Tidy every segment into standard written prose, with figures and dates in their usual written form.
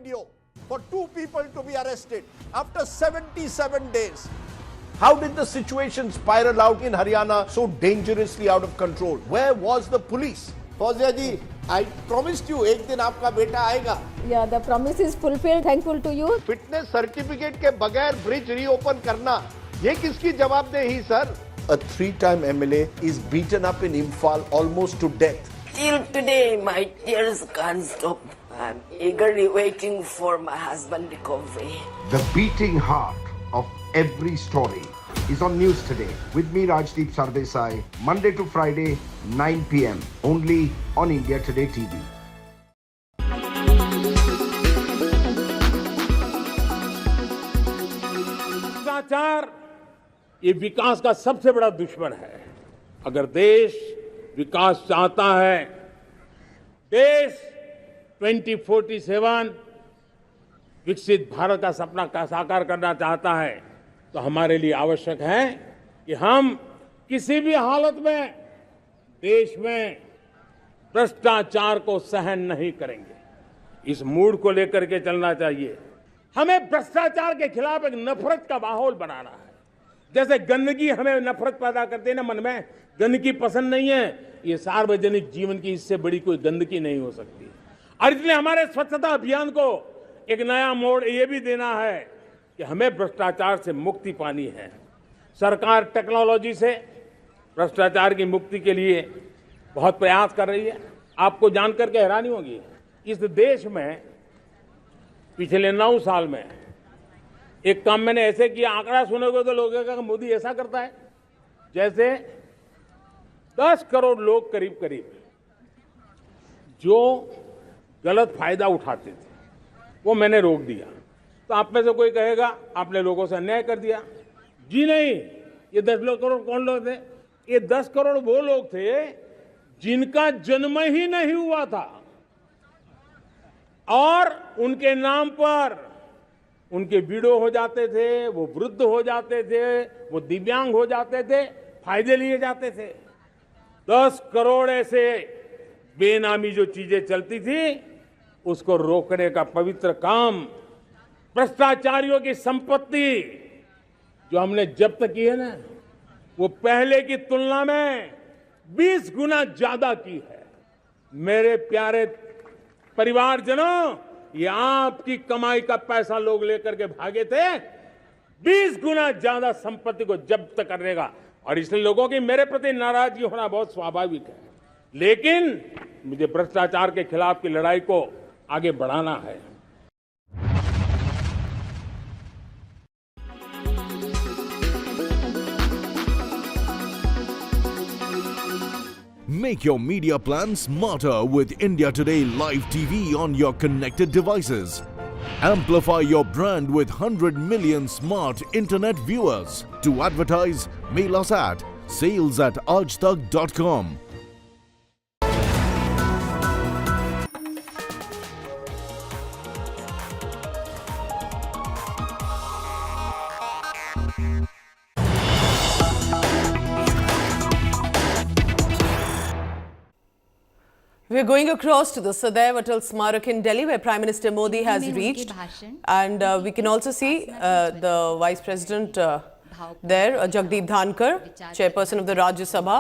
video for two people to be arrested after 77 days. How did the situation spiral out in Haryana so dangerously out of control? Where was the police? Fauziya ji, I promised you, एक दिन आपका बेटा आएगा. Yeah, the promise is fulfilled. Thankful to you. Fitness certificate के बगैर bridge reopen करना, ये किसकी जवाबदेही sir? A three-time MLA is beaten up in Imphal almost to death. Till today, my tears can't stop. I'm eagerly waiting for my husband's recovery. The beating heart of every story is on News Today with me, Rajdeep Sardesai, Monday to Friday, 9 p.m. only on India Today TV. भ्रष्टाचार ये विकास का सबसे बड़ा दुश्मन है. अगर देश विकास चाहता है, देश 2047 विकसित भारत का सपना का साकार करना चाहता है, तो हमारे लिए आवश्यक है कि हम किसी भी हालत में देश में भ्रष्टाचार को सहन नहीं करेंगे. इस मूड को लेकर के चलना चाहिए. हमें भ्रष्टाचार के खिलाफ एक नफरत का माहौल बनाना है. जैसे गंदगी हमें नफरत पैदा करते हैं ना, मन में गंदगी पसंद नहीं है, ये सार्वजनिक जीवन की इससे बड़ी कोई गंदगी नहीं हो सकती. और इसलिए हमारे स्वच्छता अभियान को एक नया मोड़ ये भी देना है कि हमें भ्रष्टाचार से मुक्ति पानी है. सरकार टेक्नोलॉजी से भ्रष्टाचार की मुक्ति के लिए बहुत प्रयास कर रही है. आपको जानकर के हैरानी होगी, इस देश में पिछले 9 साल में एक काम मैंने ऐसे किया, आंकड़ा सुनोगे तो लोग कहेंगे मोदी ऐसा करता है. जैसे 10 करोड़ लोग करीब करीब जो गलत फायदा उठाते थे, वो मैंने रोक दिया. तो आप में से कोई कहेगा आपने लोगों से अन्याय कर दिया. जी नहीं, ये 10 करोड़ कौन लोग थे? ये 10 करोड़ वो लोग थे जिनका जन्म ही नहीं हुआ था और उनके नाम पर उनके विडो हो जाते थे, वो वृद्ध हो जाते थे, वो दिव्यांग हो जाते थे, फायदे लिए जाते थे. 10 करोड़ ऐसे बेनामी जो चीजें चलती थी, उसको रोकने का पवित्र काम, भ्रष्टाचारियों की संपत्ति जो हमने जब्त की है ना, वो पहले की तुलना में 20 गुना ज्यादा की है. मेरे प्यारे परिवारजनों, ये आपकी कमाई का पैसा लोग लेकर के भागे थे. 20 गुना ज्यादा संपत्ति को जब्त करने का. और इसलिए लोगों की मेरे प्रति नाराजगी होना बहुत स्वाभाविक है, लेकिन मुझे भ्रष्टाचार के खिलाफ की लड़ाई को आगे बढ़ाना है. Make your media plan smarter with India Today Live TV on your connected devices. Amplify your brand with 100 million smart internet viewers. To advertise, mail us at sales@aajtak.com. We're going across to the Sadav Atal Smarak in Delhi, where Prime Minister Modi has reached, and we can also see the Vice President there, Jagdeep Dhankar, Chairperson of the Rajya Sabha,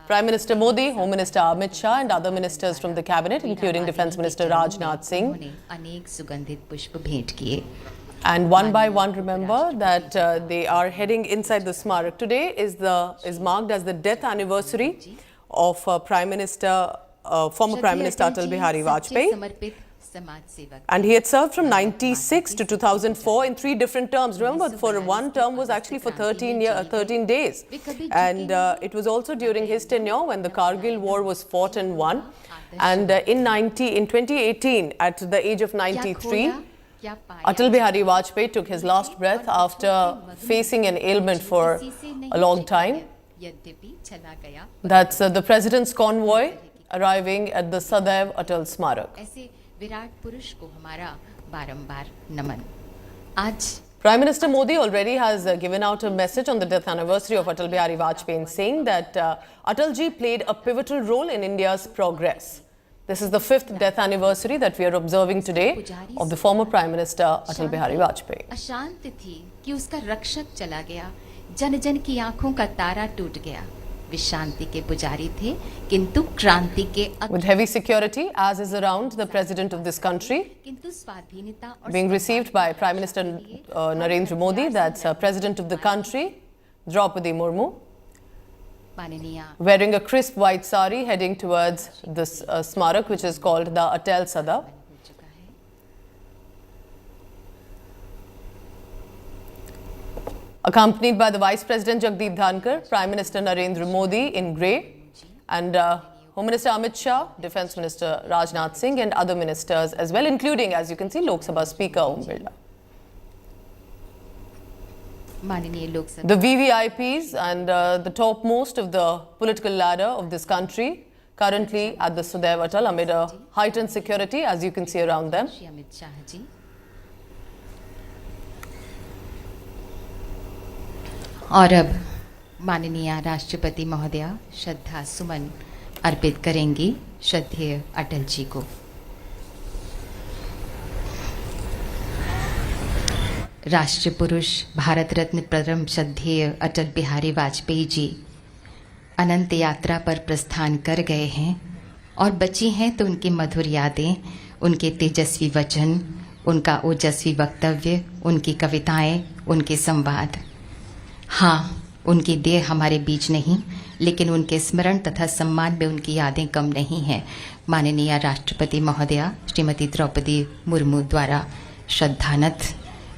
Prime Minister Modi, Home Minister Amit Shah and other ministers from the cabinet, including Defence Minister Rajnath Singh. And one by one, remember that they are heading inside the Smarak. Today is marked as the death anniversary of former Prime Minister Atal Bihari Vajpayee. And he had served from 96 to 2004 in 3 different terms. Remember, for one term was actually for 13 days. And it was also during his tenure when the Kargil war was fought and won. And in 2018, at the age of 93, Atal Bihari Vajpayee took his last breath after facing an ailment for a long time. That's the President's convoy arriving at the Sadav Atal Smarak. Prime Minister Modi already has given out a message on the death anniversary of Atal Bihari Vajpayee, saying that Atalji played a pivotal role in India's progress. This is the 5th death anniversary that we are observing today of the former Prime Minister Atal Bihari Vajpayee. अशांत थी कि उसका रक्षक चला गया, जन जन की आंखों का तारा टूट गया। वे शांति के पुजारी थे, किंतु क्रांति के With heavy security, as is around the President of this country, किंतु स्वाधीनता और being received by Prime Minister Narendra Modi, that's President of the country, Draupadi Murmu, माननीय wearing a crisp white sari heading towards this Smarak, which is called the Atal Sadav. हो चुका है। Accompanied by the Vice President Jagdeep Dhankar, Prime Minister Narendra Modi in grey, and Home Minister Amit Shah, Defence Minister Rajnath Singh, and other ministers as well, including, as you can see, Lok Sabha Speaker Om Birla. माननीय Lok Sabha The VVIPs and the topmost of the political ladder of this country, currently at the Sadav Atal amid a heightened security, as you can see around them. Shri Amit Shah ji, और अब माननीय राष्ट्रपति महोदया श्रद्धा सुमन अर्पित करेंगी श्रद्धेय अटल जी को। राष्ट्र पुरुष भारत रत्न परम श्रद्धेय अटल बिहारी वाजपेयी जी अनंत यात्रा पर प्रस्थान कर गए हैं और बची हैं तो उनकी मधुर यादें, उनके तेजस्वी वचन, उनका ओजस्वी वक्तव्य, उनकी कविताएं, उनके संवाद। हाँ, उनकी देह हमारे बीच नहीं, लेकिन उनके स्मरण तथा सम्मान में उनकी यादें कम नहीं हैं। माननीय राष्ट्रपति महोदया श्रीमती द्रौपदी मुर्मू द्वारा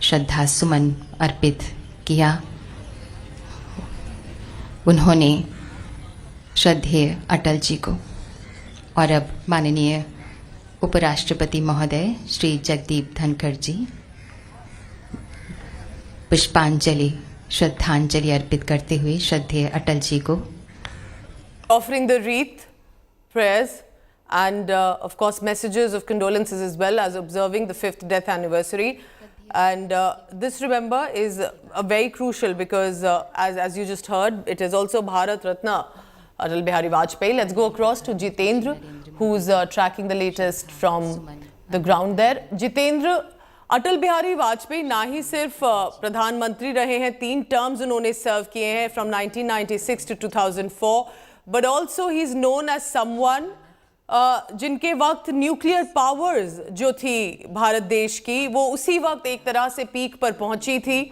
श्रद्धा सुमन अर्पित किया। उन्होंने श्रद्धेय अटल जी को। और अब माननीय उपराष्ट्रपति महोदय श्री जगदीप धनखड़ जी पुष्पांजलि श्रद्धांजलि अर्पित करते हुए श्रद्धेय अटल जी को Offering the wreath, prayers, and of course messages of condolences as well as observing the 5th death anniversary. And this, remember, is very crucial because as you just heard, it is also Bharat Ratna Atal Bihari Vajpayee. Let's go across to Jitendra, who's tracking the latest from the ground there. Jitendra, Atal Bihari Vajpayee ना ही सिर्फ प्रधानमंत्री रहे हैं, 3 terms उन्होंने serve किए हैं from 1996 to 2004, but also he is known as someone जिनके वक्त न्यूक्लियर पावर्स जो थी भारत देश की, वो उसी वक्त एक तरह से पीक पर पहुंची थी।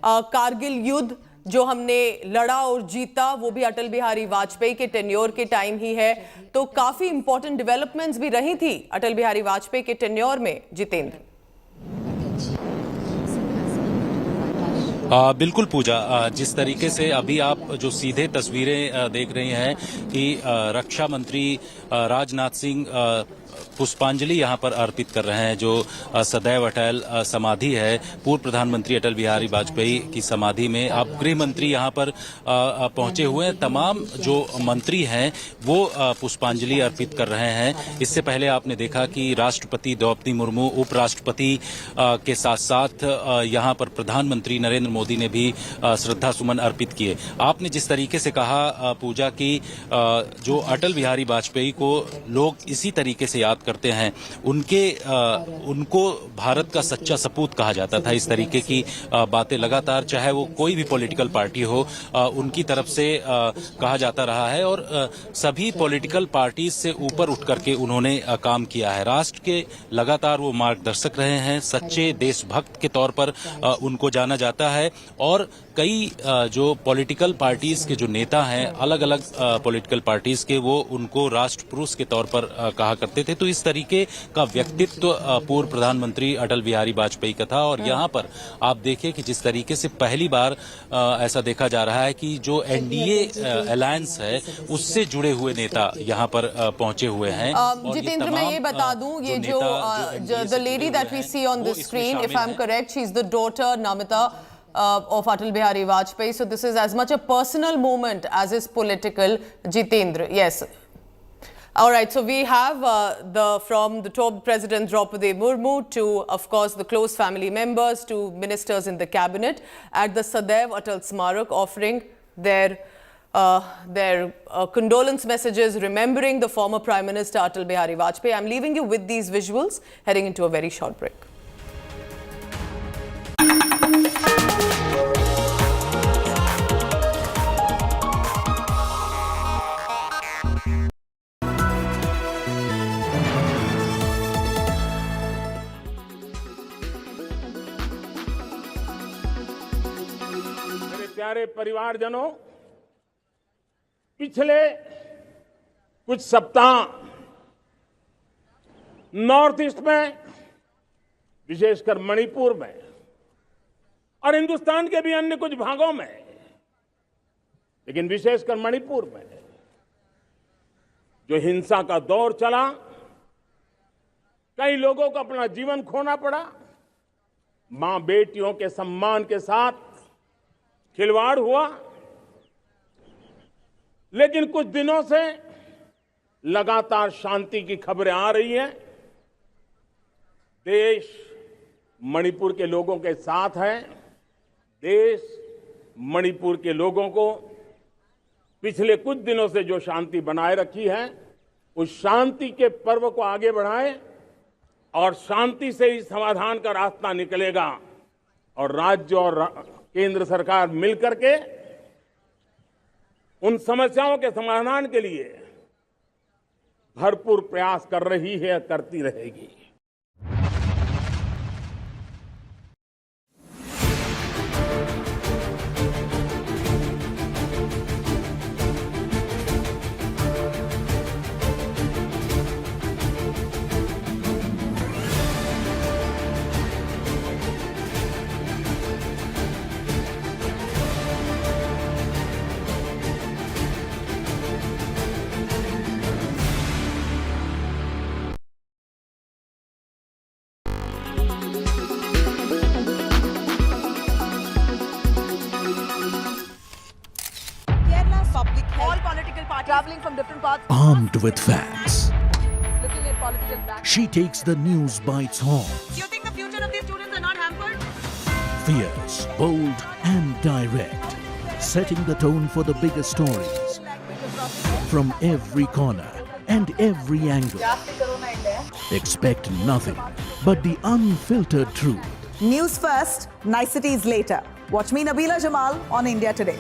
कारगिल युद्ध जो हमने लड़ा और जीता, वो भी अटल बिहारी वाजपेयी के टेन्योर के टाइम ही है। तो काफी इंपॉर्टेंट डेवलपमेंट्स भी रही थी अटल बिहारी वाजपेयी के टेन्योर में। जितेंद्र, बिल्कुल पूजा, जिस तरीके से अभी आप जो सीधे तस्वीरें देख रही हैं कि रक्षा मंत्री राजनाथ सिंह पुष्पांजलि यहां पर अर्पित कर रहे हैं, जो सदैव अटल समाधि है पूर्व प्रधानमंत्री अटल बिहारी वाजपेयी की समाधि में। अब गृह मंत्री यहां पर पहुंचे हुए हैं, तमाम जो मंत्री हैं वो पुष्पांजलि अर्पित कर रहे हैं। इससे पहले आपने देखा कि राष्ट्रपति द्रौपदी मुर्मू, उपराष्ट्रपति के साथ साथ यहां पर प्रधानमंत्री नरेंद्र मोदी ने भी श्रद्धा सुमन अर्पित किए। आपने जिस तरीके से कहा पूजा की जो अटल बिहारी वाजपेयी को लोग इसी तरीके से याद करते हैं, उनको भारत का सच्चा सपूत कहा जाता था। इस तरीके की बातें लगातार, चाहे वो कोई भी पॉलिटिकल पार्टी हो, उनकी तरफ से कहा जाता रहा है और सभी पॉलिटिकल पार्टी से ऊपर उठ करके उन्होंने काम किया है। राष्ट्र के लगातार वो मार्गदर्शक रहे हैं, सच्चे देशभक्त के तौर पर उनको जाना जाता है। और कई जो पॉलिटिकल पार्टीज के जो नेता हैं, अलग अलग पॉलिटिकल पार्टीज के, वो उनको राष्ट्र पुरुष के तौर पर कहा करते थे। तो इस तरीके का व्यक्तित्व पूर्व प्रधानमंत्री अटल बिहारी वाजपेयी का था। और यहाँ पर आप देखिए कि जिस तरीके से पहली बार ऐसा देखा जा रहा है कि जो एनडीए अलायंस है उससे जुड़े हुए नेता यहाँ पर पहुंचे हुए हैं। जितेंद्र, मैं ये बता दूं, ये जो the lady that we see on the screen, if I am correct, she is the daughter Namita of Atal Bihari Vajpayee. So this is as much a personal moment as is political. Jitendra, yes. All right, so we have from the top President Draupadi Murmu to, of course, the close family members to ministers in the cabinet at the Sadav Atal Smarak offering their their condolence messages remembering the former Prime Minister Atal Bihari Vajpayee. I'm leaving you with these visuals, heading into a very short break. प्यारे परिवारजनों, पिछले कुछ सप्ताह north east में, विशेषकर मणिपुर में और हिंदुस्तान के भी अन्य कुछ भागों में, लेकिन विशेषकर मणिपुर में जो हिंसा का दौर चला, कई लोगों को अपना जीवन खोना पड़ा, मां बेटियों के सम्मान के साथ खिलवाड़ हुआ। लेकिन कुछ दिनों से लगातार शांति की खबरें आ रही हैं। देश मणिपुर के लोगों के साथ है। देश मणिपुर के लोगों को पिछले कुछ दिनों से जो शांति बनाए रखी है, उस शांति के पर्व को आगे बढ़ाएं और शांति से ही समाधान का रास्ता निकलेगा। और राज्य और केंद्र सरकार मिलकर के उन समस्याओं के समाधान के लिए भरपूर प्रयास कर रही है, करती रहेगी। Traveling from different parts. Armed with facts, Looking at political background. she takes the news by its horns. Do you think the future of these students are not hampered? Fierce, bold, and direct, setting the tone for the biggest stories from every corner and every angle. Expect nothing but the unfiltered truth. News first, niceties later. Watch me, Nabila Jamal, on India Today.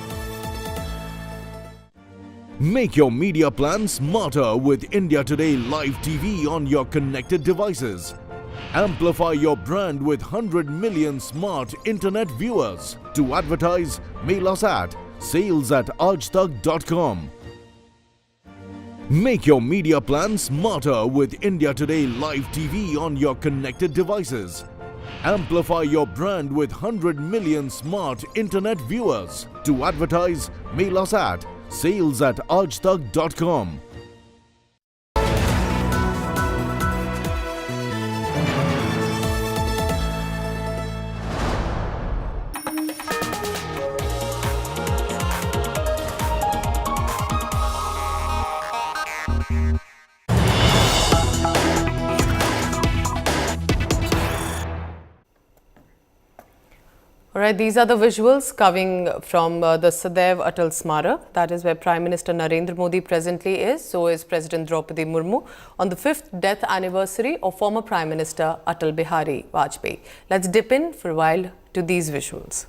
Make your media plan smarter with India Today Live TV on your connected devices. Amplify your brand with 100 million smart internet viewers. To advertise, mail us at sales@aajtak.com. Make your media plan smarter with India Today Live TV on your connected devices. Amplify your brand with 100 million smart internet viewers. To advertise, mail us at sales@aajtak.com. All right, these are the visuals coming from the Sadav Atal Smarak. That is where Prime Minister Narendra Modi presently is. So is President Draupadi Murmu on the 5th death anniversary of former Prime Minister Atal Bihari Vajpayee. Let's dip in for a while to these visuals.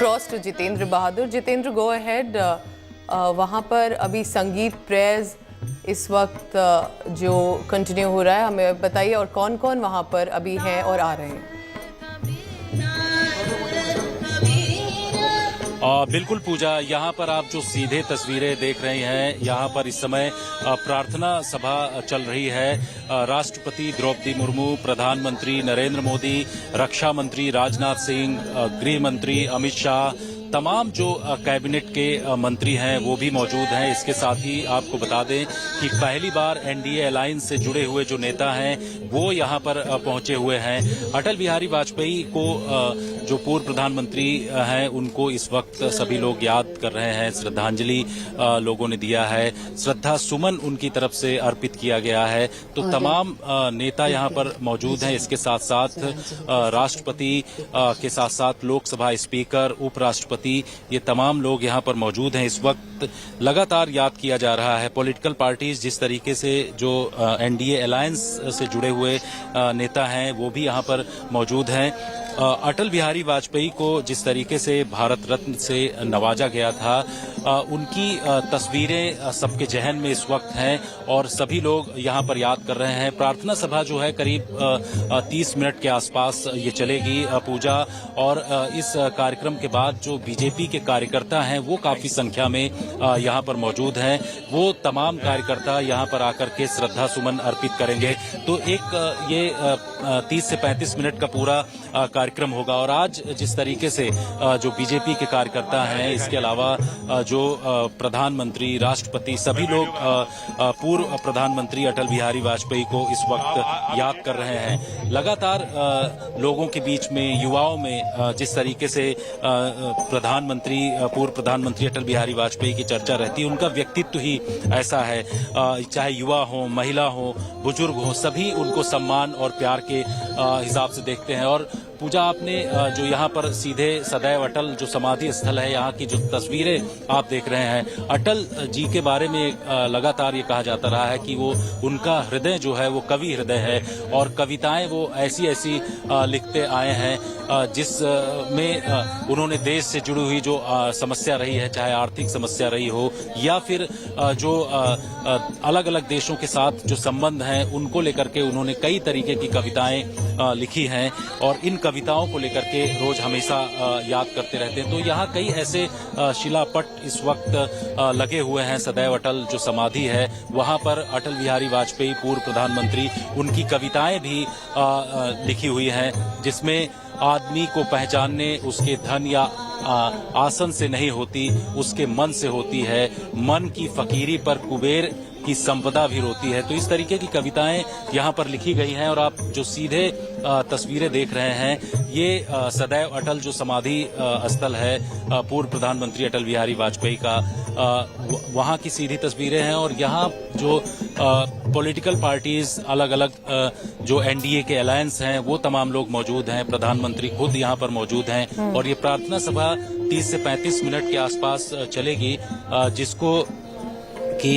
Across to Jitendra Bahadur. Jitendra, go ahead. वहाँ पर अभी संगीत praise इस वक्त जो continue हो रहा है, हमें बताइए, और कौन कौन वहाँ पर अभी हैं और आ रहे हैं? बिल्कुल पूजा, यहाँ पर आप जो सीधे तस्वीरें देख रहे हैं, यहाँ पर इस समय प्रार्थना सभा चल रही है। राष्ट्रपति द्रौपदी मुर्मू, प्रधानमंत्री नरेंद्र मोदी, रक्षा मंत्री राजनाथ सिंह, गृह मंत्री अमित शाह, तमाम जो कैबिनेट के मंत्री हैं वो भी मौजूद हैं। इसके साथ ही आपको बता दें कि पहली बार एनडीए अलायंस से जुड़े हुए जो नेता हैं वो यहाँ पर पहुंचे हुए हैं। अटल बिहारी वाजपेयी को जो पूर्व प्रधानमंत्री हैं उनको इस वक्त सभी लोग याद कर रहे हैं, श्रद्धांजलि लोगों ने दिया है, श्रद्धा सुमन उनकी तरफ से अर्पित किया गया है। तो तमाम नेता यहाँ पर मौजूद हैं। इसके साथ साथ राष्ट्रपति के साथ साथ लोकसभा स्पीकर, उपराष्ट्रपति, ये तमाम लोग यहाँ पर मौजूद हैं। इस वक्त लगातार याद किया जा रहा है पॉलिटिकल पार्टीज, जिस तरीके से जो एनडीए अलायंस से जुड़े हुए नेता हैं वो भी यहाँ पर मौजूद हैं। अटल बिहारी वाजपेयी को जिस तरीके से भारत रत्न से नवाजा गया था, उनकी तस्वीरें सबके जहन में इस वक्त हैं और सभी लोग यहाँ पर याद कर रहे हैं। प्रार्थना सभा जो है करीब 30 मिनट के आसपास ये चलेगी पूजा, और इस कार्यक्रम के बाद जो बीजेपी के कार्यकर्ता हैं वो काफी संख्या में यहाँ पर मौजूद हैं। वो तमाम कार्यकर्ता यहाँ पर आकर के श्रद्धा सुमन अर्पित करेंगे। तो एक ये 30 से 35 मिनट का पूरा कार्यक्रम होगा। और आज जिस तरीके से जो बीजेपी के कार्यकर्ता हैं, इसके अलावा जो प्रधानमंत्री, राष्ट्रपति, सभी लोग पूर्व प्रधानमंत्री अटल बिहारी वाजपेयी को इस वक्त याद कर रहे हैं। लगातार लोगों के बीच में, युवाओं में जिस तरीके से प्रधानमंत्री, पूर्व प्रधानमंत्री अटल बिहारी वाजपेयी की चर्चा रहती है, उनका व्यक्तित्व ही ऐसा है। चाहे युवा हो, महिला हो, बुजुर्ग हो, सभी उनको सम्मान और प्यार के हिसाब से देखते हैं। और पूजा, आपने जो यहाँ पर सीधे सदैव अटल जो समाधि स्थल है, यहाँ की जो तस्वीरें आप देख रहे हैं, अटल जी के बारे में लगातार ये कहा जाता रहा है कि वो, उनका हृदय जो है वो कवि हृदय है, और कविताएं वो ऐसी ऐसी लिखते आए हैं जिसमें उन्होंने देश से जुड़ी हुई जो समस्या रही है, चाहे आर्थिक समस्या रही हो या फिर जो अलग अलग देशों के साथ जो संबंध हैं उनको लेकर के उन्होंने कई तरीके की कविताएं लिखी हैं, और इन कविताओं को लेकर के रोज हमेशा याद करते रहते हैं। तो यहाँ कई ऐसे शिलापट इस वक्त लगे हुए हैं। सदैव अटल जो समाधि है वहाँ पर अटल बिहारी वाजपेयी पूर्व प्रधानमंत्री, उनकी कविताएं भी लिखी हुई हैं, जिसमें आदमी को पहचानने उसके धन या आसन से नहीं होती, उसके मन से होती है। मन की फकीरी पर कुबेर की संपदा भी रोती है। तो इस तरीके की कविताएं यहाँ पर लिखी गई हैं। और आप जो सीधे तस्वीरें देख रहे हैं, ये सदैव अटल जो समाधि स्थल है पूर्व प्रधानमंत्री अटल बिहारी वाजपेयी का, वहाँ की सीधी तस्वीरें हैं। और यहाँ जो पॉलिटिकल पार्टीज, अलग अलग जो एनडीए के अलायंस हैं, वो तमाम लोग मौजूद हैं। प्रधानमंत्री खुद यहाँ पर मौजूद हैं। और ये प्रार्थना सभा 30 से 35 मिनट के आसपास चलेगी, जिसको कि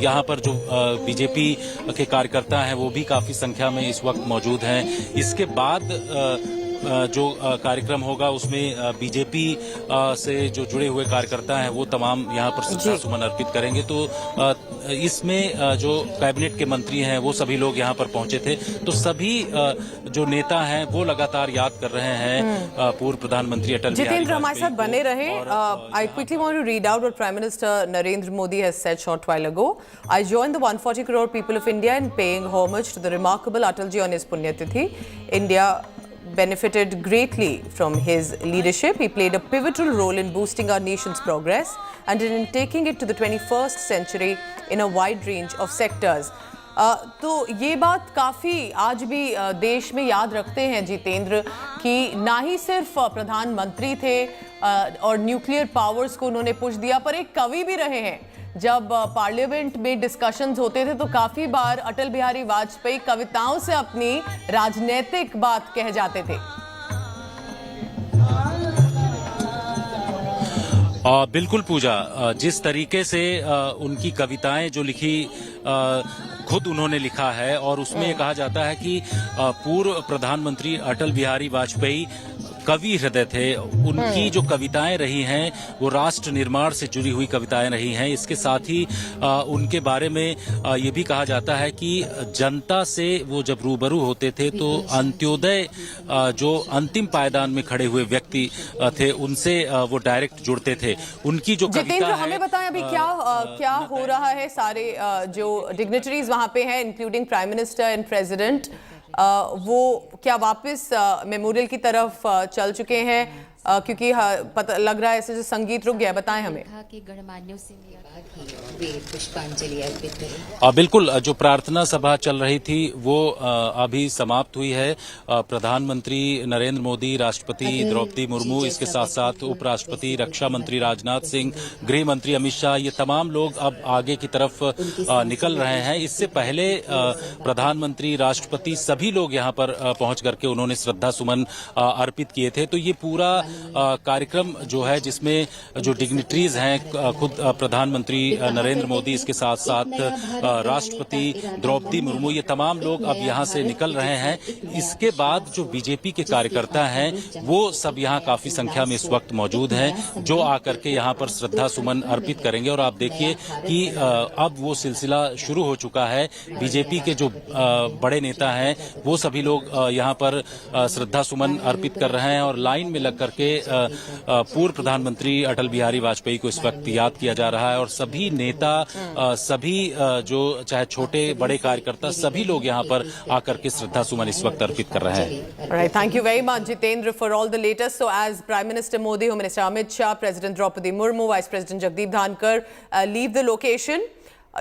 यहाँ पर जो बीजेपी के कार्यकर्ता हैं वो भी काफी संख्या में इस वक्त मौजूद हैं। इसके बाद जो कार्यक्रम होगा उसमें बीजेपी से जो जुड़े हुए कार्यकर्ता हैं वो तमाम यहाँ पर श्रद्धा सुमन अर्पित करेंगे। तो इसमें जो कैबिनेट के मंत्री हैं वो सभी लोग यहाँ पर पहुंचे थे। तो सभी जो नेता हैं वो लगातार याद कर रहे हैं पूर्व प्रधानमंत्री अटल बिहारी वाजपेयी। जितेंद्र हमारे साथ बने रहे। I quickly want to read out what Prime Minister Narendra Modi has said short while ago. I join the 140 crore people of India in paying homage to the remarkable Atalji on his Punyatithi. India benefited greatly from his leadership. He played a pivotal role in boosting our nation's progress and in taking it to the 21st century in a wide range of sectors. तो ये बात काफ़ी आज भी देश में याद रखते हैं जितेंद्र, कि ना ही सिर्फ प्रधानमंत्री थे और न्यूक्लियर पावर्स को उन्होंने पुश दिया, पर एक कवि भी रहे हैं। जब पार्लियामेंट में डिस्कशंस होते थे तो काफ़ी बार अटल बिहारी वाजपेयी कविताओं से अपनी राजनीतिक बात कह जाते थे। बिल्कुल पूजा, जिस तरीके से उनकी कविताएं जो लिखी, खुद उन्होंने लिखा है, और उसमें कहा जाता है कि पूर्व प्रधानमंत्री अटल बिहारी वाजपेयी कवि हृदय थे। उनकी जो कविताएं रही हैं वो राष्ट्र निर्माण से जुड़ी हुई कविताएं रही हैं। इसके साथ ही उनके बारे में ये भी कहा जाता है कि जनता से वो जब रूबरू होते थे तो अंत्योदय जो अंतिम पायदान में खड़े हुए व्यक्ति थे उनसे वो डायरेक्ट जुड़ते थे। उनकी जो कविता है, हमें बताएं अभी क्या हो रहा है। सारे जो डिग्निटरीज वहां पे हैं including prime minister and president, वो क्या वापस मेमोरियल की तरफ चल चुके हैं? क्योंकि पता लग रहा है ऐसे जो संगीत रुक गया। बताएं हमें। पुष्पांजलि अर्पित करें। बिल्कुल, जो प्रार्थना सभा चल रही थी वो अभी समाप्त हुई है। प्रधानमंत्री नरेंद्र मोदी, राष्ट्रपति द्रौपदी मुर्मू, इसके साथ साथ उपराष्ट्रपति, रक्षा मंत्री राजनाथ सिंह, गृह मंत्री अमित शाह, ये तमाम लोग अब आगे की तरफ निकल रहे हैं। इससे पहले प्रधानमंत्री, राष्ट्रपति सभी लोग यहाँ पर पहुंच करके उन्होंने श्रद्धा सुमन अर्पित किए थे। तो ये पूरा कार्यक्रम जो है जिसमें जो डिग्निटरीज हैं, खुद प्रधानमंत्री नरेंद्र मोदी, इसके साथ साथ राष्ट्रपति द्रौपदी मुर्मू, ये तमाम लोग अब यहां से निकल रहे हैं। इसके बाद जो बीजेपी के कार्यकर्ता हैं वो सब यहां काफी संख्या में इस वक्त मौजूद हैं जो आकर के यहां पर श्रद्धा सुमन अर्पित करेंगे। और आप देखिए कि अब वो सिलसिला शुरू हो चुका है। बीजेपी के जो बड़े नेता हैं वो सभी लोग यहां पर श्रद्धा सुमन अर्पित कर रहे हैं और लाइन में लग करके पूर्व प्रधानमंत्री अटल बिहारी वाजपेयी को इस वक्त याद किया जा रहा है। और सभी नेता, सभी जो चाहे छोटे बड़े कार्यकर्ता, सभी लोग यहाँ पर आकर के श्रद्धा सुमन इस वक्त अर्पित कर रहे हैं। Right, thank you very much, Jitendra, for all the latest. So, as Prime Minister Modi, Home Minister Amit Shah, President Draupadi Murmu, Vice President Jagdeep Dhankar leave the location,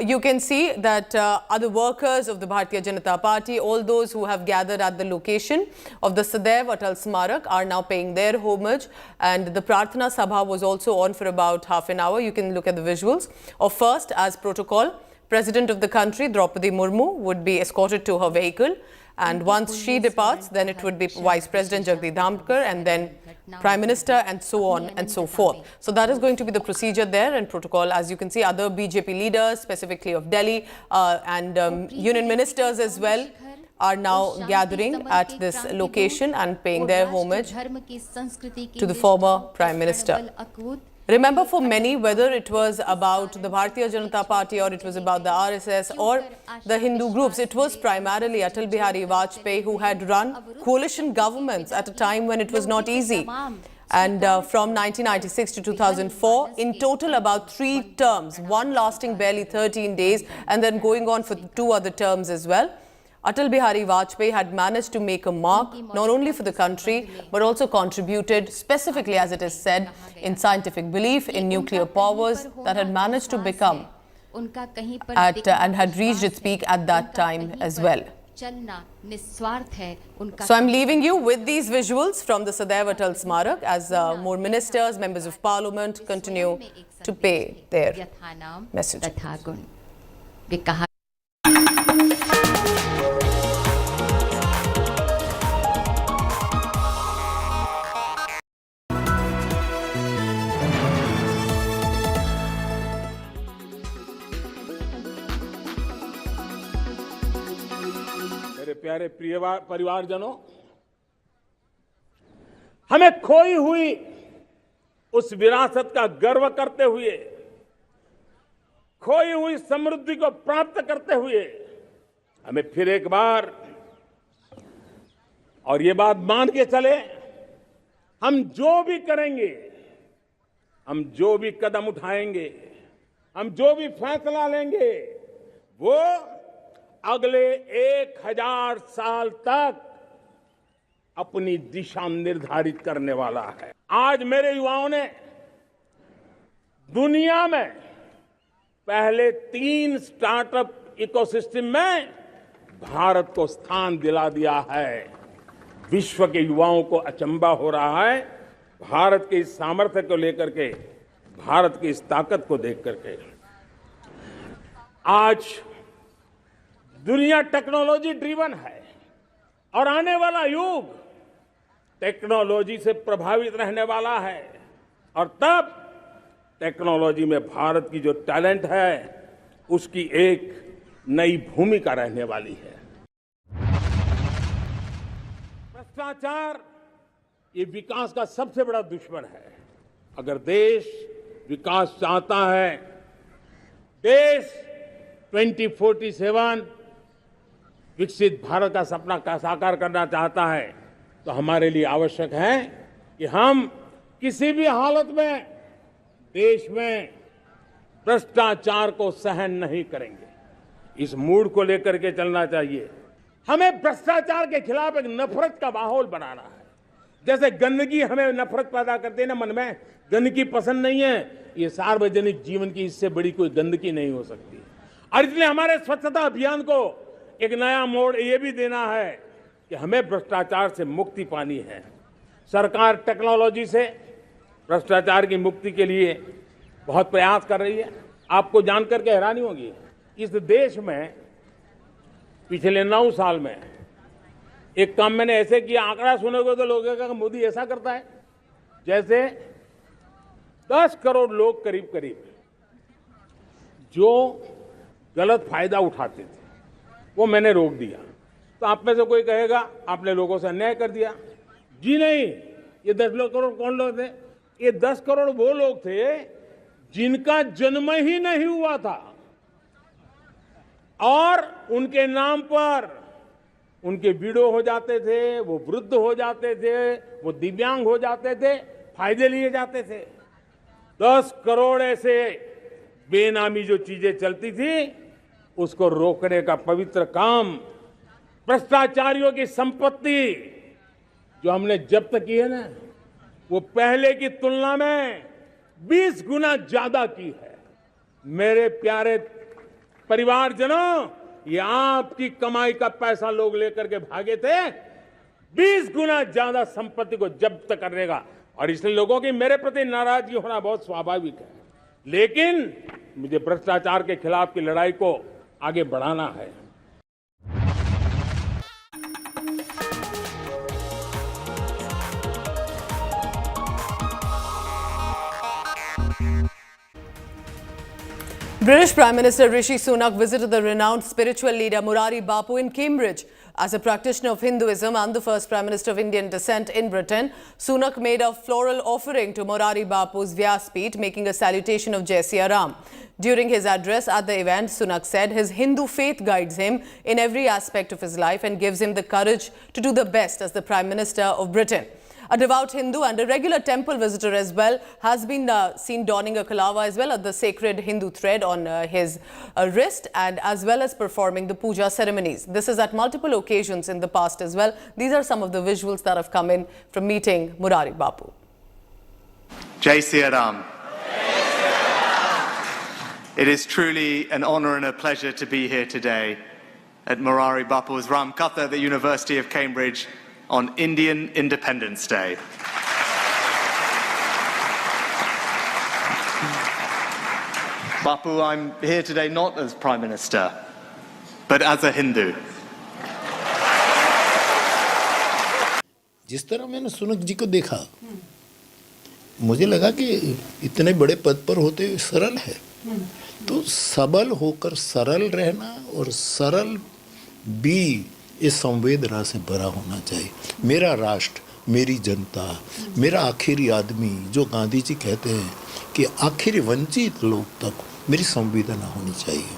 you can see that other workers of the Bharatiya Janata Party, all those who have gathered at the location of the Sadav Atal Smarak, are now paying their homage. And the Prarthana Sabha was also on for about half an hour. You can look at the visuals. Of first, as protocol, President of the country, Draupadi Murmu, would be escorted to her vehicle. And once she departs, then it would be Vice President Jagdeep Dhankar and then Prime Minister and so on and so forth. So that is going to be the procedure there and protocol. As you can see, other BJP leaders, specifically of Delhi and union ministers as well, are now gathering at this location and paying their homage to the former Prime Minister. Remember, for many, whether it was about the Bharatiya Janata Party or it was about the RSS or the Hindu groups, it was primarily Atal Bihari Vajpayee who had run coalition governments at a time when it was not easy. And from 1996 to 2004, in total about 3 terms, one lasting barely 13 days and then going on for 2 other terms as well. Atal Bihari Vajpayee had managed to make a mark not only for the country but also contributed specifically, as it is said, in scientific belief, in nuclear powers that had managed to become and had reached its peak at that time as well. So I'm leaving you with these visuals from the Sadav Atal Smarak as more ministers, members of parliament continue to pay their message. प्यारे प्रिय परिवारजनों, हमें खोई हुई उस विरासत का गर्व करते हुए, खोई हुई समृद्धि को प्राप्त करते हुए हमें फिर एक बार और ये बात मान के चले, हम जो भी करेंगे, हम जो भी कदम उठाएंगे, हम जो भी फैसला लेंगे, वो अगले 1000 साल तक अपनी दिशा निर्धारित करने वाला है। आज मेरे युवाओं ने दुनिया में पहले 3 स्टार्टअप इकोसिस्टम में भारत को स्थान दिला दिया है। विश्व के युवाओं को अचंभा हो रहा है भारत के इस सामर्थ्य को लेकर के, भारत की इस ताकत को देख करके। आज दुनिया टेक्नोलॉजी ड्रिवन है और आने वाला युग टेक्नोलॉजी से प्रभावित रहने वाला है और तब टेक्नोलॉजी में भारत की जो टैलेंट है उसकी एक नई भूमिका रहने वाली है। भ्रष्टाचार ये विकास का सबसे बड़ा दुश्मन है। अगर देश विकास चाहता है, देश 2047 विकसित भारत का सपना का साकार करना चाहता है, तो हमारे लिए आवश्यक है कि हम किसी भी हालत में देश में भ्रष्टाचार को सहन नहीं करेंगे। इस मूड को लेकर के चलना चाहिए। हमें भ्रष्टाचार के खिलाफ एक नफरत का माहौल बनाना है। जैसे गंदगी हमें नफरत पैदा करते हैं ना मन में, गंदगी पसंद नहीं है, ये सार्वजनिक जीवन की इससे बड़ी कोई गंदगी नहीं हो सकती। और इसलिए हमारे स्वच्छता अभियान को एक नया मोड़ ये भी देना है कि हमें भ्रष्टाचार से मुक्ति पानी है। सरकार टेक्नोलॉजी से भ्रष्टाचार की मुक्ति के लिए बहुत प्रयास कर रही है। आपको जानकर के हैरानी होगी, इस देश में पिछले 9 साल में एक काम मैंने ऐसे किया, आंकड़ा सुनोगे तो लोग कहेंगे मोदी ऐसा करता है, जैसे 10 करोड़ लोग करीब करीब जो गलत फायदा उठाते थे वो मैंने रोक दिया। तो आप में से कोई कहेगा आपने लोगों से अन्याय कर दिया। जी नहीं, ये 10 करोड़ कौन लोग थे? ये 10 करोड़ वो लोग थे जिनका जन्म ही नहीं हुआ था और उनके नाम पर उनके विडो हो जाते थे, वो वृद्ध हो जाते थे, वो दिव्यांग हो जाते थे, फायदे लिए जाते थे। 10 करोड़ ऐसे बेनामी जो चीजें चलती थी उसको रोकने का पवित्र काम, भ्रष्टाचारियों की संपत्ति जो हमने जब्त की है ना, वो पहले की तुलना में 20 गुना ज्यादा की है। मेरे प्यारे परिवारजनों, ये आपकी कमाई का पैसा लोग लेकर के भागे थे, 20 गुना ज्यादा संपत्ति को जब्त करने का। और इसलिए लोगों की मेरे प्रति नाराजगी होना बहुत स्वाभाविक है, लेकिन मुझे भ्रष्टाचार के खिलाफ की लड़ाई को आगे बढ़ाना है। British Prime Minister Rishi Sunak visited the renowned spiritual leader Murari Bapu in Cambridge. As a practitioner of Hinduism and the first Prime Minister of Indian descent in Britain, Sunak made a floral offering to Murari Bapu's Vyaspeeth, making a salutation of Jai Siya Ram. During his address at the event, Sunak said his Hindu faith guides him in every aspect of his life and gives him the courage to do the best as the Prime Minister of Britain. A devout Hindu and a regular temple visitor as well has been seen donning a kalava as well as the sacred Hindu thread on his wrist, and as well as performing the puja ceremonies. This is at multiple occasions in the past as well. These are some of the visuals that have come in from meeting Murari Bapu. Jai Siya Ram. It is truly an honor and a pleasure to be here today at Murari Bapu's Ram Katha at the University of Cambridge on Indian Independence Day. Bapu, I'm here today not as Prime Minister, but as a Hindu. जिस तरह मैंने सुनक जी को देखा, मुझे लगा कि इतने बड़े पद पर होते हुए सरल है, तो सबल होकर सरल रहना और सरल भी इस संवेदना से भरा होना चाहिए। मेरा राष्ट्र, मेरी जनता, मेरा आखिरी आदमी, जो गांधी जी कहते हैं कि आखिरी वंचित लोग तक मेरी संवेदना होनी चाहिए।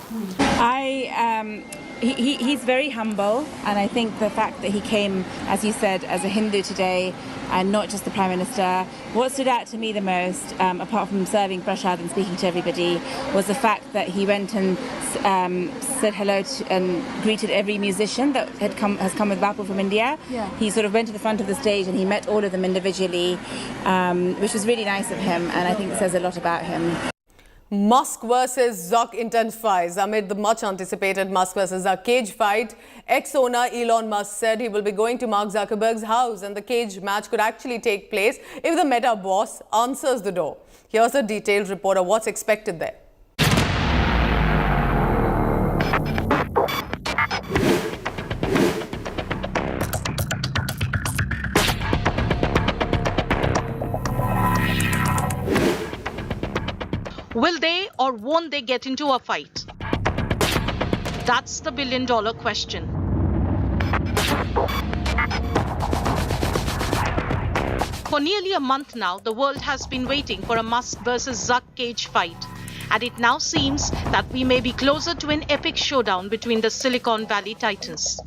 He's very humble, and I think the fact that he came, as you said, as a Hindu today and not just the Prime Minister, what stood out to me the most, apart from serving prasad and speaking to everybody, was the fact that he went and said hello to, and greeted every musician that has come with Bapu from India. Yeah. He sort of went to the front of the stage and he met all of them individually, which was really nice of him, and I think it says a lot about him. Musk versus Zuck intensifies. Amid the much anticipated Musk versus Zuck cage fight, ex-owner Elon Musk said he will be going to Mark Zuckerberg's house, and the cage match could actually take place if the Meta boss answers the door. Here's a detailed report of what's expected there. Will they or won't they get into a fight? That's the billion-dollar question. For nearly a month now, the world has been waiting for a Musk versus Zuck cage fight. And it now seems that we may be closer to an epic showdown between the Silicon Valley titans.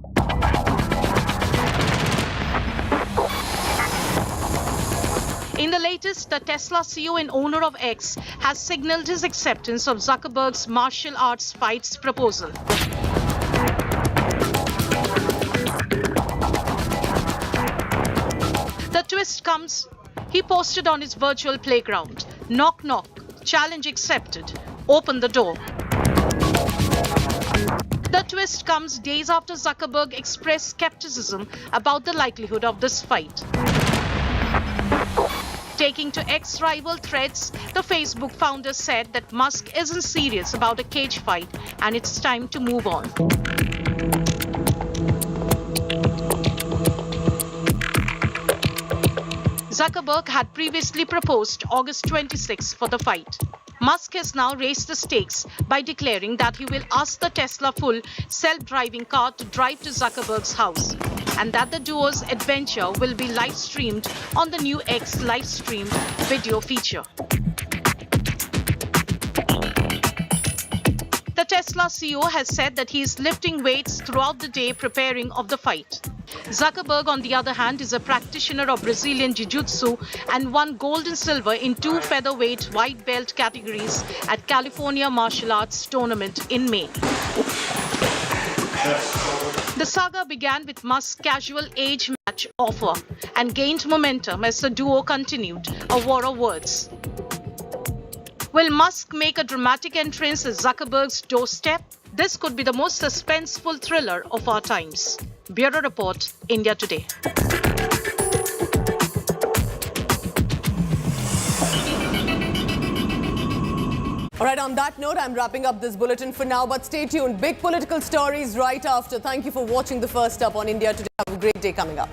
In the latest, the Tesla CEO and owner of X has signaled his acceptance of Zuckerberg's martial arts fights proposal. The twist comes, he posted on his virtual playground, "Knock knock, challenge accepted, open the door." The twist comes days after Zuckerberg expressed skepticism about the likelihood of this fight. Taking to ex-rival threads, the Facebook founder said that Musk isn't serious about a cage fight and it's time to move on. Zuckerberg had previously proposed August 26 for the fight. Musk has now raised the stakes by declaring that he will ask the Tesla full self-driving car to drive to Zuckerberg's house, and that the duo's adventure will be live-streamed on the new X live-streamed video feature. The Tesla CEO has said that he is lifting weights throughout the day preparing of the fight. Zuckerberg, on the other hand, is a practitioner of Brazilian Jiu-Jitsu and won gold and silver in 2 featherweight white belt categories at California Martial Arts Tournament in May. The saga began with Musk's casual age match offer and gained momentum as the duo continued a war of words. Will Musk make a dramatic entrance at Zuckerberg's doorstep? This could be the most suspenseful thriller of our times. Bureau Report, India Today. All right, on that note, I'm wrapping up this bulletin for now, but stay tuned. Big political stories right after. Thank you for watching the First Up on India Today. Have a great day coming up.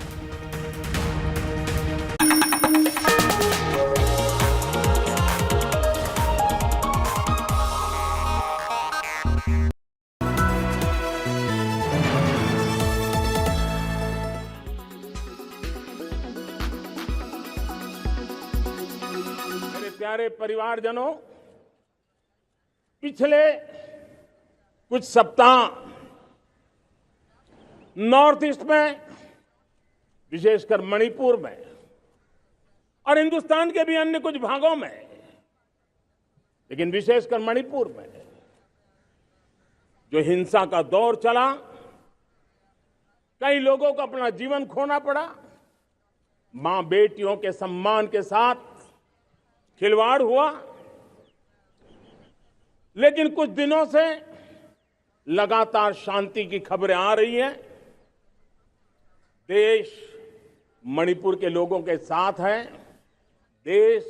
प्यारे परिवारजनों, पिछले कुछ सप्ताह north east में, विशेषकर मणिपुर में और हिंदुस्तान के भी अन्य कुछ भागों में, लेकिन विशेषकर मणिपुर में जो हिंसा का दौर चला, कई लोगों को अपना जीवन खोना पड़ा, मां बेटियों के सम्मान के साथ खिलवाड़ हुआ। लेकिन कुछ दिनों से लगातार शांति की खबरें आ रही हैं। देश मणिपुर के लोगों के साथ है। देश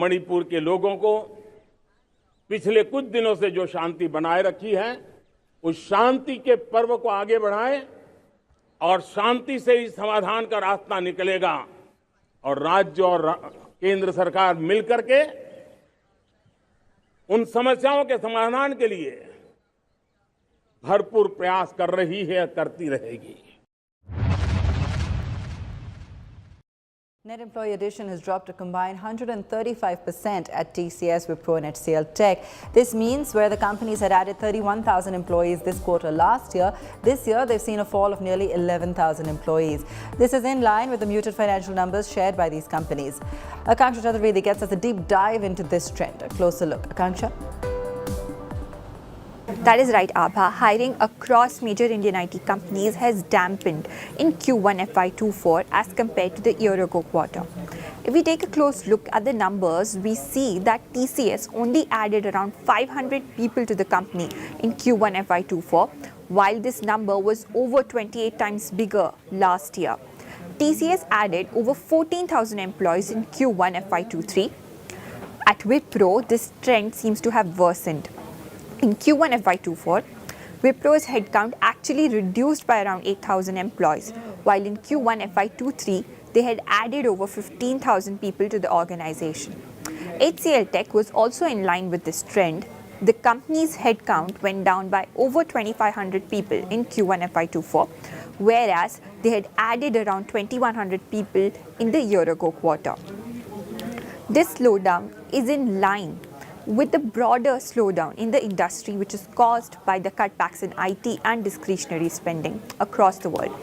मणिपुर के लोगों को पिछले कुछ दिनों से जो शांति बनाए रखी है, उस शांति के पर्व को आगे बढ़ाएं और शांति से ही समाधान का रास्ता निकलेगा। और राज्य और केंद्र सरकार मिलकर के उन समस्याओं के समाधान के लिए भरपूर प्रयास कर रही है, करती रहेगी। Net employee addition has dropped a combined 135% at TCS, Wipro and HCL Tech. This means where the companies had added 31,000 employees this quarter last year, this year they've seen a fall of nearly 11,000 employees. This is in line with the muted financial numbers shared by these companies. Akanksha Chaturvedi gets us a deep dive into this trend. A closer look. Akanksha? That is right, Abha. Hiring across major Indian IT companies has dampened in Q1 FY24 as compared to the year-ago quarter. If we take a close look at the numbers, we see that TCS only added around 500 people to the company in Q1 FY24, while this number was over 28 times bigger last year. TCS added over 14,000 employees in Q1 FY23. At Wipro, this trend seems to have worsened. In Q1 FY24, Wipro's headcount actually reduced by around 8,000 employees, while in Q1 FY23, they had added over 15,000 people to the organization. HCL Tech was also in line with this trend. The company's headcount went down by over 2,500 people in Q1 FY24, whereas they had added around 2,100 people in the year-ago quarter. This slowdown is in line with the broader slowdown in the industry, which is caused by the cutbacks in IT and discretionary spending across the world.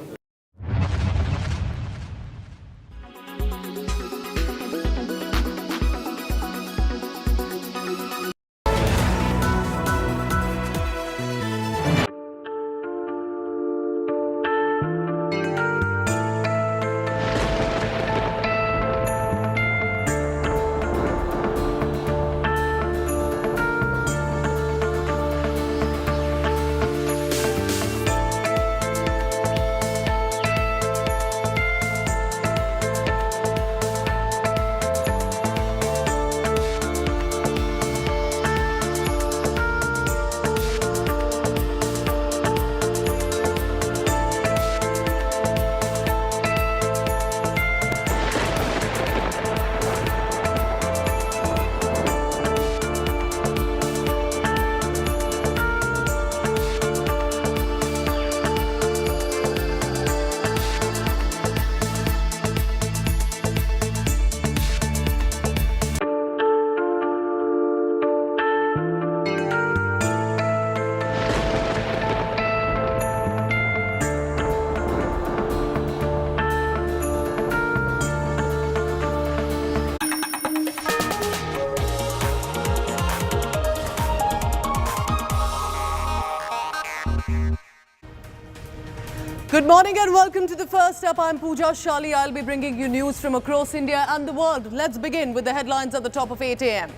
Good morning and welcome to the First Up. I'm Pooja Shali. I'll be bringing you news from across India and the world. Let's begin with the headlines at the top of 8 a.m.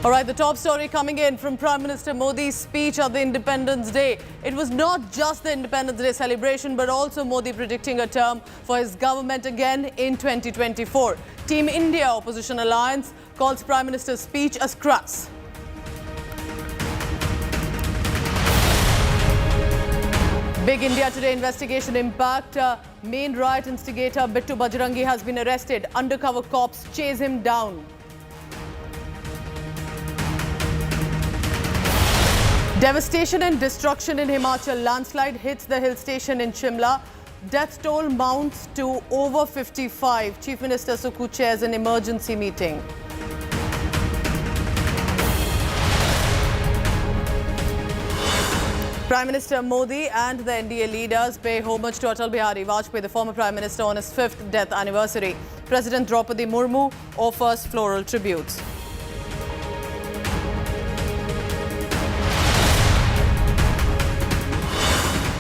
All right, the top story coming in from Prime Minister Modi's speech at the Independence Day. It was not just the Independence Day celebration, but also Modi predicting a term for his government again in 2024. Team India Opposition Alliance calls Prime Minister's speech as crass. Big India Today investigation impact. Main riot instigator Bittu Bajrangi has been arrested. Undercover cops chase him down. Devastation and destruction in Himachal. Landslide hits the hill station in Shimla. Death toll mounts to over 55. Chief Minister Sukhu chairs an emergency meeting. Prime Minister Modi and the NDA leaders pay homage to Atal Bihari Vajpayee, the former Prime Minister, on his 5th death anniversary. President Draupadi Murmu offers floral tributes.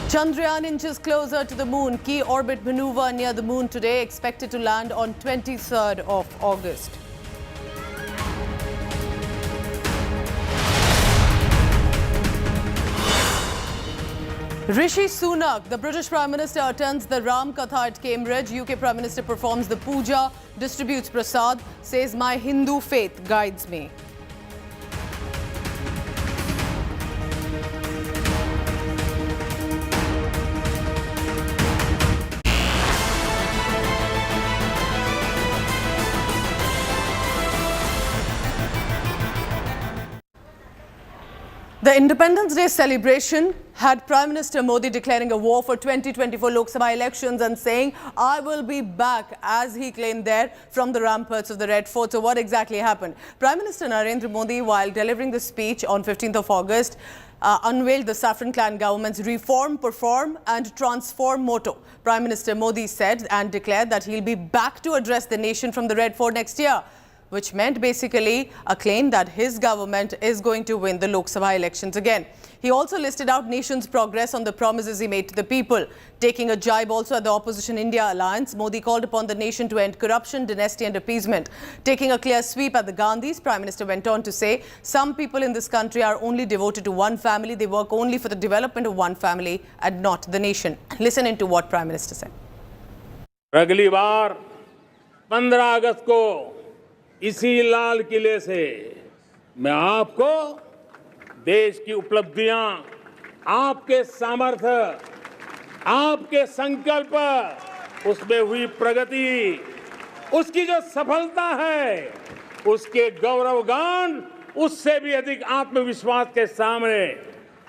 Chandrayaan inches closer to the moon. Key orbit maneuver near the moon today, expected to land on 23rd of August. Rishi Sunak, the British Prime Minister, attends the Ram Katha at Cambridge. UK Prime Minister performs the puja, distributes prasad, says my Hindu faith guides me. The Independence Day celebration had Prime Minister Modi declaring a war for 2024 Lok Sabha elections and saying, I will be back, as he claimed there from the ramparts of the Red Fort. So what exactly happened? Prime Minister Narendra Modi, while delivering the speech on 15th of August, unveiled the Saffron Clan government's reform, perform and transform motto. Prime Minister Modi said and declared that he'll be back to address the nation from the Red Fort next year, which meant basically a claim that his government is going to win the Lok Sabha elections again. He also listed out nation's progress on the promises he made to the people. Taking a jibe also at the opposition India alliance, Modi called upon the nation to end corruption, dynasty and appeasement. Taking a clear sweep at the Gandhis, Prime Minister went on to say, some people in this country are only devoted to one family. They work only for the development of one family and not the nation. Listen into what Prime Minister said. अगली बार 15 अगस्त को इसी लाल किले से मैं आपको देश की उपलब्धियां, आपके सामर्थ्य, आपके संकल्प, उसमें हुई प्रगति, उसकी जो सफलता है, उसके गौरवगान, उससे भी अधिक आत्मविश्वास के सामने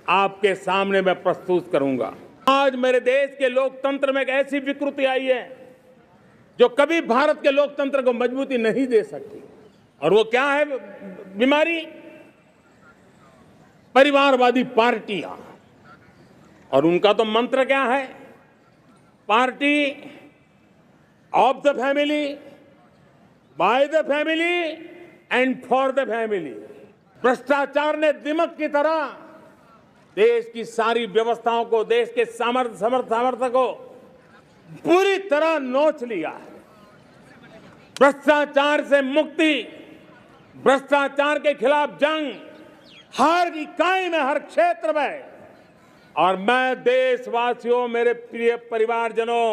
आपके सामने मैं प्रस्तुत करूंगा। आज मेरे देश के लोकतंत्र में एक ऐसी विकृति आई है जो कभी भारत के लोकतंत्र को मजबूती नहीं दे सकती। और वो क्या है बीमारी? परिवारवादी पार्टियां। और उनका तो मंत्र क्या है? Party of the family, by the family and for the family. भ्रष्टाचार ने दिमक की तरह देश की सारी व्यवस्थाओं को, देश के सामर्थ्य को पूरी तरह नोच लिया है। भ्रष्टाचार से मुक्ति, भ्रष्टाचार के खिलाफ जंग हर इकाई में, हर क्षेत्र में। और मैं देशवासियों, मेरे प्रिय परिवारजनों,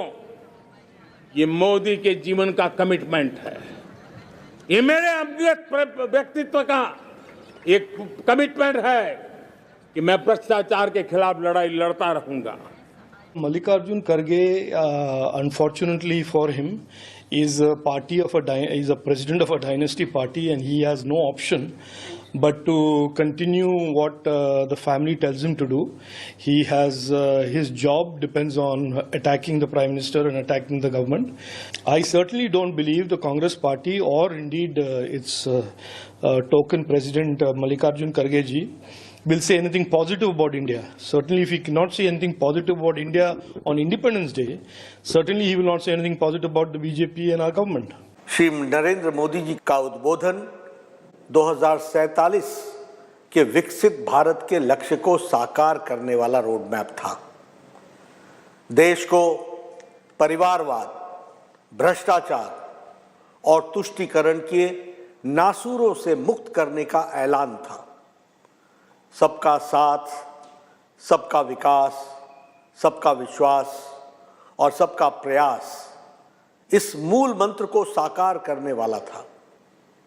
ये मोदी के जीवन का कमिटमेंट है। ये मेरे व्यक्तित्व का एक कमिटमेंट है कि मैं भ्रष्टाचार के खिलाफ लड़ाई लड़ता रहूंगा। Mallikarjun Kharge, unfortunately for him, is a president of a dynasty party, and he has no option but to continue what the family tells him to do. He has his job depends on attacking the Prime Minister and attacking the government. I certainly don't believe the Congress party or indeed its token president Mallikarjun Kharge ji will say anything positive about India. Certainly if he cannot say anything positive about India on Independence Day, certainly he will not say anything positive about the BJP and our government. Shri Narendra Modi ji का उद्बोधन 2047 के विकसित भारत के लक्ष्य को साकार करने वाला रोड मैप था। देश को परिवारवाद, भ्रष्टाचार और तुष्टीकरण के नासूरों से मुक्त करने का ऐलान था। सबका साथ, सबका विकास, सबका विश्वास और सबका प्रयास इस मूल मंत्र को साकार करने वाला था।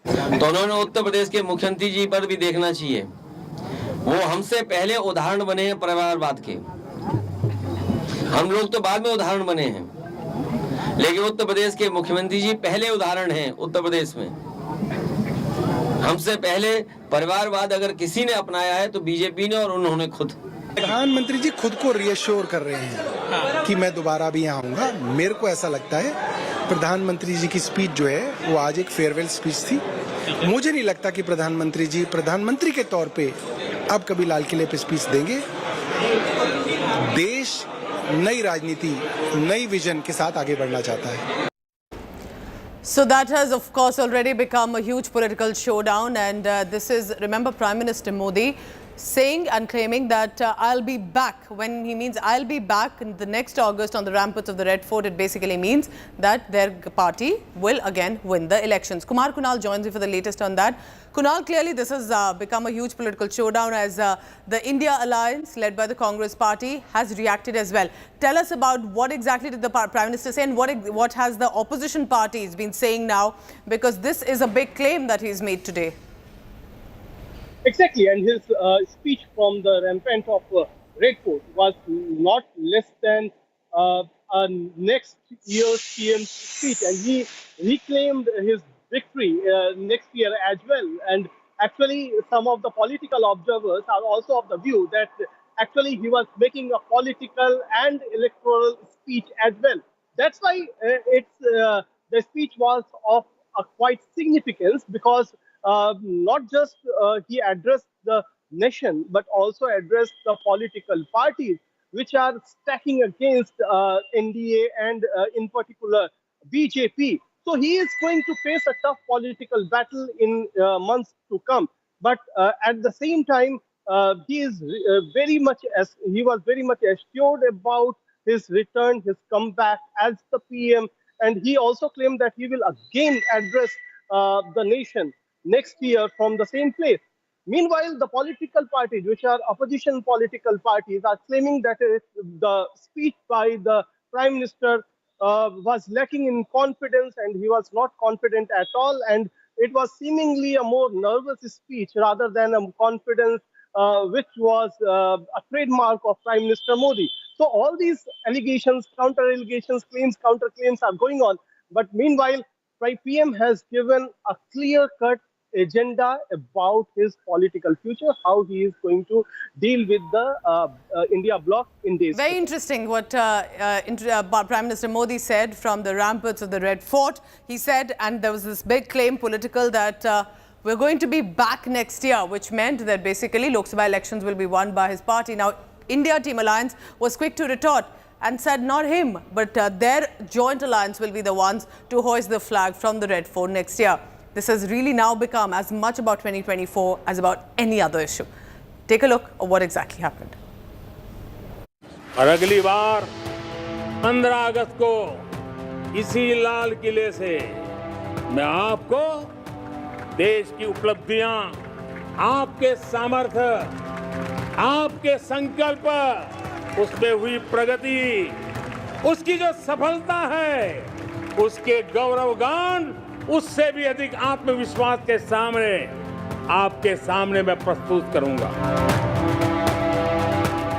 तो उन्होंने उत्तर प्रदेश के मुख्यमंत्री जी पर भी देखना चाहिए। वो हमसे पहले उदाहरण बने हैं परिवारवाद के। हम लोग तो बाद में उदाहरण बने हैं, लेकिन उत्तर प्रदेश के मुख्यमंत्री जी पहले उदाहरण हैं उत्तर प्रदेश में। हमसे पहले परिवारवाद अगर किसी ने अपनाया है तो बीजेपी ने और उन्होंने खुद। प्रधानमंत्री जी खुद को रीअश्योर कर रहे हैं कि मैं दोबारा भी यहाँ आऊंगा। मेरे को ऐसा लगता है प्रधानमंत्री जी की स्पीच जो है वो आज एक फेयरवेल स्पीच थी। मुझे नहीं लगता कि प्रधानमंत्री जी प्रधानमंत्री के तौर पे अब कभी लाल किले पे स्पीच देंगे। देश नई राजनीति, नई विजन के साथ आगे बढ़ना चाहता है। So that has of course already become a huge political showdown, and this is, remember, Prime Minister Modi saying and claiming that I'll be back. When he means I'll be back in the next August on the ramparts of the Red Fort, it basically means that their party will again win the elections. Kumar Kunal joins me for the latest on that. Kunal, clearly this has become a huge political showdown as the India Alliance led by the Congress party has reacted as well. Tell us about what exactly did the Prime Minister say, and what has the opposition parties been saying now, because this is a big claim that he's made today. Exactly, and his speech from the rampart of Red Fort was not less than next year's PM speech, and he reclaimed his victory next year as well. And actually, some of the political observers are also of the view that actually he was making a political and electoral speech as well. That's why the speech was of a quite significance, because not just he addressed the nation, but also addressed the political parties which are stacking against NDA and in particular BJP. So he is going to face a tough political battle in months to come. But at the same time, he was very much assured about his return, his comeback as the PM, and he also claimed that he will again address the nation next year from the same place. Meanwhile, the political parties, which are opposition political parties, are claiming that the speech by the Prime Minister was lacking in confidence, and he was not confident at all, and it was seemingly a more nervous speech rather than a confidence which was a trademark of Prime Minister Modi. So all these allegations, counter-allegations, claims, counter-claims are going on, but meanwhile, PM has given a clear-cut agenda about his political future, how he is going to deal with the India bloc in days. Very interesting what Prime Minister Modi said from the ramparts of the Red Fort. He said, and there was this big claim political that we're going to be back next year, which meant that basically Lok Sabha elections will be won by his party. Now, India Team Alliance was quick to retort and said not him, but their joint alliance will be the ones to hoist the flag from the Red Fort next year. This has really now become as much about 2024 as about any other issue. Take a look at what exactly happened. और अगली बार 15 अगस्त को इसी लाल किले से मैं आपको देश की उपलब्धियां, आपके सामर्थ्य, आपके संकल्प, उसमें हुई प्रगति, उसकी जो सफलता है, उसके गौरवगान, उससे भी अधिक आत्मविश्वास के सामने आपके सामने मैं प्रस्तुत करूंगा.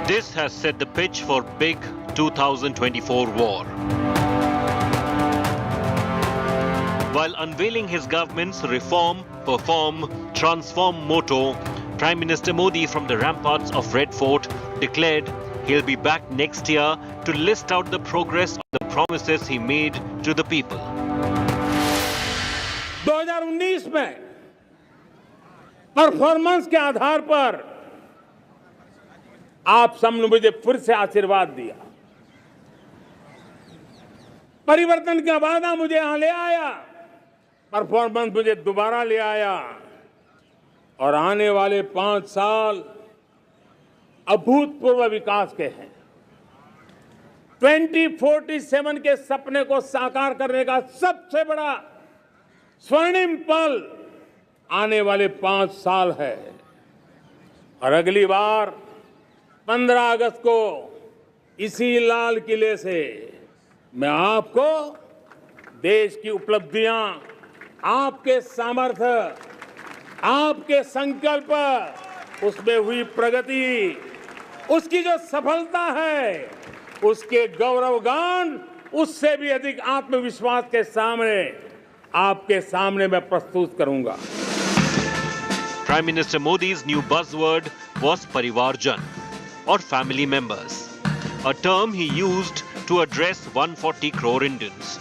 This has set the pitch for big 2024 war. While unveiling his government's reform, perform, transform motto, Prime Minister Modi from the ramparts of Red Fort declared he'll be back next year to list out the progress of the promises he made to the people. 2019 में performance के आधार पर आप सबने मुझे फिर से आशीर्वाद दिया. परिवर्तन का वादा मुझे यहां ले आया, परफॉर्मेंस मुझे दोबारा ले आया और आने वाले 5 साल अभूतपूर्व विकास के हैं. 2047 के सपने को साकार करने का सबसे बड़ा स्वर्णिम पल आने वाले 5 साल है. और अगली बार 15 अगस्त को इसी लाल किले से मैं आपको देश की उपलब्धियां, आपके सामर्थ्य, आपके संकल्प, उसमें हुई प्रगति, उसकी जो सफलता है, उसके गौरवगान, उससे भी अधिक आत्मविश्वास के सामने आपके सामने मैं प्रस्तुत करूंगा. Prime Minister Modi's new buzzword was Parivarjan, or family members, a term he used to address 140 crore Indians.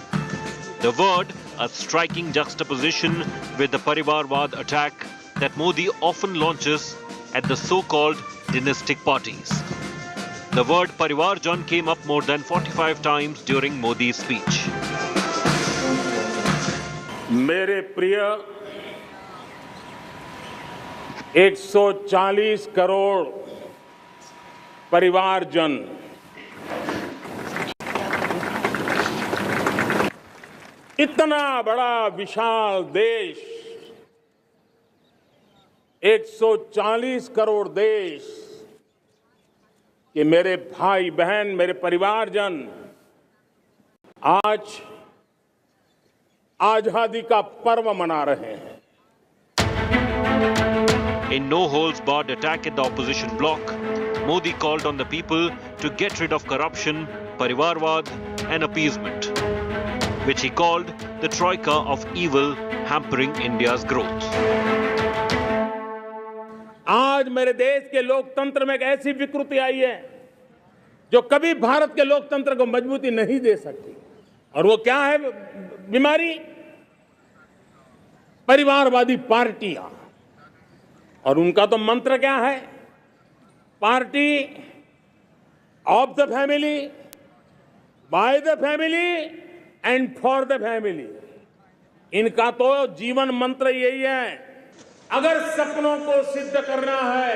The word, a striking juxtaposition with the Parivarwad attack that Modi often launches at the so-called dynastic parties. The word Parivarjan came up more than 45 times during Modi's speech. मेरे प्रिय 140 करोड़ परिवारजन, इतना बड़ा विशाल देश, 140 करोड़ देश कि मेरे भाई बहन, मेरे परिवारजन आज आजादी का पर्व मना रहे हैं. In no-holds-barred attack at the opposition bloc, Modi called on the people to get rid of corruption, Parivarwad and appeasement, which he called the troika of evil hampering India's growth. आज मेरे देश के लोकतंत्र में एक ऐसी विकृति आई है जो कभी भारत के लोकतंत्र को मजबूती नहीं दे सकती. और वो क्या है बीमारी? परिवारवादी पार्टियां. और उनका तो मंत्र क्या है? Party of the family, by the family and for the family. इनका तो जीवन मंत्र यही है. अगर सपनों को सिद्ध करना है,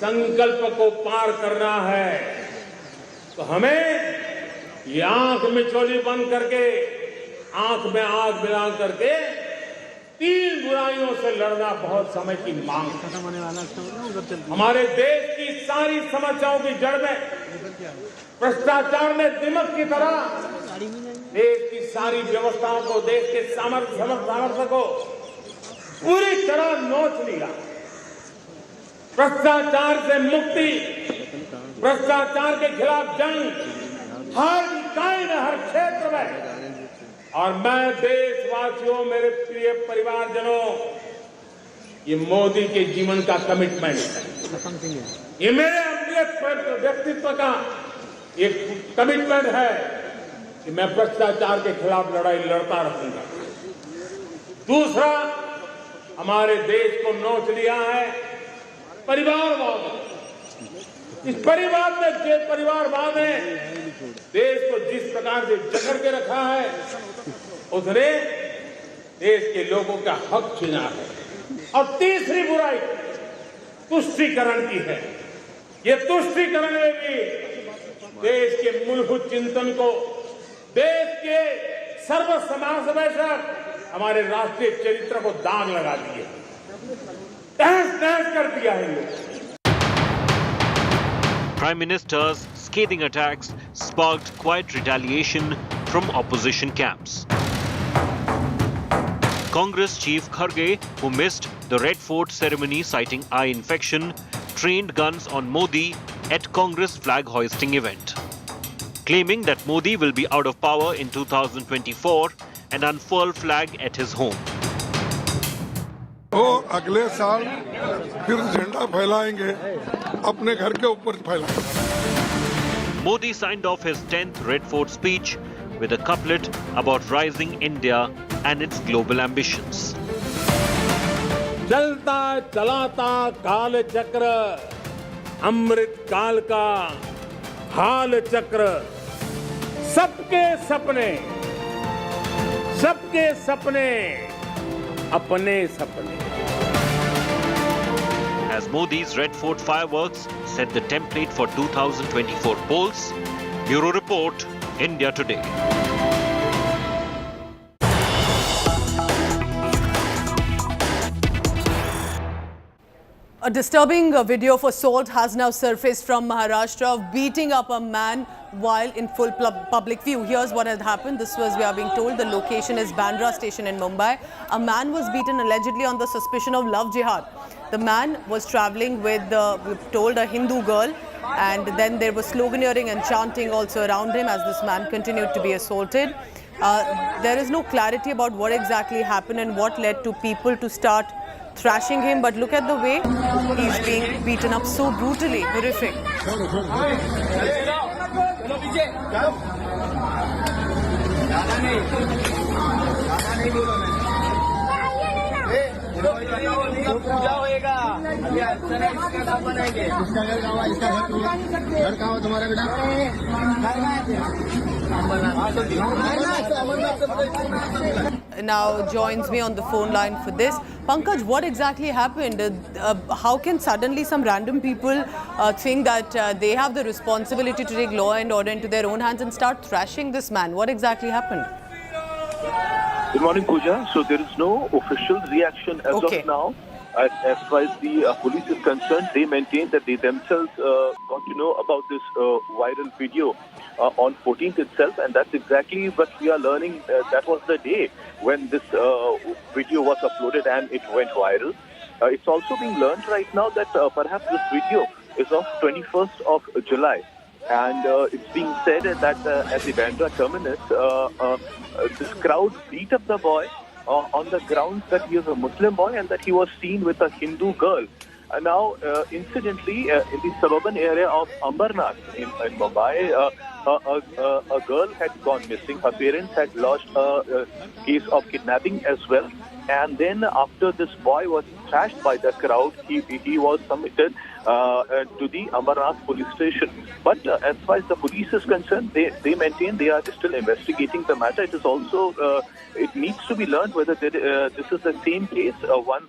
संकल्प को पार करना है, तो हमें ये आंख मिचौली बंद करके, आंख में आंख मिला करके 3 बुराइयों से लड़ना बहुत समय की मांग है. हमारे देश की सारी समस्याओं की जड़ में भ्रष्टाचार ने दिमक की तरह देश की सारी व्यवस्थाओं को, देश के सामर्थ्य को पूरी तरह नोच लिया. भ्रष्टाचार से मुक्ति, भ्रष्टाचार के खिलाफ जंग हर इकाई में, हर क्षेत्र में. और मैं देशवासियों, मेरे प्रिय परिवारजनों, ये मोदी के जीवन का कमिटमेंट है। ये मेरे व्यक्तित्व का एक कमिटमेंट है कि मैं भ्रष्टाचार के खिलाफ लड़ाई लड़ता रहूंगा। दूसरा, हमारे देश को नोच लिया है परिवारवाद। इस परिवारवाद ने देश को जिस प्रकार से जकड़ के रखा है, उसने देश के लोगों का हक छीना है। और तीसरी बुराई तुष्टीकरण की है। ये तुष्टीकरण में भी देश के मूलभूत चिंतन को, देश के सर्व समावेशक हमारे राष्ट्रीय चरित्र को दाग लगा दिए, तहस-नहस कर दिया है। Prime Minister's scathing attacks sparked quiet retaliation from opposition camps. Congress chief Kharge, who missed the Red Fort ceremony citing eye infection, trained guns on Modi at Congress flag hoisting event, claiming that Modi will be out of power in 2024 and unfurl flag at his home. वो अगले साल फिर झंडा फहराएंगे, अपने घर के ऊपर फहराएंगे। Modi signed off his 10th Red Fort speech with a couplet about rising India and its global ambitions. चलता चलाता काल चक्र, अमृत काल का हाल चक्र, सबके सपने अपने सपने। As Modi's Red Fort fireworks set the template for 2024 polls, Bureau Report, India Today. A disturbing video of assault has now surfaced from Maharashtra of beating up a man while in full public view. Here's what had happened. This was, we are being told, the location is Bandra station in Mumbai. A man was beaten allegedly on the suspicion of love jihad. The man was traveling with, we're told, a Hindu girl, and then there was sloganeering and chanting also around him as this man continued to be assaulted. There is no clarity about what exactly happened and what led to people to start thrashing him, but look at the way he's being beaten up so brutally, horrific. Now joins me on the phone line for this. Pankaj, what exactly happened? How can suddenly some random people think that they have the responsibility to take law and order into their own hands and start thrashing this man? What exactly happened? Good morning, Pooja. So there is no official reaction as of now. As far as the police is concerned, they maintain that they themselves got to know about this viral video on 14th itself, and that's exactly what we are learning. That was the day when this video was uploaded and it went viral. It's also being learned right now that perhaps this video is of 21st of July. And it's being said that at the Bandra terminus, this crowd beat up the boy on the grounds that he is a Muslim boy and that he was seen with a Hindu girl. Now, incidentally, in the suburban area of Ambernath in Mumbai, a girl had gone missing. Her parents had lodged a case of kidnapping as well. And then after this boy was thrashed by the crowd, he was submitted to the Ambernath police station. But as far as the police is concerned, they maintain they are still investigating the matter. It is also, it needs to be learned whether this is the same case, one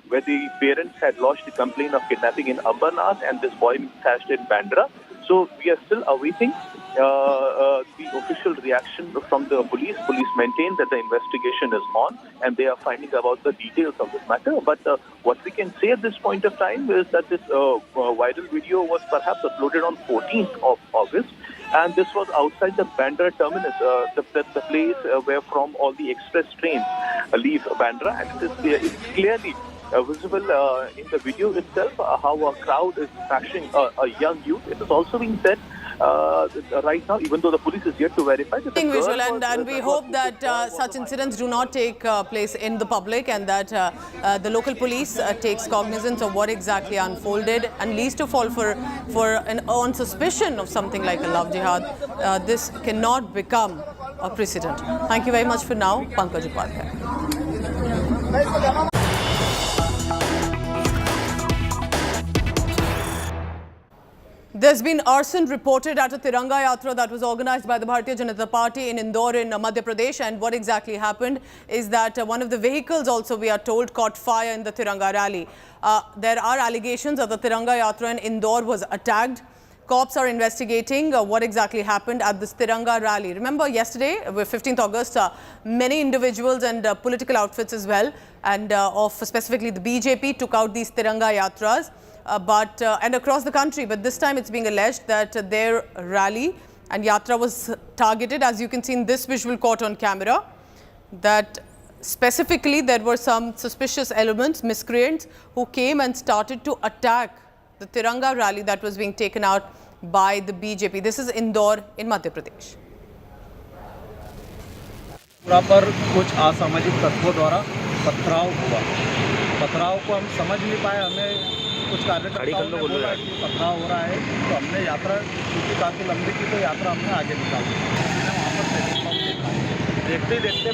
where the parents had lodged the complaint of kidnapping in Ambernath and this boy thrashed in Bandra. So we are still awaiting the official reaction from the police. Police maintain that the investigation is on and they are finding about the details of this matter. But what we can say at this point of time is that this viral video was perhaps uploaded on 14th of August. And this was outside the Bandra terminus, the place where from all the express trains leave Bandra. And it's clearly visible in the video itself how a crowd is thrashing a young youth. It is also being said right now, even though the police is yet to verify that the girl Visual, was, and we hope that such incidents do not take place in the public, and that the local police takes cognizance of what exactly unfolded, and least of all on suspicion of something like a love jihad, this cannot become a precedent. Thank you very much for now. Pankaj Upadhyay. There's been arson reported at a Tiranga Yatra that was organized by the Bharatiya Janata Party in Indore in Madhya Pradesh, and what exactly happened is that one of the vehicles also, we are told, caught fire in the Tiranga rally. There are allegations that the Tiranga Yatra in Indore was attacked. Cops are investigating what exactly happened at this Tiranga rally. Remember yesterday, 15th August, many individuals and political outfits as well, and of specifically the BJP, took out these Tiranga Yatras. And across the country, but this time it's being alleged that their rally and yatra was targeted, as you can see in this visual caught on camera, that specifically there were some suspicious elements, miscreants, who came and started to attack the Tiranga rally that was being taken out by the BJP. This is Indore in Madhya Pradesh. पूरा पर कुछ असामाजिक तत्वों द्वारा पथराव हुआ। पथराव को हम समझ नहीं पाए, हमें कुछ कार्यकर्ताओं ने बोला कि पथराव हो रहा है, तो हमने यात्रा क्योंकि काफ़ी लंबी थी तो यात्रा हमने आगे निकाली। हमने वहाँ पर पेट्रोल पंप देखा, देखते ही देखते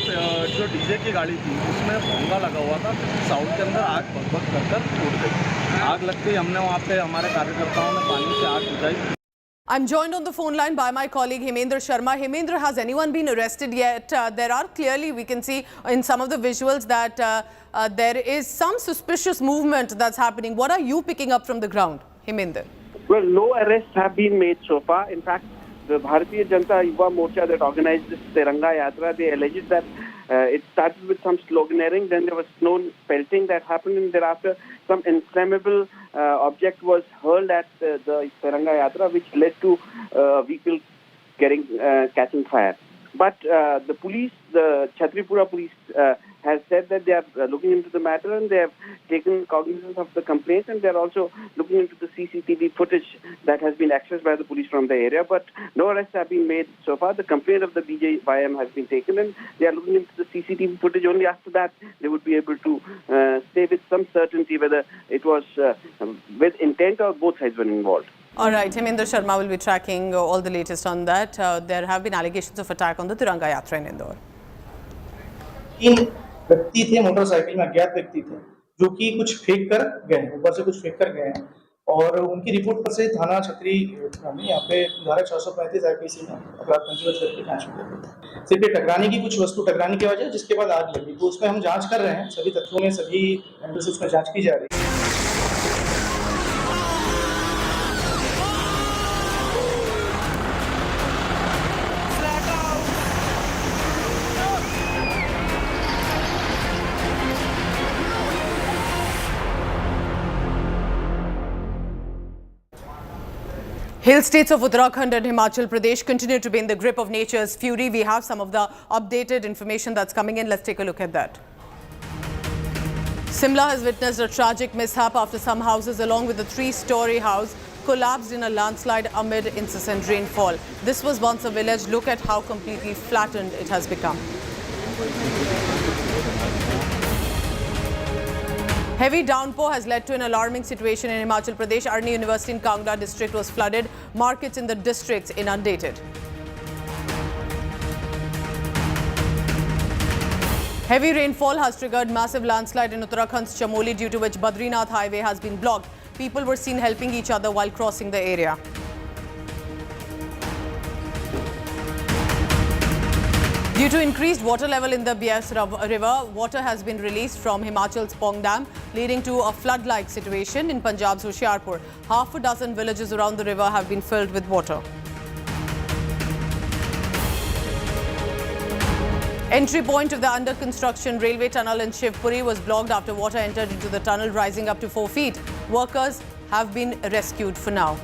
जो डीजे की गाड़ी थी उसमें भोंगा लगा हुआ था, साउंड के अंदर आग भग कर टूट गई। आग लगती ही हमने वहाँ पे हमारे कार्यकर्ताओं ने पानी से आग बुझाई। I'm joined on the phone line by my colleague Hemendra Sharma. Hemendra, has anyone been arrested yet? There are clearly, we can see in some of the visuals that there is some suspicious movement that's happening. What are you picking up from the ground, Hemendra? Well, no arrests have been made so far. In fact, the Bharatiya Janata Yuva Morcha that organized this Tiranga Yatra, they alleged that it started with some sloganeering, then there was snow pelting that happened, and thereafter some inflammable object was hurled at the Tiranga Yatra, which led to vehicle catching fire. But the police, the Chhatripura police, has said that they are looking into the matter, and they have taken cognizance of the complaint, and they are also looking into the CCTV footage that has been accessed by the police from the area. But no arrests have been made so far. The complaint of the BJYM has been taken, and they are looking into the CCTV footage. Only after that they would be able to say with some certainty whether it was with intent or both sides were involved. All right, Hemendra Sharma will be tracking all the latest on that. There have been allegations of attack on the Tiranga Yatra in Indore. तीन व्यक्ति थे motorcycle में, अज्ञात व्यक्ति थे, जो कि कुछ फेंक कर गए, ऊपर से कुछ फेंक कर गए हैं, और उनकी रिपोर्ट पर से थाना छतरी यहाँ पे धारा 635 आईपीसी में अपराध पंजीबद्ध करके जांच में सिर्फ टकराने की कुछ वस्तु टकराने की वजह जिसके बाद आग लगी, तो उसमें हम जांच कर रहे हैं। सभी तथ्यों में सभी एंगल से उसमें जांच की जा रही है। Hill states of Uttarakhand and Himachal Pradesh continue to be in the grip of nature's fury. We have some of the updated information that's coming in. Let's take a look at that. Simla has witnessed a tragic mishap after some houses along with a 3-story house collapsed in a landslide amid incessant rainfall. This was once a village. Look at how completely flattened it has become. Heavy downpour has led to an alarming situation in Himachal Pradesh. Arni University in Kangra district was flooded. Markets in the districts inundated. Heavy rainfall has triggered massive landslide in Uttarakhand's Chamoli, due to which Badrinath highway has been blocked. People were seen helping each other while crossing the area. Due to increased water level in the Bias river, water has been released from Himachal's Pong Dam, leading to a flood-like situation in Punjab's Hoshiarpur. Half a dozen villages around the river have been filled with water. Entry point of the under-construction railway tunnel in Shivpuri was blocked after water entered into the tunnel, rising up to 4 feet. Workers have been rescued for now.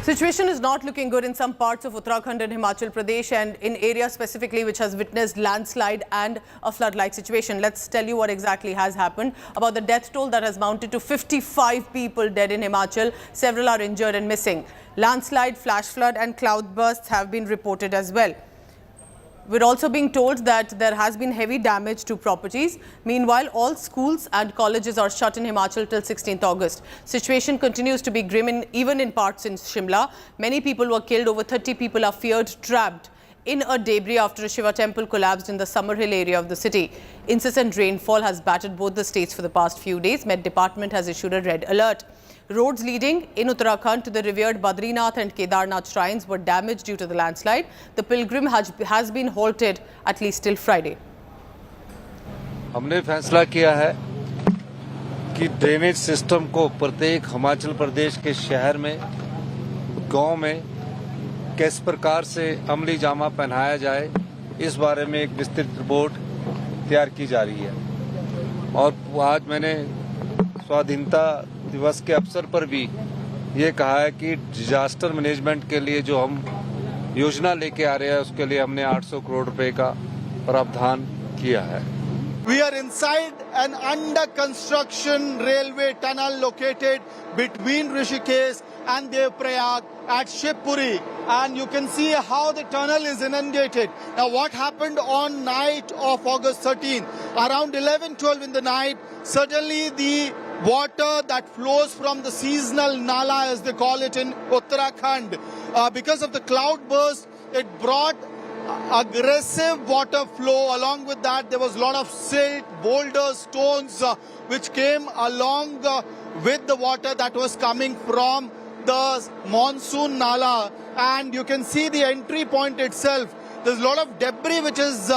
Situation is not looking good in some parts of Uttarakhand and Himachal Pradesh, and in areas specifically which has witnessed landslide and a flood-like situation. Let's tell you what exactly has happened. About the death toll that has mounted to 55 people dead in Himachal. Several are injured and missing. Landslide, flash flood and cloud bursts have been reported as well. We're also being told that there has been heavy damage to properties. Meanwhile, all schools and colleges are shut in Himachal till 16th August. Situation continues to be grim even in parts in Shimla. Many people were killed. Over 30 people are feared trapped in a debris after a Shiva temple collapsed in the Summerhill area of the city. Incessant rainfall has battered both the states for the past few days. Met Department has issued a red alert. Roads leading in Uttarakhand to the revered Badrinath and Kedarnath shrines were damaged due to the landslide. The pilgrim has been halted at least till Friday. हमने फैसला किया है कि drainage system को प्रत्येक हिमाचल प्रदेश के शहर में, गांव में किस प्रकार से अमली जामा पहनाया जाए, इस बारे में एक विस्तृत रिपोर्ट तैयार की जा रही है। और आज मैंने स्वाधीनता दिवस के अवसर पर भी ये कहा है कि डिजास्टर मैनेजमेंट के लिए जो हम योजना लेके आ रहे हैं, उसके लिए हमने 800 करोड़ रुपए का प्रावधान किया है। We are inside an under construction railway tunnel located between Rishikesh and Devprayag at Shivpuri, and you can see how the tunnel is inundated. Now what happened on night of August 13, around 11-12 in the night, suddenly the water that flows from the seasonal nala, as they call it in Uttarakhand, because of the cloud burst, it brought aggressive water flow. Along with that, there was a lot of silt, boulders, stones which came along with the water that was coming from the monsoon nala. And you can see the entry point itself. There's a lot of debris which is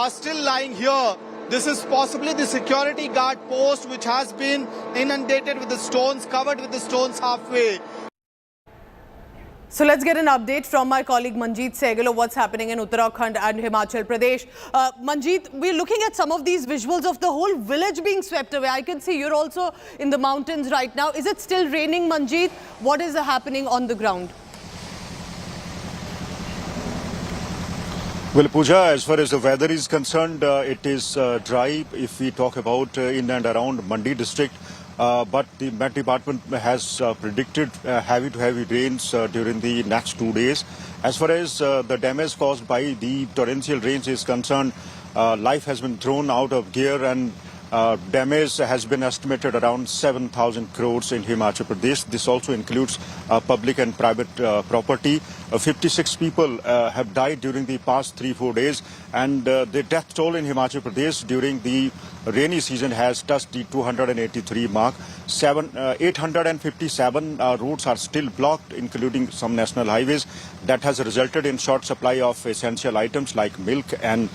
still lying here. This is possibly the security guard post which has been inundated with the stones, covered with the stones halfway. So let's get an update from my colleague Manjeet Sehgal of what's happening in Uttarakhand and Himachal Pradesh. Manjeet, we're looking at some of these visuals of the whole village being swept away. I can see you're also in the mountains right now. Is it still raining, Manjeet? What is happening on the ground? Well, Pooja, as far as the weather is concerned, it is dry if we talk about in and around Mandi district. But the Met Department has predicted heavy to heavy rains during the next 2 days. As far as the damage caused by the torrential rains is concerned, life has been thrown out of gear, and damage has been estimated around 7,000 crores in Himachal Pradesh. This also includes public and private property. 56 people have died during the past 3-4 days, and the death toll in Himachal Pradesh during the rainy season has touched the 283 mark. 857 roads are still blocked, including some national highways. That has resulted in short supply of essential items like milk and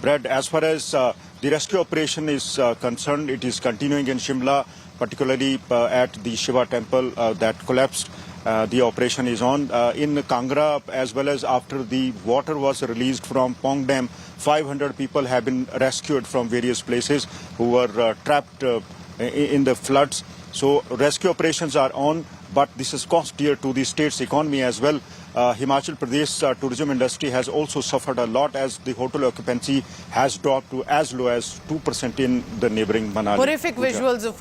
bread. As far as the rescue operation is concerned, it is continuing in Shimla, particularly at the Shiva temple that collapsed. The operation is on. In Kangra, as well as after the water was released from Pong Dam, 500 people have been rescued from various places who were trapped in the floods. So rescue operations are on, but this is cost dear to the state's economy as well. Himachal Pradesh tourism industry has also suffered a lot, as the hotel occupancy has dropped to as low as 2% in the neighboring Manali. Horrific visuals of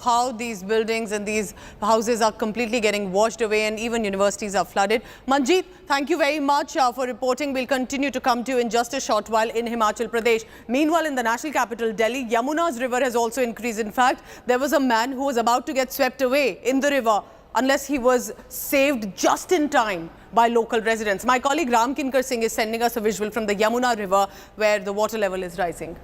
how these buildings and these houses are completely getting washed away, and even universities are flooded. Manjeet, thank you very much for reporting. We'll continue to come to you in just a short while in Himachal Pradesh. Meanwhile, in the national capital, Delhi, Yamuna's river has also increased. In fact, there was a man who was about to get swept away in the river, unless he was saved just in time by local residents. My colleague Ram Kinkar Singh is sending us a visual from the Yamuna river where the water level is rising.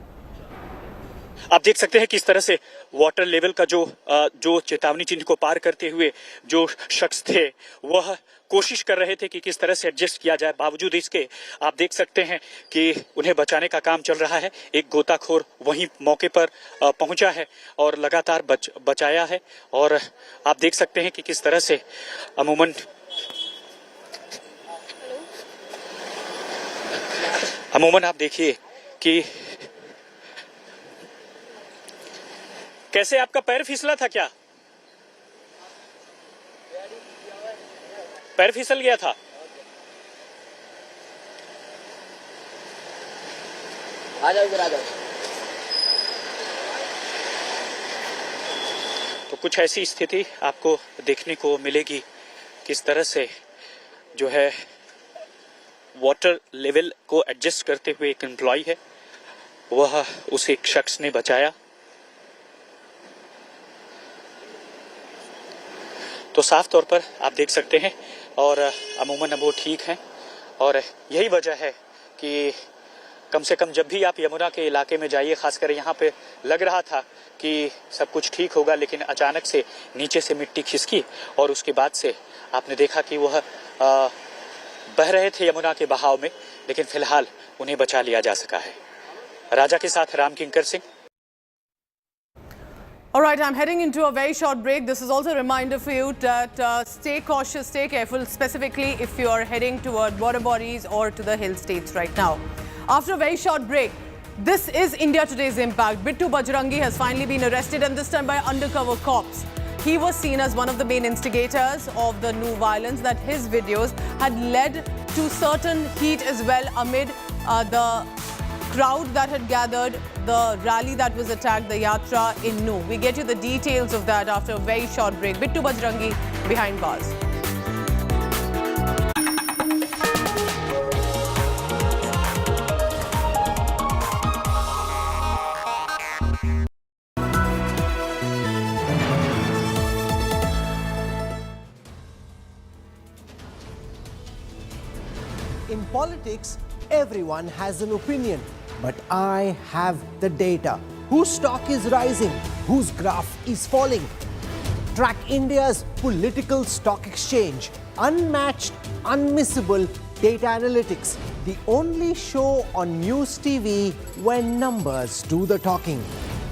आप देख सकते हैं किस तरह से water level का जो चेतावनी चिन्ह को पार करते हुए जो शख्स थे वह कोशिश कर रहे थे कि किस तरह से एडजस्ट किया जाए। बावजूद इसके आप देख सकते हैं कि उन्हें बचाने का काम चल रहा है। एक गोताखोर वहीं मौके पर पहुंचा है और लगातार बचाया है। और आप देख सकते हैं कि किस तरह से अमूमन आप देखिए कि कैसे आपका पैर फिसला था क्या? पैर फिसल गया था। आ जाओ इधर आ जाओ। तो कुछ ऐसी स्थिति आपको देखने को मिलेगी, किस तरह से जो है वाटर लेवल को एडजस्ट करते हुए एक एम्प्लॉय है, वह उस एक शख्स ने बचाया। तो साफ तौर पर आप देख सकते हैं और अमूमन अब वो ठीक हैं और यही वजह है कि कम से कम जब भी आप यमुना के इलाके में जाइए, खासकर यहाँ पे लग रहा था कि सब कुछ ठीक होगा, लेकिन अचानक से नीचे से मिट्टी खिसकी और उसके बाद से आपने देखा कि वह बह रहे थे यमुना के बहाव में, लेकिन फिलहाल उन्हें बचा लिया जा सका है। राजा के साथ राम किंकर Singh. All right, I'm heading into a very short break. This is also a reminder for you that stay cautious, stay careful, specifically if you are heading toward border bodies or to the hill states right now. After a very short break, this is India Today's Impact. Bittu Bajrangi has finally been arrested, and this time by undercover cops. He was seen as one of the main instigators of the new violence, that his videos had led to certain heat as well amid the crowd that had gathered, the rally that was attacked, the yatra in Nu. We get you the details of that after a very short break. Bittu Bajrangi behind bars. In politics, everyone has an opinion. But I have the data. Whose stock is rising? Whose graph is falling? Track India's political stock exchange. Unmatched, unmissable data analytics. The only show on News TV when numbers do the talking.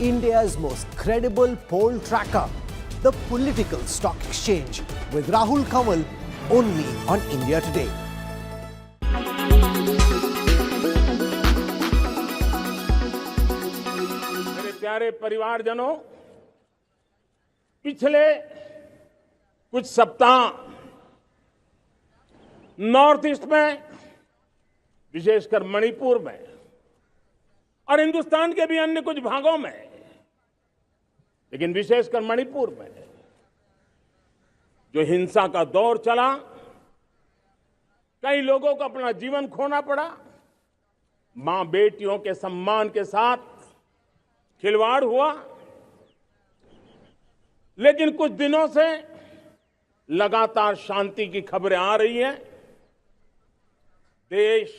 India's most credible poll tracker. The Political Stock Exchange. With Rahul Kamal, only on India Today. प्यारे परिवारजनों, पिछले कुछ सप्ताह north east में, विशेषकर मणिपुर में और हिंदुस्तान के भी अन्य कुछ भागों में, लेकिन विशेषकर मणिपुर में जो हिंसा का दौर चला, कई लोगों को अपना जीवन खोना पड़ा, मां बेटियों के सम्मान के साथ खिलवाड़ हुआ। लेकिन कुछ दिनों से लगातार शांति की खबरें आ रही हैं। देश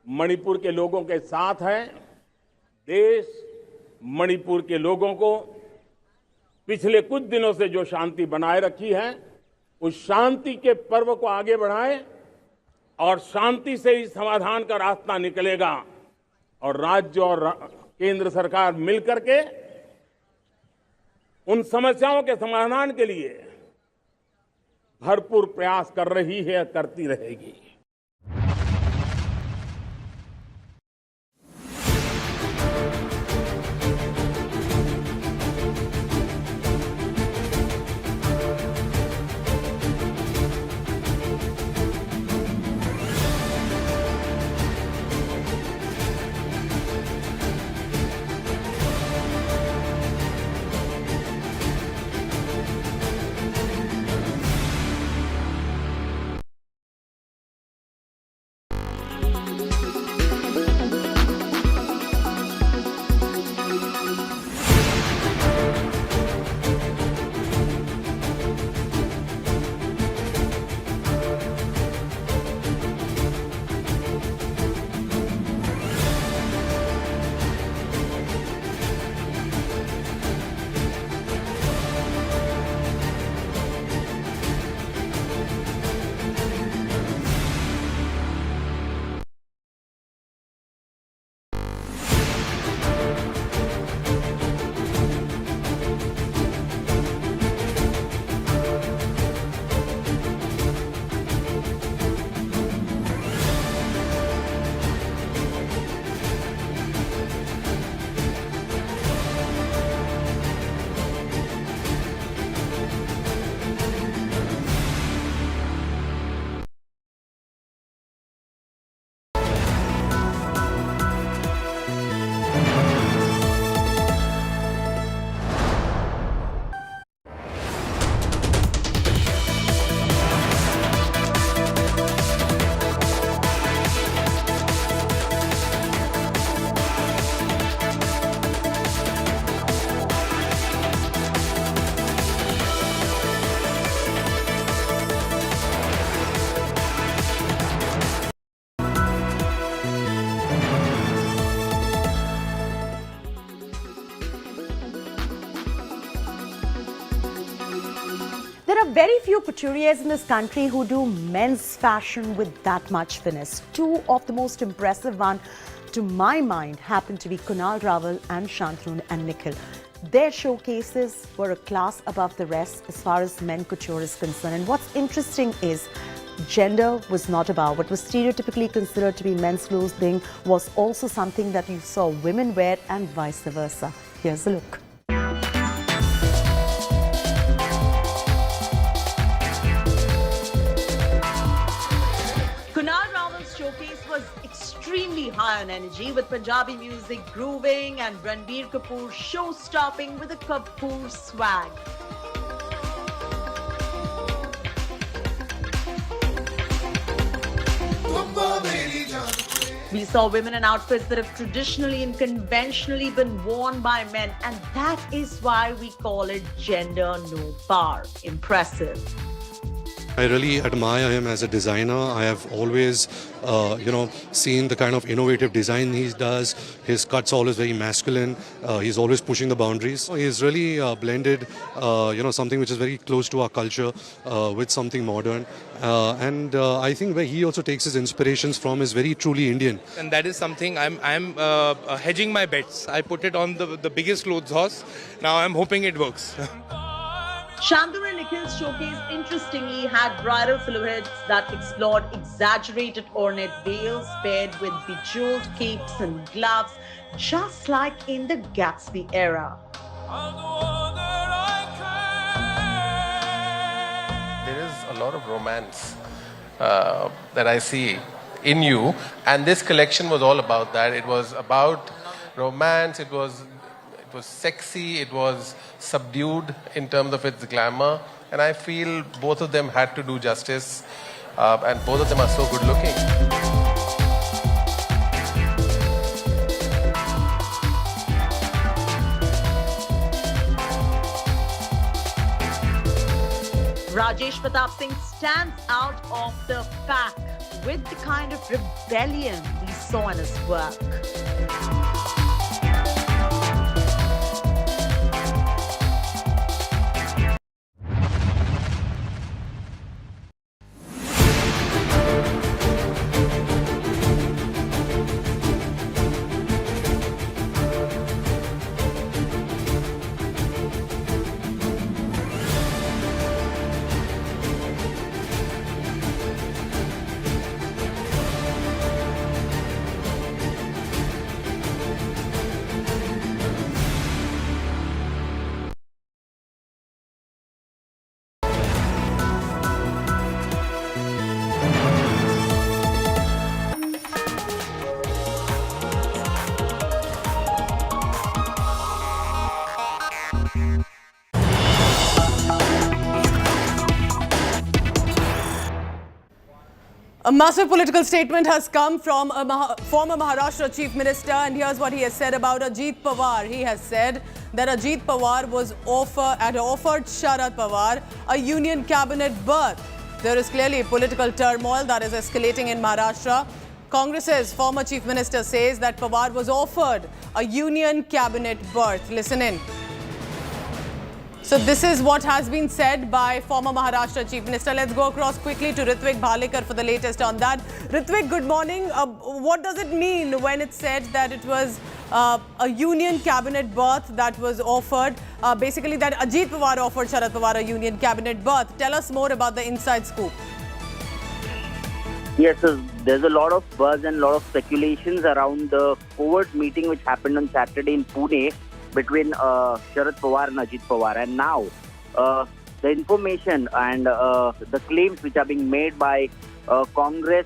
मणिपुर के लोगों के साथ है। देश मणिपुर के लोगों को पिछले कुछ दिनों से जो शांति बनाए रखी है, उस शांति के पर्व को आगे बढ़ाए और शांति से ही समाधान का रास्ता निकलेगा। और राज्य और केंद्र सरकार मिलकर के उन समस्याओं के समाधान के लिए भरपूर प्रयास कर रही है, करती रहेगी। very few couturiers in this country who do men's fashion with that much finesse. Two of the most impressive one, to my mind, happen to be Kunal Rawal and Shantanu and Nikhil. Their showcases were a class above the rest as far as men couture is concerned. And what's interesting is gender was not about. What was stereotypically considered to be men's clothing was also something that you saw women wear and vice versa. Here's a look. Kunal Rawal's showcase was extremely high on energy, with Punjabi music grooving and Ranbir Kapoor show-stopping with a Kapoor swag. We saw women in outfits that have traditionally and conventionally been worn by men, and that is why we call it gender no bar. Impressive. I really admire him as a designer. I have always, seen the kind of innovative design he does. His cut's always very masculine. He's always pushing the boundaries. He's really blended, something which is very close to our culture with something modern. And I think where he also takes his inspirations from is very truly Indian. And that is something I'm hedging my bets. I put it on the biggest clothes horse. Now I'm hoping it works. Shantanu and Nikhil's showcase interestingly had bridal silhouettes that explored exaggerated ornate veils paired with bejeweled capes and gloves, just like in the Gatsby era. There is a lot of romance that I see in you, and this collection was all about that. It was about romance, it was sexy, it was subdued in terms of its glamour, and I feel both of them had to do justice, and both of them are so good looking. Rajesh Pratap Singh stands out of the pack with the kind of rebellion we saw in his work. A massive political statement has come from a former Maharashtra Chief Minister, and here's what he has said about Ajit Pawar. He has said that Ajit Pawar had offered Sharad Pawar a union cabinet berth. There is clearly political turmoil that is escalating in Maharashtra. Congress's former Chief Minister says that Pawar was offered a union cabinet berth. Listen in. So this is what has been said by former Maharashtra Chief Minister. Let's go across quickly to Ritvik Bhalekar for the latest on that. Ritvik, good morning. What does it mean when it's said that it was a union cabinet berth that was offered? Basically that Ajit Pawar offered Sharad Pawar a union cabinet berth. Tell us more about the inside scoop. Yes, so there's a lot of buzz and a lot of speculations around the covert meeting which happened on Saturday in Pune between Sharad Pawar and Ajit Pawar. And now the information and the claims which are being made by Congress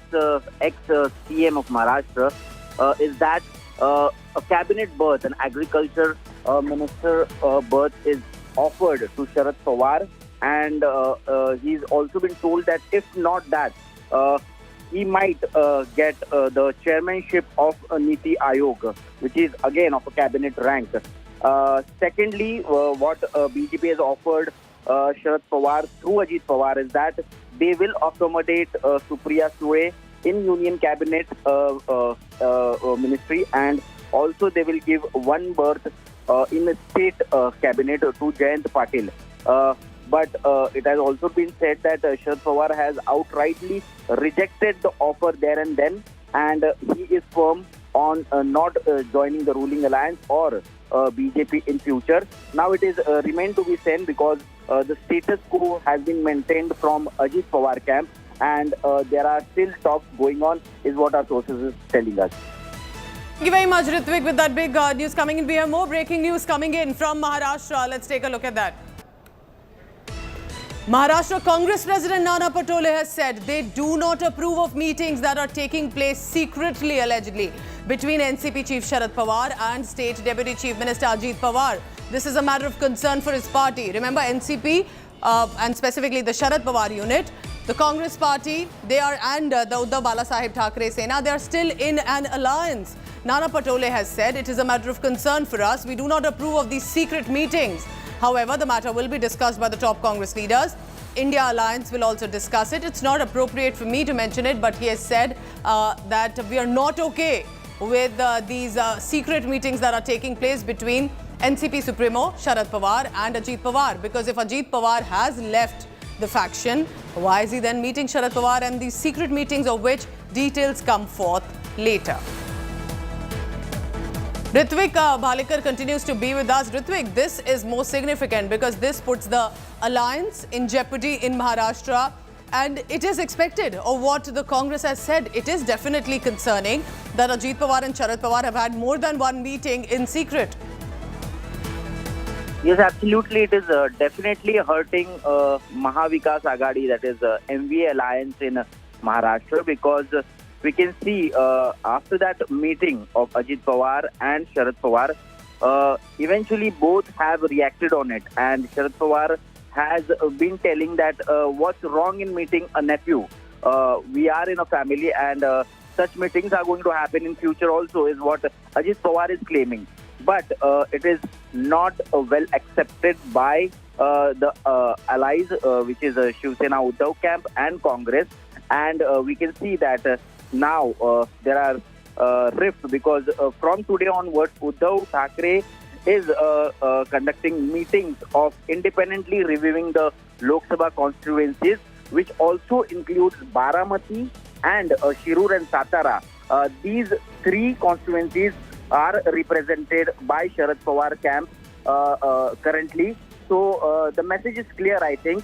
ex-CM of Maharashtra is that a cabinet berth, an agriculture minister berth is offered to Sharad Pawar, and he's also been told that if not that, he might get the chairmanship of Niti Aayog, which is again of a cabinet rank. Secondly, what BJP has offered Sharad Pawar through Ajit Pawar is that they will accommodate Supriya Sue in Union Cabinet Ministry, and also they will give one berth in the State Cabinet to Jayant Patil. but it has also been said that Sharad Pawar has outrightly rejected the offer there and then, and he is firm on not joining the ruling alliance or BJP in future. Now it is remain to be seen, because the status quo has been maintained from Ajit Pawar camp, and there are still talks going on, is what our sources is telling us. Thank you very much, Ritvik, with that big news coming in. We have more breaking news coming in from Maharashtra. Let's take a look at that. Maharashtra Congress President Nana Patole has said they do not approve of meetings that are taking place secretly, allegedly, between NCP Chief Sharad Pawar and State Deputy Chief Minister Ajit Pawar. This is a matter of concern for his party. Remember, NCP and specifically the Sharad Pawar unit, the Congress party, they are, and the Uddhav Balasaheb Thackeray Sena, they are still in an alliance. Nana Patole has said it is a matter of concern for us. We do not approve of these secret meetings. However, the matter will be discussed by the top Congress leaders. India Alliance will also discuss it. It's not appropriate for me to mention it, but he has said that we are not okay with these secret meetings that are taking place between NCP Supremo Sharad Pawar and Ajit Pawar. Because if Ajit Pawar has left the faction, why is he then meeting Sharad Pawar, and these secret meetings of which details come forth later? Ritvik Bhalikar continues to be with us. Ritvik, this is more significant because this puts the alliance in jeopardy in Maharashtra, and it is expected, or what the Congress has said, it is definitely concerning that Ajit Pawar and Sharad Pawar have had more than one meeting in secret. Yes, absolutely. It is definitely hurting Mahavikas Aghadi, that is MVA alliance in Maharashtra, because we can see after that meeting of Ajit Pawar and Sharad Pawar, eventually both have reacted on it, and Sharad Pawar has been telling that what's wrong in meeting a nephew. We are in a family, and such meetings are going to happen in future also, is what Ajit Pawar is claiming. But it is not well accepted by the allies, which is Shiv Sena Uddhav camp and Congress, and we can see that now there are rifts, because from today onwards Uddhav Thackeray is conducting meetings of independently reviewing the Lok Sabha constituencies, which also includes Baramati and Shirur and Satara. These three constituencies are represented by Sharad Pawar camp currently. So the message is clear, I think.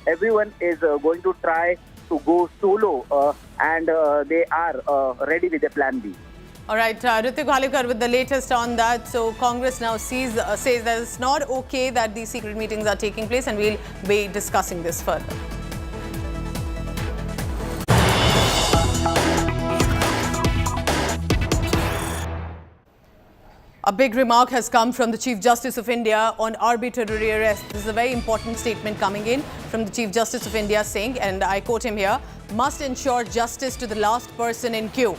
Everyone is going to try to go solo, and they are ready with a plan B. All right, Ritvik Bhalikar with the latest on that. So Congress now says that it's not okay that these secret meetings are taking place, and we'll be discussing this further. A big remark has come from the Chief Justice of India on arbitrary arrest. This is a very important statement coming in from the Chief Justice of India saying, and I quote him here, must ensure justice to the last person in queue.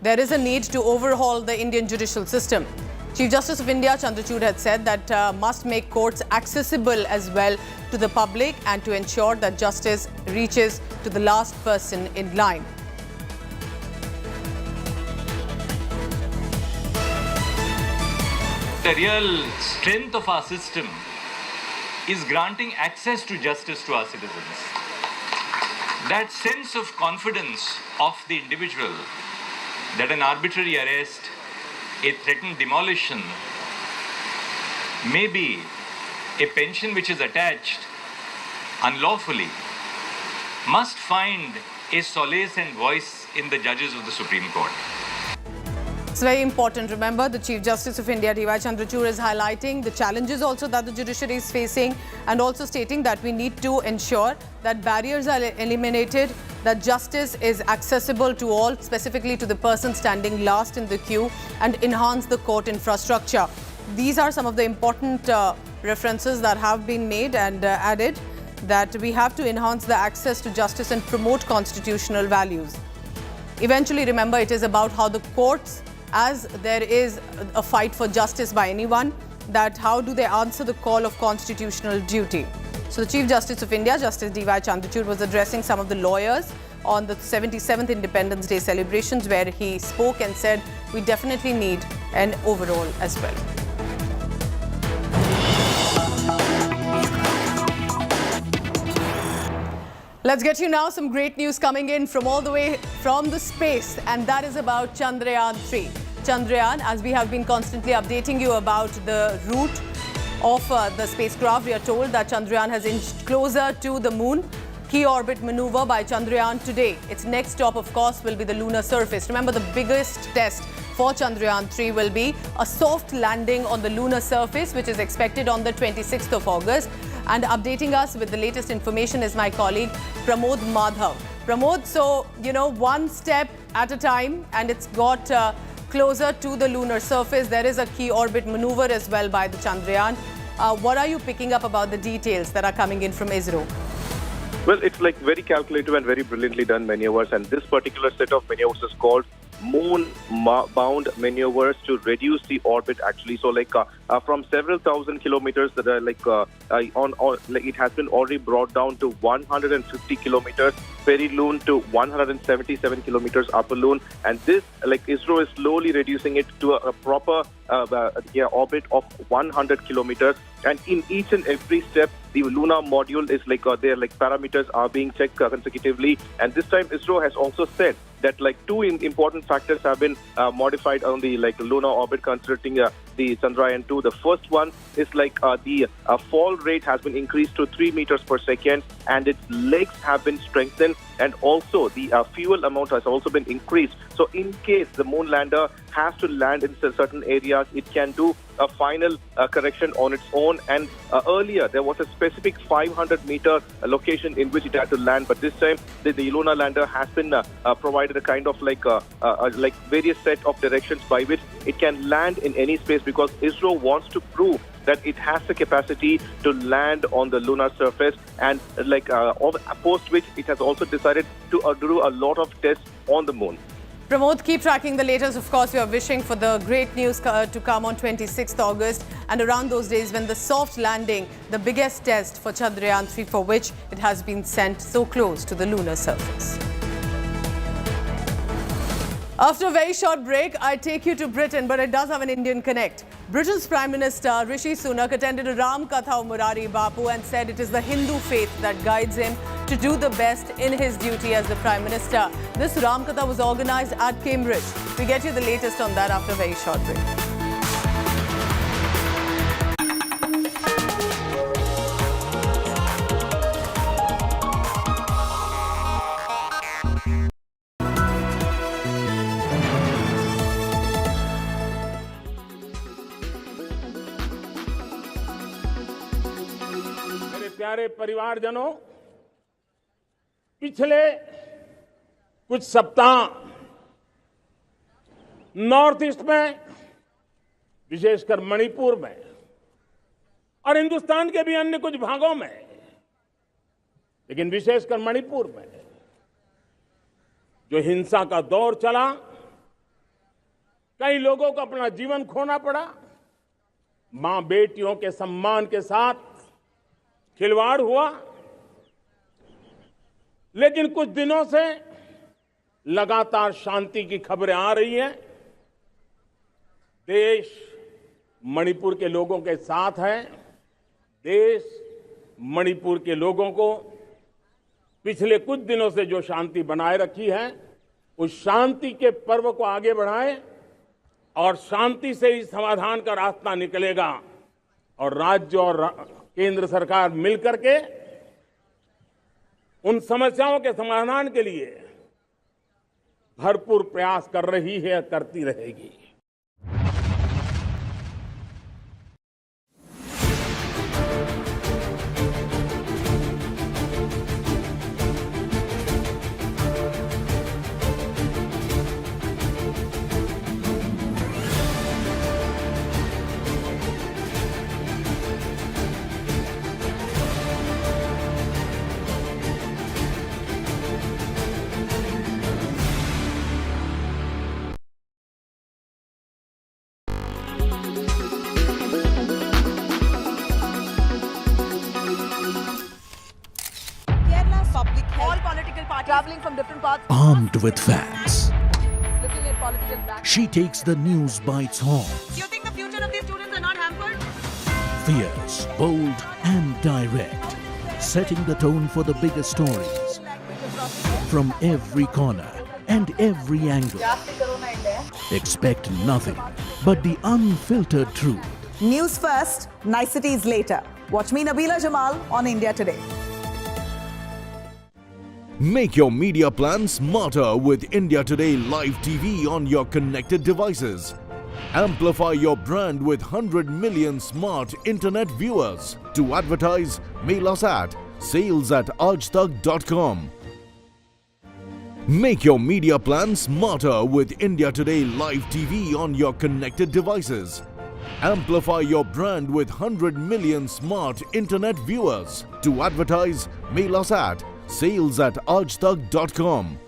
There is a need to overhaul the Indian judicial system. Chief Justice of India Chandrachud had said that must make courts accessible as well to the public and to ensure that justice reaches to the last person in line. The real strength of our system is granting access to justice to our citizens. That sense of confidence of the individual that an arbitrary arrest, a threatened demolition, maybe a pension which is attached unlawfully, must find a solace and voice in the judges of the Supreme Court. It's very important. Remember, the Chief Justice of India, D.Y. Chandrachud, is highlighting the challenges also that the judiciary is facing, and also stating that we need to ensure that barriers are eliminated, that justice is accessible to all, specifically to the person standing last in the queue, and enhance the court infrastructure. These are some of the important references that have been made and added, that we have to enhance the access to justice and promote constitutional values. Eventually, remember, it is about how the courts, as there is a fight for justice by anyone, that how do they answer the call of constitutional duty. So the Chief Justice of India, Justice D.Y. Chandrachud, was addressing some of the lawyers on the 77th Independence Day celebrations, where he spoke and said we definitely need an overhaul as well. Let's get you now some great news coming in from all the way from the space, and that is about Chandrayaan 3. Chandrayaan, as we have been constantly updating you about the route of the spacecraft, we are told that Chandrayaan has inched closer to the moon. Key orbit maneuver by Chandrayaan today. Its next stop, of course, will be the lunar surface. Remember, the biggest test for Chandrayaan 3 will be a soft landing on the lunar surface, which is expected on the 26th of August. And updating us with the latest information is my colleague Pramod Madhav. Pramod, so, one step at a time, and it's got closer to the lunar surface. There is a key orbit maneuver as well by the Chandrayaan. What are you picking up about the details that are coming in from ISRO? Well, it's like very calculative and very brilliantly done maneuvers, and this particular set of maneuvers is called moon-bound maneuvers to reduce the orbit. Actually, so from several thousand kilometers that are it has been already brought down to 150 kilometers peri-loon to 177 kilometers upper loon, and this ISRO is slowly reducing it to a proper orbit of 100 kilometers. And in each and every step, the lunar module is their parameters are being checked consecutively. And this time, ISRO has also said that two important factors have been modified on the lunar orbit concerning the Chandrayaan 2. The first one is the fall rate has been increased to 3 meters per second, and its legs have been strengthened, and also the fuel amount has also been increased. So in case the moon lander has to land in certain areas, it can do a final correction on its own. And earlier there was a specific 500-meter location in which it had to land, but this time the lunar lander has been provided a kind of various set of directions by which it can land in any space, because ISRO wants to prove that it has the capacity to land on the lunar surface, and post which it has also decided to do a lot of tests on the moon. Pramod, keep tracking the latest. Of course, we are wishing for the great news to come on 26th August and around those days when the soft landing, the biggest test for Chandrayaan 3, for which it has been sent so close to the lunar surface. After a very short break, I take you to Britain, but it does have an Indian connect. Britain's Prime Minister Rishi Sunak attended a Ram Katha of Murari Bapu and said it is the Hindu faith that guides him to do the best in his duty as the Prime Minister. This Ram Katha was organized at Cambridge. We get you the latest on that after a very short break. प्यारे परिवारजनों, पिछले कुछ सप्ताह north east में, विशेषकर मणिपुर में और हिंदुस्तान के भी अन्य कुछ भागों में, लेकिन विशेषकर मणिपुर में जो हिंसा का दौर चला, कई लोगों को अपना जीवन खोना पड़ा, मां बेटियों के सम्मान के साथ खिलवाड़ हुआ। लेकिन कुछ दिनों से लगातार शांति की खबरें आ रही हैं। देश मणिपुर के लोगों के साथ है। देश मणिपुर के लोगों को पिछले कुछ दिनों से जो शांति बनाए रखी है, उस शांति के पर्व को आगे बढ़ाएं और शांति से ही समाधान का रास्ता निकलेगा। और राज्य और केंद्र सरकार मिलकर के उन समस्याओं के समाधान के लिए भरपूर प्रयास कर रही है, करती रहेगी। Traveling from different parts. Armed with facts, Looking at political background. she takes the news by its horns. Do you think the future of these students are not hampered? Fierce, bold, and direct, setting the tone for the biggest stories from every corner and every angle. Expect nothing but the unfiltered truth. News first, niceties later. Watch me, Nabila Jamal, on India Today. Make your media plan smarter with India Today Live TV on your connected devices. Amplify your brand with 100 million smart internet viewers. To advertise, mail us at sales@aajtak.com. Make your media plan smarter with India Today Live TV on your connected devices. Amplify your brand with 100 million smart internet viewers. To advertise, mail us at sales@aajtak.com.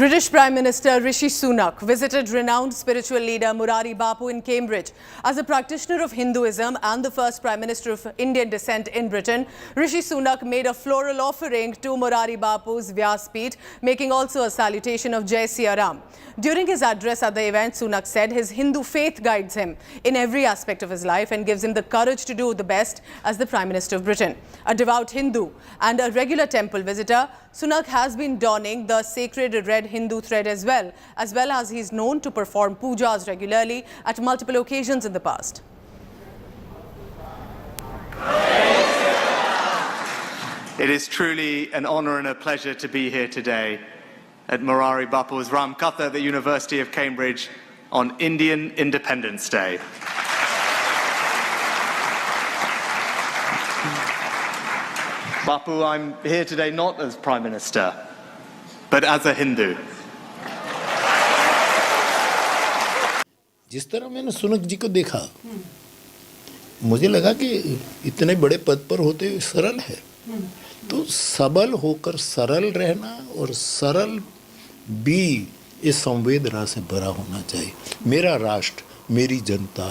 British Prime Minister Rishi Sunak visited renowned spiritual leader Murari Bapu in Cambridge. As a practitioner of Hinduism and the first Prime Minister of Indian descent in Britain, Rishi Sunak made a floral offering to Murari Bapu's Vyaspeeth, making also a salutation of Jai Siya Ram. During his address at the event, Sunak said his Hindu faith guides him in every aspect of his life and gives him the courage to do the best as the Prime Minister of Britain. A devout Hindu and a regular temple visitor, Sunak has been donning the sacred red Hindu thread as well as he's known to perform pujas regularly at multiple occasions in the past. It is truly an honour and a pleasure to be here today at Murari Bapu's Ram Katha at the University of Cambridge on Indian Independence Day. Bapu, I'm here today not as Prime Minister, but as a Hindu. जिस तरह मैंने सुनक जी को देखा, मुझे लगा कि इतने बड़े पद पर होते हुए सरल है, तो सबल होकर सरल रहना और सरल भी इस संवेदना से भरा होना चाहिए। मेरा राष्ट्र, मेरी जनता,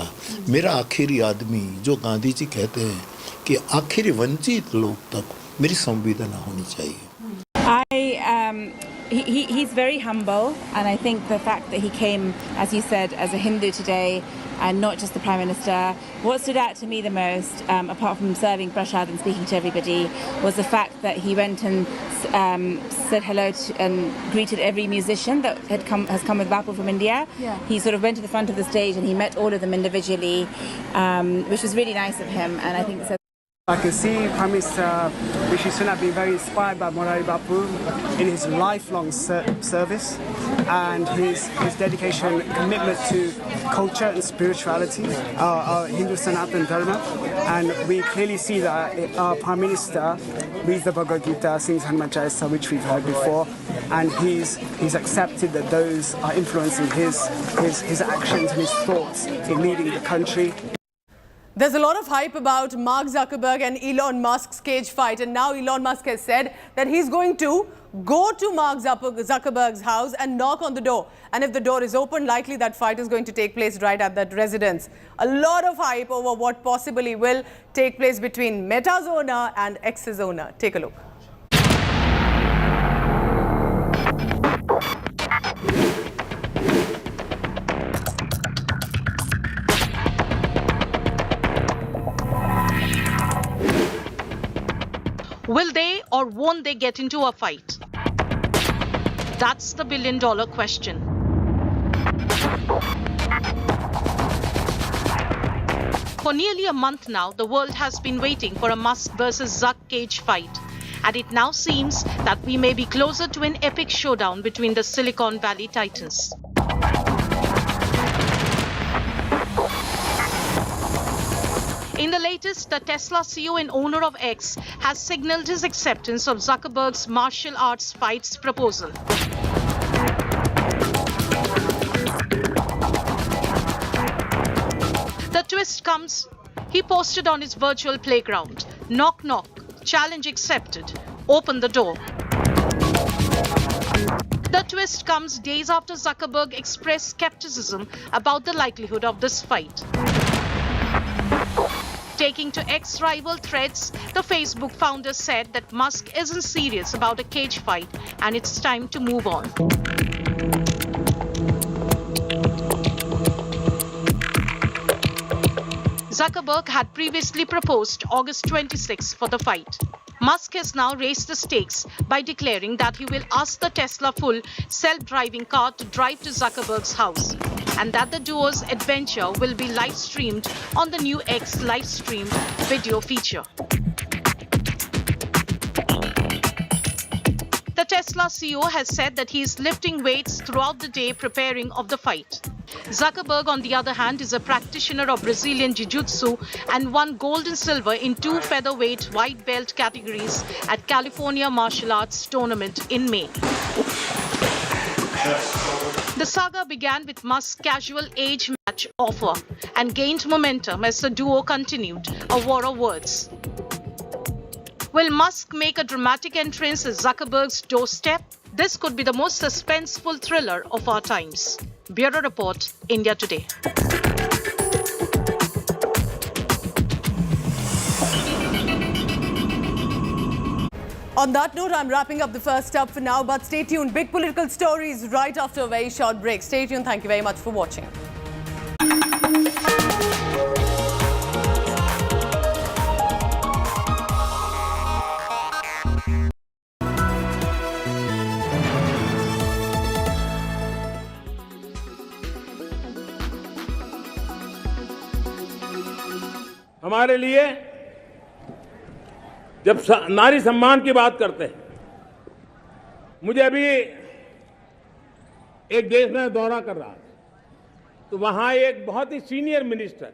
मेरा आखिरी आदमी, जो गांधी जी कहते हैं कि आखिरी वंचित लोग तक मेरी संवेदना होनी चाहिए। He's very humble, and I think the fact that he came, as you said, as a Hindu today and not just the Prime Minister, what stood out to me the most, apart from serving prashad and speaking to everybody, was the fact that he went and said hello to, and greeted every musician that has come with Bapu from India. Yeah. He sort of went to the front of the stage and he met all of them individually, which was really nice of him, and I think so. I can see Prime Minister Rishi Sunak being very inspired by Murari Bapu in his lifelong service and his dedication and commitment to culture and spirituality, our Hindu Sanatan Dharma. And we clearly see that our Prime Minister reads the Bhagavad Gita, sings Hanuman Chalisa, which we've heard before, and he's accepted that those are influencing his actions and his thoughts in leading the country. There's a lot of hype about Mark Zuckerberg and Elon Musk's cage fight, and now Elon Musk has said that he's going to go to Mark Zuckerberg's house and knock on the door. And if the door is open, likely that fight is going to take place right at that residence. A lot of hype over what possibly will take place between Meta's owner and X's owner. Take a look. Will they or won't they get into a fight? That's the billion-dollar question. For nearly a month now, the world has been waiting for a Musk versus Zuck cage fight. And it now seems that we may be closer to an epic showdown between the Silicon Valley titans. In the latest, the Tesla CEO and owner of X has signaled his acceptance of Zuckerberg's martial arts fights proposal. The twist comes, he posted on his virtual playground, "Knock knock, challenge accepted, open the door." The twist comes days after Zuckerberg expressed skepticism about the likelihood of this fight. Taking to ex-rival threads, the Facebook founder said that Musk isn't serious about a cage fight and it's time to move on. Zuckerberg had previously proposed August 26 for the fight. Musk has now raised the stakes by declaring that he will ask the Tesla full self-driving car to drive to Zuckerberg's house, and that the duo's adventure will be live-streamed on the new X live-stream video feature. The Tesla CEO has said that he is lifting weights throughout the day preparing of the fight. Zuckerberg, on the other hand, is a practitioner of Brazilian Jiu-Jitsu and won gold and silver in 2 featherweight white belt categories at California Martial Arts Tournament in May. The saga began with Musk's casual age match offer and gained momentum as the duo continued a war of words. Will Musk make a dramatic entrance at Zuckerberg's doorstep? This could be the most suspenseful thriller of our times. Bureau Report, India Today. On that note, I'm wrapping up the first up for now, but stay tuned. Big political stories right after a very short break. Stay tuned. Thank you very much for watching. हमारे लिए जब नारी सम्मान की बात करते हैं, मुझे अभी एक देश में दौरा कर रहा था, तो वहां एक बहुत ही सीनियर मिनिस्टर,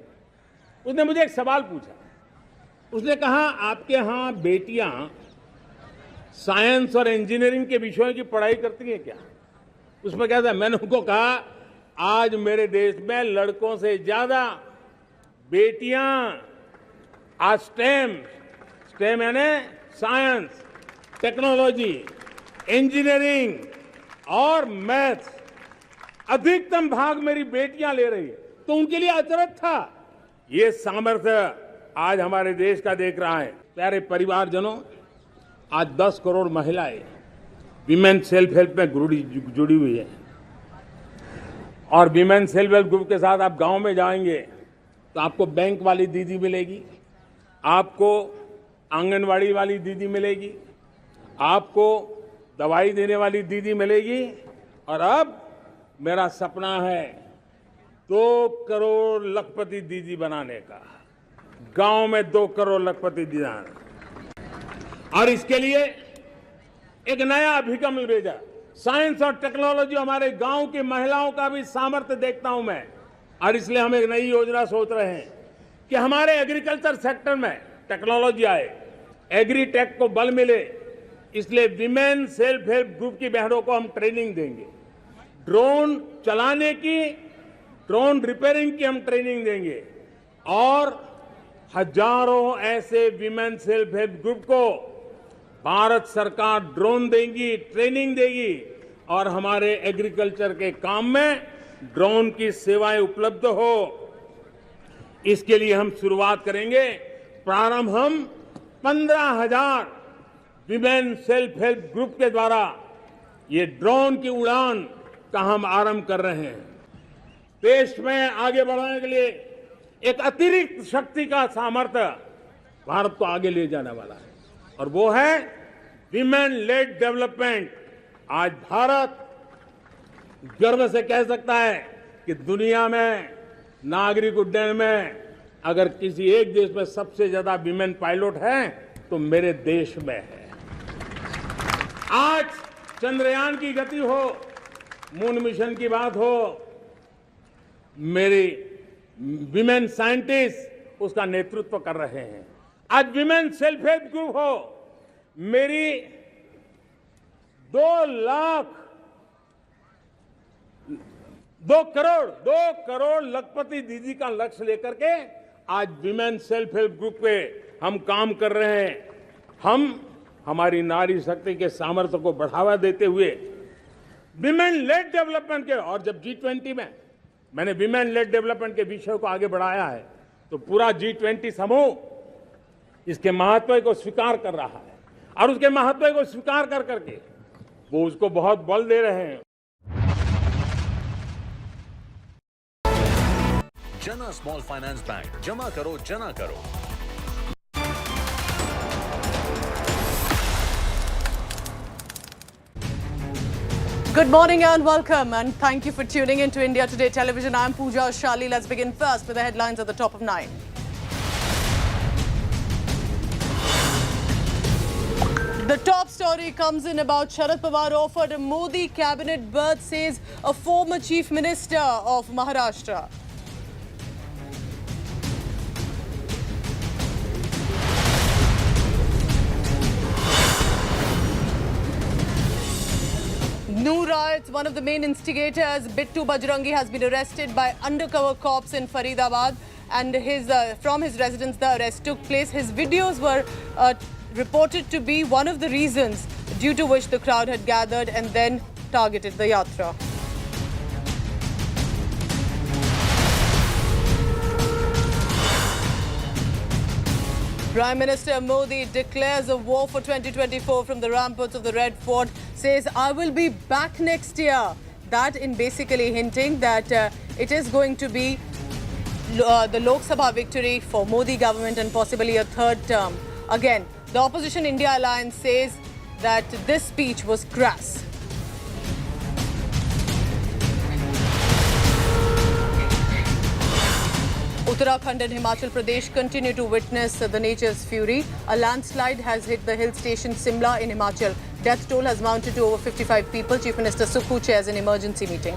उसने मुझे एक सवाल पूछा। उसने कहा, आपके यहाँ बेटियां साइंस और इंजीनियरिंग के विषयों की पढ़ाई करती हैं क्या? उसमें क्या था? मैंने उनको कहा, आज मेरे देश में लड़कों से ज्यादा बेटियां आज स्टेम यानी साइंस, टेक्नोलॉजी, इंजीनियरिंग और मैथ्स, अधिकतम भाग मेरी बेटियां ले रही है। तो उनके लिए अचरज था। ये सामर्थ्य आज हमारे देश का देख रहा है। प्यारे परिवारजनों, आज 10 करोड़ महिलाएं विमेन सेल्फ हेल्प में जुड़ी हुई है, और विमेन सेल्फ हेल्प ग्रुप के साथ आप गांव में जाएंगे तो आपको बैंक वाली दीदी मिलेगी, आपको आंगनवाड़ी वाली दीदी मिलेगी, आपको दवाई देने वाली दीदी मिलेगी, और अब मेरा सपना है 2 करोड़ लखपति दीदी बनाने का, गांव में 2 करोड़ लखपति दीदी। और इसके लिए एक नया अभिगम भेजा। साइंस और टेक्नोलॉजी, हमारे गांव की महिलाओं का भी सामर्थ्य देखता हूं मैं, और इसलिए हम एक नई योजना सोच रहे हैं कि हमारे एग्रीकल्चर सेक्टर में टेक्नोलॉजी आए, एग्री टेक को बल मिले। इसलिए विमेन सेल्फ हेल्प ग्रुप की बहनों को हम ट्रेनिंग देंगे, ड्रोन चलाने की, ड्रोन रिपेयरिंग की हम ट्रेनिंग देंगे, और हजारों ऐसे विमेन सेल्फ हेल्प ग्रुप को भारत सरकार ड्रोन देगी, ट्रेनिंग देगी, और हमारे एग्रीकल्चर के काम में ड्रोन की सेवाएं उपलब्ध हो। इसके लिए हम शुरुआत करेंगे। प्रारंभ हम 15,000 विमेन सेल्फ हेल्प ग्रुप के द्वारा ये ड्रोन की उड़ान का हम आरंभ कर रहे हैं। देश में आगे बढ़ाने के लिए एक अतिरिक्त शक्ति का सामर्थ्य भारत को आगे ले जाने वाला है, और वो है विमेन लेड डेवलपमेंट। आज भारत गर्व से कह सकता है कि दुनिया में नागरिक उड्डयन में अगर किसी एक देश में सबसे ज्यादा विमेन पायलट हैं तो मेरे देश में है। आज चंद्रयान की गति हो, मून मिशन की बात हो, मेरी विमेन साइंटिस्ट उसका नेतृत्व कर रहे हैं। आज विमेन सेल्फ हेल्प ग्रुप हो, मेरी 2 करोड़ लखपति दीदी का लक्ष्य लेकर के आज विमेन सेल्फ हेल्प ग्रुप पे हम काम कर रहे हैं। हम हमारी नारी शक्ति के सामर्थ्य को बढ़ावा देते हुए विमेन लेड डेवलपमेंट के, और जब G20 में मैंने विमेन लेड डेवलपमेंट के विषय को आगे बढ़ाया है, तो तो पूरा G20 समूह इसके महत्व को स्वीकार कर रहा है और उसके महत्व को स्वीकार कर करके वो उसको बहुत बल दे रहे हैं। जना स्मॉल फाइनेंस बैंक, जमा करो जना करो। Good morning and welcome, and thank you for tuning in to India Today Television. I'm Pooja Shali. Let's begin first with the headlines at the top of 9. The top story comes in about Sharad Pawar offered a Modi cabinet berth, says a former chief minister of Maharashtra. New riots, one of the main instigators, Bittu Bajrangi, has been arrested by undercover cops in Faridabad, and from his residence the arrest took place. His videos were reported to be one of the reasons due to which the crowd had gathered and then targeted the yatra. Prime Minister Modi declares a war for 2024 from the ramparts of the Red Fort, says, I will be back next year. That in basically hinting that it is going to be the Lok Sabha victory for Modi government and possibly a third term. Again, the Opposition India Alliance says that this speech was crass. Uttarakhand and Himachal Pradesh continue to witness the nature's fury. A landslide has hit the hill station Simla in Himachal. Death toll has mounted to over 55 people. Chief Minister Sukhu chairs an emergency meeting.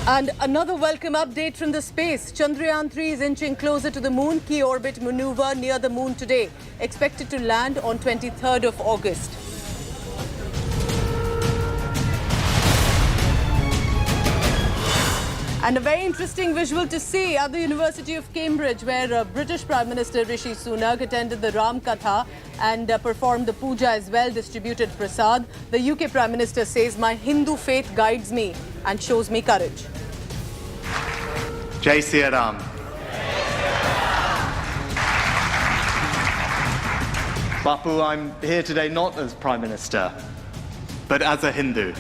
And another welcome update from the space. Chandrayaan 3 is inching closer to the moon. Key orbit maneuver near the moon today. Expected to land on 23rd of August. And a very interesting visual to see at the University of Cambridge, where British Prime Minister Rishi Sunak attended the Ram Katha and performed the puja as well, distributed prasad. The UK Prime Minister says, my Hindu faith guides me and shows me courage. Jai Siya Ram. Bapu, I'm here today not as Prime Minister, but as a Hindu.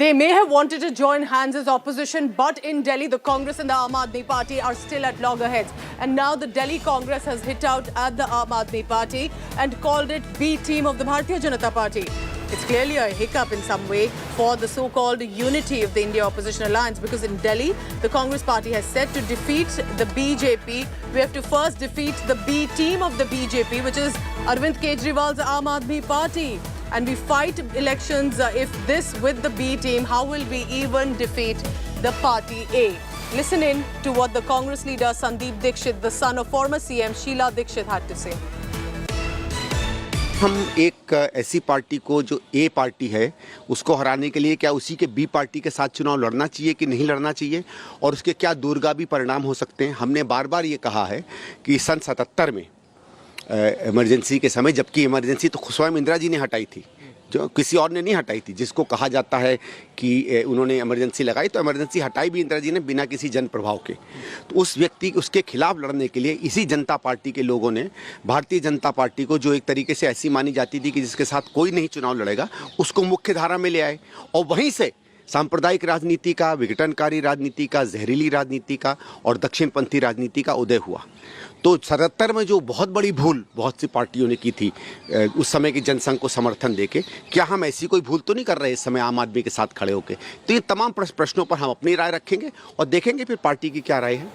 They may have wanted to join hands as opposition, but in Delhi, the Congress and the Aam Aadmi Party are still at loggerheads. And now the Delhi Congress has hit out at the Aam Aadmi Party and called it B team of the Bharatiya Janata Party. It's clearly a hiccup in some way for the so-called unity of the India Opposition Alliance, because in Delhi, the Congress Party has said to defeat the BJP, we have to first defeat the B team of the BJP, which is Arvind Kejriwal's Aam Aadmi Party. And we fight elections with the B team, how will we even defeat the party A? Listen in to what the Congress leader Sandeep Dixit, the son of former CM Sheila Dixit, had to say. हम एक ऐसी party को जो ए party है उसको हराने के लिए क्या उसी के बी पार्टी के साथ चुनाव लड़ना चाहिए कि नहीं लड़ना चाहिए और उसके क्या दूरगामी परिणाम हो सकते हैं। हमने बार बार ये कहा है कि सन 77 में इमरजेंसी के समय, जबकि इमरजेंसी तो स्वयं इंदिरा जी ने हटाई थी, जो किसी और ने नहीं हटाई थी, जिसको कहा जाता है कि उन्होंने इमरजेंसी लगाई, तो इमरजेंसी हटाई भी इंदिरा जी ने बिना किसी जन प्रभाव के। तो उस व्यक्ति उसके खिलाफ लड़ने के लिए इसी जनता पार्टी के लोगों ने भारतीय जनता पार्टी को, जो एक तरीके से ऐसी मानी जाती थी कि जिसके साथ कोई नहीं चुनाव लड़ेगा, उसको मुख्य धारा में ले आए और वहीं से सांप्रदायिक राजनीति का, विघटनकारी राजनीति का, जहरीली राजनीति का और दक्षिणपंथी राजनीति का उदय हुआ। तो 77 में जो बहुत बड़ी भूल बहुत सी पार्टियों ने की थी उस समय की जनसंघ को समर्थन देके, क्या हम ऐसी कोई भूल तो नहीं कर रहे इस समय आम आदमी के साथ खड़े होके? तो ये तमाम प्रश्नों पर हम अपनी राय रखेंगे और देखेंगे फिर पार्टी की क्या राय है।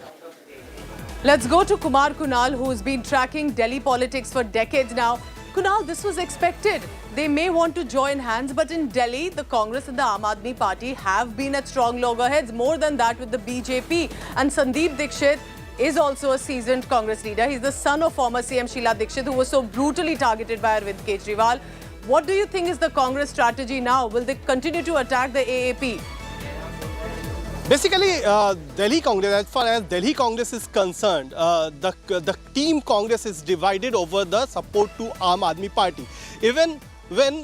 Let's go to Kumar Kunal, who's been tracking Delhi politics for decades now. Kunal, this was expected. They may want to join hands, but in Delhi, the Congress and the Aam Aadmi Party have been at strong loggerheads. More than that with the BJP. And Sandeep Dixit is also a seasoned Congress leader. He's the son of former CM Sheila Dixit, who was so brutally targeted by Arvind Kejriwal. What do you think is the Congress strategy now? Will they continue to attack the AAP? Basically, Delhi Congress, as far as Delhi Congress is concerned, the team Congress is divided over the support to Aam Aadmi Party. Even when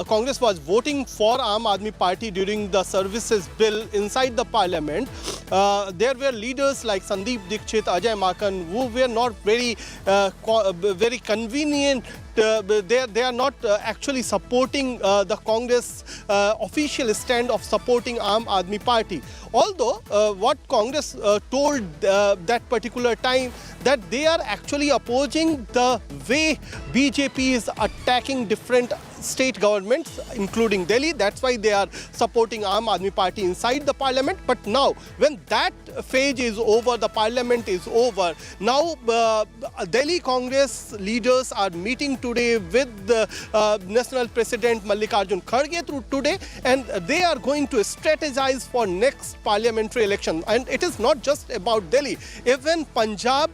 Congress was voting for Aam Aadmi Party during the services bill inside the parliament, there were leaders like Sandeep Dikshit, Ajay Makan, who were not very convenient. They are not actually supporting the Congress official stand of supporting Aam Aadmi Party. Although what Congress told that particular time, that they are actually opposing the way BJP is attacking different state governments, including Delhi. That's why they are supporting Aam Aadmi Party inside the parliament. But now, when that phase is over, the parliament is over, now Delhi Congress leaders are meeting today with the National President Mallikarjun Kharge today, and they are going to strategize for next parliamentary election. And it is not just about Delhi. Even Punjab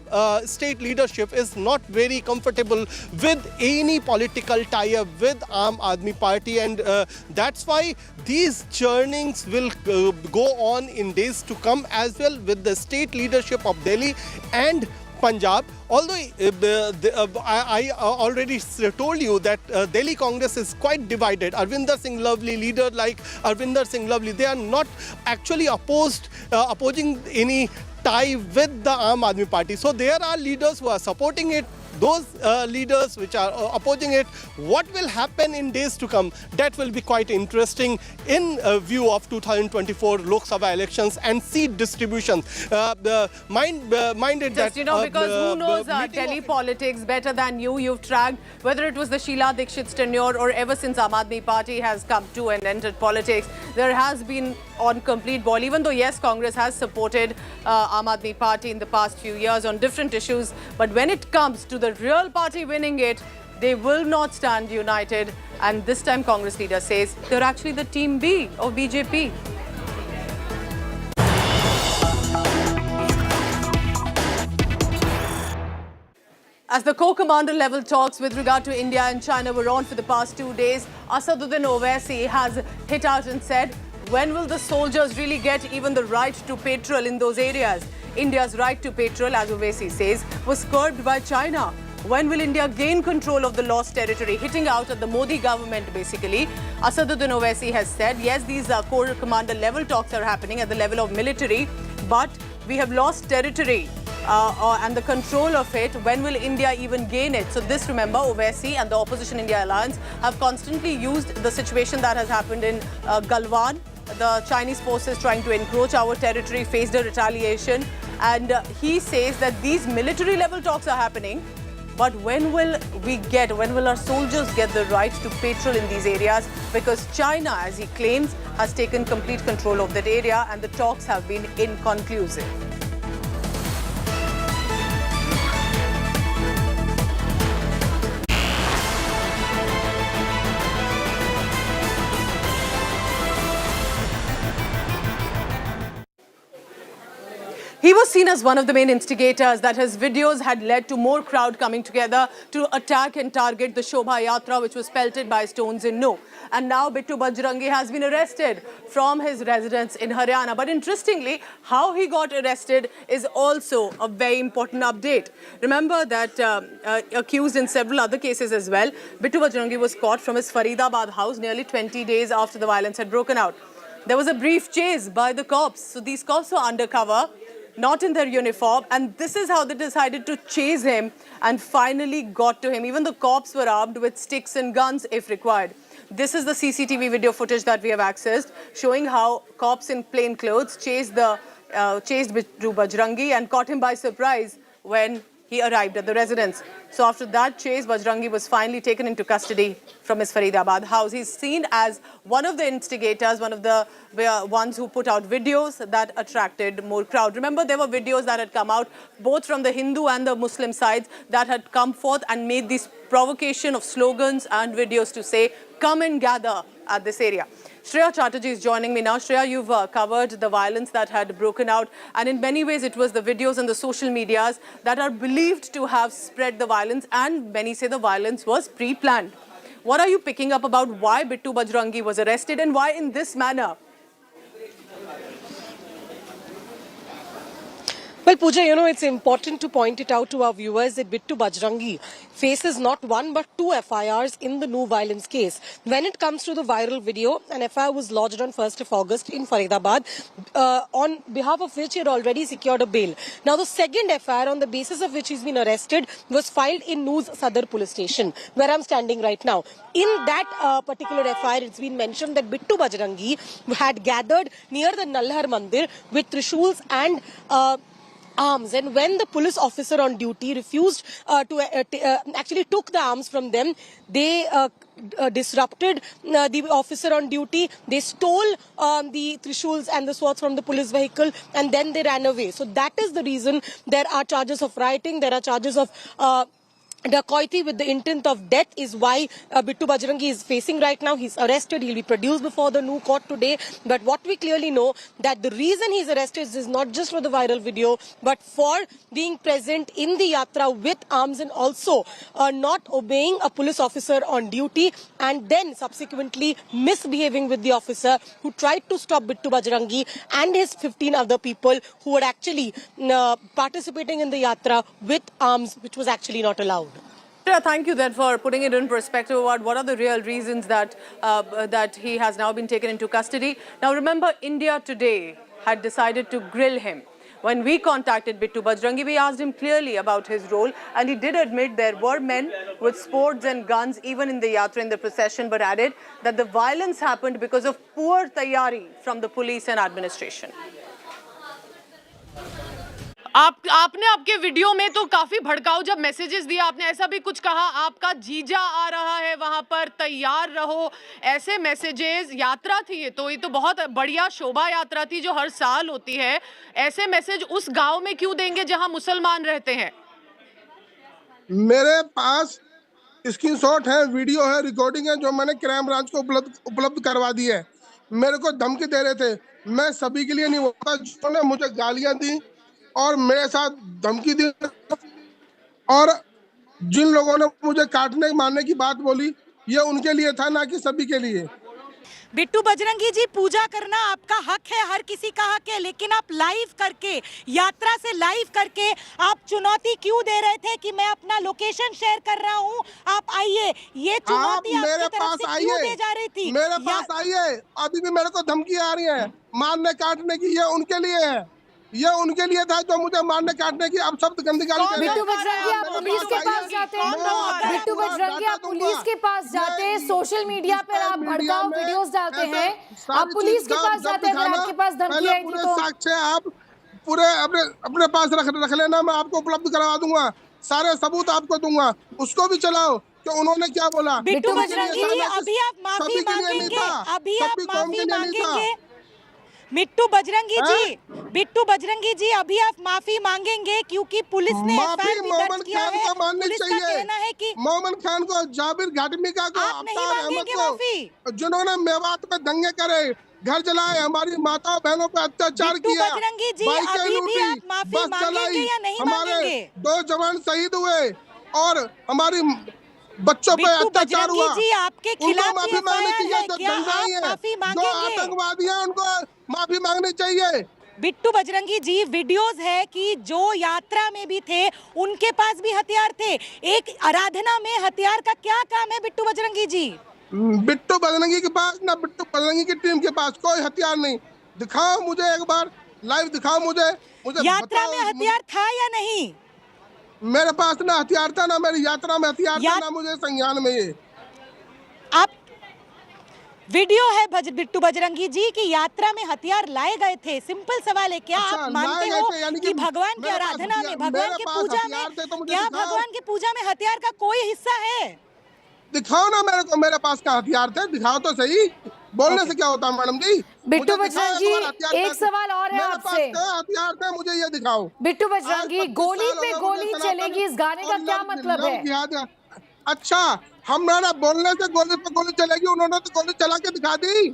state leadership is not very comfortable with any political tie-up with Aam Aadmi Party, and that's why these churnings will go on in days to come as well with the state leadership of Delhi and Punjab. Although I already told you that Delhi Congress is quite divided. Arvinder Singh Lovely, leader like Arvinder Singh Lovely, they are not actually opposing any tie with the Aam Aadmi Party. So there are leaders who are supporting it, those leaders which are opposing it. What will happen in days to come? That will be quite interesting in view of 2024 Lok Sabha elections and seat distribution. Minded just, that... because who knows Delhi politics better than you? You've tracked whether it was the Sheila Dikshit's tenure or ever since Aam Aadmi Party has come to and entered politics. There has been on complete ball, even though yes, Congress has supported Aam Aadmi Party in the past few years on different issues. But when it comes to the real party winning it, they will not stand united. And this time Congress leader says they're actually the team B of BJP. As the co-commander level talks with regard to India and China were on for the past 2 days, Asaduddin Owaisi has hit out and said, when will the soldiers really get even the right to patrol in those areas? India's right to patrol, as Owaisi says, was curbed by China. When will India gain control of the lost territory? Hitting out at the Modi government, basically. Asaduddin Owaisi has said, yes, these core commander level talks are happening at the level of military, but we have lost territory and the control of it. When will India even gain it? So this, remember, Owaisi and the Opposition India Alliance have constantly used the situation that has happened in Galwan. The Chinese forces trying to encroach our territory faced a retaliation, and he says that these military level talks are happening, but when will our soldiers get the right to patrol in these areas? Because China, as he claims, has taken complete control of that area and the talks have been inconclusive. He was seen as one of the main instigators, that his videos had led to more crowd coming together to attack and target the Shobha Yatra, which was pelted by stones in No. And now Bittu Bajrangi has been arrested from his residence in Haryana. But interestingly, how he got arrested is also a very important update. Remember that accused in several other cases as well, Bittu Bajrangi was caught from his Faridabad house nearly 20 days after the violence had broken out. There was a brief chase by the cops. So these cops were undercover, not in their uniform, and this is how they decided to chase him and finally got to him. Even the cops were armed with sticks and guns if required. This is the CCTV video footage that we have accessed, showing how cops in plain clothes chased Bittu Bajrangi and caught him by surprise when he arrived at the residence. So after that chase, Bajrangi was finally taken into custody from his Faridabad house. He's seen as one of the instigators, one of the ones who put out videos that attracted more crowd. Remember, there were videos that had come out both from the Hindu and the Muslim sides that had come forth and made this provocation of slogans and videos to say, come and gather at this area. Shreya Chatterjee is joining me now. Shreya, you've covered the violence that had broken out, and in many ways it was the videos and the social medias that are believed to have spread the violence, and many say the violence was pre-planned. What are you picking up about why Bittu Bajrangi was arrested and why in this manner? Well, Pooja, you know, it's important to point it out to our viewers that Bittu Bajrangi faces not one but 2 FIRs in the new violence case. When it comes to the viral video, an FIR was lodged on 1st of August in Faridabad, on behalf of which he had already secured a bail. Now, the second FIR on the basis of which he's been arrested was filed in Noos Sadar police station, where I'm standing right now. In that particular FIR, it's been mentioned that Bittu Bajrangi had gathered near the Nalhar Mandir with Trishuls and arms, and when the police officer on duty refused actually took the arms from them, they disrupted the officer on duty. They stole the Trishuls and the swords from the police vehicle, and then they ran away. So that is the reason there are charges of rioting, there are charges of dacoity with the intent of death is why Bittu Bajrangi is facing right now. He's arrested. He'll be produced before the new court today. But what we clearly know that the reason he's arrested is not just for the viral video, but for being present in the yatra with arms and also not obeying a police officer on duty and then subsequently misbehaving with the officer who tried to stop Bittu Bajrangi and his 15 other people who were actually participating in the yatra with arms, which was actually not allowed. Thank you then for putting it in perspective about what are the real reasons that that he has now been taken into custody. Now remember, India Today had decided to grill him. When we contacted Bittu Bajrangi, we asked him clearly about his role, and he did admit there were men with swords and guns even in the yatra, in the procession, but added that the violence happened because of poor taiyari from the police and administration. आपने आपके video में तो काफी भड़काऊ जब messages दिए, आपने ऐसा भी कुछ कहा आपका जीजा आ रहा है वहां पर, तैयार रहो, ऐसे मैसेजेस। यात्रा थी ये तो बहुत बढ़िया शोभा यात्रा थी जो हर साल होती है। ऐसे मैसेज उस गांव में क्यों देंगे जहां मुसलमान रहते हैं? मेरे पास स्क्रीनशॉट है, वीडियो है, रिकॉर्डिंग है जो मैंने क्राइम ब्रांच को उपलब्ध करवा दी है। मेरे को धमकी दे रहे थे, मैं सभी के लिए नहीं होता, जिन्होंने मुझे गालियां दी और मेरे साथ धमकी दी और जिन लोगों ने मुझे काटने मारने की बात बोली, ये उनके लिए था, ना कि सभी के लिए। बिट्टू बजरंगी जी, पूजा करना आपका हक है, हर किसी का हक है, लेकिन आप लाइव करके, यात्रा से लाइव करके आप चुनौती क्यों दे रहे थे कि मैं अपना लोकेशन शेयर कर रहा हूं, आप आइए, ये चुनौती आप मेरे पास क्यों दे जा रही थी? मेरे पास आइए, अभी भी मेरे को धमकी आ रही है मारने काटने की, ये उनके लिए है, ये उनके लिए था जो मुझे मारने काटने की अब शब्द गंदी गाली दे रहे हैं। बिट्टू बजरंगी आप पुलिस के पास जाते हैं, बिट्टू बजरंगी आप पुलिस के पास जाते हैं, सोशल मीडिया पर आप भड़काऊ वीडियोस डालते हैं, आप पुलिस के पास जाते हैं, अगर आपके पास धमकी आई थी तो साक्ष्य आप पूरे अपने पास रख लेना, मैं आपको उपलब्ध करवा दूंगा, सारे सबूत आपको दूंगा, उसको भी चलाओ कि उन्होंने क्या बोला। बिट्टू बजरंगी जी, अभी आप माफी मांगेंगे, अभी आप माफी मांगेंगे। बिट्टू बजरंगी जी, अभी आप माफी मांगेंगे क्योंकि पुलिस ने एफआईआर भी दर्ज किया है। पुलिस का कहना है कि मोमन खान को, जाबिर घाटमिका को, आप नहीं मांगेंगे माफी, जिन्होंने मेवात में दंगे करे, घर जलाए, हमारी माताओं बहनों पे अत्याचार किया, बजरंगी जी अभी भी आप माफी मांगेंगे या नहीं मांगेंगे? 2 जवान शहीद हुए और हमारी बच्चों पे अत्याचार हुआ, जी आपके खिलाफ माफी मांगनी चाहिए, जो दंगाई है, जो आतंकवादी है, उनको माफी मांगनी चाहिए। बिट्टू बजरंगी जी, वीडियोस है कि जो यात्रा में भी थे उनके पास भी हथियार थे, एक आराधना में हथियार का क्या काम है बिट्टू बजरंगी जी? बिट्टू बजरंगी के पास ना बिट्टू बजरंगी की टीम के पास कोई हथियार नहीं। दिखाओ मुझे, एक बार लाइव दिखाओ मुझे यात्रा में हथियार था या नहीं? मेरे पास ना हथियार था, ना मेरी यात्रा में हथियार था, ना मुझे संज्ञान में। ये आप वीडियो है बिट्टू बजरंगी जी की यात्रा में हथियार लाए गए थे। सिंपल सवाल है, क्या आप मानते हो कि भगवान की आराधना में, भगवान की पूजा में, क्या भगवान की पूजा में हथियार का कोई हिस्सा है? दिखाओ ना मेरे को, मेरे पास का हथियार थे, दिखाओ तो सही। बोलने से क्या होता है मैडम जी? बिट्टू बजरंगी, एक सवाल और है आपसे। हथियार थे, मुझे ये दिखाओ। बिट्टू बजरंगी, गोली पे गोली चलेगी, इस गाने का क्या मतलब है? अच्छा, हमारा बोलने से गोली पे गोली चलेगी, उन्होंने तो गोली चला के दिखा दी,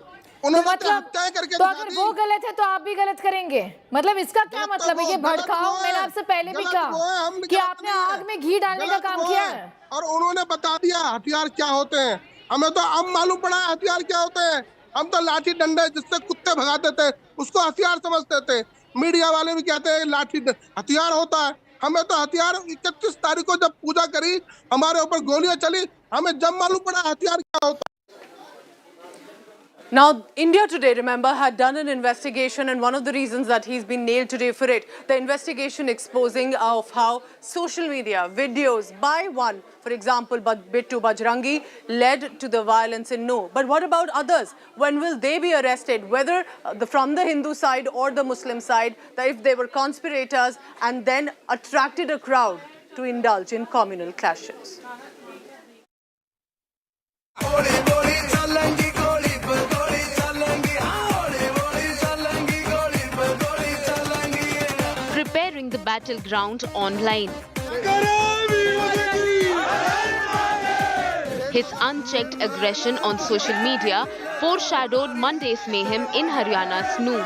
उन्होंने हत्या करके तो अगर वो गलत है तो आप भी गलत करेंगे, मतलब इसका क्या मतलब है? ये भड़काओ, मैंने आपसे पहले भी कहा कि आपने आग में घी डालने का काम किया है, और उन्होंने बता दिया हथियार क्या होते हैं। हमें तो अब मालूम पड़ा है हथियार क्या होते हैं। हम तो लाठी डंडे जिससे कुत्ते भगाते थे उसको हथियार समझते थे। मीडिया वाले भी कहते हैं लाठी हथियार होता है। हमें तो हथियार 31 तारीख को जब पूजा करी, हमारे ऊपर गोलियां चली, हमें जब मालूम पड़ा हथियार क्या होता है। Now, India Today, remember, had done an investigation, and one of the reasons that he's been nailed today for it, the investigation exposing of how social media videos by one, for example, Bittu Bajrangi, led to the violence in No. But what about others? When will they be arrested? Whether from the Hindu side or the Muslim side, that if they were conspirators and then attracted a crowd to indulge in communal clashes. Preparing the battleground online. His unchecked aggression on social media foreshadowed Monday's mayhem in Haryana's Nuh.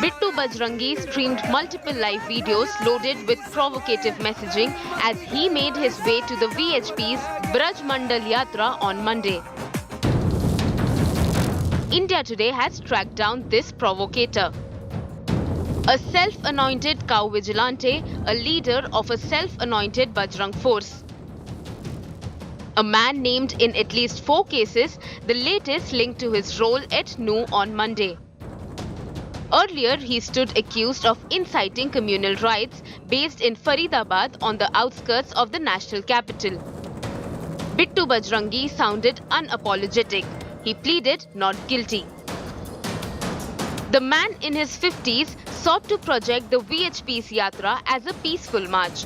Bittu Bajrangi streamed multiple live videos loaded with provocative messaging as he made his way to the VHP's Braj Mandal Yatra on Monday. India Today has tracked down this provocator. A self-anointed cow vigilante, a leader of a self-anointed Bajrang force. A man named in at least 4 cases, the latest linked to his role at Nuh on Monday. Earlier, he stood accused of inciting communal riots based in Faridabad on the outskirts of the national capital. Bittu Bajrangi sounded unapologetic. He pleaded not guilty. The man in his 50s sought to project the VHP's Yatra as a peaceful march.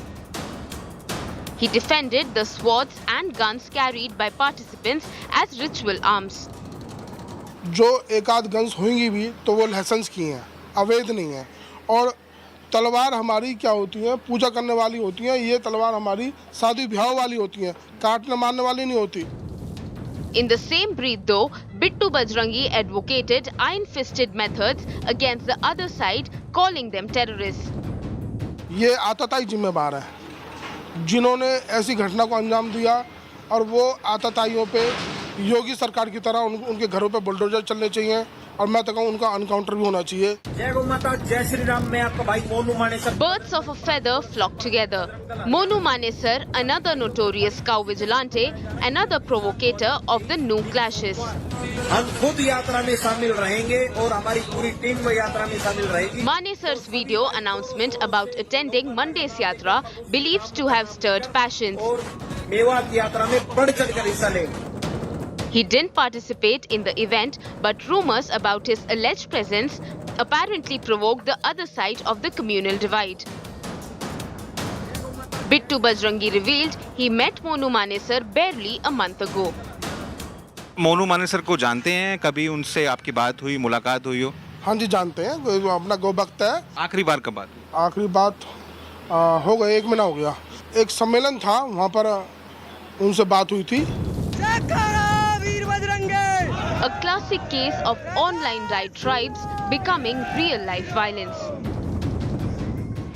He defended the swords and guns carried by participants as ritual arms. जो एक आध guns होंगी भी तो वो licence की हैं, अवैध नहीं है। और तलवार हमारी क्या होती है, पूजा करने वाली होती है। ये तलवार हमारी शादी ब्याह वाली होती है, काटने मारने वाली नहीं होती। In the same breath though, Bittu Bajrangi advocated iron-fisted methods against the other side, calling them terrorists. ये आतताई जिम्मेदार है, जिन्होंने ऐसी घटना को अंजाम दिया और वो आतताइयों पे योगी सरकार की तरह उनके घरों पे बुलडोजर चलने चाहिए और मैं तो कहूँ उनका एनकाउंटर भी होना चाहिए। जय गौ माता, जय श्री राम। मैं आपका भाई Monu Manesar. Birds of a feather flock together. Monu Manesar, another notorious cow vigilante, another provocator of the Nuh clashes. हम खुद यात्रा में शामिल रहेंगे और हमारी पूरी टीम यात्रा में शामिल रहेगी। Manesar's video announcement about attending Monday's Yatra believed to have stirred passions. और मेवात यात्रा में बढ़ चढ़कर हिस्सा लेंगे। He didn't participate in the event, but rumors about his alleged presence apparently provoked the other side of the communal divide. Bittu Bajrangi revealed he met Monu Manesar barely a month ago. Monu Manesar को जानते हैं? कभी उनसे आपकी बात हुई, मुलाकात हुई हो? हाँ जी जानते हैं, अपना गो भक्त है। आखिरी बार कब बात हुई? आखिरी बात हो गया, 1 महीना हो गया। एक सम्मेलन था, वहाँ पर उनसे बात हुई थी। A classic case of online riot tribes becoming real-life violence.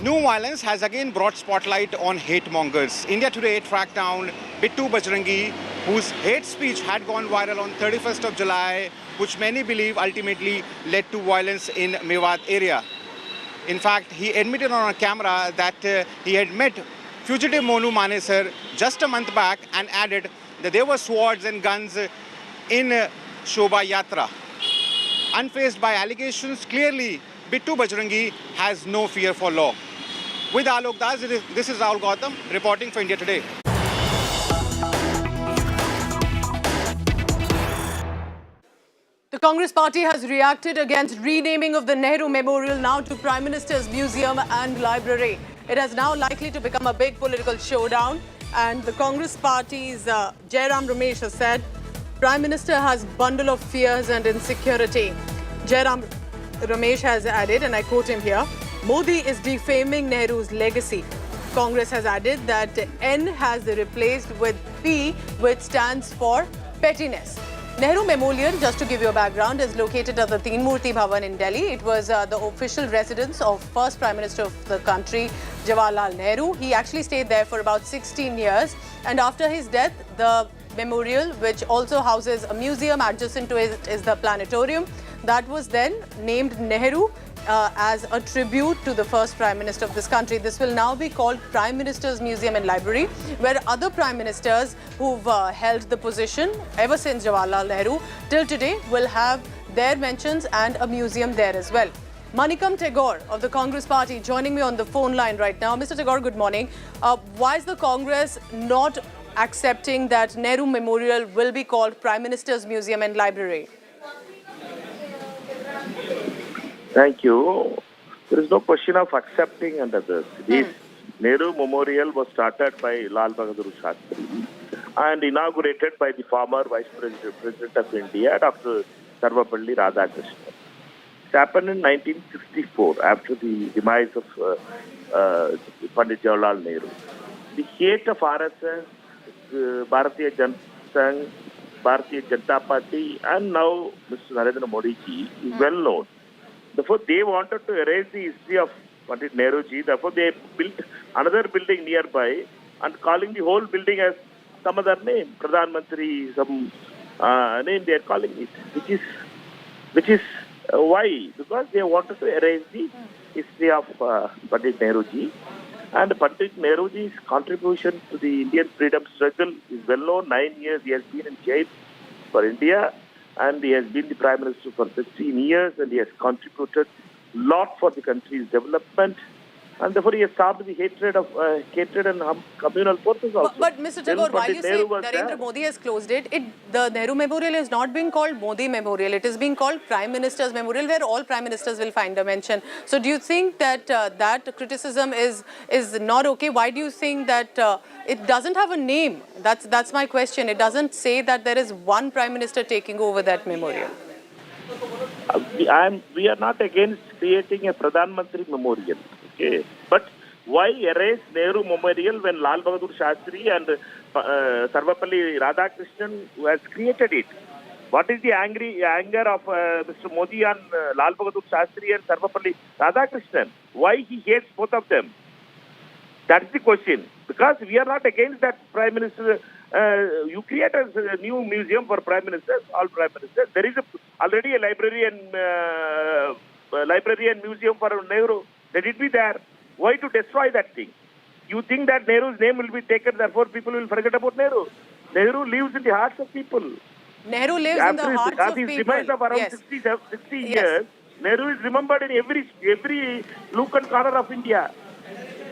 New violence has again brought spotlight on hate mongers. India Today tracked down Bittu Bajrangi, whose hate speech had gone viral on 31st of July, which many believe ultimately led to violence in Mewat area. In fact, he admitted on a camera that he had met fugitive Monu Manesar just a month back and added that there were swords and guns in Shobha Yatra. Unfazed by allegations, clearly Bittu Bajrangi has no fear for law. With Alok Das, this is Rahul Gautam reporting for India Today. The Congress party has reacted against renaming of the Nehru Memorial now to Prime Minister's Museum and Library. It is now likely to become a big political showdown, and the Congress party's Jairam Ramesh has said Prime Minister has bundle of fears and insecurity. Jairam Ramesh has added, and I quote him here, Modi is defaming Nehru's legacy. Congress has added that N has replaced with P, which stands for pettiness. Nehru Memorial, just to give you a background, is located at the Teen Murti Bhavan in Delhi. It was the official residence of first Prime Minister of the country, Jawaharlal Nehru. He actually stayed there for about 16 years. And after his death, the Memorial, which also houses a museum. Adjacent to it is the planetarium. That was then named Nehru as a tribute to the first Prime Minister of this country. This will now be called Prime Minister's Museum and Library, where other Prime Ministers who've held the position ever since Jawaharlal Nehru till today will have their mentions and a museum there as well. Manikam Tagore of the Congress Party joining me on the phone line right now. Mr. Tagore, good morning. Why is the Congress not accepting that Nehru Memorial will be called Prime Minister's Museum and Library? Thank you. There is no question of accepting under this. This Nehru Memorial was started by Lal Bahadur Shastri and inaugurated by the former Vice President of India, Dr. Sarvapalli Radhakrishnan. It happened in 1964 after the demise of Pandit Jawaharlal Nehru. The hate of RSS, Bharatiya Janata Sangh, Bharatiya Janata Party and now Mr. Narendra Modi ji is well known. Therefore, they wanted to erase the history of Pandit Nehru ji. Therefore, they built another building nearby and calling the whole building as some other name, Pradhan Mantri, some name they are calling it, which is why? Because they wanted to erase the history of Pandit Nehru ji. And Pandit Nehru ji's contribution to the Indian freedom struggle is well known. 9 years he has been in jail for India. And he has been the Prime Minister for 15 years and he has contributed a lot for the country's development. And therefore he has stopped the hatred and communal forces also. But Mr. Tagore, while you say Narendra Modi has closed it, the Nehru Memorial is not being called Modi Memorial. It is being called Prime Minister's Memorial, where all Prime Ministers will find a mention. So do you think that that criticism is not okay? Why do you think that it doesn't have a name? That's my question. It doesn't say that there is one Prime Minister taking over that memorial. We are not against creating a Pradhan Mantri Memorial. Okay. But why erase Nehru Memorial when Lal Bahadur Shastri and Sarvapalli Radhakrishnan who has created it? What is the anger of Mr. Modi on Lal Bahadur Shastri and Sarvapalli Radhakrishnan? Why he hates both of them? That is the question. Because we are not against that Prime Minister. You create a new museum for Prime Ministers, all Prime Ministers. There is already a library and museum for Nehru. Let it be there. Why to destroy that thing? You think that Nehru's name will be taken, therefore people will forget about Nehru. Nehru lives in the hearts of people. Nehru lives in the hearts of people. After his demise of around 60 years, Nehru is remembered in every nook and corner of India.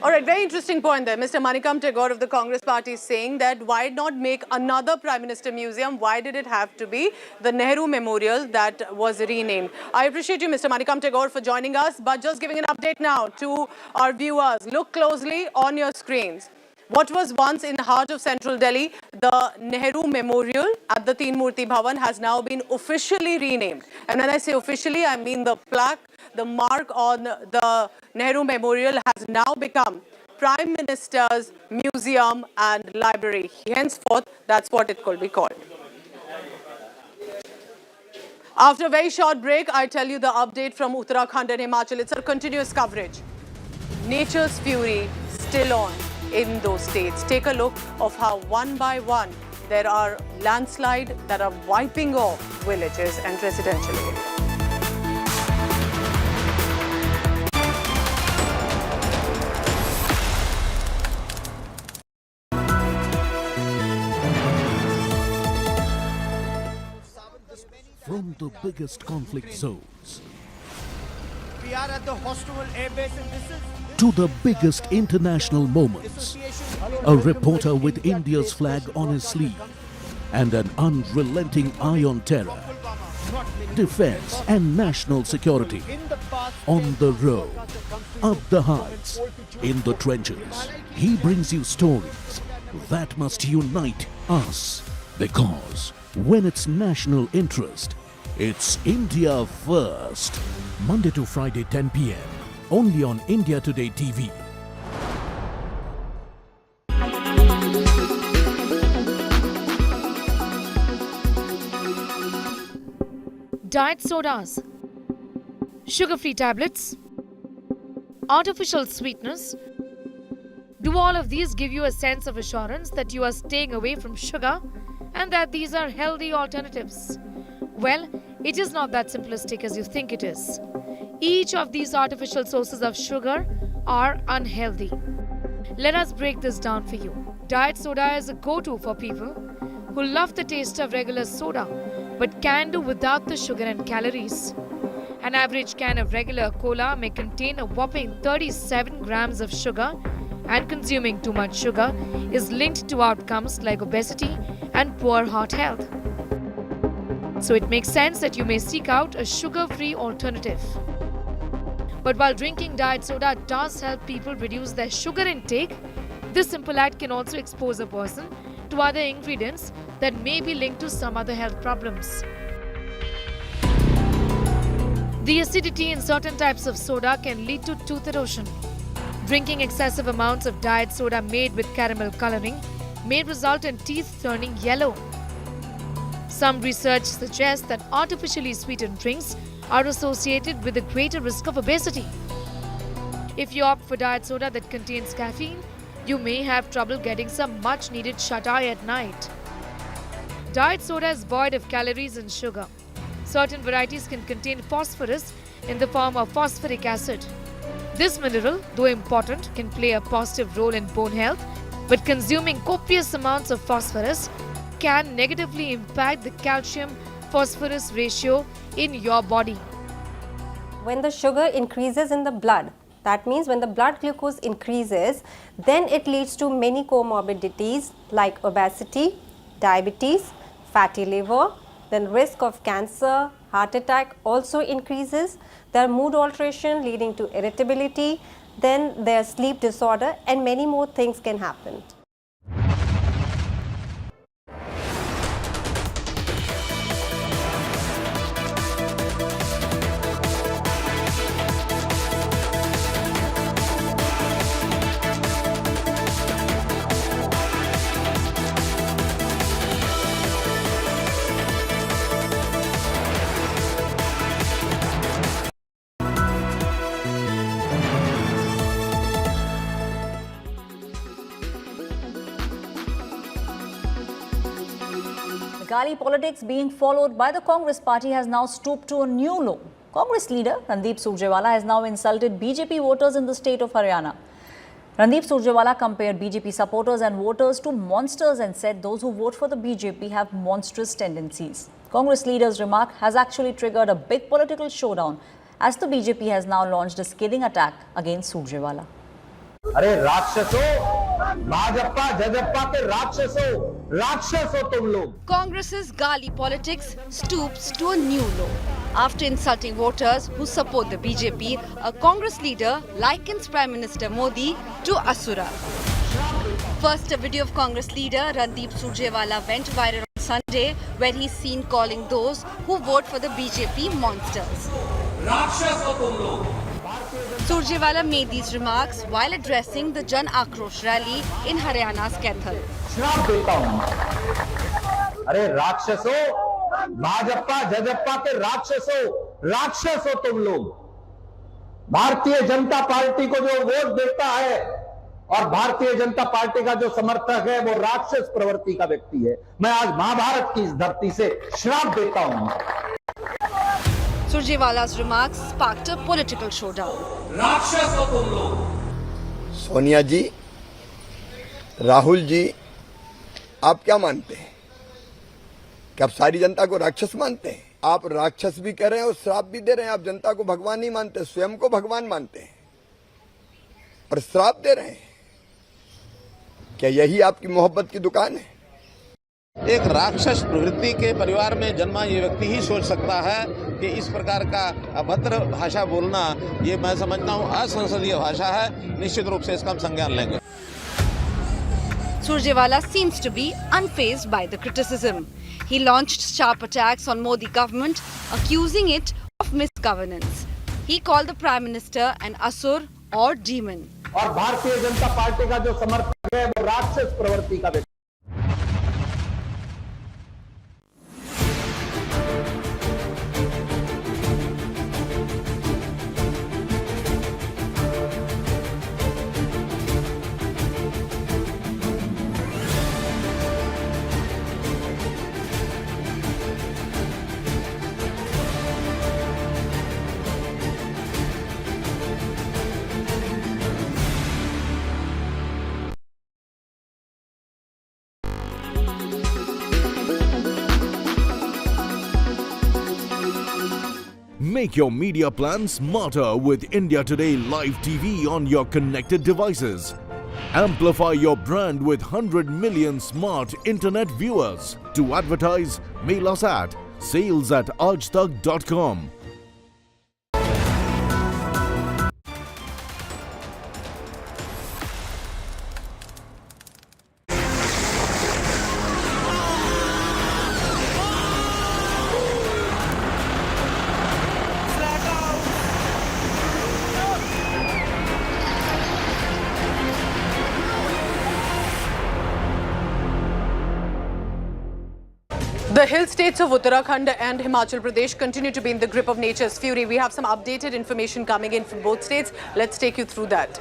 All right, very interesting point there. Mr. Manikam Tagore of the Congress Party is saying that why not make another Prime Minister museum? Why did it have to be the Nehru Memorial that was renamed? I appreciate you, Mr. Manikam Tagore, for joining us, but just giving an update now to our viewers. Look closely on your screens. What was once in the heart of central Delhi, the Nehru Memorial at the Teen Murti Bhavan has now been officially renamed. And when I say officially, I mean the plaque, the mark on the Nehru Memorial has now become Prime Minister's Museum and Library. Henceforth, that's what it could be called. After a very short break, I tell you the update from Uttarakhand and Himachal. It's a continuous coverage. Nature's fury still on in those states. Take a look of how one by one there are landslides that are wiping off villages and residential areas. From the biggest conflict zones We are at the Hostel Air Base and this is to the biggest international moments, a reporter with India's flag on his sleeve and an unrelenting eye on terror, defense and national security, on the road, up the heights, in the trenches. He brings you stories that must unite us, because when it's national interest, it's India first. Monday to Friday 10 p.m. only on India Today TV. Diet sodas, sugar-free tablets, artificial sweetness. Do all of these give you a sense of assurance that you are staying away from sugar and that these are healthy alternatives. Well, it is not that simplistic as you think it is. Each of these artificial sources of sugar are unhealthy. Let us break this down for you. Diet soda is a go-to for people who love the taste of regular soda but can do without the sugar and calories. An average can of regular cola may contain a whopping 37 grams of sugar, and consuming too much sugar is linked to outcomes like obesity and poor heart health. So it makes sense that you may seek out a sugar-free alternative. But while drinking diet soda does help people reduce their sugar intake, this simple act can also expose a person to other ingredients that may be linked to some other health problems. The acidity in certain types of soda can lead to tooth erosion. Drinking excessive amounts of diet soda made with caramel coloring may result in teeth turning yellow. Some research suggests that artificially sweetened drinks are associated with a greater risk of obesity. If you opt for diet soda that contains caffeine, you may have trouble getting some much-needed shut-eye at night. Diet soda is void of calories and sugar. Certain varieties can contain phosphorus in the form of phosphoric acid. This mineral, though important, can play a positive role in bone health, but consuming copious amounts of phosphorus can negatively impact the calcium-phosphorus ratio in your body. When the sugar increases in the blood, that means when the blood glucose increases, then it leads to many comorbidities like obesity, diabetes, fatty liver, then risk of cancer, heart attack also increases. There are mood alteration leading to irritability, then there's sleep disorder, and many more things can happen. Gali politics being followed by the Congress party has now stooped to a new low. Congress leader Randeep Surjewala has now insulted BJP voters in the state of Haryana. Randeep Surjewala compared BJP supporters and voters to monsters and said those who vote for the BJP have monstrous tendencies. Congress leader's remark has actually triggered a big political showdown as the BJP has now launched a scathing attack against Surjewala. अरे राक्षसों, भाजपा जजप्पा के राक्षस हो तुम लोग. Congress's Gali politics stoops to a new low. After insulting voters who support the BJP, a Congress leader likens Prime Minister Modi to Asura. First, a video of Congress leader Randeep Surjewala went viral on Sunday, where he's seen calling those who vote for the BJP monsters. Surjewala made these remarks while addressing the Jan Akrosh rally in Haryana's Kaithal. श्राप देता हूं. अरे राक्षसों, भाजपा जजप्पा के राक्षस हो तुम लोग. भारतीय जनता पार्टी को जो वोट देता है और भारतीय जनता पार्टी का जो समर्थक है वो राक्षस प्रवृत्ति का व्यक्ति है. मैं आज महाभारत की इस धरती से श्राप देता हूं. Surjewala's remarks sparked a political showdown. राक्षस हो तुम लोग. सोनिया जी, राहुल जी, आप क्या मानते हैं? क्या आप सारी जनता को राक्षस मानते हैं? आप राक्षस भी कह रहे हैं और श्राप भी दे रहे हैं. आप जनता को भगवान नहीं मानते, स्वयं को भगवान मानते हैं और श्राप दे रहे हैं. क्या यही आपकी मोहब्बत की दुकान है? एक राक्षस प्रवृत्ति के परिवार में जन्मा ये व्यक्ति ही सोच सकता है कि इस प्रकार का अभद्र भाषा बोलना, ये मैं समझता हूँ असंसदीय भाषा है. निश्चित रूप से इसका हम संज्ञान लेंगे. Surjewala seems to be unfazed by the criticism. He launched sharp attacks on Modi government, accusing it of misgovernance. He called the Prime Minister an asur or demon. और भारतीय जनता पार्टी का जो समर्थक है वो राक्षस प्रवृत्ति का व्यक्ति. Make your media plan smarter with India Today Live TV on your connected devices. Amplify your brand with 100 million smart internet viewers. To advertise, mail us at sales@aajtak.com. The hill states of Uttarakhand and Himachal Pradesh continue to be in the grip of nature's fury. We have some updated information coming in from both states. Let's take you through that.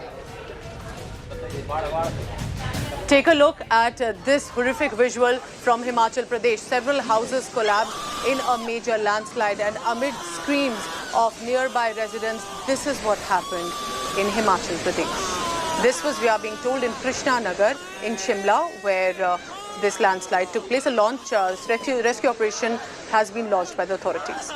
Take a look at this horrific visual from Himachal Pradesh. Several houses collapsed in a major landslide, and amid screams of nearby residents, this is what happened in Himachal Pradesh. This was, we are being told, in Krishna Nagar in Shimla, where this landslide took place. A rescue operation has been launched by the authorities.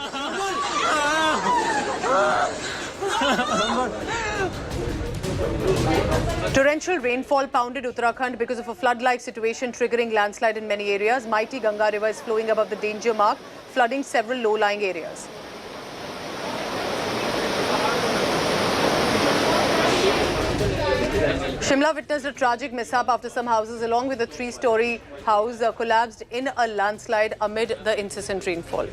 Torrential rainfall pounded Uttarakhand because of a flood-like situation triggering landslide in many areas. Mighty Ganga river is flowing above the danger mark, flooding several low-lying areas. Shimla witnessed a tragic mishap after some houses along with a 3-story house collapsed in a landslide amid the incessant rainfall.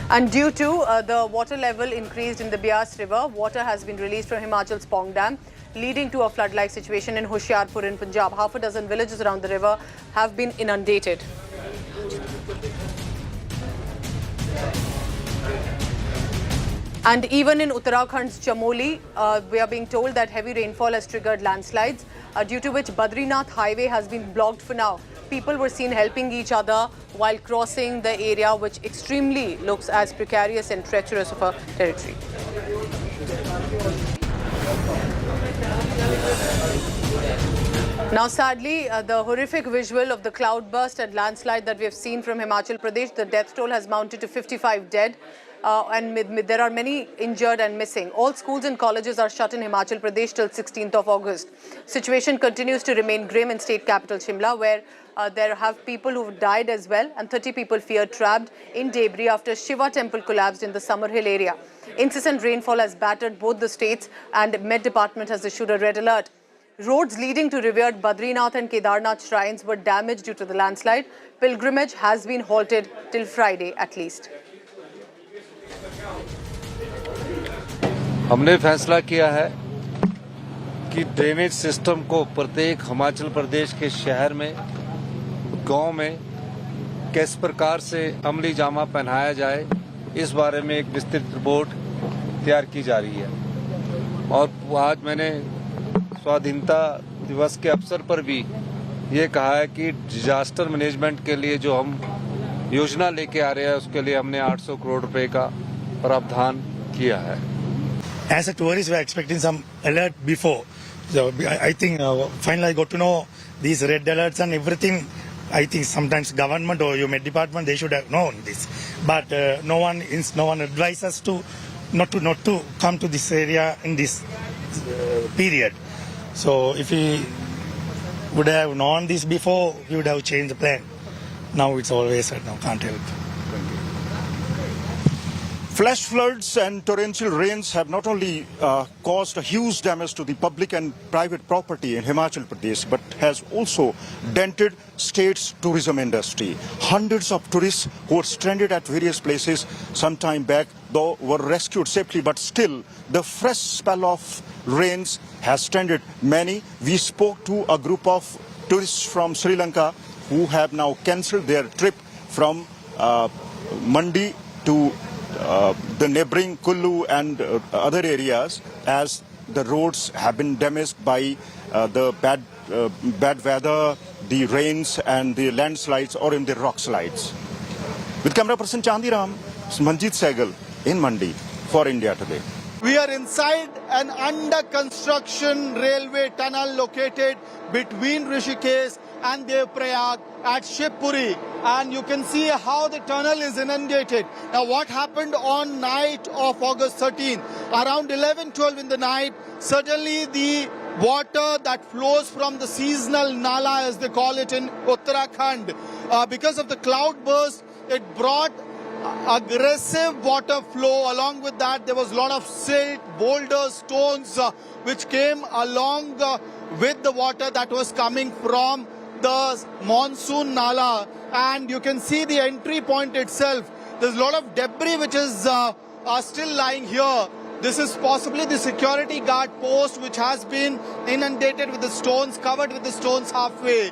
And due to the water level increased in the Beas River, water has been released from Himachal's Pong Dam, leading to a flood-like situation in Hoshiarpur in Punjab. Half a dozen villages around the river have been inundated. And even in Uttarakhand's Chamoli, we are being told that heavy rainfall has triggered landslides, due to which Badrinath highway has been blocked for now. People were seen helping each other while crossing the area, which extremely looks as precarious and treacherous of a territory. Now, sadly, the horrific visual of the cloudburst and landslide that we have seen from Himachal Pradesh, the death toll has mounted to 55 dead. And there are many injured and missing. All schools and colleges are shut in Himachal Pradesh till 16th of August. Situation continues to remain grim in state capital Shimla, where there have people who've died as well, and 30 people feared trapped in debris after Shiva temple collapsed in the Summerhill area. Incessant rainfall has battered both the states, and Met Department has issued a red alert. Roads leading to revered Badrinath and Kedarnath shrines were damaged due to the landslide. Pilgrimage has been halted till Friday at least. हमने फैसला किया है कि drainage system को प्रत्येक हिमाचल प्रदेश के शहर में, गांव में किस प्रकार से अमली जामा पहनाया जाए, इस बारे में एक विस्तृत रिपोर्ट तैयार की जा रही है। और आज मैंने स्वाधीनता दिवस के अवसर पर भी ये कहा है कि डिजास्टर मैनेजमेंट के लिए जो हम योजना लेके आ रहे हैं, उसके लिए हमने 800 करोड़ रुपए का प्रावधान किया है। As a tourist, we are expecting some alert before. So I think finally I got to know these red alerts and everything. I think sometimes government or your Met Department, they should have known this, but no one advised us to not to come to this area in this period. So if we would have known this before, we would have changed the plan. Now it's always said, no, can't help. Flash floods and torrential rains have not only caused a huge damage to the public and private property in Himachal Pradesh, but has also dented state's tourism industry. Hundreds of tourists who were stranded at various places some time back, though were rescued safely, but still the fresh spell of rains has stranded many. We spoke to a group of tourists from Sri Lanka who have now cancelled their trip from Mandi to the neighboring Kullu and other areas, as the roads have been damaged by the bad weather, the rains and the landslides or in the rock slides. With camera person Chandiram, Manjeet Sehgal in Mandi for India Today. We are inside an under construction railway tunnel located between Rishikesh and Devprayag at Shivpuri, and you can see how the tunnel is inundated. Now what happened on night of August 13, around 11-12 in the night, suddenly the water that flows from the seasonal Nala, as they call it in Uttarakhand, because of the cloud burst, it brought aggressive water flow. Along with that, there was a lot of silt, boulders, stones, which came along with the water that was coming from the monsoon Nala. And you can see the entry point itself. There's a lot of debris which is still lying here. This is possibly the security guard post, which has been inundated with the stones, covered with the stones halfway.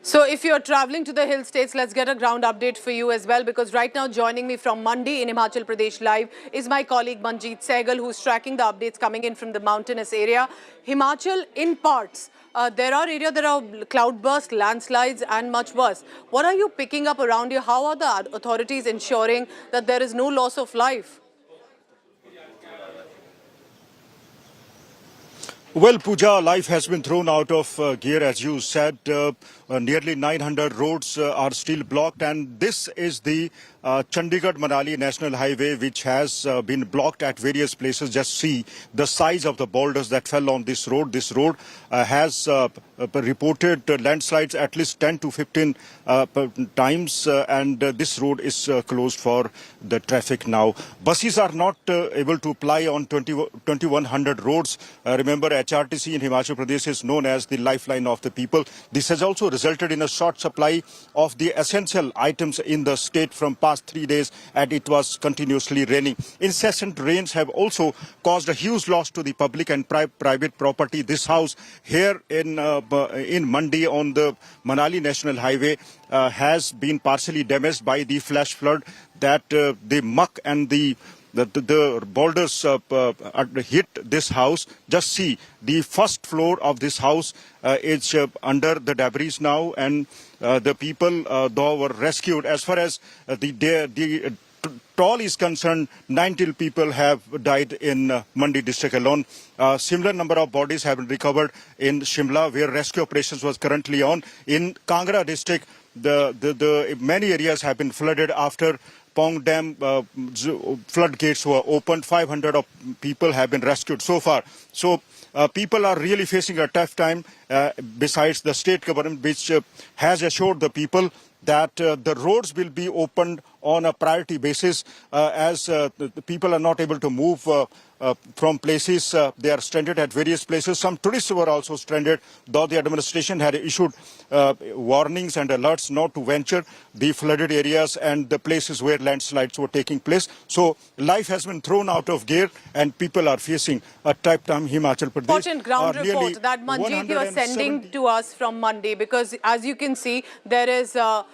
So if you're traveling to the hill states, let's get a ground update for you as well, because right now joining me from Mandi in Himachal Pradesh live is my colleague Manjeet Sehgal, who's tracking the updates coming in from the mountainous area. Himachal in parts. There are areas that are cloudburst, landslides and much worse. What are you picking up around you? How are the authorities ensuring that there is no loss of life? Well, Pooja, life has been thrown out of gear, as you said. Nearly 900 roads are still blocked, and this is the Chandigarh-Manali National Highway, which has been blocked at various places. Just see the size of the boulders that fell on this road. This road has reported landslides at least 10 to 15 times, and this road is closed for the traffic now. Buses are not able to ply on 2100 roads. Remember, HRTC in Himachal Pradesh is known as the lifeline of the people. This has also resulted in a short supply of the essential items in the state from past 3 days, and it was continuously raining. Incessant rains have also caused a huge loss to the public and private property. This house here in Mandi on the Manali National Highway has been partially damaged by the flash flood that the muck and the boulders hit this house. Just see, the first floor of this house is under the debris now, and the people though were rescued. As far as the toll is concerned, 19 people have died in Mandi district alone. Similar number of bodies have been recovered in Shimla, where rescue operations was currently on. In Kangra district, the many areas have been flooded after Pong Dam floodgates were opened. 500 of people have been rescued so far. So people are really facing a tough time, besides the state government, which has assured the people that the roads will be opened on a priority basis, as the people are not able to move from places. They are stranded at various places. Some tourists were also stranded, though the administration had issued warnings and alerts not to venture the flooded areas and the places where landslides were taking place. So life has been thrown out of gear, and people are facing a tough time. Himachal Pradesh. Important ground report that Manjeet you are sending to us from Mandi, because as you can see, there is a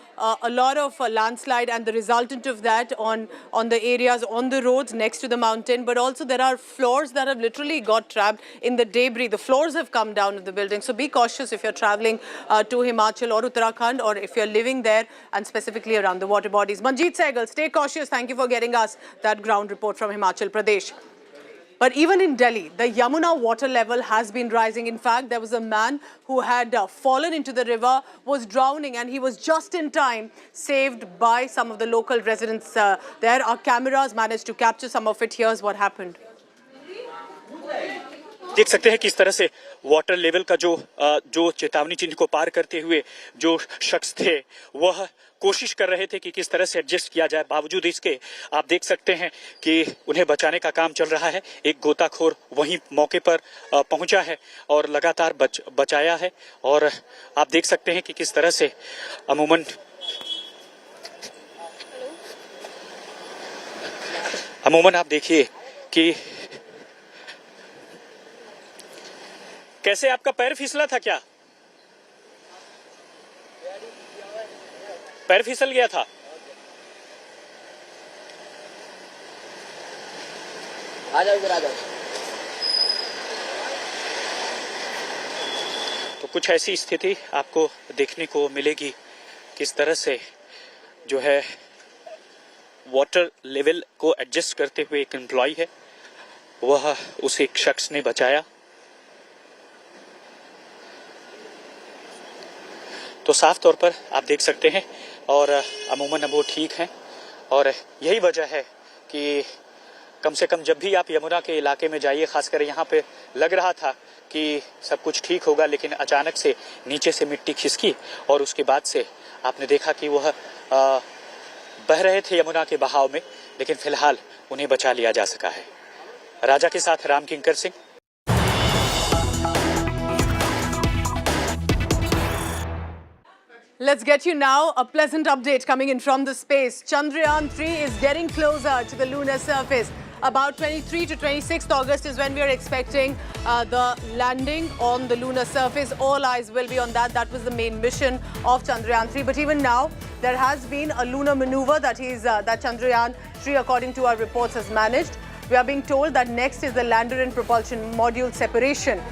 lot of landslide and the resultant of that on the areas on the roads next to the mountain, but also there are floors that have literally got trapped in the debris. The floors have come down of the building. So be cautious if you're traveling to Himachal or Uttarakhand, or if you're living there and specifically around the water bodies. Manjeet Sehgal, stay cautious. Thank you for getting us that ground report from Himachal Pradesh. But even in Delhi, the Yamuna water level has been rising. In fact, there was a man who had fallen into the river, was drowning, and he was just in time saved by some of the local residents there. Our cameras managed to capture some of it. Here's what happened. देख सकते हैं किस तरह से water level का जो चेतावनी चिन्ह को पार करते हुए जो शख्स थे वह कोशिश कर रहे थे कि किस तरह से एडजस्ट किया जाए। बावजूद इसके आप देख सकते हैं कि उन्हें बचाने का काम चल रहा है। एक गोताखोर वहीं मौके पर पहुंचा है और लगातार बचाया है। और आप देख सकते हैं कि किस तरह से अमूमन आप देखिए कि कैसे आपका पैर फिसला था क्या? पैर फिसल गया था? आ जाओ इधर आ जाओ। तो कुछ ऐसी स्थिति आपको देखने को मिलेगी, किस तरह से जो है वाटर लेवल को एडजस्ट करते हुए एक एम्प्लॉय है वह उस एक शख्स ने बचाया। तो साफ तौर पर आप देख सकते हैं और अमूमन अब वो ठीक हैं और यही वजह है कि कम से कम जब भी आप यमुना के इलाके में जाइए, खासकर यहाँ पे लग रहा था कि सब कुछ ठीक होगा, लेकिन अचानक से नीचे से मिट्टी खिसकी और उसके बाद से आपने देखा कि वह बह रहे थे यमुना के बहाव में, लेकिन फिलहाल उन्हें बचा लिया जा सका है। राजा के साथ राम किंकर Singh. Let's get you now a pleasant update coming in from the space. Chandrayaan 3 is getting closer to the lunar surface. About 23 to 26th August is when we are expecting the landing on the lunar surface. All eyes will be on that. That was the main mission of Chandrayaan 3. But even now, there has been a lunar maneuver that Chandrayaan 3, according to our reports, has managed. We are being told that next is the lander and propulsion module separation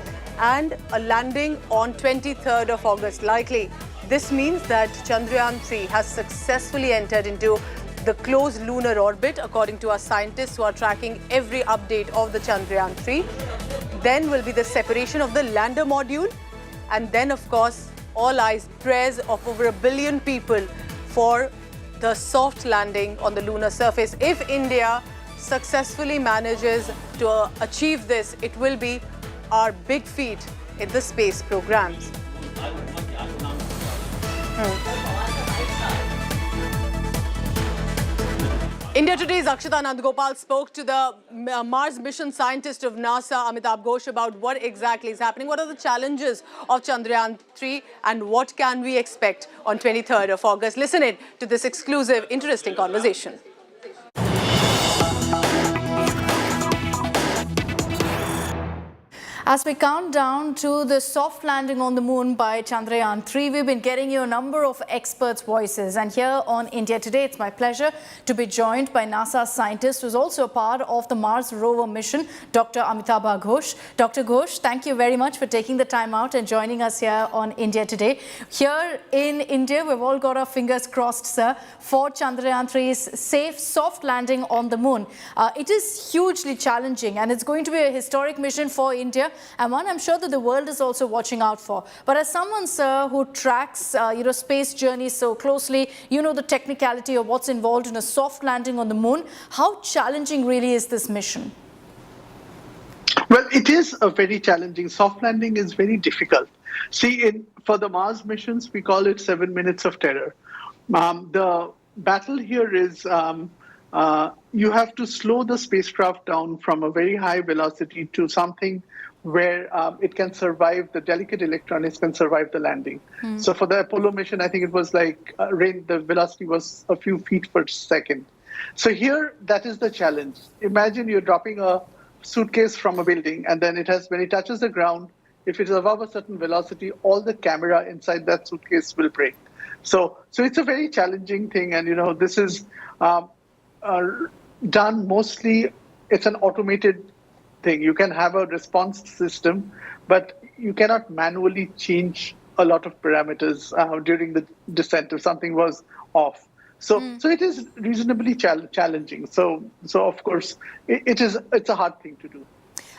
and a landing on 23rd of August likely. This means that Chandrayaan 3 has successfully entered into the closed lunar orbit, according to our scientists who are tracking every update of the Chandrayaan 3. Then will be the separation of the lander module, and then, of course, all eyes, prayers of over 1 billion people for the soft landing on the lunar surface. If India successfully manages to achieve this, it will be our big feat in the space programs. India Today's Akshata Nandagopal spoke to the Mars mission scientist of NASA, Amitabh Ghosh, about what exactly is happening, what are the challenges of Chandrayaan 3 and what can we expect on 23rd of August. Listen in to this exclusive, interesting conversation. As we count down to the soft landing on the moon by Chandrayaan 3, we've been getting you a number of experts' voices. And here on India Today, it's my pleasure to be joined by NASA scientist who's also a part of the Mars rover mission, Dr. Amitabh Ghosh. Dr. Ghosh, thank you very much for taking the time out and joining us here on India Today. Here in India, we've all got our fingers crossed, sir, for Chandrayaan 3's safe, soft landing on the moon. It is hugely challenging and it's going to be a historic mission for India, and one I'm sure that the world is also watching out for. But as someone, sir, who tracks space journeys so closely, you know the technicality of what's involved in a soft landing on the moon. How challenging really is this mission? Well, it is a very challenging. Soft landing is very difficult. See, for the Mars missions, we call it 7 minutes of terror. The battle here is you have to slow the spacecraft down from a very high velocity to something where it can survive, the delicate electronics can survive the landing. So for the Apollo mission, I think it was like the velocity was a few feet per second. So here, that is the challenge. Imagine you're dropping a suitcase from a building, and then when it touches the ground, if it is above a certain velocity, all the camera inside that suitcase will break. So it's a very challenging thing, and this is done mostly. It's an automated thing. You can have a response system, but you cannot manually change a lot of parameters during the descent if something was off. So it is reasonably challenging. So of course it's a hard thing to do.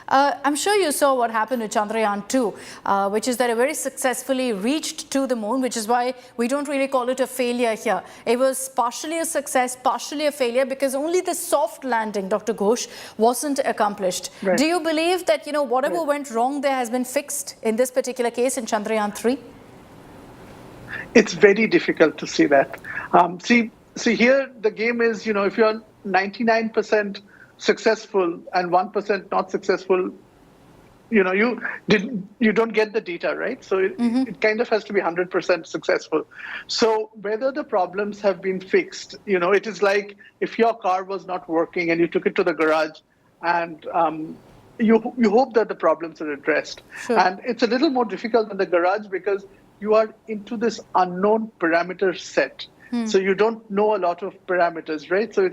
I'm sure you saw what happened to Chandrayaan 2, which is that it very successfully reached to the moon, which is why we don't really call it a failure here. It was partially a success, partially a failure, because only the soft landing, Dr. Ghosh, wasn't accomplished. Right. Do you believe that, whatever went wrong there has been fixed in this particular case in Chandrayaan 3? It's very difficult to see that. See here the game is, if you're 99% successful and 1% not successful, you don't get the data, right? So it kind of has to be 100% successful. So whether the problems have been fixed, it is like if your car was not working and you took it to the garage, and you hope that the problems are addressed. Sure. And it's a little more difficult in the garage because you are into this unknown parameter set. So you don't know a lot of parameters, right? So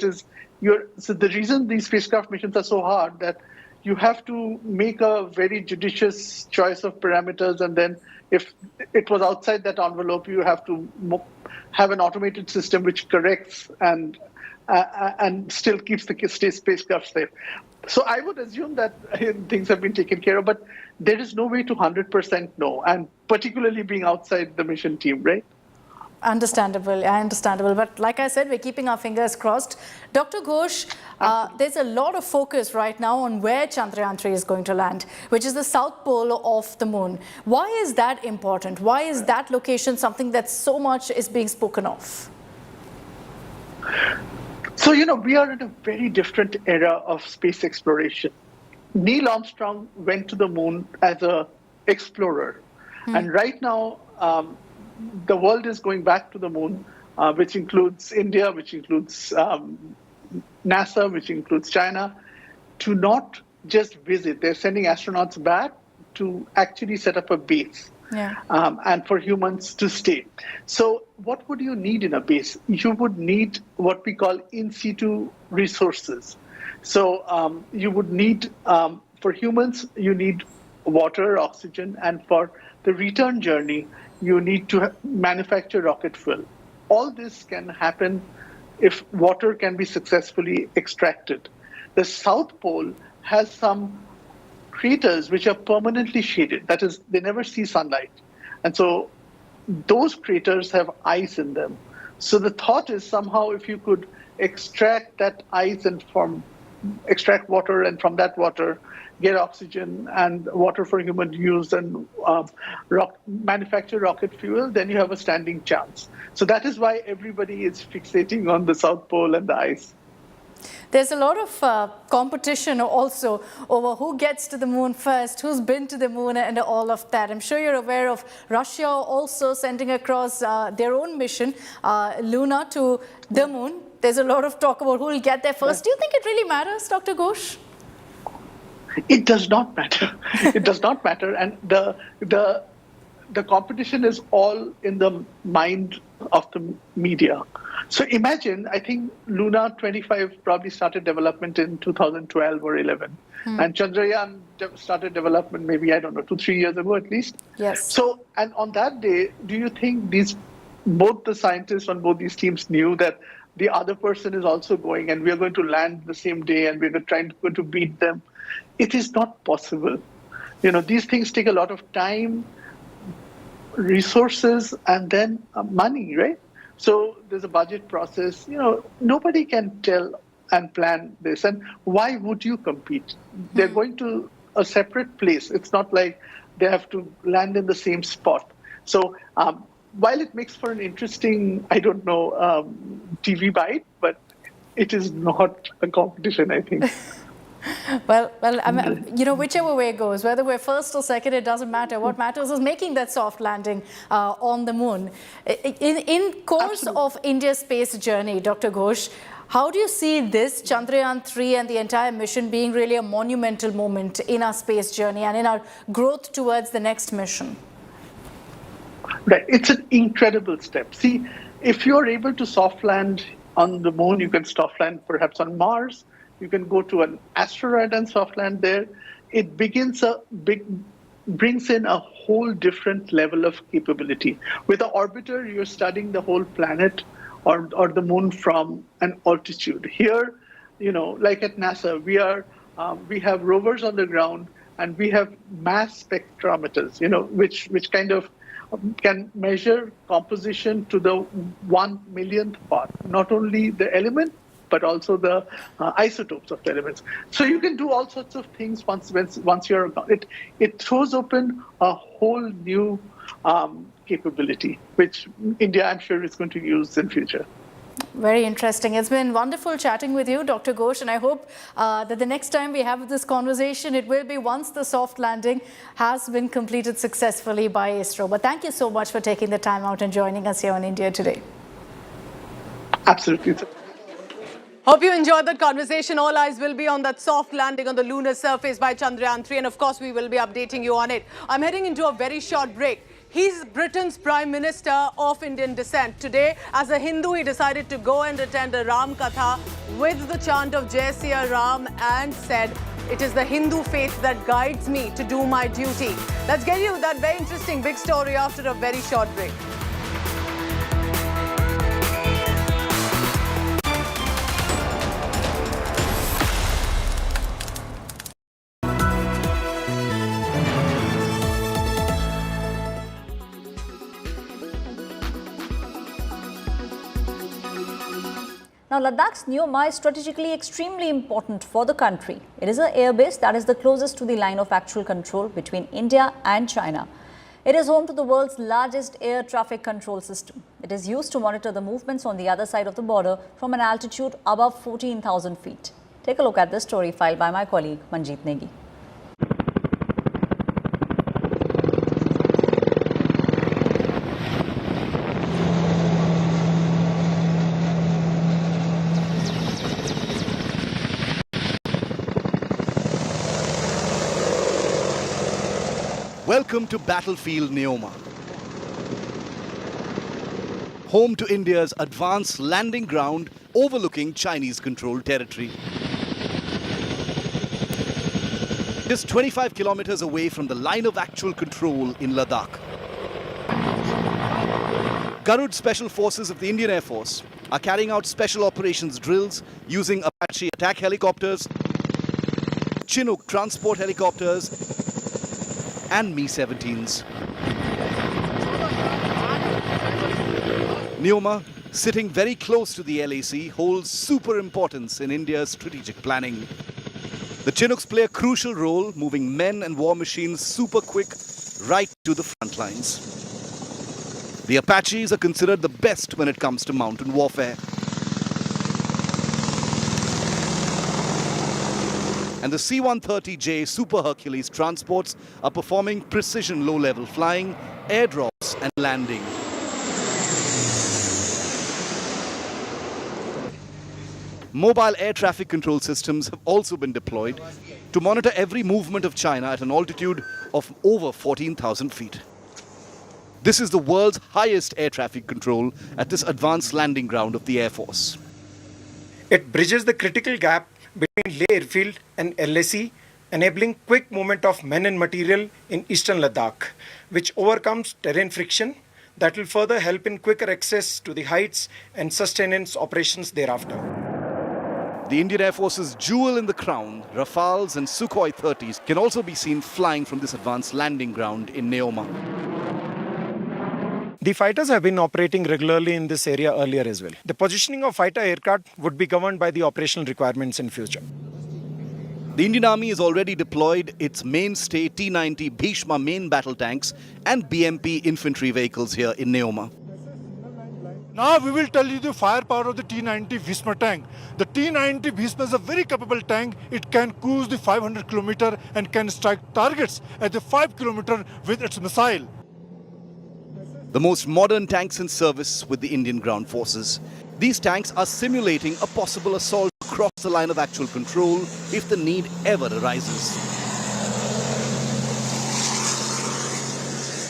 so the reason these spacecraft missions are so hard that you have to make a very judicious choice of parameters, and then if it was outside that envelope, you have to have an automated system which corrects and still keeps the spacecraft safe. So I would assume that things have been taken care of, but there is no way to 100% know, and particularly being outside the mission team, right? Understandable. But like I said, we're keeping our fingers crossed. Dr. Ghosh, there's a lot of focus right now on where Chandrayaan 3 is going to land, which is the south pole of the moon. Why is that important? Why is that location something that so much is being spoken of? So, we are in a very different era of space exploration. Neil Armstrong went to the moon as an explorer. And right now, the world is going back to the moon, which includes India, which includes NASA, which includes China, to not just visit. They're sending astronauts back to actually set up a base. And for humans to stay. So what would you need in a base? You would need what we call in situ resources. So you would need, for humans, you need water, oxygen, and for the return journey, you need to manufacture rocket fuel. All this can happen if water can be successfully extracted. The South Pole has some craters which are permanently shaded. That is, they never see sunlight. And so those craters have ice in them. So the thought is somehow if you could extract that ice and extract water, and from that water get oxygen and water for human use and manufacture rocket fuel, then you have a standing chance. So that is why everybody is fixating on the South Pole and the ice. There's a lot of competition also over who gets to the moon first, who's been to the moon and all of that. I'm sure you're aware of Russia also sending across their own mission, Luna, to the moon. There's a lot of talk about who will get there first. Do you think it really matters, Dr. Ghosh? It does not matter. It does not matter. And the competition is all in the mind of the media. So imagine, I think Luna 25 probably started development in 2012 or 11. And Chandrayaan started development maybe, 2-3 years ago at least. Yes. So, and on that day, do you think both the scientists on both these teams knew that the other person is also going and we are going to land the same day and we're going to beat them? It is not possible. These things take a lot of time, resources, and then money, right? So there's a budget process. Nobody can tell and plan this. And why would you compete? They're going to a separate place. It's not like they have to land in the same spot. So while it makes for an interesting, TV bite, but it is not a competition, I think. Well, whichever way it goes, whether we're first or second, it doesn't matter. What matters is making that soft landing on the moon. In course of India's space journey, Dr. Ghosh, how do you see this Chandrayaan 3 and the entire mission being really a monumental moment in our space journey and in our growth towards the next mission? Right. It's an incredible step. See, if you're able to soft land on the moon, you can soft land perhaps on Mars. You can go to an asteroid and soft land there. It brings in a whole different level of capability. With an orbiter, you're studying the whole planet or the moon from an altitude. Here, like at NASA, we have rovers on the ground and we have mass spectrometers, which kind of can measure composition to the 1 millionth part, not only the element, but also the isotopes of the elements. So you can do all sorts of things once you're it throws open a whole new capability, which India, I'm sure, is going to use in future. Very interesting. It's been wonderful chatting with you, Dr. Ghosh, and I hope that the next time we have this conversation, it will be once the soft landing has been completed successfully by ISRO. But thank you so much for taking the time out and joining us here on India Today. Absolutely. Hope you enjoyed that conversation. All eyes will be on that soft landing on the lunar surface by Chandrayaan 3, and of course we will be updating you on it. I'm heading into a very short break. He's Britain's Prime Minister of Indian descent. Today, as a Hindu, he decided to go and attend a Ram Katha with the chant of Jai Siya Ram and said, "It is the Hindu faith that guides me to do my duty." Let's get you that very interesting big story after a very short break. Now, Ladakh's Neoma is strategically extremely important for the country. It is an airbase that is the closest to the line of actual control between India and China. It is home to the world's largest air traffic control system. It is used to monitor the movements on the other side of the border from an altitude above 14,000 feet. Take a look at this story filed by my colleague Manjeet Negi. Welcome to Battlefield Neoma, home to India's advanced landing ground overlooking Chinese-controlled territory. Just 25 kilometers away from the line of actual control in Ladakh. Garud Special Forces of the Indian Air Force are carrying out special operations drills using Apache attack helicopters, Chinook transport helicopters, and Mi-17s. Neoma, sitting very close to the LAC, holds super importance in India's strategic planning. The Chinooks play a crucial role, moving men and war machines super quick right to the front lines. The Apaches are considered the best when it comes to mountain warfare. And the C-130J Super Hercules transports are performing precision low-level flying, airdrops and landing. Mobile air traffic control systems have also been deployed to monitor every movement of China at an altitude of over 14,000 feet. This is the world's highest air traffic control at this advanced landing ground of the Air Force. It bridges the critical gap between Leh Airfield and LAC, enabling quick movement of men and material in eastern Ladakh, which overcomes terrain friction that will further help in quicker access to the heights and sustenance operations thereafter. The Indian Air Force's jewel in the crown, Rafales and Sukhoi 30s, can also be seen flying from this advanced landing ground in Neoma. The fighters have been operating regularly in this area earlier as well. The positioning of fighter aircraft would be governed by the operational requirements in future. The Indian Army has already deployed its mainstay T-90 Bhishma main battle tanks and BMP infantry vehicles here in Neoma. Now we will tell you the firepower of the T-90 Bhishma tank. The T-90 Bhishma is a very capable tank. It can cruise the 500 kilometer and can strike targets at the 5 kilometer with its missile. The most modern tanks in service with the Indian ground forces. These tanks are simulating a possible assault across the line of actual control if the need ever arises.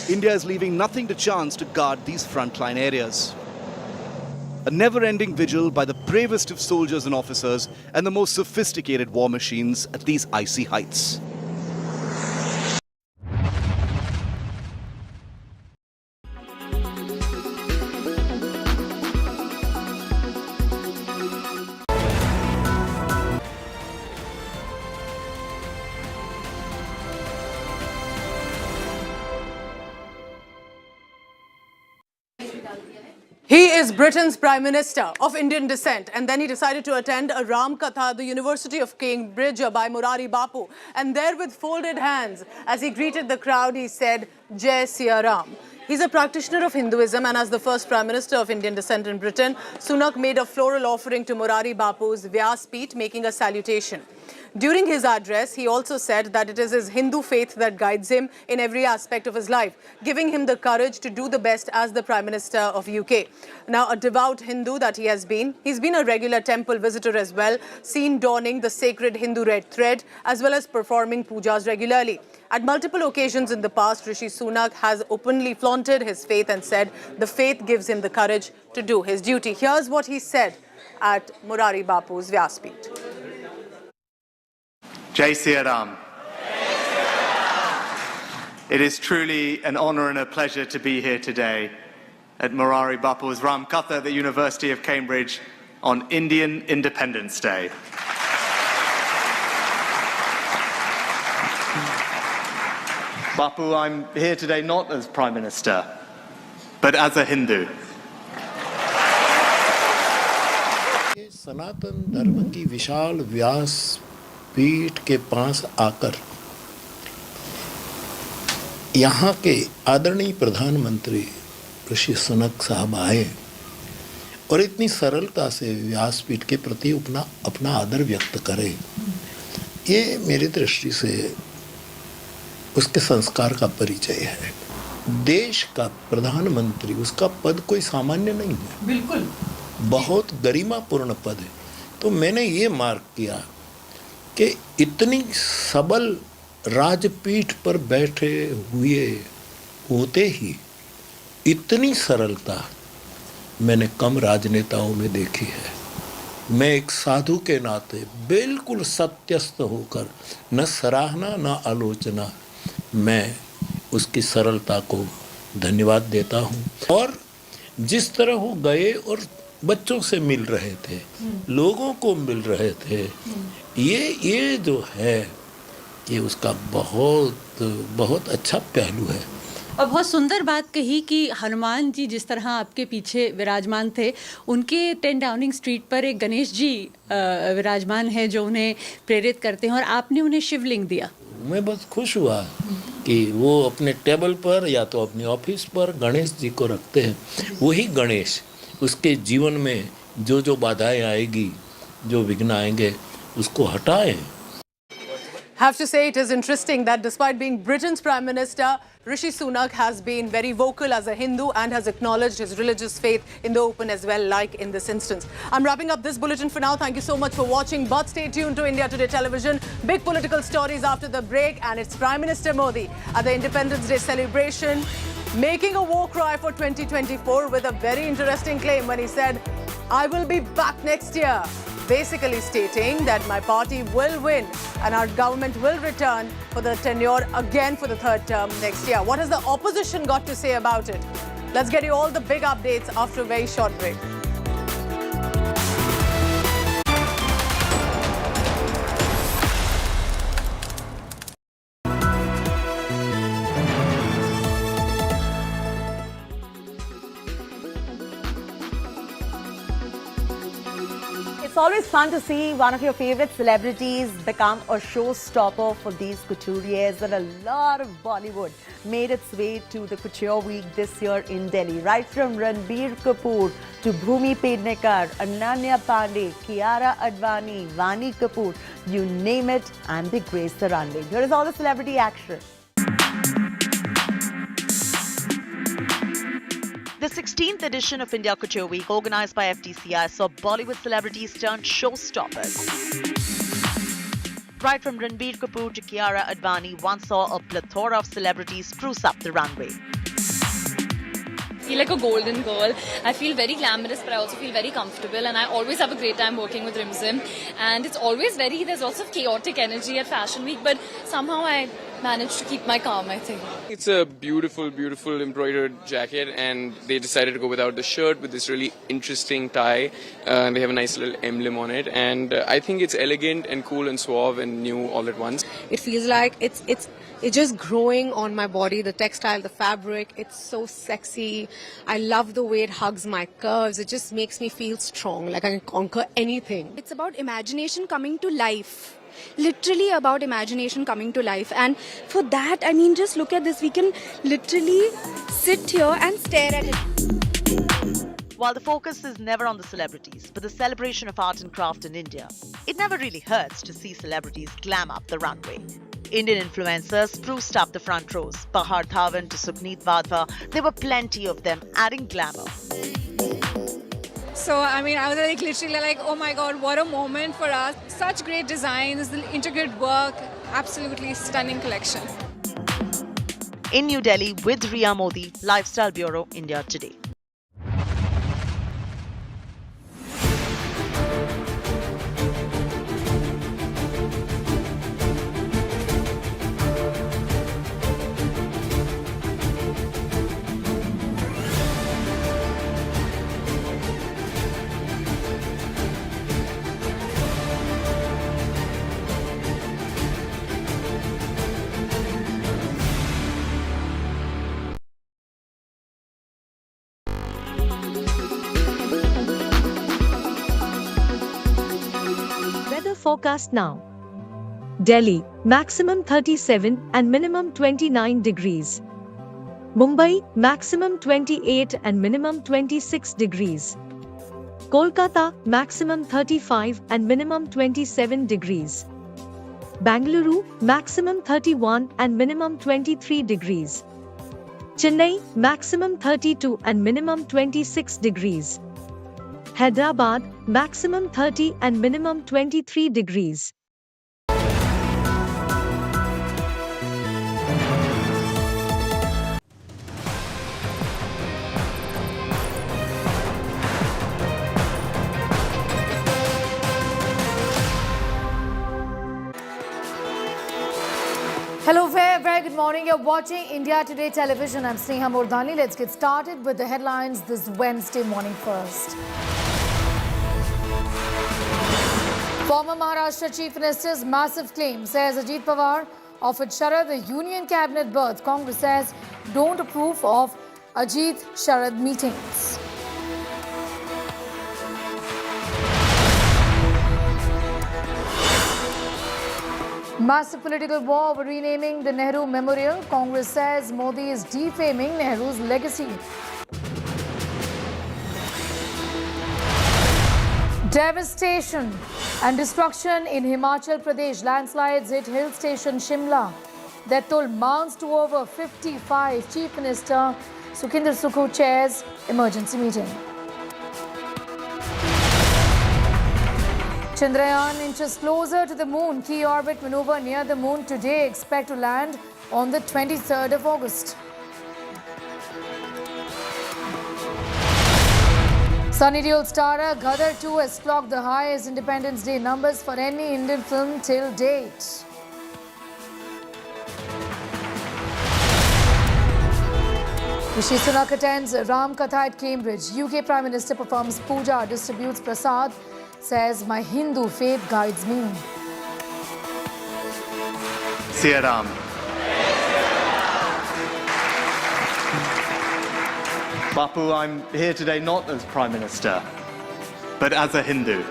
India is leaving nothing to chance to guard these frontline areas. A never-ending vigil by the bravest of soldiers and officers and the most sophisticated war machines at these icy heights. He is Britain's Prime Minister of Indian descent, and then he decided to attend a Ram Katha at the University of Cambridge by Murari Bapu. And there, with folded hands, as he greeted the crowd, he said, Jai Siya Ram. He's a practitioner of Hinduism, and as the first Prime Minister of Indian descent in Britain, Sunak made a floral offering to Murari Bapu's Vyaspeeth, making a salutation. During his address, he also said that it is his Hindu faith that guides him in every aspect of his life, giving him the courage to do the best as the Prime Minister of UK. Now, a devout Hindu that he has been, he's been a regular temple visitor as well, seen donning the sacred Hindu red thread, as well as performing pujas regularly. At multiple occasions in the past, Rishi Sunak has openly flaunted his faith and said the faith gives him the courage to do his duty. Here's what he said at Murari Bapu's Vyaspeeth. Jai Siya Ram. It is truly an honor and a pleasure to be here today at Murari Bapu's Ram Katha at the University of Cambridge on Indian Independence Day. Bapu, I'm here today not as Prime Minister, but as a Hindu. सनातन धर्म की विशाल व्यास पीठ के पास आकर यहाँ के आदरणीय प्रधानमंत्री ऋषि सुनक साहब आए और इतनी सरलता से व्यासपीठ के प्रति अपना आदर व्यक्त करे, ये मेरी दृष्टि से उसके संस्कार का परिचय है। देश का प्रधानमंत्री, उसका पद कोई सामान्य नहीं है, बिल्कुल बहुत गरिमापूर्ण पद है। तो मैंने ये मार्क किया कि इतनी सबल राजपीठ पर बैठे हुए होते ही इतनी सरलता मैंने कम राजनेताओं में देखी है। मैं एक साधु के नाते बिल्कुल सत्यस्थ होकर न सराहना न आलोचना, मैं उसकी सरलता को धन्यवाद देता हूँ। और जिस तरह वो गए और बच्चों से मिल रहे थे, लोगों को मिल रहे थे, ये जो है ये उसका बहुत अच्छा पहलू है। और बहुत सुंदर बात कही कि हनुमान जी जिस तरह आपके पीछे विराजमान थे, उनके 10 डाउनिंग स्ट्रीट पर एक गणेश जी विराजमान है जो उन्हें प्रेरित करते हैं और आपने उन्हें शिवलिंग दिया। मैं बस खुश हुआ कि वो अपने टेबल पर या तो अपने ऑफिस पर गणेश जी को रखते हैं। वही गणेश उसके जीवन में जो बाधाएं आएगी, जो विघ्न आएंगे, उसको हटाएं। Have to say it is interesting that despite being Britain's Prime Minister, Rishi Sunak has been very vocal as a Hindu and has acknowledged his religious faith in the open as well, like in this instance. I'm wrapping up this bulletin for now. Thank you so much for watching, but stay tuned to India Today Television. Big political stories after the break, and it's Prime Minister Modi at the Independence Day celebration, making a war cry for 2024 with a very interesting claim when he said, "I will be back next year." Basically stating that my party will win and our government will return for the tenure again for the third term next year. What has the opposition got to say about it? Let's get you all the big updates after a very short break. It's always fun to see one of your favorite celebrities become a showstopper for these couturiers, and a lot of Bollywood made its way to the Couture Week this year in Delhi. Right from Ranbir Kapoor to Bhumi Pednekar, Ananya Pandey, Kiara Advani, Vani Kapoor, you name it, and they graced the runway. Here is all the celebrity action. The 16th edition of India Couture Week, organized by FTCI, saw Bollywood celebrities turn showstoppers. Right from Ranbir Kapoor to Kiara Advani, one saw a plethora of celebrities spruce up the runway. I feel like a golden girl. I feel very glamorous, but I also feel very comfortable, and I always have a great time working with Rimzim. And it's always there's lots of chaotic energy at Fashion Week, but somehow I managed to keep my calm, I think. It's a beautiful, beautiful embroidered jacket, and they decided to go without the shirt with this really interesting tie. And they have a nice little emblem on it, and I think it's elegant and cool and suave and new all at once. It feels like it's just growing on my body, the textile, the fabric. It's so sexy. I love the way it hugs my curves. It just makes me feel strong, like I can conquer anything. It's about imagination coming to life. Literally about imagination coming to life. And for that, I mean, just look at this. We can literally sit here and stare at it. While the focus is never on the celebrities, but the celebration of art and craft in India, it never really hurts to see celebrities glam up the runway. Indian influencers spruced up the front rows. Bahar Dhawan to Sukhneet Vadhva, there were plenty of them adding glamour. So, I mean, I was like literally like, oh my God, what a moment for us. Such great designs, the intricate work, absolutely stunning collection. In New Delhi with Riya Modi, Lifestyle Bureau, India Today. forecast now. Delhi, maximum 37 and minimum 29 degrees. Mumbai, maximum 28 and minimum 26 degrees. Kolkata, maximum 35 and minimum 27 degrees. Bangalore, maximum 31 and minimum 23 degrees. Chennai, maximum 32 and minimum 26 degrees. Hyderabad, maximum 30 and minimum 23 degrees. Hello, very good morning. You're watching India Today Television. I'm Sneha Mordhani. Let's get started with the headlines this Wednesday morning first. Former Maharashtra Chief Minister's massive claim, says Ajit Pawar offered Sharad a union cabinet berth. Congress says don't approve of Ajit-Sharad meetings. Massive political war over renaming the Nehru Memorial. Congress says Modi is defaming Nehru's legacy. Devastation and destruction in Himachal Pradesh. Landslides hit hill station Shimla. Death toll mounts to over 55. Chief Minister Sukhinder Sukhu chairs emergency meeting. Chandrayaan inches closer to the moon. Key orbit maneuver near the moon today. Expect to land on the 23rd of August. Sunny Deol starrer Ghadar 2 has clocked the highest Independence Day numbers for any Indian film till date. Rishi Sunak attends Ram Katha at Cambridge. UK Prime Minister performs puja, distributes prasad. Says, my Hindu faith guides me. Siya Ram. Bapu, I'm here today not as Prime Minister, but as a Hindu.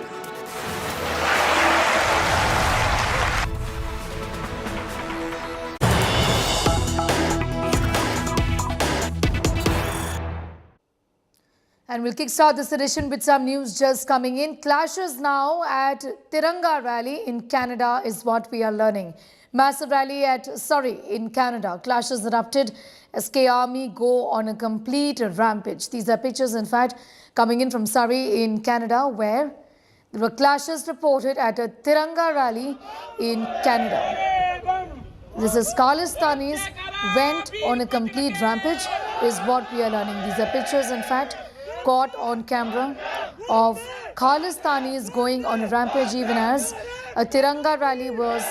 And we'll kickstart this edition with some news just coming in. Clashes now at Tiranga rally in Canada is what we are learning. Massive rally at Surrey in Canada. Clashes erupted as K Army go on a complete rampage. These are pictures, in fact, coming in from Surrey in Canada, where there were clashes reported at a Tiranga rally in Canada. This is Khalistanis went on a complete rampage is what we are learning. These are pictures, in fact, caught on camera of Khalistanis going on a rampage even as a Tiranga rally was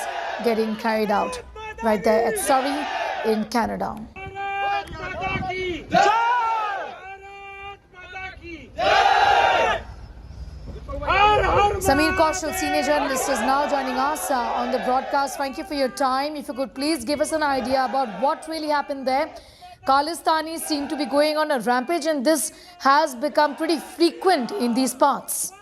getting carried out right there at Surrey in Canada. Sameer Kaushal, senior journalist, is now joining us on the broadcast. Thank you for your time. If you could please give us an idea about what really happened there. Khalistanis seem to be going on a rampage, and this has become pretty frequent in these parts.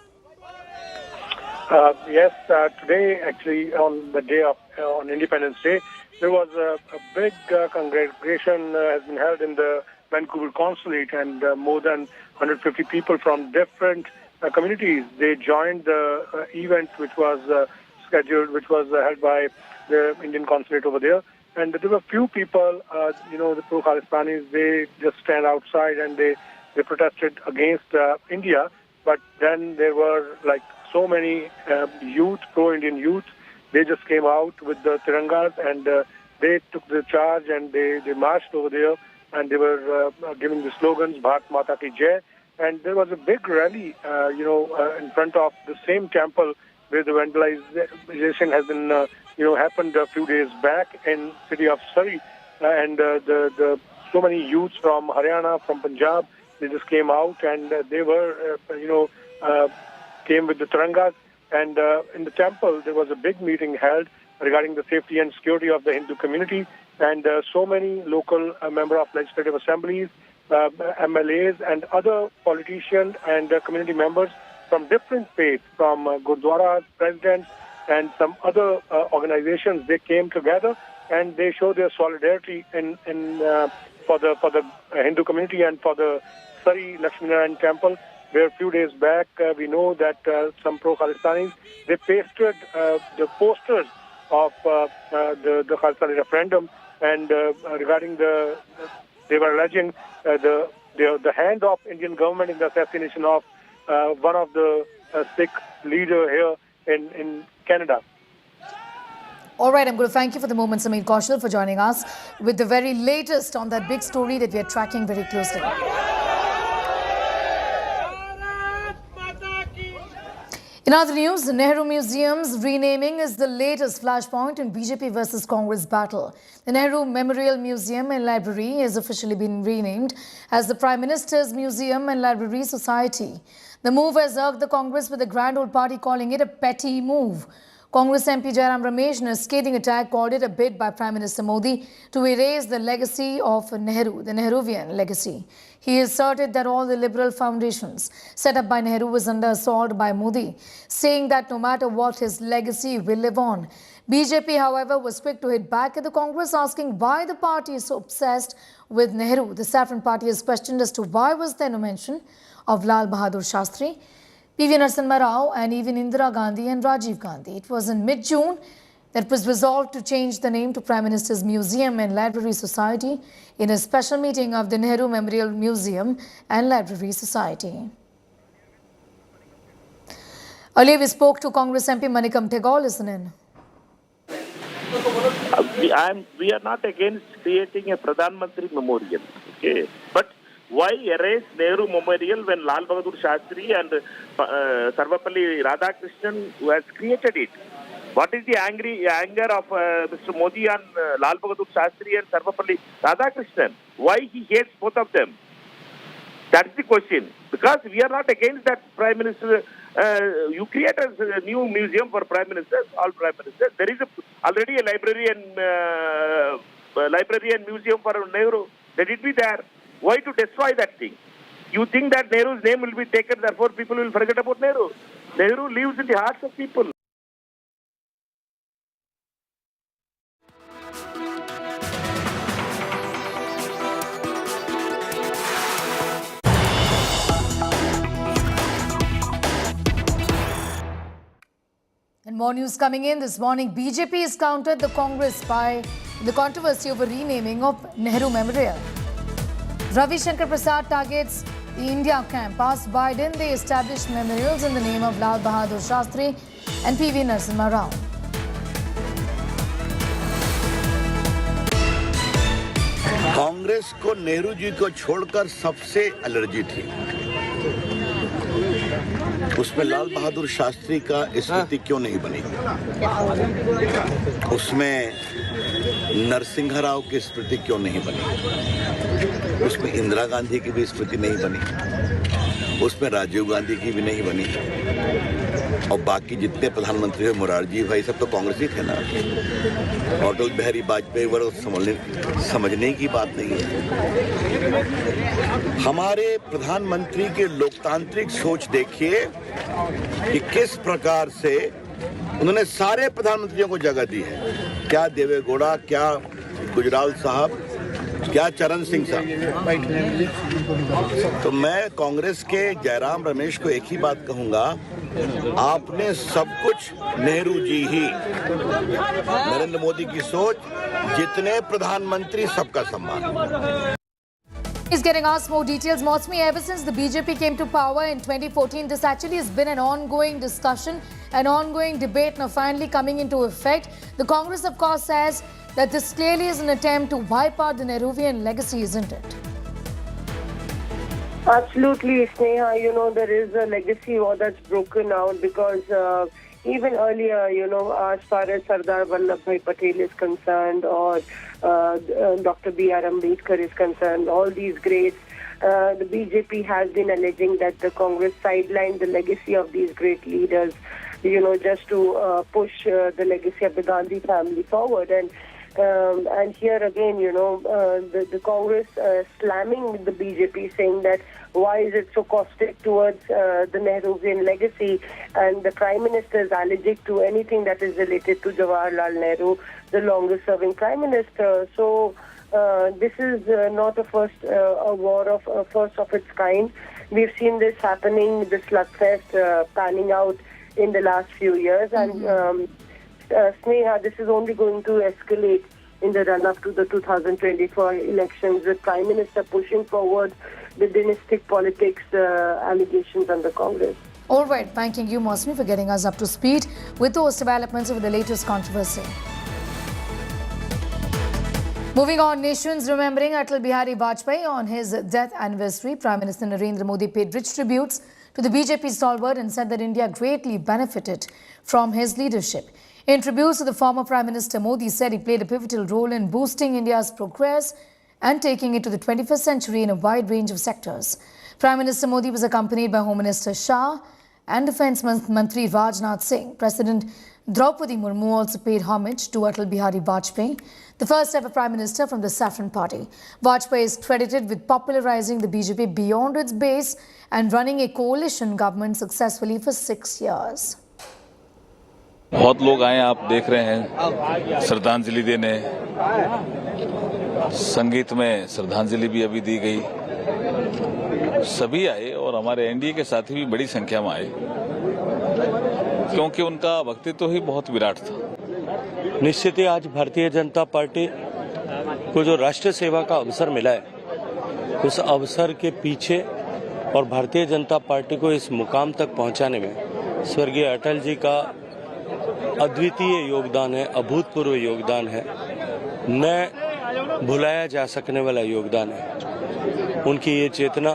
Yes, today actually on the day of on Independence Day, there was a big congregation has been held in the Vancouver consulate, and more than 150 people from different communities, they joined the event which was scheduled, which was held by the Indian consulate over there. And there were few people, the pro-Khalistanis, they just stand outside and they protested against India. But then there were like so many youth, pro-Indian youth, they just came out with the Tirangas and they took the charge and they marched over there and they were giving the slogans, Bharat Mata Ki Jai. And there was a big rally, in front of the same temple where the vandalization has been, happened a few days back in city of Surrey. And the so many youths from Haryana, from Punjab, they just came out and they were, came with the Tirangas. And in the temple, there was a big meeting held regarding the safety and security of the Hindu community. And so many local members of legislative assemblies, MLAs and other politicians and community members from different faiths, from Gurdwaras, presidents, and some other organizations, they came together and they show their solidarity for the Hindu community and for the Sari Lakshminarayan temple, where a few days back we know that some pro-Khalistanis, they pasted the posters of the Khalistani referendum, and regarding they were alleging the hand of Indian government in the assassination of one of the Sikh leader here in Canada. All right, I'm going to thank you for the moment, Sameer Kaushal, for joining us with the very latest on that big story that we are tracking very closely. In other news, the Nehru Museum's renaming is the latest flashpoint in BJP versus Congress battle. The Nehru Memorial Museum and Library has officially been renamed as the Prime Minister's Museum and Library Society. The move has irked the Congress, with the grand old party calling it a petty move. Congress MP Jairam Ramesh, in a scathing attack, called it a bid by Prime Minister Modi to erase the legacy of Nehru, the Nehruvian legacy. He asserted that all the liberal foundations set up by Nehru was under assault by Modi, saying that no matter what, his legacy will live on. BJP, however, was quick to hit back at the Congress, asking why the party is so obsessed with Nehru. The Saffron Party is questioned as to why was there no mention of Lal Bahadur Shastri, PV Narasimha Rao and even Indira Gandhi and Rajiv Gandhi. It was in mid-June that it was resolved to change the name to Prime Minister's Museum and Library Society in a special meeting of the Nehru Memorial Museum and Library Society. Earlier we spoke to Congress MP Manikam Tagore. Listen in. We are not against creating a Pradhan Mantri Memorial, okay? But why erase Nehru Memorial when Lal Bahadur Shastri and Sarvapalli Radhakrishnan who has created it? What is the anger of Mr. Modi on Lal Bahadur Shastri and Sarvapalli Radhakrishnan? Why he hates both of them? That's the question. Because we are not against that Prime Minister. You create a new museum for Prime Ministers, all Prime Ministers. There is already a library and museum for Nehru. Let it be there. Why to destroy that thing? You think that Nehru's name will be taken, therefore people will forget about Nehru. Nehru lives in the hearts of people. And more news coming in this morning. BJP has countered the Congress by the controversy over renaming of Nehru Memorial. Ravi Shankar Prasad targets the India camp. Asked Biden, they established memorials in the name of Lal Bahadur Shastri and PV Narasimha Rao. Congress को नेहरू जी को छोड़कर सबसे allergy थी। उसमें लाल बहादुर शास्त्री का स्मृति क्यों नहीं बनी? उसमें नरसिंह राव की स्मृति क्यों नहीं बनी? उसमें इंदिरा गांधी की भी स्मृति नहीं बनी, उसमें राजीव गांधी की भी नहीं बनी, और बाकी जितने प्रधानमंत्री हुए, मोरारजी भाई, सब तो कांग्रेस ही थे ना। अटल बिहारी वाजपेयी वो समझने की बात नहीं है। हमारे प्रधानमंत्री की लोकतांत्रिक सोच देखिए कि किस प्रकार से उन्होंने सारे प्रधानमंत्रियों को जगह दी है। क्या देवेगौड़ा, क्या गुजराल साहब, क्या चरण सिंह साहब। तो मैं कांग्रेस के जयराम रमेश को एक ही बात कहूंगा, आपने सब कुछ नेहरू जी ही, नरेंद्र मोदी की सोच, जितने प्रधानमंत्री सबका सम्मान। He's getting asked more details. Mosmi, ever since the BJP came to power in 2014, this actually has been an ongoing discussion, an ongoing debate, now finally coming into effect. The Congress, of course, says that this clearly is an attempt to wipe out the Nehruvian legacy, isn't it? Absolutely, Sneha. You know, there is a legacy war that's broken out because even earlier, you know, as far as Sardar Vallabhbhai Patel is concerned or Dr. B.R. Ambedkar is concerned, all these greats, the BJP has been alleging that the Congress sidelined the legacy of these great leaders, you know, just to push the legacy of the Gandhi family forward. And And here again, the Congress slamming the BJP, saying that why is it so caustic towards the Nehruvian legacy, and the Prime Minister is allergic to anything that is related to Jawaharlal Nehru, the longest serving Prime Minister. So this is not a war of first of its kind. We've seen this happening, the slugfest panning out in the last few years, and Sneha, this is only going to escalate in the run-up to the 2024 elections, with Prime Minister pushing forward the dynastic politics allegations on the Congress. All right, thanking you, Mosmi, for getting us up to speed with those developments over the latest controversy. Moving on, nations remembering Atal Bihari Vajpayee on his death anniversary. Prime Minister Narendra Modi paid rich tributes to the BJP stalwart and said that India greatly benefited from his leadership. In tributes to the former Prime Minister, Modi said he played a pivotal role in boosting India's progress and taking it to the 21st century in a wide range of sectors. Prime Minister Modi was accompanied by Home Minister Shah and Defence Mantri Rajnath Singh. President Draupadi Murmu also paid homage to Atal Bihari Vajpayee, the first ever Prime Minister from the Saffron Party. Vajpayee is credited with popularizing the BJP beyond its base and running a coalition government successfully for 6 years. बहुत लोग आए, आप देख रहे हैं श्रद्धांजलि देने। संगीत में श्रद्धांजलि भी अभी दी गई। सभी आए और हमारे एनडीए के साथी भी बड़ी संख्या में आए, क्योंकि उनका व्यक्तित्व ही बहुत विराट था। निश्चित ही आज भारतीय जनता पार्टी को जो राष्ट्र सेवा का अवसर मिला है, उस अवसर के पीछे और भारतीय जनता पार्टी को इस मुकाम तक पहुंचाने में स्वर्गीय अटल जी का अद्वितीय योगदान है, अभूतपूर्व योगदान है, न भुलाया जा सकने वाला योगदान है। उनकी ये चेतना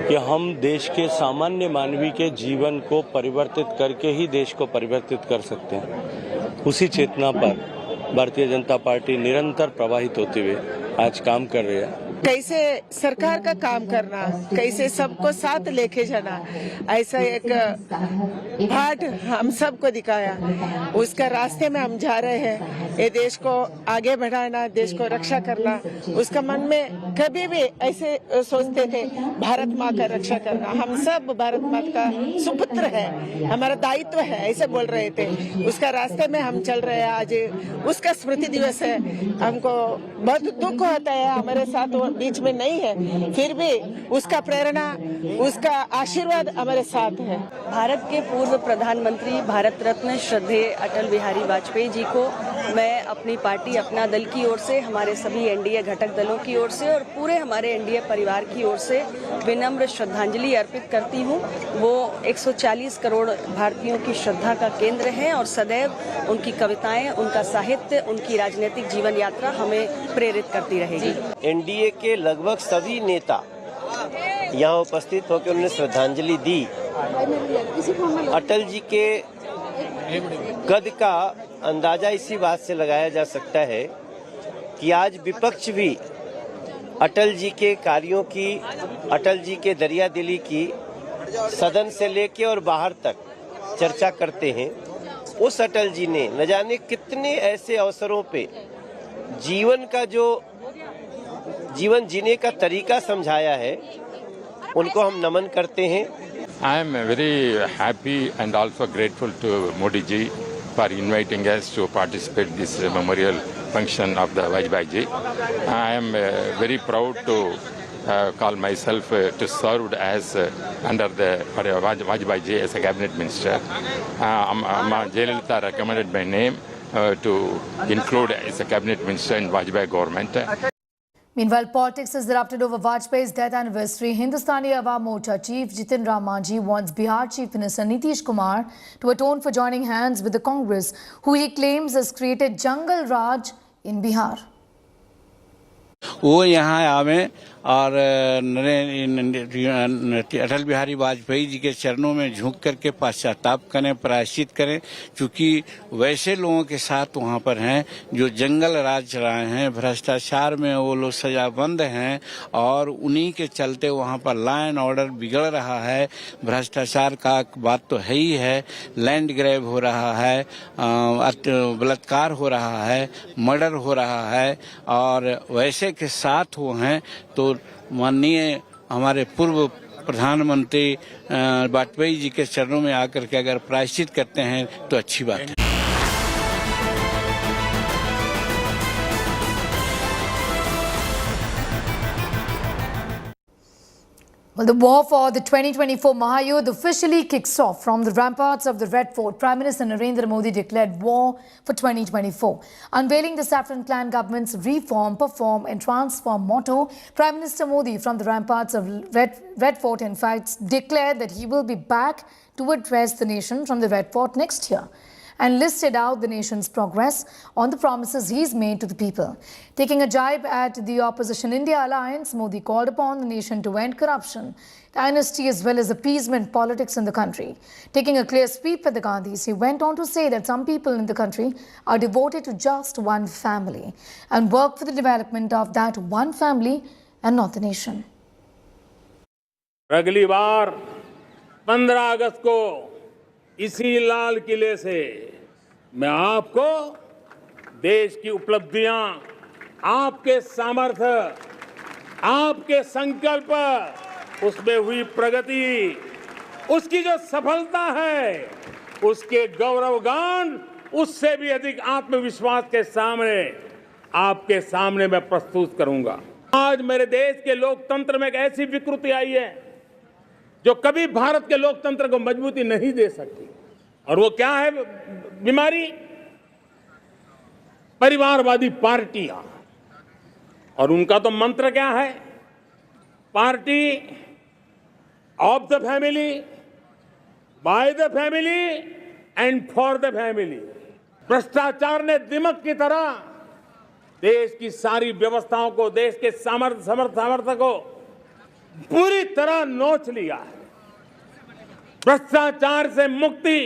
कि हम देश के सामान्य मानवी के जीवन को परिवर्तित करके ही देश को परिवर्तित कर सकते हैं, उसी चेतना पर भारतीय जनता पार्टी निरंतर प्रवाहित होते हुए आज काम कर रही है। कैसे सरकार का काम करना, कैसे सबको साथ लेके जाना, ऐसा एक भाट हम सबको दिखाया। उसका रास्ते में हम जा रहे हैं। ये देश को आगे बढ़ाना, देश को रक्षा करना, उसका मन में कभी भी ऐसे सोचते थे भारत माँ का रक्षा करना। हम सब भारत माँ का सुपुत्र है, हमारा दायित्व है, ऐसे बोल रहे थे। उसका रास्ते में हम चल रहे हैं। आज उसका स्मृति दिवस है। हमको बहुत दुख होता है, हमारे साथ वो बीच में नहीं है, फिर भी उसका प्रेरणा, उसका आशीर्वाद हमारे साथ है। भारत के पूर्व प्रधानमंत्री, भारत रत्न श्रद्धेय अटल बिहारी वाजपेयी जी को मैं अपनी पार्टी, अपना दल की ओर से, हमारे सभी एनडीए घटक दलों की ओर से और पूरे हमारे एनडीए परिवार की ओर से विनम्र श्रद्धांजलि अर्पित करती हूँ। वो 140 करोड़ भारतीयों की श्रद्धा का केंद्र है और सदैव उनकी कविताएं, उनका साहित्य, उनकी राजनीतिक जीवन यात्रा हमें प्रेरित करती रहेगी। एनडीए के लगभग सभी नेता यहाँ उपस्थित होकर उन्होंने श्रद्धांजलि दी। अटल जी के कद का अंदाजा इसी बात से लगाया जा सकता है कि आज विपक्ष भी अटल जी के कार्यों की, अटल जी के दरियादिली की सदन से लेके और बाहर तक चर्चा करते हैं। उस अटल जी ने न जाने कितने ऐसे अवसरों पे जीवन का जो जीवन जीने का तरीका समझाया है, उनको हम नमन करते हैं। I am very happy and also grateful to Modi ji for inviting us to participate in this memorial function of the Vajpayee ji. I am very proud to call myself to serve as under the Vajpayee ji as a cabinet minister. Jayalalitha recommended my name to include as a cabinet minister in Vajpayee government. Meanwhile, politics has erupted over Vajpayee's death anniversary. Hindustani Awam Morcha Chief Jitin Ram Manjhi wants Bihar Chief Minister Nitish Kumar to atone for joining hands with the Congress, who he claims has created Jungle Raj in Bihar. वो यहाँ आवे और अटल बिहारी वाजपेयी जी के चरणों में झुक करके पश्चाताप करें, प्रायश्चित करें, क्योंकि वैसे लोगों के साथ वहाँ पर हैं जो जंगल राज चलाए हैं, भ्रष्टाचार में वो लोग सजाबंद हैं और उन्हीं के चलते वहाँ पर लॉ एंड ऑर्डर बिगड़ रहा है। भ्रष्टाचार का बात तो है ही है, लैंड ग्रैब हो रहा है, बलात्कार हो रहा है, मर्डर हो रहा है और वैसे के साथ वो हैं तो माननीय हमारे पूर्व प्रधानमंत्री वाजपेयी जी के चरणों में आकर के अगर प्रायश्चित करते हैं तो अच्छी बात है। Well, the war for the 2024 Mahayuddh officially kicks off from the ramparts of the Red Fort. Prime Minister Narendra Modi declared war for 2024. Unveiling the Saffron Clan government's reform, perform and transform motto, Prime Minister Modi from the ramparts of Red Fort in fact declared that he will be back to address the nation from the Red Fort next year, and listed out the nation's progress on the promises he's made to the people. Taking a jibe at the opposition India alliance, Modi called upon the nation to end corruption, dynasty as well as appeasement politics in the country. Taking a clear sweep at the Gandhis, he went on to say that some people in the country are devoted to just one family and work for the development of that one family and not the nation. अगली बार 15 अगस्त को इसी लाल किले से मैं आपको देश की उपलब्धियां, आपके सामर्थ्य, आपके संकल्प, उसमें हुई प्रगति, उसकी जो सफलता है, उसके गौरवगान, उससे भी अधिक आत्मविश्वास के सामने आपके सामने मैं प्रस्तुत करूंगा। आज मेरे देश के लोकतंत्र में एक ऐसी विकृति आई है जो कभी भारत के लोकतंत्र को मजबूती नहीं दे सकती, और वो क्या है बीमारी? परिवारवादी पार्टियां। और उनका तो मंत्र क्या है? Party of the family, by the family and for the family. भ्रष्टाचार ने दिमक की तरह देश की सारी व्यवस्थाओं को, देश के सामर्थ्य को पूरी तरह नोच लिया है। भ्रष्टाचार से मुक्ति,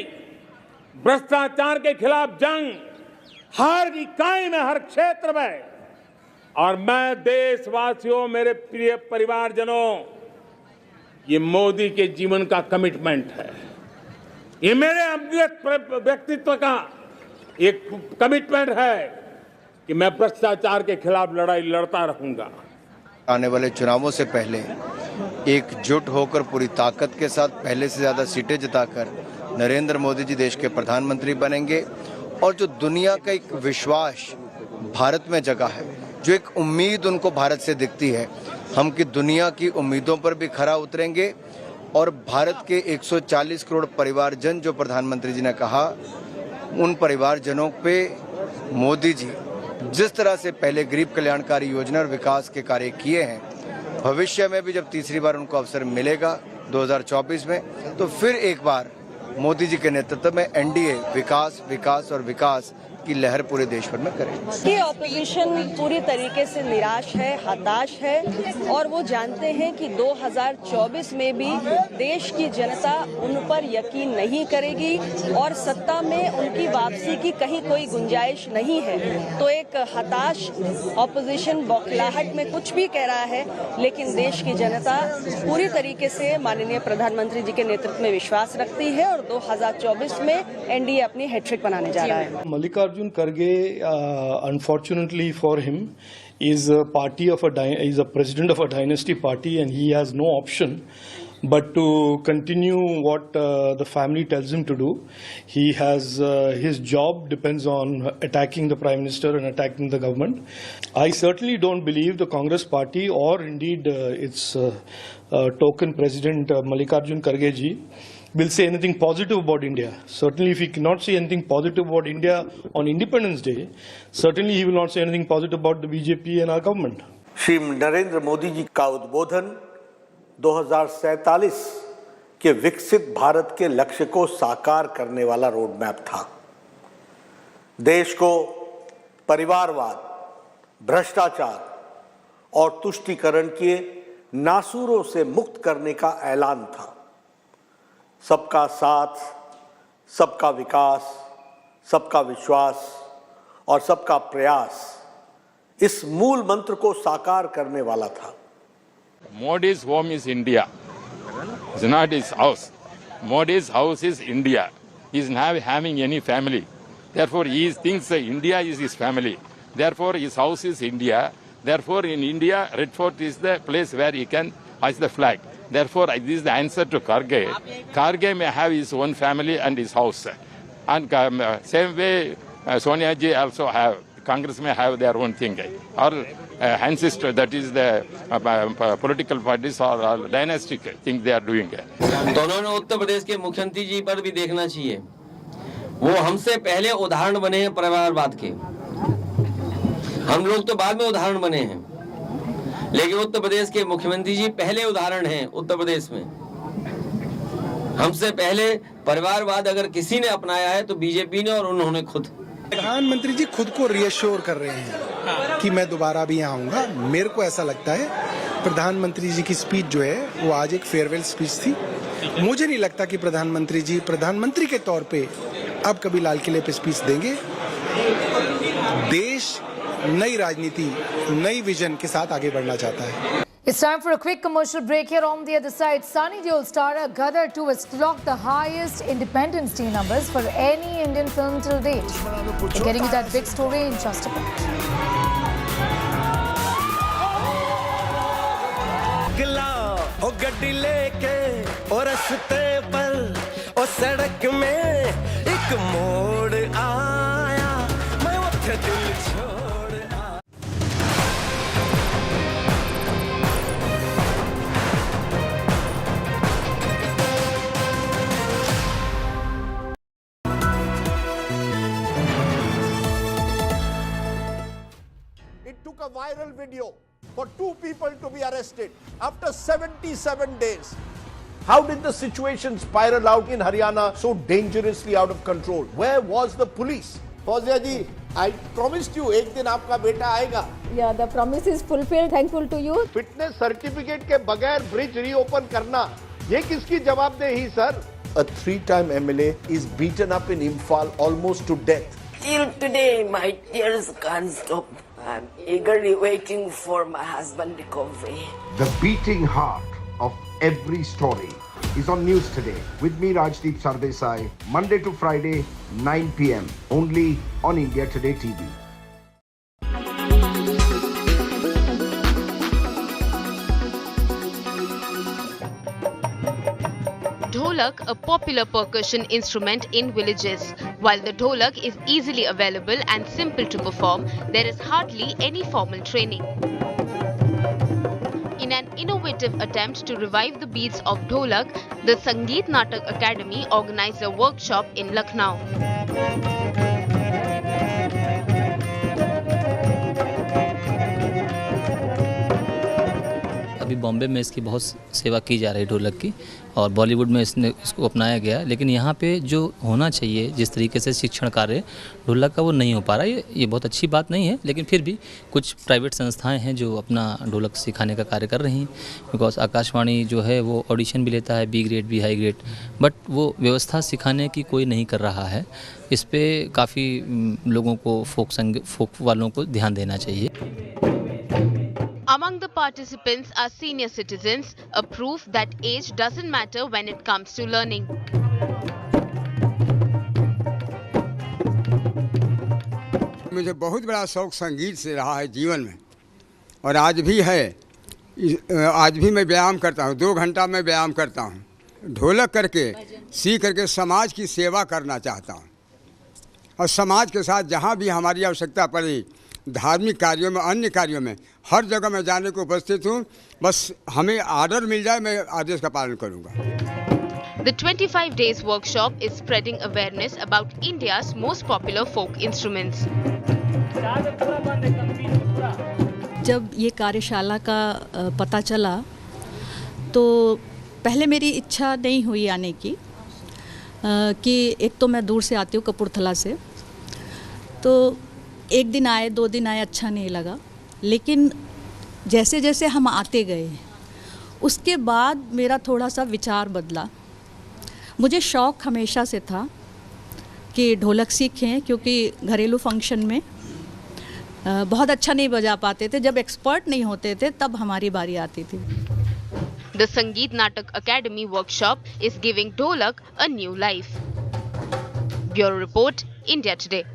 भ्रष्टाचार के खिलाफ जंग हर इकाई में, हर क्षेत्र में। और मैं देशवासियों, मेरे प्रिय परिवारजनों, ये मोदी के जीवन का कमिटमेंट है, ये मेरे व्यक्तित्व का एक कमिटमेंट है कि मैं भ्रष्टाचार के खिलाफ लड़ाई लड़ता रहूंगा। आने वाले चुनावों से पहले एकजुट होकर पूरी ताकत के साथ पहले से ज़्यादा सीटें जिताकर नरेंद्र मोदी जी देश के प्रधानमंत्री बनेंगे। और जो दुनिया का एक विश्वास भारत में जगा है, जो एक उम्मीद उनको भारत से दिखती है, हम की दुनिया की उम्मीदों पर भी खरा उतरेंगे। और भारत के 140 करोड़ परिवारजन जो प्रधानमंत्री जी ने कहा, उन परिवारजनों पे मोदी जी जिस तरह से पहले गरीब कल्याणकारी योजना और विकास के कार्य किए हैं, भविष्य में भी जब तीसरी बार उनको अवसर मिलेगा 2024 में, तो फिर एक बार मोदी जी के नेतृत्व में एनडीए विकास, विकास और विकास की लहर पूरे देश भर में करेगी। ये ऑपोजिशन पूरी तरीके से निराश है, हताश है, और वो जानते हैं कि 2024 में भी देश की जनता उन पर यकीन नहीं करेगी और सत्ता में उनकी वापसी की कहीं कोई गुंजाइश नहीं है। तो एक हताश ऑपोजिशन बौखलाहट में कुछ भी कह रहा है, लेकिन देश की जनता पूरी तरीके से माननीय प्रधानमंत्री जी के नेतृत्व में विश्वास रखती है और 2024 में एनडीए अपनी हैट्रिक बनाने जा रहा है। Mallikarjun Kharge, unfortunately for him, is a president of a dynasty party, and he has no option but to continue what the family tells him to do. He has his job depends on attacking the Prime Minister and attacking the government. I certainly don't believe the Congress party or indeed its token president Mallikarjun Kharge ji will say anything positive about India. Certainly if he cannot say anything positive about India on Independence Day, certainly he will not say anything positive about the BJP and our government. Shri Narendra Modi ji का उद्बोधन 2047 के विकसित भारत के लक्ष्य को साकार करने वाला रोड मैप था। देश को परिवारवाद, भ्रष्टाचार और तुष्टीकरण के नासूरों से मुक्त करने का ऐलान था। सबका साथ, सबका विकास, सबका विश्वास और सबका प्रयास इस मूल मंत्र को साकार करने वाला था। Modi's home is India. It's not his house. Modi's house is India. He's not having any family. Therefore, he thinks India is his family. Therefore, his house is India. Therefore, in India, Red Fort is the place where he can hoist the flag. Therefore, this is the answer to Kharge. Kharge may have his own family and his house. And same way, Sonia ji also have. Congress may have their own thing. Or ancestor, that is the political parties or dynastic thing they are doing. तो उन्होंने उत्तर प्रदेश के मुख्यमंत्री जी पर भी देखना चाहिए। वो हमसे पहले उदाहरण बने हैं परिवारवाद के। हम लोग तो बाद में उदाहरण बने हैं, लेकिन उत्तर प्रदेश के मुख्यमंत्री जी पहले उदाहरण हैं उत्तर प्रदेश में। हमसे पहले परिवारवाद अगर किसी ने अपनाया है तो बीजेपी ने, और उन्होंने खुद। प्रधानमंत्री जी खुद को रिएश्योर कर रहे हैं कि मैं दोबारा भी यहाँ आऊंगा। मेरे को ऐसा लगता है प्रधानमंत्री जी की स्पीच जो है वो आज एक फेयरवेल स्पीच थी। मुझे नहीं लगता कि प्रधानमंत्री जी प्रधानमंत्री के तौर पे अब कभी लाल किले पे स्पीच देंगे। देश नई राजनीति, नई विजन के साथ आगे बढ़ना चाहता है। It's time for a quick commercial break. Here on the other side, Sunny Deol star Gadar 2 has clocked the highest Independence Day numbers for any Indian film till date. We're getting you that big story in just a bit. ओ गड्डी लेके ओ रास्ते पर ओ सड़क में एक मोड़ आया, मैं उठे दिल छोड़ आया। It took a viral video for 2 people to be arrested after 77 days. How did the situation spiral out in Haryana so dangerously out of control? Where was the police? Fauziya ji, I promised you एक दिन आपका बेटा आएगा. Yeah, the promise is fulfilled. Thankful to you. Fitness certificate के बगैर bridge reopen करना, ये किसकी जवाबदेही sir? A 3-time MLA is beaten up in Imphal almost to death. Till today, my tears can't stop. I'm eagerly waiting for my husband's recovery. The beating heart of every story is on News Today with me, Rajdeep Sardesai, Monday to Friday, 9 p.m. only on India Today TV. Dholak, a popular percussion instrument in villages. While the dholak is easily available and simple to perform, there is hardly any formal training. In an innovative attempt to revive the beats of dholak, the Sangeet Natak Academy organized a workshop in Lucknow. अभी बॉम्बे में इसकी बहुत सेवा की जा रही है ढोलक की, और बॉलीवुड में इसको अपनाया गया, लेकिन यहाँ पे जो होना चाहिए जिस तरीके से शिक्षण कार्य ढोलक का वो नहीं हो पा रहा है। ये बहुत अच्छी बात नहीं है, लेकिन फिर भी कुछ प्राइवेट संस्थाएं हैं जो अपना ढोलक सिखाने का कार्य कर रही हैं। बिकॉज आकाशवाणी जो है वो ऑडिशन भी लेता है, बी ग्रेड भी, हाई ग्रेड, बट वो व्यवस्था सिखाने की कोई नहीं कर रहा है। इस पर काफ़ी लोगों को फोक वालों को ध्यान देना चाहिए। Among the participants are senior citizens, a proof that age doesn't matter when it comes to learning. मुझे बहुत बड़ा शौक संगीत से रहा है जीवन में, और आज भी है। आज भी मैं व्यायाम करता हूँ, 2 घंटा मैं व्यायाम करता हूँ। ढोलक करके सीख करके समाज की सेवा करना चाहता हूँ, और समाज के साथ जहाँ भी हमारी आवश्यकता पड़ी, धार्मिक कार्यों में, अन्य कार्यों में, हर जगह मैं जाने को उपस्थित हूँ। बस हमें आर्डर मिल जाए, मैं आदेश का पालन करूँगा। The 25 days workshop is spreading awareness about India's most popular folk instruments. जब ये कार्यशाला का पता चला तो पहले मेरी इच्छा नहीं हुई आने की, कि एक तो मैं दूर से आती हूँ कपूरथला से, तो 1 दिन आए 2 दिन आए अच्छा नहीं लगा। लेकिन जैसे जैसे हम आते गए उसके बाद मेरा थोड़ा सा विचार बदला। मुझे शौक़ हमेशा से था कि ढोलक सीखें, क्योंकि घरेलू फंक्शन में बहुत अच्छा नहीं बजा पाते थे। जब एक्सपर्ट नहीं होते थे तब हमारी बारी आती थी। The Sangeet Natak Academy workshop is giving Dholak a new life. Bureau Report, India Today.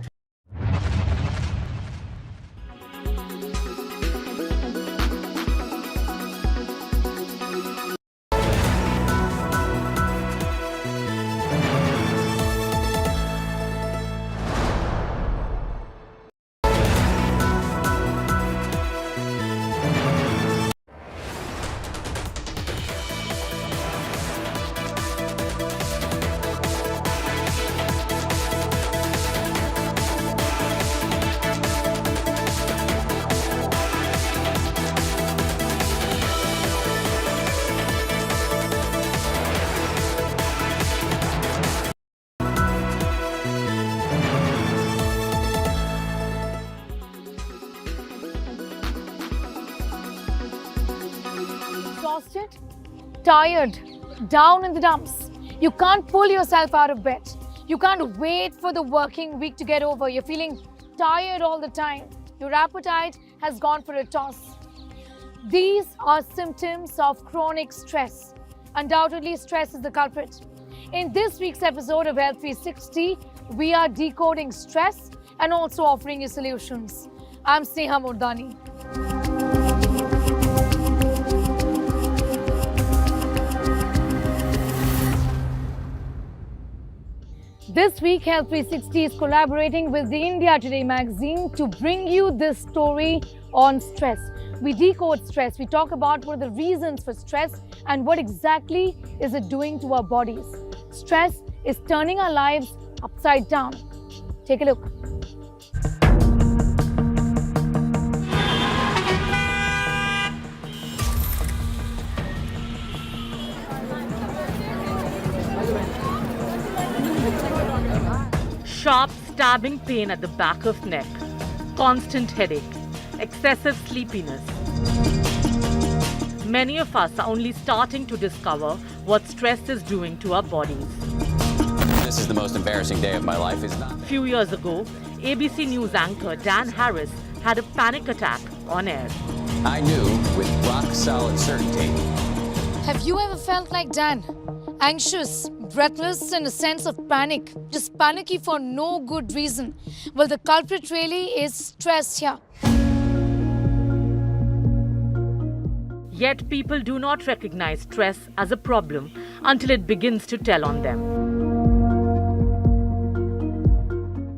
Exhausted, tired, down in the dumps. You can't pull yourself out of bed. You can't wait for the working week to get over. You're feeling tired all the time. Your appetite has gone for a toss. These are symptoms of chronic stress. Undoubtedly, stress is the culprit. In this week's episode of Health 360, we are decoding stress and also offering you solutions. I'm Sneha Murdani. This week, Health 360 is collaborating with the India Today magazine to bring you this story on stress. We decode stress. We talk about what are the reasons for stress and what exactly is it doing to our bodies. Stress is turning our lives upside down. Take a look. Sharp stabbing pain at the back of neck, constant headache, excessive sleepiness. Many of us are only starting to discover what stress is doing to our bodies. This is the most embarrassing day of my life. Few years ago, ABC News anchor Dan Harris had a panic attack on air. I knew with rock solid certainty. Have you ever felt like Dan? Anxious, breathless, and a sense of panic. Just panicky for no good reason. Well, the culprit really is stress here. Yet people do not recognize stress as a problem until it begins to tell on them.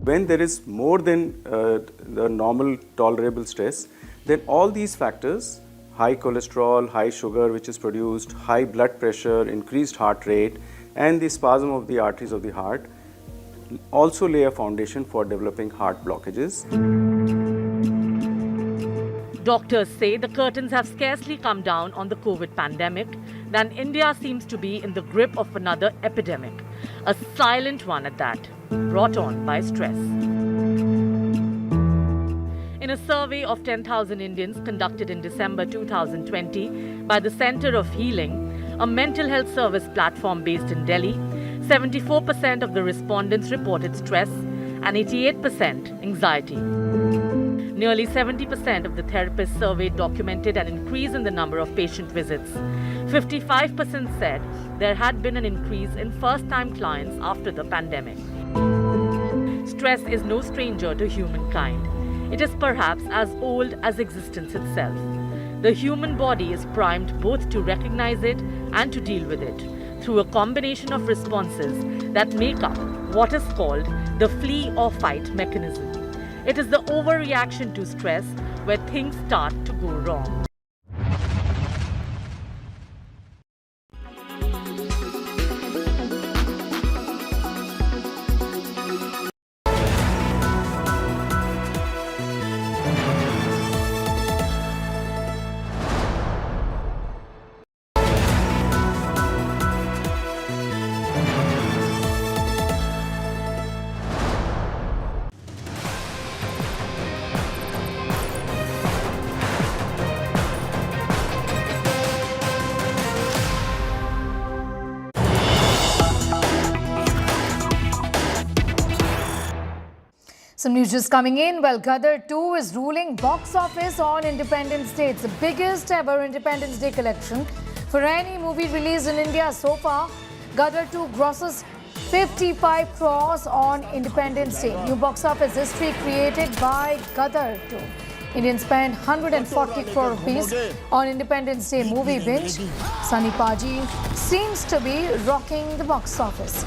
When there is more than the normal tolerable stress, then all these factors, high cholesterol, high sugar which is produced, high blood pressure, increased heart rate, and the spasm of the arteries of the heart also lay a foundation for developing heart blockages. Doctors say the curtains have scarcely come down on the COVID pandemic, then India seems to be in the grip of another epidemic, a silent one at that, brought on by stress. In a survey of 10,000 Indians conducted in December 2020 by the Center of Healing, a mental health service platform based in Delhi, 74% of the respondents reported stress and 88% anxiety. Nearly 70% of the therapists surveyed documented an increase in the number of patient visits. 55% said there had been an increase in first-time clients after the pandemic. Stress is no stranger to humankind. It is perhaps as old as existence itself. The human body is primed both to recognize it and to deal with it through a combination of responses that make up what is called the flee or fight mechanism. It is the overreaction to stress where things start to go wrong. Some news just coming in. Well, Gadar 2 is ruling box office on Independence Day. It's the biggest ever Independence Day collection for any movie released in India so far. Gadar 2 grosses 55 crores on Independence Day. New box office history created by Gadar 2. Indians spent 140 crore rupees on Independence Day movie binge. Sunny Paji seems to be rocking the box office.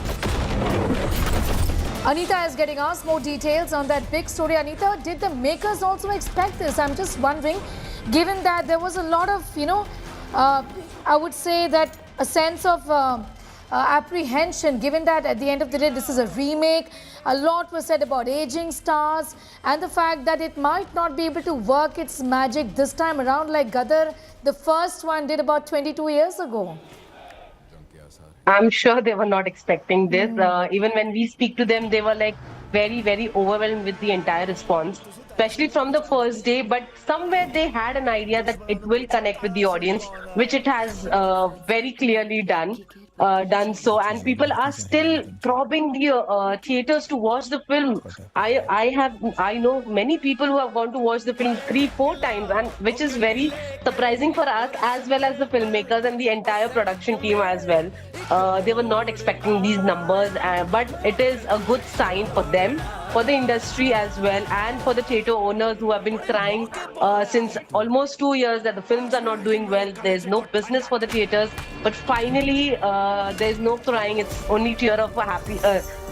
Anita is getting us more details on that big story. Anita, did the makers also expect this? I'm just wondering, given that there was a lot of, I would say that a sense of apprehension, given that at the end of the day this is a remake, a lot was said about aging stars and the fact that it might not be able to work its magic this time around like Gadar, the first one, did about 22 years ago. I'm sure they were not expecting this. Even when we speak to them, they were like very, very overwhelmed with the entire response, especially from the first day. But somewhere they had an idea that it will connect with the audience, which it has very clearly done so, and people are still throbbing the theaters to watch the film. I know many people who have gone to watch the film 3-4 times, and which is very surprising for us as well as the filmmakers and the entire production team as well. They were not expecting these numbers, but it is a good sign for them, for the industry as well, and for the theatre owners who have been crying since almost 2 years that the films are not doing well. There's no business for the theatres, but finally there's no crying. It's only tear of happy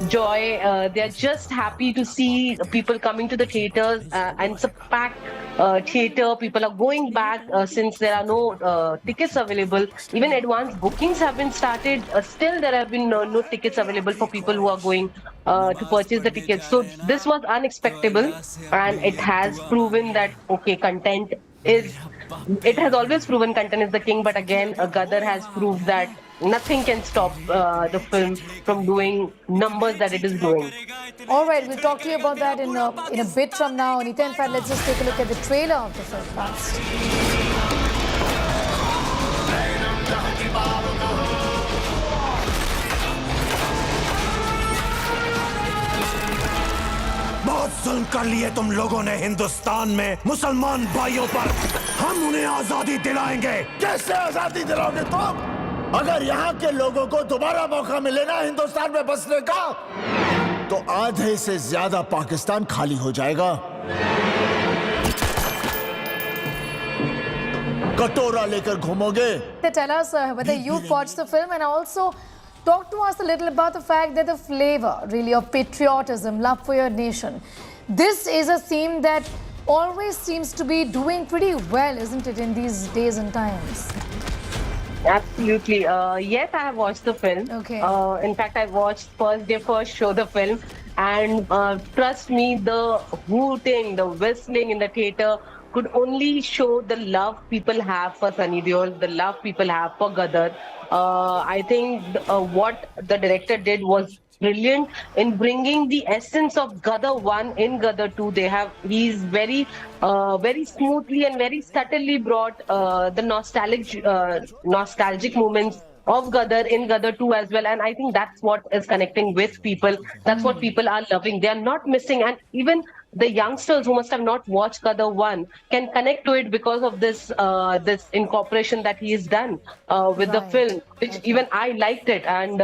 joy. They're just happy to see people coming to the theatres, and it's a packed theatre. People are going back since there are no tickets available. Even advanced bookings have been started. Still there have been no tickets available for people who are going to purchase the tickets. So this was unexpected, and it has proven that content is. It has always proven content is the king, but again, Gadar has proved that nothing can stop the film from doing numbers that it is doing. All right, we'll talk to you about that in a bit from now. Anita, in fact, let's just take a look at the trailer of the film first. बहुत जुल्म कर लिए तुम लोगों ने हिंदुस्तान में मुसलमान भाइयों पर। हम उन्हें आजादी दिलाएंगे। कैसे आजादी दिलाओगे तुम? अगर यहाँ के लोगों को दोबारा मौका मिले ना हिंदुस्तान में बसने का, तो आधे से ज्यादा पाकिस्तान खाली हो जाएगा। कटोरा लेकर घूमोगे। Tell us whether you've watched the film, and also talk to us a little about the fact that the flavor really of patriotism, love for your nation. This is a theme that always seems to be doing pretty well, isn't it, in these days and times? Absolutely. Yes, I have watched the film. Okay. In fact, I watched first day, first show the film. And trust me, the hooting, the whistling in the theater could only show the love people have for Sunny Deol, the love people have for Gadar. I think what the director did was brilliant in bringing the essence of Gadar 1 in Gadar 2. He's very smoothly and very subtly brought the nostalgic moments of Gadar in Gadar 2 as well, and I think that's what is connecting with people. That's what people are loving. They are not missing, and even the youngsters who must have not watched Gadar 1 can connect to it because of this this incorporation that he has done with the film, which even I liked it. And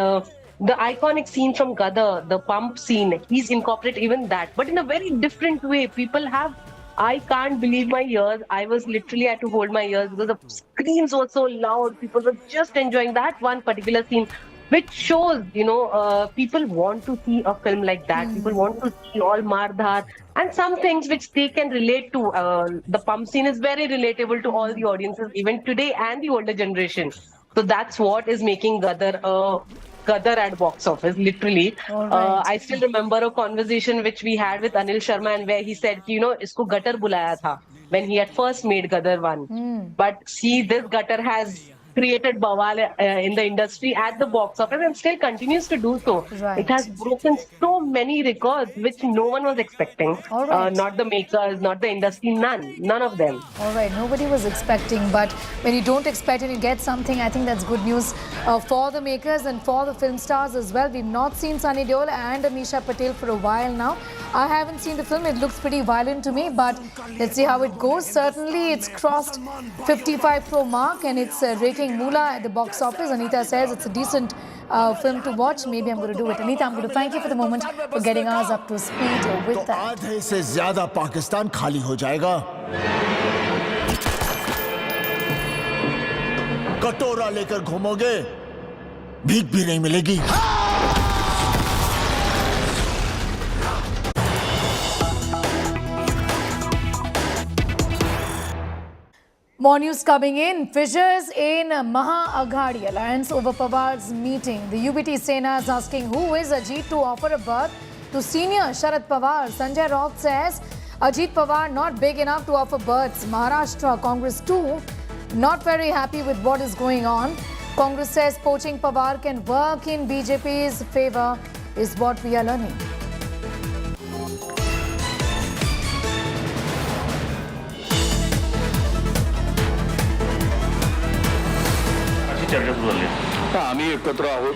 the iconic scene from Gadar, the pump scene, he's incorporated even that, but in a very different way. People have, I can't believe my ears. I was literally had to hold my ears because the screams were so loud. People were just enjoying that one particular scene, which shows, people want to see a film like that. People want to see all Mardhar and some things which they can relate to. The pump scene is very relatable to all the audiences, even today and the older generation. So that's what is making Gadar at box office, literally. Right. I still remember a conversation which we had with Anil Sharma, and where he said, isko Gutter bulaya tha when he had first made Gadar 1. But see, this Gutter has created bawal in the industry at the box office and still continues to do so. Right. It has broken so many records which no one was expecting. All right. Not the makers, not the industry, none of them. All right, nobody was expecting, but when you don't expect and you get something, I think that's good news for the makers and for the film stars as well. We've not seen Sunny Deol and Anisha Patel for a while now. I haven't seen the film. It looks pretty violent to me, but let's see how it goes. Certainly, it's crossed 55 crore mark and it's raking moolah at the box office. Anita says it's a decent film to watch. Maybe I'm going to do it. Anita, I'm going to thank you for the moment for getting us up to speed with that. आधे से ज्यादा पाकिस्तान खाली हो जाएगा। कटोरा लेकर घूमोगे, भीख भी नहीं मिलेगी। More news coming in. Fissures in Maha Aghadi alliance over Pawar's meeting. The UBT Sena is asking who is Ajit to offer a berth to senior Sharad Pawar. Sanjay Raut says Ajit Pawar not big enough to offer berths. Maharashtra Congress too not very happy with what is going on. Congress says poaching Pawar can work in BJP's favor is what we are learning. चर्चा सुरू झाली आम्ही एकत्र आहोत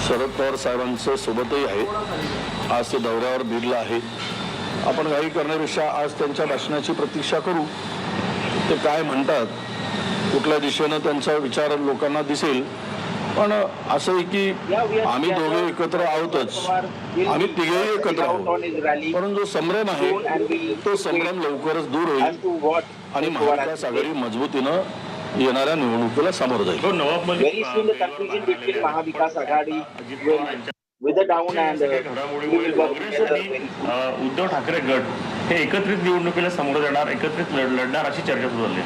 शरद पवार साहेबांचं सोबतही आहे आज ते दौऱ्यावर बीडला आहे आपण काही करण्यापेक्षा आज त्यांच्या भाषणाची प्रतीक्षा करू ते काय म्हणतात कुठल्या दिशेने त्यांचा विचार लोकांना दिसेल पण असं आहे की आम्ही दोघे एकत्र आहोतच आम्ही तिघेही एकत्र आहोत परंतु जो संभ्रम आहे तो संभ्रम लवकरच दूर होईल आणि महाविकास आघाडी मजबूतीनं येणाऱ्या निवडणुकीला सामोरं जाईल Very soon the confusion between Mahavikas Aghadi will wither down and we will work together. Uddhav Thackeray गट हे एकत्रित निवडणुकीला सामोरं जाणार एकत्रित लढणार अशी चर्चा सुरू झाली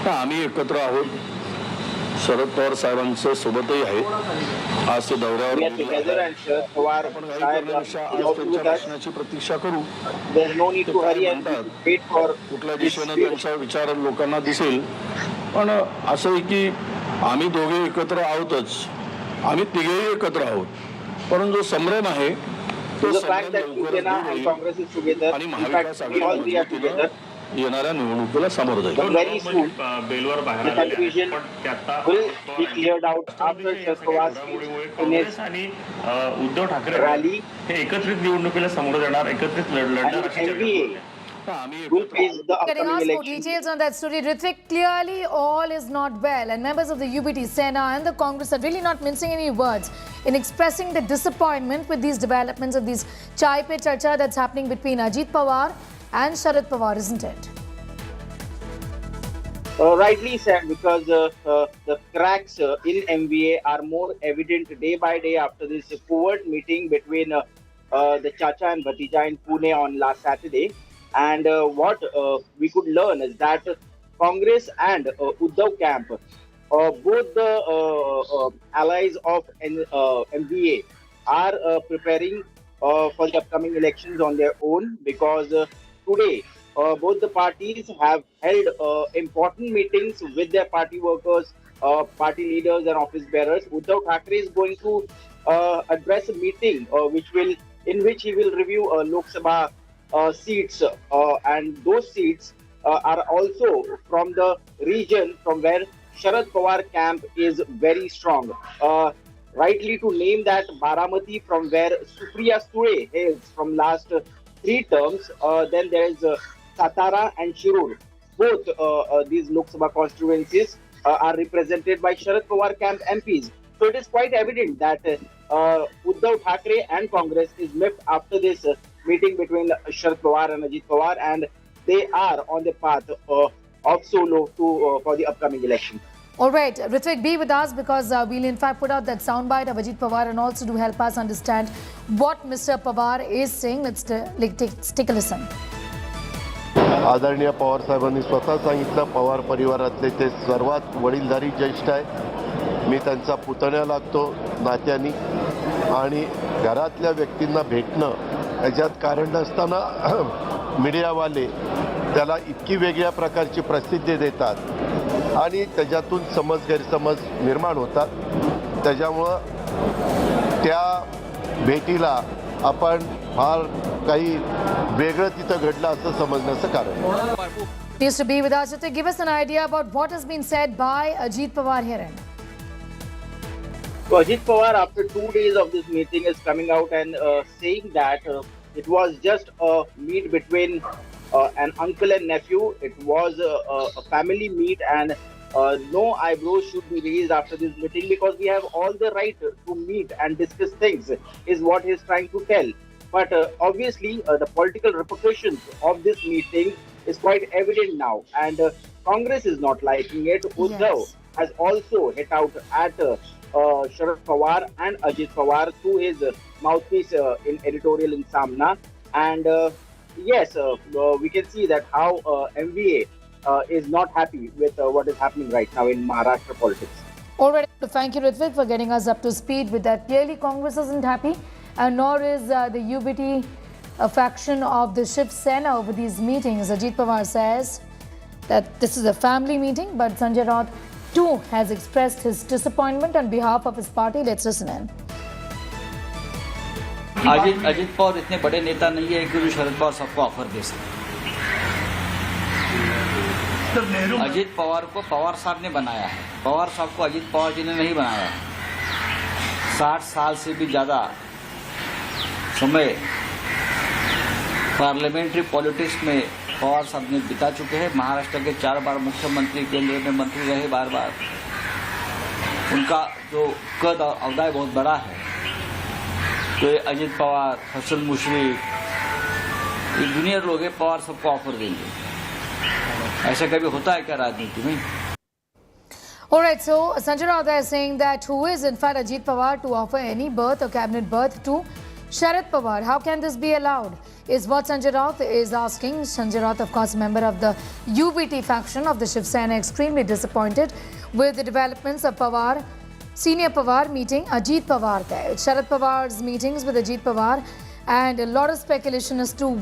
आम्ही एकत्र आहोत शरद पवार साहेबांचं सोबतही आहे आज ते दौऱ्यावर त्यांच्या भाषणाची प्रतीक्षा करू कुठल्या दिशेने त्यांचा विचार लोकांना दिसेल पण असं आहे की आम्ही दोघे एकत्र आहोतच आम्ही तिघेही एकत्र आहोत परंतु जो संभ्रम आहे तो आणि महाविकास आघाडी येणाऱ्या निवडणुकीला सामोरं जाईल बेलवर बाहेर आणि उद्धव ठाकरे रॅली हे एकत्रित निवडणुकीला सामोरं जाणार एकत्रित लढणार अशी चर्चा Getting us more details on that story. Ritvik, clearly all is not well and members of the UBT Sena and the Congress are really not mincing any words in expressing the disappointment with these developments of these chai pe charcha that's happening between Ajit Pawar and Sharad Pawar, isn't it? Rightly said, because the cracks in MVA are more evident day by day after this covert meeting between the Chacha and Bhatija in Pune on last Saturday. And what we could learn is that Congress and Uddhav camp, both the allies of MVA, are preparing for the upcoming elections on their own because today both the parties have held important meetings with their party workers, party leaders and office bearers. Uddhav Thackeray is going to address a meeting in which he will review Lok Sabha seats and those seats are also from the region from where Sharad Pawar camp is very strong. Rightly to name that Baramati from where Supriya Sule hails from last 3 terms. Then there is Satara and Shirur. Both these Lok Sabha constituencies are represented by Sharad Pawar camp MPs. So it is quite evident that Uddhav Thackeray and Congress is left after this meeting between Sharad Pawar and Ajit Pawar, and they are on the path of solo for the upcoming election. All right, Ritvik, be with us because we'll in fact put out that soundbite of Ajit Pawar and also to help us understand what Mr. Pawar is saying. Let's take a listen. आदरणीय पवार साहेबांनी स्वतः सांगितलं पवार परिवारातले ते सर्वात वडीलधारी ज्येष्ठ आहे मी त्यांचा पुतण्या लागतो नात्यानी आणि घरातल्या व्यक्तींना भेटणं याच्यात कारण नसताना मीडियावाले त्याला इतकी वेगळ्या प्रकारची प्रसिद्धी देतात आणि त्याच्यातून गैरसमज निर्माण होतात. त्याच्यामुळं त्या भेटीला आपण फार काही वेगळं तिथं घडलं असं समजण्याचं कारण. News to be with us to give us an idea about what has been said by Ajit Pawar here. So Ajit Pawar, after 2 days of this meeting, is coming out and saying that it was just a meet between an uncle and nephew. It was a family meet, and no eyebrows should be raised after this meeting because we have all the right to meet and discuss things, is what he is trying to tell. But obviously, the political repercussions of this meeting is quite evident now, and Congress is not liking it. Uddhav has also hit out at Sharad Pawar and Ajit Pawar through his mouthpiece in editorial in Samna, and yes, we can see that how MVA is not happy with what is happening right now in Maharashtra politics. All right, thank you, Ritvik, for getting us up to speed with that. Clearly, Congress isn't happy, and nor is the UBT faction of the Shiv Sena over these meetings. Ajit Pawar says that this is a family meeting, but Sanjay Raut too has expressed his disappointment on behalf of his party. Let's listen in. Ajit Pawar इतने बड़े नेता नहीं है कि जो शरद पवार सबको offer दे सकते. अजित पवार को पवार साहब ने बनाया है, पवार साहब को अजित पवार जी ने नहीं बनाया है. 60 साल से भी ज्यादा समय पार्लियामेंट्री पॉलिटिक्स में पवार साहब ने बिता चुके हैं. महाराष्ट्र के 4 बार मुख्यमंत्री, केंद्र में मंत्री रहे बार. उनका जो कद और अवदाय बहुत बड़ा है. तो ये अजित पवार, हसन मुशर्रफ, ये जूनियर लोग हैं, पवार सबको ऑफर देंगे. ऐसा कभी होता है क्या राजनीति में? All right, so Sanjay Raut is saying that who is in fact Ajit Pawar to offer any berth or cabinet berth to Sharad Pawar? How can this be allowed? Is what Sanjay Raut is asking. Sanjay Raut, of course, member of the UBT faction of the Shiv Sena, extremely disappointed with the developments of Pawar, senior Pawar meeting Ajit Pawar there. Sharad Pawar's meetings with Ajit Pawar, and a lot of speculation as to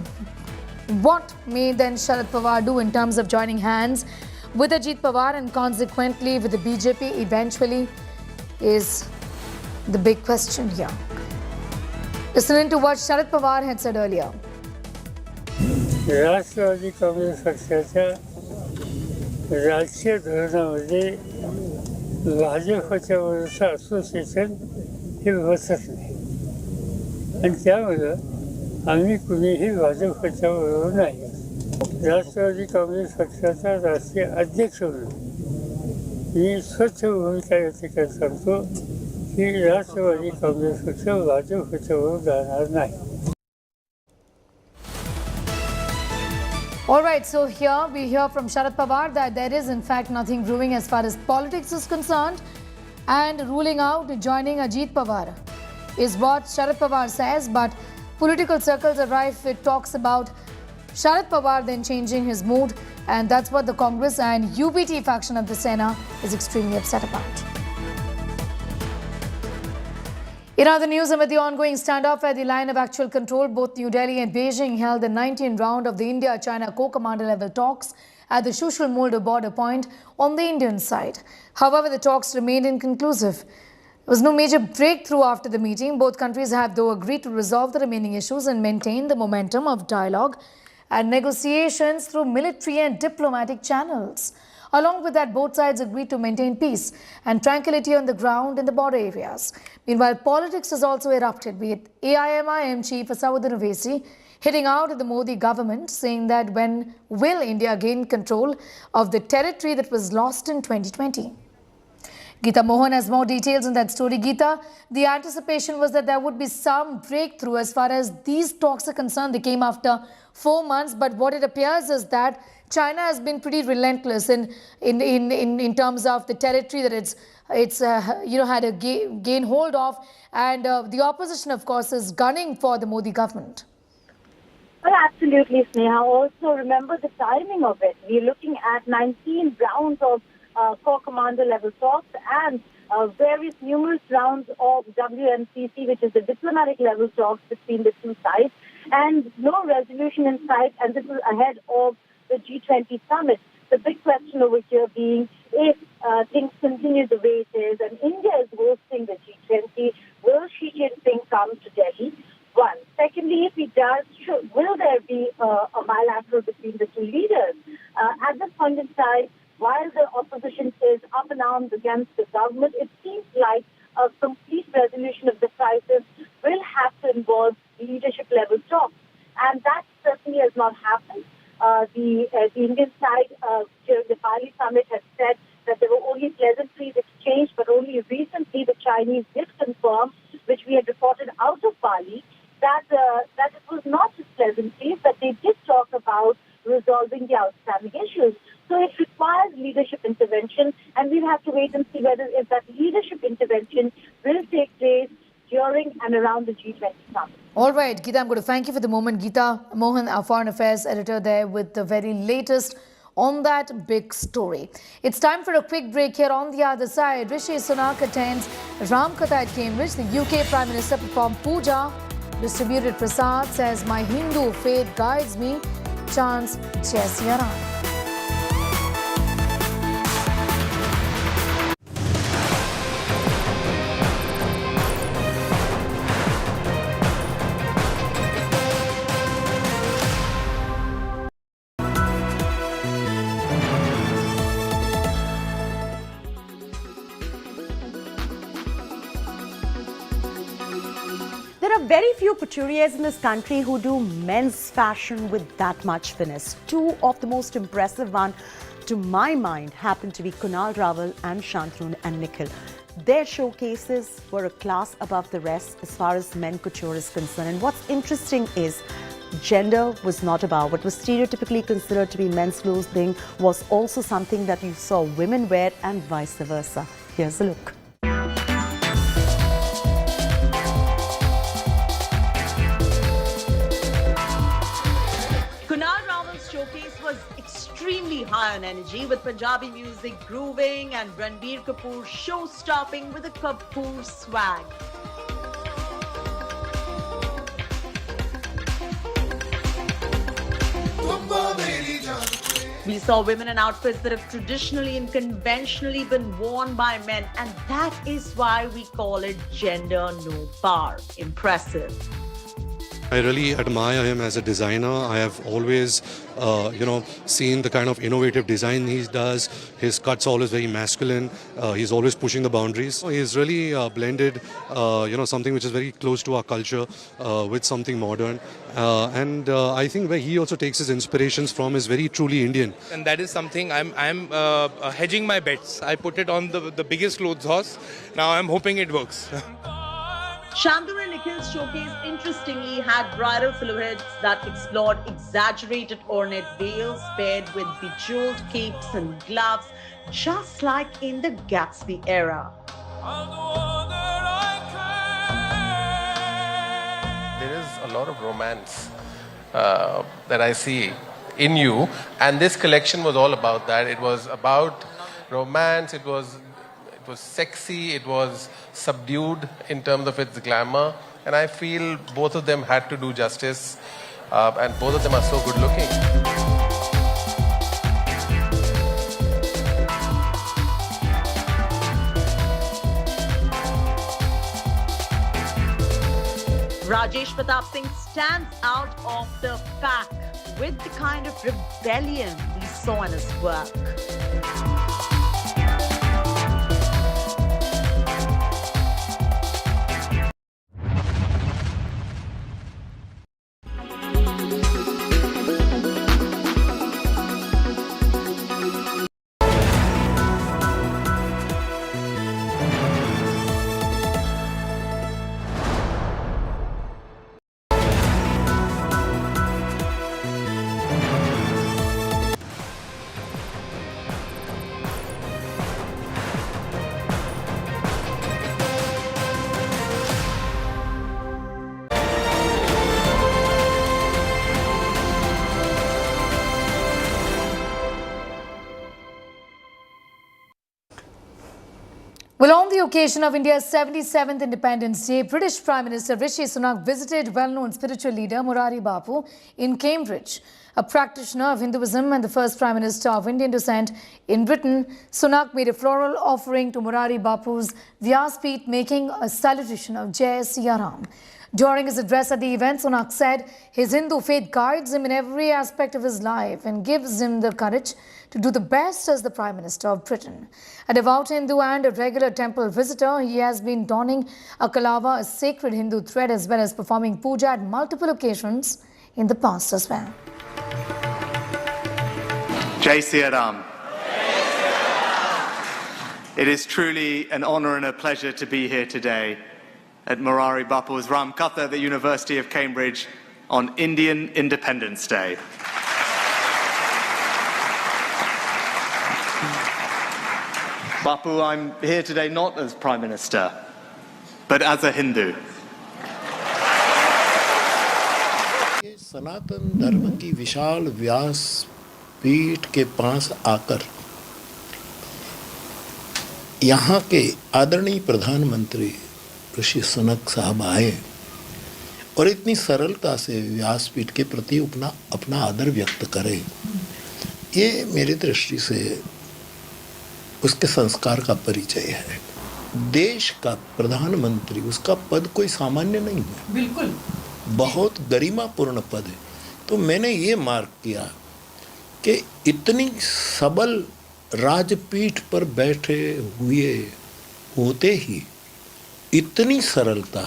what may then Sharad Pawar do in terms of joining hands with Ajit Pawar and consequently with the BJP eventually is the big question here. Listening to what Sharad Pawar had said earlier. राष्ट्रवादी काँग्रेस पक्षाच्या राजकीय धोरणामध्ये भाजपच्या वरचं association हे बसत नाही, आणि त्यामुळं आम्ही कुणीही भाजपच्या बरोबर नाही. राष्ट्रवादी काँग्रेस पक्षाचा राष्ट्रीय अध्यक्ष म्हणून मी स्वच्छ भूमिका या ठिकाणी सांगतो की राष्ट्रवादी काँग्रेस पक्ष भाजपच्या बरोबर जाणार नाही. All right, so here we hear from Sharad Pawar that there is in fact nothing brewing as far as politics is concerned, and ruling out joining Ajit Pawar is what Sharad Pawar says, but political circles are rife with talks about Sharad Pawar then changing his mood, and that's what the Congress and UBT faction of the Sena is extremely upset about. In other news, amid the ongoing standoff at the line of actual control, both New Delhi and Beijing held the 19th round of the India-China co-commander level talks at the Sushil Moldo border point on the Indian side. However, the talks remained inconclusive. There was no major breakthrough after the meeting. Both countries have, though, agreed to resolve the remaining issues and maintain the momentum of dialogue and negotiations through military and diplomatic channels. Along with that, both sides agreed to maintain peace and tranquility on the ground in the border areas. Meanwhile, politics has also erupted, with AIMIM chief Asauddin Owaisi hitting out at the Modi government, saying that when will India gain control of the territory that was lost in 2020? Geeta Mohan has more details on that story. Geeta, the anticipation was that there would be some breakthrough as far as these talks are concerned. They came after 4 months, but what it appears is that China has been pretty relentless in terms of the territory that it's had a gain hold of, and the opposition, of course, is gunning for the Modi government. Well, absolutely, Sneha. Also, remember the timing of it. We're looking at 19 rounds of core commander level talks and numerous rounds of WMCC, which is the diplomatic level talks between the two sides, and no resolution in sight, and this is ahead of the G20 summit. The big question over here being if things continue the way it is and India is hosting the G20, will Xi Jinping come to Delhi? One. Secondly, if he does, will there be a bilateral between the two leaders? At this point in time, while the opposition is up in arms against the government, it seems like a complete resolution of the crisis will have to involve leadership-level talks. And that certainly has not happened. The Indian side during the Bali summit has said that there were only pleasantries exchanged, but only recently the Chinese did confirm, which we had reported out of Bali, that it was not just pleasantries, that they did talk about resolving the outstanding issues. So it requires leadership intervention, and we'll have to wait and see whether if that leadership intervention will take place during and around the G20 summit. All right, Geeta, I'm going to thank you for the moment. Geeta Mohan, our Foreign Affairs editor there with the very latest on that big story. It's time for a quick break. Here on the other side, Rishi Sunak attends Ram Katha at Cambridge. The UK Prime Minister performed puja, distributed prasad, says my Hindu faith guides me, chants Jai Siya Ram. There are very few couturiers in this country who do men's fashion with that much finesse. Two of the most impressive ones, to my mind, happen to be Kunal Rawal and Shantanu and Nikhil. Their showcases were a class above the rest as far as men couture is concerned. And what's interesting is gender was not about. What was stereotypically considered to be men's clothing was also something that you saw women wear and vice versa. Here's a look. Was extremely high on energy with Punjabi music grooving and Ranbir Kapoor show-stopping with a Kapoor swag. We saw women in outfits that have traditionally and conventionally been worn by men, and that is why we call it gender no bar. Impressive. I really admire him as a designer. I have always, seen the kind of innovative design he does. His cuts always very masculine. He's always pushing the boundaries. He's really blended, something which is very close to our culture with something modern. And I think where he also takes his inspirations from is very truly Indian. And that is something I'm hedging my bets. I put it on the biggest clothes horse. Now I'm hoping it works. Shantanu and Nikhil's showcase interestingly had bridal silhouettes that explored exaggerated ornate veils paired with bejeweled capes and gloves, just like in the Gatsby era. There is a lot of romance that I see in you, and this collection was all about that. It was about romance, it was sexy, it was subdued in terms of its glamour, and I feel both of them had to do justice, and both of them are so good looking. Rajesh Pratap Singh stands out of the pack with the kind of rebellion we saw in his work. Well, on the occasion of India's 77th Independence Day, British Prime Minister Rishi Sunak visited well-known spiritual leader Murari Bapu in Cambridge. A practitioner of Hinduism and the first Prime Minister of Indian descent in Britain, Sunak made a floral offering to Murari Bapu's Vyaspeeth, making a salutation of Jai Siya Ram. During his address at the event, Sunak said his Hindu faith guides him in every aspect of his life and gives him the courage to do the best as the Prime Minister of Britain. A devout Hindu and a regular temple visitor, he has been donning a kalava, a sacred Hindu thread, as well as performing puja at multiple occasions in the past as well. Jai Siya Ram. It is truly an honour and a pleasure to be here today at Murari Bapu's Ram Katha at the University of Cambridge on Indian Independence Day. Bapu, I'm here today not as Prime Minister, but as a Hindu. सनातन धर्म की विशाल व्यास पीठ के पास आकर यहाँ के आदरणीय प्रधानमंत्री ऋषि सुनक साहब आए और इतनी सरलता से व्यासपीठ के प्रति अपना आदर व्यक्त करें, ये मेरी दृष्टि से उसके संस्कार का परिचय है। देश का प्रधानमंत्री, उसका पद कोई सामान्य नहीं है, बिल्कुल बहुत गरिमापूर्ण पद है। तो मैंने ये मार्क किया कि इतनी सबल राजपीठ पर बैठे हुए होते ही इतनी सरलता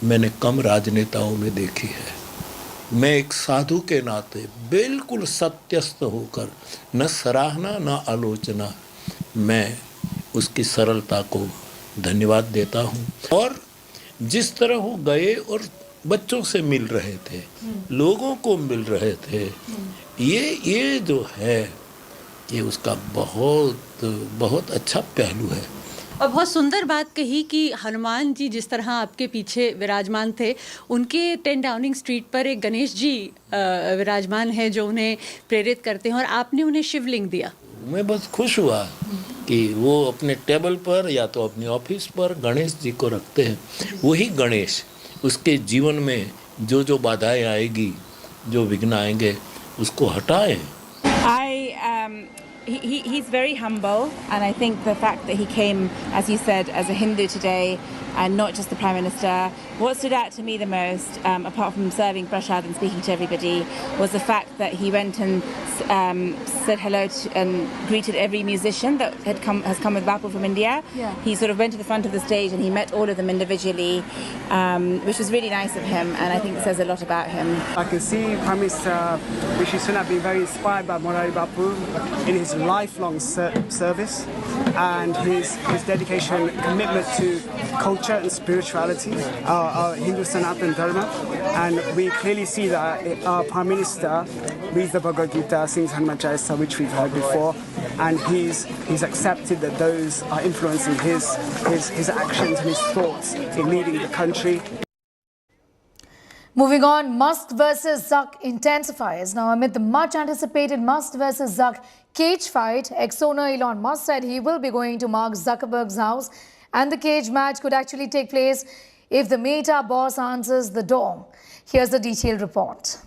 मैंने कम राजनेताओं में देखी है। मैं एक साधु के नाते बिल्कुल सत्यस्थ होकर न सराहना न आलोचना, मैं उसकी सरलता को धन्यवाद देता हूँ। और जिस तरह वो गए और बच्चों से मिल रहे थे, लोगों को मिल रहे थे, ये जो है ये उसका बहुत अच्छा पहलू है। और बहुत सुंदर बात कही कि हनुमान जी जिस तरह आपके पीछे विराजमान थे, उनके 10 डाउनिंग स्ट्रीट पर एक गणेश जी विराजमान है जो उन्हें प्रेरित करते हैं और आपने उन्हें शिवलिंग दिया। मैं बहुत खुश हुआ कि वो अपने टेबल पर या तो अपने ऑफिस पर गणेश जी को रखते हैं। वही गणेश उसके जीवन में जो बाधाएं आएगी, जो विघ्न आएंगे, उसको हटाएं। He's very humble, and I think the fact that he came, as you said, as a Hindu today and not just the Prime Minister, what stood out to me the most, apart from serving prasad and speaking to everybody, was the fact that he went and said hello to, and greeted every musician that has come with Bapu from India. Yeah. He sort of went to the front of the stage and he met all of them individually, which was really nice of him, and I think it says a lot about him. I can see Prime Minister Rishi Sunak being very inspired by Murari Bapu in his lifelong service and his dedication and commitment to culture and spirituality, our Hindu Sanatan Dharma, and we clearly see that our Prime Minister reads the Bhagavad Gita, sings Hanuman Chalisa, which we've heard before, and he's accepted that those are influencing his actions and his thoughts in leading the country. Moving on, Musk versus Zuck intensifies. Now, amid the much anticipated Musk versus Zuck cage fight, ex-owner Elon Musk said he will be going to Mark Zuckerberg's house, and the cage match could actually take place if the Meta boss answers the door. Here's the detailed report.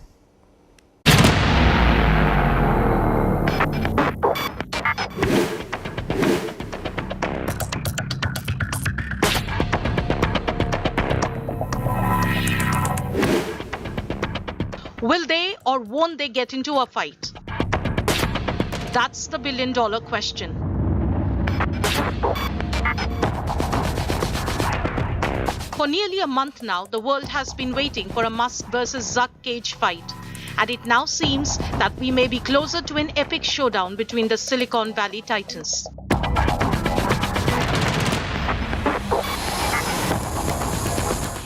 Will they or won't they get into a fight? That's the billion-dollar question. For nearly a month now, the world has been waiting for a Musk versus Zuck cage fight. And it now seems that we may be closer to an epic showdown between the Silicon Valley titans.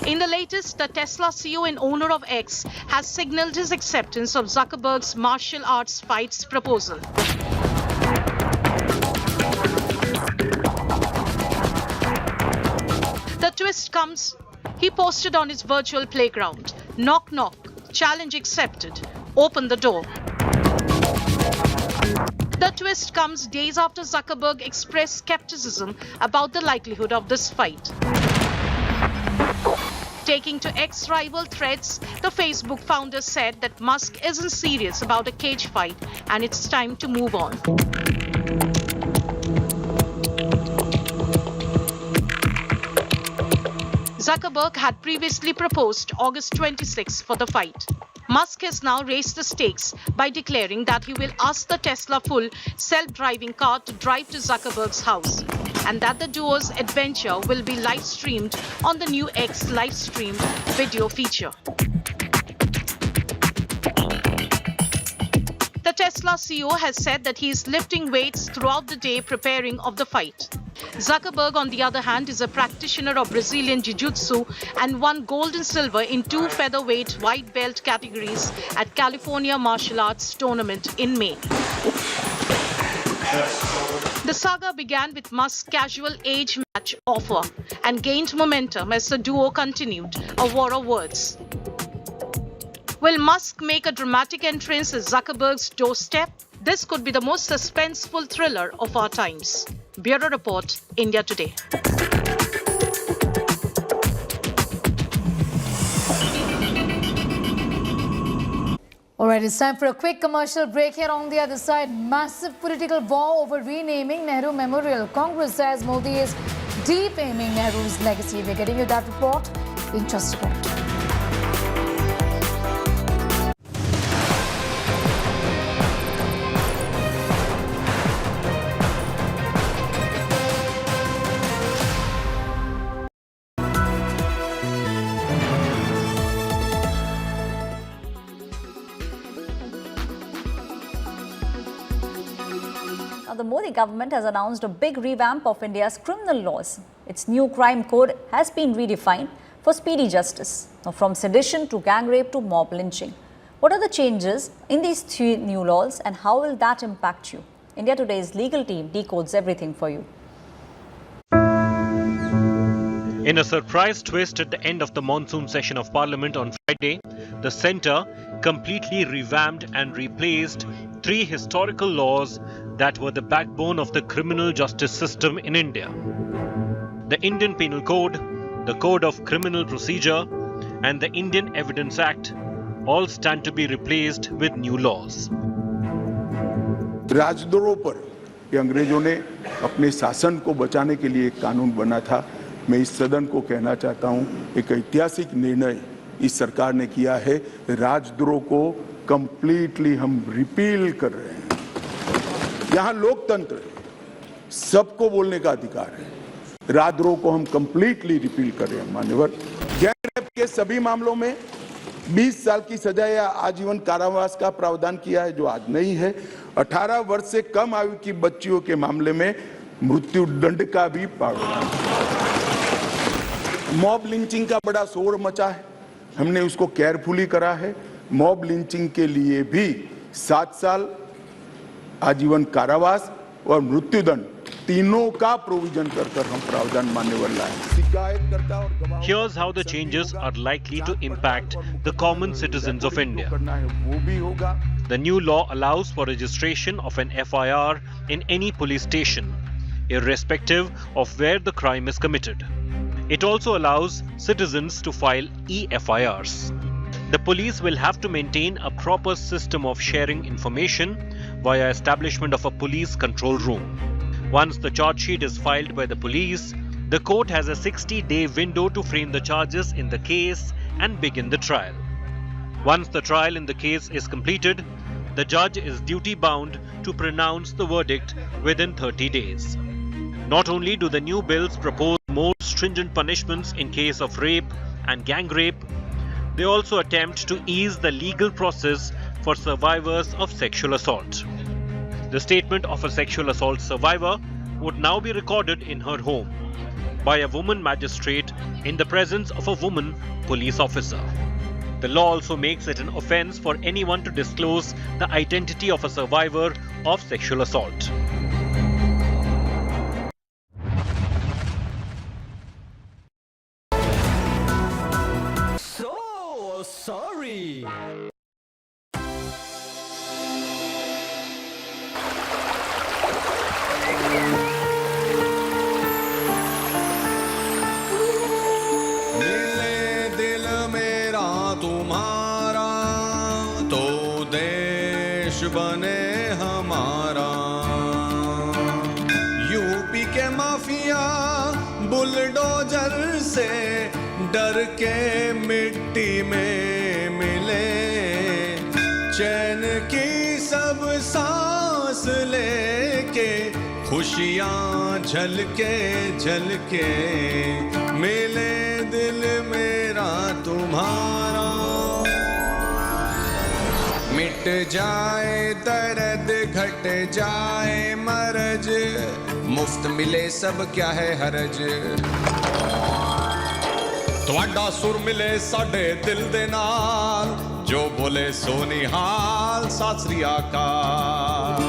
In the latest, the Tesla CEO and owner of X has signaled his acceptance of Zuckerberg's martial arts fights proposal. The twist comes, he posted on his virtual playground, "Knock knock, challenge accepted, open the door." The twist comes days after Zuckerberg expressed skepticism about the likelihood of this fight. Taking to ex-rival threads, the Facebook founder said that Musk isn't serious about a cage fight and it's time to move on. Zuckerberg had previously proposed August 26 for the fight. Musk has now raised the stakes by declaring that he will ask the Tesla full self-driving car to drive to Zuckerberg's house, and that the duo's adventure will be live-streamed on the new X live-stream video feature. The Tesla CEO has said that he is lifting weights throughout the day preparing of the fight. Zuckerberg, on the other hand, is a practitioner of Brazilian Jiu-Jitsu and won gold and silver in 2 featherweight white belt categories at California Martial Arts Tournament in May. The saga began with Musk's casual age match offer and gained momentum as the duo continued a war of words. Will Musk make a dramatic entrance at Zuckerberg's doorstep? This could be the most suspenseful thriller of our times. Bureau Report, India Today. All right, it's time for a quick commercial break. Here on the other side, massive political war over renaming Nehru Memorial. Congress says Modi is defaming Nehru's legacy. We're getting you that report in just a moment. The Modi government has announced a big revamp of India's criminal laws. Its new crime code has been redefined for speedy justice, from sedition to gang rape to mob lynching. What are the changes in these 3 new laws and how will that impact you? India Today's legal team decodes everything for you. In a surprise twist at the end of the monsoon session of Parliament on Friday, the centre completely revamped and replaced 3 historical laws that were the backbone of the criminal justice system in India. The Indian Penal Code, the Code of Criminal Procedure, and the Indian Evidence Act all stand to be replaced with new laws. राजद्रोह पर ये अंग्रेजों ने अपने शासन को बचाने के लिए एक कानून बना था। मैं इस सदन को कहना चाहता हूं, एक ऐतिहासिक निर्णय इस सरकार ने किया है। राजद्रोह को कंप्लीटली हम रिपील कर रहे हैं। यहाँ लोकतंत्र है, सबको बोलने का अधिकार है। राजद्रोह को हम कंप्लीटली रिपील कर रहे हैं। मान्यवर, गैंग रेप के सभी मामलों में 20 साल की सजा या आजीवन कारावास का प्रावधान किया है, जो आज नहीं है। 18 वर्ष से कम आयु की बच्चियों के मामले में मृत्यु दंड का भी प्रावधान। मॉब लिंचिंग का बड़ा शोर मचा है, हमने उसको केयरफुली करा है। मॉब लिंचिंग के लिए भी 7 साल आजीवन कारावास और मृत्युदंड तीनों का प्रोविजन कर हम प्रावधान मान्यवर लाए। Here's how the changes are likely to impact the common citizens of India. The new law allows for registration of an FIR in any police station, irrespective of where the crime is committed. It also allows citizens to file e-FIRs. The police will have to maintain a proper system of sharing information via establishment of a police control room. Once the charge sheet is filed by the police, the court has a 60-day window to frame the charges in the case and begin the trial. Once the trial in the case is completed, the judge is duty-bound to pronounce the verdict within 30 days. Not only do the new bills propose more stringent punishments in case of rape and gang rape, they also attempt to ease the legal process for survivors of sexual assault. The statement of a sexual assault survivor would now be recorded in her home by a woman magistrate in the presence of a woman police officer. The law also makes it an offence for anyone to disclose the identity of a survivor of sexual assault. So sorry. बने हमारा। UP के mafia bulldozer से डर के मिट्टी में मिले, चैन की सब सांस लेके खुशियाँ झलके झलके मिले दिल मेरा तुम्हारा। मिट जाए दर्द घट जाए मरज, मुफ्त मिले सब क्या है हरज। ਤੁਹਾਡਾ ਸੁਰ ਮਿਲੇ ਸਾਡੇ ਦਿਲ ਦੇ ਨਾਲ, ਜੋ ਬੋਲੇ ਸੋ ਨਿਹਾਲ ਸਤਿ ਸ੍ਰੀ ਅਕਾਲ।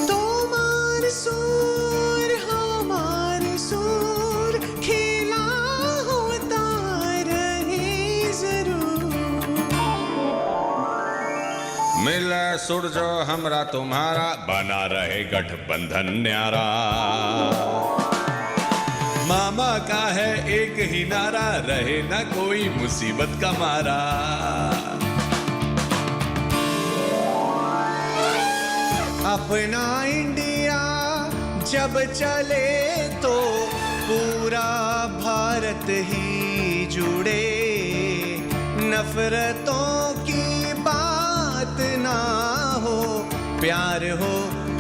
तुम्हार सुर हमार सुर खिला होता रहे जरूर। मिले सुर जो हमरा तुम्हारा, बना रहे गठबंधन न्यारा। मामा का है एक ही नारा, रहे ना कोई मुसीबत का मारा। अपना इंडिया जब चले तो पूरा भारत ही जुड़े, नफरतों की बात ना हो, प्यार हो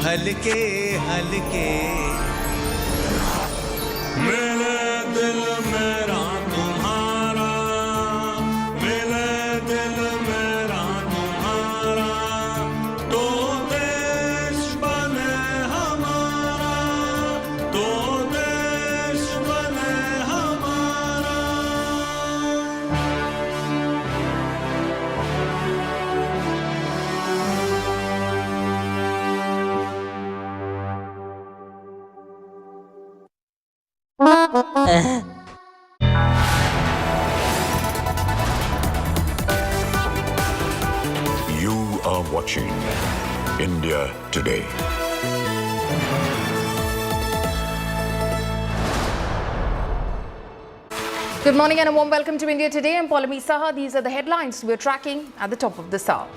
हल्के हल्के। मेरे दिल मेरा तुम्हारा, मेरे दिल मेरा तुम्हारा, तो देश बने हमारा, तो देश बने हमारा। You are watching India Today. Good morning and a warm welcome to India Today. I'm Paulami Saha. These are the headlines we're tracking at the top of this hour.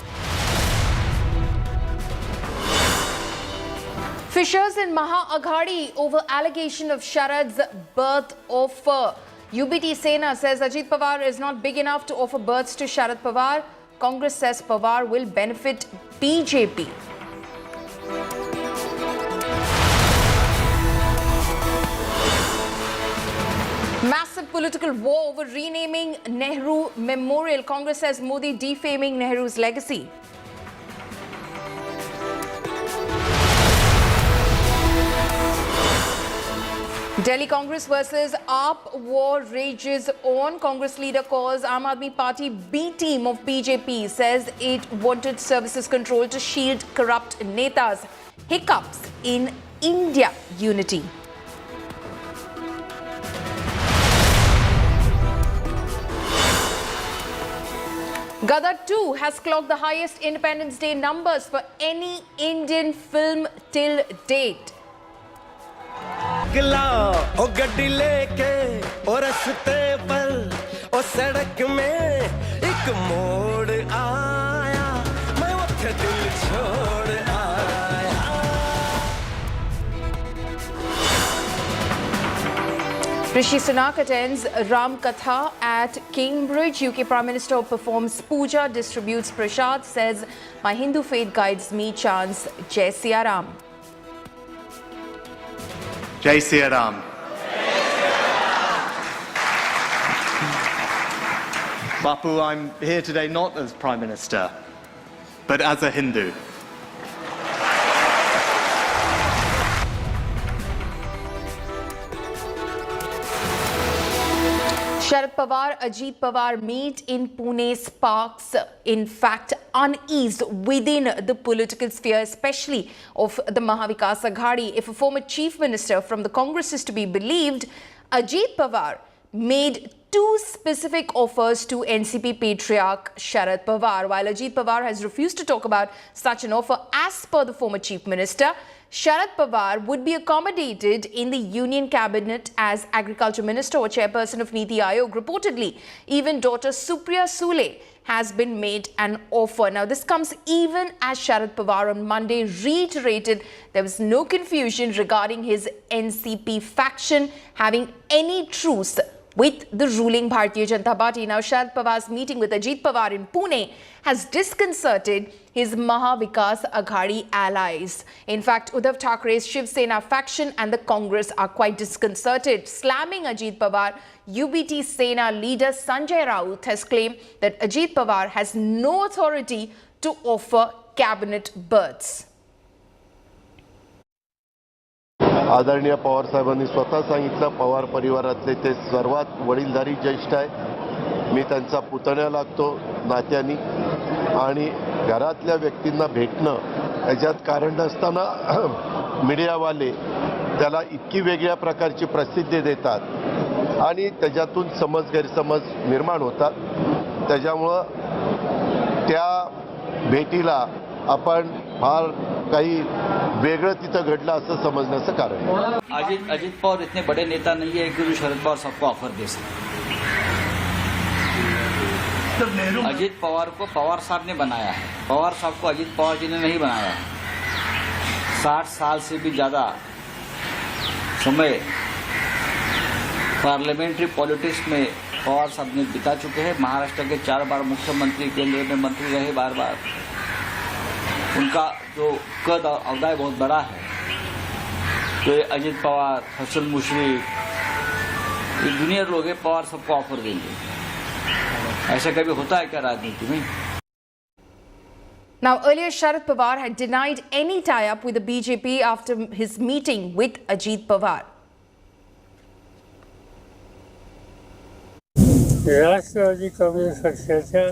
Fishers in Maha Aghadi over allegation of Sharad's birth offer. UBT Sena says Ajit Pawar is not big enough to offer berths to Sharad Pawar. Congress says Pawar will benefit BJP. Massive political war over renaming Nehru Memorial. Congress says Modi defaming Nehru's legacy. Delhi Congress versus AAP war rages on. Congress leader calls Aam Aadmi Party B team of BJP, says it wanted services control to shield corrupt netas. Hiccups in India unity. Gadar 2 has clocked the highest Independence Day numbers for any Indian film till date. ओ गड्डी लेके और रस्ते पर ओ सड़क में एक मोड़ आया, मैं वक्त दिल छोड़ आया। Rishi Sunak attends Ram Katha at Cambridge. UK Prime Minister performs puja, distributes prasad, says my Hindu faith guides me, chants Jai Siya Ram. Jai Siya Ram. Bapu, I'm here today not as Prime Minister, but as a Hindu. Sharad Pawar, Ajit Pawar meet in Pune sparks, in fact, unease within the political sphere, especially of the Mahavikas Aghadi. If a former chief minister from the Congress is to be believed, Ajit Pawar made two specific offers to NCP patriarch Sharad Pawar. While Ajit Pawar has refused to talk about such an offer as per the former chief minister, Sharad Pawar would be accommodated in the Union Cabinet as Agriculture Minister or Chairperson of Niti Aayog. Reportedly, even daughter Supriya Sule has been made an offer. Now, this comes even as Sharad Pawar on Monday reiterated there was no confusion regarding his NCP faction having any truce with the ruling Bharatiya Janata Party. Now, Sharad Pawar's meeting with Ajit Pawar in Pune has disconcerted his Maha Vikas Aghadi allies. In fact, Uddhav Thackeray's Shiv Sena faction and the Congress are quite disconcerted. Slamming Ajit Pawar, UBT Sena leader Sanjay Raut has claimed that Ajit Pawar has no authority to offer cabinet berths. आदरणीय पवार साहेबांनी स्वतः सांगितलं पवार परिवारातले ते सर्वात वडीलधारी ज्येष्ठ आहे. मी त्यांचा पुतण्या लागतो नात्यानी आणि घरातल्या व्यक्तींना भेटणं याच्यात कारण नसताना मीडियावाले त्याला इतकी वेगळ्या प्रकारची प्रसिद्धी देतात आणि त्याच्यातून गैरसमज निर्माण होतात. त्याच्यामुळं त्या भेटीला आपण फार काही वेगळं तिथं घडलं असं समजण्याचं कारण. अजित पवार इतने बड़े नेता नहीं है कि शरद पवार सबको ऑफर दे सकते. अजित पवार को पवार साहब ने बनाया है, पवार साहब को अजित पवार जी ने नहीं बनाया है. 60 साल से भी ज्यादा समय पार्लियामेंट्री पॉलिटिक्स में पवार साहब ने बिता चुके हैं. महाराष्ट्र के 4 बार मुख्यमंत्री, केंद्र में मंत्री रहे बार. उनका जो कद और अवदाय बहुत बड़ा है. तो ये अजित पवार, हसन मुशर्रफ, ये जूनियर लोग हैं, पवार सबको ऑफर देंगे. ऐसा कभी होता है क्या राजनीति में? Now, earlier Sharad Pawar had denied any tie-up with the BJP after his meeting with Ajit Pawar. राष्ट्रवादी काँग्रेस पक्षाच्या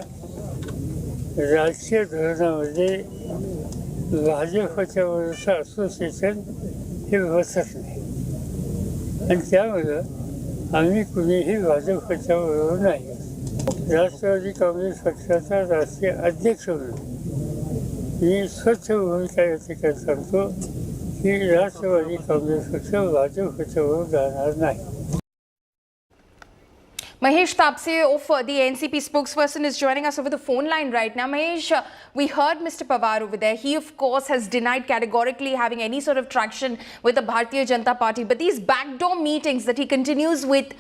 राजकीय धोरणामध्ये भाजपच्या बरोबरचं असोसिएशन हे बसत नाही आणि त्यामुळं आम्ही कुणीही भाजपच्या बरोबर नाही. राष्ट्रवादी काँग्रेस पक्षाचा राष्ट्रीय अध्यक्ष म्हणून मी स्वच्छ भूमिका या ठिकाणी सांगतो की राष्ट्रवादी काँग्रेस पक्ष भाजपच्या बरोबर जाणार नाही. Mahesh Tapse of the NCP spokesperson is joining us over the phone line right now. Mahesh, we heard Mr. Pawar over there. He, of course, has denied categorically having any sort of traction with the Bharatiya Janata Party. But these backdoor meetings that he continues with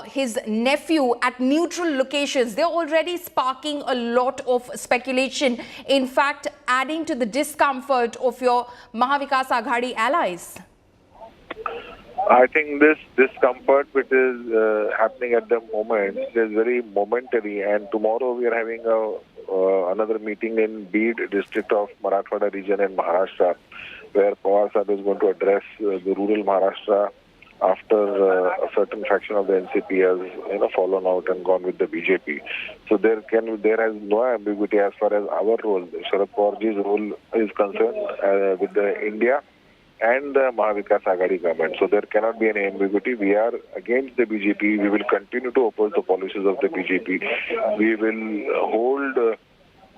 his nephew at neutral locations, they're already sparking a lot of speculation. In fact, adding to the discomfort of your Maha Vikas Aghadi allies. I think this discomfort which is happening at the moment is very momentary, and tomorrow we are having another meeting in Beed district of Marathwada region in Maharashtra, where Pawar Sahib is going to address the rural Maharashtra after a certain faction of the NCP has fallen out and gone with the BJP. So there has no ambiguity as far as our role, Sharad Pawarji's role is concerned with the India and the Maha Vikas Aghadi government. So there cannot be any ambiguity. We are against the BJP. We will continue to oppose the policies of the BJP. We will hold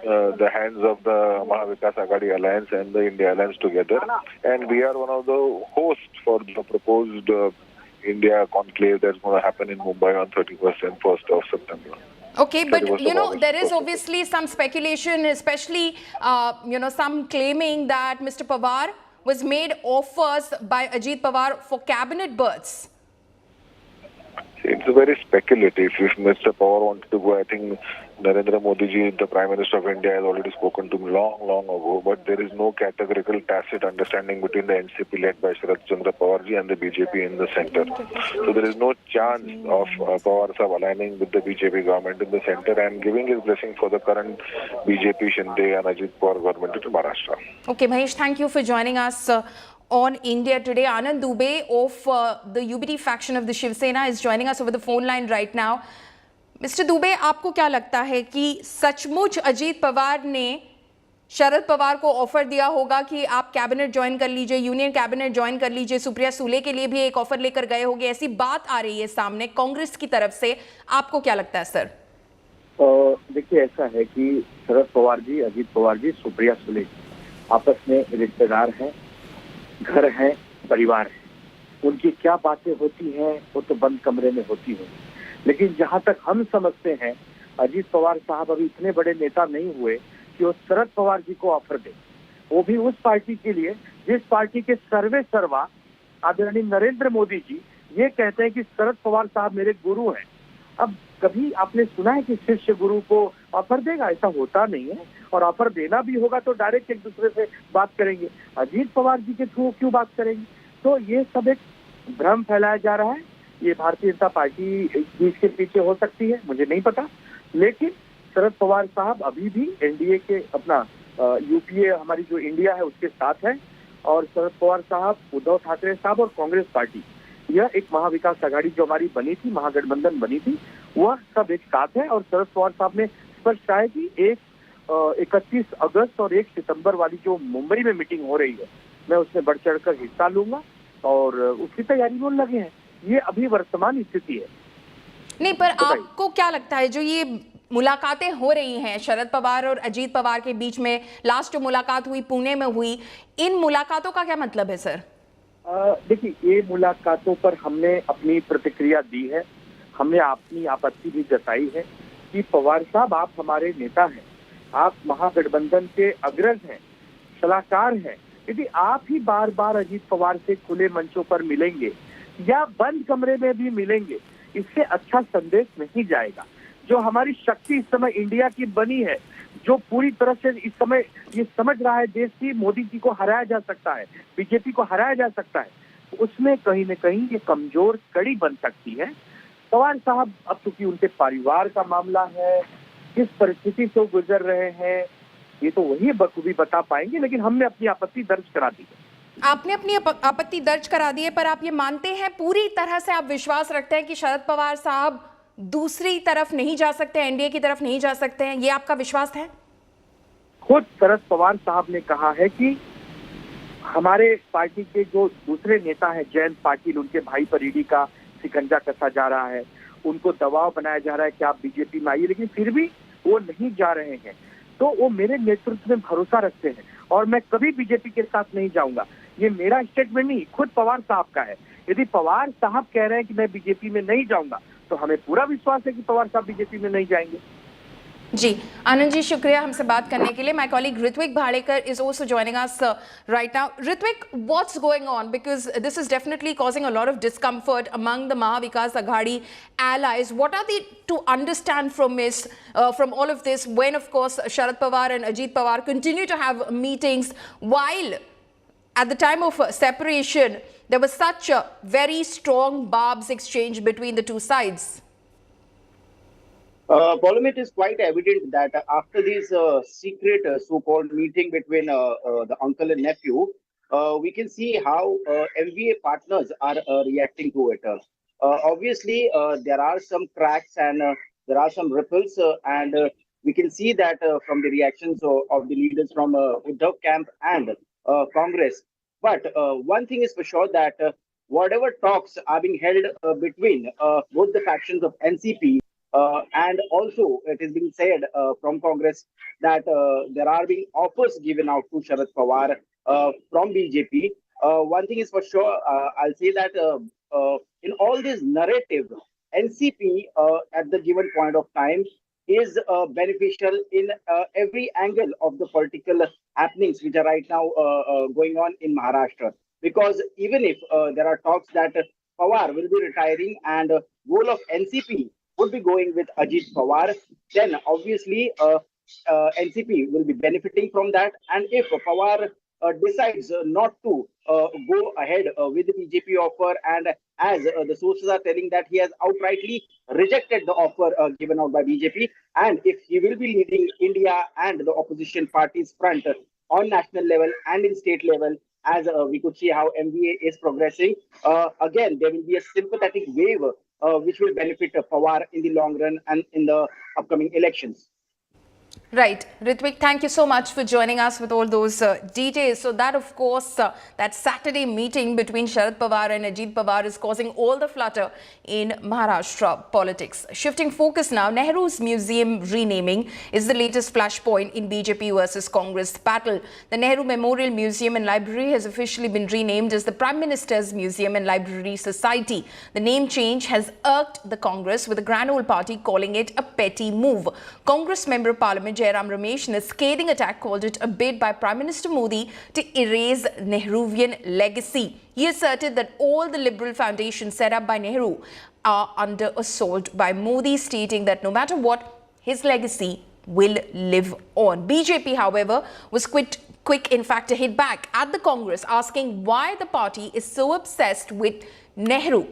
the hands of the Maha Vikas Aghadi alliance and the India alliance together. And we are one of the hosts for the proposed India conclave that's going to happen in Mumbai on 31st and 1st of September. Okay, but there is obviously some speculation, especially some claiming that Mr. Pawar was made offers by Ajit Pawar for cabinet berths. It's very speculative. If Mr. Pawar wanted to go, I think Narendra Modi ji, the Prime Minister of India, has already spoken to him long ago. But there is no categorical tacit understanding between the NCP led by Sharad Chandra Pawar ji and the BJP in the centre. So there is no chance of Pawar Sahib aligning with the BJP government in the centre and giving his blessing for the current BJP, Shinde and Ajit Pawar government in Maharashtra. Okay, Mahesh, thank you for joining us on India Today. Anand Dubey of the UBT faction of the Shiv Sena is joining us over the phone line right now. Mr. Dubey, आपको क्या लगता है कि सचमुच अजीत पवार ने शरद पवार को offer दिया होगा कि आप कैबिनेट ज्वाइन कर लीजिए, यूनियन कैबिनेट ज्वाइन कर लीजिए, सुप्रिया सुले के लिए भी एक ऑफर लेकर गए होंगे, ऐसी बात आ रही है सामने कांग्रेस की तरफ से, आपको क्या लगता है सर? देखिए, ऐसा है कि शरद पवार जी, अजीत पवार जी, सुप्रिया सुले आपस में रिश्तेदार हैं घर है, परिवार है। उनकी क्या बातें होती हैं वो तो बंद कमरे में होती हैं, लेकिन जहां तक हम समझते हैं अजीत पवार साहब अभी इतने बड़े नेता नहीं हुए कि वो शरद पवार जी को ऑफर दे, वो भी उस पार्टी के लिए जिस पार्टी के सर्वे सर्वा आदरणीय नरेंद्र मोदी जी ये कहते हैं कि शरद पवार साहब मेरे गुरु हैं। अब कभी आपने सुना है कि शिष्य गुरु को ऑफर देगा? ऐसा होता नहीं है, और ऑफर देना भी होगा तो डायरेक्ट एक दूसरे से बात करेंगे, अजीत पवार जी के थ्रू क्यों बात करेंगे? तो ये सब एक भ्रम फैलाया जा रहा है। ये भारतीय जनता पार्टी इसके पीछे हो सकती है, मुझे नहीं पता, लेकिन शरद पवार साहब अभी भी एनडीए के अपना यूपीए हमारी जो इंडिया है उसके साथ है, और शरद पवार साहब, उद्धव ठाकरे साहब और कांग्रेस पार्टी, यह एक महाविकास आघाड़ी जो हमारी बनी थी, महागठबंधन बनी थी, वह सब एक साथ है। और शरद पवार साहब ने स्पष्ट कहा है कि 31 अगस्त और 1 सितंबर वाली जो मुंबई में मीटिंग हो रही है, मैं उसमें बढ़ चढ़कर हिस्सा लूंगा, और उसकी तैयारी में लगे हैं। ये अभी वर्तमान स्थिति है। नहीं, पर आपको क्या लगता है जो ये मुलाकातें हो रही हैं शरद पवार और अजीत पवार के बीच में, लास्ट जो मुलाकात हुई पुणे में हुई, इन मुलाकातों का क्या मतलब है सर? देखिए, ये मुलाकातों पर हमने अपनी प्रतिक्रिया दी है, हमने अपनी आपत्ति भी जताई है कि पवार साहब आप हमारे नेता हैं, आप महागठबंधन के अग्रज हैं, सलाहकार हैं, यदि आप ही बार बार अजीत पवार से खुले मंचों पर मिलेंगे या बंद कमरे में भी मिलेंगे, इससे अच्छा संदेश नहीं जाएगा। जो हमारी शक्ति इस समय इंडिया की बनी है, जो पूरी तरह से इस समय ये समझ रहा है देश की मोदी जी को हराया जा सकता है, बीजेपी को हराया जा सकता है, उसमें कहीं न कहीं ये कमजोर कड़ी बन सकती है। पवार साहब अब चूंकि उनके परिवार का मामला है, किस परिस्थिति से गुजर रहे हैं, ये तो वही बखूबी बता पाएंगे, लेकिन हमने अपनी आपत्ति दर्ज करा दी है। आपने अपनी आपत्ति दर्ज करा दी है, पर आप ये मानते हैं, पूरी तरह से आप विश्वास रखते हैं कि शरद पवार साहब दूसरी तरफ नहीं जा सकते, एनडीए की तरफ नहीं जा सकते हैं, ये आपका विश्वास है? खुद शरद पवार साहब ने कहा है कि हमारे पार्टी के जो दूसरे नेता हैं जयंत पाटिल, उनके भाई पर ईडी का शिकंजा कसा जा रहा है, उनको दबाव बनाया जा रहा है कि आप बीजेपी में आइए, लेकिन फिर भी वो नहीं जा रहे हैं। तो वो मेरे नेतृत्व में भरोसा रखते हैं और मैं कभी बीजेपी के साथ नहीं जाऊंगा। ये मेरा स्टेटमेंट नहीं, खुद पवार साहब का है। यदि पवार साहब कह रहे हैं कि मैं बीजेपी में नहीं जाऊंगा, तो हमें पूरा विश्वास है कि पवार साहब बीजेपी में नहीं जाएंगे। जी आनंद जी, शुक्रिया हमसे बात करने के लिए। My colleague Ritvik Bhadekar is also joining us right now. Ritwik, what's going on? Because this is definitely causing a lot of discomfort among the Mahavikas Aghadi allies. What are they to understand from all of this, when of course Sharad Pawar and Ajit Pawar continue to have meetings, while at the time of separation there was such a very strong barbs exchange between the two sides? Problem, it is quite evident that after this secret so-called meeting between the uncle and nephew, we can see how MVA partners are reacting to it. Obviously, there are some cracks and there are some ripples, and we can see that from the reactions of the leaders from Uddhav camp and Congress. But one thing is for sure, that whatever talks are being held between both the factions of NCP, and also it is being said from Congress that there are being offers given out to Sharad Pawar from BJP. One thing is for sure, I'll say that in all this narrative, NCP at the given point of time is beneficial in every angle of the political happenings which are right now going on in Maharashtra. Because even if there are talks that Pawar will be retiring and goal of NCP would be going with Ajit Pawar, then obviously NCP will be benefiting from that. And if Pawar decides not to go ahead with the BJP offer, and as the sources are telling that he has outrightly rejected the offer given out by BJP, and if he will be leading India and the opposition parties front on national level and in state level, as we could see how MVA is progressing, again there will be a sympathetic wave which will benefit Pawar in the long run and in the upcoming elections. Right. Ritvik, thank you so much for joining us with all those details. So that, of course, that Saturday meeting between Sharad Pawar and Ajit Pawar is causing all the flutter in Maharashtra politics. Shifting focus now, Nehru's museum renaming is the latest flashpoint in BJP versus Congress battle. The Nehru Memorial Museum and Library has officially been renamed as the Prime Minister's Museum and Library Society. The name change has irked the Congress, with the Grand Old Party calling it a petty move. Congress Member of Parliament Jairam Ramesh, in a scathing attack, called it a bid by Prime Minister Modi to erase Nehruvian legacy. He asserted that all the liberal foundations set up by Nehru are under assault by Modi, stating that no matter what, his legacy will live on. BJP, however, was quick in fact to hit back at the Congress, asking why the party is so obsessed with Nehru.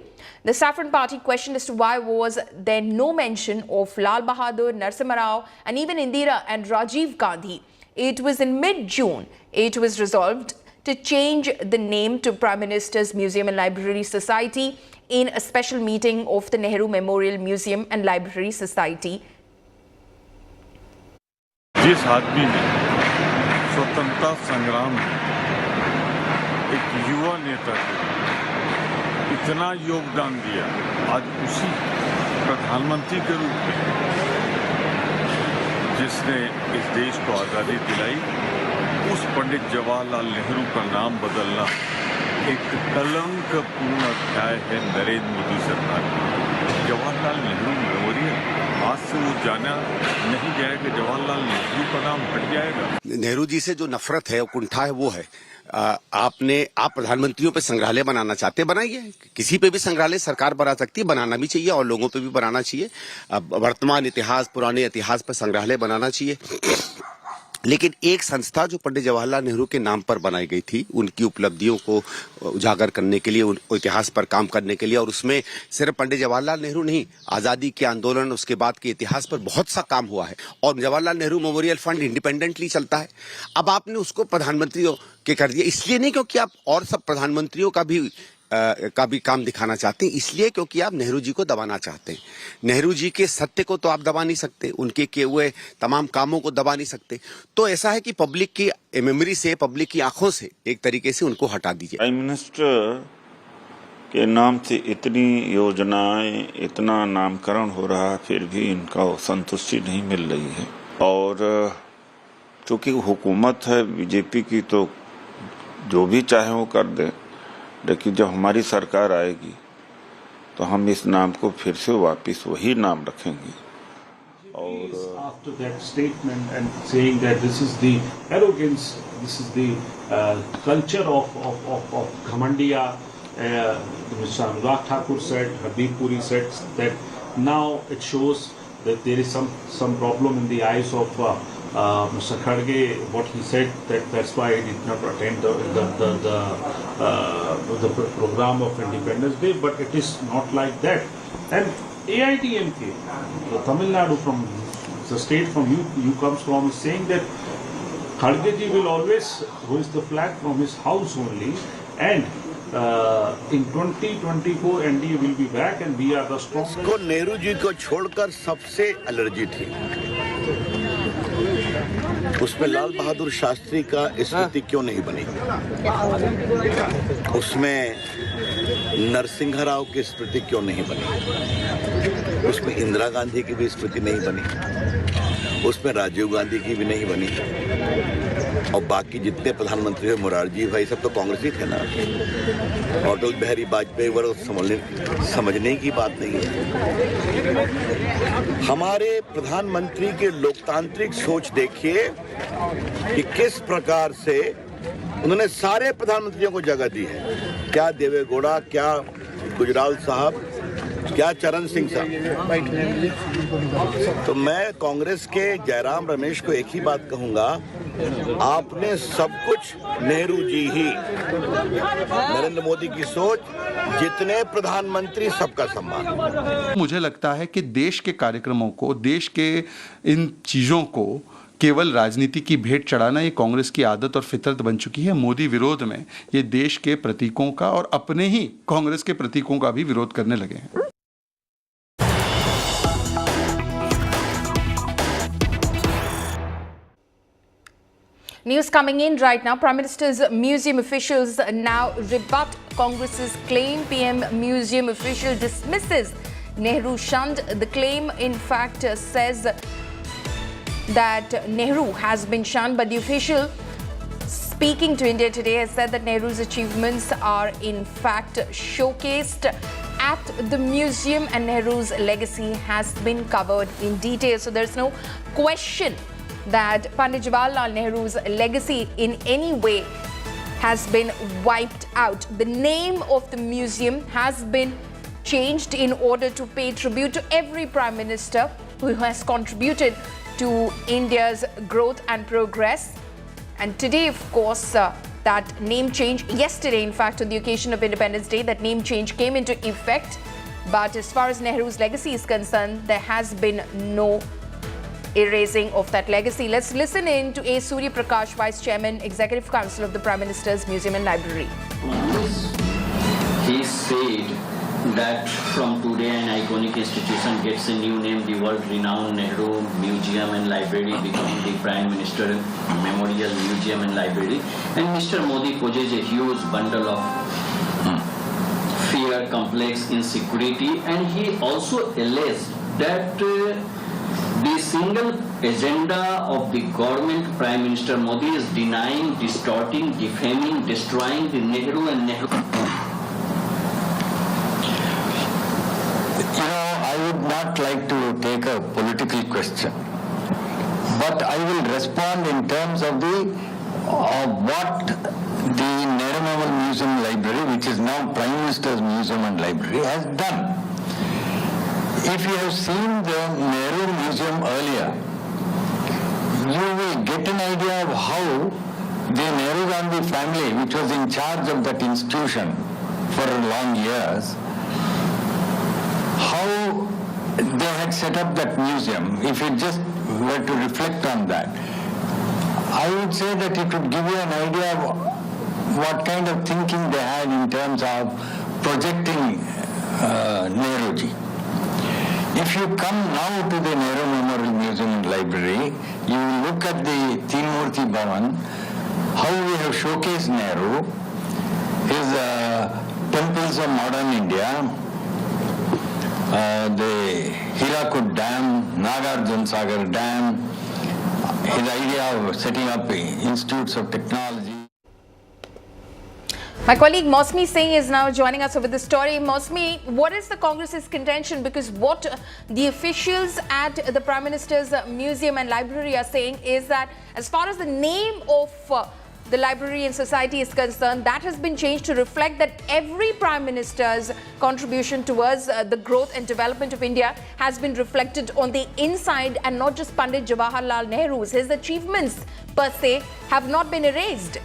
The Saffron Party questioned as to why was there no mention of Lal Bahadur, Narasimha Rao and even Indira and Rajiv Gandhi. It was in mid-June it was resolved to change the name to Prime Minister's Museum and Library Society in a special meeting of the Nehru Memorial Museum and Library Society. जिस आदमी ने स्वतंत्रता संग्राम में एक युवा नेता को इतना योगदान दिया, आज उसी प्रधानमंत्री के रूप में जिसने इस देश को आज़ादी दिलाई, उस पंडित जवाहरलाल नेहरू का नाम बदलना एक कलंकपूर्ण अध्याय है नरेंद्र मोदी सरकार की। जवाहरलाल नेहरू मेमोरियल आज से वो जाना नहीं जाएगा, जवाहरलाल नेहरू का नाम हट जाएगा। नेहरू जी से जो नफरत है, कुंठा है, वो है। आप प्रधानमंत्रियों पे संग्रहालय बनाना चाहते, बनाइए। किसी पे भी संग्रहालय सरकार बना सकती है, बनाना भी चाहिए और लोगों पे भी बनाना चाहिए। वर्तमान इतिहास, पुराने इतिहास पर संग्रहालय बनाना चाहिए। लेकिन एक संस्था जो पंडित जवाहरलाल नेहरू के नाम पर बनाई गई थी, उनकी उपलब्धियों को उजागर करने के लिए, उन इतिहास पर काम करने के लिए, और उसमें सिर्फ पंडित जवाहरलाल नेहरू नहीं, आज़ादी के आंदोलन, उसके बाद के इतिहास पर बहुत सा काम हुआ है। और Jawaharlal Nehru memorial fund independently चलता है। अब आपने उसको प्रधानमंत्रियों के कर दिया, इसलिए नहीं क्योंकि आप और सब प्रधानमंत्रियों का भी काम दिखाना चाहते हैं, इसलिए क्योंकि आप नेहरू जी को दबाना चाहते हैं। नेहरू जी के सत्य को तो आप दबा नहीं सकते, उनके किए हुए तमाम कामों को दबा नहीं सकते। तो ऐसा है कि पब्लिक की मेमोरी से, पब्लिक की आंखों से एक तरीके से उनको हटा दीजिए। प्राइम मिनिस्टर के नाम से इतनी योजनाएं, इतना नामकरण हो रहा, फिर भी इनका संतुष्टि नहीं मिल रही है। और चूंकि हुकूमत है बीजेपी की, तो जो भी चाहे वो कर दे, लेकिन जब हमारी सरकार आएगी तो हम इस नाम को फिर से वापस वही नाम रखेंगे। और after that statement and saying that this is the arrogance, this is the culture of Ghamandiya, Mr. Anurag Thakur said, Habib Puri said that now it shows that there is some problem in the eyes of Mr. Kharge, what he said, that's why he did not attend the program of Independence Day, but it is not like that. And AIDMK, Tamil Nadu, from the state from you comes from, is saying that Kharge ji will always hoist the flag from his house only, and in 2024 NDA will be back and we are the strongest. को नेहरू जी को छोड़कर सबसे allergy थी, उसमें लाल बहादुर शास्त्री का स्मृति क्यों नहीं बनी, उसमें नरसिंह राव की स्मृति क्यों नहीं बनी, उसमें इंदिरा गांधी की भी स्मृति नहीं बनी, उसमें राजीव गांधी की भी नहीं बनी, और बाकी जितने प्रधानमंत्री हुए, मोरारजी भाई, सब तो कांग्रेस ही थे ना। अटल बिहारी वाजपेयी वो समझने की बात नहीं है। हमारे प्रधानमंत्री के लोकतांत्रिक सोच देखिए कि किस प्रकार से उन्होंने सारे प्रधानमंत्रियों को जगह दी है। क्या देवे गौड़ा, क्या गुजराल साहब, क्या चरण सिंह साहब। तो मैं कांग्रेस के जयराम रमेश को एक ही बात कहूंगा, आपने सब कुछ नेहरू जी ही, नरेंद्र मोदी की सोच, जितने प्रधानमंत्री, सबका सम्मान। मुझे लगता है कि देश के कार्यक्रमों को, देश के इन चीज़ों को केवल राजनीति की भेंट चढ़ाना ये कांग्रेस की आदत और फितरत बन चुकी है। मोदी विरोध में ये देश के प्रतीकों का और अपने ही कांग्रेस के प्रतीकों का भी विरोध करने लगे हैं। News coming in right now. Prime Minister's museum officials now rebut Congress's claim. PM museum official dismisses Nehru shunned. The claim, in fact, says that Nehru has been shunned, but the official speaking to India Today has said that Nehru's achievements are in fact showcased at the museum and Nehru's legacy has been covered in detail. So there's no question that Pandit Jawaharlal Nehru's legacy in any way has been wiped out. The name of the museum has been changed in order to pay tribute to every Prime Minister who has contributed to India's growth and progress. And today, of course, that name change, yesterday in fact on the occasion of Independence Day, that name change came into effect. But as far as Nehru's legacy is concerned, there has been no erasing of that legacy. Let's listen in to A. Surya Prakash, Vice Chairman, Executive Council of the Prime Minister's Museum and Library. He said that from today an iconic institution gets a new name, the world-renowned Nehru Museum and Library becoming the Prime Minister Memorial Museum and Library. And Mr. Modi poses a huge bundle of fear, complex insecurity, and he also alleged that the single agenda of the government, Prime Minister Modi, is denying, distorting, defaming, destroying the Nehru and Nehru. I would not like to take a political question, but I will respond in terms of what the Nehru Memorial Museum Library, which is now Prime Minister's Museum and Library, has done. If you have seen the Nehru Museum earlier, you will get an idea of how the Nehru Gandhi family, which was in charge of that institution for long years, how they had set up that museum. If you just were to reflect on that, I would say that it would give you an idea of what kind of thinking they had in terms of projecting Nehruji. If you come now to the Nehru Memorial Museum and Library, you will look at the Tinmurti Bhavan, how we have showcased Nehru, his temples of modern India, the Hirakud Dam, Nagarjuna Sagar Dam, his idea of setting up institutes of technology. My colleague Mosmi Singh is now joining us over the story. Mosmi, what is the Congress's contention? Because what the officials at the Prime Minister's Museum and Library are saying is that as far as the name of the library and society is concerned, that has been changed to reflect that every Prime Minister's contribution towards the growth and development of India has been reflected on the inside, and not just Pandit Jawaharlal Nehru's. His achievements per se have not been erased.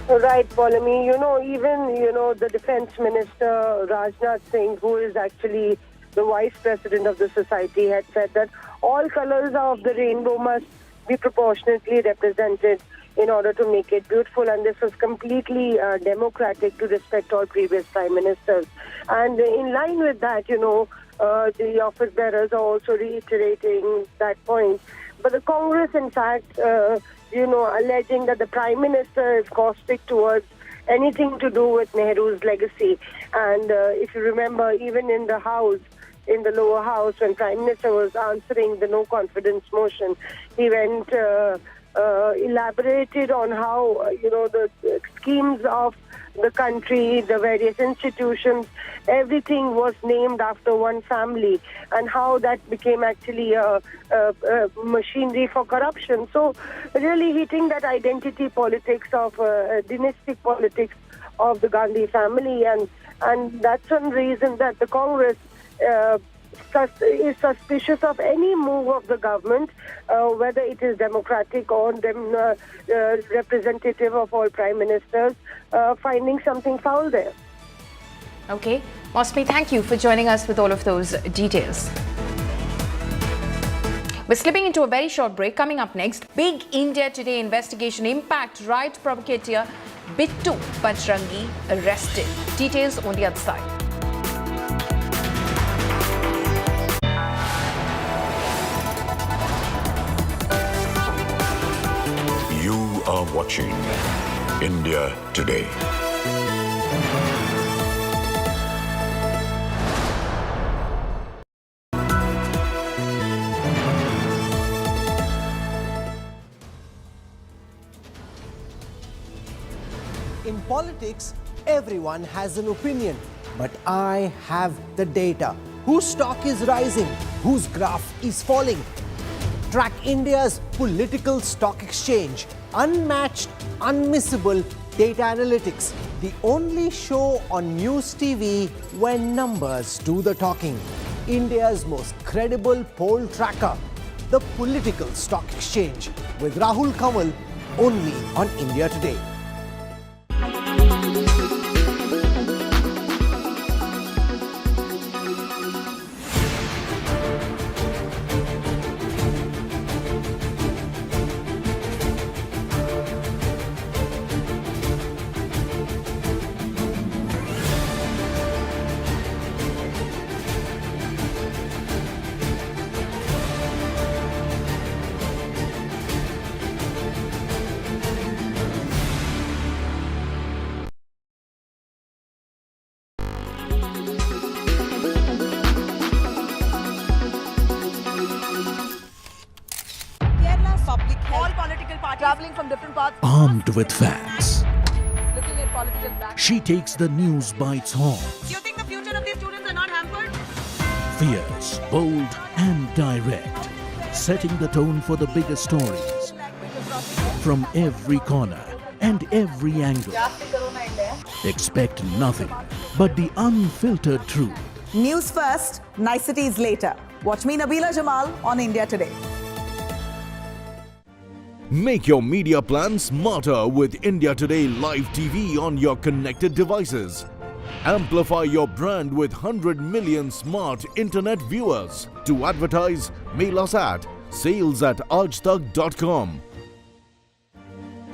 Right, Paulami. Even the Defense Minister Rajnath Singh, who is actually the Vice President of the society, had said that all colors of the rainbow must be proportionately represented in order to make it beautiful, and this was completely democratic to respect all previous Prime Ministers. And in line with that, the office bearers are also reiterating that point. But the Congress, in fact, alleging that the Prime Minister is caustic towards anything to do with Nehru's legacy. And if you remember, even in the House, in the lower house, when Prime Minister was answering the no confidence motion, he went elaborated on how the schemes of the country, the various institutions, everything was named after one family, and how that became actually a machinery for corruption. So really hitting that identity politics of dynastic politics of the Gandhi family, and that's one reason that the Congress is suspicious of any move of the government, whether it is democratic or representative of all prime ministers, finding something foul there. Okay. Mosmi, thank you for joining us with all of those details. We're slipping into a very short break. Coming up next, big India Today investigation impact riot provocateur Bittu Bajrangi arrested. Details on the other side. are watching India Today. In politics, everyone has an opinion, but I have the data. Whose stock is rising? Whose graph is falling? Track India's political stock exchange. Unmatched, unmissable data analytics. The only show on news TV when numbers do the talking. India's most credible poll tracker. The political stock exchange. With Rahul Kamal, only on India Today. Traveling from different parts. Armed with facts, Looking at political back. she takes the news by its horns. You think the future of these students are not hampered? Fierce, bold and direct, setting the tone for the biggest stories. From every corner and every angle. Expect nothing but the unfiltered truth. News first, niceties later. Watch me, Nabila Jamal, on India Today. Make your media plan smarter with India Today Live TV on your connected devices. Amplify your brand with 100 million smart internet viewers. To advertise, mail us at sales@aajtak.com.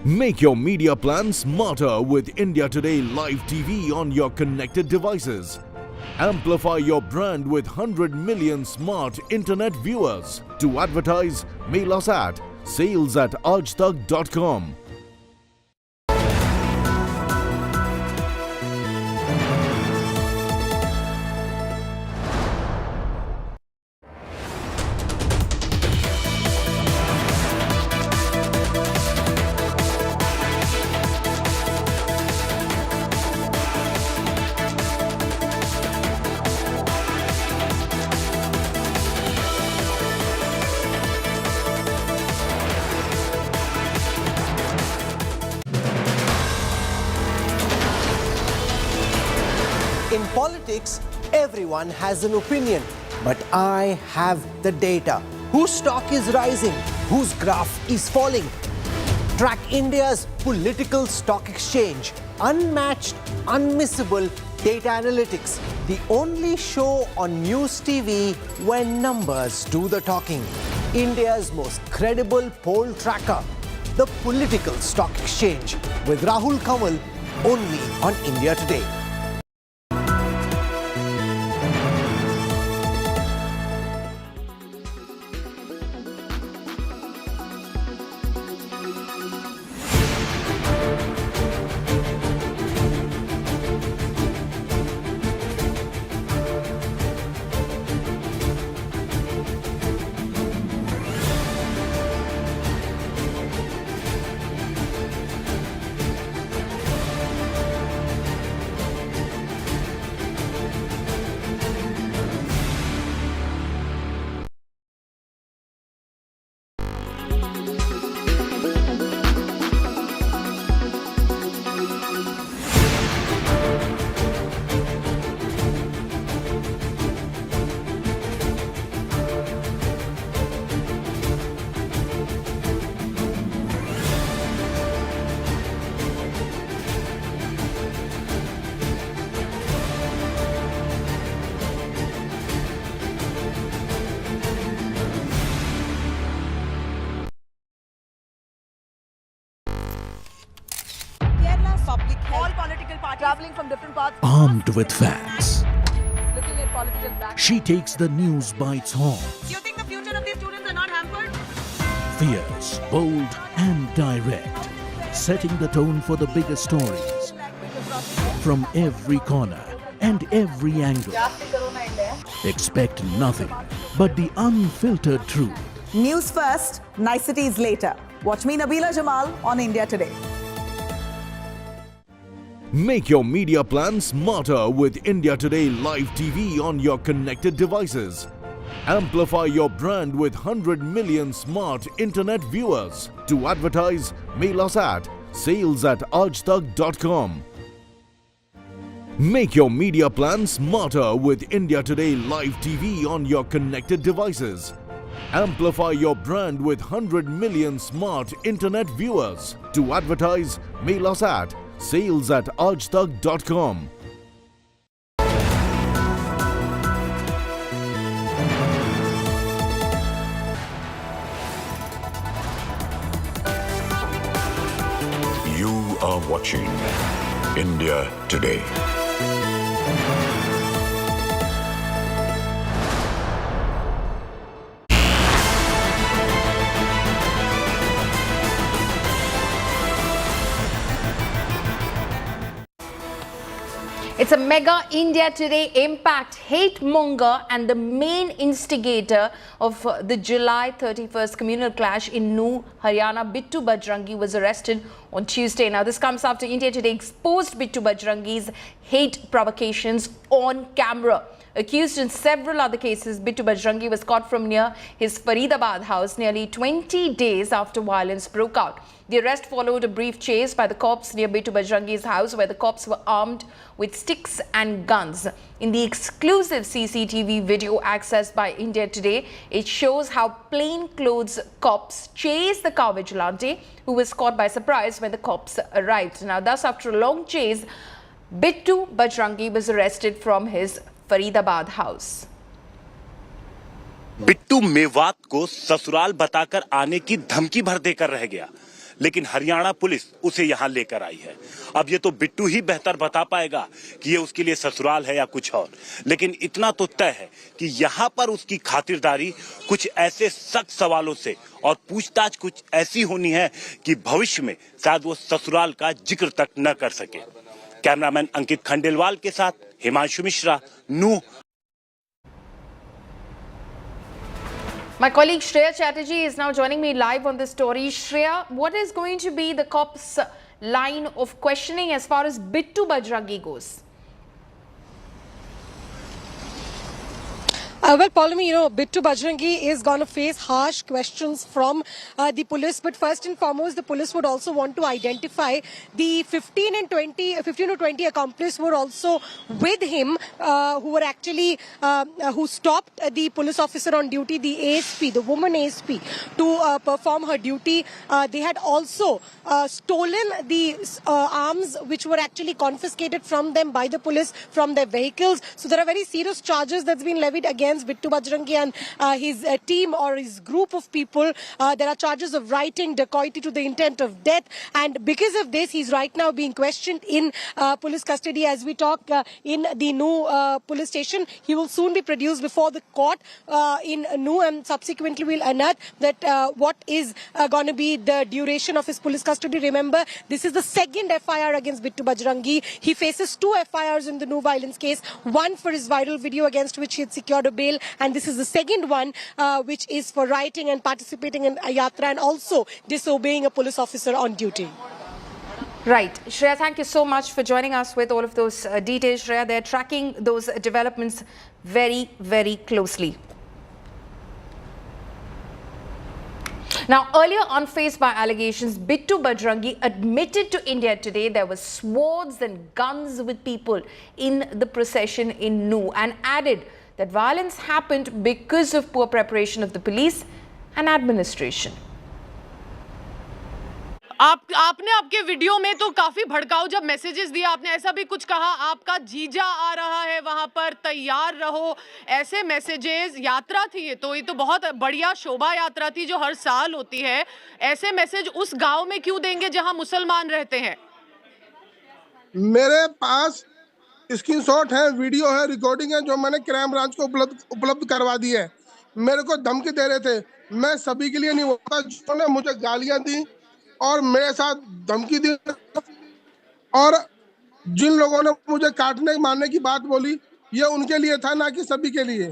Make your media plan smarter with India Today Live TV on your connected devices. Amplify your brand with 100 million smart internet viewers. To advertise, mail us at sales@aajtak.com. In politics, everyone has an opinion, but I have the data. Whose stock is rising? Whose graph is falling? Track India's political stock exchange. Unmatched, unmissable data analytics. The only show on news TV when numbers do the talking. India's most credible poll tracker. The political stock exchange. With Rahul Kamal, only on India Today. Traveling from different parts. Armed with facts, Looking at political back. she takes the news by its horns. You think the future of these students are not hampered? Fierce, bold and direct, setting the tone for the biggest stories. From every corner and every angle. Expect nothing but the unfiltered truth. News first, niceties later. Watch me, Nabila Jamal, on India Today. Make your media plan smarter with India Today Live TV on your connected devices. Amplify your brand with 100 million smart internet viewers. To advertise, mail us at sales@aajtak.com. Make your media plan smarter with India Today Live TV on your connected devices. Amplify your brand with 100 million smart internet viewers. To advertise, mail us at sales@aajtak.com. You are watching India Today. It's a mega India Today impact hate monger and the main instigator of the July 31st communal clash in Nuh, Haryana. Bittu Bajrangi was arrested on Tuesday. Now, this comes after India Today exposed Bittu Bajrangi's hate provocations on camera. Accused in several other cases, Bittu Bajrangi was caught from near his Faridabad house nearly 20 days after violence broke out. The arrest followed a brief chase by the cops near Bittu Bajrangi's house, where the cops were armed with sticks and guns. In the exclusive CCTV video accessed by India Today, it shows how plainclothes cops chased the car vigilante, who was caught by surprise when the cops arrived. Now, thus, after a long chase, Bittu Bajrangi was arrested from his Faridabad house. Bittu Mewat को ससुराल बताकर आने की धमकी भर देकर रह गया, लेकिन हरियाणा पुलिस उसे यहां लेकर आई है। अब ये तो बिट्टू ही बेहतर बता पाएगा कि ये उसके लिए ससुराल है या कुछ और, लेकिन इतना तो तय है कि यहां पर उसकी खातिरदारी कुछ ऐसे सख्त सवालों से और पूछताछ कुछ ऐसी होनी है कि भविष्य में शायद वो ससुराल का जिक्र तक न कर सके। कैमरामैन अंकित खंडेलवाल के साथ हिमांशु मिश्रा, नूह। My colleague Shreya Chatterjee is now joining me live on this story. Shreya, what is going to be the cops' line of questioning as far as Bittu Bajrangi goes? Well, Paulami, Bittu Bajrangi is going to face harsh questions from the police. But first and foremost, the police would also want to identify the 15 to 20 accomplices who were also with him, who were actually, who stopped the police officer on duty, the ASP, the woman ASP, to perform her duty. They had also stolen the arms which were actually confiscated from them by the police from their vehicles. So there are very serious charges that's been levied against Bittu Bajrangi and his team or his group of people. There are charges of writing, dacoity to the intent of death, and because of this, he's right now being questioned in police custody as we talk in the Nuh police station. He will soon be produced before the court in Nuh, and subsequently we'll unearth that what is going to be the duration of his police custody. Remember, this is the second FIR against Bittu Bajrangi. He faces 2 FIRs in the Nuh violence case, one for his viral video against which he had secured a bail, and this is the second one which is for rioting and participating in a yatra and also disobeying a police officer on duty. Right. Shreya, thank you so much for joining us with all of those details. Shreya, they're tracking those developments very, very closely. Now, earlier unfazed by allegations, Bittu Bajrangi admitted to India Today there were swords and guns with people in the procession in Nuh, and added that violence happened because of poor preparation of the police and administration. आपने आपके video में तो काफी भड़काऊ जब messages दिए, आपने ऐसा भी कुछ कहा, आपका जीजा आ रहा है वहां पर, तैयार रहो, ऐसे मैसेजेस। यात्रा थी ये तो बहुत बढ़िया शोभा यात्रा थी जो हर साल होती है। ऐसे मैसेज उस गांव में क्यों देंगे जहां मुसलमान रहते हैं? मेरे पास स्क्रीनशॉट है, वीडियो है, रिकॉर्डिंग है जो मैंने क्राइम ब्रांच को उपलब्ध करवा दी है। मेरे को धमकी दे रहे थे। मैं सभी के लिए नहीं होता, जिन्होंने मुझे गालियां दी और मेरे साथ धमकी दी, और जिन लोगों ने मुझे काटने मारने की बात बोली, ये उनके लिए था, ना कि सभी के लिए।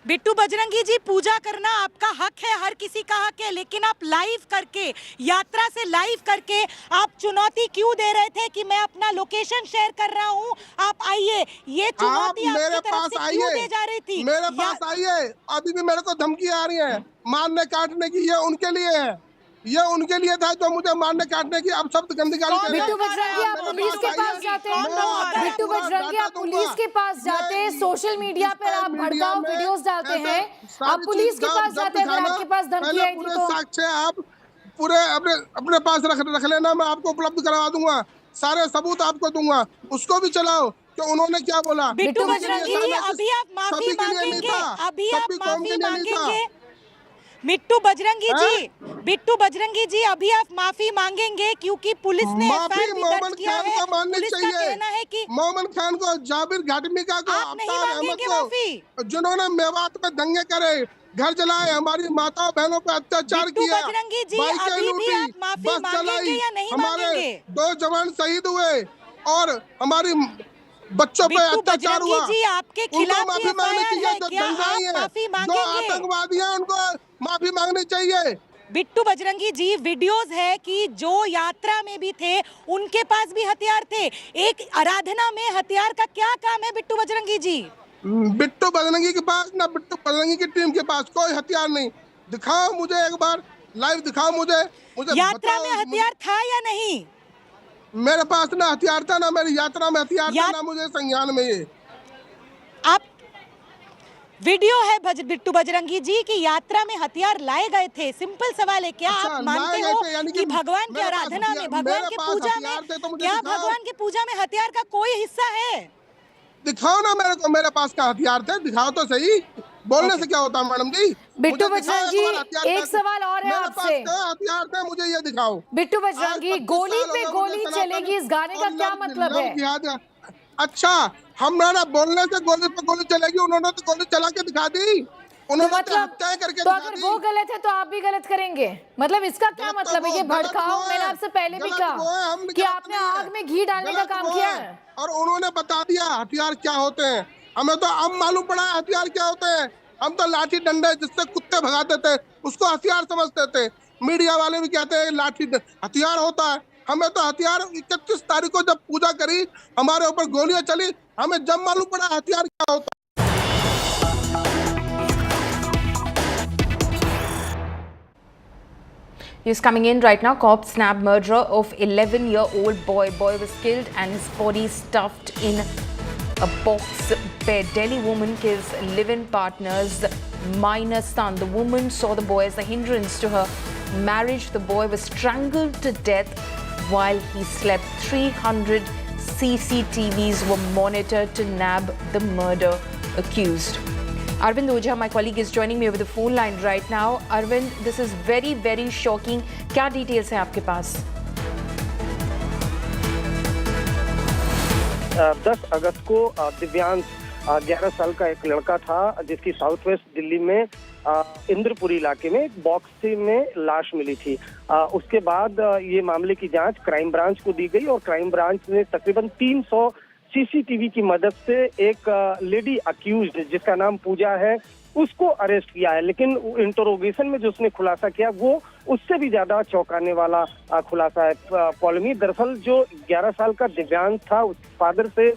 बिट्टू बजरंगी जी, पूजा करना आपका हक है, हर किसी का हक है, लेकिन आप लाइव करके, यात्रा से लाइव करके आप चुनौती क्यों दे रहे थे कि मैं अपना लोकेशन शेयर कर रहा हूं, आप आइए? ये चुनौती आप मेरे आपकी तरफ पास से क्यों आइए, दी जा रही थी? मेरे पास आइए। अभी भी मेरे को धमकी आ रही है मारने काटने की, ये उनके लिए है, ये उनके लिए था जो मुझे मारने काटने की अब शब्द गंदी गाली दे रहे हैं। बिट्टू बजरंगी, आप पुलिस के पास जाते हैं, बिट्टू बजरंगी आप पुलिस के पास जाते हैं, सोशल मीडिया पर आप भड़काऊ वीडियोस डालते हैं, आप पुलिस के पास जाते हैं, अगर आपके पास धमकी आई थी तो साक्ष्य आप पूरे अपने पास रख लेना, मैं आपको उपलब्ध करवा दूंगा, सारे सबूत आपको दूंगा, उसको भी चलाओ कि उन्होंने क्या बोला। बिट्टू बजरंगी जी, अभी आप माफी मांगेंगे, अभी आप माफी मांगेंगे? बिट्टू बजरंगी जी, बिट्टू बजरंगी जी, अभी आप माफी मांगेंगे? क्योंकि पुलिस ने माफी मोहम्मद खान को माननी चाहिए, मोहम्मद खान को, जाबिर घाटमिका को, अफ्तार अहमद को, जिन्होंने मेवात में दंगे करे, घर जलाए, हमारी माताओं बहनों पर अत्याचार किया, बाइकें लूटी, बस चलाई, हमारे 2 जवान शहीद हुए और हमारी बच्चों पे अत्याचार हुआ, आपके उनको माफी मांगनी चाहिए। जो दंगाई है, जो आतंकवादी हैं, उनको माफी मांगनी चाहिए। बिट्टू बजरंगी जी, वीडियोस है कि जो यात्रा में भी थे उनके पास भी हथियार थे, एक आराधना में हथियार का क्या काम है बिट्टू बजरंगी जी? बिट्टू बजरंगी के पास, ना बिट्टू बजरंगी की टीम के पास कोई हथियार नहीं। दिखाओ मुझे, एक बार लाइव दिखाओ मुझे यात्रा में हथियार था या नहीं? मेरे पास ना हथियार था, ना मेरी यात्रा में हथियार था, ना मुझे संज्ञान में। ये आप वीडियो है बिट्टू बजरंगी जी की यात्रा में हथियार लाए गए थे, सिंपल सवाल है, क्या आप मानते हो कि भगवान की आराधना में, भगवान की पूजा में, क्या भगवान की पूजा में हथियार का कोई हिस्सा है? दिखाओ ना मेरे को, मेरे पास का हथियार थे, दिखाओ तो सही। बोलने से क्या होता है मैडम जी? बिट्टू बजरंगी, एक सवाल और है आपसे। हथियार थे, मुझे ये दिखाओ। बिट्टू बजरंगी, गोली पे गोली चलेगी, इस गाने का क्या मतलब है? अच्छा, हमारा बोलने से गोली पे गोली चलेगी, उन्होंने तो गोली चला के दिखा दी, उन्होंने मतलब तो अगर वो गलत है तो आप भी गलत करेंगे, मतलब इसका क्या मतलब है? ये भड़काओ, मैंने आपसे पहले भी कहा कि आपने आग में घी डालने का काम किया है, और उन्होंने बता दिया हथियार क्या होते हैं। हमें तो अब मालूम पड़ा है हथियार क्या होते हैं। हम तो लाठी डंडे जिससे कुत्ते भगाते थे उसको हथियार समझते थे, मीडिया वाले भी कहते हैं लाठी हथियार होता है। हमें तो हथियार 31 तारीख को जब पूजा करी, हमारे ऊपर गोलियां चली, हमें जब मालूम पड़ा हथियार क्या होता है। He's coming in right now. Cops snap murderer of 11-year-old boy. Boy was killed and his body stuffed in a box where Delhi woman kills live-in partner's minor son. The woman saw the boy as a hindrance to her marriage. The boy was strangled to death while he slept. 300 CCTVs were monitored to nab the murder accused. Arvind Ojha, my colleague, is joining me over the phone line right now. Arvind, this is very, very shocking. क्या details हैं आपके पास? 10 अगस्त को दिव्यांश 11 साल का एक लड़का था जिसकी साउथ वेस्ट दिल्ली में इंद्रपुरी इलाके में एक बॉक्स में लाश मिली थी। उसके बाद ये मामले की जांच क्राइम ब्रांच को दी गई और क्राइम ब्रांच ने तकरीबन 300 सीसीटीवी की मदद से एक लेडी अक्यूज्ड जिसका नाम पूजा है उसको अरेस्ट किया है। लेकिन इंटरोगेशन में जो उसने खुलासा किया वो उससे भी ज्यादा चौंकाने वाला खुलासा है। पॉलमी दरअसल जो 11 साल का दिव्यांग था उस फादर से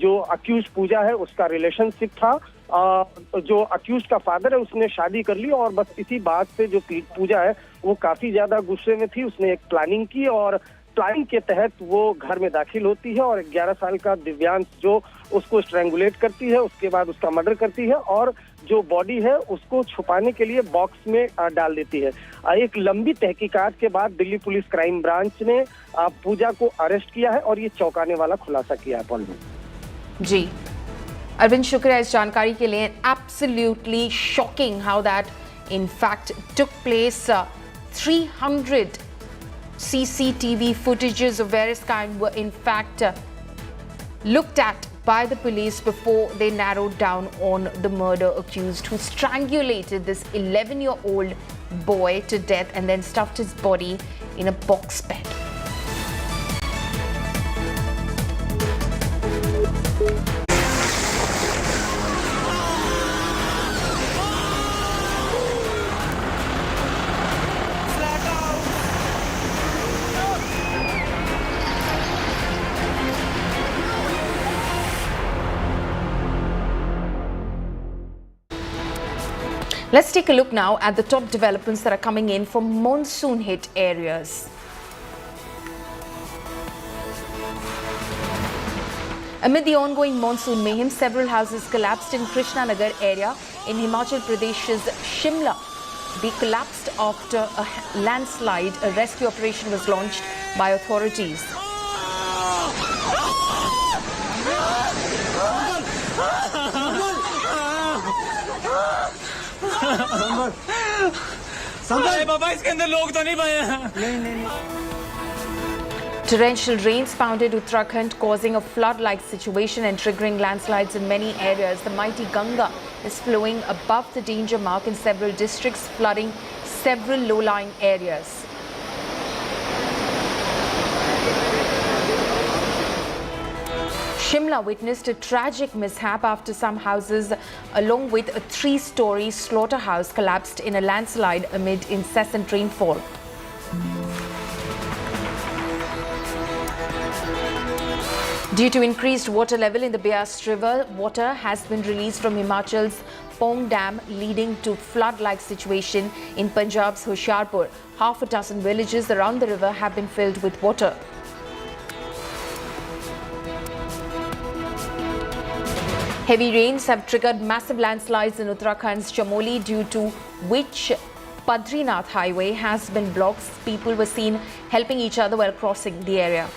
जो अक्यूज पूजा है उसका रिलेशनशिप था। जो अक्यूज का फादर है उसने शादी कर ली और बस इसी बात से जो पूजा है वो काफी ज्यादा गुस्से में थी। उसने एक प्लानिंग की और प्लानिंग के तहत वो घर में दाखिल होती है और 11 साल का दिव्यांश जो उसको स्ट्रैंगुलेट करती है, उसके बाद उसका मर्डर करती है और जो बॉडी है उसको छुपाने के लिए बॉक्स में डाल देती है। एक लंबी तहकीकात के बाद दिल्ली पुलिस क्राइम ब्रांच ने पूजा को अरेस्ट किया है और ये चौंकाने वाला खुलासा किया है। पॉल जी अरविंद, शुक्रिया इस जानकारी के लिए। Absolutely shocking how that in fact took place. 300 CCTV footages of various kind were in fact looked at by the police before they narrowed down on the murder accused who strangulated this 11-year-old boy to death and then stuffed his body in a box bed. Let's take a look now at the top developments that are coming in from monsoon-hit areas. Amid the ongoing monsoon mayhem, several houses collapsed in Krishnanagar area in Himachal Pradesh's Shimla. They collapsed after a landslide. A rescue operation was launched by authorities. Torrential rains pounded Uttarakhand, causing a flood-like situation and triggering landslides in many areas. The mighty Ganga is flowing above the danger mark in several districts, flooding several low-lying areas. Shimla witnessed a tragic mishap after some houses, along with a 3-story slaughterhouse, collapsed in a landslide amid incessant rainfall. Due to increased water level in the Beas River, water has been released from Himachal's Pong Dam, leading to flood-like situation in Punjab's Hoshiarpur. Half a dozen villages around the river have been filled with water. Heavy rains have triggered massive landslides in Uttarakhand's Chamoli, due to which Badrinath highway has been blocked. People were seen helping each other while crossing the area.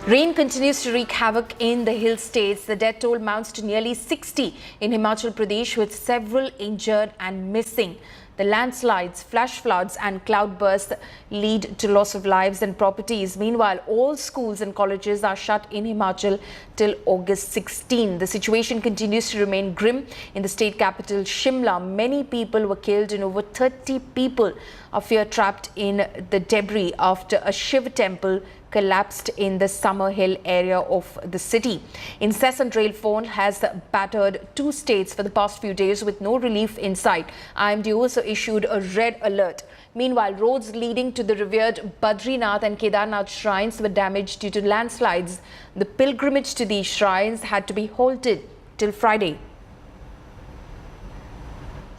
Rain continues to wreak havoc in the hill states. The death toll mounts to nearly 60 in Himachal Pradesh, with several injured and missing. The landslides, flash floods and cloudbursts lead to loss of lives and properties. Meanwhile, all schools and colleges are shut in Himachal till August 16. The situation continues to remain grim in the state capital, Shimla. Many people were killed and over 30 people are fear trapped in the debris after a Shiv temple collapsed in the Summer Hill area of the city. Incessant rainfall has battered 2 states for the past few days with no relief in sight. IMD also issued a red alert. Meanwhile, roads leading to the revered Badrinath and Kedarnath shrines were damaged due to landslides. The pilgrimage to these shrines had to be halted till Friday.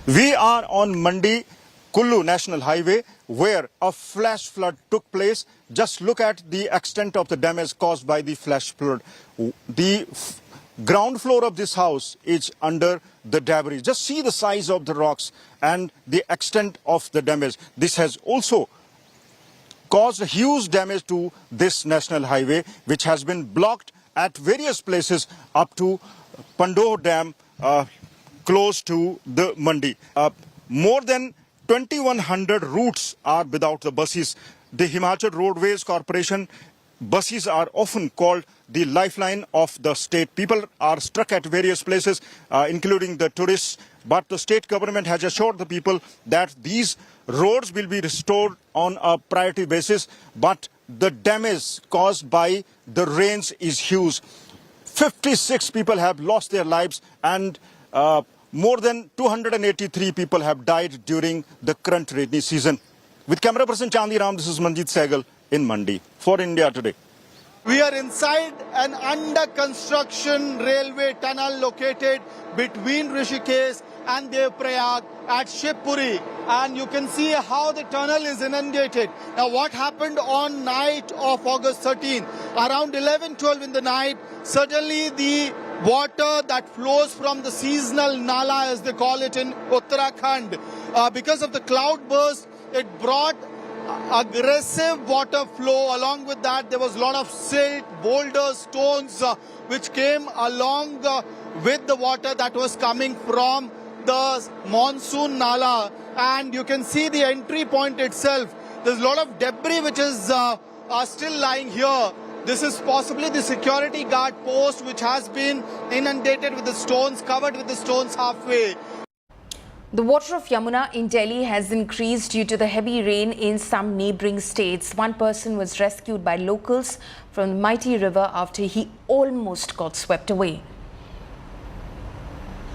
We are on Mandi Kullu National Highway, where a flash flood took place. Just look at the extent of the damage caused by the flash flood. The ground floor of this house is under the debris. Just see the size of the rocks and the extent of the damage. This has also caused huge damage to this national highway, which has been blocked at various places up to Pandoh Dam, close to the Mandi. More than 2,100 routes are without the buses. The Himachal Roadways Corporation buses are often called the lifeline of the state. People are stuck at various places, including the tourists. But the state government has assured the people that these roads will be restored on a priority basis. But the damage caused by the rains is huge. 56 people have lost their lives, and more than 283 people have died during the current rainy season. With camera person Chandi Ram, this is Manjeet Sehgal in Mandi for India Today. We are inside an under-construction railway tunnel located between Rishikesh and Devprayag at Shivpuri, and you can see how the tunnel is inundated. Now, what happened on night of August 13, around 11-12 in the night, suddenly the water that flows from the seasonal nala, as they call it in Uttarakhand, because of the cloud burst, it brought aggressive water flow. Along with that, there was a lot of silt, boulders, stones, which came along with the water that was coming from the monsoon nala. And you can see the entry point itself. There's a lot of debris which is still lying here. This is possibly the security guard post, which has been inundated with the stones, covered with the stones halfway. The water of Yamuna in Delhi has increased due to the heavy rain in some neighbouring states. One person was rescued by locals from the mighty river after he almost got swept away.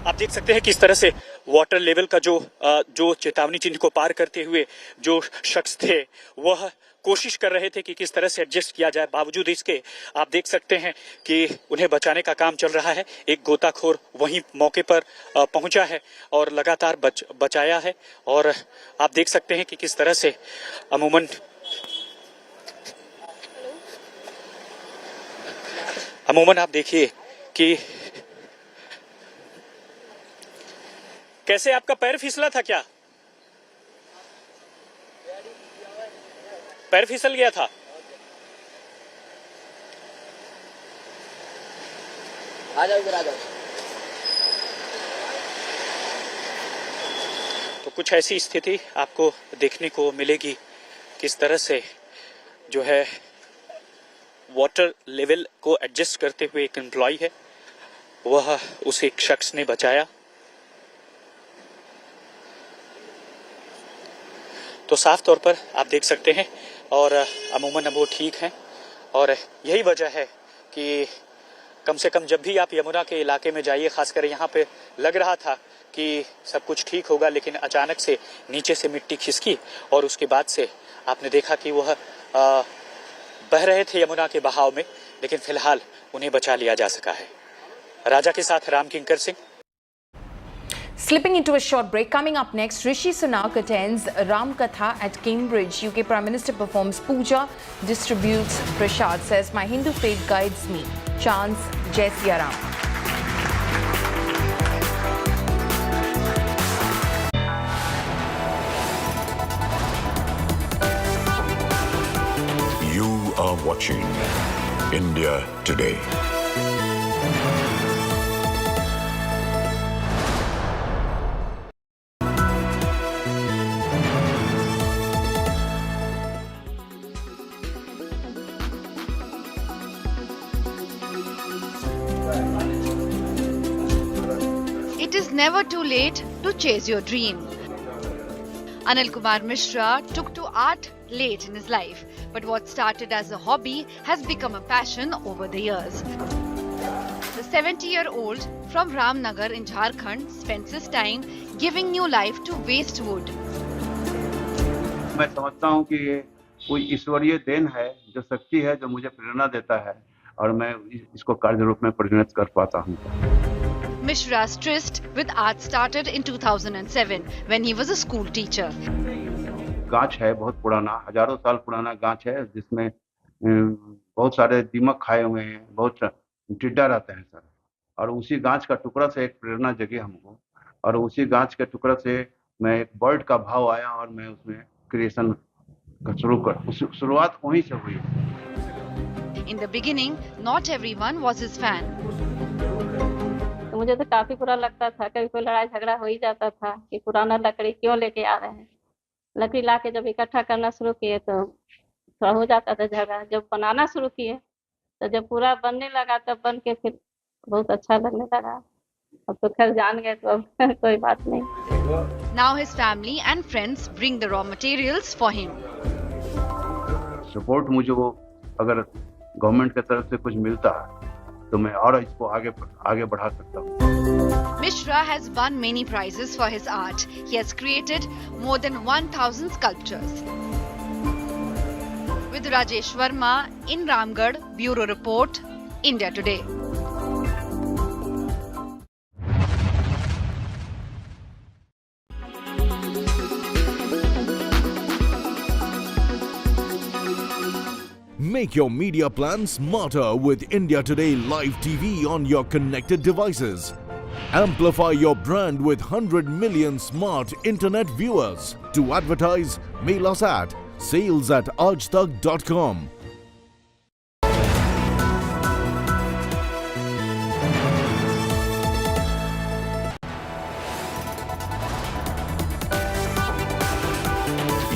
आप देख सकते हैं किस तरह से water level का जो चेतावनी चिन्ह को पार करते हुए जो शख्स थे वह कोशिश कर रहे थे कि किस तरह से एडजस्ट किया जाए। बावजूद इसके आप देख सकते हैं कि उन्हें बचाने का काम चल रहा है। एक गोताखोर वहीं मौके पर पहुंचा है और लगातार बचाया है। और आप देख सकते हैं कि किस तरह से अमूमन आप देखिए कि कैसे आपका पैर फिसला था, क्या पैर फिसल गया था? आ जाओ इधर आ जाओ। तो कुछ ऐसी स्थिति आपको देखने को मिलेगी किस तरह से जो है वाटर लेवल को एडजस्ट करते हुए एक एम्प्लॉय है वह उस एक शख्स ने बचाया। तो साफ तौर पर आप देख सकते हैं और अमूमन अब वो ठीक हैं। और यही वजह है कि कम से कम जब भी आप यमुना के इलाके में जाइए, खासकर यहाँ पे लग रहा था कि सब कुछ ठीक होगा, लेकिन अचानक से नीचे से मिट्टी खिसकी और उसके बाद से आपने देखा कि वह बह रहे थे यमुना के बहाव में, लेकिन फिलहाल उन्हें बचा लिया जा सका है। राजा के साथ राम किंकर Singh. Slipping into a short break, coming up next, Rishi Sunak attends Ram Katha at Cambridge. UK Prime Minister performs puja, distributes prasad, says my Hindu faith guides me, chants Jai Siya Ram. You are watching India Today. It is never too late to chase your dream. Anil Kumar Mishra took to art late in his life, but what started as a hobby has become a passion over the years. The 70-year-old from Ramnagar in Jharkhand spends his time giving new life to waste wood. मैं समझता हूँ कि ये कोई ईश्वरीय then है, जो शक्ति है, जो मुझे प्रेरणा देता है और मैं इसको कार्य रूप में परिणत कर पाता हूँ। Mishra's tryst with art started in 2007 when he was a school teacher. गाछ है बहुत पुराना, हजारों साल पुराना गाछ है जिसमें बहुत सारे दीमक खाए हुए हैं, बहुत टिड्डा रहते हैं सर। और उसी गाछ का टुकड़ा से एक प्रेरणा जगी हमको और उसी गाछ के टुकड़ा से मैं एक बर्ड का भाव आया और मैं उसमें क्रिएशन का शुरुआत वहीं से हुई। In the beginning, not everyone was his fan. तो मुझे तो काफी बुरा लगता था, कभी कोई लड़ाई झगड़ा हो ही जाता था कि पुराना लकड़ी क्यों लेके आ रहे हैं। लकड़ी लाके जब इकट्ठा करना शुरू किए तो थोड़ा हो जाता था झगड़ा। जब बनाना शुरू किए तो जब पूरा बनने लगा तब बन के फिर बहुत अच्छा लगने लगा। अब तो खैर जान गए तो अब कोई बात नहीं। Now his family and friends bring the raw materials for him. Support मुझे वो अगर गवर्नमेंट की तरफ से कुछ मिलता तो मैं और इसको आगे बढ़ा सकता हूँ। Mishra has won many prizes for his art. He has created more than 1,000 sculptures. With Rajesh Verma in Ramgarh, Bureau Report, India Today. Make your media plan smarter with India Today Live TV on your connected devices. Amplify your brand with 100 million smart internet viewers. To advertise, mail us at sales@aajtak.com.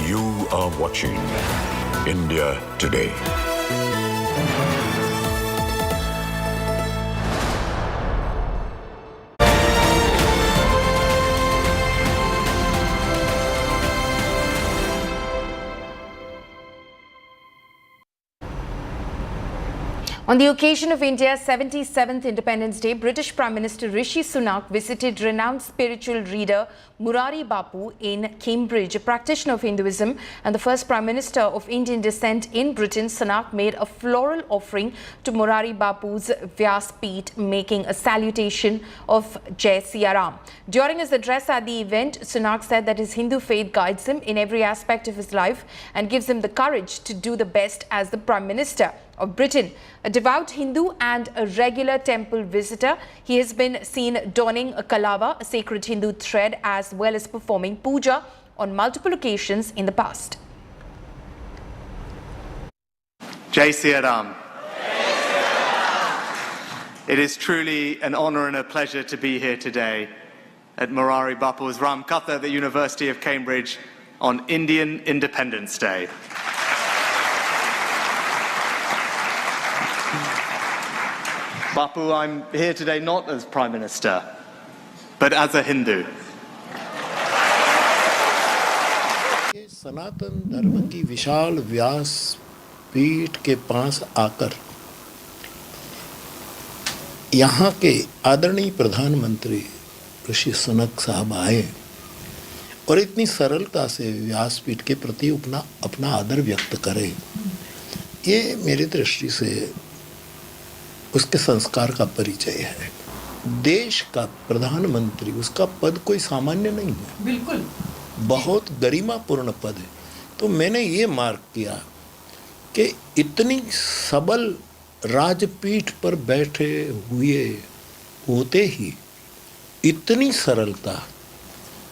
You are watching India Today. On the occasion of India's 77th Independence Day, British Prime Minister Rishi Sunak visited renowned spiritual reader Murari Bapu in Cambridge. A practitioner of Hinduism and the first Prime Minister of Indian descent in Britain, Sunak made a floral offering to Murari Bapu's Vyaspeeth, making a salutation of Jai Siya Ram. During his address at the event, Sunak said that his Hindu faith guides him in every aspect of his life and gives him the courage to do the best as the Prime Minister of Britain. A devout Hindu and a regular temple visitor, he has been seen donning a kalava, a sacred Hindu thread, as well as performing puja on multiple occasions in the past. Jai Siya Ram. It is truly an honor and a pleasure to be here today at Murari Bapu's Ram Katha at the University of Cambridge on Indian Independence Day. Bapu, I'm here today not as Prime Minister, but as a Hindu. सनातन धर्म की विशाल व्यास पीठ के पास आकर यहाँ के आदरणीय प्रधानमंत्री ऋषि सुनक साहब आए और इतनी सरलता से व्यासपीठ के प्रति अपना आदर व्यक्त करें, ये मेरी दृष्टि से उसके संस्कार का परिचय है। देश का प्रधानमंत्री, उसका पद कोई सामान्य नहीं है, बिल्कुल बहुत गरिमापूर्ण पद है। तो मैंने ये मार्क किया कि इतनी सबल राजपीठ पर बैठे हुए होते ही इतनी सरलता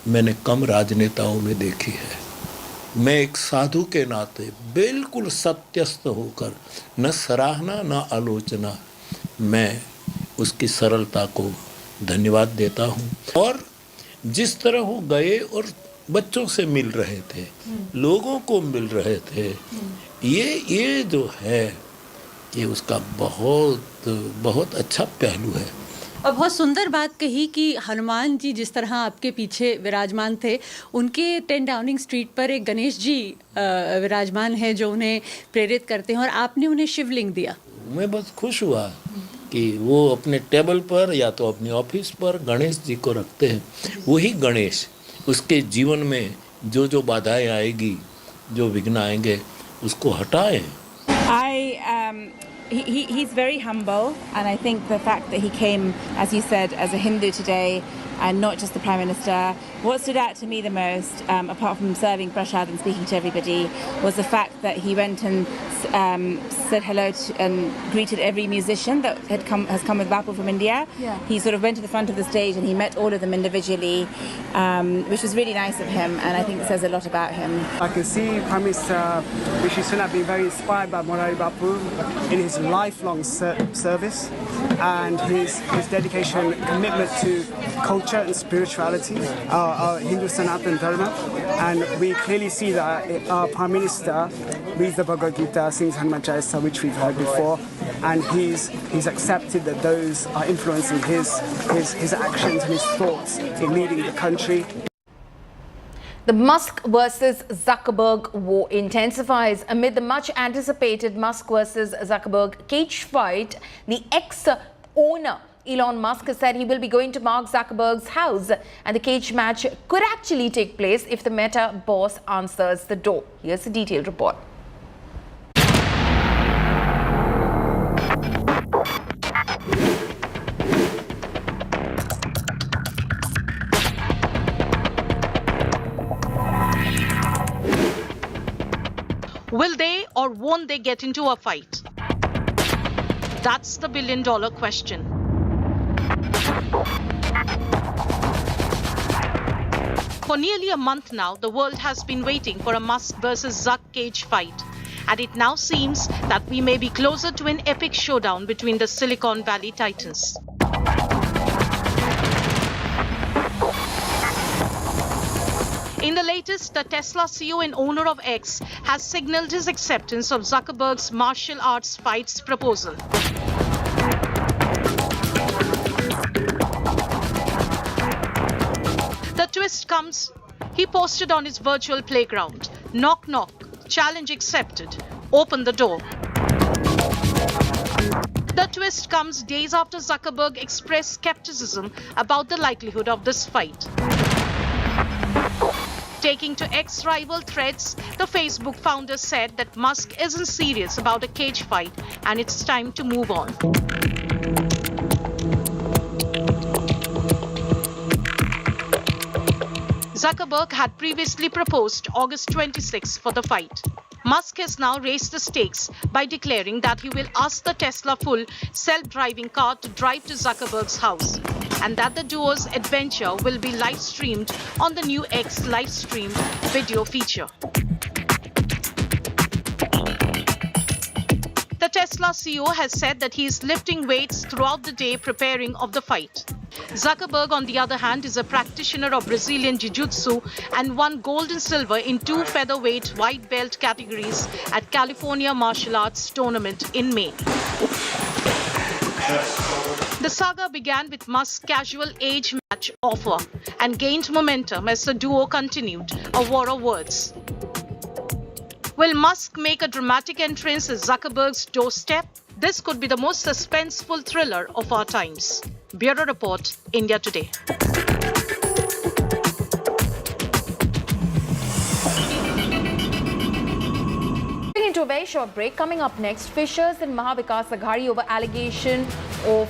मैंने कम राजनेताओं में देखी है। मैं एक साधु के नाते बिल्कुल सत्यस्थ होकर न सराहना न आलोचना, मैं उसकी सरलता को धन्यवाद देता हूँ। और जिस तरह वो गए और बच्चों से मिल रहे थे, लोगों को मिल रहे थे, ये जो है ये उसका बहुत अच्छा पहलू है। और बहुत सुंदर बात कही कि हनुमान जी जिस तरह आपके पीछे विराजमान थे, उनके 10 डाउनिंग स्ट्रीट पर एक गणेश जी विराजमान है जो उन्हें प्रेरित करते हैं और आपने उन्हें शिवलिंग दिया। मैं बहुत खुश हुआ कि वो अपने टेबल पर या तो अपने ऑफिस पर गणेश जी को रखते हैं। वही गणेश उसके जीवन में जो बाधाएं आएगी, जो विघ्न आएंगे, उसको हटाएं। He's very humble, and I think the fact that he came, as you said, as a Hindu today and not just the Prime Minister, what stood out to me the most, apart from serving prasad and speaking to everybody, was the fact that he went and said hello to, and greeted every musician that has come with Bapu from India. Yeah. He sort of went to the front of the stage and he met all of them individually, which was really nice of him, and I think it says a lot about him. I can see Prime Minister Rishi Sunak being very inspired by Murari Bapu in his lifelong service and his dedication and commitment to culture and spirituality, our Hindu Sanatan Dharma, and we clearly see that our Prime Minister reads the Bhagavad Gita, sings Hanuman Chalisa, which we've heard before, and he's accepted that those are influencing his actions and his thoughts in leading the country. The Musk versus Zuckerberg war intensifies amid the much anticipated Musk versus Zuckerberg cage fight. The ex-owner Elon Musk has said he will be going to Mark Zuckerberg's house, and the cage match could actually take place if the Meta boss answers the door. Here's a detailed report. Will they or won't they get into a fight? That's the billion-dollar question. For nearly a month now, the world has been waiting for a Musk versus Zuck cage fight. And it now seems that we may be closer to an epic showdown between the Silicon Valley titans. In the latest, the Tesla CEO and owner of X has signaled his acceptance of Zuckerberg's martial arts fights proposal. The twist comes, he posted on his virtual playground, "Knock knock, challenge accepted, open the door." twist comes days after Zuckerberg expressed skepticism about the likelihood of this fight. Taking to ex-rival threads, the Facebook founder said that Musk isn't serious about a cage fight and it's time to move on. Zuckerberg had previously proposed August 26 for the fight. Musk has now raised the stakes by declaring that he will ask the Tesla full self-driving car to drive to Zuckerberg's house, and that the duo's adventure will be live-streamed on the new X live-streamed video feature. The Tesla CEO has said that he is lifting weights throughout the day preparing of the fight. Zuckerberg, on the other hand, is a practitioner of Brazilian Jiu-Jitsu and won gold and silver in 2 featherweight white belt categories at California Martial Arts Tournament in May. The saga began with Musk's casual age match offer and gained momentum as the duo continued a war of words. Will Musk make a dramatic entrance at Zuckerberg's doorstep? This could be the most suspenseful thriller of our times. Bureau Report, India Today. Into a very short break. Coming up next, fissures in Mahavikas Aghadi over allegation of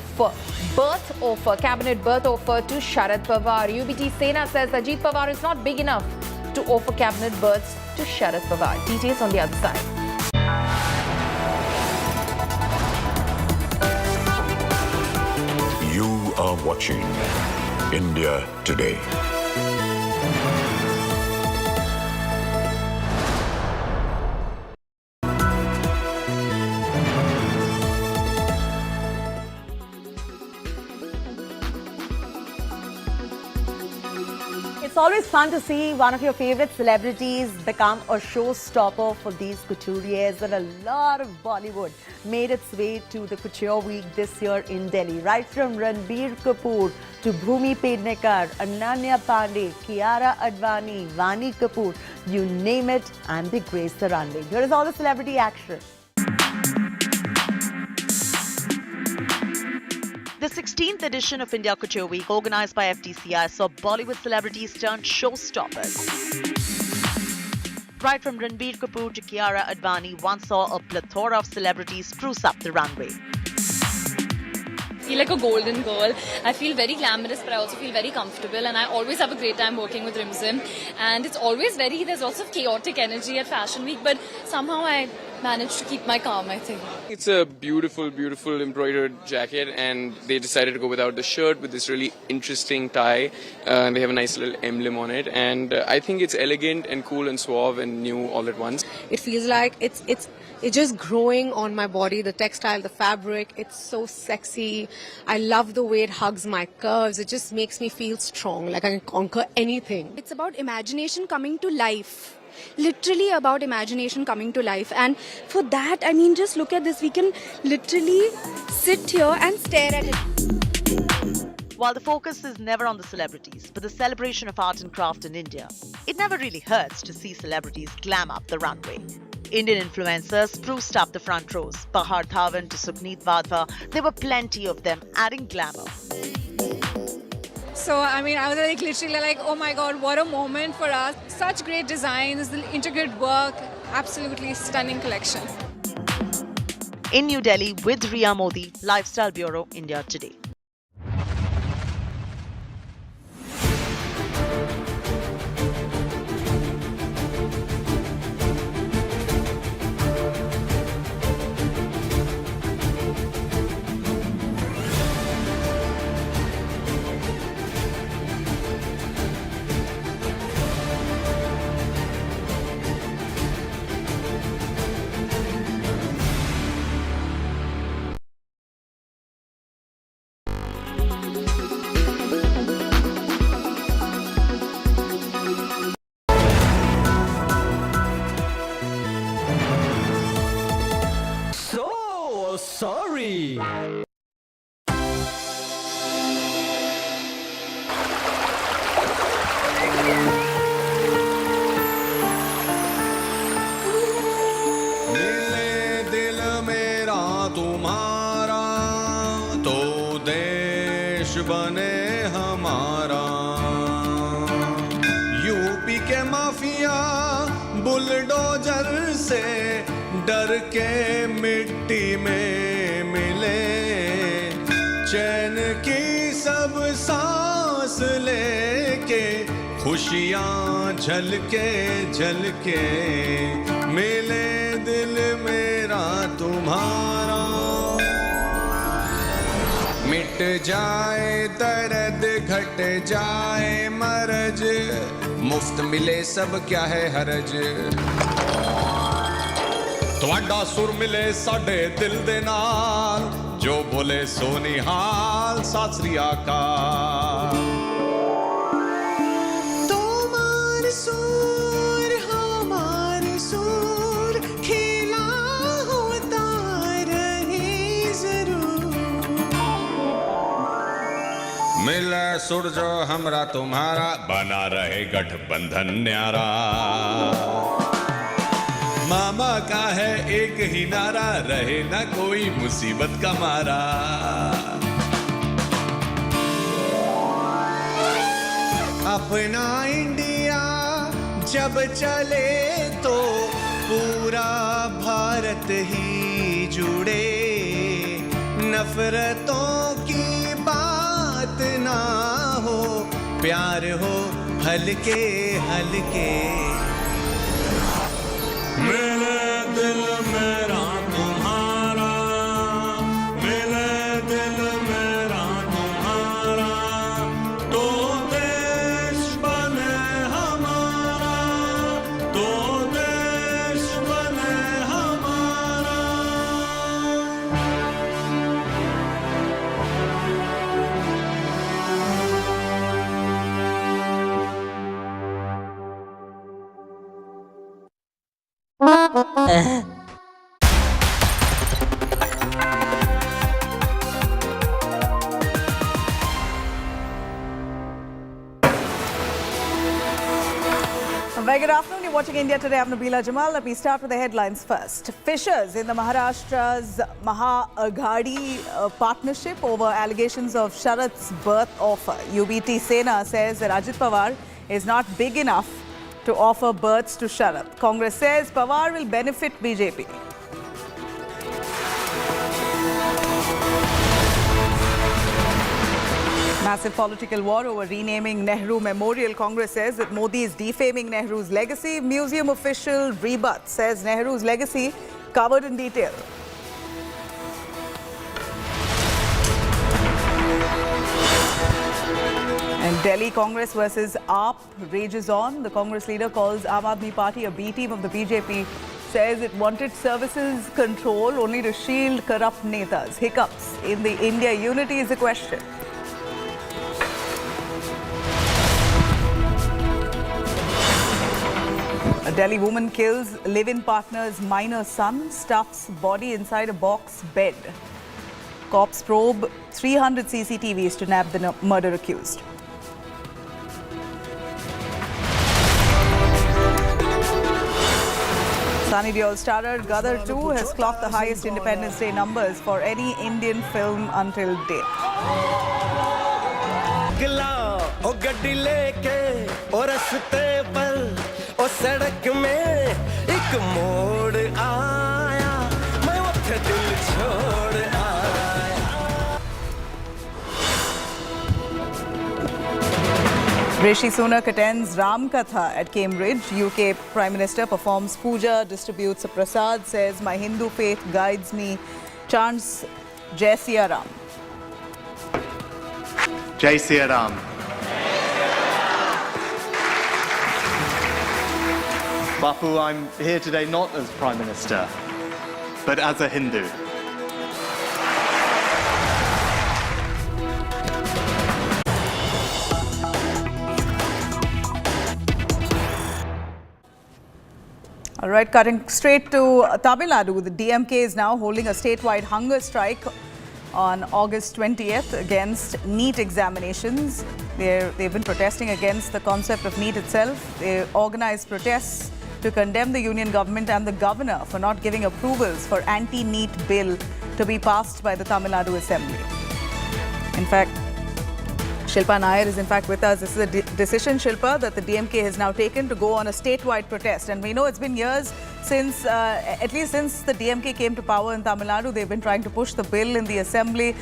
cabinet birth offer to Sharad Pawar. UBT Sena says Ajit Pawar is not big enough to offer cabinet berths to Sharad Pawar. Details on the other side. You are watching India Today. It's always fun to see one of your favorite celebrities become a showstopper for these couturiers, and a lot of Bollywood made its way to the Couture Week this year in Delhi. Right from Ranbir Kapoor to Bhumi Pednekar, Ananya Pandey, Kiara Advani, Vani Kapoor, you name it, and they graced the runway. Here is all the celebrity action. The 16th edition of India Couture Week, organized by FTCI, saw Bollywood celebrities turn showstoppers. Right from Ranbir Kapoor to Kiara Advani, one saw a plethora of celebrities spruce up the runway. I feel like a golden girl. I feel very glamorous, but I also feel very comfortable, and I always have a great time working with Rimzim. And it's always there's lots of chaotic energy at Fashion Week, but somehow I managed to keep my calm, I think. It's a beautiful, beautiful embroidered jacket, and they decided to go without the shirt with this really interesting tie. They have a nice little emblem on it, and I think it's elegant and cool and suave and new all at once. It feels like it's just growing on my body, the textile, the fabric. It's so sexy. I love the way it hugs my curves. It just makes me feel strong, like I can conquer anything. It's about imagination coming to life. Literally about imagination coming to life. And for that, I mean, just look at this. We can literally sit here and stare at it. While the focus is never on the celebrities, but the celebration of art and craft in India, it never really hurts to see celebrities glam up the runway. Indian influencers spruced up the front rows. Bahar Dhawan to Sukhneet Vadva, there were plenty of them adding glamour. So, I mean, I was like literally like, oh my God, what a moment for us. Such great designs, the intricate work, absolutely stunning collection. In New Delhi with Riya Modi, Lifestyle Bureau, India Today. Sorry. मिले दिल मेरा तुम्हारा बने हमारा। UP के mafia bulldozer से डर के मिट्टी में मिले, चैन की सब सांस लेके खुशियाँ झलके झलके मिले दिल मेरा तुम्हारा। मिट जाए दर्द घट जाए मरज, मुफ्त मिले सब क्या है हरज। ਤੁਹਾਡਾ ਸੁਰ ਮਿਲੇ ਸਾਡੇ ਦਿਲ ਦੇ ਨਾਲ, ਜੋ ਬੋਲੇ ਸੋ ਨਿਹਾਲ ਸਤਿ ਸ੍ਰੀ ਅਕਾਲ। तुम्हार सुर हमार सुर खिला होता रहे जरूर। मिले सुर जो हमरा तुम्हारा, बना रहे गठबंधन न्यारा। मामा का है एक ही नारा, रहे ना कोई मुसीबत का मारा। अपना इंडिया जब चले तो पूरा भारत ही जुड़े, नफरतों की बात ना हो, प्यार हो हल्के हल्के। मेरे दिल मेरा तुम्हारा, मेरे दिल मेरा तुम्हारा, तो देश बने हमारा, तो देश बने हमारा। Very good afternoon. You're watching India Today. I'm Nabila Jamal. Let me start with the headlines first. Fissures in the Maharashtra's Maha Aghadi partnership over allegations of Sharat's birth offer. UBT Sena says that Ajit Pawar is not big enough to offer births to Sharat. Congress says Pawar will benefit BJP. Massive political war over renaming Nehru Memorial. Congress says that Modi is defaming Nehru's legacy. Museum official rebut says Nehru's legacy covered in detail. And Delhi Congress versus AAP rages on. The Congress leader calls Aam Aadmi Party a B team of the BJP. Says it wanted services control only to shield corrupt netas. Hiccups in the India unity is a question. A Delhi woman kills live-in partner's minor son, stuffs body inside a box bed. Cops probe 300 CCTVs to nab the murder accused. Sunny Deol starrer Gadar 2 has clocked the highest Independence Day numbers for any Indian film until date. ओ गड्डी लेके ओ रस्ते पर ओ सड़क में एक मोड़ आया, मैं उठे दिल छोड़ आया। Rishi Sunak attends Ram Katha at Cambridge. UK Prime Minister performs puja, distributes a prasad, says my Hindu faith guides me, chants Jai Siya Ram. Jai Siya Ram. Bapu, I'm here today not as Prime Minister, but as a Hindu. All right, cutting straight to Tamil Nadu. The DMK is now holding a statewide hunger strike on August 20th against NEET examinations. They've been protesting against the concept of NEET itself. They organized protests to condemn the union government and the governor for not giving approvals for anti-NEET bill to be passed by the Tamil Nadu Assembly. In fact, Shilpa Nair is in fact with us. This is a decision, Shilpa, that the DMK has now taken to go on a statewide protest. And we know it's been years since, at least since the DMK came to power in Tamil Nadu, they've been trying to push the bill in the assembly.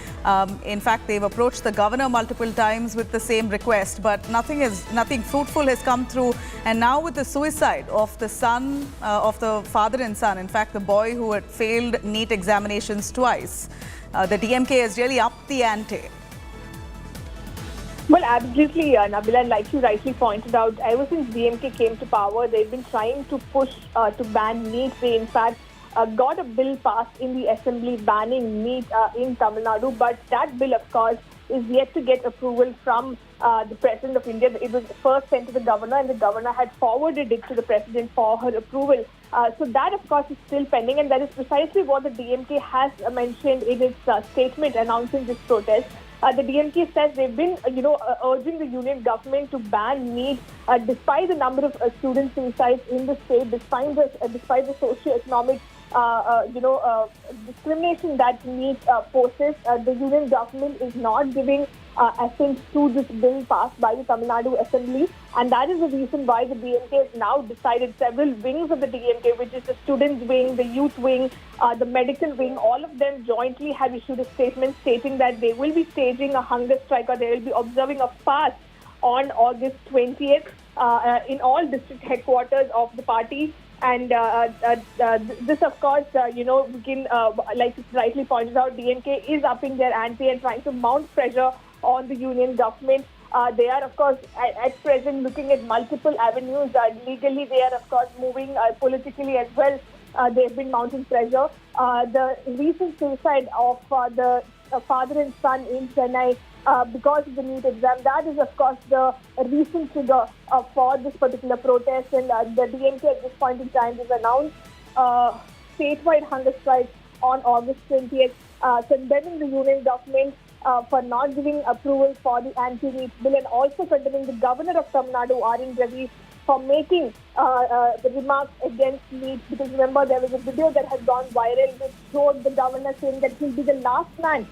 In fact, they've approached the governor multiple times with the same request, but nothing fruitful has come through. And now with the suicide of the son, of the father and son, in fact, the boy who had failed NEET examinations twice, the DMK has really upped the ante. Well, absolutely, Nabila, and like you rightly pointed out, ever since DMK came to power, they've been trying to push to ban NEET. They, in fact, got a bill passed in the assembly banning NEET in Tamil Nadu, but that bill, of course, is yet to get approval from the President of India. It was first sent to the governor, and the governor had forwarded it to the President for her approval. So that, of course, is still pending, and that is precisely what the DMK has mentioned in its statement announcing this protest. The DMK says they've been, urging the union government to ban NEET despite the number of student suicides in the state, despite the socio-economic, discrimination that NEET poses. The union government is not giving assent to this bill passed by the Tamil Nadu Assembly, and that is the reason why the DMK has now decided several wings of the DMK, which is the students wing, the youth wing, the medical wing, all of them jointly have issued a statement stating that they will be staging a hunger strike, or they will be observing a fast on August 20th in all district headquarters of the party. And this, of course, we can, like it's rightly pointed out, DMK is upping their ante and trying to mount pressure on the union government. They are, of course, at present looking at multiple avenues. Legally, they are, of course, moving politically as well. They've been mounting pressure. The recent suicide of the father and son in Chennai because of the NEET exam, that is, of course, the recent trigger for this particular protest. And the DMK at this point in time has announced statewide hunger strike on August 20th, condemning the union government for not giving approval for the anti-NEET bill, and also condemning the governor of Tamil Nadu, R.N. Ravi, for making the remarks against NEET. Because remember, there was a video that has gone viral which showed the governor saying that he'll be the last man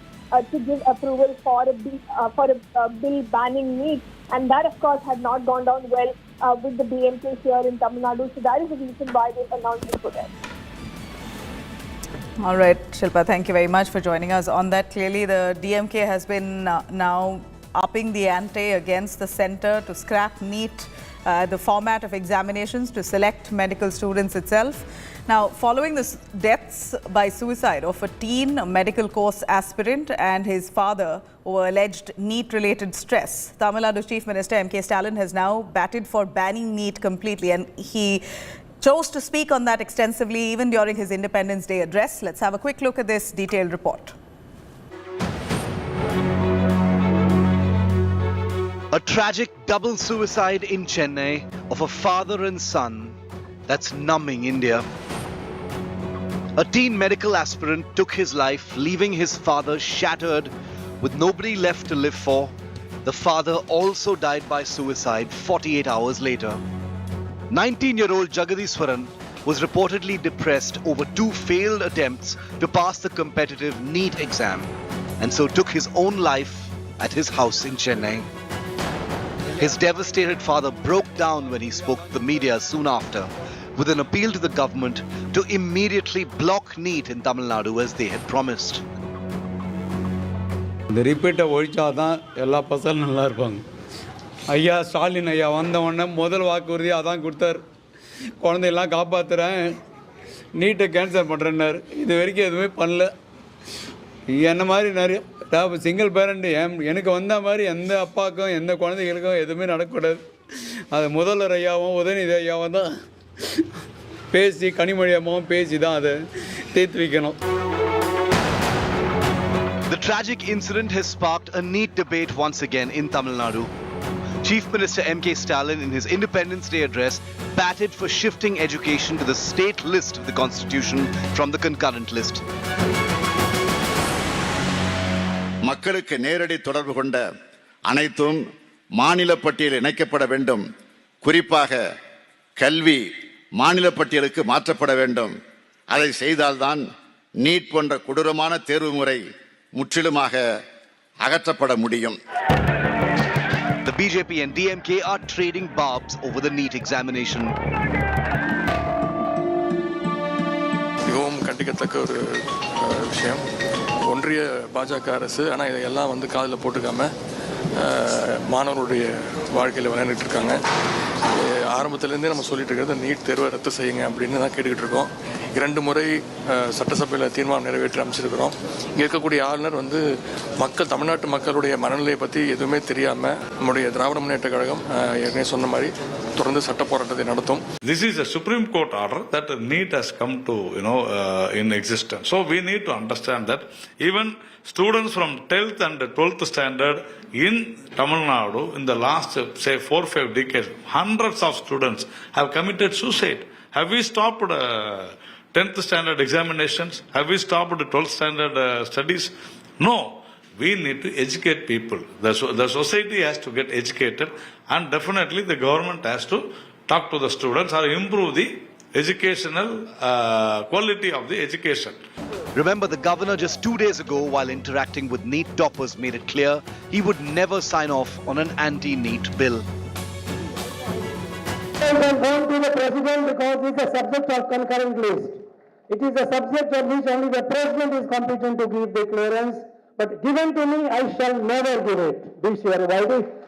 to give approval for a bill banning NEET, and that, of course, had not gone down well with the DMK here in Tamil Nadu. So that is the reason why they've announced this protest. All right, Shilpa, thank you very much for joining us on that. Clearly, the DMK has been now upping the ante against the centre to scrap NEET, the format of examinations to select medical students itself. Now, following the deaths by suicide of a teen medical course aspirant and his father over alleged NEET-related stress, Tamil Nadu Chief Minister M.K. Stalin has now batted for banning NEET completely, and he chose to speak on that extensively even during his Independence Day address. Let's have a quick look at this detailed report. A tragic double suicide in Chennai of a father and son that's numbing India. A teen medical aspirant took his life, leaving his father shattered with nobody left to live for. The father also died by suicide 48 hours later. 19-year-old Jagadiswaran was reportedly depressed over 2 failed attempts to pass the competitive NEET exam, and so took his own life at his house in Chennai. His devastated father broke down when he spoke to the media soon after, with an appeal to the government to immediately block NEET in Tamil Nadu as they had promised. The repeater ஒழிச்சாதான் எல்லா பசங்களும் நல்லா இருப்பாங்க. ஐயா ஸ்டாலின் ஐயா வந்த உடனே முதல் வாக்குறுதி அதான் கொடுத்தார். குழந்தையெல்லாம் காப்பாற்றுறேன், நீட்டை கேன்சல் பண்ணுறேன்னாரு. இது வரைக்கும் எதுவுமே பண்ணல. என்ன மாதிரி நிறைய சிங்கிள் பேரண்ட் எனக்கு வந்த மாதிரி எந்த அப்பாவுக்கும் எந்த குழந்தைகளுக்கும் எதுவுமே நடக்கக்கூடாது. அது முதல்வர் ஐயாவும் உதயநிதி ஐயாவும் தான் பேசி, கனிமொழி அம்மாவும் பேசி தான் அதை தீர்த்து வைக்கணும். The tragic incident has sparked a NEET debate once again in Tamil Nadu. Chief Minister M.K. Stalin, in his Independence Day address, batted for shifting education to the state list of the Constitution from the concurrent list. மக்களுக்கு நேரடி தொடர்பு கொண்ட அனைத்தும் மாநில பட்டியலில் இணைக்கப்பட வேண்டும். குறிப்பாக கல்வி மாநில பட்டியலுக்கு மாற்றப்பட வேண்டும். அதை செய்தால்தான் நீட் போன்ற கொடூரமான தேர்வு முறை முற்றிலுமாக அகற்றப்பட முடியும். The BJP and DMK are trading barbs over the NEET examination. மிகவும் கண்டிக்கத்தக்க ஒரு விஷயம். ஒன்றிய பாஜக அரசு ஆனால் இதையெல்லாம் வந்து காதில் போட்டுக்காம மாணவர்களுடைய வாழ்க்கையில் விளையாண்டுட்டு இருக்காங்க. ஆரம்பத்திலேருந்தே நம்ம சொல்லிட்டு இருக்கிறது நீட் தேர்வை ரத்து செய்யுங்க அப்படின்னு தான் கேட்டுக்கிட்டு இருக்கோம். 2 முறை சட்டசபையில் தீர்மானம் நிறைவேற்றி அமைச்சிருக்கிறோம். இங்கே இருக்கக்கூடிய ஆளுநர் வந்து தமிழ்நாட்டு மக்களுடைய மனநிலையை பற்றி எதுவுமே தெரியாமல் நம்முடைய திராவிட முன்னேற்ற கழகம் ஏற்கனவே சொன்ன மாதிரி தொடர்ந்து சட்ட போராட்டத்தை நடத்தும். This is a Supreme Court order that NEET has come to, in existence. So we need to understand that even students from 10th and 12th standard in Tamil Nadu in the last, say, 4 or 5 decades, hundreds of students have committed suicide. Have we stopped 10th standard examinations? Have we stopped 12th standard studies? No. We need to educate people. The society has to get educated, and definitely the government has to talk to the students or improve the educational quality of the education. Remember, the governor just 2 days ago, while interacting with NEET toppers, made it clear he would never sign off on an anti-NEET bill. I am going to the president because it is a subject of concurrent list. It is a subject on which only the president is competent to give the clearance. But given to me, I shall never give it this year. Why?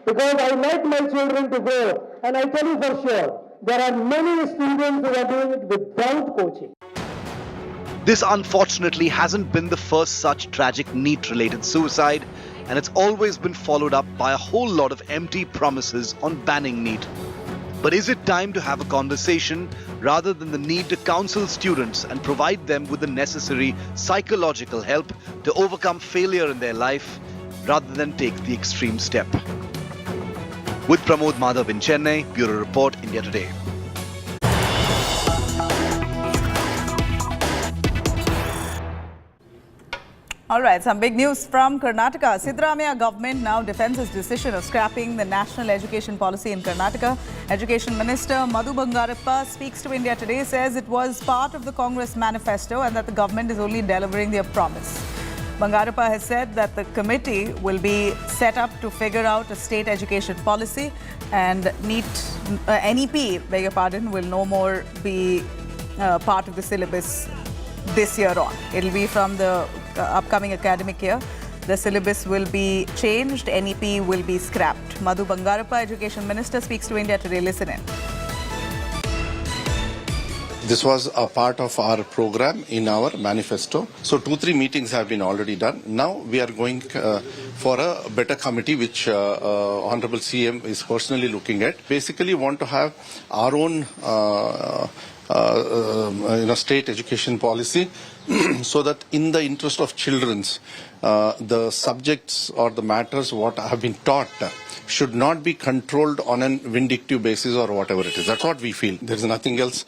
Because I like my children to go, and I tell you for sure, there are many students who are doing it without coaching. This unfortunately hasn't been the first such tragic NEET-related suicide, and it's always been followed up by a whole lot of empty promises on banning NEET. But is it time to have a conversation rather than the need to counsel students and provide them with the necessary psychological help to overcome failure in their life rather than take the extreme step? With Pramod Madhav in Chennai, Bureau Report, India Today. All right, some big news from Karnataka. Siddaramaiah government now defends its decision of scrapping the national education policy in Karnataka. Education Minister Madhu Bangarappa speaks to India Today, says it was part of the Congress manifesto and that the government is only delivering their promise. Bangarappa has said that the committee will be set up to figure out a state education policy, and NEP, beg your pardon, will no more be part of the syllabus this year on. It'll be from the upcoming academic year. The syllabus will be changed. NEP will be scrapped. Madhu Bangarappa, Education Minister, speaks to India Today. Listen in. This was a part of our program in our manifesto. So 2-3 meetings have been already done. Now we are going for a better committee, which Honorable CM is personally looking at. Basically want to have our own state education policy so that in the interest of children's, the subjects or the matters what have been taught should not be controlled on a vindictive basis or whatever it is. That's what we feel. There is nothing else.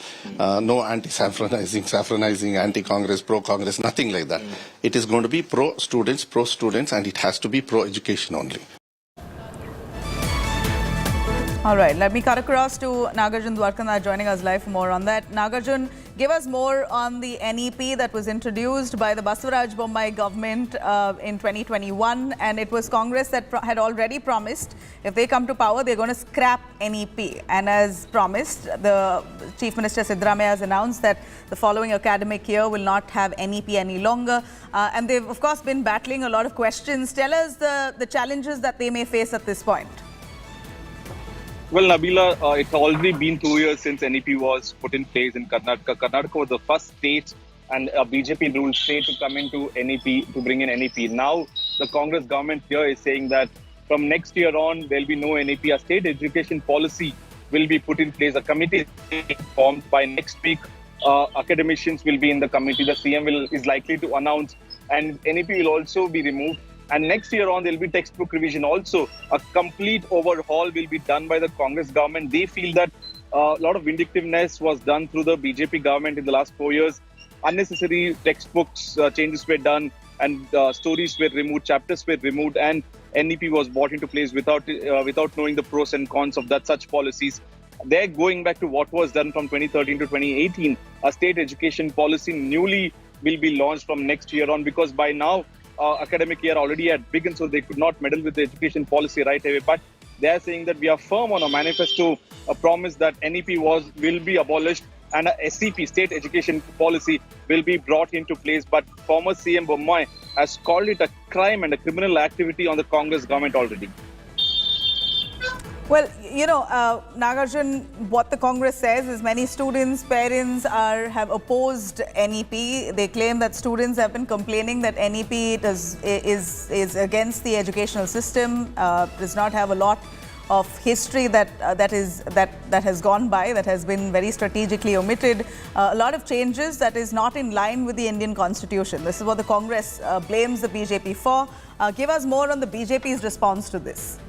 No saffronizing, anti-Congress, pro-Congress, nothing like that. It is going to be pro-students, and it has to be pro-education only. All right, let me cut across to Nagarjun Dwarkanath joining us live for more on that. Nagarjun, give us more on the NEP that was introduced by the Basavaraj Bommai government in 2021, and it was Congress that had already promised if they come to power, they're going to scrap NEP. And as promised, the Chief Minister Siddaramaiah has announced that the following academic year will not have NEP any longer. And they've, of course, been battling a lot of questions. Tell us the challenges that they may face at this point. Well, Nabila, it's already been 2 years since NEP was put in place in Karnataka. Karnataka was the first state and a BJP-ruled state to come into NEP, to bring in NEP. Now, the Congress government here is saying that from next year on, there'll be no NEP. A state education policy will be put in place. A committee is formed by next week. Academicians will be in the committee. The CM is likely to announce, and NEP will also be removed. And next year on, there'll be textbook revision also. A complete overhaul will be done by the Congress government. They feel that a lot of vindictiveness was done through the BJP government in the last 4 years. Unnecessary textbooks changes were done, and stories were removed, chapters were removed, and NEP was brought into place without knowing the pros and cons of such policies. They're going back to what was done from 2013 to 2018. A state education policy newly will be launched from next year on, because by now, academic year already had begun, so they could not meddle with the education policy right away. But They are saying that we are firm on a manifesto, a promise that NEP will be abolished and a SEP, state education policy, will be brought into place. But former CM Bommai has called it a crime and a criminal activity on the Congress government already. Well, Nagarjun, what the Congress says is many students, parents have opposed NEP. They claim that students have been complaining that NEP is against the educational system, does not have a lot of history that has gone by, that has been very strategically omitted. A lot of changes that is not in line with the Indian Constitution. This is what the Congress blames the BJP for. Give us more on the BJP's response to this.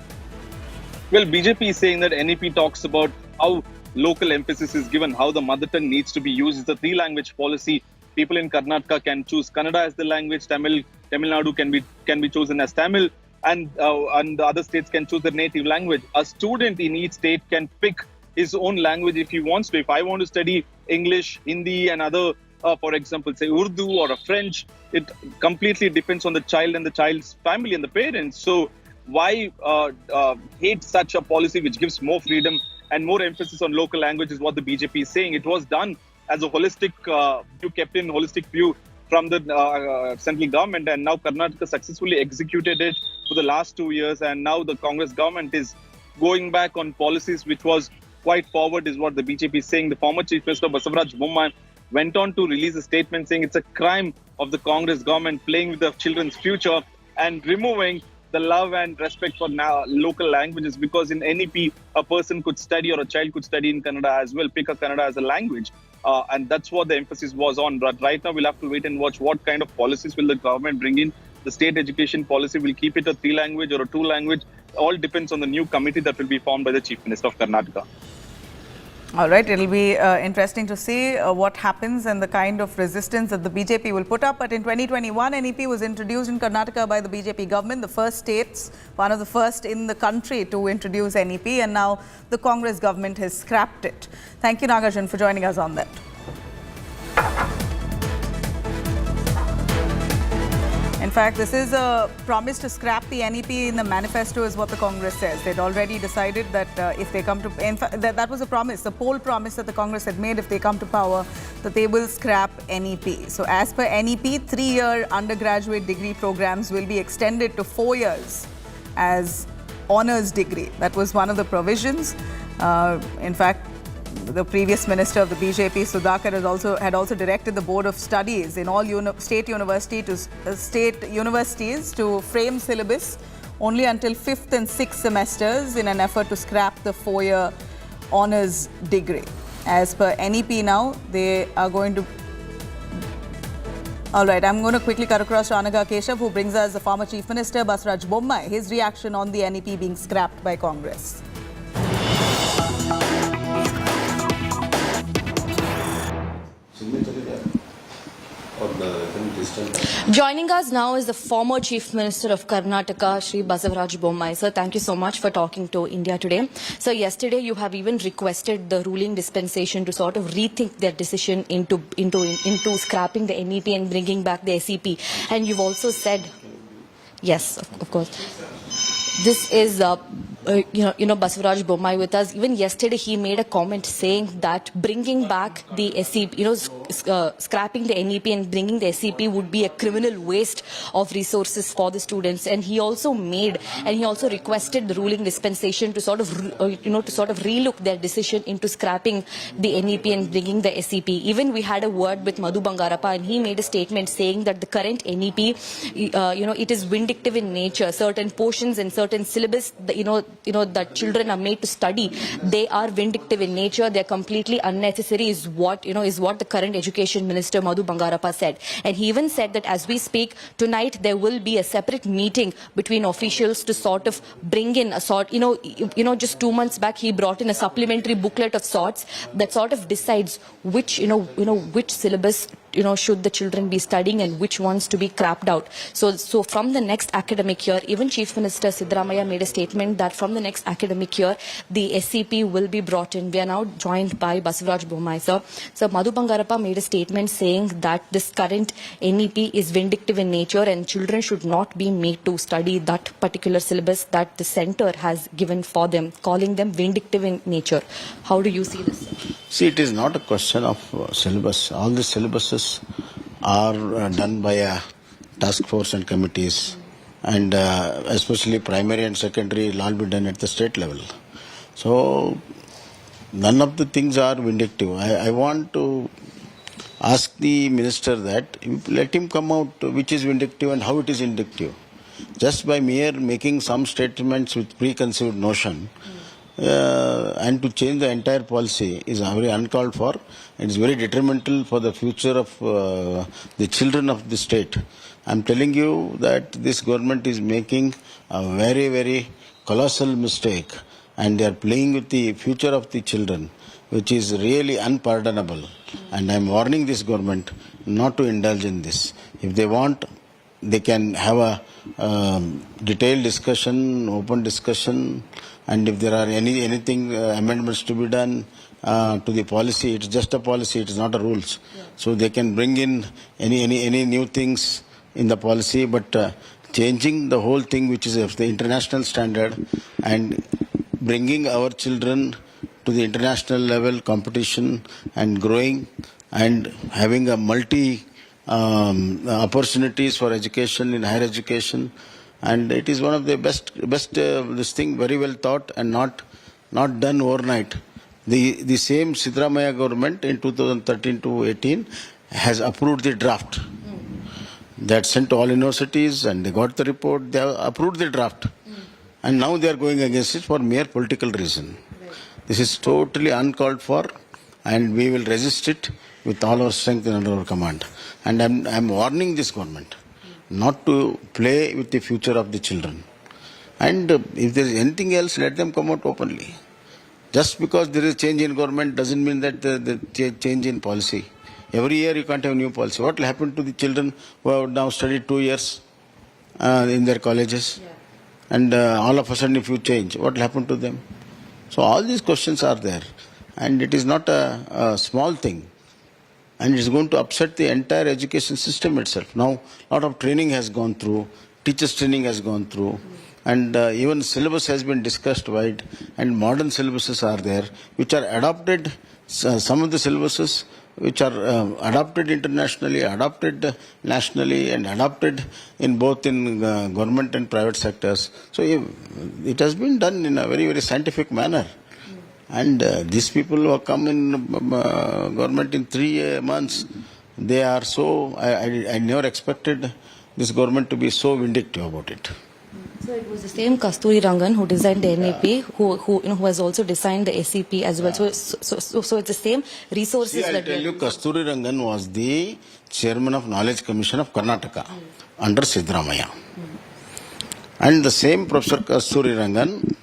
Well, BJP is saying that NEP talks about how local emphasis is given, how the mother tongue needs to be used. It's a three-language policy. People in Karnataka can choose Kannada as the language, Tamil Nadu can be chosen as Tamil, and the other states can choose their native language. A student in each state can pick his own language if he wants to. If I want to study English, Hindi, and other, for example, say Urdu or a French, it completely depends on the child and the child's family and the parents. So why hate such a policy which gives more freedom and more emphasis on local language is what the BJP is saying. It was done as a holistic view, kept in holistic view from the central government, and now Karnataka successfully executed it for the last 2 years, and now the Congress government is going back on policies which was quite forward, is what the BJP is saying. The former Chief Minister Basavaraj Bommai went on to release a statement saying it's a crime of the Congress government playing with the children's future and removing the love and respect for local languages, because in NEP, a person could study or a child could study in Kannada as well, pick a Kannada as a language. And that's what the emphasis was on. But right now, we'll have to wait and watch what kind of policies will the government bring in. The state education policy will keep it a three-language or a two-language. All depends on the new committee that will be formed by the Chief Minister of Karnataka. All right, it'll be interesting to see what happens and the kind of resistance that the BJP will put up. But in 2021, NEP was introduced in Karnataka by the BJP government, the first states, one of the first in the country to introduce NEP, and now the Congress government has scrapped it. Thank you, Nagarjun, for joining us on that. In fact, this is a promise to scrap the NEP in the manifesto is what the Congress says. They'd already decided that if they come to... In fact, that was a promise, the poll promise that the Congress had made if they come to power, that they will scrap NEP. So as per NEP, 3-year undergraduate degree programs will be extended to 4 years as honours degree. That was one of the provisions. In fact, the previous minister of the BJP, Sudhakar, had also directed the Board of Studies in all state universities to frame syllabus only until 5th and 6th semesters in an effort to scrap the 4-year honours degree. As per NEP now, they are going to... All right, I'm going to quickly cut across to Anaga Keshav, who brings us the former Chief Minister, Basavaraj Bommai, his reaction on the NEP being scrapped by Congress. Joining us now is the former Chief Minister of Karnataka, Shri Basavaraj Bommai. Sir, thank you so much for talking to India today. So yesterday you have even requested the ruling dispensation to sort of rethink their decision into scrapping the NEP and bringing back the SEP. And you've also said, yes, of course. This is, Basavaraj Bommai with us. Even yesterday, he made a comment saying that bringing back the SEP, scrapping the NEP and bringing the SEP would be a criminal waste of resources for the students. And he also requested the ruling dispensation to sort of relook their decision into scrapping the NEP and bringing the SEP. Even we had a word with Madhu Bangarappa, and he made a statement saying that the current NEP, it is vindictive in nature. Certain portions and certain syllabus, that children are made to study, they are vindictive in nature. They are completely unnecessary. Is what the current Education Minister Madhu Bangarappa said. And he even said that as we speak tonight, there will be a separate meeting between officials to sort of bring in a sort. Just 2 months back, he brought in a supplementary booklet of sorts that sort of decides which syllabus should the children be studying and which ones to be crapped out. So from the next academic year, even Chief Minister Siddaramaiah made a statement that from the next academic year, the SEP will be brought in. We are now joined by Basavaraj Bommai, sir. So Madhu Bangarappa made a statement saying that this current NEP is vindictive in nature and children should not be made to study that particular syllabus that the centre has given for them, calling them vindictive in nature. How do you see this, sir? See, it is not a question of syllabus. All the syllabuses are done by a task force and committees, and especially primary and secondary will all be done at the state level. So none of the things are vindictive. I want to ask the minister that let him come out which is vindictive and how it is vindictive. Just by mere making some statements with preconceived notion and to change the entire policy is very uncalled for. It is very detrimental for the future of the children of the state. I am telling you that this government is making a very, very colossal mistake, and they are playing with the future of the children, which is really unpardonable. And I am warning this government not to indulge in this. If they want, they can have a detailed discussion, open discussion, and if there are anything amendments to be done to the policy, it's just a policy, it is not a rules. Yeah. So they can bring in any new things in the policy, but changing the whole thing, which is of the international standard, and bringing our children to the international level competition and growing and having a multi opportunities for education in higher education, and it is one of the best this thing, very well thought and not done overnight. The same Siddaramaiah government in 2013 to 18 has approved the draft. That sent to all universities and they got the report, they have approved the draft. And now they are going against it for mere political reason. This is totally uncalled for, and we will resist it with all our strength and under our command. And I am warning this government not to play with the future of the children. And if there is anything else, let them come out openly. Just because there is change in government doesn't mean that the change in policy. Every year you can't have new policy. What will happen to the children who have now studied 2 years in their colleges? Yeah. And all of a sudden if you change, what will happen to them? So all these questions are there. And it is not a small thing. And it is going to upset the entire education system itself. Now, a lot of training has gone through, teachers' training has gone through, and even syllabus has been discussed wide, and modern syllabuses are there, which are adopted, some of the syllabuses which are adopted internationally, adopted nationally, and adopted in both in government and private sectors. So it has been done in a very, very scientific manner. And these people who have come in government in 3 months, they are so, I never expected this government to be so vindictive about it. So it was the same Kasturi Rangan who designed the NEP, who has also designed the SEP as well. So it's the same resources. See, I'll tell you, Kasturi Rangan was the chairman of Knowledge Commission of Karnataka under Siddaramaiah. And the same Professor Kasturi Rangan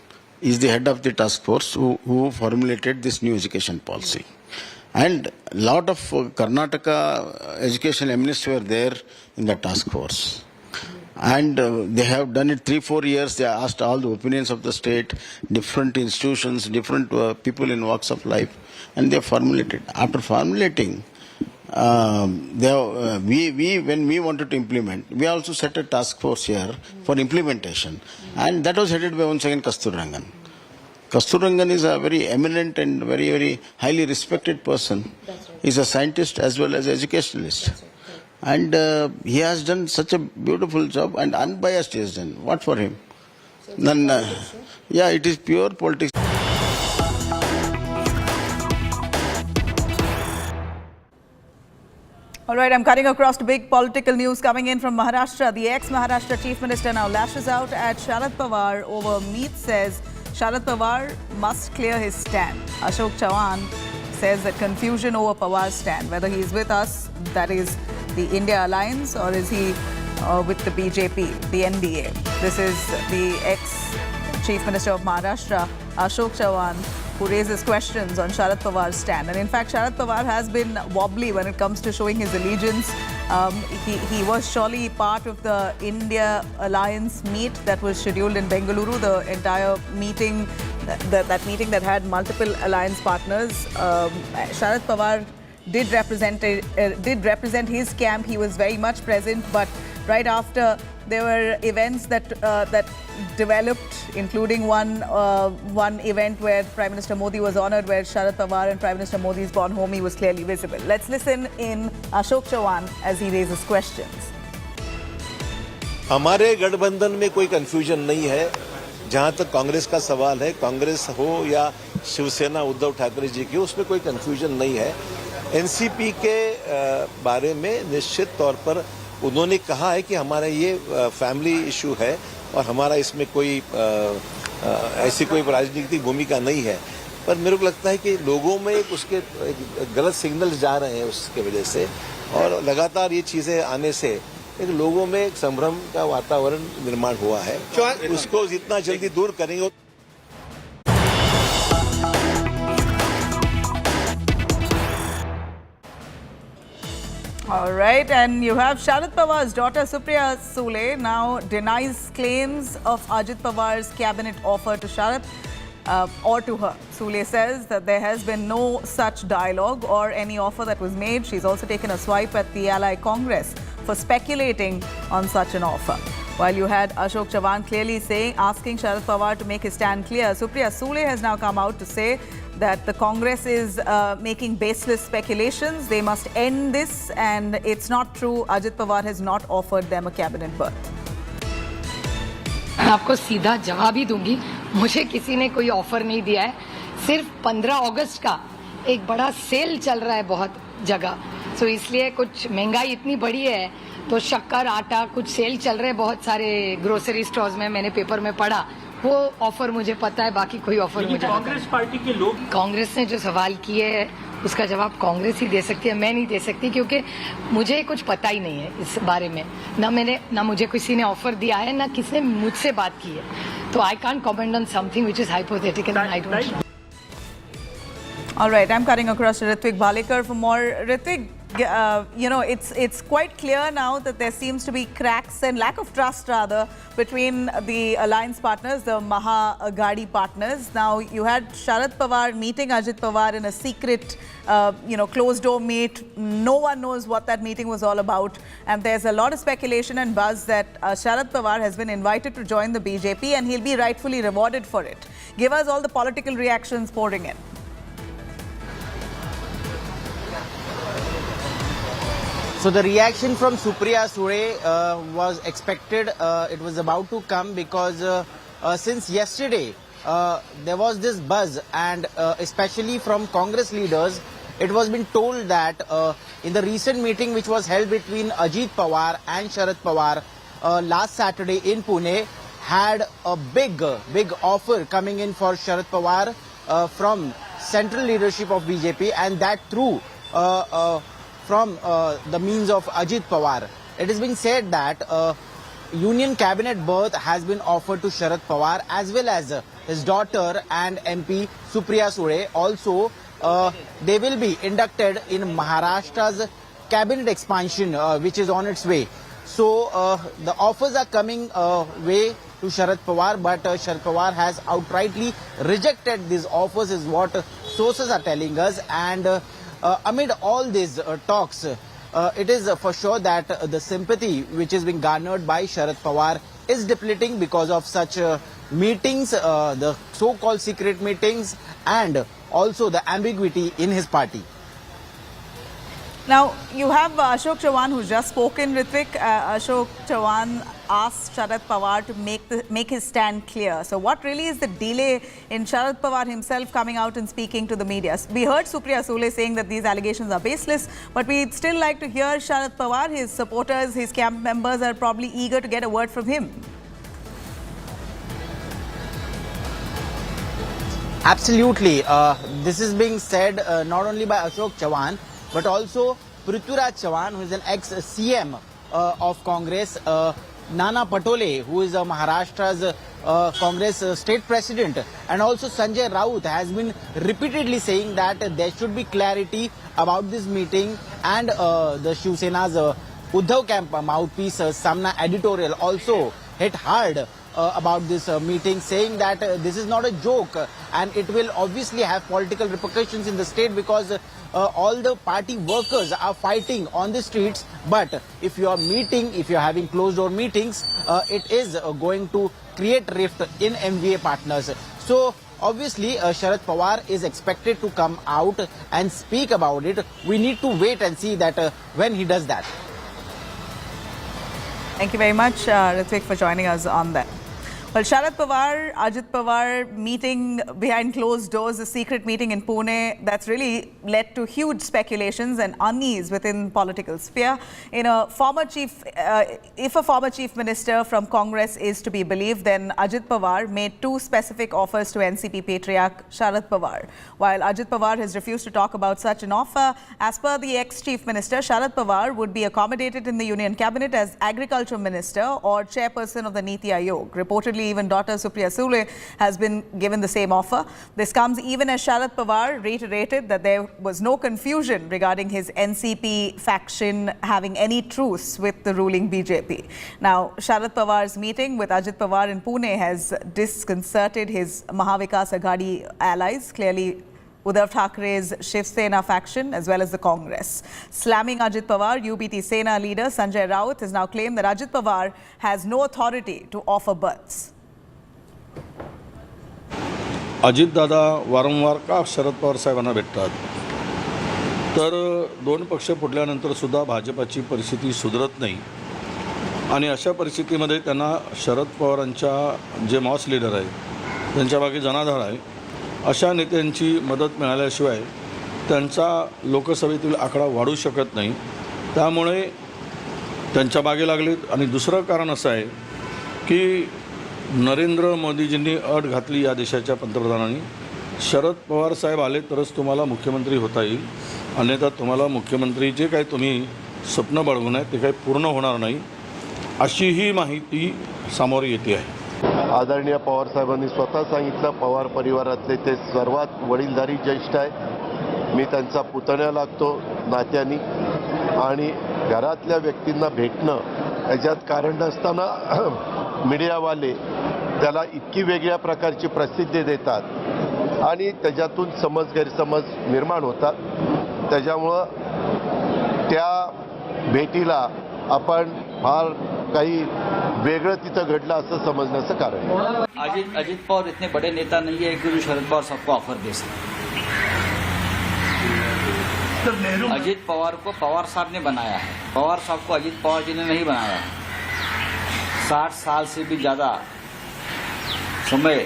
is the head of the task force who formulated this new education policy. And a lot of Karnataka education ministers were there in the task force. And they have done it 3-4 years. They asked all the opinions of the state, different institutions, different people in walks of life, and they formulated. After formulating, when we wanted to implement, we also set a task force here for implementation, and that was headed by once again Kasturi Rangan. Kasturi Rangan is a very eminent and very, very highly respected person. He's a scientist as well as educationalist. And he has done such a beautiful job, and unbiased he has done. What for him? None, yeah, it is pure politics. All right, I'm cutting across to big political news coming in from Maharashtra. The ex-Maharashtra Chief Minister now lashes out at Sharad Pawar over meat, says Sharad Pawar must clear his stand. Ashok Chavan says that confusion over Pawar's stand, whether he is with us, that is the India Alliance, or is he with the BJP, the NDA. This is the ex-Chief Minister of Maharashtra, Ashok Chavan, who raises questions on Sharad Pawar's stand. And in fact, Sharad Pawar has been wobbly when it comes to showing his allegiance. He was surely part of the India Alliance meet that was scheduled in Bengaluru, the entire meeting, that meeting that had multiple alliance partners. Sharad Pawar did represent his camp. He was very much present, but right after there were events that developed, including one event where Prime Minister Modi was honoured, where Sharad Pawar and Prime Minister Modi's born home, he was clearly visible. Let's listen in Ashok Chavan as he raises questions. हमारे गठबंधन में कोई confusion नहीं है. जहां तक कांग्रेस का सवाल है, कांग्रेस हो या शिवसेना उद्धव ठाकरे जी की, उसमें कोई कंफ्यूजन नहीं है. एनसीपी के बारे में निश्चित तौर पर उन्होंने कहा है कि हमारा ये फैमिली इशू है और हमारा इसमें कोई ऐसी कोई राजनीतिक भूमिका नहीं है. पर मेरे को लगता है कि लोगों में उसके गलत सिग्नल्स जा रहे हैं उसके वजह से, और लगातार ये चीजें आने से एक लोगों में एक संभ्रम का वातावरण निर्माण हुआ है. उसको जितना जल्दी दूर करेंगे. All right, and you have Sharad Pawar's daughter Supriya Sule now denies claims of Ajit Pawar's cabinet offer to Sharad or to her. Sule says that there has been no such dialogue or any offer that was made. She's also taken a swipe at the Ally Congress for speculating on such an offer. While you had Ashok Chavan clearly asking Sharad Pawar to make his stand clear, Supriya Sule has now come out to say that the Congress is making baseless speculations. They must end this, and it's not true. Ajit Pawar has not offered them a cabinet berth. मैं आपको सीधा जवाब ही दूंगी. मुझे किसी ने कोई offer नहीं दिया है. सिर्फ 15 अगस्त का एक बड़ा सेल चल रहा है बहुत जगह, सो इसलिए कुछ महंगाई इतनी बढ़ी है तो शक्कर आटा कुछ सेल चल रहे हैं बहुत सारे ग्रोसरी स्टोर्स में. मैंने पेपर में पढ़ा, वो ऑफर मुझे पता है, बाकी कोई ऑफर मुझे कांग्रेस पार्टी के लोग, कांग्रेस ने जो सवाल किए है उसका जवाब कांग्रेस ही दे सकती है, मैं नहीं दे सकती, क्योंकि मुझे कुछ पता ही नहीं है इस बारे में. ना मुझे किसी ने ऑफर दिया है, ना किसी ने मुझसे बात की है. तो I can't comment on something which is hypothetical and I don't know. All right, I'm cutting across to Ritvik Balekar for more. Ritvik, it's quite clear now that there seems to be cracks and lack of trust, rather, between the alliance partners, the Maha Gadi partners. Now, you had Sharad Pawar meeting Ajit Pawar in a secret, closed-door meet. No one knows what that meeting was all about. And there's a lot of speculation and buzz that Sharad Pawar has been invited to join the BJP and he'll be rightfully rewarded for it. Give us all the political reactions pouring in. So the reaction from Supriya Sule was expected. It was about to come because since yesterday there was this buzz, and especially from Congress leaders, it was been told that in the recent meeting which was held between Ajit Pawar and Sharad Pawar last Saturday in Pune, had a big offer coming in for Sharad Pawar from central leadership of BJP, and that through from the means of Ajit Pawar. It is being said that union cabinet berth has been offered to Sharad Pawar as well as his daughter and MP Supriya Sule. Also, they will be inducted in Maharashtra's cabinet expansion which is on its way. So the offers are coming way to Sharad Pawar, but Sharad Pawar has outrightly rejected these offers is what sources are telling us. And amid all these talks, it is for sure that the sympathy which is being garnered by Sharad Pawar is depleting because of such meetings, the so-called secret meetings, and also the ambiguity in his party. Now, you have Ashok Chavan who's just spoken, Ritvik. Ashok Chavan asked Sharad Pawar to make his stand clear. So what really is the delay in Sharad Pawar himself coming out and speaking to the media? We heard Supriya Sule saying that these allegations are baseless, but we'd still like to hear Sharad Pawar. His supporters, his camp members are probably eager to get a word from him. Absolutely. This is being said not only by Ashok Chavan, but also Prithviraj Chavan, who is an ex-CM of Congress, Nana Patole, who is Maharashtra's Congress state president, and also Sanjay Raut has been repeatedly saying that there should be clarity about this meeting, and the Shiv Sena's Uddhav camp mouthpiece Samna editorial also hit hard about this meeting, saying that this is not a joke and it will obviously have political repercussions in the state, because all the party workers are fighting on the streets. But if you are meeting, if you are having closed door meetings, it is going to create rift in MVA partners. So obviously Sharad Pawar is expected to come out and speak about it. We need to wait and see that when he does that. Thank you very much, Ritvik, for joining us on that. Well, Sharad Pawar, Ajit Pawar meeting behind closed doors, a secret meeting in Pune, that's really led to huge speculations and unease within political sphere. If a former chief minister from Congress is to be believed, then Ajit Pawar made two specific offers to NCP patriarch Sharad Pawar. While Ajit Pawar has refused to talk about such an offer, as per the ex-chief minister, Sharad Pawar would be accommodated in the Union Cabinet as Agriculture Minister or Chairperson of the Niti Aayog. Reportedly, even daughter Supriya Sule has been given the same offer. This comes even as Sharad Pawar reiterated that there was no confusion regarding his NCP faction having any truce with the ruling BJP. Now, Sharad Pawar's meeting with Ajit Pawar in Pune has disconcerted his Mahavikas Aghadi allies, clearly Uddhav Thackeray's Shiv Sena faction as well as the Congress. Slamming Ajit Pawar, UBT Sena leader Sanjay Raut has now claimed that Ajit Pawar has no authority to offer berths. Ajitdada वारंवार का शरद पवार साहेबांना भेटतात, तर दोन पक्ष फुटल्यानंतर सुद्धा भाजपाची परिस्थिती सुधारत नाही आणि अशा परिस्थितीमध्ये त्यांना शरद पवारांच्या जे मॉस लीडर आहे त्यांच्या मागे जनाधार आहे, अशा नेत्यांची मदत मिळाल्याशिवाय त्यांचा लोकसभेतील आकडा वाढू शकत नाही. त्यामुळे त्यांच्या मागे लागलेत. आणि दुसरं कारण असं आहे की नरेंद्र मोदीजींनी अट घातली या देशाच्या पंतप्रधानांनी, शरद पवार साहेब आले तरच तुम्हाला मुख्यमंत्री होता येईल, अन्यथा तुम्हाला मुख्यमंत्री जे काही तुम्ही स्वप्न बाळगून आहे ते काही पूर्ण होणार नाही, अशी ही माहिती समोर येते आहे. आदरणीय पवार साहेबांनी स्वतः सांगितलं, पवार परिवारातले ते सर्वात वडीलधारी ज्येष्ठ आहे. मी त्यांचा पुतण्या लागतो नात्यानी, आणि घरातल्या व्यक्तींना भेटणं याच्यात कारण नसताना मीडियावाले त्याला इतकी वेगळ्या प्रकारची प्रसिद्धी देतात आणि त्याच्यातून गैरसमज निर्माण होतात. त्याच्यामुळं त्या भेटीला आपण फार काही वेगळं तिथं घडलं असं समजण्याचं कारण. अजित पवार इतने बड़े नेता नहीं है कि जो शरद पवार सबको ऑफर दे सकते. अजित पवार को पवार साहब ने बनाया है, पवार साहब को अजित पवार जी ने नहीं बनाया है. 60 साल से भी ज़्यादा समय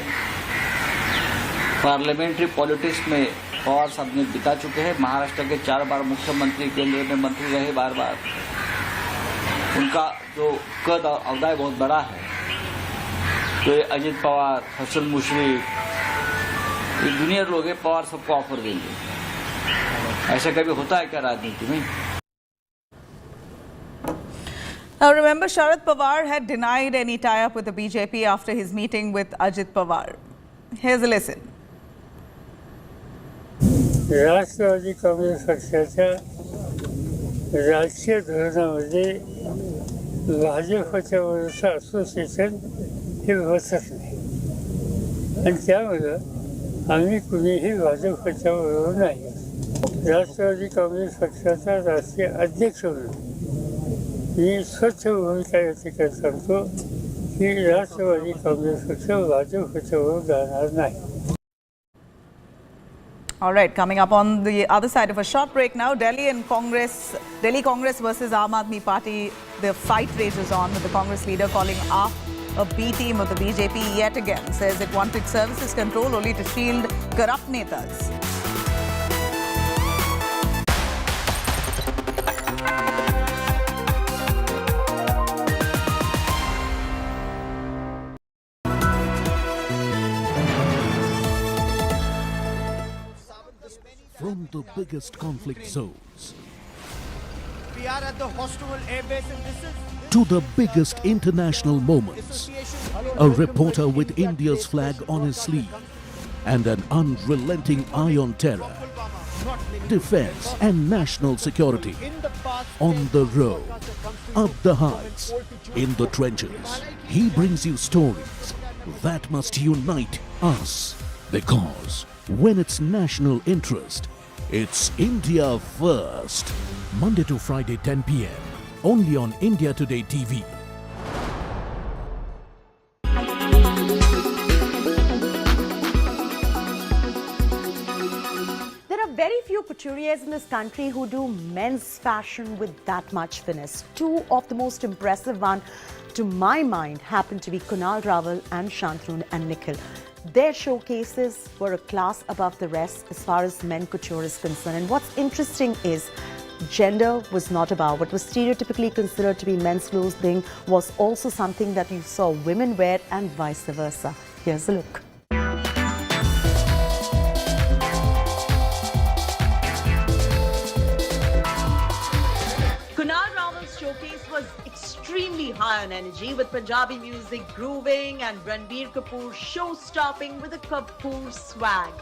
पार्लियामेंट्री पॉलिटिक्स में पवार साहब ने बिता चुके हैं. महाराष्ट्र के 4 बार मुख्यमंत्री, केंद्र में मंत्री रहे बार. उनका जो कद और अवदाय बहुत बड़ा है. तो ये अजित पवार, हसन मुशर्रफ, ये जूनियर लोग हैं, पवार सबको ऑफर देंगे. ऐसा कभी होता है क्या राजनीति में? Now remember, Sharad Pawar had denied any tie-up with the BJP after his meeting with Ajit Pawar. Here's a listen. राष्ट्रवादी काँग्रेस पक्षाच्या राजकीय धोरणामध्ये भाजपच्या वरचं असोसिएशन हे बसत नाही, आणि त्यामुळं आम्ही कुणीही भाजपच्या बरोबर नाही. राष्ट्रवादी काँग्रेस पक्षाचा राष्ट्रीय अध्यक्ष म्हणून मी स्वच्छ भूमिका या ठिकाणी सांगतो की राष्ट्रवादी काँग्रेस पक्ष भाजपच्या बरोबर जाणार नाही. All right, coming up on the other side of a short break now, Delhi Congress versus Aam Aadmi Party. The fight rages on, with the Congress leader calling AAP a B team of the BJP yet again. Says it wanted services control only to shield corrupt netas. From the biggest conflict zones. We are at the Hostel Air Base, and this is to the biggest international moments. A reporter with India's flag on his sleeve and an unrelenting eye on terror, defense and national security. On the road, up the heights, in the trenches, he brings you stories that must unite us. Because when it's national interest, it's India first. Monday to Friday 10 p.m. only on India Today TV. There are very few couturiers in this country who do men's fashion with that much finesse. Two of the most impressive ones, to my mind, happen to be Kunal Rawal and Shantanu and Nikhil. Their showcases were a class above the rest as far as men couture is concerned. And what's interesting is gender was not about. What was stereotypically considered to be men's clothing was also something that you saw women wear and vice versa. Here's a look. Kunal Rawal's showcase was extremely high on energy, with Punjabi music grooving and Ranbir Kapoor show-stopping with a Kapoor swag.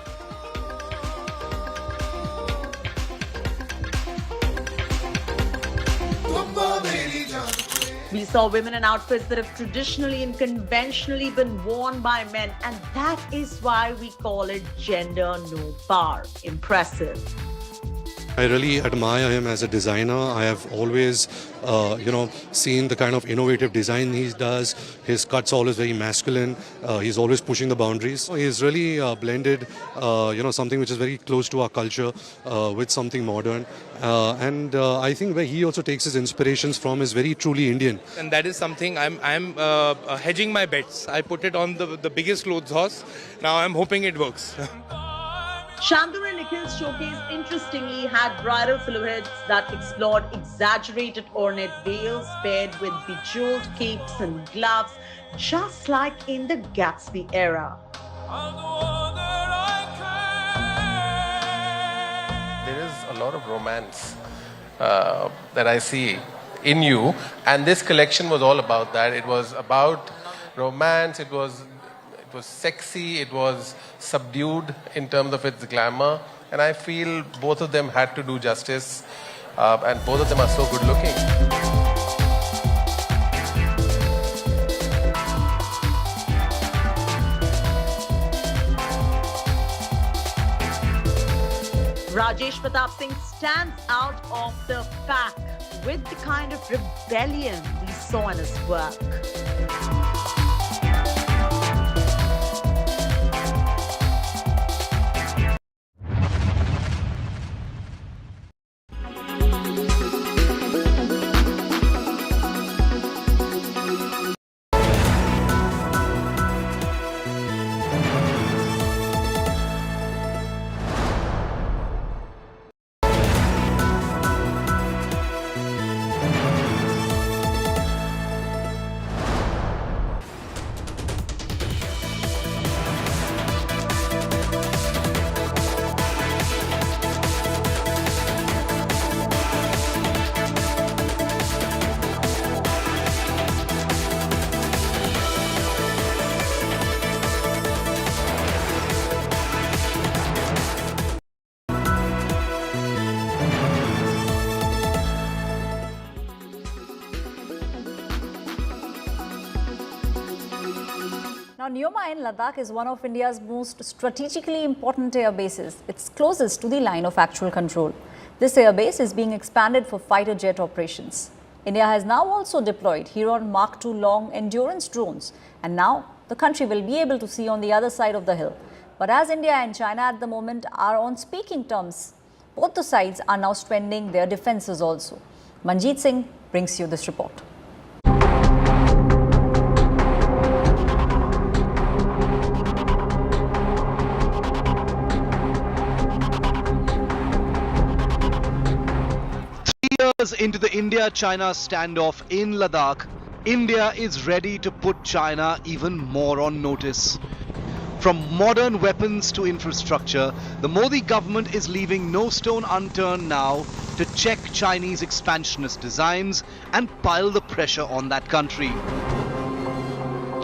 We saw women in outfits that have traditionally and conventionally been worn by men, and that is why we call it gender no bar. Impressive. I really admire him as a designer. I have always, seen the kind of innovative design he does. His cuts always very masculine. He's always pushing the boundaries. He's really blended, something which is very close to our culture with something modern. And I think where he also takes his inspirations from is very truly Indian. And that is something I'm hedging my bets. I put it on the biggest clothes horse. Now I'm hoping it works. Shantanu and Nikhil's showcase interestingly had bridal silhouettes that explored exaggerated ornate veils paired with bejeweled capes and gloves, just like in the Gatsby era. There is a lot of romance that I see in you, and this collection was all about that. It was about romance, it was sexy, it was subdued in terms of its glamour, and I feel both of them had to do justice, and both of them are so good looking. Rajesh Pratap Singh stands out of the pack with the kind of rebellion we saw in his work. Now, Neoma in Ladakh is one of India's most strategically important air bases. It's closest to the line of actual control. This air base is being expanded for fighter jet operations. India has now also deployed Huron Mark II long endurance drones, and now the country will be able to see on the other side of the hill. But as India and China at the moment are on speaking terms, both the sides are now strengthening their defences also. Manjeet Singh brings you this report. Years into the India-China standoff in Ladakh, India is ready to put China even more on notice. From modern weapons to infrastructure, the Modi government is leaving no stone unturned now to check Chinese expansionist designs and pile the pressure on that country.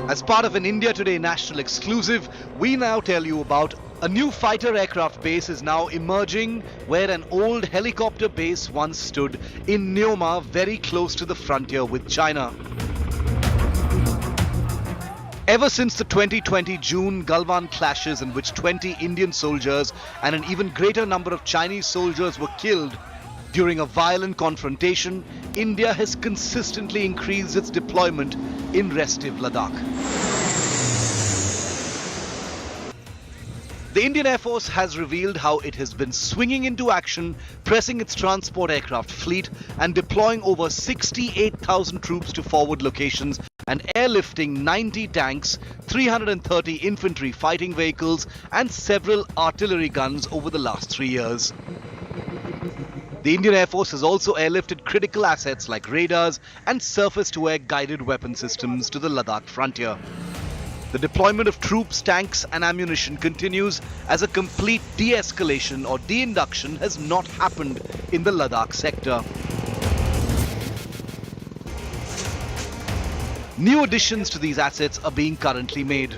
As part of an India Today national exclusive, we now tell you about a new fighter aircraft base is now emerging where an old helicopter base once stood in Neoma, very close to the frontier with China. Ever since the 2020 June Galwan clashes in which 20 Indian soldiers and an even greater number of Chinese soldiers were killed during a violent confrontation, India has consistently increased its deployment in restive Ladakh. The Indian Air Force has revealed how it has been swinging into action, pressing its transport aircraft fleet and deploying over 68,000 troops to forward locations and airlifting 90 tanks, 330 infantry fighting vehicles and several artillery guns over the last 3 years. The Indian Air Force has also airlifted critical assets like radars and surface-to-air guided weapon systems to the Ladakh frontier. The deployment of troops, tanks and ammunition continues as a complete de-escalation or de-induction has not happened in the Ladakh sector. New additions to these assets are being currently made.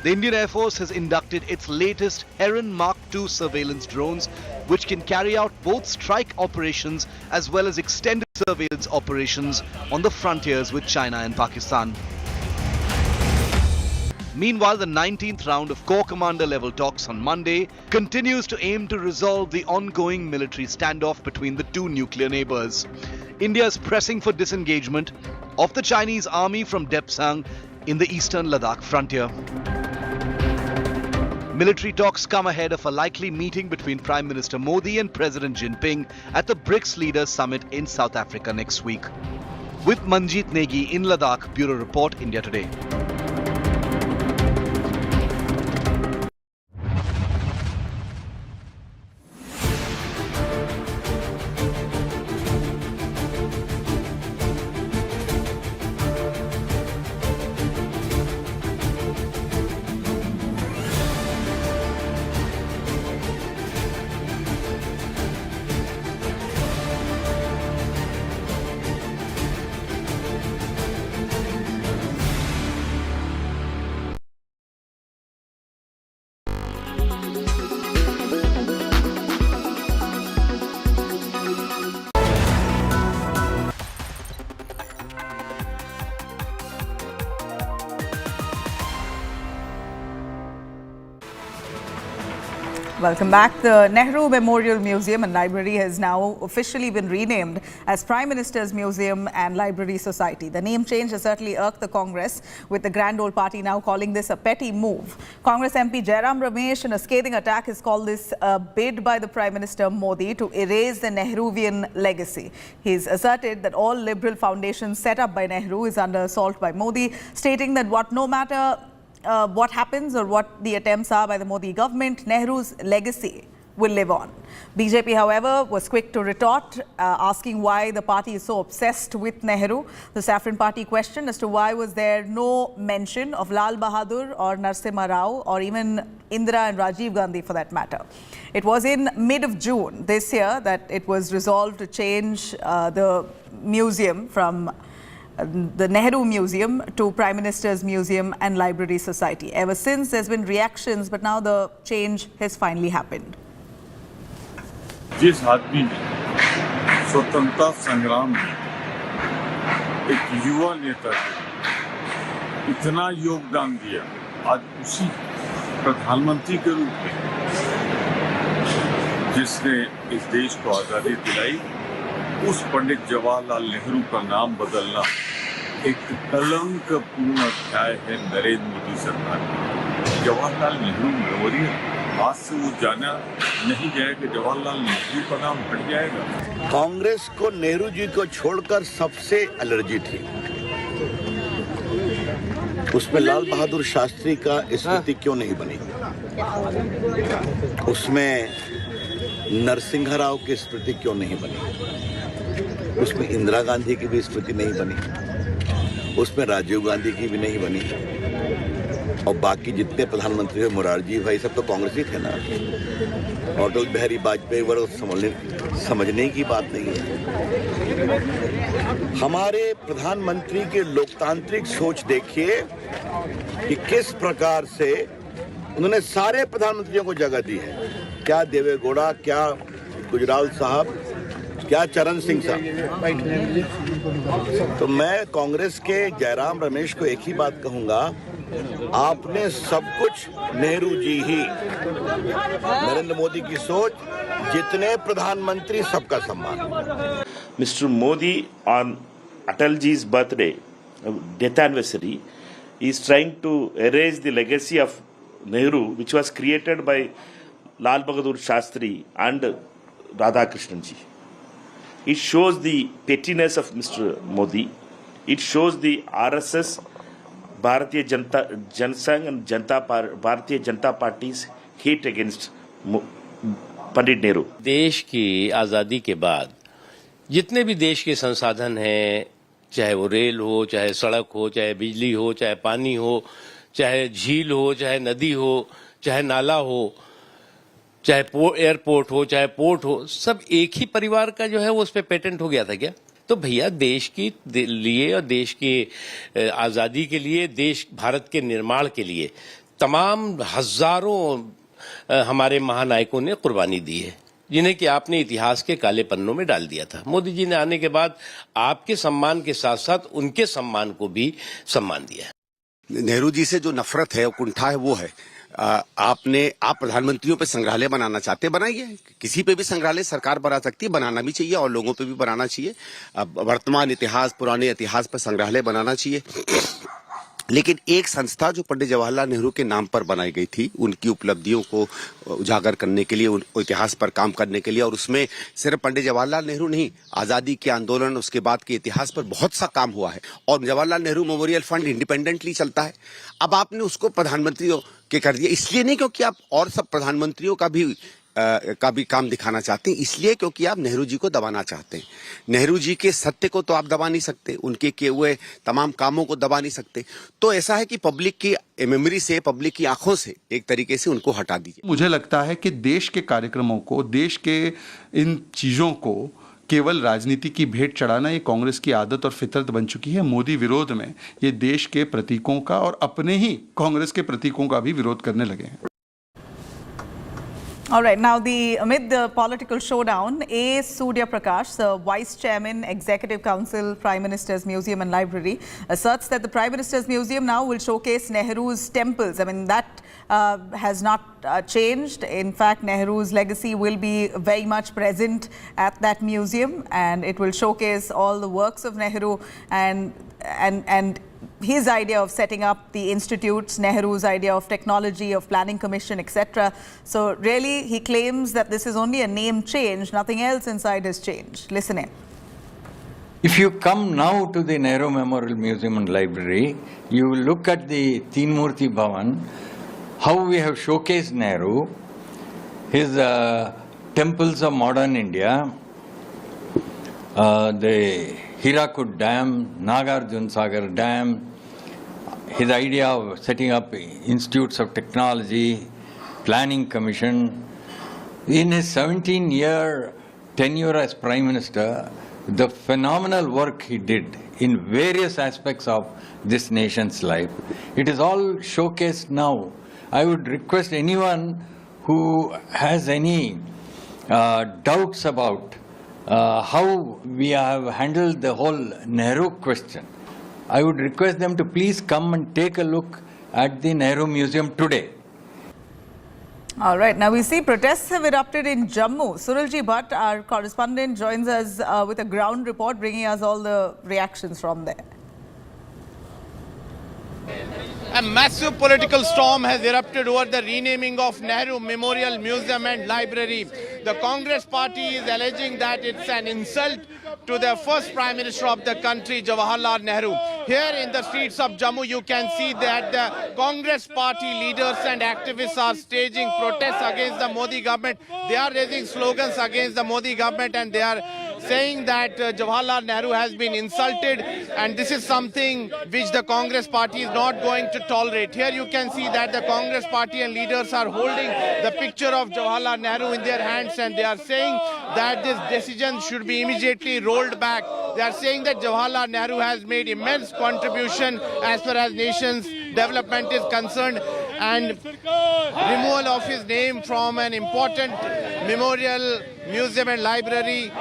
The Indian Air Force has inducted its latest Heron Mark II surveillance drones, which can carry out both strike operations as well as extended surveillance operations on the frontiers with China and Pakistan. Meanwhile, the 19th round of Corps Commander level talks on Monday continues to aim to resolve the ongoing military standoff between the two nuclear neighbors. India is pressing for disengagement of the Chinese army from Depsang in the eastern Ladakh frontier. Military talks come ahead of a likely meeting between Prime Minister Modi and President Jinping at the BRICS Leaders Summit in South Africa next week. With Manjeet Negi in Ladakh, Bureau Report, India Today. Welcome back. The Nehru Memorial Museum and Library has now officially been renamed as Prime Minister's Museum and Library Society. The name change has certainly irked the Congress, with the Grand Old Party now calling this a petty move. Congress MP Jairam Ramesh, in a scathing attack, has called this a bid by the Prime Minister Modi to erase the Nehruvian legacy. He's asserted that all liberal foundations set up by Nehru is under assault by Modi, stating that no matter what happens or what the attempts are by the Modi government, Nehru's legacy will live on. BJP, however, was quick to retort, asking why the party is so obsessed with Nehru. The Saffron Party questioned as to why was there no mention of Lal Bahadur or Narasimha Rao or even Indira and Rajiv Gandhi for that matter. It was in mid of June this year that it was resolved to change the museum from the Nehru Museum to Prime Minister's Museum and Library Society. Ever since, there's been reactions, but now the change has finally happened. जिस आदमी ने स्वतंत्रता संग्राम में एक युवा नेता को इतना योगदान दिया, आज उसी प्रधानमंत्री के रूप में जिसने इस देश को आजादी दिलाई, उस पंडित जवाहरलाल नेहरू का नाम बदलना एक कलंकपूर्ण अध्याय है नरेंद्र मोदी सरकार का। जवाहरलाल नेहरू मेमोरियल आज से वो जाना नहीं जाएगा, जवाहरलाल नेहरू का नाम हट जाएगा। कांग्रेस को नेहरू जी को छोड़कर सबसे एलर्जी थी, उसमें लाल बहादुर शास्त्री का स्मृति क्यों नहीं बनी, उसमें नरसिंह राव की स्मृति क्यों नहीं बनी, उसमें इंदिरा गांधी की भी स्मृति नहीं बनी, उसमें राजीव गांधी की भी नहीं बनी। और बाकी जितने प्रधानमंत्री हुए, मोरारजी भाई, सब तो कांग्रेस ही थे ना। अटल बिहारी वाजपेयी वो समझने की बात नहीं है। हमारे प्रधानमंत्री के लोकतांत्रिक सोच देखिए कि किस प्रकार से उन्होंने सारे प्रधानमंत्रियों को जगह दी है। क्या देवेगौड़ा, क्या गुजराल साहब, क्या चरण सिंह साहब। तो मैं कांग्रेस के जयराम रमेश को एक ही बात कहूंगा, आपने सब कुछ नेहरू जी ही, नरेंद्र मोदी की सोच, जितने प्रधानमंत्री सबका सम्मान। Mr. Modi on Atalji's birthday, death anniversary, is trying to erase the legacy of Nehru, which was created by Lal Bahadur Shastri and Radhakrishnan ji. It shows the pettiness of Mr. Modi. It shows the RSS, Bharatiya Janasangh and Bharatiya Janata Party's hate against Pandit Nehru. देश की आज़ादी के बाद जितने भी देश के संसाधन हैं, चाहे वो रेल हो, चाहे सड़क हो, चाहे बिजली हो, चाहे पानी हो, चाहे झील हो, चाहे नदी हो, चाहे नाला हो, चाहे एयरपोर्ट हो, चाहे पोर्ट हो, सब एक ही परिवार का जो है वो उस पर पेटेंट हो गया था क्या? तो भैया देश के लिए और देश की आज़ादी के लिए, देश भारत के निर्माण के लिए तमाम हजारों हमारे महानायकों ने कुर्बानी दी है, जिन्हें कि आपने इतिहास के काले पन्नों में डाल दिया था। मोदी जी ने आने के बाद आपके सम्मान के साथ साथ उनके सम्मान को भी सम्मान दिया है। नेहरू जी से जो नफरत है, कुंठा है, वो है। आप प्रधानमंत्रियों पे संग्रहालय बनाना चाहते हैं, बनाइए। किसी पे भी संग्रहालय सरकार बना सकती है, बनाना भी चाहिए और लोगों पे भी बनाना चाहिए। वर्तमान इतिहास, पुराने इतिहास पर संग्रहालय बनाना चाहिए। लेकिन एक संस्था जो पंडित जवाहरलाल नेहरू के नाम पर बनाई गई थी, उनकी उपलब्धियों को उजागर करने के लिए, इतिहास पर काम करने के लिए, और उसमें सिर्फ पंडित जवाहरलाल नेहरू नहीं, आज़ादी के आंदोलन, उसके बाद के इतिहास पर बहुत सा काम हुआ है। और Jawaharlal Nehru memorial fund independently चलता है। अब आपने उसको प्रधानमंत्रियों के कर दिया, इसलिए नहीं क्योंकि आप और सब प्रधानमंत्रियों का भी काम दिखाना चाहते हैं, इसलिए क्योंकि आप नेहरू जी को दबाना चाहते हैं। नेहरू जी के सत्य को तो आप दबा नहीं सकते, उनके किए हुए तमाम कामों को दबा नहीं सकते। तो ऐसा है कि पब्लिक की मेमोरी से, पब्लिक की आंखों से एक तरीके से उनको हटा दीजिए। मुझे लगता है कि देश के कार्यक्रमों को, देश के इन चीजों को केवल राजनीति की भेंट चढ़ाना ये कांग्रेस की आदत और फितरत बन चुकी है। मोदी विरोध में ये देश के प्रतीकों का और अपने ही कांग्रेस के प्रतीकों का भी विरोध करने लगे हैं। All right, now amid the political showdown, A. Surya Prakash, the Vice Chairman, Executive Council, Prime Minister's Museum and Library, asserts that the Prime Minister's Museum now will showcase Nehru's temples. I mean, that has not changed. In fact, Nehru's legacy will be very much present at that museum, and it will showcase all the works of Nehru and his idea of setting up the institutes, Nehru's idea of technology, of planning commission, etc. So really, he claims that this is only a name change, nothing else inside has changed. Listen in. If you come now to the Nehru Memorial Museum and Library, you will look at the Teen Murti Bhavan, how we have showcased Nehru, his temples of modern India, the Hirakud Dam, Nagarjun Sagar Dam, his idea of setting up institutes of technology, planning commission. In his 17-year tenure as Prime Minister, the phenomenal work he did in various aspects of this nation's life, it is all showcased now. I would request anyone who has any doubts about how we have handled the whole Nehru question, I would request them to please come and take a look at the Nehru Museum today. All right, now we see protests have erupted in Jammu. Suralji Bhatt, our correspondent, joins us with a ground report, bringing us all the reactions from there. A massive political storm has erupted over the renaming of Nehru Memorial Museum and Library. The Congress party is alleging that it's an insult to the first Prime Minister of the country, Jawaharlal Nehru. Here in the streets of Jammu, you can see that the Congress party leaders and activists are staging protests against the Modi government. They are raising slogans against the Modi government, and they are saying that Jawaharlal Nehru has been insulted, and this is something which the Congress party is not going to tolerate. Here you can see that the Congress party and leaders are holding the picture of Jawaharlal Nehru in their hands, and they are saying that this decision should be immediately rolled back. They are saying that Jawaharlal Nehru has made immense contribution as far as nation's development is concerned, and removal of his name from an important memorial, museum and library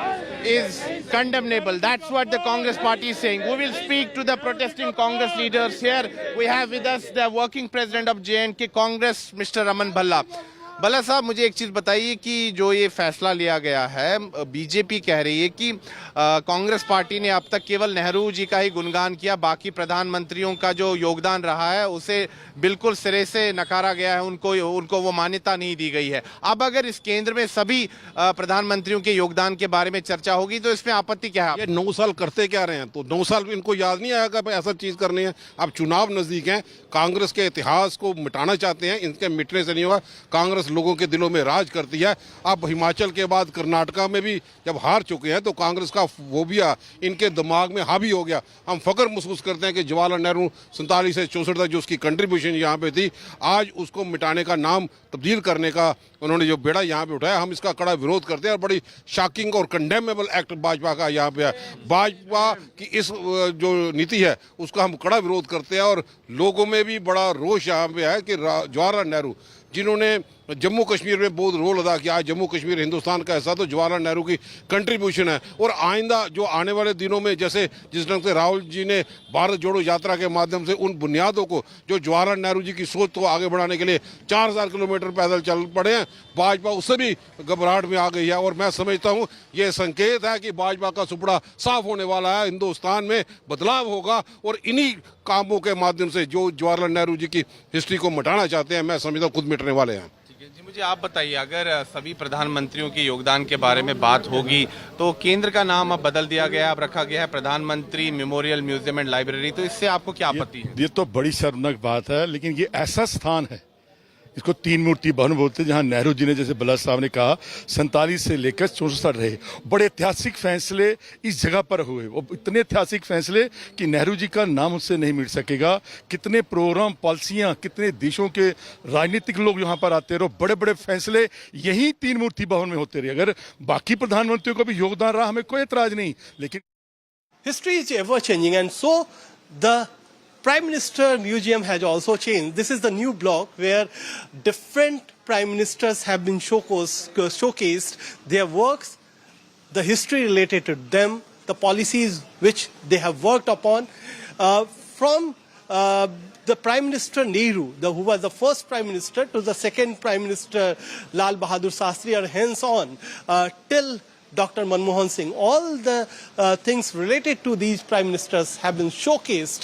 is condemnable. That's what the Congress party is saying. We will speak to the protesting Congress leaders. Here we have with us the working president of J&K Congress, Mr. Raman Bhalla. Bhalla साहब, मुझे एक चीज़ बताइए कि जो ये फैसला लिया गया है, बीजेपी कह रही है कि कांग्रेस पार्टी ने अब तक केवल नेहरू जी का ही गुणगान किया, बाकी प्रधानमंत्रियों का जो योगदान रहा है उसे बिल्कुल सिरे से नकारा गया है, उनको वो मान्यता नहीं दी गई है। अब अगर इस केंद्र में सभी प्रधानमंत्रियों के योगदान के बारे में चर्चा होगी तो इसमें आपत्ति क्या है? ये 9 साल करते क्या रहे हैं, तो 9 साल इनको याद नहीं आएगा कि ऐसा चीज़ करनी है। अब चुनाव नज़दीक हैं, कांग्रेस के इतिहास को मिटाना चाहते हैं, इनके मिटने से नहीं होगा। कांग्रेस लोगों के दिलों में राज करती है। अब हिमाचल के बाद कर्नाटका में भी जब हार चुके हैं तो कांग्रेस का फोबिया इनके दिमाग में हावी हो गया। हम फख्र महसूस करते हैं कि जवाहरलाल नेहरू 47 से 64 तक जो उसकी कंट्रीब्यूशन यहाँ पे थी, आज उसको मिटाने का, नाम तब्दील करने का उन्होंने जो बेड़ा यहाँ पे उठाया, हम इसका कड़ा विरोध करते हैं। और बड़ी शॉकिंग और कंडेमेबल एक्ट भाजपा का यहाँ पे है। भाजपा की इस जो नीति है उसका हम कड़ा विरोध करते हैं और लोगों में भी बड़ा रोष यहाँ पे है कि जवाहरलाल नेहरू जिन्होंने जम्मू कश्मीर में बहुत रोल अदा किया, जम्मू कश्मीर हिंदुस्तान का हिस्सा, तो जवाहरलाल नेहरू की कंट्रीब्यूशन है। और आइंदा जो आने वाले दिनों में जैसे जिस ढंग से राहुल जी ने भारत जोड़ो यात्रा के माध्यम से उन बुनियादों को, जो जवाहरलाल नेहरू जी की सोच को आगे बढ़ाने के लिए 4000 किलोमीटर पैदल चल पड़े हैं, भाजपा उससे भी घबराहट में आ गई है। और मैं समझता हूँ ये संकेत है कि भाजपा का सुपड़ा साफ होने वाला है, हिंदुस्तान में बदलाव होगा और इन्हीं कामों के माध्यम से जो जवाहरलाल नेहरू जी की हिस्ट्री को मिटाना चाहते हैं, मैं समझता हूँ खुद मिटने वाले हैं। जी, मुझे आप बताइए, अगर सभी प्रधानमंत्रियों के योगदान के बारे में बात होगी तो केंद्र का नाम अब बदल दिया गया है, अब रखा गया है प्रधानमंत्री मेमोरियल म्यूजियम एंड लाइब्रेरी, तो इससे आपको क्या आपत्ति है? ये तो बड़ी शर्मनाक बात है, लेकिन ये ऐसा स्थान है, इसको 3 मूर्ति भवन बोलते हैं, जहां नेहरू जी ने, जैसे बल्ला साहब ने कहा, 47 से लेकर 64 रहे। बड़े ऐतिहासिक फैसले इस जगह पर हुए, वो इतने ऐतिहासिक फैसले कि नेहरू जी का नाम उससे नहीं मिट सकेगा। कितने प्रोग्राम, पॉलिसियां, कितने देशों के राजनीतिक लोग यहाँ पर आते रहो, बड़े बड़े फैसले यही 3 मूर्ति भवन में होते रहे। अगर बाकी प्रधानमंत्रियों का भी योगदान रहा, हमें कोई एतराज नहीं, लेकिन history is ever changing and so the Prime Minister Museum has also changed. This is the new block where different prime ministers have been showcased their works, the history related to them, the policies which they have worked upon. From the Prime Minister Nehru, who was the first Prime Minister, to the second Prime Minister Lal Bahadur Shastri, or hence on till Dr. Manmohan Singh, all the things related to these prime ministers have been showcased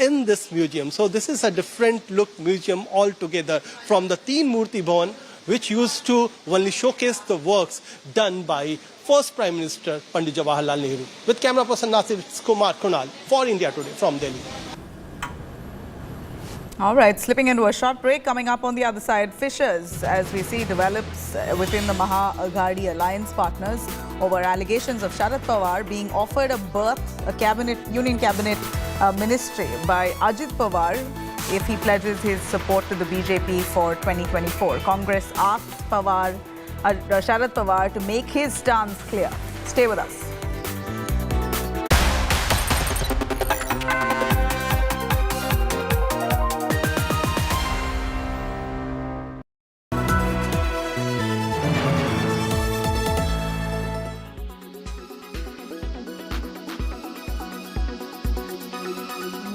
in this museum. So this is a different look museum altogether from the Teen Murti Bhavan, which used to only showcase the works done by first Prime Minister Pandit Jawaharlal Nehru. With camera person Nasir Kumar Kunal for India Today from Delhi. All right, slipping into a short break. Coming up on the other side, fissures, as we see, develops within the Maha Aghadi alliance partners over allegations of Sharad Pawar being offered a berth, a union cabinet ministry by Ajit Pawar if he pledges his support to the BJP for 2024. Congress asks Sharad Pawar to make his stance clear. Stay with us.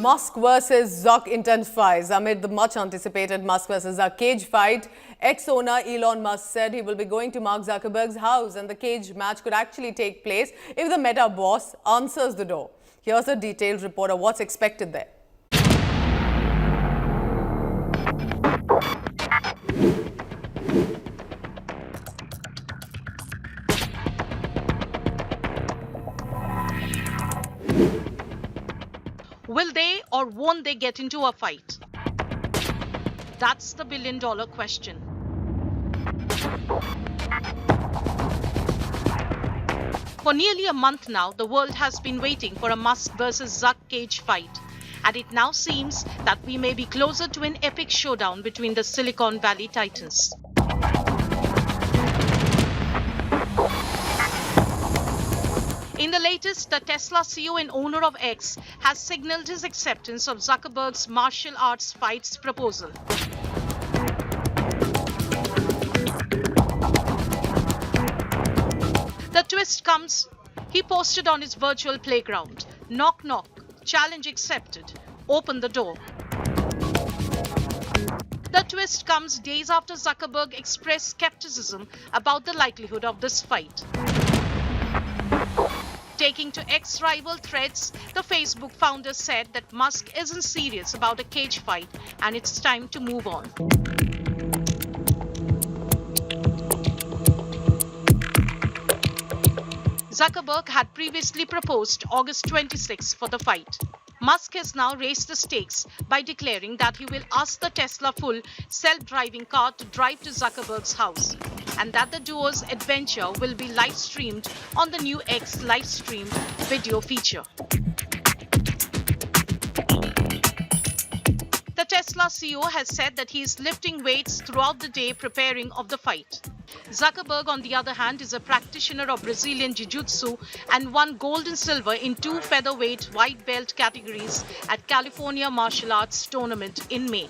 Musk versus Zuck intensifies amid the much anticipated Musk versus Zuck cage fight. Ex-owner Elon Musk said he will be going to Mark Zuckerberg's house, and the cage match could actually take place if the Meta boss answers the door. Here's a detailed report of what's expected there. Will they or won't they get into a fight? That's the billion-dollar question. For nearly a month now, the world has been waiting for a Musk versus Zuck cage fight. And it now seems that we may be closer to an epic showdown between the Silicon Valley titans. In the latest, the Tesla CEO and owner of X has signaled his acceptance of Zuckerberg's martial arts fights proposal. The twist comes, he posted on his virtual playground, "Knock knock, challenge accepted, open the door." The twist comes days after Zuckerberg expressed skepticism about the likelihood of this fight. Taking to ex-rival threads, the Facebook founder said that Musk isn't serious about a cage fight and it's time to move on. Zuckerberg had previously proposed August 26 for the fight. Musk has now raised the stakes by declaring that he will ask the Tesla full self-driving car to drive to Zuckerberg's house, and that the duo's adventure will be live-streamed on the new X live-streamed video feature. The Tesla CEO has said that he is lifting weights throughout the day preparing of the fight. Zuckerberg, on the other hand, is a practitioner of Brazilian Jiu-Jitsu and won gold and silver in 2 featherweight white belt categories at California Martial Arts Tournament in May.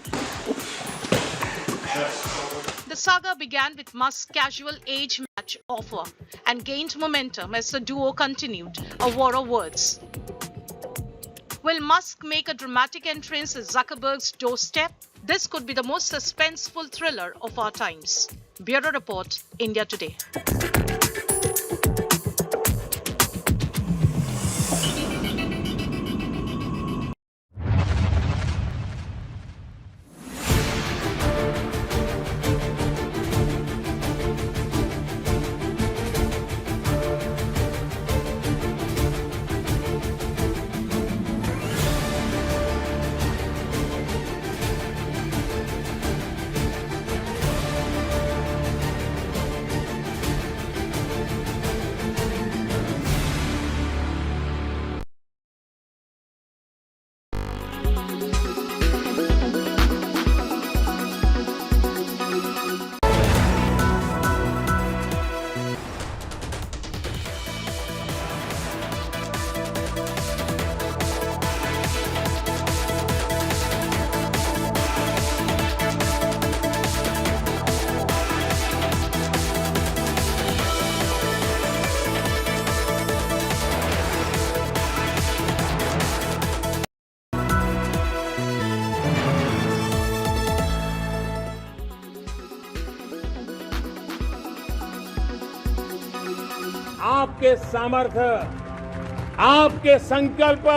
The saga began with Musk's casual age match offer and gained momentum as the duo continued a war of words. Will Musk make a dramatic entrance at Zuckerberg's doorstep? This could be the most suspenseful thriller of our times. Bureau Report, India Today. आपके सामर्थ्य, आपके संकल्प,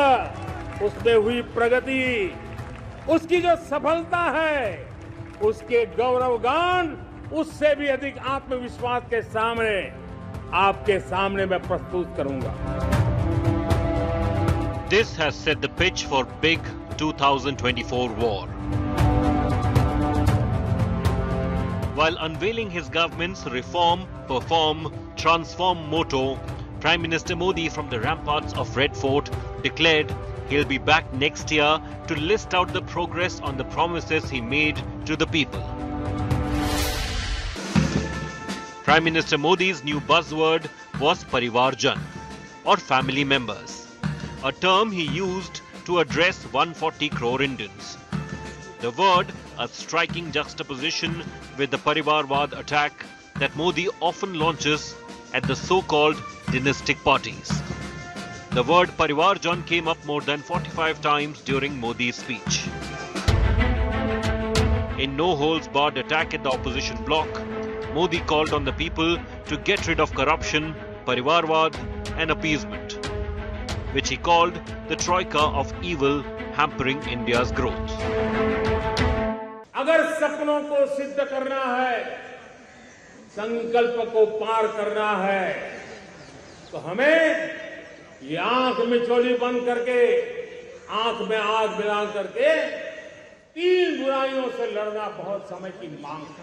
उसमें हुई प्रगति, उसकी जो सफलता है, उसके गौरवगान उससे भी अधिक आत्मविश्वास के सामने आपके सामने मैं प्रस्तुत करूंगा। This has set the pitch for big 2024 war. While unveiling his government's reform, perform, transform motto, Prime Minister Modi from the ramparts of Red Fort declared he'll be back next year to list out the progress on the promises he made to the people. Prime Minister Modi's new buzzword was Parivarjan, or family members, a term he used to address 140 crore Indians. The word a striking juxtaposition with the Parivarwad attack that Modi often launches at the so-called dynastic parties. The word Parivarjan came up more than 45 times during Modi's speech. In no-holds-barred attack at the opposition bloc, Modi called on the people to get rid of corruption, Parivarwad and appeasement, which he called the troika of evil hampering India's growth. अगर सपनों को सिद्ध करना है, संकल्प को पार करना है, तो हमें ये आंख मिचौली बंद करके, आंख में आग मिला करके 3 बुराइयों से लड़ना बहुत समय की मांग है।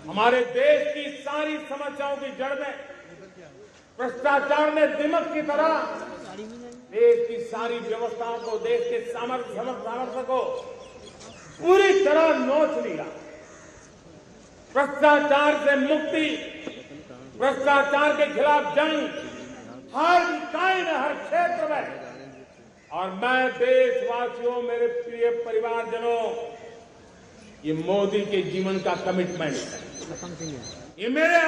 हमारे देश की सारी समस्याओं की जड़ में भ्रष्टाचार ने दिमक की तरह देश की सारी व्यवस्थाओं को, देश के सामर्थ्य को पूरी तरह नोच लिया। भ्रष्टाचार से मुक्ति, भ्रष्टाचार के खिलाफ जंग हर इकाई में, हर क्षेत्र में। और मैं देशवासियों, मेरे प्रिय परिवारजनों, ये मोदी के जीवन का कमिटमेंट है, ये मेरे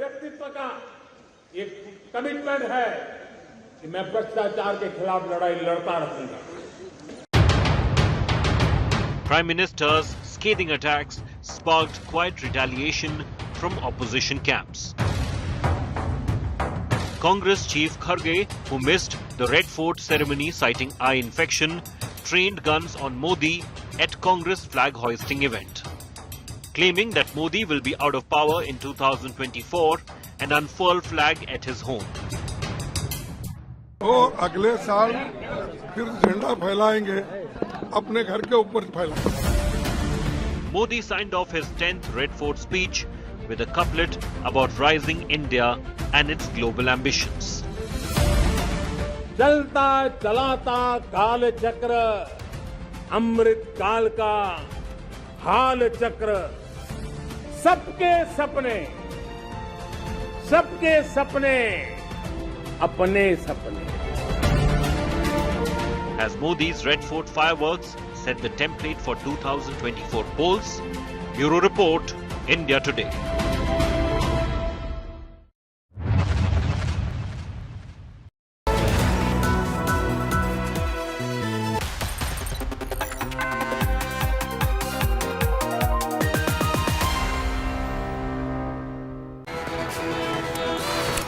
व्यक्तित्व का एक कमिटमेंट है कि मैं भ्रष्टाचार के खिलाफ लड़ाई लड़ता रहूंगा। Prime Minister's scathing attacks sparked quiet retaliation from opposition camps. Congress chief Kharge, who missed the Red Fort ceremony citing eye infection, trained guns on Modi at Congress flag hoisting event, claiming that Modi will be out of power in 2024 and unfurl flag at his home. वो अगले साल फिर झंडा फहलाएंगे, अपने घर के ऊपर फहलाएंगे। Modi signed off his 10th Red Fort speech with a couplet about rising India and its global ambitions. चलता चलाता काल चक्र, अमृत काल का हाल चक्र, सबके सपने अपने सपने। As Modi's Red Fort fireworks set the template for 2024 polls, Bureau Report, India Today.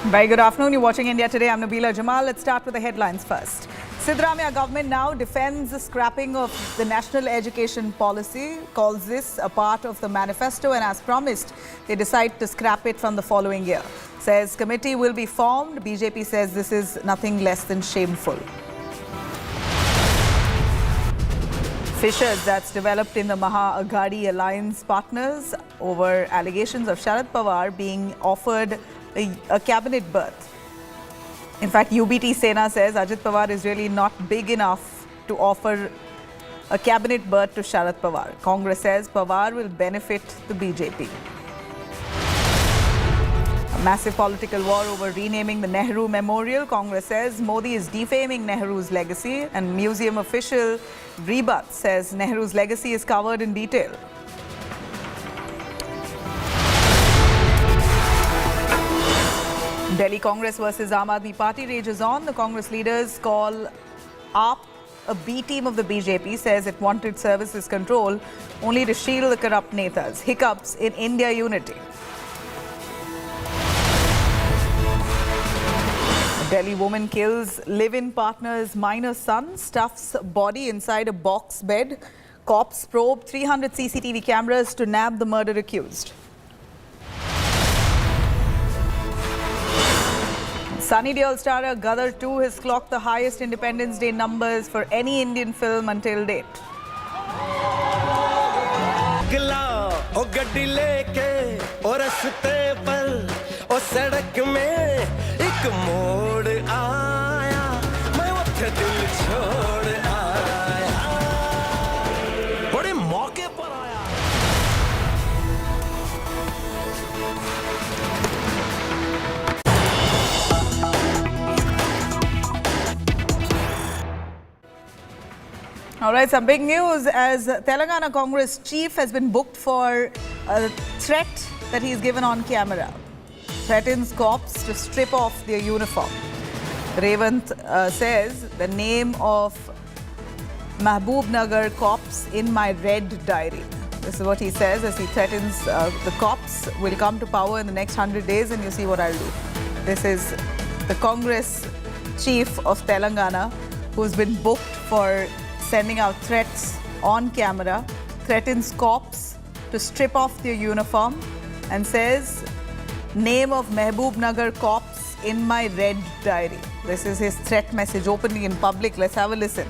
Very good afternoon. You're watching India Today. I'm Nabila Jamal. Let's start with the headlines first. Sidramaiah government now defends the scrapping of the national education policy, calls this a part of the manifesto, and as promised, they decide to scrap it from the following year. Says committee will be formed. BJP says this is nothing less than shameful. Fissures that's developed in the Maha Aghadi alliance partners over allegations of Sharad Pawar being offered a cabinet berth. In fact, UBT Sena says Ajit Pawar is really not big enough to offer a cabinet berth to Sharad Pawar. Congress says Pawar will benefit the BJP. A massive political war over renaming the Nehru Memorial. Congress says Modi is defaming Nehru's legacy, and museum official Rebat says Nehru's legacy is covered in detail. Delhi Congress versus Aam Aadmi Party rages on. The Congress leaders call AAP a B team of the BJP, says it wanted services control only to shield the corrupt netas. Hiccups in India unity. A Delhi woman kills live-in partner's minor son, stuffs body inside a box bed. Cops probe 300 CCTV cameras to nab the murder accused. Sunny Deol starrer Gadar 2 has clocked the highest Independence Day numbers for any Indian film until date. All right, some big news as Telangana Congress chief has been booked for a threat that he's given on camera. Threatens cops to strip off their uniform. Revant says the name of Mahbub Nagar cops in my red diary. This is what he says as he threatens the cops will come to power in the next 100 days and you see what I'll do. This is the Congress chief of Telangana who's been booked for sending out threats on camera, threatens cops to strip off their uniform and says, name of Mehboob Nagar cops in my red diary. This is his threat message openly in public. Let's have a listen.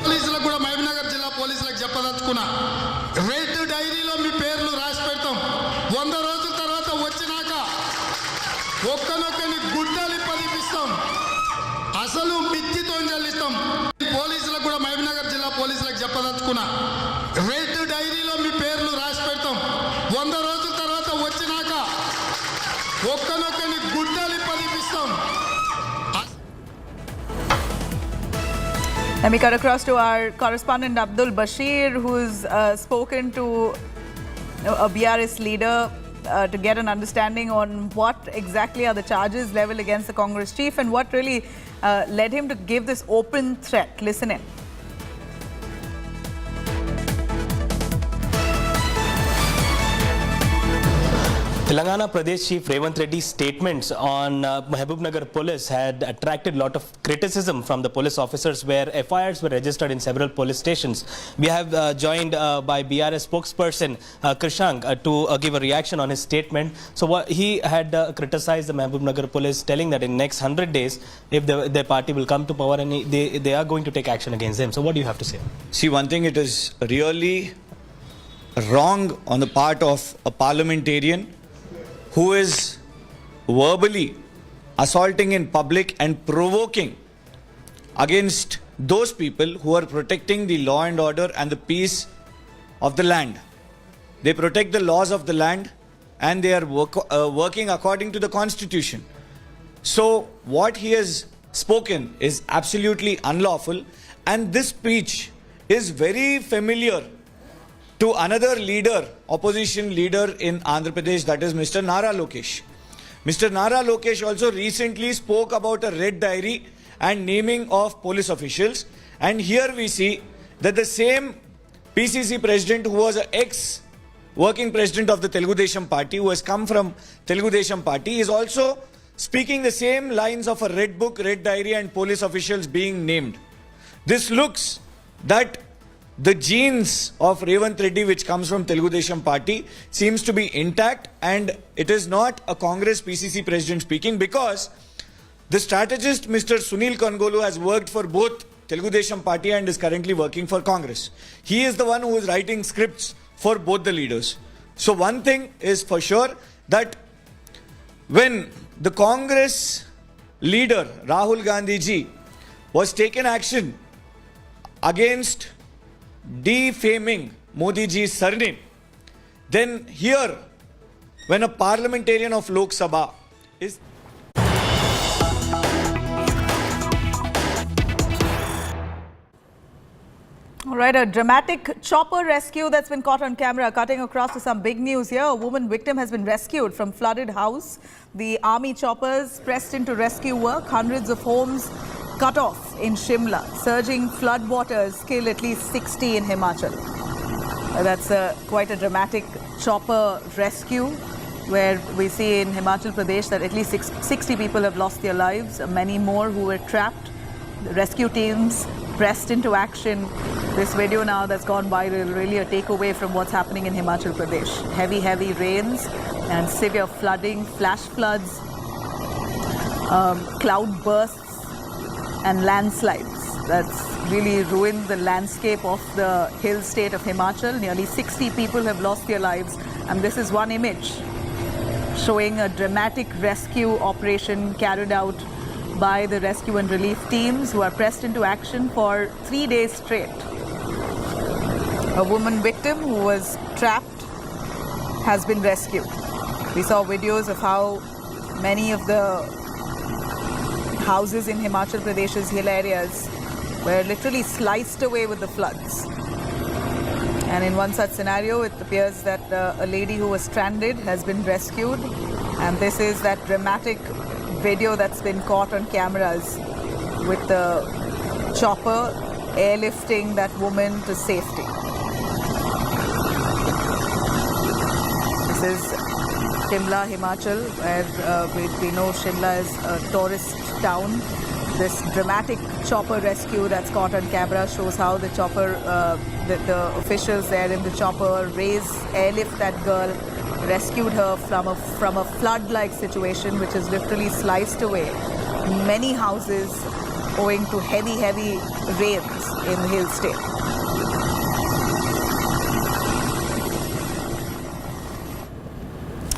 పోలీసులకు కూడా మహబూబ్నగర్ జిల్లా పోలీసులకు చెప్పదలుచుకున్నా red డైరీలో మీ పేర్లు అసలు పిచ్చితో చెల్లిస్తాం. పోలీసులకు కూడా మహబూబ్నగర్ జిల్లా పోలీసులకు చెప్పదలుచుకున్నా, రెడ్ డైరీలో మీ పేర్లు రాసి పెడతాం. 100 రోజుల తర్వాత వచ్చినాక ఒక్కనొక్కని గుడ్డలి పలిపిస్తాం. Let me cut across to our correspondent Abdul Bashir, who's spoken to a BRS leader to get an understanding on what exactly are the charges leveled against the Congress chief and what really led him to give this open threat. Listen in. Telangana Pradesh Chief Revant Reddy's statements on Mahbubnagar police had attracted a lot of criticism from the police officers, where FIRs were registered in several police stations. We have joined by BRS spokesperson Krishank to give a reaction on his statement. So what he had criticized the Mahbubnagar police, telling that in next 100 days, if their party will come to power, and they are going to take action against them. So what do you have to say? See, one thing, it is really wrong on the part of a parliamentarian who is verbally assaulting in public and provoking against those people who are protecting the law and order and the peace of the land. They protect the laws of the land and they are working according to the constitution. So what he has spoken is absolutely unlawful, and this speech is very familiar to another leader, opposition leader in Andhra Pradesh, that is Mr. Nara Lokesh. Mr. Nara Lokesh also recently spoke about a red diary and naming of police officials. And here we see that the same PCC president, who was an ex-working president of the Telugu Desam party, who has come from Telugu Desam party, is also speaking the same lines of a red book, red diary and police officials being named. This looks that the genes of Revant Reddy, which comes from Telugu Desam party, seems to be intact, and it is not a Congress PCC president speaking, because the strategist Mr. Sunil Kongolu has worked for both Telugu Desam party and is currently working for Congress. He is the one who is writing scripts for both the leaders. So one thing is for sure, that when the Congress leader Rahul Gandhi ji was taken action against defaming Modi ji's surname, then here, when a parliamentarian of Lok Sabha is All right, a dramatic chopper rescue that's been caught on camera. Cutting across to some big news here. A woman victim has been rescued from flooded house. The army choppers pressed into rescue work. Hundreds of homes cut off in Shimla. Surging flood waters kill at least 60 in Himachal. That's quite a dramatic chopper rescue, where we see in Himachal Pradesh that at least 60 people have lost their lives. Many more who were trapped. The rescue teams pressed into action. This video now that's gone viral, really a takeaway from what's happening in Himachal Pradesh. Heavy rains and severe flooding, flash floods, cloud bursts and landslides. That's really ruined the landscape of the hill state of Himachal. Nearly 60 people have lost their lives, and this is one image showing a dramatic rescue operation carried out by the rescue and relief teams, who are pressed into action for 3 days straight. A woman victim who was trapped has been rescued. We saw videos of how many of the houses in Himachal Pradesh's hill areas were literally sliced away with the floods. And in one such scenario, it appears that a lady who was stranded has been rescued. And this is that dramatic video that's been caught on cameras, with the chopper airlifting that woman to safety. This is Shimla, Himachal, where we know Shimla is a tourist town. This dramatic chopper rescue that's caught on camera shows how the chopper, the officials there in the chopper airlift that girl, rescued her from a flood-like situation which has literally sliced away many houses owing to heavy rains in the hill state.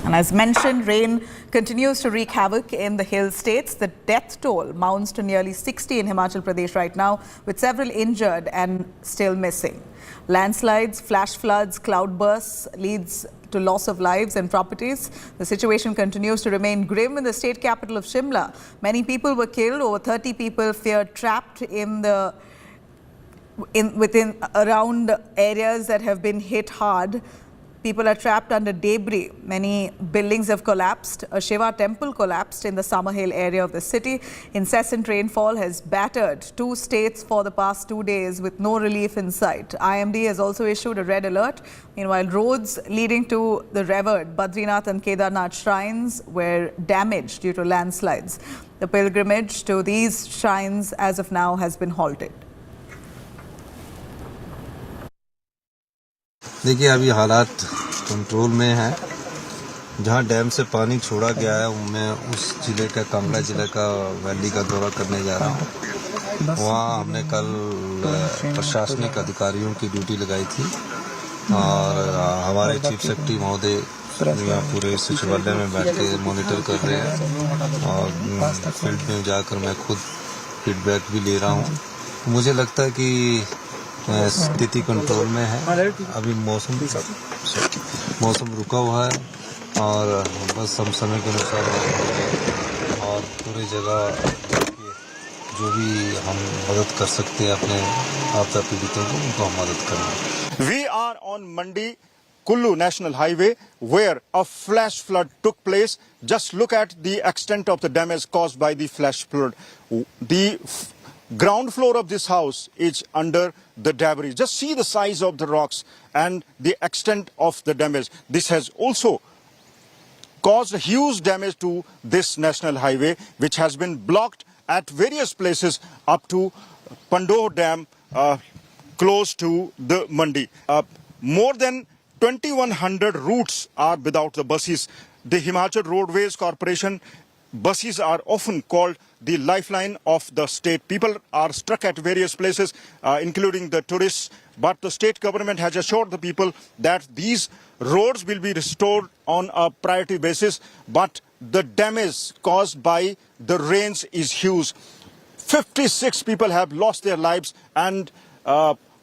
And as mentioned, rain continues to wreak havoc in the hill states. The death toll mounts to nearly 60 in Himachal Pradesh right now, with several injured and still missing. Landslides, flash floods, cloudbursts leads to loss of lives and properties. The situation continues to remain grim in the state capital of Shimla. Many people were killed. Over 30 people feared trapped within around areas that have been hit hard. People are trapped under debris. Many buildings have collapsed. A Shiva temple collapsed in the Summerhill area of the city. Incessant rainfall has battered 2 states for the past 2 days with no relief in sight. IMD has also issued a red alert. Meanwhile, roads leading to the revered Badrinath and Kedarnath shrines were damaged due to landslides. The pilgrimage to these shrines as of now has been halted. देखिए अभी हालात control में है। जहां dam से पानी छोड़ा गया है मैं उस जिले का कांगड़ा जिले का वैली का दौरा करने जा रहा हूं। वहां हमने कल प्रशासनिक अधिकारियों की ड्यूटी लगाई थी और हमारे चीफ सेक्रेटरी महोदय यहाँ पूरे सचिवालय में बैठ के मॉनिटर कर रहे हैं और फील्ड में जाकर मैं खुद फीडबैक भी ले रहा हूँ। मुझे लगता है कि स्थिति कंट्रोल में है। अभी मौसम रुका हुआ है और बस हम समय के अनुसार और पूरी जगह जो भी हम मदद कर सकते हैं अपने आपदा पीड़ितों को उनको हम मदद करेंगे। We are on Mandi Kullu National Highway where a flash flood took place. Just look at the extent of the damage caused by the flash flood. The ground floor of this house is under the debris. Just see the size of the rocks and the extent of the damage. This has also caused huge damage to this national highway, which has been blocked at various places up to Pandoh Dam, close to the Mandi. More than 2100 routes are without the buses. The Himachal Roadways Corporation buses are often called the lifeline of the state. People are stuck at various places, including the tourists. But the state government has assured the people that these roads will be restored on a priority basis. But the damage caused by the rains is huge. 56 people have lost their lives and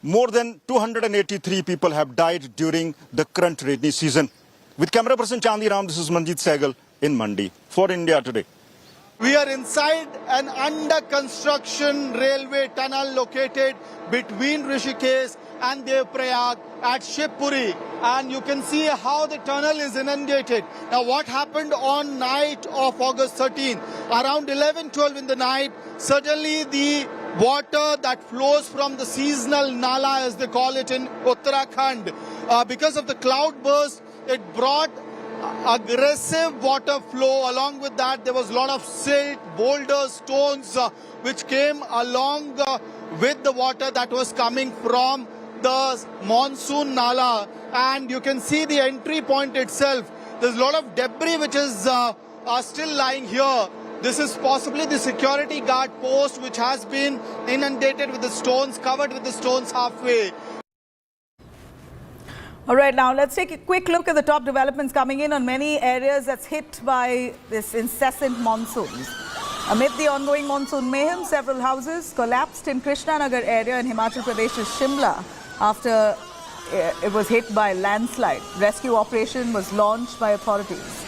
more than 283 people have died during the current rainy season. With camera person Chandi Ram, this is Manjeet Sehgal in Mandi for India Today. We are inside an under-construction railway tunnel located between Rishikesh and Devprayag at Shivpuri, and you can see how the tunnel is inundated. Now, what happened on night of August 13? Around 11-12 in the night, suddenly the water that flows from the seasonal Nala, as they call it in Uttarakhand, because of the cloud burst, it brought aggressive water flow. Along with that, there was a lot of silt, boulders, stones which came along with the water that was coming from the monsoon Nala. And you can see the entry point itself. There's a lot of debris which is still lying here. This is possibly the security guard post which has been inundated with the stones, covered with the stones halfway. All right, now let's take a quick look at the top developments coming in on many areas that's hit by this incessant monsoons. Amid the ongoing monsoon mayhem, several houses collapsed in Krishnanagar area in Himachal Pradesh's Shimla after it was hit by a landslide. Rescue operation was launched by authorities.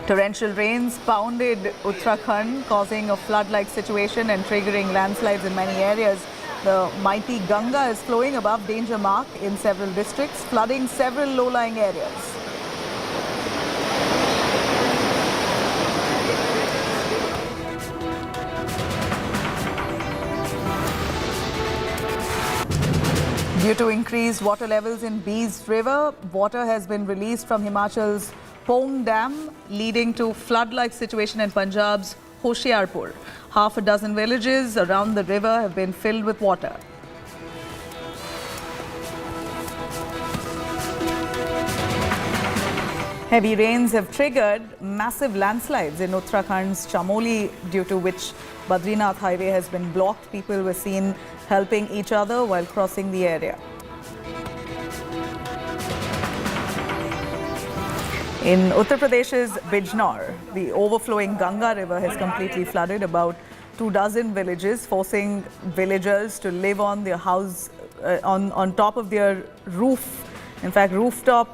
Torrential rains pounded Uttarakhand, causing a flood-like situation and triggering landslides in many areas. The mighty Ganga is flowing above danger mark in several districts, flooding several low-lying areas. Due to increased water levels in Bees River, water has been released from Himachal's Pong Dam, leading to flood-like situation in Punjab's Hoshiarpur. Half a dozen villages around the river have been filled with water. Heavy rains have triggered massive landslides in Uttarakhand's Chamoli, due to which Badrinath highway has been blocked. People were seen helping each other while crossing the area. In Uttar Pradesh's Bijnor, the overflowing Ganga river has completely flooded about 24 villages, forcing villagers to live on their house, on top of their roof. In fact, rooftop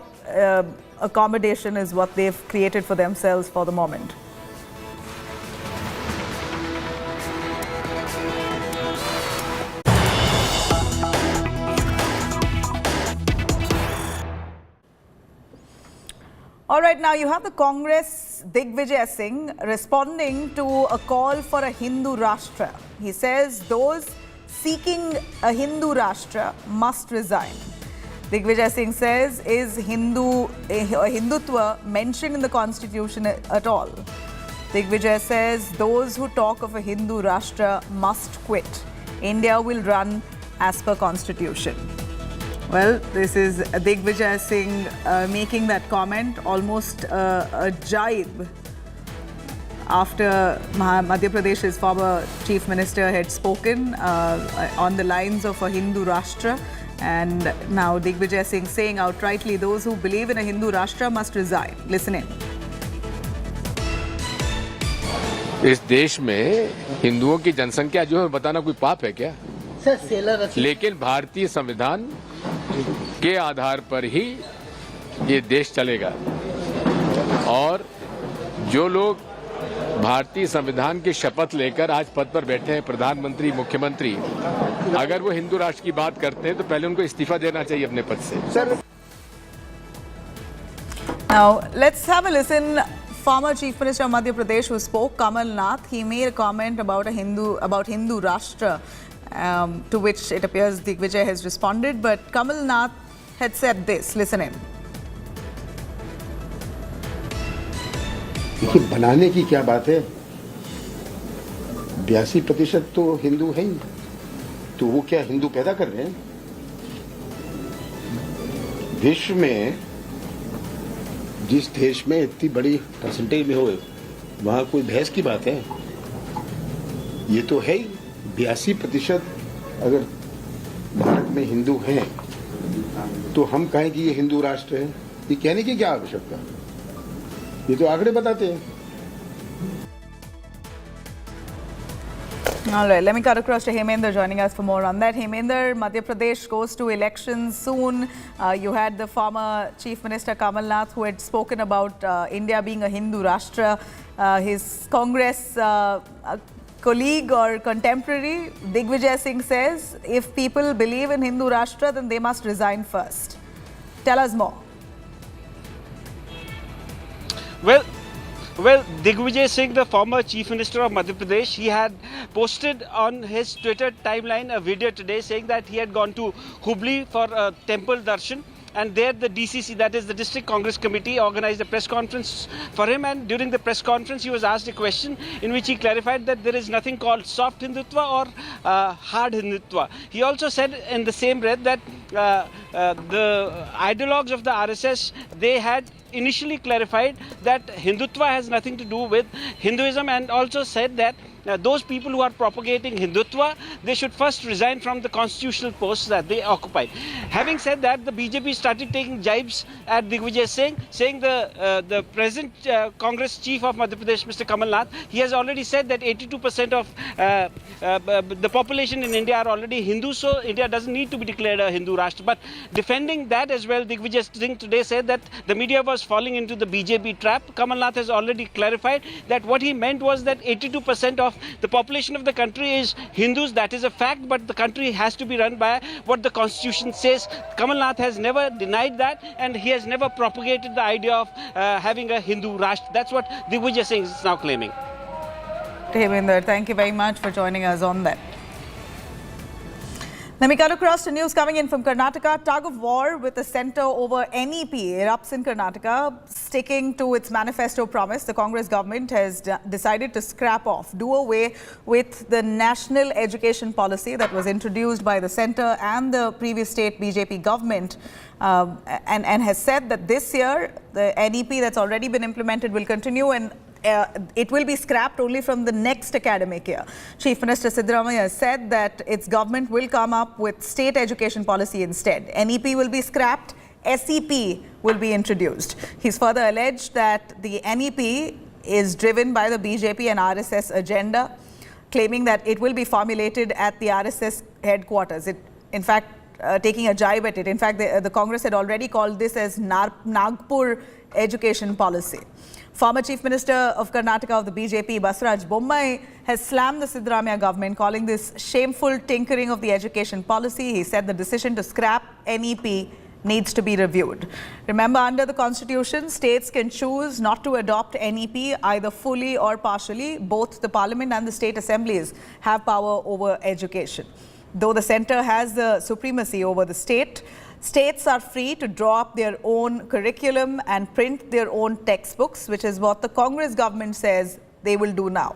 accommodation is what they've created for themselves for the moment. All right, now you have the Congress Digvijay Singh responding to a call for a Hindu Rashtra. He says those seeking a Hindu Rashtra must resign. Digvijay Singh says, is Hindutva mentioned in the constitution at all? Digvijay says those who talk of a Hindu Rashtra must quit. India will run as per constitution. Well, this is Digvijay Singh making that comment, almost a jibe, after Madhya Pradesh's former chief minister had spoken on the lines of a Hindu Rashtra. And now Digvijay Singh saying outrightly, those who believe in a Hindu Rashtra must resign. Listen in. इस देश में हिंदुओं की जनसंख्या जो है बताना कोई पाप है क्या? लेकिन भारतीय संविधान के आधार पर ही ये देश चलेगा और जो लोग भारतीय संविधान की शपथ लेकर आज पद पर बैठे हैं, प्रधानमंत्री, मुख्यमंत्री, अगर वो हिंदू राष्ट्र की बात करते हैं तो पहले उनको इस्तीफा देना चाहिए अपने पद से. Now let's have a listen. Former Chief Minister of Madhya Pradesh who spoke, Kamal Nath, he made a comment about Hindu Rashtra, to which it appears Digvijay has responded. But Kamal Nath had said this. Listen in. देखिए, बनाने की क्या बात है? 82% तो हिंदू है ही, तो वो क्या हिंदू पैदा कर रहे हैं? विश्व में जिस देश में इतनी बड़ी परसेंटेज में हो, वहां कोई बहस की बात है? ये तो है ही. 82% अगर भारत में हिंदू हैं, तो हम कहें कि ये हिंदू राष्ट्र है, ये कहने की क्या आवश्यकता? ये तो आंकड़े बताते हैं. All right, let me cut across to Hemendra joining us for more on that. Hemendra, Madhya Pradesh goes to elections soon. You had the former Chief Minister Kamal Nath who had spoken about India being a Hindu Rashtra. His Congress colleague or contemporary, Digvijay Singh, says if people believe in Hindu Rashtra, then they must resign first. Tell us more. Well, Digvijay Singh, the former Chief Minister of Madhya Pradesh, he had posted on his Twitter timeline a video today saying that he had gone to Hubli for a temple darshan. And there the DCC, that is the District Congress Committee, organized a press conference for him. And during the press conference, he was asked a question in which he clarified that there is nothing called soft Hindutva or hard Hindutva. He also said in the same breath that the ideologues of the RSS, they had initially clarified that Hindutva has nothing to do with Hinduism, and also said that those people who are propagating Hindutva, they should first resign from the constitutional posts that they occupy. Having said that, the BJP started taking jibes at Digvijay Singh, saying the present Congress chief of Madhya Pradesh, Mr. Kamal Nath, he has already said that 82% of the population in India are already Hindus, so India doesn't need to be declared a Hindu Rashtra. But defending that as well, Digvijay Singh today said that the media was falling into the BJP trap. Kamal Nath has already clarified that what he meant was that 82% of the population of the country is Hindus. That is a fact, but the country has to be run by what the constitution says. Kamal Nath has never denied that, and he has never propagated the idea of having a Hindu Rashtra. That's what Digvijay Singh is now claiming. Hemendra, thank you very much for joining us on that. Let me cut across to news coming in from Karnataka. Tug of war with the centre over NEP erupts in Karnataka. Sticking to its manifesto promise, the Congress government has decided to scrap off, do away with the national education policy that was introduced by the centre and the previous state BJP government, and has said that this year the NEP that's already been implemented will continue, and it will be scrapped only from the next academic year. Chief Minister Siddaramaiah said that its government will come up with state education policy instead. NEP will be scrapped, SEP will be introduced. He's further alleged that the NEP is driven by the BJP and RSS agenda, claiming that it will be formulated at the RSS headquarters. In fact, taking a jibe at it. In fact, the Congress had already called this as Nagpur education policy. Former Chief Minister of Karnataka of the BJP, Basuraj Bommai, has slammed the Siddaramaiah government, calling this shameful tinkering of the education policy. He said the decision to scrap NEP needs to be reviewed. Remember, under the Constitution, states can choose not to adopt NEP either fully or partially. Both the Parliament and the state assemblies have power over education. Though the centre has the supremacy over the state, states are free to draw up their own curriculum and print their own textbooks, which is what the Congress government says they will do now.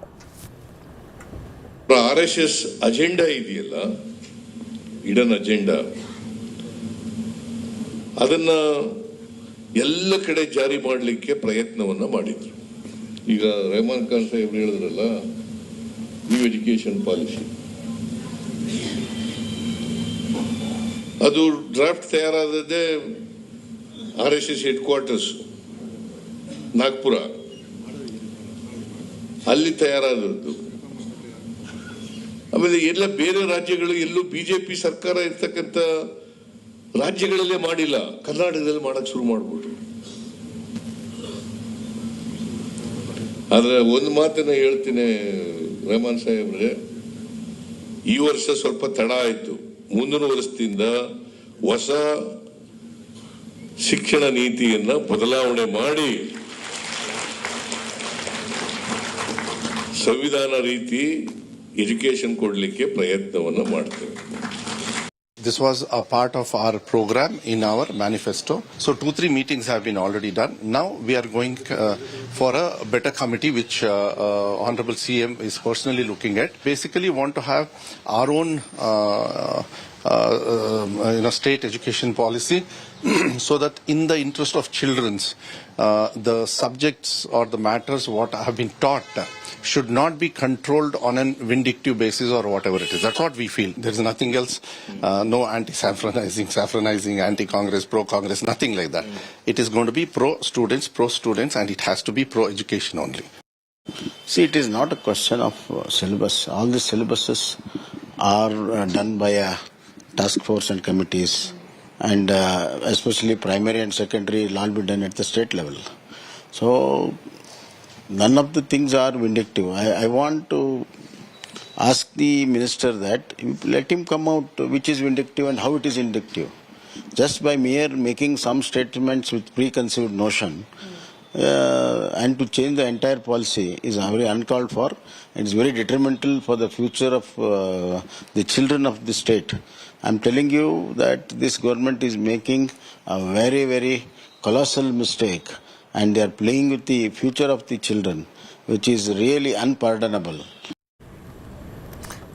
RSS agenda ideyalla, hidden agenda, ಅದನ್ನ ಎಲ್ಲ ಕಡೆ ಜಾರಿ ಮಾಡಲಿಕ್ಕೆ ಪ್ರಯತ್ನವನ್ನ ಮಾಡಿದ್ರು. ಈಗ ರೆಹಮಾನ್ ಖಾನ್ ಸಾಹೇಬ್ ಹೇಳಿದ್ರಲ್ಲ, new education policy, ಅದು ಡ್ರಾಫ್ಟ್ ತಯಾರಾದದ್ದೇ RSS ಹೆಡ್ ಕ್ವಾರ್ಟರ್ಸ್ ನಾಗ್ಪುರ, ಅಲ್ಲಿ ತಯಾರಾದದ್ದು. ಆಮೇಲೆ ಎಲ್ಲ ಬೇರೆ ರಾಜ್ಯಗಳು ಎಲ್ಲೂ ಬಿಜೆಪಿ ಸರ್ಕಾರ ಇರ್ತಕ್ಕಂಥ ರಾಜ್ಯಗಳಲ್ಲೇ ಮಾಡಿಲ್ಲ, ಕರ್ನಾಟಕದಲ್ಲಿ ಮಾಡಕ್ ಶುರು ಮಾಡ್ಬಿಟ್ರು. ಆದ್ರೆ ಒಂದು ಮಾತನ್ನ ಹೇಳ್ತೀನಿ ರೆಹಮಾನ್ ಸಾಹೇಬ್ರೆ, ಈ ವರ್ಷ ಸ್ವಲ್ಪ ತಡ ಆಯ್ತು. ಮುಂದಿನ ವರ್ಷದಿಂದ ಹೊಸ ಶಿಕ್ಷಣ ನೀತಿಯನ್ನ ಬದಲಾವಣೆ ಮಾಡಿ ಸಂವಿಧಾನ ರೀತಿ ಎಜುಕೇಶನ್ ಕೊಡ್ಲಿಕ್ಕೆ ಪ್ರಯತ್ನವನ್ನ ಮಾಡ್ತೇವೆ. This was a part of our program in our manifesto. So 2-3 meetings have been already done. Now we are going for a better committee, which Honorable CM is personally looking at. Basically want to have our own state education policy so that in the interest of children's, the subjects or the matters what have been taught should not be controlled on a vindictive basis or whatever it is. That's what we feel. There is nothing else. No saffronizing, anti-Congress, pro-Congress, nothing like that. It is going to be pro-students, and it has to be pro-education only. See, it is not a question of syllabus. All the syllabuses are done by a task force and committees, and especially primary and secondary will all be done at the state level. So none of the things are vindictive. I want to ask the minister that let him come out which is vindictive and how it is vindictive. Just by mere making some statements with preconceived notion and to change the entire policy is very uncalled for. It is very detrimental for the future of the children of the state. I am telling you that this government is making a very, very colossal mistake, and they are playing with the future of the children, which is really unpardonable.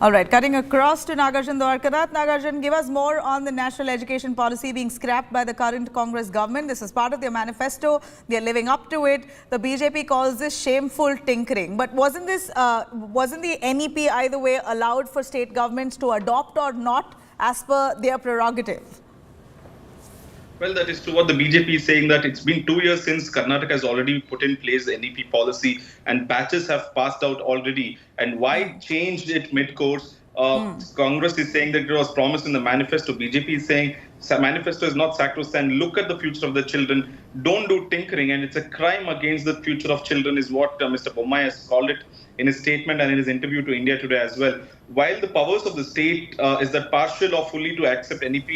All right, cutting across to Nagarjun Dwarkanath. Nagarjun, give us more on the national education policy being scrapped by the current Congress government. This is part of their manifesto. They are living up to it. The BJP calls this shameful tinkering. But wasn't the NEP either way allowed for state governments to adopt or not as per their prerogative? Well, that is true what the BJP is saying, that it's been 2 years since Karnataka has already put in place the NEP policy and batches have passed out already. And why changed it mid-course? Congress is saying that it was promised in the manifesto. BJP is saying manifesto is not sacrosanct. Look at the future of the children. Don't do tinkering. And it's a crime against the future of children is what Mr. Bommai has called it in his statement and in his interview to India Today as well. While the powers of the state is that partial or fully to accept NEP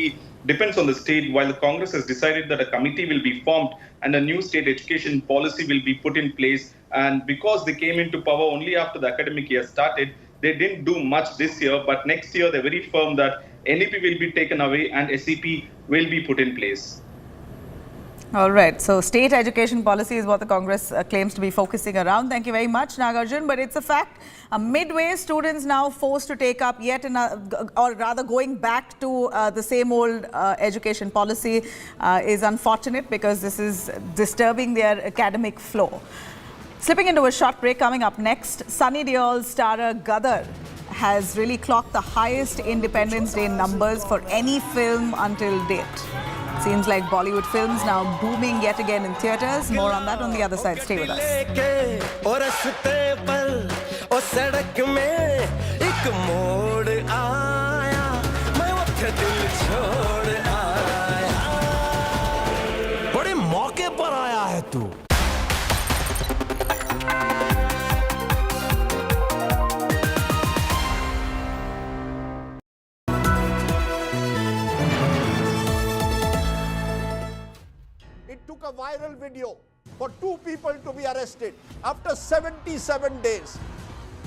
depends on the state, while the Congress has decided that a committee will be formed and a new state education policy will be put in place. And because they came into power only after the academic year started, they didn't do much this year, but next year they're very firm that NEP will be taken away and SEP will be put in place. All right. So state education policy is what the Congress claims to be focusing around. Thank you very much, Nagarjun. But it's a fact. Midway, students now forced to take up yet another, or rather going back to the same old education policy is unfortunate because this is disturbing their academic flow. Slipping into a short break, coming up next, Sunny Deol starrer Gadar has really clocked the highest Independence Day numbers for any film until date. Seems like Bollywood films now booming yet again in theatres. More on that on the other side. Stay with us. बड़े मौके पर आया है तू। It took a viral video for 2 people to be arrested after 77 days.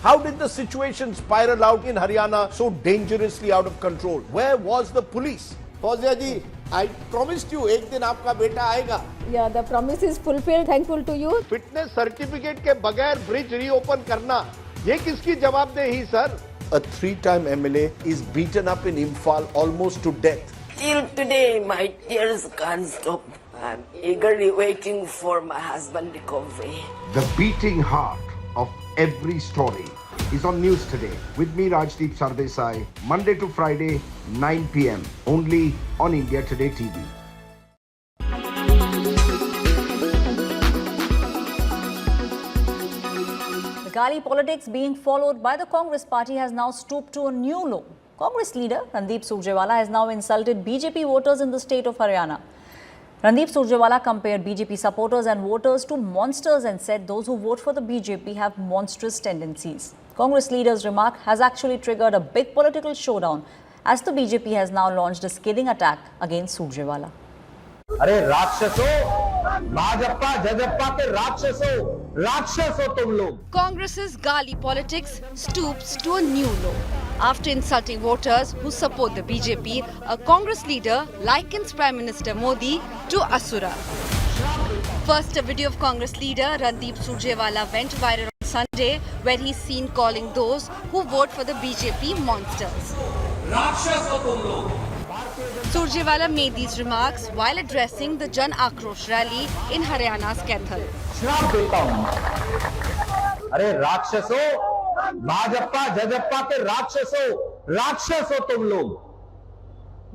How did the situation spiral out in Haryana so dangerously out of control? Where was the police? Fawzia ji, I promised you ek din aapka beta aayega. Yeah, the promise is fulfilled. Thankful to you. Fitness certificate ke bagair bridge reopen karna, ye kiski jawabdehi sir? A 3-time MLA is beaten up in Imphal almost to death. Till today, my tears can't stop. I'm eagerly waiting for my husband's recovery. The beating heart of every story is on News Today. With me, Rajdeep Sardesai, Monday to Friday, 9 p.m. only on India Today TV. The Gali politics being followed by the Congress party has now stooped to a new low. Congress leader Randeep Surjewala has now insulted BJP voters in the state of Haryana. Randeep Surjewala compared BJP supporters and voters to monsters and said those who vote for the BJP have monstrous tendencies. Congress leader's remark has actually triggered a big political showdown as the BJP has now launched a scathing attack against Surjewala. अरे राक्षसों, भाजपा जजप्पा के राक्षस हो तुम लोग। Congress's Gali politics stoops to a new low. After insulting voters who support the BJP, a Congress leader likens Prime Minister Modi to Asura. First, a video of Congress leader Randeep Surjewala went viral on Sunday, where he's seen calling those who vote for the BJP monsters. Surjewala made these remarks while addressing the Jan Akrosh rally in Haryana's Kaithal. श्राप देता हूं। अरे राक्षसों, भाजपा जजप्पा के राक्षस हो तुम लोग।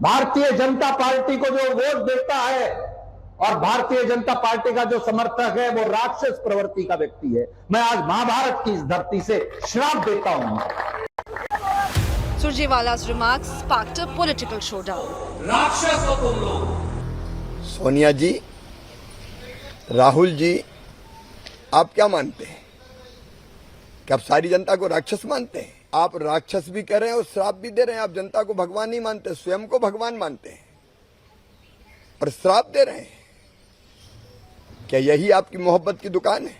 भारतीय जनता पार्टी को जो वोट देता है और भारतीय जनता पार्टी का जो समर्थक है वो राक्षस प्रवृत्ति का व्यक्ति है। मैं आज महाभारत की इस धरती से श्राप देता हूं। Surjewala's remarks sparked a political showdown. राक्षस हो तुम लोग। सोनिया जी, राहुल जी, आप क्या मानते हैं? क्या आप सारी जनता को राक्षस मानते हैं? आप राक्षस भी कह रहे हैं और श्राप भी दे रहे हैं। आप जनता को भगवान नहीं मानते, स्वयं को भगवान मानते हैं और श्राप दे रहे हैं। क्या यही आपकी मोहब्बत की दुकान है?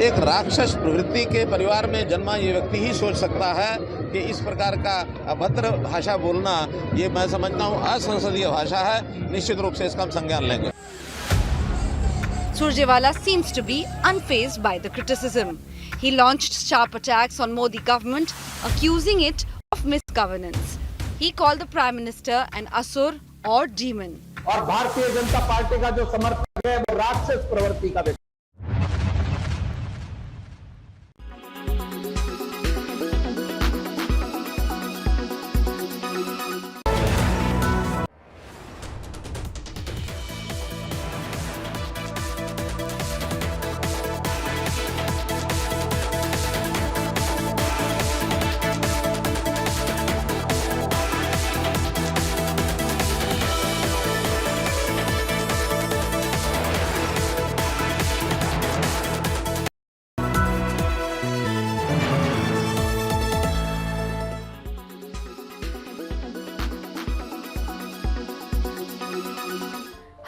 एक राक्षस प्रवृत्ति के परिवार में जन्मा ये व्यक्ति ही सोच सकता है कि इस प्रकार का अभद्र भाषा बोलना, ये मैं समझता हूँ असंसदीय भाषा है। निश्चित रूप से इसका हम संज्ञान लेंगे। Surjewala seems to be unfazed by the criticism. He launched sharp attacks on Modi government, accusing it of misgovernance. He called the Prime Minister an asur or demon. और भारतीय जनता पार्टी का जो समर्थक है वो राक्षस प्रवृत्ति का व्यक्ति।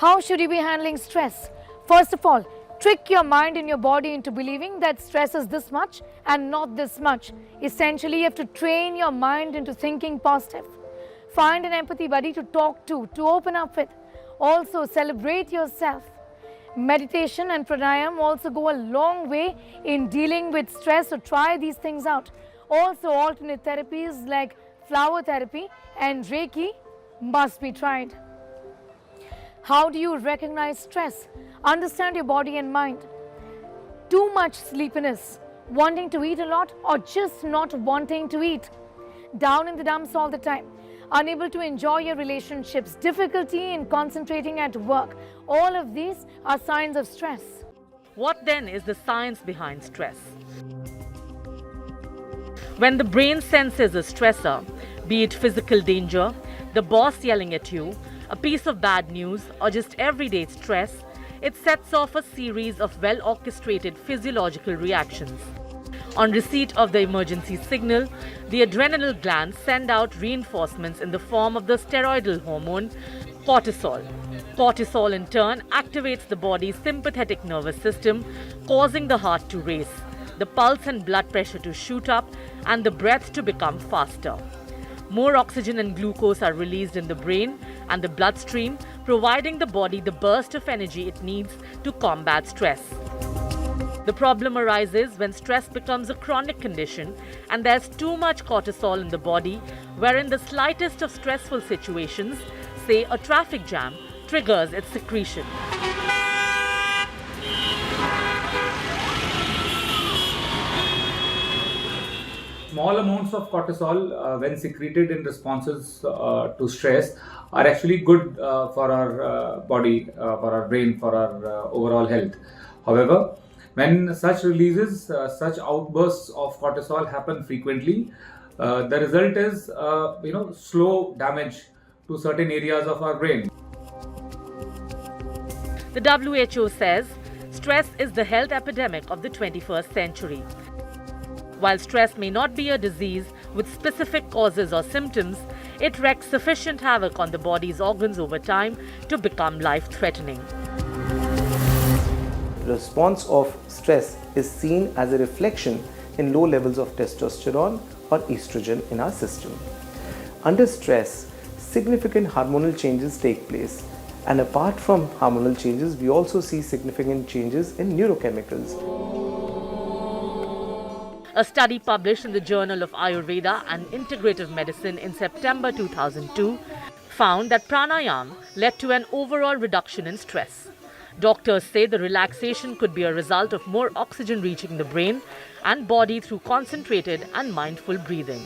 How should you be handling stress? First of all, trick your mind and your body into believing that stress is this much and not this much. Essentially, you have to train your mind into thinking positive. Find an empathy buddy to talk to open up with. Also, celebrate yourself. Meditation and pranayam also go a long way in dealing with stress, so try these things out. Also, alternate therapies like flower therapy and Reiki must be tried. How do you recognize stress? Understand your body and mind. too much sleepiness, wanting to eat a lot, or just not wanting to eat. Down in the dumps all the time, unable to enjoy your relationships, difficulty in concentrating at work. All of these are signs of stress. What then is the science behind stress? When the brain senses a stressor, be it physical danger, the boss yelling at you, a piece of bad news, or just everyday stress, it sets off a series of well-orchestrated physiological reactions. On receipt of the emergency signal, the adrenal glands send out reinforcements in the form of the steroidal hormone cortisol. Cortisol in turn activates the body's sympathetic nervous system, causing the heart to race, the pulse and blood pressure to shoot up, and the breath to become faster. More oxygen and glucose are released in the brain and the bloodstream, providing the body the burst of energy it needs to combat stress. The problem arises when stress becomes a chronic condition and there's too much cortisol in the body, wherein the slightest of stressful situations, say a traffic jam, triggers its secretion. Small amounts of cortisol, when secreted in responses to stress, are actually good for our body, for our brain, for our overall health. However, when such releases, such outbursts of cortisol happen frequently, the result is slow damage to certain areas of our brain. The WHO says stress is the health epidemic of the 21st century. While stress may not be a disease with specific causes or symptoms, it wreaks sufficient havoc on the body's organs over time to become life-threatening. The response of stress is seen as a reflection in low levels of testosterone or estrogen in our system. Under stress, significant hormonal changes take place, and apart from hormonal changes, we also see significant changes in neurochemicals. A study published in the Journal of Ayurveda and Integrative Medicine in September 2002 found that pranayama led to an overall reduction in stress. Doctors say the relaxation could be a result of more oxygen reaching the brain and body through concentrated and mindful breathing.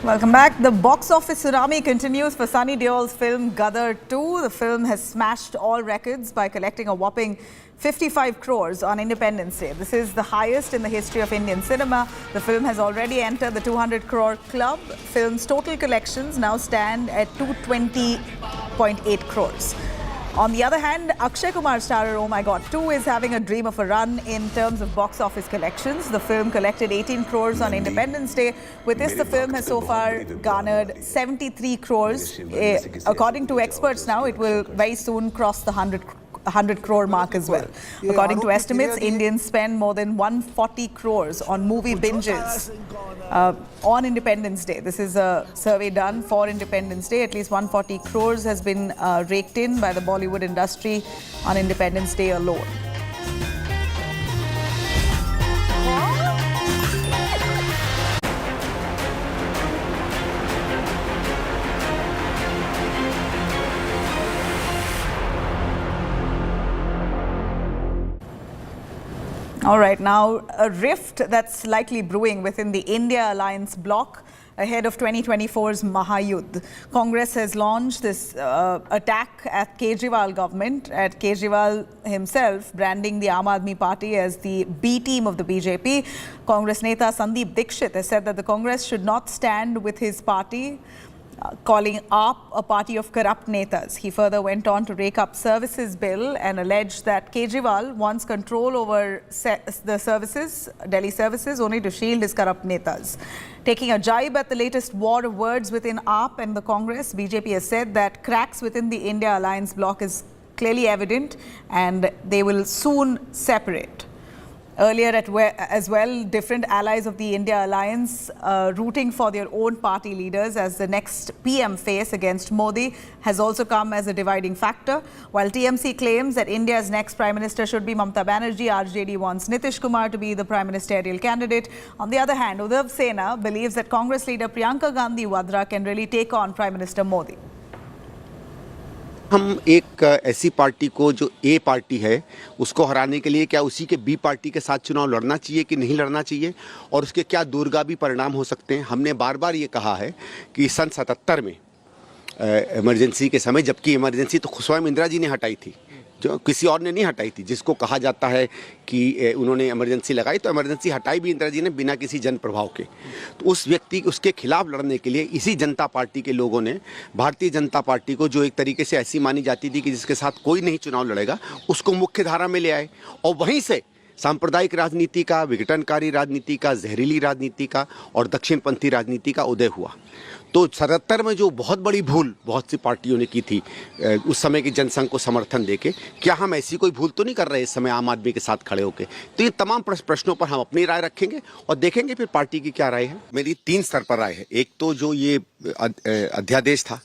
Welcome back. The box office tsunami continues for Sunny Deol's film Gadar 2. The film has smashed all records by collecting a whopping 55 crores on Independence Day. This is the highest in the history of Indian cinema. The film has already entered the 200 crore club. Film's total collections now stand at 220.8 crores. On the other hand, Akshay Kumar starrer Oh My God 2 is having a dream of a run in terms of box office collections. The film collected 18 crores on Independence Day. With this, the film has so far garnered 73 crores. According to experts now, it will very soon cross the 100 crore mark as well. According to estimates, Indians spend more than 140 crores on movie binges on Independence Day. This is a survey done for Independence Day. At least 140 crores has been raked in by the Bollywood industry on Independence Day alone. All right, now a rift that's likely brewing within the India alliance bloc ahead of 2024's Mahayuddh. Congress has launched this attack at Kejriwal government, at Kejriwal himself branding the Aam Aadmi Party as the B team of the BJP. Congress Neta Sandeep Dikshit has said that the Congress should not stand with his party, calling AAP a party of corrupt netas. He further went on to rake up services bill and alleged that Kejriwal wants control over the services, Delhi services, only to shield his corrupt netas. Taking a jibe at the latest war of words within AAP and the Congress, BJP has said that cracks within the India Alliance bloc is clearly evident and they will soon separate. Earlier as well, different allies of the India Alliance rooting for their own party leaders as the next PM face against Modi has also come as a dividing factor. While TMC claims that India's next Prime Minister should be Mamata Banerjee, RJD wants Nitish Kumar to be the Prime Ministerial candidate. On the other hand, Uddhav Sena believes that Congress leader Priyanka Gandhi Vadra can really take on Prime Minister Modi. हम एक ऐसी party को जो ए party है उसको हराने के लिए क्या उसी के बी पार्टी के साथ चुनाव लड़ना चाहिए कि नहीं लड़ना चाहिए और उसके क्या दूरगामी परिणाम हो सकते हैं। हमने बार बार ये कहा है कि सन 77 में इमरजेंसी के समय, जबकि इमरजेंसी तो स्वयं इंदिरा जी ने हटाई थी, जो किसी और ने नहीं हटाई थी, जिसको कहा जाता है कि उन्होंने इमरजेंसी लगाई, तो इमरजेंसी हटाई भी इंदिरा जी ने बिना किसी जन प्रभाव के। तो उस व्यक्ति उसके खिलाफ लड़ने के लिए इसी जनता पार्टी के लोगों ने भारतीय जनता पार्टी को, जो एक तरीके से ऐसी मानी जाती थी कि जिसके साथ कोई नहीं चुनाव लड़ेगा, उसको मुख्य धारा में ले आए और वहीं से सांप्रदायिक राजनीति का, विघटनकारी राजनीति का, जहरीली राजनीति का और दक्षिणपंथी राजनीति का उदय हुआ। तो 77 में जो बहुत बड़ी भूल बहुत सी पार्टियों ने की थी उस समय की जनसंघ को समर्थन देके, क्या हम ऐसी कोई भूल तो नहीं कर रहे इस समय आम आदमी के साथ खड़े होके। तो ये तमाम प्रश्नों पर हम अपनी राय रखेंगे और देखेंगे फिर पार्टी की क्या राय है। मेरी 3 स्तर पर राय है। एक तो जो ये अध्यादेश था,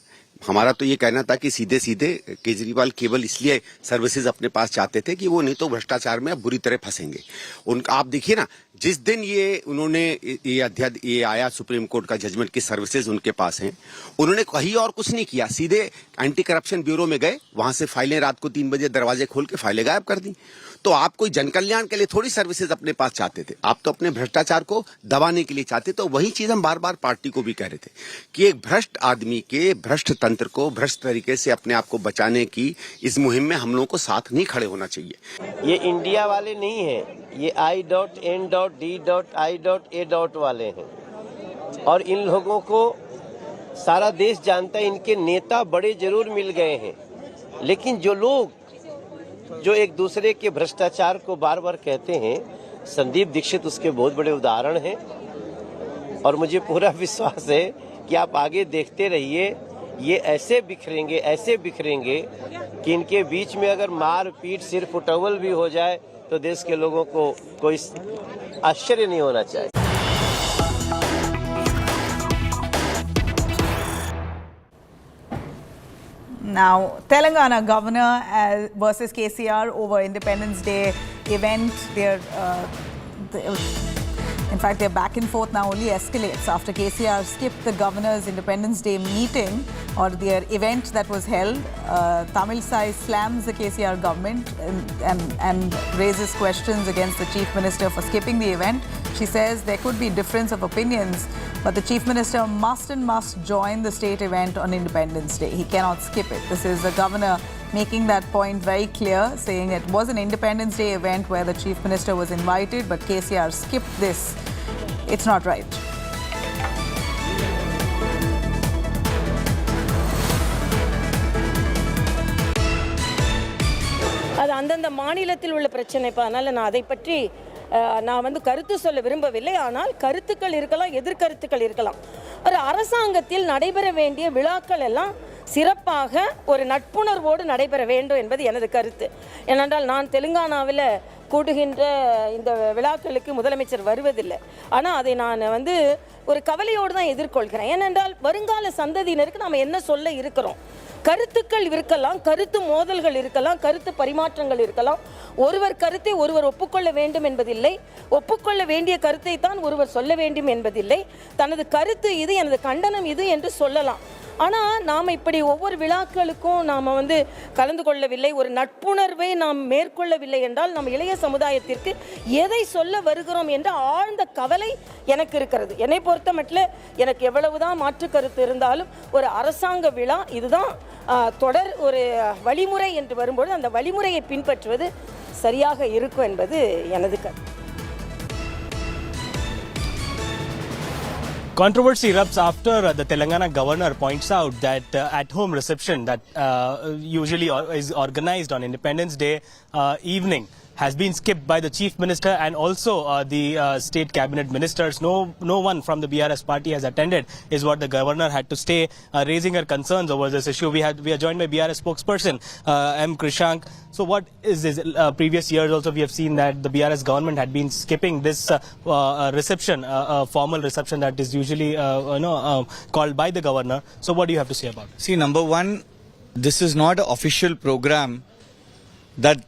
हमारा तो ये कहना था कि सीधे सीधे केजरीवाल केवल इसलिए सर्विसेज अपने पास चाहते थे कि वो नहीं तो भ्रष्टाचार में बुरी तरह फंसेंगे। उनका आप देखिए ना, जिस दिन ये उन्होंने ये आया सुप्रीम कोर्ट का जजमेंट की सर्विसेज उनके पास हैं, उन्होंने कहीं और कुछ नहीं किया, सीधे एंटी करप्शन ब्यूरो में गए, वहां से फाइलें रात को 3 बजे दरवाजे खोल के फाइलें गायब कर दी। तो आप कोई जन कल्याण के लिए थोड़ी सर्विसेज अपने पास चाहते थे, आप तो अपने भ्रष्टाचार को दबाने के लिए चाहते। तो वही चीज हम बार बार पार्टी को भी कह रहे थे कि एक भ्रष्ट आदमी के भ्रष्ट तंत्र को भ्रष्ट तरीके से अपने आप को बचाने की इस मुहिम में हम लोगों को साथ नहीं खड़े होना चाहिए। ये इंडिया वाले नहीं है, ये I.N.D.I.A. वाले हैं और इन लोगों को सारा देश जानता है। इनके नेता बड़े जरूर मिल गए हैं, लेकिन जो लोग जो एक दूसरे के भ्रष्टाचार को बार बार कहते हैं, संदीप दीक्षित उसके बहुत बड़े उदाहरण हैं। और मुझे पूरा विश्वास है कि आप आगे देखते रहिए, ये ऐसे बिखरेंगे कि इनके बीच में अगर मार पीट सिर फुटवल भी हो जाए तो देश के लोगों को कोई आश्चर्य नहीं होना चाहिए। Now, Telangana governor versus KCR over Independence Day event. In fact, their back and forth now only escalates after KCR skipped the governor's Independence Day meeting or their event that was held. Tamil Sai slams the KCR government and raises questions against the Chief Minister for skipping the event. She says there could be difference of opinions, but the Chief Minister must join the state event on Independence Day. He cannot skip it. This is the governor making that point very clear, saying it was an Independence Day event where the Chief Minister was invited, but KCR skipped this. It's not right. அது அந்தந்த மாநிலத்தில் உள்ள பிரச்சனை. அதனால நான் அதை பற்றி நான் கருத்து சொல்ல விரும்பவில்லை. ஆனால் கருத்துக்கள் இருக்கலாம், எதிர்கருத்துக்கள் இருக்கலாம். ஒரு அரசாங்கத்தில் நடைபெற வேண்டிய விழாக்கள் எல்லாம் சிறப்பாக ஒரு நட்புணர்வோடு நடைபெற வேண்டும் என்பது எனது கருத்து. ஏனென்றால் நான் தெலுங்கானாவில் கூடுகின்ற இந்த விழாக்களுக்கு முதலமைச்சர் வருவதில்லை. ஆனால் அதை நான் ஒரு கவலையோடு தான் எதிர்கொள்கிறேன். ஏனென்றால் வருங்கால சந்ததியினருக்கு நாம் என்ன சொல்ல இருக்கிறோம். கருத்துக்கள் இருக்கலாம், கருத்து மோதல்கள் இருக்கலாம், கருத்து பரிமாற்றங்கள் இருக்கலாம். ஒருவர் கருத்தை ஒருவர் ஒப்புக்கொள்ள வேண்டும் என்பதில்லை, ஒப்புக்கொள்ள வேண்டிய கருத்தை தான் ஒருவர் சொல்ல வேண்டும் என்பதில்லை. தனது கருத்து இது, எனது கண்டனம் இது என்று சொல்லலாம். ஆனால் நாம் இப்படி ஒவ்வொரு விழாக்களுக்கும் நாம் வந்து கலந்து கொள்ளவில்லை, ஒரு நட்புணர்வை நாம் மேற்கொள்ளவில்லை என்றால் நம் இளைய சமுதாயத்திற்கு எதை சொல்ல வருகிறோம் என்ற ஆழ்ந்த கவலை எனக்கு இருக்கிறது. என்னை பொறுத்த மட்டும் எனக்கு எவ்வளவுதான் மாற்று கருத்து இருந்தாலும் ஒரு அரசாங்க விழா இதுதான் தொடர் ஒரு வழிமுறை என்று வரும்போது அந்த வழிமுறையை பின்பற்றுவது சரியாக இருக்கும் என்பது எனது கருத்து. Controversy erupts after the Telangana governor points out that at-home reception that usually is organized on Independence Day evening has been skipped by the chief minister and also the state cabinet ministers. No one from the BRS party has attended, is what the governor had to stay, raising her concerns over this issue. We are joined by BRS spokesperson M. Krishank. So what is this? Previous years also we have seen that the BRS government had been skipping this reception, formal reception that is usually called by the governor. So what do you have to say about it? See, number one, this is not an official program that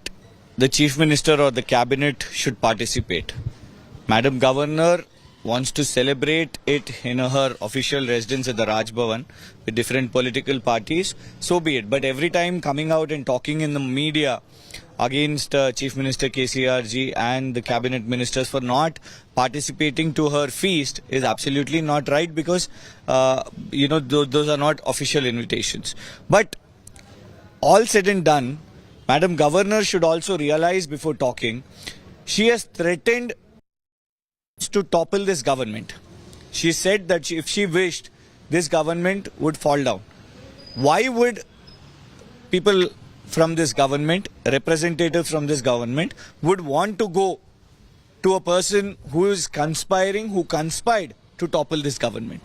the chief minister or the cabinet should participate. Madam Governor wants to celebrate it in her official residence at the Raj Bhavan with different political parties, so be it. But every time coming out and talking in the media against Chief Minister KCRG and the cabinet ministers for not participating to her feast is absolutely not right, because those are not official invitations. But all said and done, Madam Governor should also realize before talking, she has threatened to topple this government. She said that if she wished, this government would fall down. Why would people from this government, representatives from this government, would want to go to a person who is conspiring, who conspired to topple this government?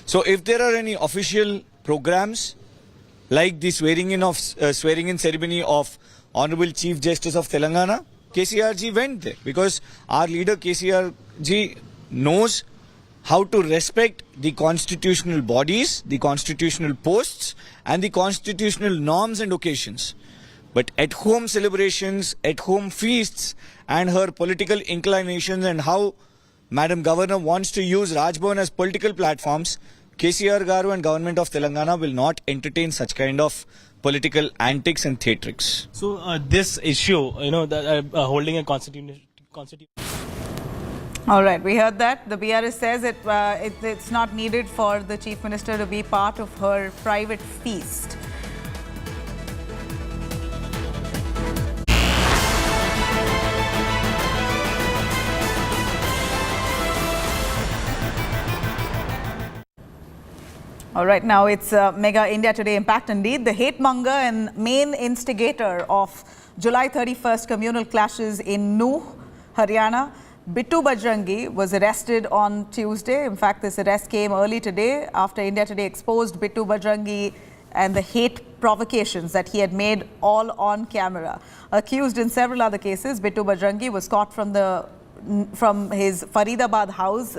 So if there are any official programs like the swearing in ceremony of Honorable Chief Justice of Telangana, KCRG went there because our leader KCRG knows how to respect the constitutional bodies, the constitutional posts and the constitutional norms and occasions. But at home celebrations, at home feasts and her political inclinations and how Madam Governor wants to use Raj Bhavan as political platforms, KCR Garu and government of Telangana will not entertain such kind of political antics and theatrics. So this issue, holding a constitution. All right, we heard that. The BRS says it's not needed for the chief minister to be part of her private feast. All right, now it's Mega India Today Impact indeed. The hate monger and main instigator of July 31st communal clashes in Nuh, Haryana, Bittu Bajrangi, was arrested on Tuesday. In fact, this arrest came early today after India Today exposed Bittu Bajrangi and the hate provocations that he had made all on camera. Accused in several other cases, Bittu Bajrangi was caught from his Faridabad house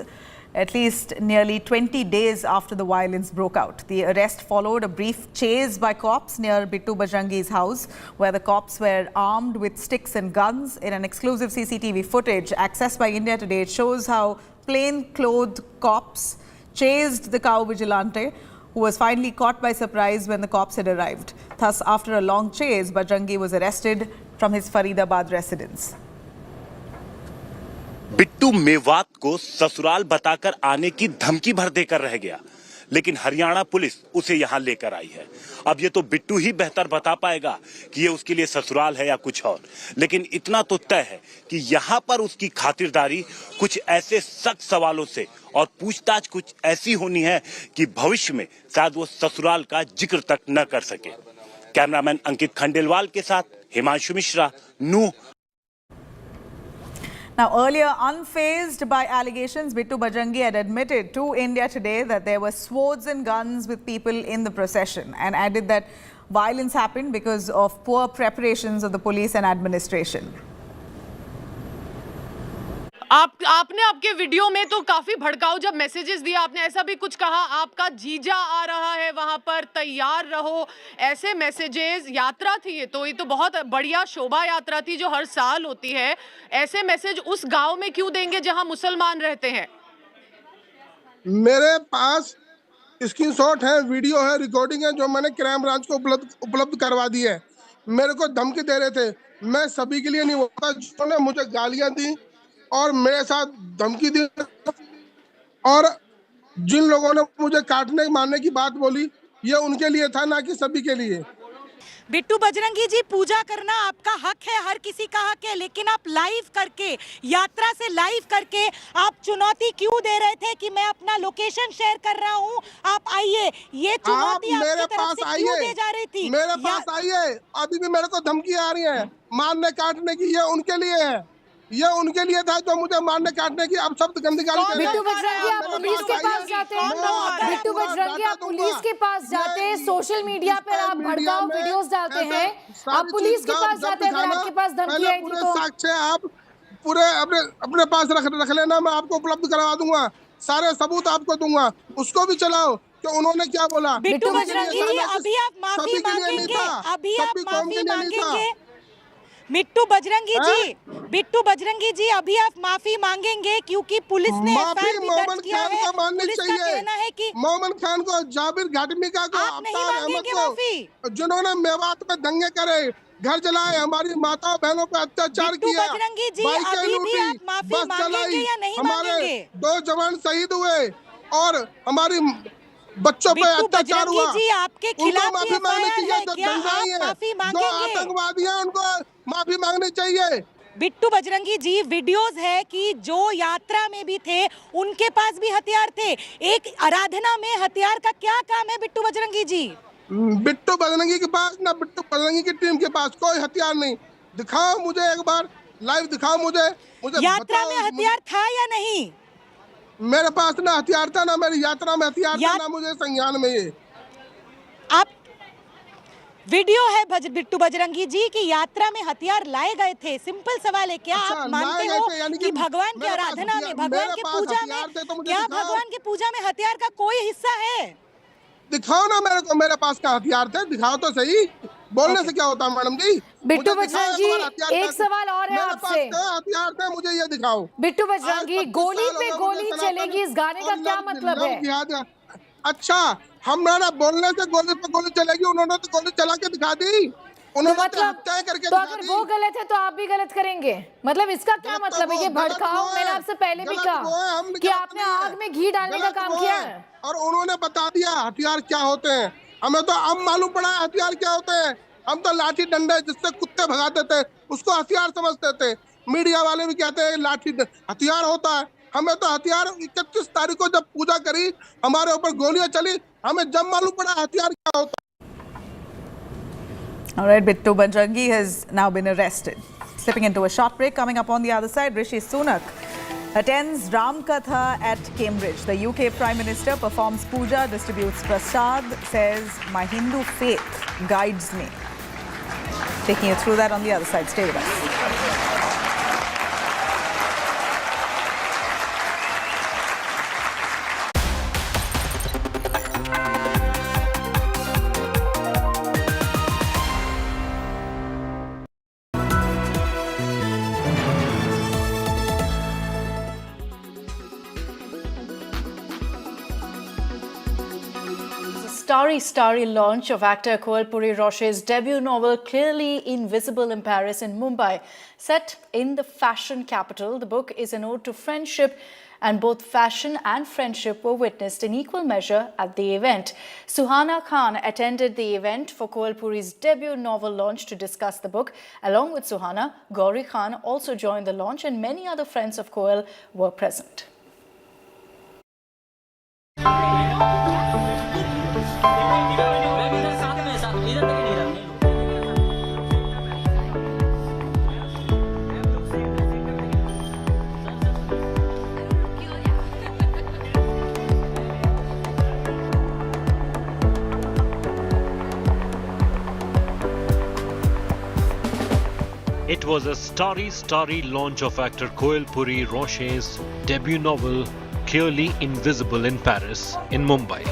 at least nearly 20 days after the violence broke out. The arrest followed a brief chase by cops near Bittu Bajrangi's house, where the cops were armed with sticks and guns. In an exclusive CCTV footage accessed by India Today, it shows how plain-clothed cops chased the cow vigilante, who was finally caught by surprise when the cops had arrived. Thus, after a long chase, Bajrangi was arrested from his Faridabad residence. Bittu Mewat को ससुराल बताकर आने की धमकी भर देकर रह गया, लेकिन हरियाणा पुलिस उसे यहां लेकर आई है। अब ये तो बिट्टू ही बेहतर बता पाएगा कि ये उसके लिए ससुराल है या कुछ और, लेकिन इतना तो तय है कि यहां पर उसकी खातिरदारी कुछ ऐसे सख्त सवालों से और पूछताछ कुछ ऐसी होनी है कि भविष्य में शायद वो ससुराल का जिक्र तक न कर सके। कैमरामैन अंकित खंडेलवाल के साथ हिमांशु मिश्रा, नूह। Now, earlier, unfazed by allegations, Bittu Bajrangi had admitted to India Today that there were swords and guns with people in the procession, and added that violence happened because of poor preparations of the police and administration. आपने आपके video में तो काफी भड़काऊ जब messages दिए, आपने ऐसा भी कुछ कहा, आपका जीजा आ रहा है वहां पर, तैयार रहो, ऐसे मैसेजेस। यात्रा थी ये तो बहुत बढ़िया शोभा यात्रा थी जो हर साल होती है। ऐसे मैसेज उस गांव में क्यों देंगे जहां मुसलमान रहते हैं? मेरे पास स्क्रीनशॉट है, वीडियो है, रिकॉर्डिंग है जो मैंने क्राइम ब्रांच को उपलब्ध करवा दी है। मेरे को धमकी दे रहे थे। मैं सभी के लिए नहीं होता, जिन्होंने मुझे गालियां दी और मेरे साथ धमकी दी और जिन लोगों ने मुझे काटने मारने की बात बोली, ये उनके लिए था, ना कि सभी के लिए। बिट्टू बजरंगी जी, पूजा करना आपका हक है, हर किसी का हक है, लेकिन आप लाइव करके, यात्रा से लाइव करके आप चुनौती क्यों दे रहे थे कि मैं अपना लोकेशन शेयर कर रहा हूं, आप आइए? ये चुनौती मेरे आपकी तरफ से क्यों दी जा रही थी? मेरे पास आइए। अभी भी मेरे को धमकी आ रही है मारने काटने की, ये उनके लिए है, ये उनके लिए था जो मुझे मारने काटने की अब शब्द गंदी गाली दे रहे हैं। बिट्टू बजरंगी, आप पुलिस के पास जाते हैं। बिट्टू बजरंगी, आप पुलिस के पास जाते हैं, सोशल मीडिया पर आप भड़काऊ वीडियोस डालते हैं, आप पुलिस के पास जाते हैं अगर आपके पास धमकी आई थी तो? साक्ष्य आप पूरे अपने पास रख लेना, मैं आपको उपलब्ध करवा दूंगा, सारे सबूत आपको दूंगा, उसको भी चलाओ कि उन्होंने क्या बोला। बिट्टू बजरंगी जी, अभी आप माफी मांगेंगे? अभी आप माफी मांगेंगे? बिट्टू बजरंगी जी, बिट्टू बजरंगी जी, अभी आप माफी मांगेंगे? क्योंकि पुलिस ने मोहम्मद खान को माननी चाहिए, मोहम्मद खान को, जाबिर घाटमिका को, अफ्तार अहमद को, जिन्होंने मेवात में दंगे करे, घर जलाए, हमारी माताओं बहनों पर अत्याचार किया, बाइकें लूटी, बस जलाई, हमारे 2 जवान शहीद हुए और हमारी बच्चों पे अत्याचार हुआ। आपके खिलाफ माफी मांगनी चाहिए, जो दंगाई है, जो आतंकवादी है, उनको माफी मांगनी चाहिए। बिट्टू बजरंगी जी, वीडियोस है कि जो यात्रा में भी थे उनके पास भी हथियार थे। एक आराधना में हथियार का क्या काम है बिट्टू बजरंगी जी? बिट्टू बजरंगी के पास, ना बिट्टू बजरंगी की टीम के पास कोई हथियार नहीं। दिखाओ मुझे, एक बार लाइव दिखाओ मुझे यात्रा में हथियार था या नहीं? मेरे पास ना हथियार था, ना मेरी यात्रा में हथियार था, ना मुझे संज्ञान में। ये आप वीडियो है बिट्टू बजरंगी जी की यात्रा में हथियार लाए गए थे। सिंपल सवाल है, क्या आप मानते हो कि भगवान की आराधना में, भगवान की पूजा में, क्या भगवान की पूजा में हथियार का कोई हिस्सा है? दिखाओ ना मेरे को, मेरे पास का हथियार थे, दिखाओ तो सही। बोलने से क्या होता है मैडम जी? बिट्टू बजरंगी, एक सवाल और है आपसे। हथियार थे, मुझे ये दिखाओ। बिट्टू बजरंगी, गोली पे गोली चलेगी, इस गाने का क्या मतलब है? अच्छा, हमारा बोलने से गोली पे गोली चलेगी, उन्होंने तो गोली चला के दिखा दी, उन्होंने तो हत्या करके तो अगर वो गलत है तो आप भी गलत करेंगे, मतलब इसका क्या मतलब है? ये भड़काओ, मैंने आपसे पहले भी कहा कि आपने आग में घी डालने का काम किया है और उन्होंने बता दिया हथियार क्या होते हैं। हमें तो अब मालूम पड़ा है हथियार क्या होते हैं। हम तो लाठी डंडे जिससे कुत्ते भगाते थे उसको हथियार समझते थे। मीडिया वाले भी कहते हैं लाठी हथियार होता है। हमें तो हथियार 31 तारीख को जब पूजा करी, हमारे ऊपर गोलियां चली, हमें जब मालूम पड़ा हथियार क्या होता है। All right, Bittu Bajrangi has now been arrested. Slipping into a short break. Coming up on the other side, Rishi Sunak attends Ram Katha at Cambridge. The UK Prime Minister performs puja, distributes prasad, says, "My Hindu faith guides me." Taking you through that on the other side. Stay with us. Starry launch of actor Koalpuri Roche's debut novel Clearly Invisible in Paris in Mumbai. Set in the fashion capital, the book is an ode to friendship, and both fashion and friendship were witnessed in equal measure at the event. Suhana Khan attended the event for Koalpuri's debut novel launch to discuss the book. Along with Suhana, Gauri Khan also joined the launch, and many other friends of Koal were present. It was a starry launch of actor Koalpuri Roche's debut novel Clearly Invisible in Paris in Mumbai.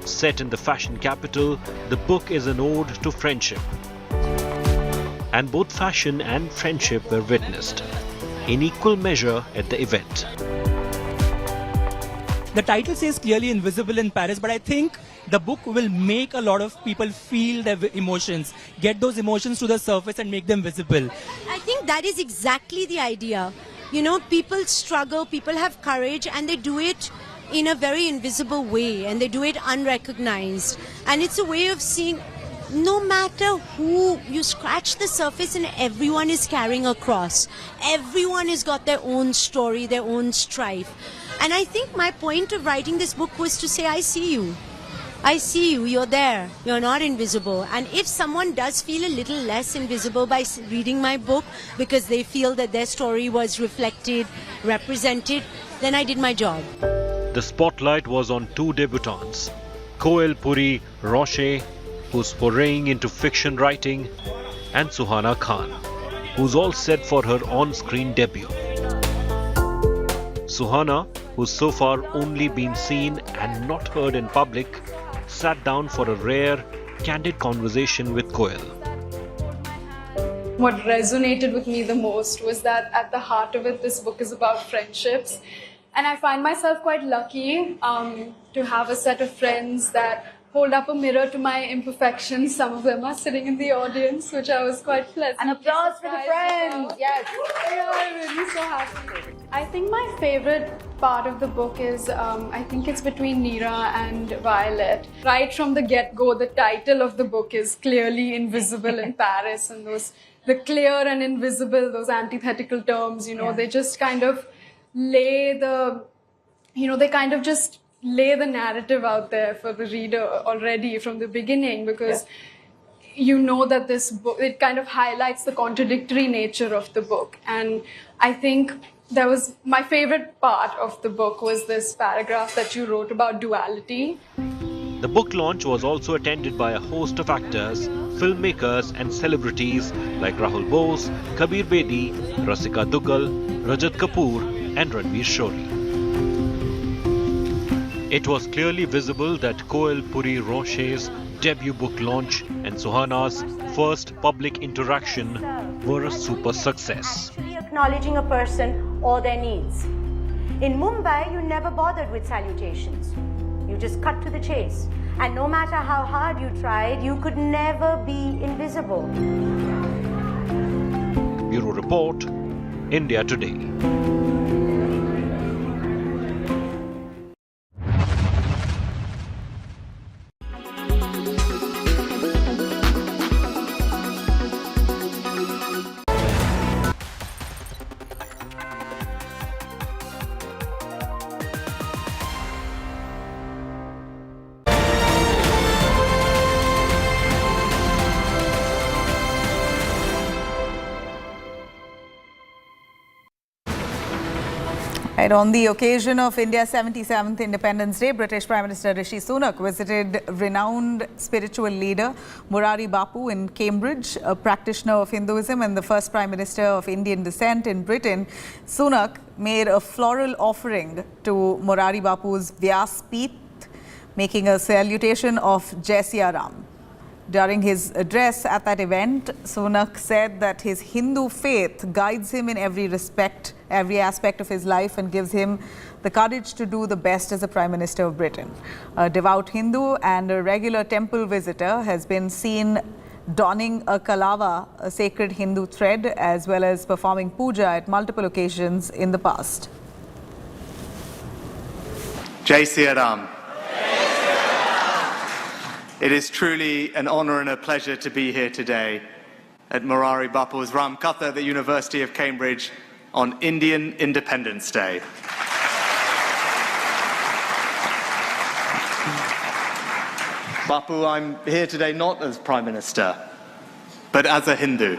Set in the fashion capital, the book is an ode to friendship. And both fashion and friendship were witnessed. in equal measure at the event. The title says clearly invisible in Paris, but I think the book will make a lot of people feel their emotions, get those emotions to the surface and make them visible. I think that is exactly the idea. You know, people struggle, people have courage, and they do it in a very invisible way, and they do it unrecognized. And it's a way of seeing, no matter who, you scratch the surface and everyone is carrying a cross. Everyone has got their own story, their own strife. And I think my point of writing this book was to say, I see you. I see you, you're there, you're not invisible. And if someone does feel a little less invisible by reading my book because they feel that their story was reflected, represented, then I did my job. The spotlight was on two debutantes, Koel Puri Roche, who's foraying into fiction writing, and Suhana Khan, who's all set for her on-screen debut. Suhana, who's so far only been seen and not heard in public, sat down for a rare, candid conversation with Koel. What resonated with me the most was that at the heart of it, this book is about friendships. And I find myself quite lucky to have a set of friends that hold up a mirror to my imperfections. Some of them are sitting in the audience, which I was quite pleasant. An applause for the friends. Yes. Yeah, I'm really so happy. I think my favorite part of the book is, I think it's between Neera and Violet. Right from the get-go, the title of the book is clearly invisible in Paris, and the clear and invisible, those antithetical terms, you know, they just kind of lay the narrative out there for the reader already from the beginning, because you know that this book, it kind of highlights the contradictory nature of the book. And I think that was my favorite part of the book, was this paragraph that you wrote about duality. The book launch was also attended by a host of actors, filmmakers and celebrities like Rahul Bose, Kabir Bedi, Rasika Duggal, Rajat Kapoor and Ranveer Shori. It was clearly visible that Koel Puri Roche's debut book launch and Suhana's first public interaction were a super success. Acknowledging a person or their needs. In Mumbai, you never bothered with salutations. You just cut to the chase. And no matter how hard you tried, you could never be invisible. Bureau Report, India Today. Right, on the occasion of India's 77th Independence Day, British Prime Minister Rishi Sunak visited renowned spiritual leader Murari Bapu in Cambridge, a practitioner of Hinduism and the first Prime Minister of Indian descent in Britain. Sunak made a floral offering to Murari Bapu's Vyas Peeth, making a salutation of Jai Siya Ram. During his address at that event, Sunak said that his Hindu faith guides him in every respect, every aspect of his life, and gives him the courage to do the best as a Prime Minister of Britain. A devout Hindu and a regular temple visitor has been seen donning a kalava, a sacred Hindu thread, as well as performing puja at multiple occasions in the past. Jai Siya Ram. It is truly an honour and a pleasure to be here today at Murari Bapu's Ram Katha at the University of Cambridge on Indian Independence Day. Bapu, I'm here today not as Prime Minister, but as a Hindu.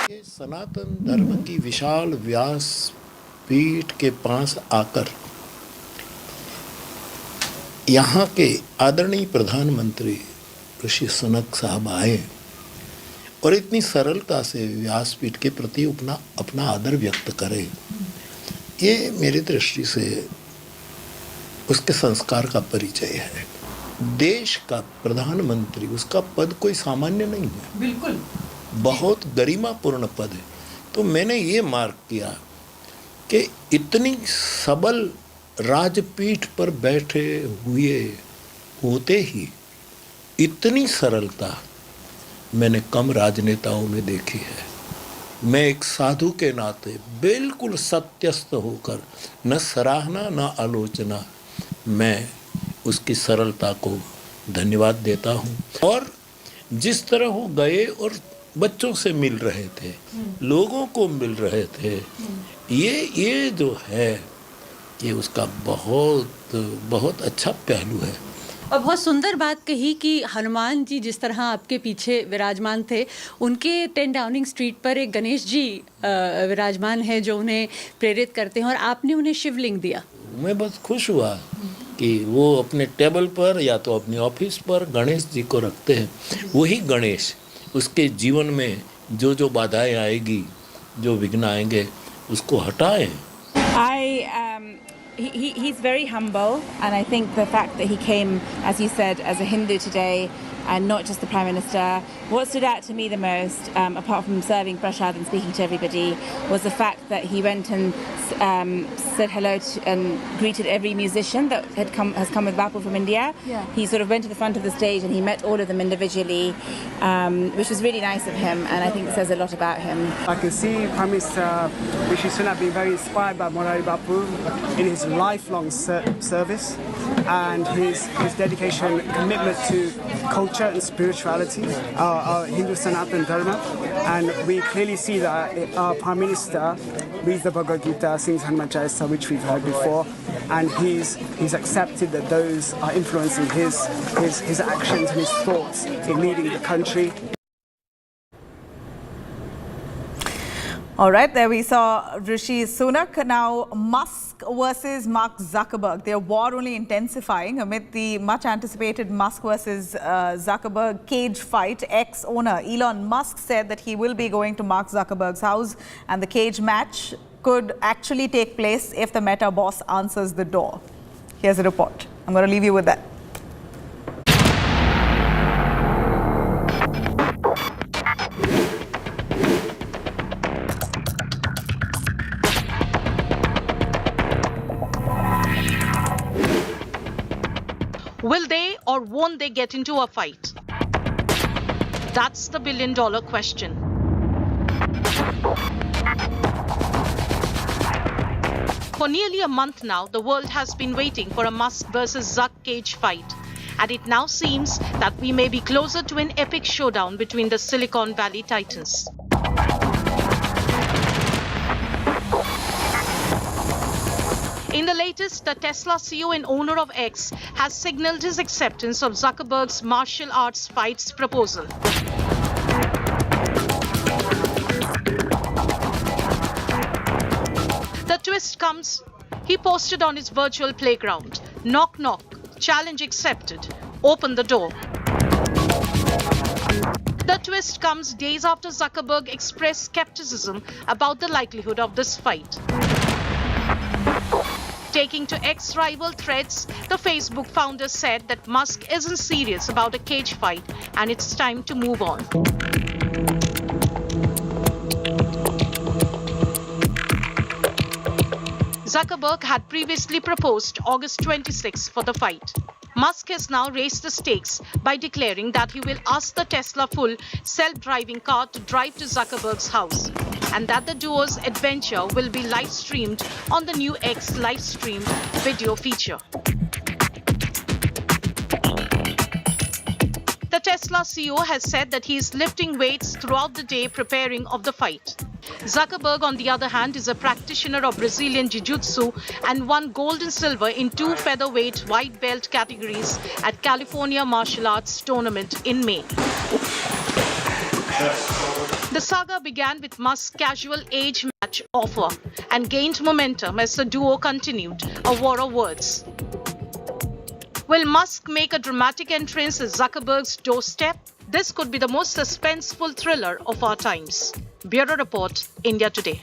सनातन धर्म की विशाल व्यास पीठ के पास आकर यहाँ के आदरणीय प्रधानमंत्री ऋषि सुनक साहब आए और इतनी सरलता से व्यासपीठ के प्रति अपना आदर व्यक्त करें, ये मेरी दृष्टि से उसके संस्कार का परिचय है। देश का प्रधानमंत्री, उसका पद कोई सामान्य नहीं है। बिल्कुल। बहुत गरिमापूर्ण पद है। तो मैंने ये मार्क किया कि इतनी सबल राजपीठ पर बैठे हुए होते ही इतनी सरलता मैंने कम राजनेताओं में देखी है। मैं एक साधु के नाते बिल्कुल सत्यस्थ होकर न सराहना न आलोचना, मैं उसकी सरलता को धन्यवाद देता हूँ। और जिस तरह वो गए और बच्चों से मिल रहे थे, लोगों को मिल रहे थे, ये जो है ये उसका बहुत बहुत अच्छा पहलू है। और बहुत सुंदर बात कही कि हनुमान जी जिस तरह आपके पीछे विराजमान थे, उनके 10 डाउनिंग स्ट्रीट पर एक गणेश जी विराजमान है जो उन्हें प्रेरित करते हैं, और आपने उन्हें शिवलिंग दिया। मैं बस खुश हुआ कि वो अपने टेबल पर या तो अपने ऑफिस पर गणेश जी को रखते हैं। वही गणेश उसके जीवन में जो जो बाधाएं आएगी, जो विघ्न आएंगे, उसको हटाएं। He's very humble, and I think the fact that he came, as you said, as a Hindu today, and not just the Prime Minister. What stood out to me the most, apart from serving prasad and speaking to everybody, was the fact that he went and said hello to, and greeted every musician that has come with Bapu from India. Yeah. He sort of went to the front of the stage and he met all of them individually, which was really nice of him, and I think it says a lot about him. I can see Prime Minister Rishi Sunak being very inspired by Morari Bapu in his lifelong service and his dedication, commitment to culture and spirituality, our Hindu Sanatan Dharma, and we clearly see that our Prime Minister reads the Bhagavad Gita, sings Hanuman Chalisa, which we've heard before, and he's accepted that those are influencing his actions and his thoughts in leading the country. All right, there we saw Rishi Sunak. Now, Musk versus Mark Zuckerberg. Their war only intensifying amid the much anticipated Musk versus Zuckerberg cage fight. Ex-owner Elon Musk said that he will be going to Mark Zuckerberg's house, and the cage match could actually take place if the Meta boss answers the door. Here's a report. I'm going to leave you with that. Will they or won't they get into a fight? That's the billion-dollar question. For nearly a month now, the world has been waiting for a Musk versus Zuck cage fight. And it now seems that we may be closer to an epic showdown between the Silicon Valley titans. In the latest, the Tesla CEO and owner of X has signaled his acceptance of Zuckerberg's martial arts fights proposal. The twist comes, he posted on his virtual playground, "Knock knock, challenge accepted, open the door." The twist comes days after Zuckerberg expressed skepticism about the likelihood of this fight. Taking to ex-rival threads, the Facebook founder said that Musk isn't serious about a cage fight and it's time to move on. Zuckerberg had previously proposed August 26 for the fight. Musk has now raised the stakes by declaring that he will ask the Tesla full self-driving car to drive to Zuckerberg's house, and that the duo's adventure will be live-streamed on the new X live-streamed video feature. The Tesla CEO has said that he is lifting weights throughout the day preparing of the fight. Zuckerberg, on the other hand, is a practitioner of Brazilian Jiu-Jitsu and won gold and silver in 2 featherweight white belt categories at California Martial Arts Tournament in May. The saga began with Musk's casual age match offer and gained momentum as the duo continued a war of words. Will Musk make a dramatic entrance at Zuckerberg's doorstep? This could be the most suspenseful thriller of our times. Bureau Report, India Today.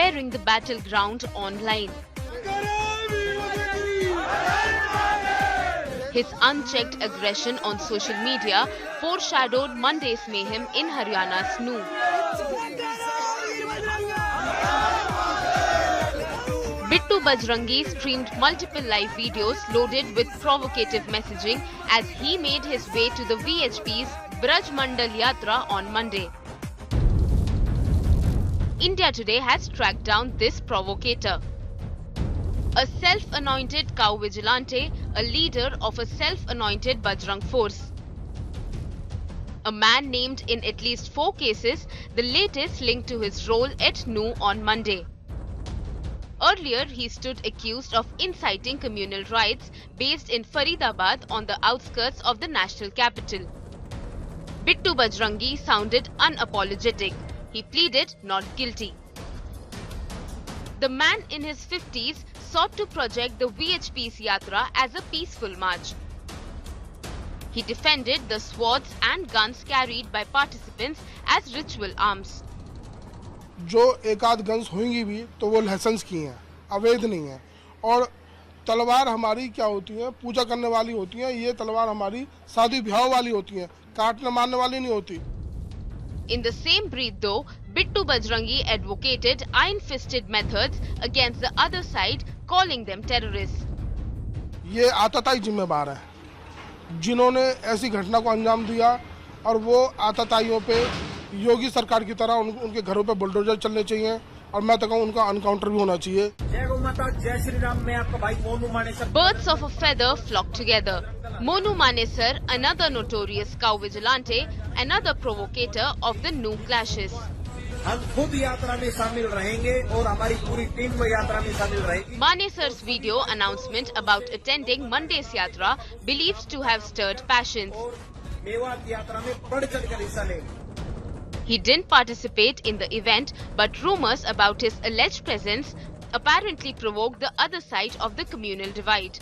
preparing the battleground online. His unchecked aggression on social media foreshadowed Monday's mayhem in Haryana's Nuh. Bittu Bajrangi streamed multiple live videos loaded with provocative messaging as he made his way to the VHP's Braj Mandal Yatra on Monday. India Today has tracked down this provocator. A self-anointed cow vigilante, a leader of a self-anointed Bajrang force. A man named in at least 4 cases, the latest linked to his role at Nuh on Monday. Earlier, he stood accused of inciting communal riots based in Faridabad on the outskirts of the national capital. Bittu Bajrangi sounded unapologetic. He pleaded not guilty. The man in his 50s sought to project the VHP's Yatra as a peaceful march. He defended the swords and guns carried by participants as ritual arms. जो एक आध guns होंगी भी तो वो licence की हैं, अवैध नहीं है। और तलवार हमारी क्या होती है, पूजा करने वाली होती है। ये तलवार हमारी शादी ब्याह वाली होती है, काटने मारने वाली नहीं होती। In the same breath though, Bittu Bajrangi advocated iron-fisted methods against the other side, calling them terrorists. ये आतताई जिम्मेदार है, जिन्होंने ऐसी घटना को अंजाम दिया और वो आतताइयों पे योगी सरकार की तरह उनके घरों पे बुलडोजर चलने चाहिए और मैं तो कहूँ उनका अनकाउंटर भी होना चाहिए। जय गौ माता, जय श्री राम। मैं आपका भाई Monu Manesar. Birds of a feather flock together. Monu Manesar, another notorious cow vigilante, another provocator of the Nuh clashes. हम खुद यात्रा में शामिल रहेंगे और हमारी पूरी टीम में यात्रा में शामिल रहेगी। Manesar's video announcement about attending Monday's Yatra believed to have stirred passions. Mewat यात्रा में बढ़ चढ़कर हिस्सा लेंगे। He didn't participate in the event, but rumors about his alleged presence apparently provoked the other side of the communal divide.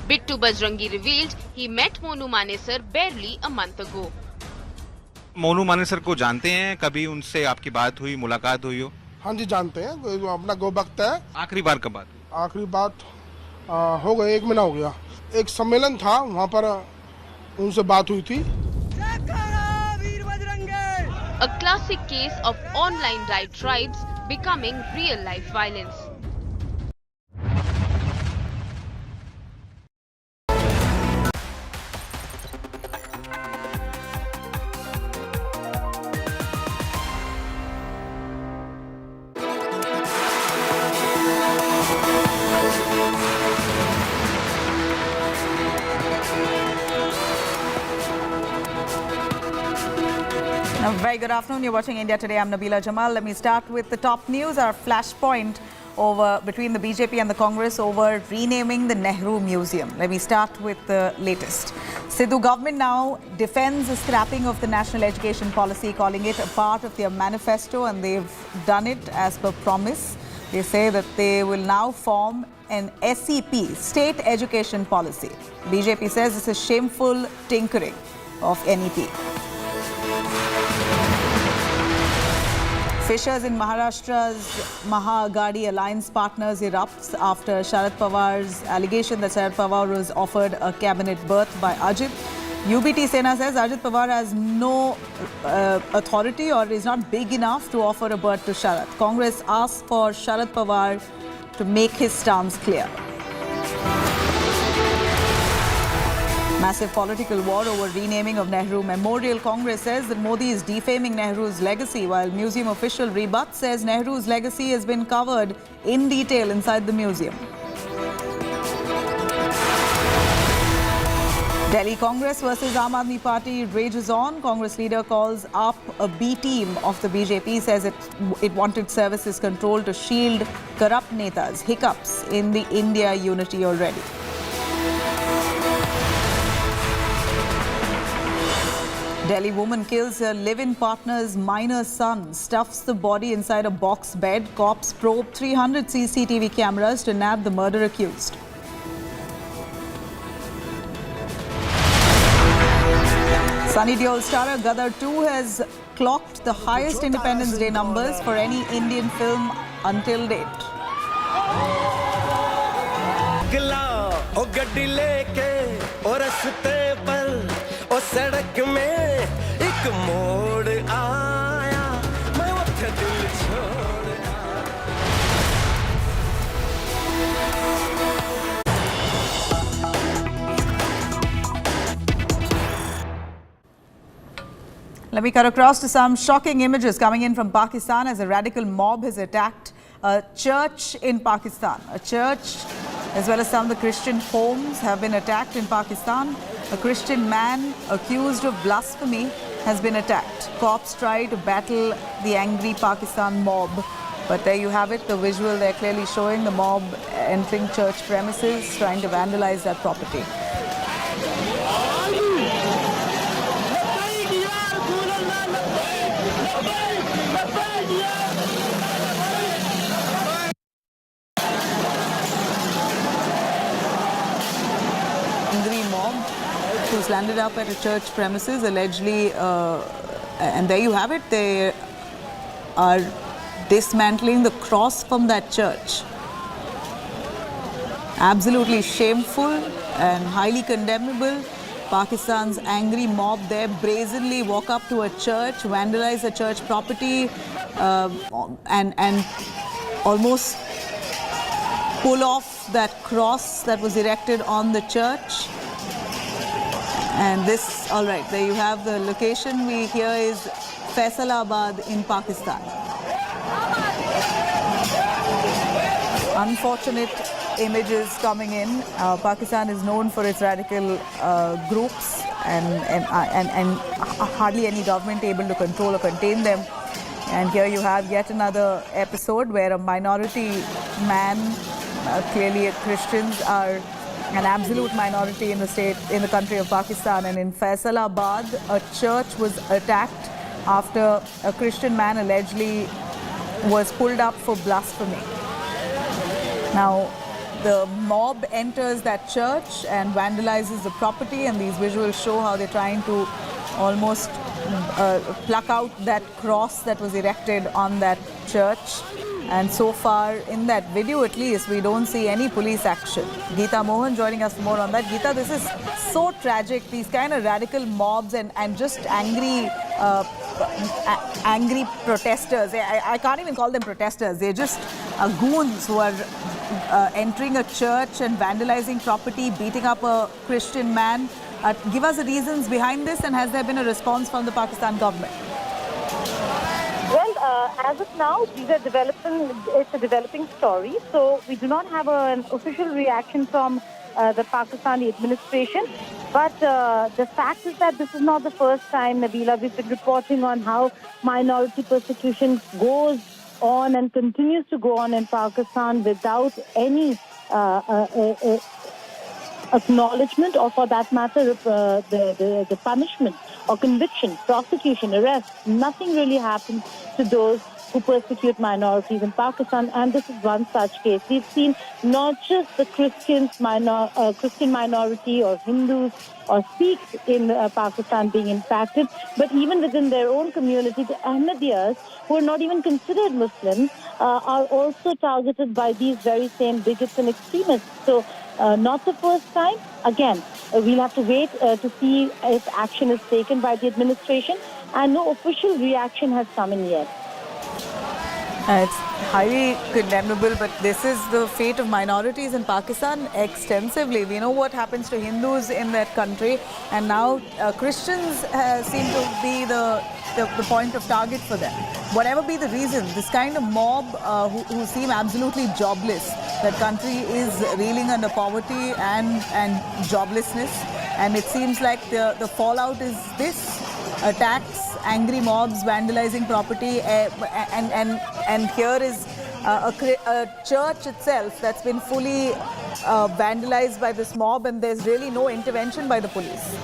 Bittu Bajrangi revealed he met Monu Manesar barely a month ago. Monu Manesar को जानते हैं? कभी उनसे आपकी बात हुई, मुलाकात हुई हो? हाँ जी जानते हैं, अपना गो वक्त है। आखिरी बार कब बात हुई? आखिरी बात हो गया, 1 महीना हो गया। एक सम्मेलन था, वहाँ पर उनसे बात हुई थी। A classic case of online diatribes becoming real-life violence. A very good afternoon. You're watching India Today. I'm Nabila Jamal. Let me start with the top news. Our flashpoint between the BJP and the Congress over renaming the Nehru Museum. Let me start with the latest. Sidhu government now defends the scrapping of the national education policy, calling it a part of their manifesto, and they've done it as per promise. They say that they will now form an SEP, State Education Policy. BJP says this is shameful tinkering of NEP. Fissures in Maharashtra's Mahagadi alliance partners erupts after Sharad Pawar's allegation that Sharad Pawar was offered a cabinet berth by Ajit. UBT Sena says Ajit Pawar has no authority or is not big enough to offer a berth to Sharad. Congress asks for Sharad Pawar to make his stance clear. Massive political war over renaming of Nehru Memorial. Congress says that Modi is defaming Nehru's legacy, while museum official rebut says Nehru's legacy has been covered in detail inside the museum. Delhi Congress versus Aam Aadmi Party rages on. Congress leader calls up a B team of the BJP, says it wanted services control to shield corrupt netas. Hiccups in the India unity already. Delhi woman kills her live-in partner's minor son, stuffs the body inside a box bed. Cops probe 300 CCTV cameras to nab the murder accused. Sunny Deol starrer Gadar 2 has clocked the highest Independence Day numbers for any Indian film until date. ओ गड्डी लेके ओ रस्ते पर ओ सड़क में एक मोड़ आया मैं उठे दिल छोड़ Let me cut across to some shocking images coming in from Pakistan as a radical mob has attacked a church in Pakistan. A church as well as some of the Christian homes have been attacked in Pakistan. A Christian man accused of blasphemy has been attacked. Cops try to battle the angry Pakistan mob. But there you have it, the visual they're clearly showing the mob entering church premises, trying to vandalize that property. Angry mob who's landed up at a church premises allegedly, and there you have it, they are dismantling the cross from that church. Absolutely shameful and highly condemnable. Pakistan's angry mob there brazenly walk up to a church, vandalize a church property, and almost pull off that cross that was erected on the church. And this, all right, there you have the location. We here is Faisalabad in Pakistan. Unfortunate images coming in. Pakistan is known for its radical groups and hardly any government able to control or contain them. And here you have yet another episode where a minority man, clearly Christians are an absolute minority in the country of Pakistan, and in Faisalabad a church was attacked after a Christian man allegedly was pulled up for blasphemy. Now the mob enters that church and vandalizes the property, and these visuals show how they're trying to almost pluck out that cross that was erected on that church. And so far in that video at least, we don't see any police action. Geeta Mohan joining us for more on that. Geeta, this is so tragic, these kind of radical mobs and just angry protesters. I can't even call them protesters, they're just goons who are entering a church and vandalizing property, beating up a Christian man. Give us the reasons behind this, and has there been a response from the Pakistan government? Well, as of now, it's a developing story, so we do not have an official reaction from the Pakistani administration. But the fact is that this is not the first time, Nabila, we've been reporting on how minority persecution goes on and continues to go on in Pakistan without any acknowledgement, or for that matter, the punishment or conviction, prosecution, arrest. Nothing really happens to those who persecute minorities in Pakistan, and this is one such case. We've seen not just the Christian minority or Hindus or Sikhs in Pakistan being impacted, but even within their own community, the Ahmadiyyas, who are not even considered Muslims, are also targeted by these very same bigots and extremists. So not the first time. Again, we'll have to wait to see if action is taken by the administration, and no official reaction has come in yet. It's highly condemnable, but this is the fate of minorities in Pakistan extensively. We know what happens to Hindus in that country, and now Christians seem to be the point of target for them. Whatever be the reason, this kind of mob who seem absolutely jobless, that country is reeling under poverty and joblessness, and it seems like the fallout is this: attacks, angry mobs, vandalizing property, and here is a church itself that's been fully vandalized by this mob, and there's really no intervention by the police.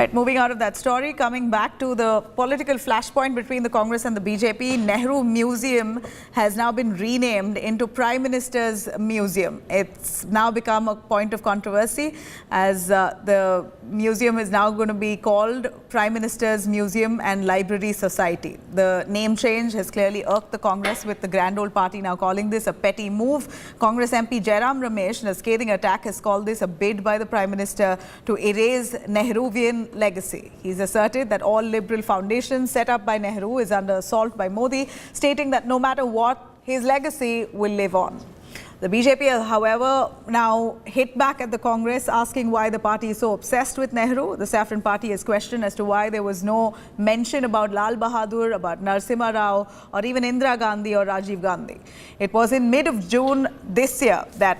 Right, moving out of that story, coming back to the political flashpoint between the Congress and the BJP, Nehru Museum has now been renamed into Prime Minister's Museum. It's now become a point of controversy as the museum is now going to be called Prime Minister's Museum and Library Society. The name change has clearly irked the Congress, with the Grand Old Party now calling this a petty move. Congress MP Jairam Ramesh, in a scathing attack, has called this a bid by the Prime Minister to erase Nehruvian legacy. He's asserted that all liberal foundations set up by Nehru is under assault by Modi, stating that no matter what, his legacy will live on. The BJP, however, now hit back at the Congress, asking why the party is so obsessed with Nehru. The Saffron Party has questioned as to why there was no mention about Lal Bahadur, about Narasimha Rao, or even Indira Gandhi or Rajiv Gandhi. It was in mid of June this year that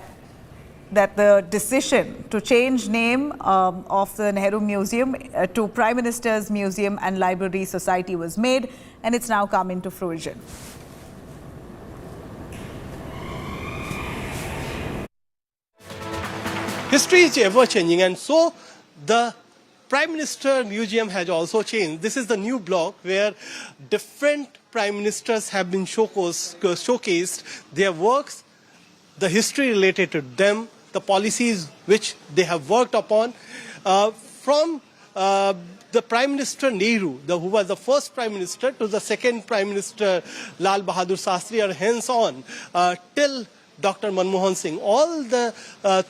the decision to change name of the Nehru Museum to Prime Minister's Museum and Library Society was made, and it's now come into fruition. History is ever changing, and so the Prime Minister Museum has also changed. This is the new block where different Prime Ministers have been showcased their works, the history related to them, the policies which they have worked upon, from the Prime Minister Nehru, who was the first Prime Minister, to the second Prime Minister Lal Bahadur Shastri, or hence on till Dr. Manmohan Singh. All the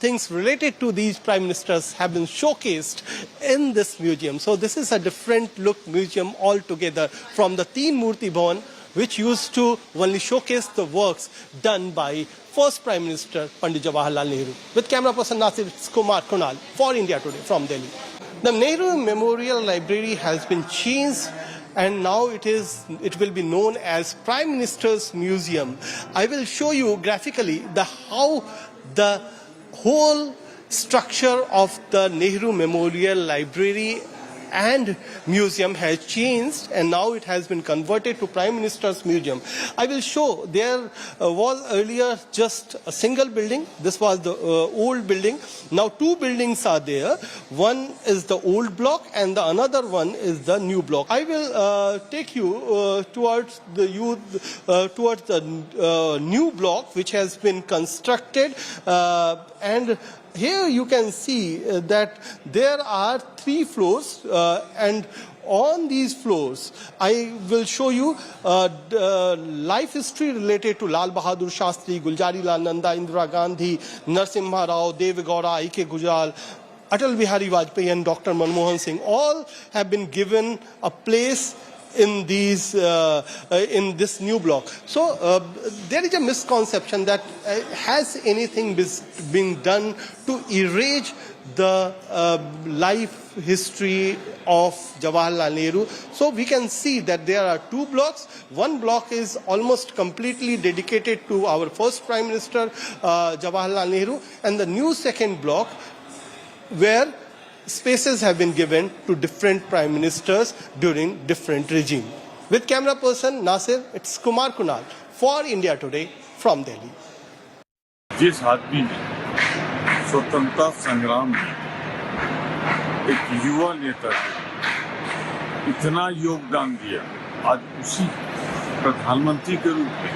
things related to these Prime Ministers have been showcased in this museum. So this is a different look museum altogether from the Teen Murti Bhavan, which used to only showcase the works done by first Prime Minister Pandit Jawaharlal Nehru. With camera person Nasir Kumar Kunal for India Today from Delhi. The Nehru Memorial Library has been changed, and now it will be known as Prime Minister's Museum. I will show you graphically how the whole structure of the Nehru Memorial Library and museum has changed, and now it has been converted to Prime Minister's Museum. I will show there was earlier just a single building. This was the old building. Now two buildings are there. One is the old block and the another one is the new block. I will take you towards the new block which has been constructed, and here you can see that there are 3 floors, and on these floors I will show you life history related to Lal Bahadur Shastri, Guljari Lal Nanda, Indira Gandhi, Narasimha Rao, Deve Gowda, I.K. Gujral, Atal Bihari Vajpayee and Dr. Manmohan Singh. All have been given a place in these in this new block. So there is a misconception that has anything been done to erase the life history of Jawaharlal Nehru. So we can see that there are 2 blocks. One block is almost completely dedicated to our first Prime Minister Jawaharlal Nehru, and the new second block where spaces have been given to different prime ministers during different regime. With camera person Nasir, it's Kumar Kunal for India Today from Delhi. जिस आदमी ने स्वतंत्रता संग्राम में एक युवा नेता को इतना योगदान दिया, आज उसी प्रधानमंत्री के रूप में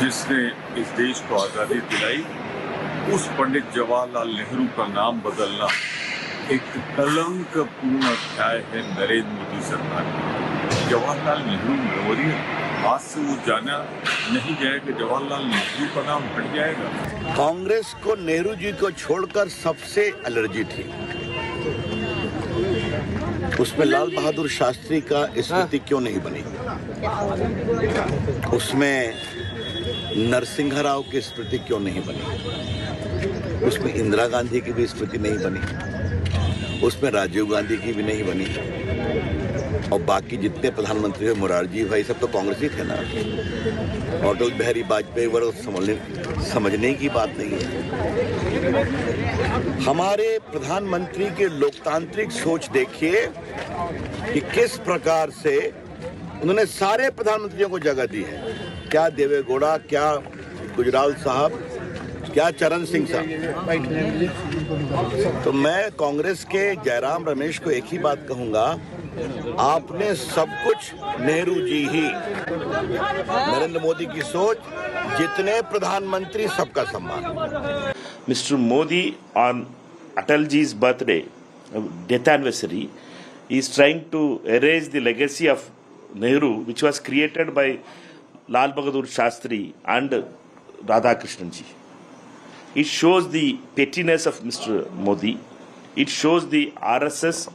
जिसने इस देश को आजादी दिलाई, उस पंडित जवाहरलाल नेहरू का नाम बदलना एक कलंकपूर्ण अध्याय है नरेंद्र मोदी सरकार का। जवाहरलाल नेहरू मेमोरियल आज से वो जाना नहीं जाएगा, जवाहरलाल नेहरू का नाम हट जाएगा। कांग्रेस को नेहरू जी को छोड़कर सबसे एलर्जी थी, उसमें लाल बहादुर शास्त्री का स्मृति क्यों नहीं बनी, उसमें नरसिंह राव की स्मृति क्यों नहीं बनी, उसमें इंदिरा गांधी की भी स्मृति नहीं बनी, उसमें राजीव गांधी की भी नहीं बनी, और बाकी जितने प्रधानमंत्री हुए मोरारजी भाई सब तो कांग्रेस ही थे ना। अटल बिहारी वाजपेयी वो समझने की बात नहीं है। हमारे प्रधानमंत्री के लोकतांत्रिक सोच देखिए कि किस प्रकार से उन्होंने सारे प्रधानमंत्रियों को जगह दी है। क्या देवे गौड़ा, क्या गुजराल साहब, क्या चरण सिंह साहब? तो मैं कांग्रेस के जयराम रमेश को एक ही बात कहूंगा, आपने सब कुछ नेहरू जी ही, नरेंद्र मोदी की सोच, जितने प्रधानमंत्री सबका सम्मान। Mr. Modi on Atalji's birthday, death anniversary, is trying to erase the legacy of Nehru, which was created by Lal Bahadur Shastri and Radhakrishnan ji. It shows the pettiness of Mr. Modi. It shows the RSS,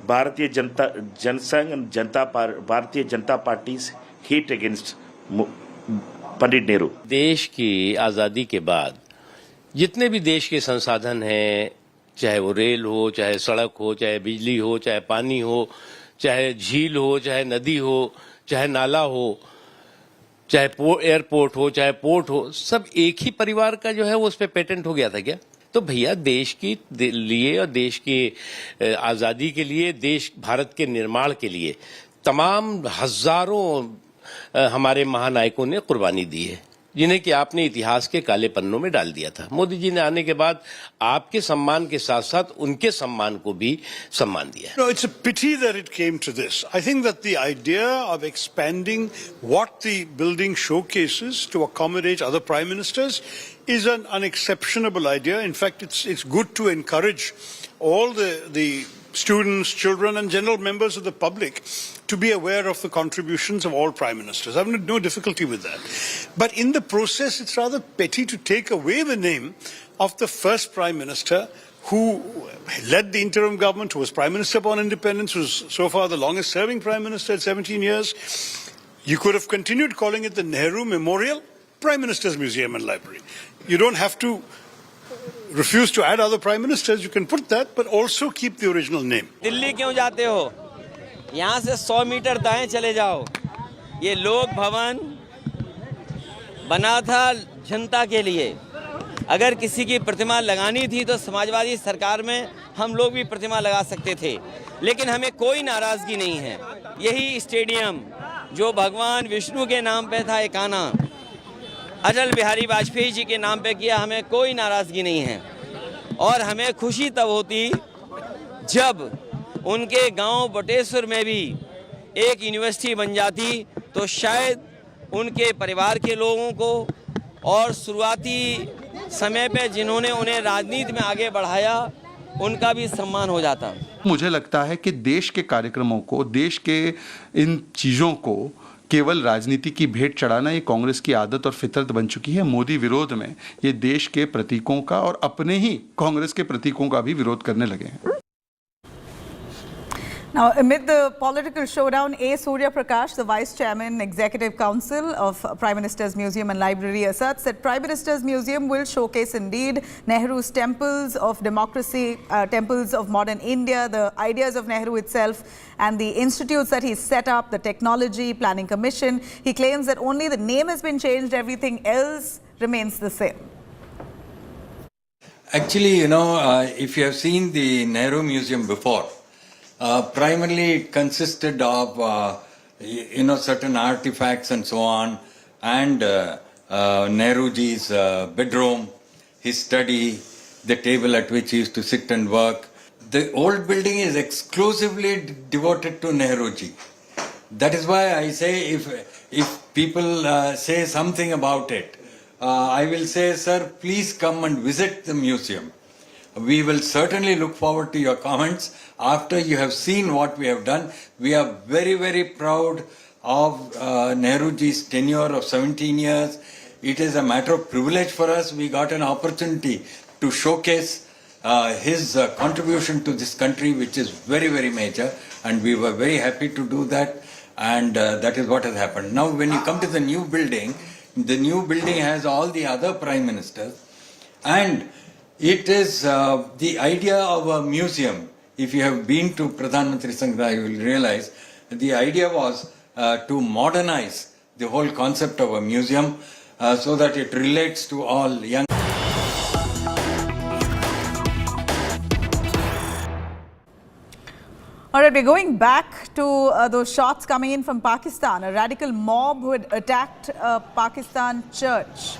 Bharatiya Janasangh and Bharatiya Janata Party's hate against Pandit Nehru. देश की आज़ादी के बाद जितने भी देश के संसाधन हैं, चाहे वो रेल हो, चाहे सड़क हो, चाहे बिजली हो, चाहे पानी हो, चाहे झील हो, चाहे नदी हो, चाहे नाला हो, चाहे एयरपोर्ट हो, चाहे पोर्ट हो, सब एक ही परिवार का जो है वो उस पर पेटेंट हो गया था क्या? तो भैया देश के लिए और देश की आज़ादी के लिए, देश भारत के निर्माण के लिए तमाम हजारों हमारे महानायकों ने कुर्बानी दी है, जिन्हें कि आपने इतिहास के काले पन्नों में डाल दिया था। मोदी जी ने आने के बाद आपके सम्मान के साथ साथ उनके सम्मान को भी सम्मान दिया है। No, it's a pity that it came to this. I think that the idea of expanding what the building showcases to accommodate other prime ministers is an unexceptionable idea. In fact, it's good to encourage all the students, children and general members of the public to be aware of the contributions of all prime ministers. I have no difficulty with that. But in the process, it's rather petty to take away the name of the first prime minister who led the interim government, who was prime minister upon independence, who was so far the longest serving prime minister at 17 years. You could have continued calling it the Nehru Memorial Prime Minister's Museum and Library. You don't have to refuse to add other prime ministers. You can put that, but also keep the original name. Delhi क्यों जाते हो? यहाँ से 100 metre दाएं चले जाओ। ये लोक भवन बना था जनता के लिए। अगर किसी की प्रतिमा लगानी थी तो समाजवादी सरकार में हम लोग भी प्रतिमा लगा सकते थे, लेकिन हमें कोई नाराजगी नहीं है। यही स्टेडियम जो भगवान विष्णु के नाम पे था एकाना, अटल बिहारी वाजपेयी जी के नाम पे किया, हमें कोई नाराजगी नहीं है। और हमें खुशी तब होती जब उनके गांव बटेश्वर में भी एक यूनिवर्सिटी बन जाती, तो शायद उनके परिवार के लोगों को और शुरुआती समय पे जिन्होंने उन्हें राजनीति में आगे बढ़ाया, उनका भी सम्मान हो जाता। मुझे लगता है कि देश के कार्यक्रमों को, देश के इन चीज़ों को केवल राजनीति की भेंट चढ़ाना ये कांग्रेस की आदत और फितरत बन चुकी है। मोदी विरोध में ये देश के प्रतीकों का और अपने ही कांग्रेस के प्रतीकों का भी विरोध करने लगे हैं। Now, amid the political showdown, A. Surya Prakash, the Vice Chairman, Executive Council of Prime Minister's Museum and Library, asserts that Prime Minister's Museum will showcase indeed Nehru's temples of democracy, temples of modern India, the ideas of Nehru itself and the institutes that he's set up, the Technology Planning Commission. He claims that only the name has been changed, everything else remains the same. Actually, you know, if you have seen the Nehru Museum before, primarily it consisted of, certain artifacts and so on, and Nehruji's bedroom, his study, the table at which he used to sit and work. The old building is exclusively devoted to Nehruji. That is why I say if people say something about it, I will say, sir, please come and visit the museum. We will certainly look forward to your comments after you have seen what we have done. We are very, very proud of Nehruji's tenure of 17 years. It is a matter of privilege for us. We got an opportunity to showcase his contribution to this country, which is very, very major, and we were very happy to do that, and that is what has happened. Now, when you come to the new building has all the other prime ministers, and it is the idea of a museum. If you have been to Pradhan Mantri Sangra, you will realize the idea was to modernize the whole concept of a museum so that it relates to all young. All right, we're going back to those shots coming in from Pakistan. A radical mob who had attacked a Pakistan church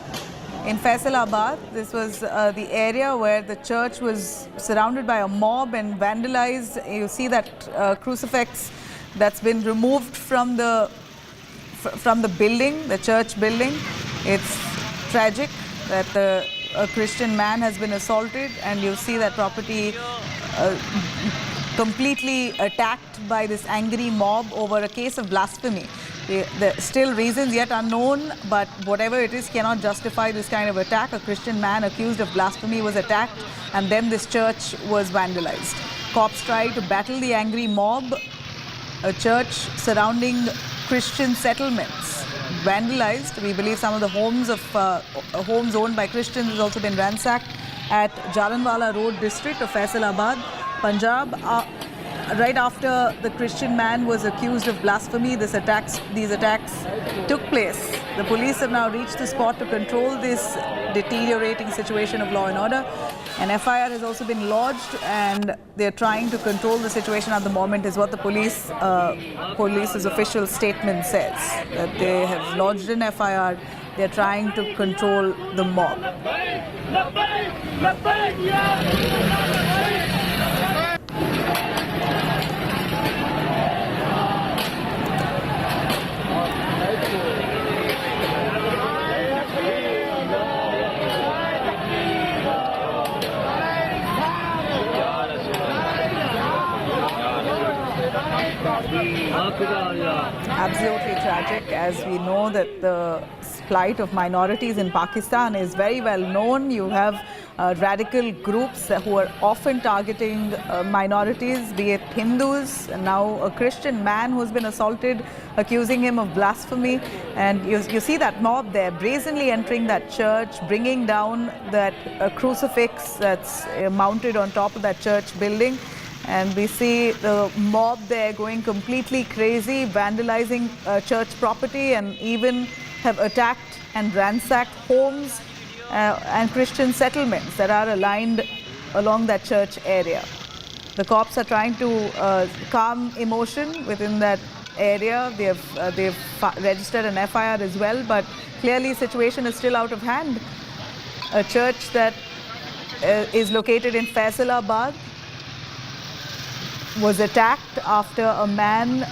in Faisalabad. This was the area where the church was surrounded by a mob and vandalized. You see that crucifix that's been removed from the building, the church building. It's tragic that a Christian man has been assaulted, and you see that property completely attacked by this angry mob over a case of blasphemy. The still reasons yet unknown, but whatever it is cannot justify this kind of attack. A Christian man accused of blasphemy was attacked, and then this church was vandalized. Cops tried to battle the angry mob. A church surrounding Christian settlements vandalized. We believe some of the homes homes owned by Christians has also been ransacked at Jalanwala Road district of Faisalabad, Punjab. Right after the Christian man was accused of blasphemy, these attacks took place. The police have now reached the spot to control this deteriorating situation of law and order. An FIR has also been lodged, and they're trying to control the situation at the moment, is what the police's official statement says. That they have lodged an FIR. They're trying to control the mob. Absolutely tragic, as we know that the plight of minorities in Pakistan is very well known. You have radical groups who are often targeting minorities, be it Hindus, and now a Christian man who's been assaulted, accusing him of blasphemy. And you see that mob there brazenly entering that church, bringing down that crucifix that's mounted on top of that church building. And we see the mob there going completely crazy, vandalizing church property, and even have attacked and ransacked homes and Christian settlements that are aligned along that church area. The cops are trying to calm emotion within that area. They've registered an FIR as well, but clearly the situation is still out of hand. A church that is located in Faisalabad was attacked after a man,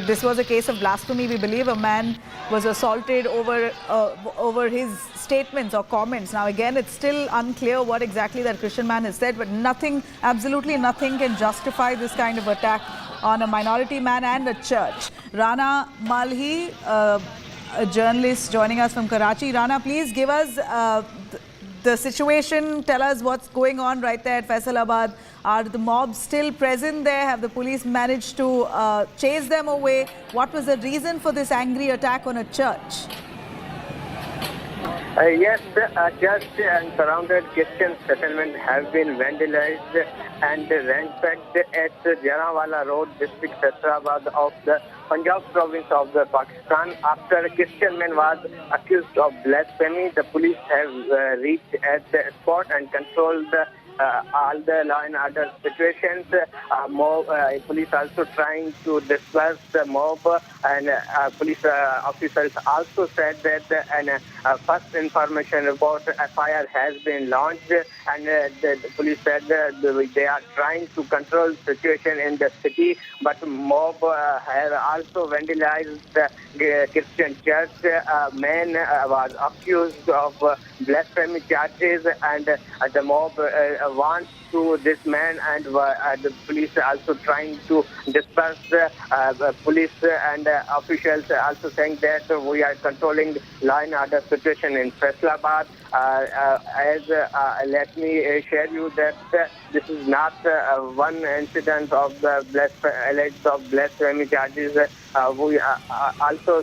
this was a case of blasphemy, we believe. A man was assaulted over his statements or comments. Now again, it's still unclear what exactly that Christian man has said, but nothing, absolutely nothing can justify this kind of attack on a minority man and a church. Rana Malhi, a journalist joining us from Karachi. Rana, please give us the situation. Tell us what's going on right there at Faisalabad. Are the mobs still present there? Have the police managed to chase them away? What was the reason for this angry attack on a church? Yes, the church and surrounded Christian settlement have been vandalized and ransacked at Jalanwala Road, district Faisalabad of the Punjab province of the Pakistan. After a Christian man was accused of blasphemy, the police have reached at the spot and controlled all the law and order situations. Police also trying to disperse the mob, and police officers also said that first information report FIR has been launched, and the police said they are trying to control the situation in the city, but mob have also vandalized the Christian church. A man was accused of blasphemy charges, and the mob wants to this man, and the police also trying to disperse the police and officials also saying that we are controlling law and order situation in Faisalabad. Let me share you that this is not one incident of the alleged of blasphemy charges. We also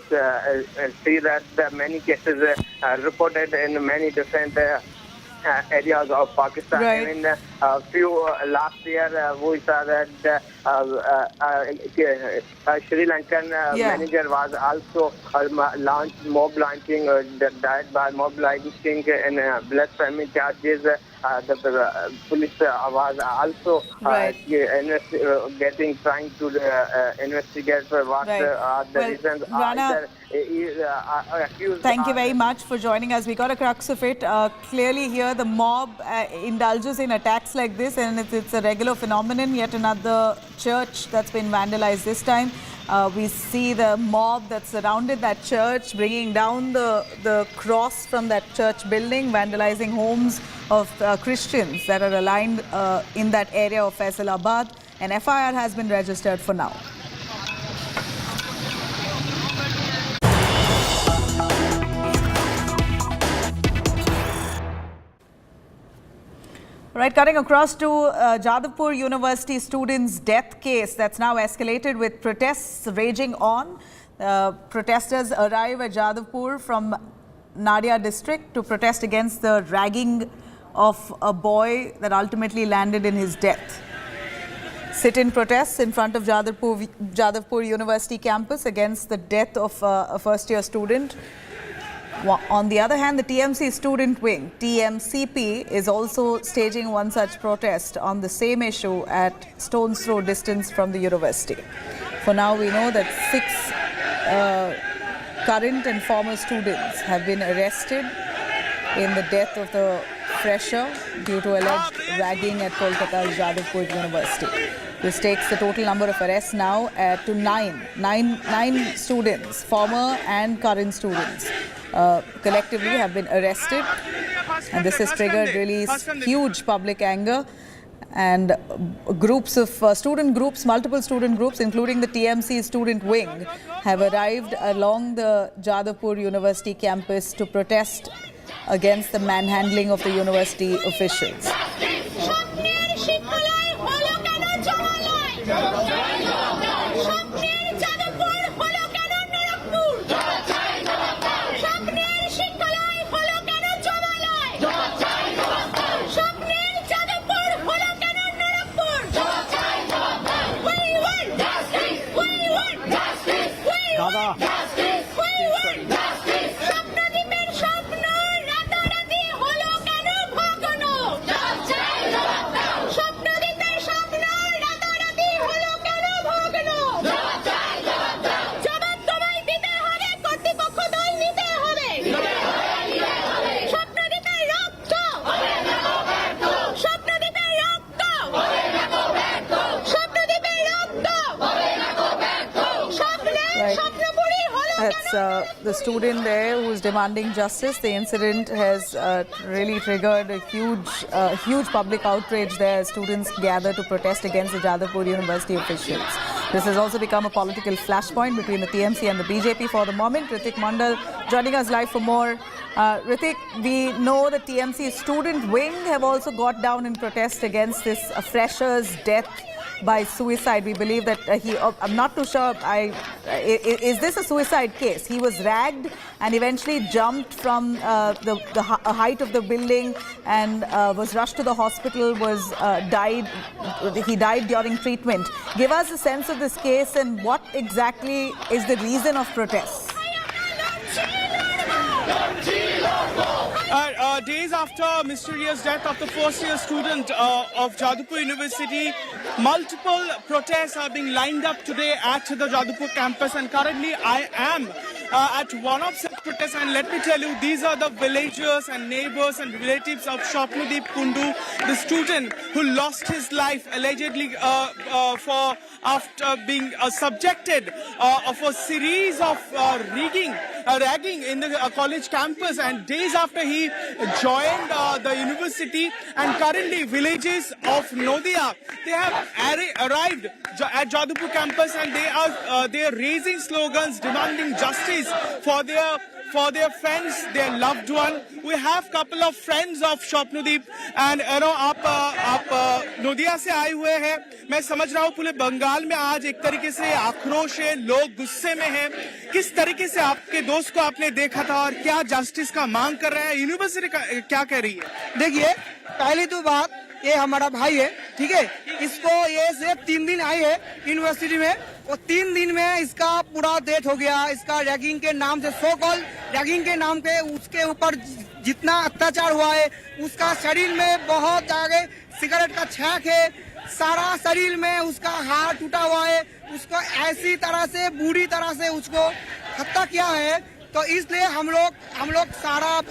see that many cases reported in many different areas of Pakistan. Right. In a few last year, we saw that Sri Lankan manager was also launched mob launching, died by mob launching in blasphemy charges. the police was also trying to investigate what the reasons Rana, accused. Thank you very much for joining us. We got a crux of it. Clearly here the mob indulges in attacks like this, and it's a regular phenomenon. Yet another church that's been vandalized this time. We see the mob that surrounded that church bringing down the cross from that church building, vandalizing homes of Christians that are aligned in that area of Faisalabad. An FIR has been registered for now. Right, cutting across to Jadavpur University students' death case that's now escalated with protests raging on. Protesters arrive at Jadavpur from Nadia district to protest against the ragging of a boy that ultimately landed in his death. Sit-in protests in front of Jadavpur University campus against the death of a first-year student. On the other hand, the TMC student wing, TMCP, is also staging one such protest on the same issue at stone's throw distance from the university. For now, we know that 6 current and former students have been arrested in the death of the fresher due to alleged ragging at Kolkata's Jadavpur University. This takes the total number of arrests now to 9. Nine students, former and current students, collectively have been arrested, and this has triggered really huge public anger. And groups of student groups, multiple student groups, including the TMC student wing, have arrived along the Jadavpur University campus to protest against the manhandling of the university officials. The student there who's demanding justice. The incident has really triggered a huge public outrage there as students gather to protest against the Jadavpur University officials. This has also become a political flashpoint between the TMC and the BJP for the moment. Ritik Mandal joining us live for more. Ritik, we know the TMC student wing have also got down in protest against this fresher's death by suicide. We believe that I'm not too sure, is this a suicide case? He was ragged and eventually jumped from the height of the building and was rushed to the hospital, he died during treatment. Give us a sense of this case and what exactly is the reason of protests? Days after mysterious death of the first-year student of Jadavpur University, multiple protests are being lined up today at the Jadavpur campus, and currently I am at one of such protests, and let me tell you, these are the villagers and neighbors and relatives of Shopnadeep Kundu, the student who lost his life allegedly after being subjected of a series of ragging in the college campus, and days after he joined the university. And currently villages of Nodia, they have arrived at Jadavpur campus, and they are raising slogans demanding justice for their friends, their loved one. We have couple of friends of Shopnadeep, and आप नोदिया से आए हुए हैं. मैं समझ रहा हूँ पूरे बंगाल में आज एक तरीके से आक्रोश है, लोग गुस्से में हैं. किस तरीके से आपके दोस्त को आपने देखा था और क्या जस्टिस का मांग कर रहा है, यूनिवर्सिटी क्या कह रही है? देखिए, पहली तो बात ये हमारा भाई है, ठीक है। इसको ये सिर्फ 3 दिन आई है यूनिवर्सिटी में, और 3 दिन में इसका पूरा डेथ हो गया। इसका रैगिंग के नाम से, सो कॉल रैगिंग के नाम पे उसके ऊपर जितना अत्याचार हुआ है, उसका शरीर में बहुत ज्यादा सिगरेट का छाक है, सारा शरीर में उसका हाथ टूटा हुआ है, उसको ऐसी तरह से बुरी तरह से उसको हत्या किया है। तो इसलिए हम लोग सारा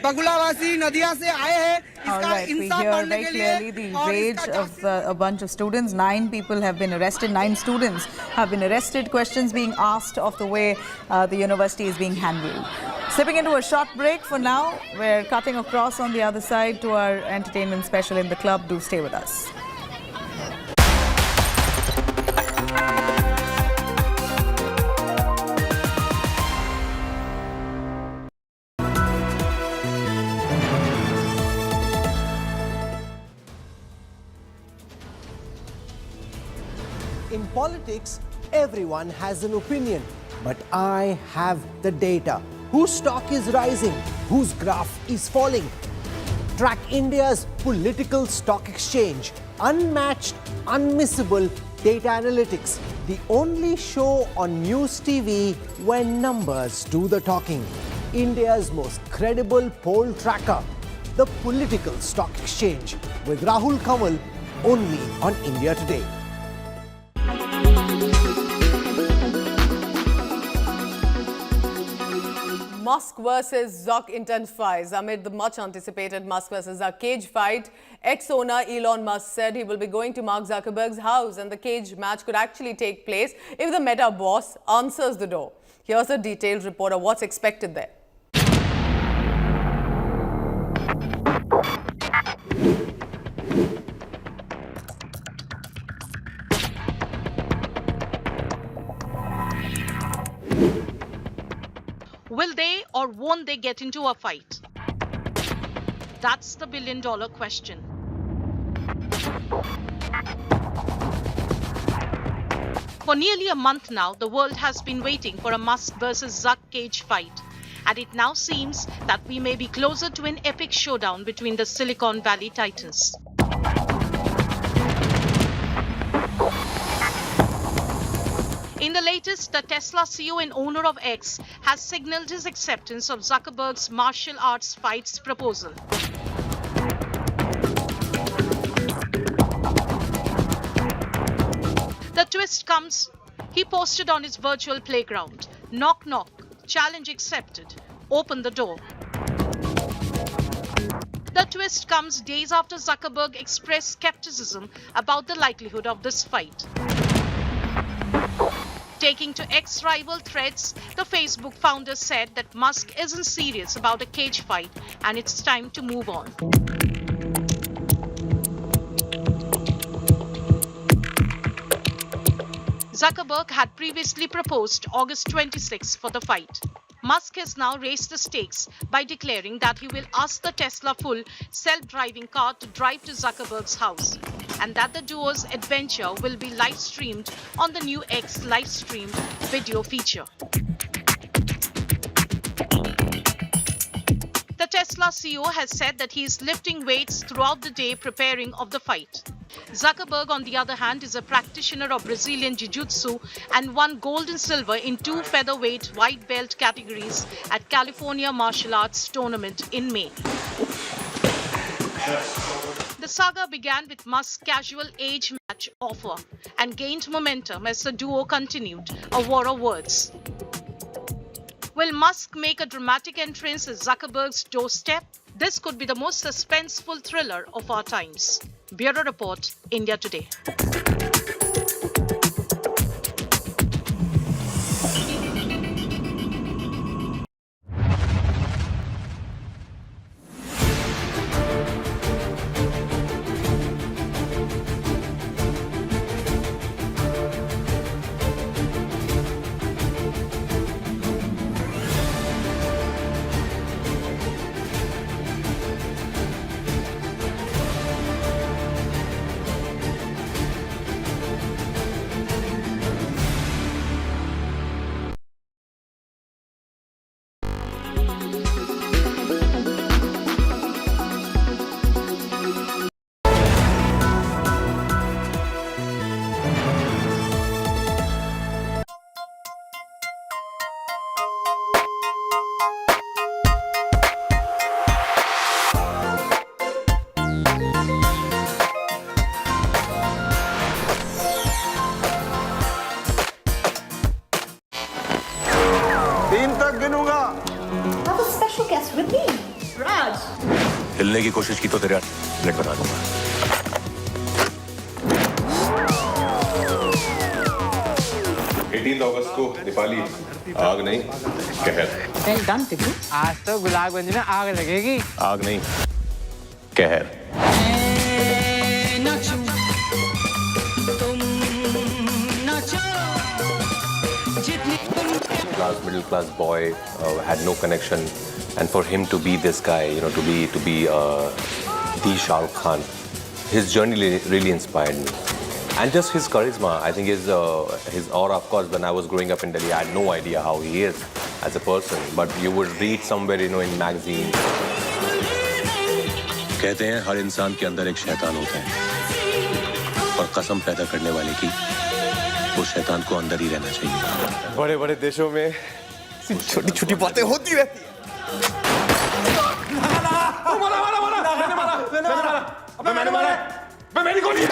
बगुलावासी नदिया से आए हैं इसका इंसाफ करने के लिए। Clearly the rage of a bunch of students. 9 people have been arrested. 9 students have been arrested. Questions being asked of the way the university is being handled. Slipping into a short break for now. We're cutting across on the other side to our entertainment special in the club. Do stay with us. In politics, everyone has an opinion, but I have the data. Whose stock is rising? Whose graph is falling? Track India's political stock exchange. Unmatched, unmissable data analytics. The only show on News TV where numbers do the talking. India's most credible poll tracker. The Political Stock Exchange with Rahul Kanwal, only on India Today. Musk versus Zuck intensifies amid the much-anticipated Musk versus Zuck cage fight. Ex-owner Elon Musk said he will be going to Mark Zuckerberg's house, and the cage match could actually take place if the Meta boss answers the door. Here's a detailed report of what's expected there. Will they or won't they get into a fight? That's the billion-dollar question. For nearly a month now, the world has been waiting for a Musk versus Zuck cage fight. And it now seems that we may be closer to an epic showdown between the Silicon Valley titans. In the latest, the Tesla CEO and owner of X has signaled his acceptance of Zuckerberg's martial arts fights proposal. The twist comes, he posted on his virtual playground, "Knock knock, challenge accepted, open the door." The twist comes days after Zuckerberg expressed skepticism about the likelihood of this fight. Taking to ex-rival threads, the Facebook founder said that Musk isn't serious about a cage fight and it's time to move on. Zuckerberg had previously proposed August 26 for the fight. Musk has now raised the stakes by declaring that he will ask the Tesla full self-driving car to drive to Zuckerberg's house, and that the duo's adventure will be live-streamed on the new X live-streamed video feature. The Tesla CEO has said that he is lifting weights throughout the day preparing of the fight. Zuckerberg, on the other hand, is a practitioner of Brazilian Jiu-Jitsu and won gold and silver in 2 featherweight white belt categories at California Martial Arts Tournament in May. The saga began with Musk's casual age match offer and gained momentum as the duo continued a war of words. Will Musk make a dramatic entrance at Zuckerberg's doorstep? This could be the most suspenseful thriller of our times. Bureau Report, India Today. special guest with me, Raj. हिलने की कोशिश की तो तेरा plate बना दूंगा। 18 अगस्त को नेपाली आग नहीं कहर। Well done, Tibu. आज तो गुलाबगंज में आग लगेगी। आग नहीं कहर। Middle class boy had no connection, and for him to be this guy, you know, to be the Shah Rukh Khan, his journey really inspired me. And just his charisma, I think his aura, of course, when I was growing up in Delhi, I had no idea how he is as a person. But you would read somewhere, you know, in magazines. कहते हैं हर इंसान के अंदर एक शैतान होता है और कसम पैदा करने वाले की वो शैतान को अंदर ही रहना चाहिए। बड़े बड़े देशों में छोटी छोटी बातें होती रहती हैं। मैंने मारा, मैंने गोली।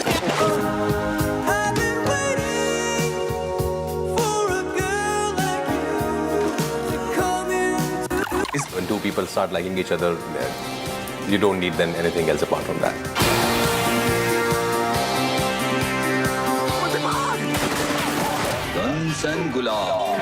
When two people start liking each other, you don't need then anything else apart from that. Guns and Gulab.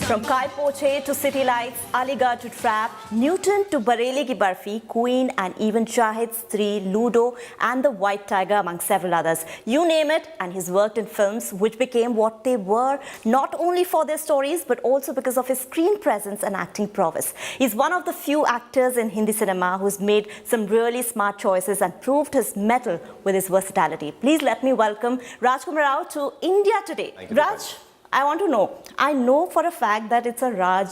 From Kai Poche to City Lights, Aligarh to Trap, Newton to Bareli Ki Barfi, Queen and even Shahid's 3, Ludo and The White Tiger among several others. You name it, and he's worked in films which became what they were, not only for their stories but also because of his screen presence and acting prowess. He's one of the few actors in Hindi cinema who's made some really smart choices and proved his mettle with his versatility. Please let me welcome Rajkumar Rao to India today. Raj, I want to know, I know for a fact that it's a Raj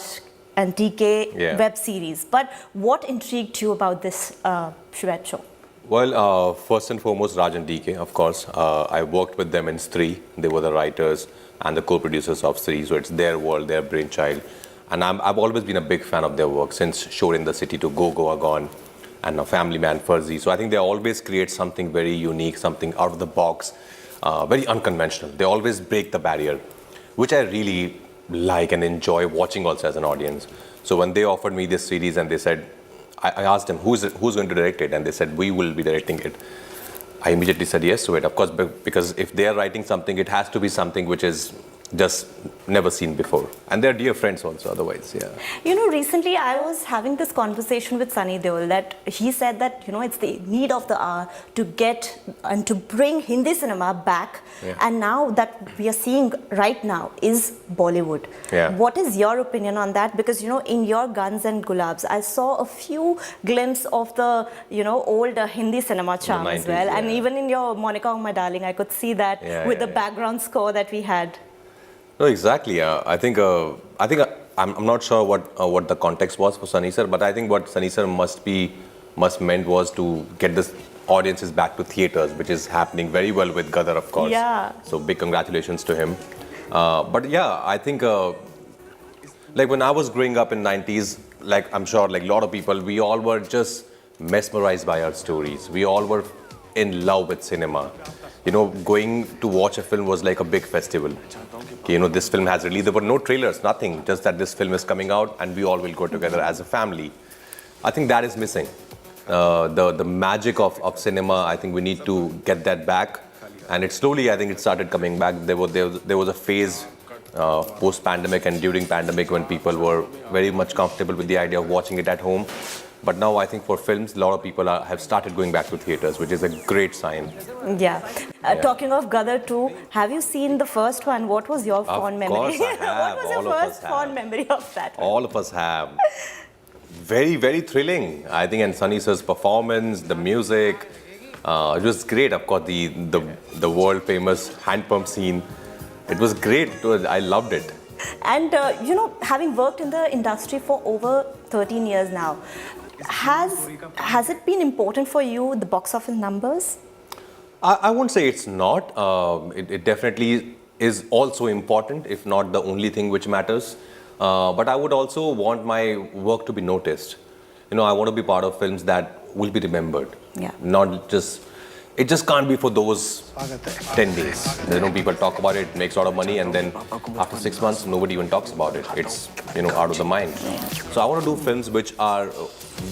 and DK web series, but what intrigued you about this web show? Well, first and foremost, Raj and DK, of course. I worked with them in Stree. They were the writers and the co-producers of Stree, so it's their world, their brainchild. And I've always been a big fan of their work, since Shore in the City to Go Goa Gone and a Family Man Fuzzy. So I think they always create something very unique, something out of the box, very unconventional. They always break the barrier, which I really like and enjoy watching also as an audience. So when they offered me this series and they said, I asked them, who's going to direct it? And they said, we will be directing it. I immediately said yes to it, of course, because if they are writing something, it has to be something which is just never seen before. And they're dear friends also otherwise, yeah. You know, recently I was having this conversation with Sunny Deol that he said that, you know, it's the need of the hour to get and to bring Hindi cinema back. Yeah. And now that we are seeing right now is Bollywood. Yeah. What is your opinion on that? Because, you know, in your Guns and Gulabs, I saw a few glimpses of the, you know, old Hindi cinema charm 90s, as well. Yeah. And even in your Monica Oh My Darling, I could see that with the background score that we had. No, exactly. I think I'm not sure what the context was for Sunny Sir, but I think what Sunny Sir must meant was to get this audiences back to theaters, which is happening very well with Gadar, of course. Yeah. So big congratulations to him. But yeah, I think like when I was growing up in 90s, like I'm sure like a lot of people, we all were just mesmerized by our stories. We all were in love with cinema. You know, going to watch a film was like a big festival. You know, this film has released. There were no trailers, nothing. Just that this film is coming out and we all will go together as a family. I think that is missing. The magic of cinema, I think we need to get that back. And it slowly, I think it started coming back. There was a phase post-pandemic and during pandemic when people were very much comfortable with the idea of watching it at home. But now I think for films, a lot of people have started going back to theaters, which is a great sign. Yeah. Talking of Gadar 2, have you seen the first one? What was your fond memory? Of course I have. What was your first fond memory of that one? All of us have. Very, very thrilling. I think, and Sunny Sir's performance, the music, it was great. Of course, the world famous hand pump scene. It was great. I loved it. And, you know, having worked in the industry for over 13 years now, has it been important for you, the box office numbers? I won't say it's not. It definitely is also important, if not the only thing which matters. But I would also want my work to be noticed. You know, I want to be part of films that will be remembered. Yeah. Not just it just can't be for those 10 days. People talk about it, makes a lot of money, and then after 6 months, nobody even talks about it. It's, out of the mind. So I want to do films which are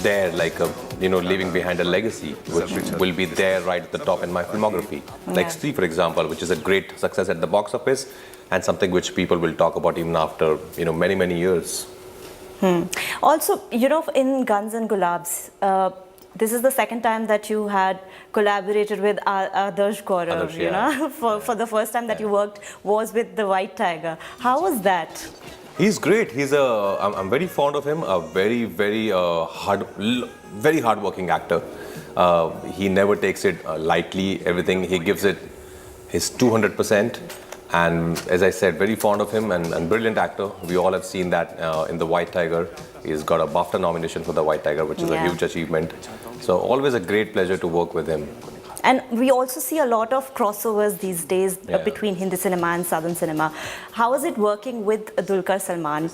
there, like, leaving behind a legacy, which will be there right at the top in my filmography. Like Stree, for example, which is a great success at the box office, and something which people will talk about even after, many, many years. Also, in Guns and Gulabs, this is the second time that you had collaborated with Adarsh Gaurav, for the first time that you worked was with the White Tiger. How was that? He's great. I'm very fond of him. A very, very hardworking actor. He never takes it lightly. Everything, he gives it his 200%. And as I said, very fond of him and brilliant actor. We all have seen that in The White Tiger. He's got a BAFTA nomination for The White Tiger, which is a huge achievement. So always a great pleasure to work with him. And we also see a lot of crossovers these days between Hindi cinema and Southern cinema. How is it working with Dulquer Salman?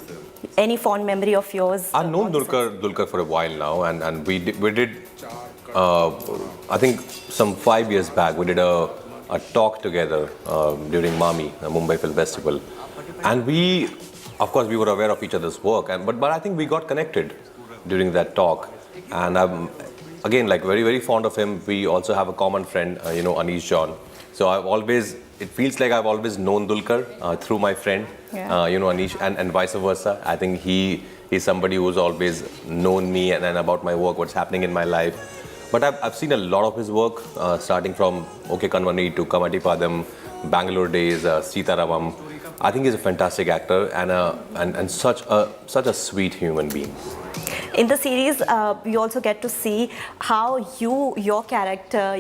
Any fond memory of yours? I've known Dulquer for a while now, and we did I think some 5 years back, we did a talk together during MAMI, Mumbai Film Festival. And we, of course, we were aware of each other's work, but I think we got connected during that talk. And I'm, again, like, very, very fond of him. We also have a common friend, Anish John. So it feels like I've always known Dulquer through my friend, Anish, and vice versa. I think he's somebody who's always known me and about my work, what's happening in my life. But I've seen a lot of his work, starting from OK Kanvani to Kamati Padam, Bangalore Days, Sitaramam. I think he's a fantastic actor and such a sweet human being. In the series, we also get to see how your character,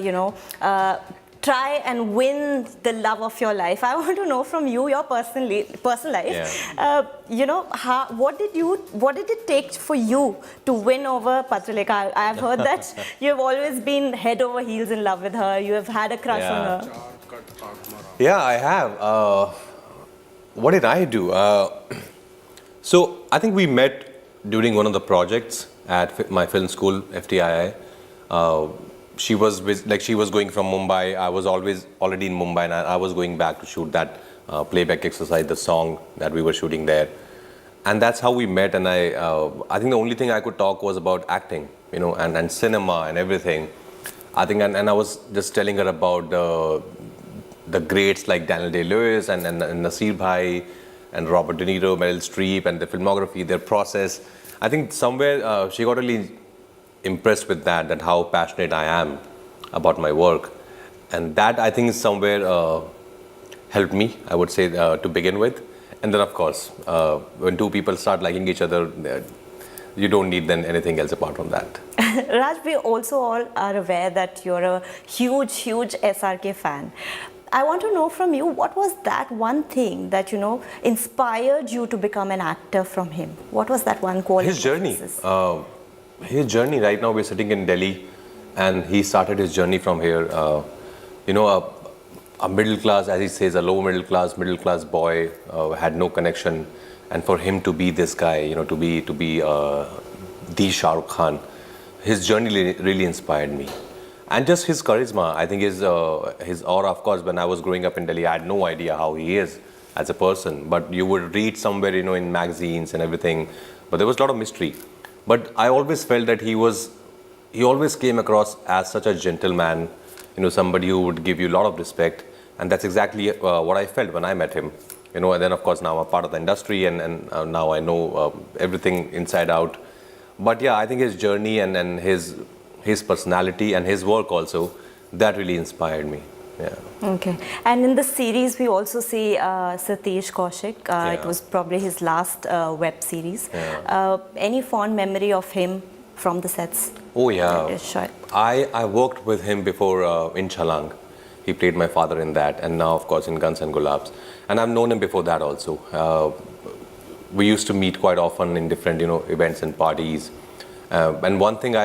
try and win the love of your life. I want to know from you, your personal life. What did it take for you to win over Patralekha? I have heard that you have always been head over heels in love with her. You have had a crush on her. Yeah, I have. What did I do? So I think we met during one of the projects at my film school, FTII. She was going from Mumbai. I was already in Mumbai, and I was going back to shoot that playback exercise, the song that we were shooting there. And that's how we met. And I think the only thing I could talk was about acting, and cinema and everything. I think, and I was just telling her about the greats like Daniel Day-Lewis and Nasir Bhai and Robert De Niro, Meryl Streep, and the filmography, their process. I think somewhere she got really impressed with that how passionate I am about my work. And that, I think, somewhere helped me, I would say, to begin with. And then, of course, when two people start liking each other, you don't need then anything else apart from that. Raj, we also all are aware that you're a huge, huge SRK fan. I want to know from you, what was that one thing that, inspired you to become an actor from him? What was that one quality? His journey. His journey. Right now we're sitting in Delhi, and he started his journey from here. A middle class, as he says, a low middle class boy, had no connection. And for him to be this guy, to be the Shah Rukh Khan, his journey really inspired me. And just his charisma, I think his aura, of course, when I was growing up in Delhi, I had no idea how he is as a person. But you would read somewhere, in magazines and everything. But there was a lot of mystery. But I always felt that he always came across as such a gentleman, somebody who would give you a lot of respect. And that's exactly what I felt when I met him. And then, of course, now I'm part of the industry, and now I know everything inside out. But yeah, I think his journey and his personality and his work also, that really inspired me. Yeah. Okay. And in the series, we also see Satish Kaushik. It was probably his last web series. Yeah. Any fond memory of him from the sets? Oh, yeah. I worked with him before in Chalang. He played my father in that, and now, of course, in Guns and Gulabs. And I've known him before that also. We used to meet quite often in different, events and parties. And one thing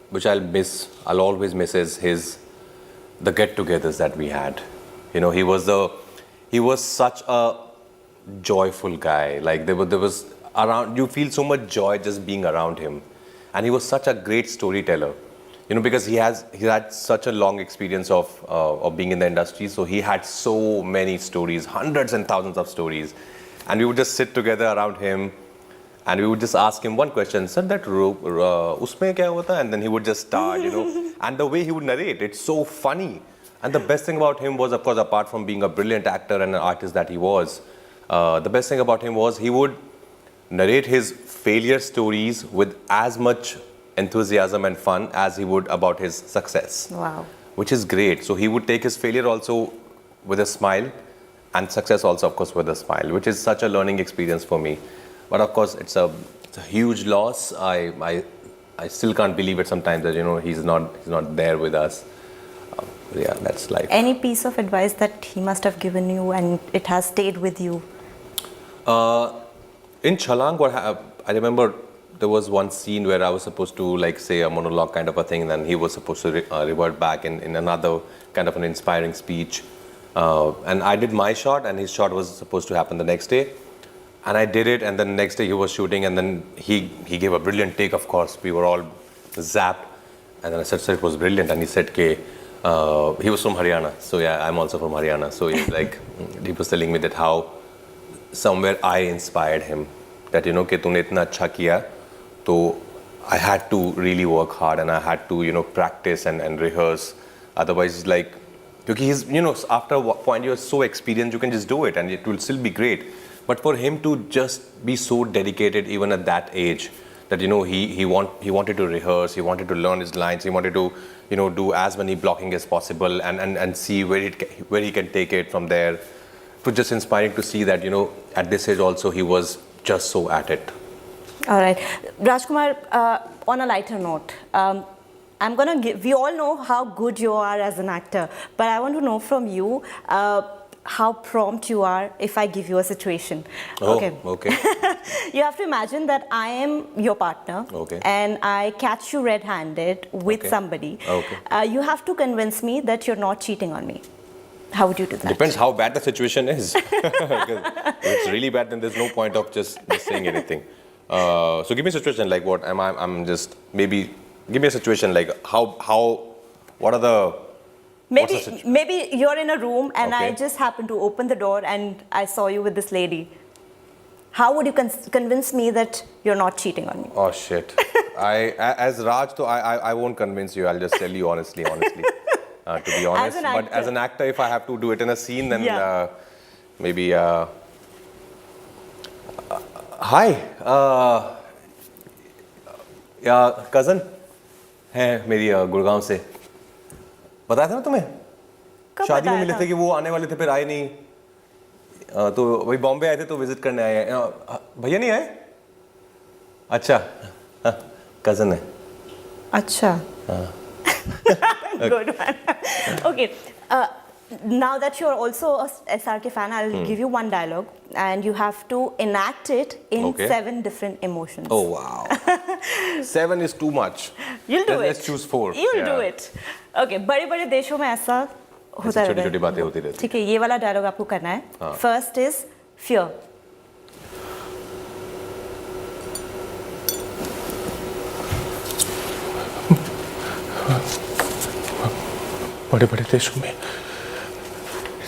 which I'll always miss is the get-togethers that we had. He was such a joyful guy. Like there was around, you feel so much joy just being around him. And he was such a great storyteller. because he had such a long experience of being in the industry, so he had so many stories, hundreds and thousands of stories, and we would just sit together around him, and we would just ask him one question, sir, that usme kya hota? And then he would just start, and the way he would narrate, it's so funny. And the best thing about him was, of course, apart from being a brilliant actor and an artist that he was, the best thing about him was he would narrate his failure stories with as much enthusiasm and fun as he would about his success. Wow. Which is great. So he would take his failure also with a smile, and success also, of course, with a smile, which is such a learning experience for me. But of course, it's a huge loss. I still can't believe it sometimes that he's not there with us. Yeah, that's life. Any piece of advice that he must have given you and it has stayed with you? In Chalang, I remember there was one scene where I was supposed to say a monologue kind of a thing, and then he was supposed to revert back in another kind of an inspiring speech. And I did my shot, and his shot was supposed to happen the next day. And I did it, and then the next day he was shooting, and then he gave a brilliant take, of course. We were all zapped. And then I said, sir, it was brilliant. And he said, he was from Haryana. So yeah, I'm also from Haryana. So he was telling me that how somewhere I inspired him. That, कि तूने इतना अच्छा किया, तो I had to really work hard, and I had to, practice and rehearse. Otherwise, because he's, after a point you're so experienced, you can just do it and it will still be great. But for him to just be so dedicated even at that age, that, he wanted to rehearse, he wanted to learn his lines, he wanted to, do as many blocking as possible and see where he can take it from there. It was just inspiring to see that, at this age also he was just so at it. All right. Rajkumar, on a lighter note, I'm going to we all know how good you are as an actor, but I want to know from you how prompt you are if I give you a situation. Oh, okay. You have to imagine that I am your partner, and I catch you red-handed with somebody. Okay. You have to convince me that you're not cheating on me. How would you do that? Depends how bad the situation is. If it's really bad, then there's no point of just saying anything. So give me a situation like what I'm just maybe give me a situation like what are the maybe you're in a room and I just happened to open the door and I saw you with this lady. How would you convince me that you're not cheating on me? Oh shit! As Raj, though, I won't convince you. I'll just tell you honestly. To be honest, but as an actor, if I have to do it in a scene, then maybe. Hi, cousin है मेरी गुड़गांव से. बताया था ना तुम्हें? शादी में मिले थे कि वो आने वाले थे, फिर आए नहीं. तो वही बॉम्बे आए थे तो विजिट करने आए हैं. भैया नहीं आए? अच्छा, cousin है. अच्छा. Good one. Okay. Now that you're also a SRK fan, I'll give you one dialogue and you have to enact it in 7 different emotions. Oh wow. 7 is too much. You'll do it. Let's choose 4. You'll do it. Okay. बड़े-बड़े देशों में ऐसा होता है. छोटी-छोटी बातें होती रहती. ठीक है, ये वाला dialogue आपको करना है. First is fear. बड़े-बड़े देशों में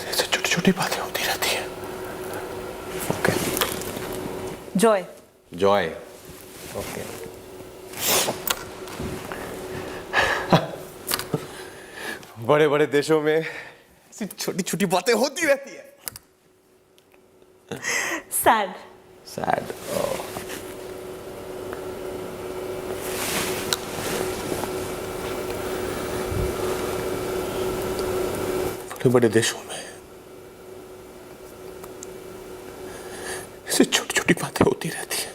ऐसे छोटी-छोटी बातें होती रहती हैं. Okay. Joy. Okay. बड़े-बड़े देशों में ऐसी छोटी-छोटी बातें होती रहती हैं. Sad. Oh. बड़े देशों में ऐसे छोटी-छोटी बातें होती रहती हैं.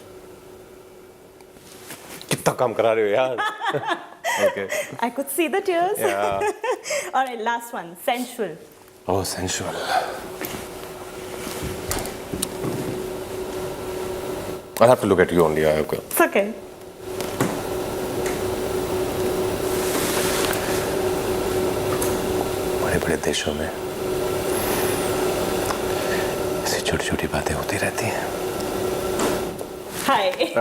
कितना काम करा रहे हो यार. Okay. I could see the tears. Yeah. All right, last one. Sensual. Oh, sensual. I'll have to look at you only. Okay. It's okay. बड़े-बड़े देशों में ऐसी छोटी-छोटी बातें होती रहती हैं. Hi. Okay.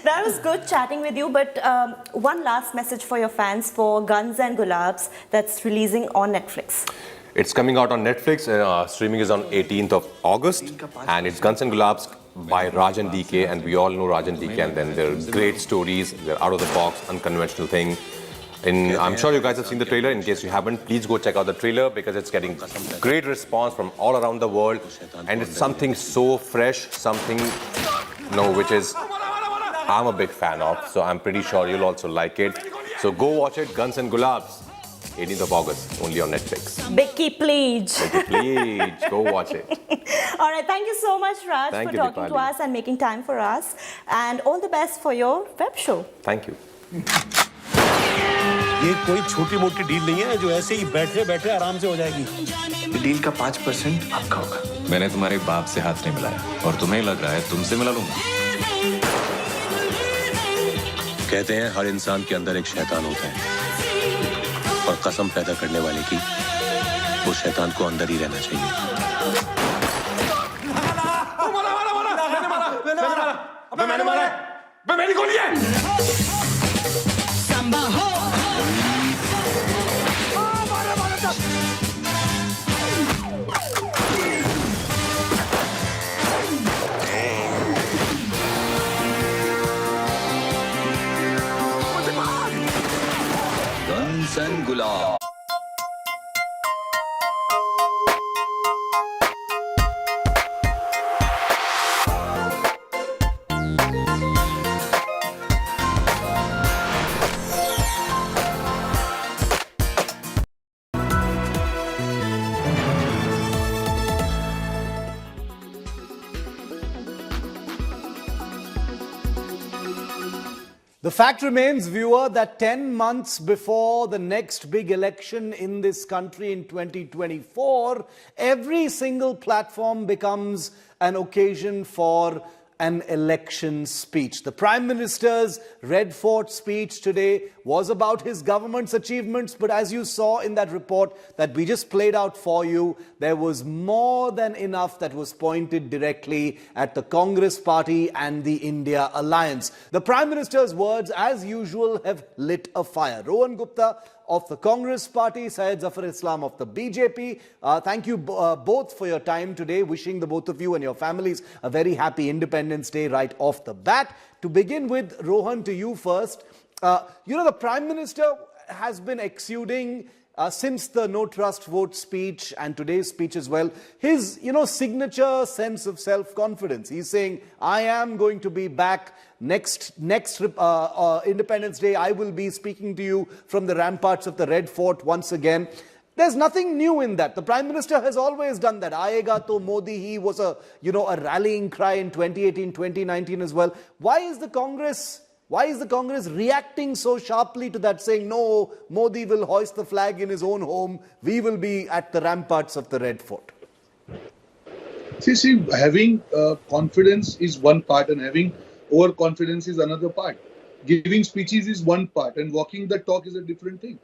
That was good chatting with you, but one last message for your fans for Guns and Gulabs that's releasing on Netflix. It's coming out on Netflix. Streaming is on 18th of August, and it's Guns and Gulabs by Rajan DK, and we all know Rajan DK, and then there are great stories. They're out of the box, unconventional thing. And I'm sure you guys have seen the trailer. In case you haven't, please go check out the trailer because it's getting great response from all around the world, and it's something so fresh, something which is I'm a big fan of. So I'm pretty sure you'll also like it. So go watch it, Guns and Gulabs. 18th of August, only on Netflix. Becky, please. Becky, please, go watch it. All right, thank you so much, Raj, Thank for you, talking to Deepali. us and making time for us. And all the best for your web show. Thank you. ये कोई छोटी मोटी deal नहीं है जो ऐसे ही बैठे बैठे आराम से हो जाएगी। डील का 5% आपका होगा। मैंने तुम्हारे बाप से हाथ नहीं मिलाया और तुम्हें लग रहा है तुमसे मिला लूंगा। कहते हैं हर इंसान के अंदर एक शैतान होता है और कसम पैदा करने वाले की वो शैतान को अंदर ही रहना चाहिए। मैंने मारा है, मेरी गोली है। Guns and Gulabs. The fact remains, viewer, that 10 months before the next big election in this country in 2024, every single platform becomes an occasion for an election speech. The Prime Minister's Red Fort speech today was about his government's achievements, but as you saw in that report that we just played out for you, there was more than enough that was pointed directly at the Congress party and the India alliance. The Prime Minister's words, as usual, have lit a fire. Rohan Gupta of the Congress party, Syed Zafar Islam of the BJP. Thank you both for your time today. Wishing the both of you and your families a very happy Independence Day right off the bat. To begin with, Rohan, to you first. The Prime Minister has been exuding since the no trust vote speech and today's speech as well, his, signature sense of self-confidence. He's saying, I am going to be back next Independence Day. I will be speaking to you from the ramparts of the Red Fort once again. There's nothing new in that. The Prime Minister has always done that. Aayega to Modi hi was a rallying cry in 2018, 2019 as well. Why is the Congress reacting so sharply to that, saying, no, Modi will hoist the flag in his own home, we will be at the ramparts of the Red Fort? See, having confidence is one part and having overconfidence is another part. Giving speeches is one part and walking the talk is a different thing.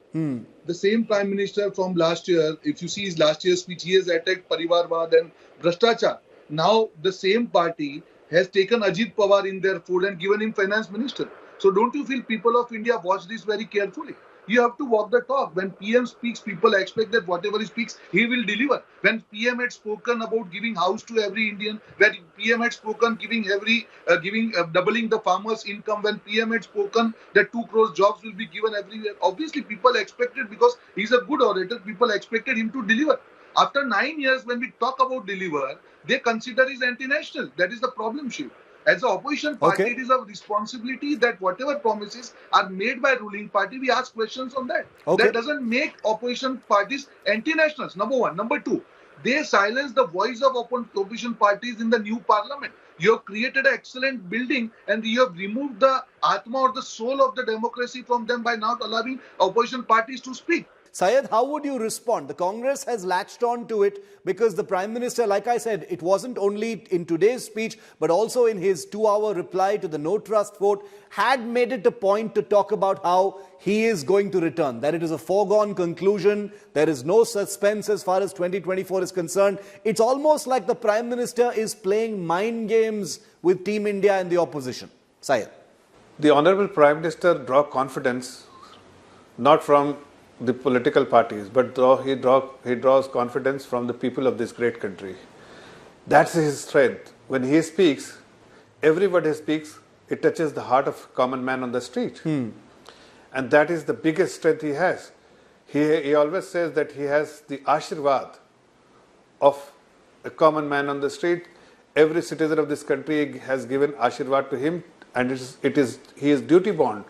The same Prime Minister from last year, if you see his last year's speech, he has attacked Parivarwad and Bhrashtachar. Now the same party has taken Ajit Pawar in their fold and given him finance minister. So don't you feel people of India watch this very carefully? You have to walk the talk. When PM speaks, people expect that whatever he speaks, he will deliver. When PM had spoken about giving house to every Indian, when PM had spoken doubling the farmers' income, when PM had spoken that 2 crore jobs will be given everywhere, obviously people expected, because he's a good orator, people expected him to deliver. After 9 years, when we talk about deliver, they consider is anti-national. That is the problem, Shiv. As an opposition party, it is a responsibility that whatever promises are made by ruling party, we ask questions on that. That doesn't make opposition parties anti-nationals, number one. Number two, they silence the voice of opposition parties in the new parliament. You have created an excellent building and you have removed the atma or the soul of the democracy from them by not allowing opposition parties to speak. Syed, how would you respond? The Congress has latched on to it because the Prime Minister, like I said, it wasn't only in today's speech, but also in his 2-hour reply to the no trust vote, had made it a point to talk about how he is going to return, that it is a foregone conclusion, there is no suspense as far as 2024 is concerned. It's almost like the Prime Minister is playing mind games with Team India and the opposition. Syed. The Honourable Prime Minister draw confidence not from the political parties, but he draws confidence from the people of this great country. That's his strength. When he speaks, every word he speaks, it touches the heart of common man on the street. And that is the biggest strength he has. He always says that he has the Ashirwad of a common man on the street. Every citizen of this country has given Ashirwad to him, and he is duty bound.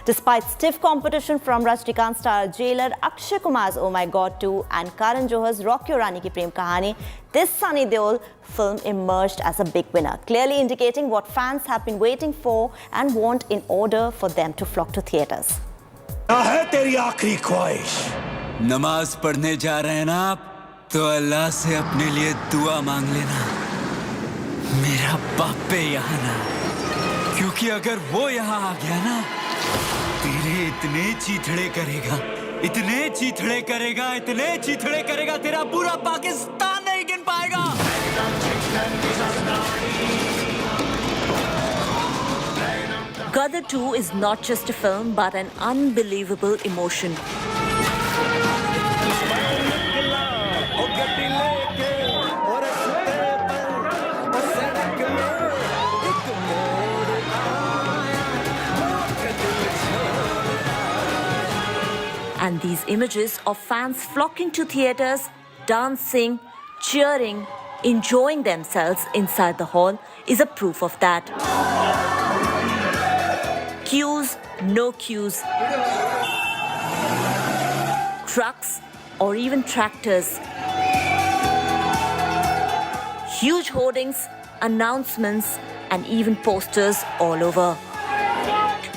Despite stiff competition from Rajnikant star Jailer, Akshay Kumar's Oh My God 2 and Karan Johar's Rock Your Rani Ki Prem Kahani, this Sunny Deol film emerged as a big winner, clearly indicating what fans have been waiting for and want in order for them to flock to theatres. है तेरी आखिरी ख्वाहिश नमाज पढ़ने जा रहे हैं ना आप तो अल्लाह से अपने लिए दुआ मांग लेना मेरा बाप पे यहाँ ना क्योंकि अगर वो यहाँ आ गया ना तेरे इतने चीथड़े करेगा तेरा पूरा पाकिस्तान नहीं गिन पाएगा Gadar 2 is not just a film but an unbelievable emotion. And these images of fans flocking to theatres, dancing, cheering, enjoying themselves inside the hall is a proof of that. Queues, no queues. Trucks or even tractors. Huge hoardings, announcements and even posters all over.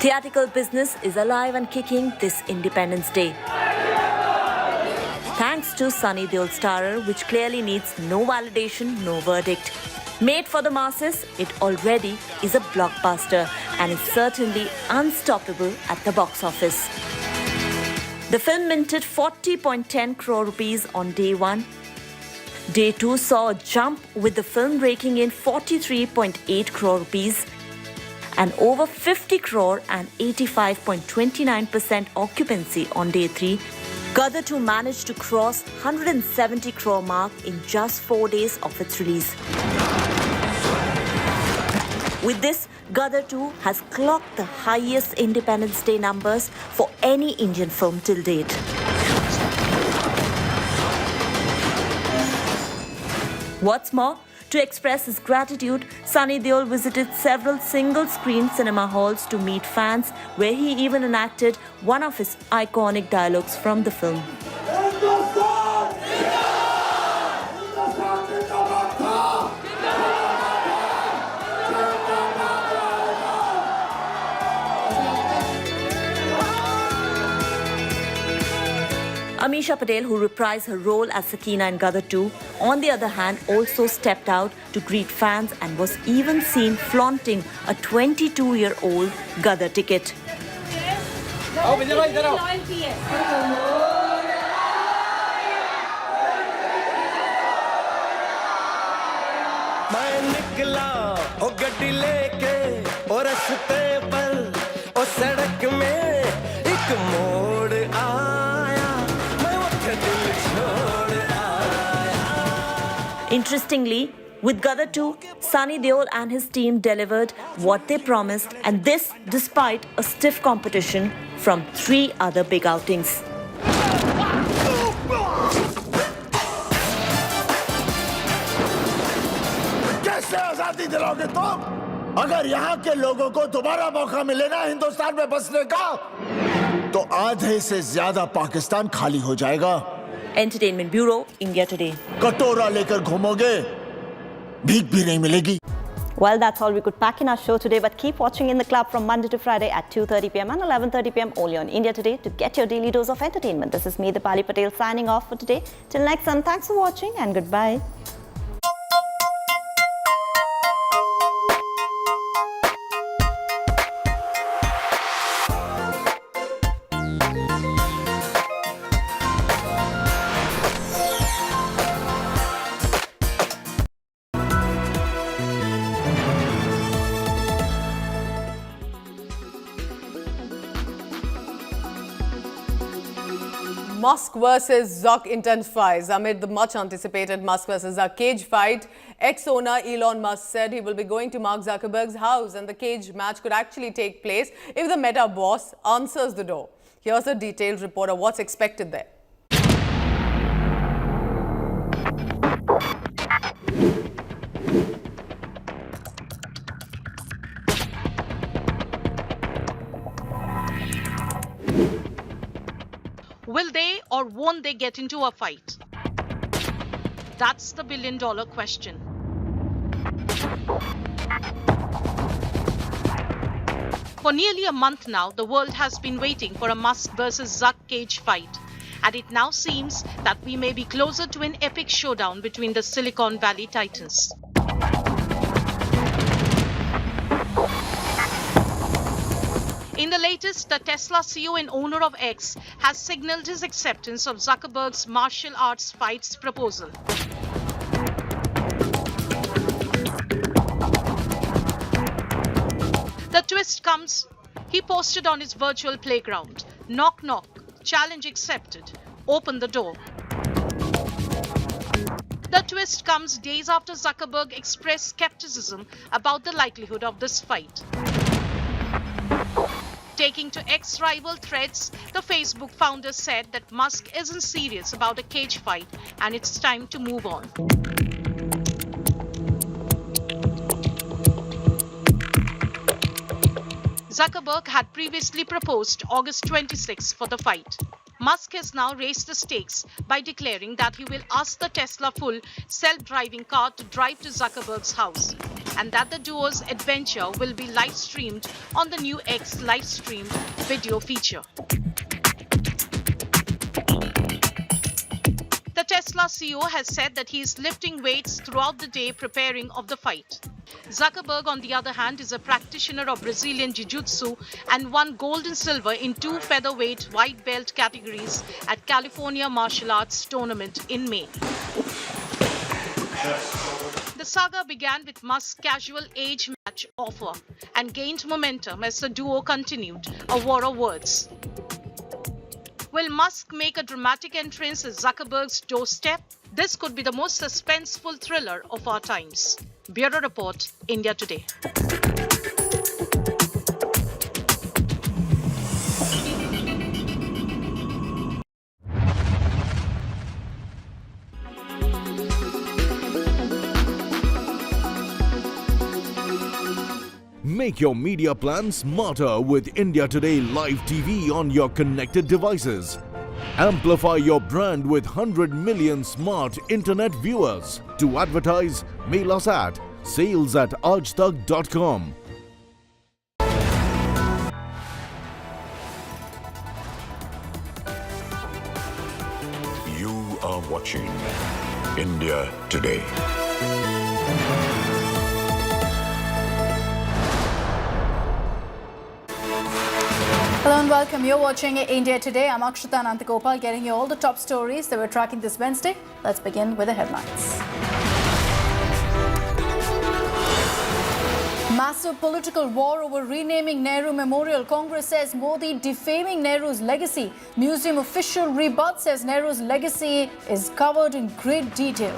Theatrical business is alive and kicking this Independence Day. Thanks to Sunny Deol starrer, which clearly needs no validation, no verdict. Made for the masses, it already is a blockbuster and is certainly unstoppable at the box office. The film minted 40.10 crore rupees on day 1. Day 2 saw a jump with the film raking in 43.8 crore rupees and over 50 crore and 85.29% occupancy on day 3. Gadar 2 managed to cross 170 crore mark in just 4 days of its release. With this, Gadar 2 has clocked the highest Independence Day numbers for any Indian film till date. What's more, to express his gratitude, Sunny Deol visited several single-screen cinema halls to meet fans, where he even enacted one of his iconic dialogues from the film. Amisha Patel, who reprised her role as Sakina in Gadar 2, on the other hand, also stepped out to greet fans and was even seen flaunting a 22-year-old Gadar ticket. Interestingly, with Gadar 2, Sunny Deol and his team delivered what they promised, and this despite a stiff competition from 3 other big outings. कैसे आजादी दिलाओगे तुम? अगर यहाँ के लोगों को दोबारा मौका मिले ना हिंदुस्तान में बसने का, तो आधे से ज्यादा पाकिस्तान खाली हो जाएगा। Entertainment Bureau, India Today. कटोरा लेकर घूमोगे, भीख भी नहीं मिलेगी। Well, that's all we could pack in our show today, but keep watching In the Club from Monday to Friday at 2:30 p.m. and 11:30 p.m. only on India Today to get your daily dose of entertainment. This is me, Dipali Patel, signing off for today. Till next time, thanks for watching and goodbye. Musk versus Zuck intensifies amid the much anticipated Musk versus Zuck cage fight. Ex-owner Elon Musk said he will be going to Mark Zuckerberg's house, and the cage match could actually take place if the Meta boss answers the door. Here's a detailed report of what's expected there. Will they or won't they get into a fight? That's the billion-dollar question. For nearly a month now, the world has been waiting for a Musk versus Zuck cage fight. And it now seems that we may be closer to an epic showdown between the Silicon Valley titans. In the latest, the Tesla CEO and owner of X has signaled his acceptance of Zuckerberg's martial arts fights proposal. The twist comes, he posted on his virtual playground, "Knock knock, challenge accepted, open the door." The twist comes days after Zuckerberg expressed skepticism about the likelihood of this fight. Taking to ex-rival threads, the Facebook founder said that Musk isn't serious about a cage fight and it's time to move on. Zuckerberg had previously proposed August 26 for the fight. Musk has now raised the stakes by declaring that he will ask the Tesla full self-driving car to drive to Zuckerberg's house, and that the duo's adventure will be live-streamed on the new X live-streamed video feature. The Tesla CEO has said that he is lifting weights throughout the day preparing of the fight. Zuckerberg, on the other hand, is a practitioner of Brazilian Jiu-Jitsu and won gold and silver in 2 featherweight white belt categories at California Martial Arts Tournament in May. The saga began with Musk's casual age match offer and gained momentum as the duo continued a war of words. Will Musk make a dramatic entrance at Zuckerberg's doorstep? This could be the most suspenseful thriller of our times. Bureau Report, India Today. Make your media plan smarter with India Today Live TV on your connected devices. Amplify your brand with 100 million smart internet viewers. To advertise, mail us at sales@aajtak.com. You are watching India Today. Hello and welcome. You're watching India Today. I'm Akshita Anantagopal, getting you all the top stories that we're tracking this Wednesday. Let's begin with the headlines. Massive political war over renaming Nehru Memorial. Congress says Modi defaming Nehru's legacy. Museum official rebut says Nehru's legacy is covered in great detail.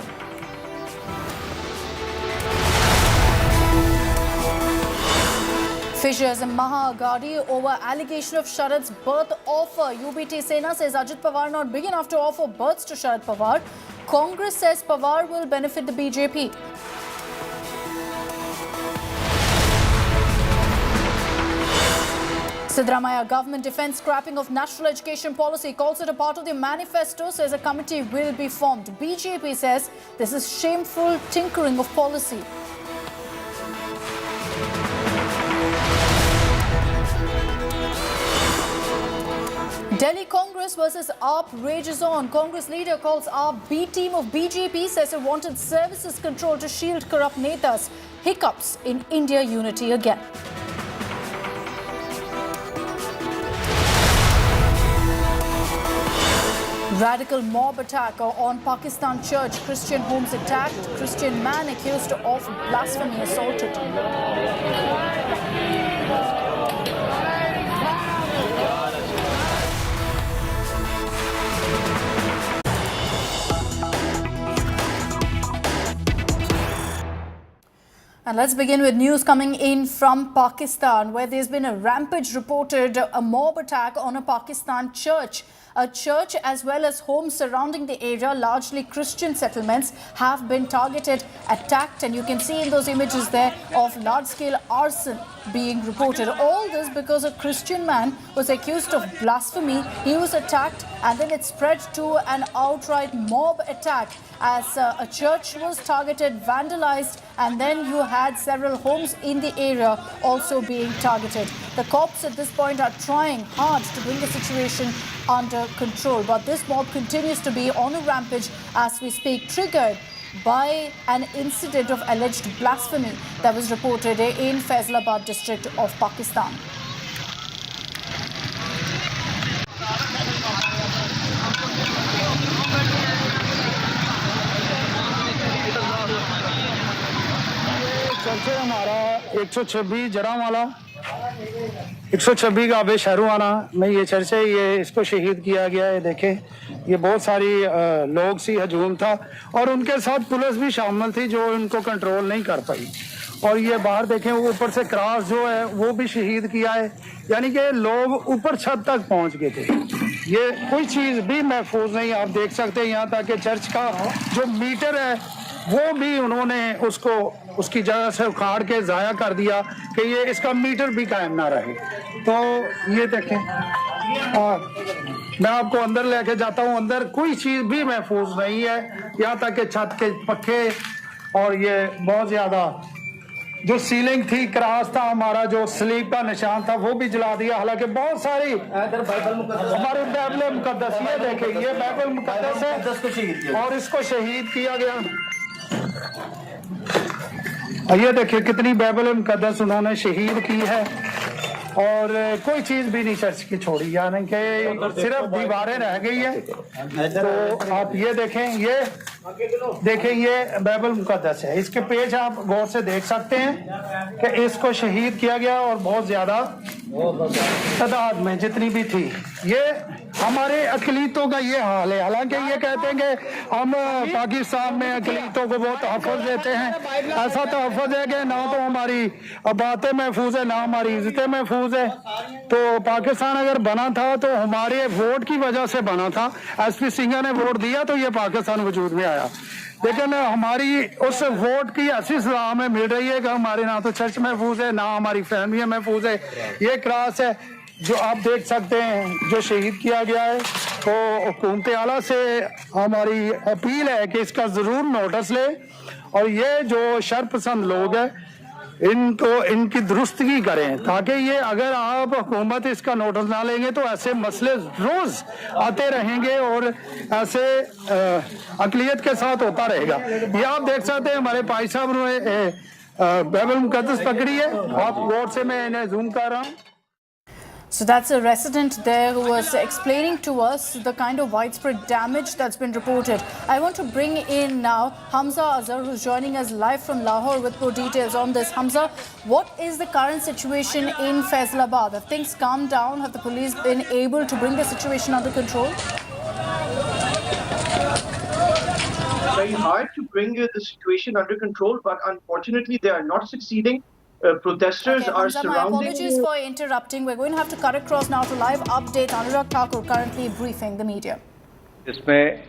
Fissures in Maha Agadi over allegation of Sharad's birth offer. UBT Sena says Ajit Pawar not big enough to offer births to Sharad Pawar. Congress says Pawar will benefit the BJP. Siddaramaiah government defends scrapping of national education policy, calls it a part of the manifesto, says a committee will be formed. BJP says this is shameful tinkering of policy. Delhi Congress versus AAP rages on. Congress leader calls AAP B team of BJP, says it wanted services control to shield corrupt netas. Hiccups in India unity again. Radical mob attack on Pakistan church. Christian homes attacked. Christian man accused of blasphemy assaulted. And let's begin with news coming in from Pakistan, where there's been a rampage reported, a mob attack on a Pakistan church. A church as well as homes surrounding the area, largely Christian settlements, have been targeted, attacked, and you can see in those images there of large-scale arson being reported. All this because a Christian man was accused of blasphemy. He was attacked and then it spread to an outright mob attack as a church was targeted, vandalized, and then you had several homes in the area also being targeted. The cops at this point are trying hard to bring the situation under control, but this mob continues to be on a rampage as we speak, triggered by an incident of alleged blasphemy that was reported in Faisalabad district of Pakistan. Church है हमारा 126 जरावाला 126 का आबे शहरुआना में ये church है, ये इसको शहीद किया गया है। देखें ये बहुत सारी लोग सी हजूम था और उनके साथ पुलिस भी शामिल थी जो इनको कंट्रोल नहीं कर पाई। और ये बाहर देखें ऊपर से क्रॉस जो है वो भी शहीद किया है, यानी कि लोग ऊपर छत तक पहुंच गए थे। ये कोई चीज़ भी महफूज नहीं, आप देख सकते हैं यहाँ तक कि चर्च का जो मीटर है वो भी उन्होंने उसको उसकी जगह से उखाड़ के ज़ाया कर दिया कि ये इसका मीटर भी कायम ना रहे। तो ये देखें मैं आपको अंदर लेके जाता हूँ, अंदर कोई चीज़ भी महफूज नहीं है, यहाँ तक कि छत के पक्के और ये बहुत ज़्यादा जो सीलिंग थी, क्रॉस था हमारा, जो स्लीप का निशान था वो भी जला दिया। हालांकि बहुत सारी हमारे बाइबल मुकद्दस, ये देखें ये बाइबल मुकद्दस है और इसको शहीद किया गया। ये देखिए कितनी बाइबल मुकद्दस उन्होंने शहीद की है और कोई चीज भी नहीं चर्च की छोड़ी, यानी कि सिर्फ दीवारें रह गई है। तो आप ये देखें ये बाइबल मुकद्दस है, इसके पेज आप गौर से देख सकते हैं कि इसको शहीद किया गया और बहुत ज्यादा तादाद में जितनी भी थी। ये हमारे अकलीतों का ये हाल है। हालांकि ये कहते हैं कि हम पाकिस्तान में अकलीतों को बहुत तहफ़्फ़ुज़ देते हैं, ऐसा तहफ़्फ़ुज़ है कि ना तो हमारी बातें महफूज है ना हमारी इज़्ज़तें महफूज है। तो पाकिस्तान अगर बना था तो हमारे वोट की वजह से बना था। SP सिंह ने वोट दिया तो ये पाकिस्तान वजूद में आया, लेकिन हमारी उस वोट की ऐसी सज़ा हमें मिल रही है कि हमारे ना तो चर्च महफूज है ना हमारी फैमिली महफूज है। ये क्रॉस है जो आप देख सकते हैं जो शहीद किया गया है। तो हुकूमत आला से हमारी अपील है कि इसका ज़रूर नोटिस ले और ये जो शरपसंद लोग हैं इनको इनकी दुरुस्तगी करें, ताकि ये अगर आप हुकूमत इसका नोटिस ना लेंगे तो ऐसे मसले रोज़ आते रहेंगे और ऐसे अक़लियत के साथ होता रहेगा। ये आप देख सकते हैं हमारे भाई साहब ने बाइबल मुकद्दस पकड़ी है, आप गौर से मैं इन्हें जूम कर रहा हूँ। So that's a resident there who was explaining to us the kind of widespread damage that's been reported. I want to bring in now Hamza Azhar, who's joining us live from Lahore with more details on this. Hamza, what is the current situation in Faisalabad? Have things calmed down? Have the police been able to bring the situation under control? Very hard to bring the situation under control, but unfortunately they are not succeeding. Protesters are Hamza, surrounding. my apologies for interrupting. We're going to have to cut across now to live update. Anurag Thakur currently briefing the media. इसमें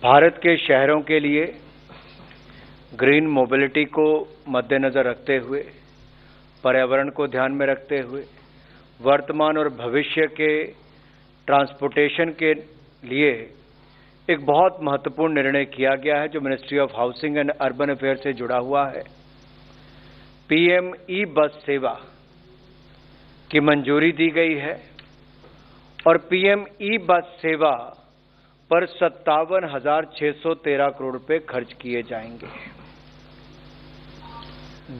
भारत के शहरों के लिए green mobility को मद्देनजर रखते हुए पर्यावरण को ध्यान में रखते हुए वर्तमान और भविष्य के ट्रांसपोर्टेशन के लिए एक बहुत महत्वपूर्ण निर्णय किया गया है जो ministry of housing and urban affair से जुड़ा हुआ है। पीएम ई बस सेवा की मंजूरी दी गई है और पीएम ई बस सेवा पर 57,613 करोड़ रुपए खर्च किए जाएंगे।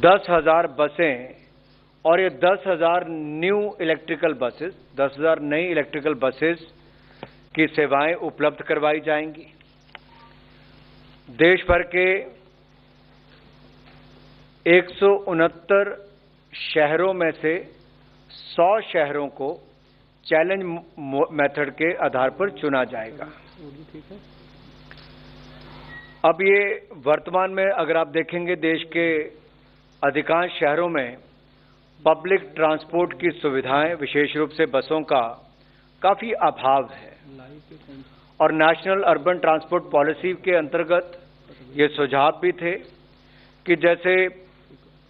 10,000 बसें और ये 10,000 न्यू इलेक्ट्रिकल बसेस, 10,000 नई इलेक्ट्रिकल बसेस की सेवाएं उपलब्ध करवाई जाएंगी। देश भर के 169 शहरों में से 100 शहरों को चैलेंज मेथड के आधार पर चुना जाएगा। अब ये वर्तमान में अगर आप देखेंगे देश के अधिकांश शहरों में पब्लिक ट्रांसपोर्ट की सुविधाएं विशेष रूप से बसों का काफी अभाव है और नेशनल अर्बन ट्रांसपोर्ट पॉलिसी के अंतर्गत ये सुझाव भी थे कि जैसे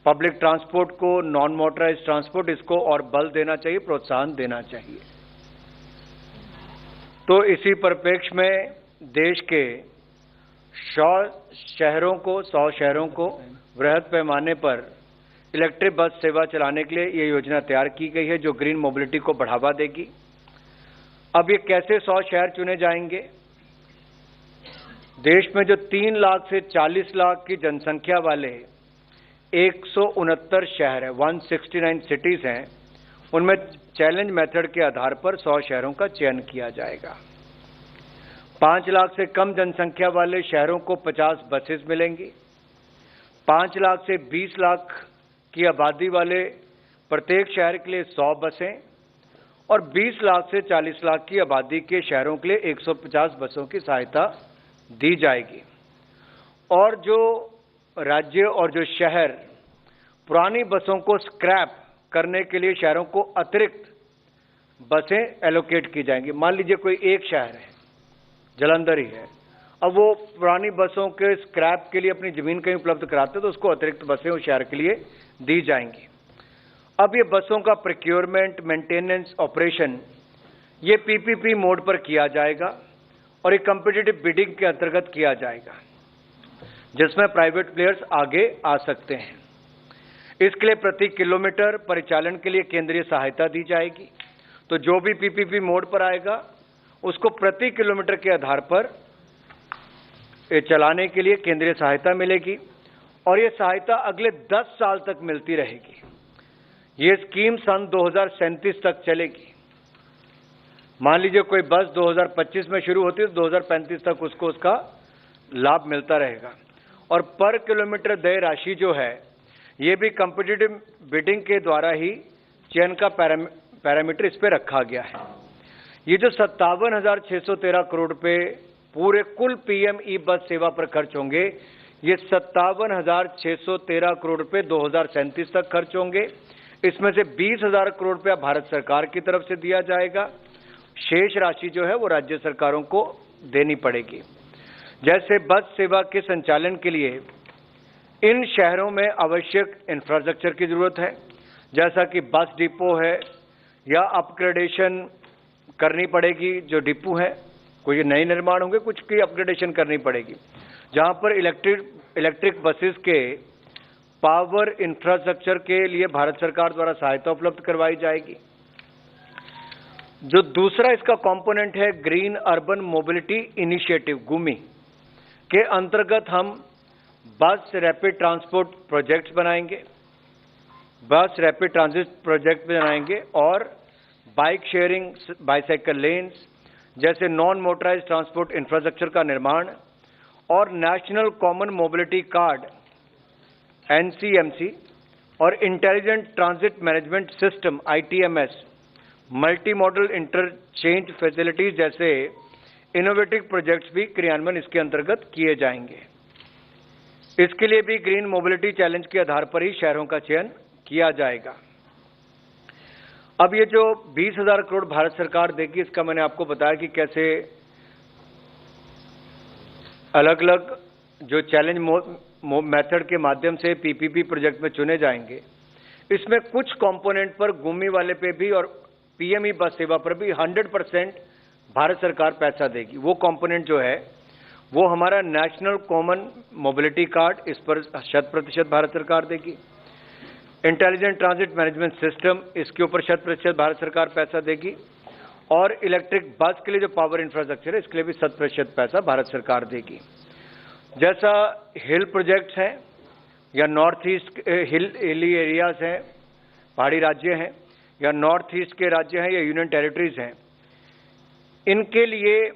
पब्लिक ट्रांसपोर्ट को नॉन मोटराइज्ड ट्रांसपोर्ट इसको और बल देना चाहिए, प्रोत्साहन देना चाहिए। तो इसी परिप्रेक्ष्य में देश के 100 शहरों को वृहद पैमाने पर इलेक्ट्रिक बस सेवा चलाने के लिए ये योजना तैयार की गई है जो ग्रीन मोबिलिटी को बढ़ावा देगी। अब ये कैसे 100 शहर चुने जाएंगे? देश में जो 3 लाख से 40 लाख की जनसंख्या वाले 169 शहर है, 169 सिटीज हैं, उनमें चैलेंज मेथड के आधार पर 100 शहरों का चयन किया जाएगा। 5 लाख से कम जनसंख्या वाले शहरों को 50 बसेस मिलेंगी। 5 लाख से 20 लाख की आबादी वाले प्रत्येक शहर के लिए 100 बसें और 20 लाख से 40 लाख की आबादी के शहरों के लिए 150 बसों की सहायता दी जाएगी। और जो राज्य और जो शहर पुरानी बसों को स्क्रैप करने के लिए शहरों को अतिरिक्त बसें एलोकेट की जाएंगी। मान लीजिए कोई एक शहर है, जालंधर ही है, अब वो पुरानी बसों के स्क्रैप के लिए अपनी जमीन कहीं उपलब्ध कराते तो उसको अतिरिक्त बसें उस शहर के लिए दी जाएंगी। अब ये बसों का प्रोक्योरमेंट, मेंटेनेंस, ऑपरेशन ये पीपीपी मोड पर किया जाएगा और एक कॉम्पिटिटिव बिडिंग के अंतर्गत किया जाएगा जिसमें प्राइवेट प्लेयर्स आगे आ सकते हैं। इसके लिए प्रति किलोमीटर परिचालन के लिए केंद्रीय सहायता दी जाएगी। तो जो भी पीपीपी मोड पर आएगा उसको प्रति किलोमीटर के आधार पर चलाने के लिए केंद्रीय सहायता मिलेगी और ये सहायता अगले 10 साल तक मिलती रहेगी। ये स्कीम सन 2037 तक चलेगी। मान लीजिए कोई बस 2025 में शुरू होती है तो 2035 तक उसको उसका लाभ मिलता रहेगा। और पर किलोमीटर देय राशि जो है ये भी कॉम्पिटिटिव बिडिंग के द्वारा ही चयन का पैरामीटर इस पर रखा गया है। ये जो 57,613 करोड़ रुपए पूरे कुल पीएम ई बस सेवा पर खर्च होंगे, ये 57,613 करोड़ रुपए 2037 तक खर्च होंगे। इसमें से 20,000 करोड़ रुपया भारत सरकार की तरफ से दिया जाएगा, शेष राशि जो है वो राज्य सरकारों को देनी पड़ेगी। जैसे बस सेवा के संचालन के लिए इन शहरों में आवश्यक इंफ्रास्ट्रक्चर की जरूरत है, जैसा कि बस डिपो है या अपग्रेडेशन करनी पड़ेगी। जो डिपो है कोई नए निर्माण होंगे, कुछ की अपग्रेडेशन करनी पड़ेगी, जहां पर इलेक्ट्रिक बसेस के पावर इंफ्रास्ट्रक्चर के लिए भारत सरकार द्वारा सहायता उपलब्ध करवाई जाएगी। जो दूसरा इसका कंपोनेंट है ग्रीन अर्बन मोबिलिटी इनिशिएटिव गुमी के अंतर्गत हम बस रैपिड ट्रांसपोर्ट प्रोजेक्ट्स बनाएंगे, बस रैपिड ट्रांजिट प्रोजेक्ट बनाएंगे और बाइक शेयरिंग, बाइसाइकिल लेन्स जैसे नॉन मोटराइज्ड ट्रांसपोर्ट इंफ्रास्ट्रक्चर का निर्माण और national common mobility card NCMC और intelligent transit management system ITMS, multi modal interchange facilities जैसे इनोवेटिव प्रोजेक्ट्स भी क्रियान्वयन इसके अंतर्गत किए जाएंगे। इसके लिए भी ग्रीन मोबिलिटी चैलेंज के आधार पर ही शहरों का चयन किया जाएगा। अब ये जो 20,000 करोड़ भारत सरकार देगी, इसका मैंने आपको बताया कि कैसे अलग अलग जो चैलेंज मेथड के माध्यम से पीपीपी प्रोजेक्ट में चुने जाएंगे। इसमें कुछ कंपोनेंट पर गुमी वाले पे भी और पीएमई बस सेवा पर भी 100% भारत सरकार पैसा देगी। वो कंपोनेंट जो है वो हमारा नेशनल कॉमन मोबिलिटी कार्ड, इस पर 100% भारत सरकार देगी। इंटेलिजेंट ट्रांजिट मैनेजमेंट सिस्टम, इसके ऊपर 100% भारत सरकार पैसा देगी। और इलेक्ट्रिक बस के लिए जो पावर इंफ्रास्ट्रक्चर है, इसके लिए भी 100% पैसा भारत सरकार देगी। जैसा हिल प्रोजेक्ट्स हैं या नॉर्थ ईस्ट हिली एरियाज हैं, पहाड़ी राज्य हैं, या नॉर्थ ईस्ट के राज्य हैं या यूनियन टेरिटरीज हैं, इनके लिए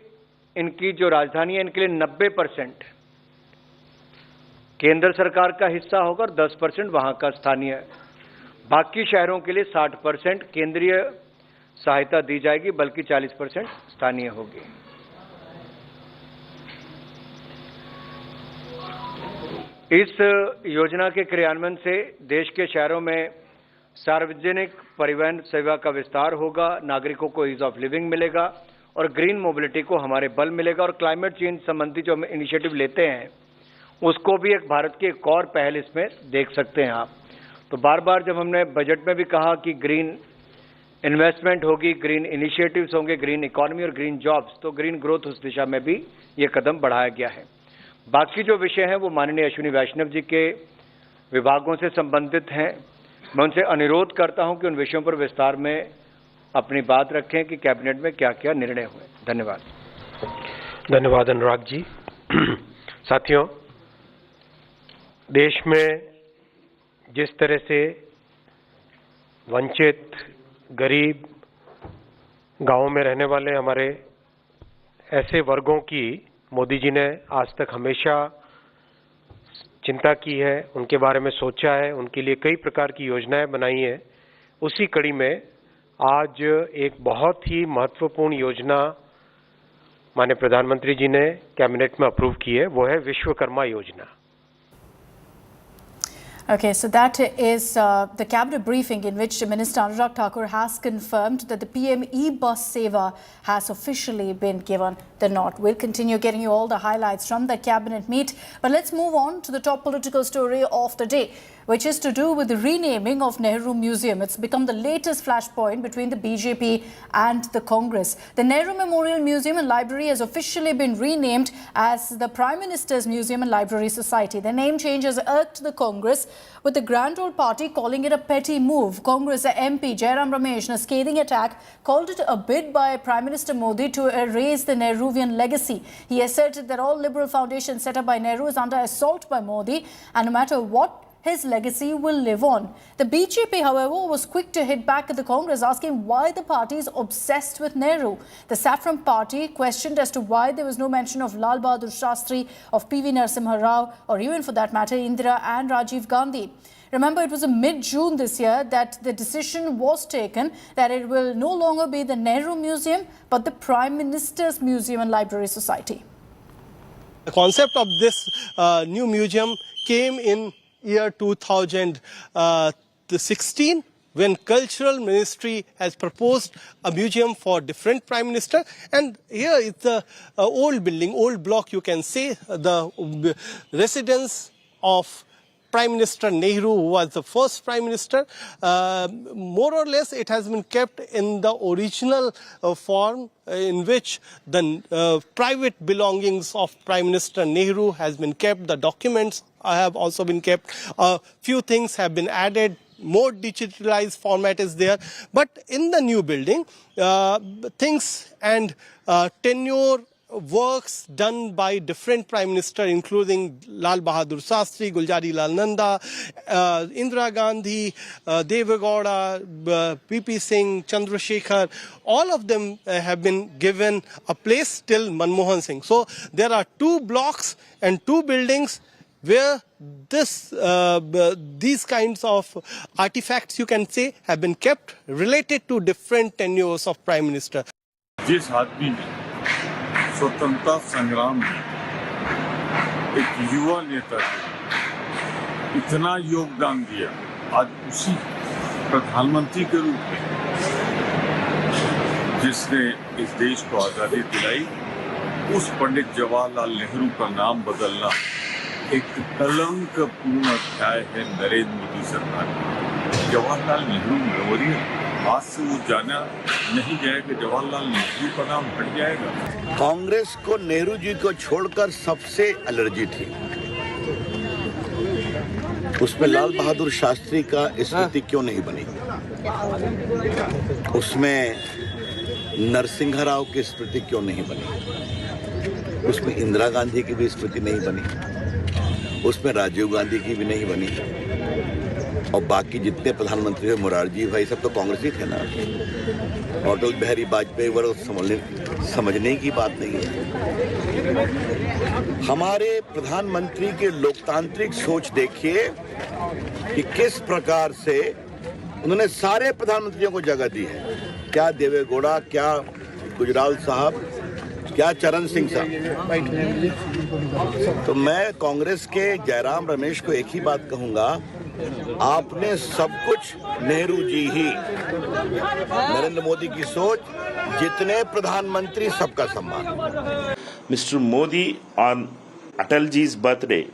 इनकी जो राजधानी है, इनके लिए 90% केंद्र सरकार का हिस्सा होगा और 10% वहां का स्थानीय। बाकी शहरों के लिए 60% केंद्रीय सहायता दी जाएगी, बल्कि 40% स्थानीय होगी। इस योजना के क्रियान्वयन से देश के शहरों में सार्वजनिक परिवहन सेवा का विस्तार होगा, नागरिकों को ईज ऑफ लिविंग मिलेगा और ग्रीन मोबिलिटी को हमारे बल मिलेगा। और क्लाइमेट चेंज संबंधी जो हम इनिशिएटिव लेते हैं, उसको भी एक भारत की एक और पहल इसमें देख सकते हैं आप। तो बार बार जब हमने बजट में भी कहा कि ग्रीन इन्वेस्टमेंट होगी, ग्रीन इनिशिएटिव्स होंगे, ग्रीन इकोनॉमी और ग्रीन जॉब्स, तो ग्रीन ग्रोथ उस दिशा में भी ये कदम बढ़ाया गया है। बाकी जो विषय हैं वो माननीय अश्विनी वैष्णव जी के विभागों से संबंधित हैं। मैं उनसे अनुरोध करता हूं कि उन विषयों पर विस्तार में अपनी बात रखें कि कैबिनेट में क्या क्या निर्णय हुए। धन्यवाद। धन्यवाद अनुराग जी। साथियों, देश में जिस तरह से वंचित, गरीब, गांवों में रहने वाले हमारे ऐसे वर्गों की मोदी जी ने आज तक हमेशा चिंता की है, उनके बारे में सोचा है, उनके लिए कई प्रकार की योजनाएं बनाई हैं। उसी कड़ी में आज एक बहुत ही महत्वपूर्ण योजना माननीय प्रधानमंत्री जी ने कैबिनेट में अप्रूव की है, वो है विश्वकर्मा योजना। Okay, so that is the cabinet briefing in which Minister Anurag Thakur has confirmed that the PM e-bus seva has officially been given the nod. We'll continue getting you all the highlights from the cabinet meet, but let's move on to the top political story of the day, which is to do with the renaming of Nehru Museum. It's become the latest flashpoint between the BJP and the Congress. The Nehru Memorial Museum and Library has officially been renamed as the Prime Minister's Museum and Library Society. The name change has irked the Congress, with the Grand Old Party calling it a petty move. Congress MP Jairam Ramesh, in a scathing attack, called it a bid by Prime Minister Modi to erase the Nehruvian legacy. He asserted that all liberal foundations set up by Nehru is under assault by Modi, and no matter what, his legacy will live on. The BJP, however, was quick to hit back at the Congress, asking why the party is obsessed with Nehru. The Saffron Party questioned as to why there was no mention of Lal Bahadur Shastri, of PV Narasimha Rao, or even for that matter, Indira and Rajiv Gandhi. Remember, it was in mid-June this year that the decision was taken that it will no longer be the Nehru Museum, but the Prime Minister's Museum and Library Society. The concept of this new museum came in year 2016, when Cultural Ministry has proposed a museum for different Prime Minister. And here it's the old building, old block, you can say, the residence of Prime Minister Nehru, who was the first Prime Minister. More or less it has been kept in the original form, in which the private belongings of Prime Minister Nehru has been kept. The documents have also been kept. A few things have been added. More digitalized format is there. But in the new building, things and tenure works done by different Prime Minister, including Lal Bahadur Shastri, Guljari Lal Nanda, Indira Gandhi, Deve Gowda, PP Singh, Chandrasekhar, all of them have been given a place till Manmohan Singh. So there are two blocks and two buildings where these kinds of artifacts, you can say, have been kept related to different tenures of Prime Minister. जिस आदमी ने स्वतंत्रता संग्राम में एक युवा नेता को इतना योगदान दिया, आज उसी प्रधानमंत्री के रूप में जिसने इस देश को आजादी दिलाई, उस पंडित जवाहरलाल नेहरू का नाम बदलना एक कलंकपूर्ण अध्याय है नरेंद्र मोदी सरकार का। जवाहरलाल नेहरू मेमोरियल आज से वो जाना नहीं जाएगा, जवाहरलाल नेहरू का नाम हट जाएगा। कांग्रेस को नेहरू जी को छोड़कर सबसे एलर्जी थी, उसमें लाल बहादुर शास्त्री का स्मृति क्यों नहीं बनी, उसमें नरसिंह राव की स्मृति क्यों नहीं बनी, उसमें इंदिरा गांधी की भी स्मृति नहीं बनी, उसमें राजीव गांधी की भी नहीं बनी, और बाकी जितने प्रधानमंत्री हुए मोरारजी भाई सब तो कांग्रेस ही थे ना। अटल बिहारी वाजपेयी वो समझने की बात नहीं है। हमारे प्रधानमंत्री के लोकतांत्रिक सोच देखिए कि किस प्रकार से उन्होंने सारे प्रधानमंत्रियों को जगह दी है। क्या देवेगौड़ा, क्या गुजराल साहब, क्या चरण सिंह साहब। तो मैं कांग्रेस के जयराम रमेश को एक ही बात कहूंगा, आपने सब कुछ नेहरू जी ही, नरेंद्र मोदी की सोच, जितने प्रधानमंत्री सबका सम्मान। Mr. Modi on Atalji's birthday,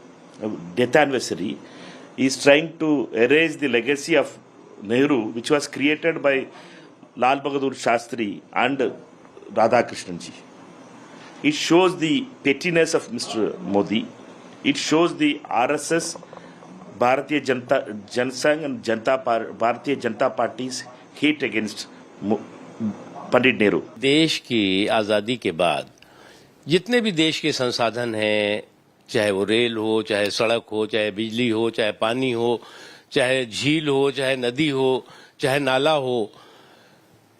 death anniversary, is trying to erase the legacy of Nehru, which was created by Lal Bahadur Shastri and Radhakrishnan ji. It shows the pettiness of Mr. Modi. It shows the RSS, Bharatiya Janasangh and Bharatiya Janata Party's hate against Pandit Nehru. देश की आज़ादी के बाद जितने भी देश के संसाधन हैं, चाहे वो रेल हो, चाहे सड़क हो, चाहे बिजली हो, चाहे पानी हो, चाहे झील हो, चाहे नदी हो, चाहे नाला हो,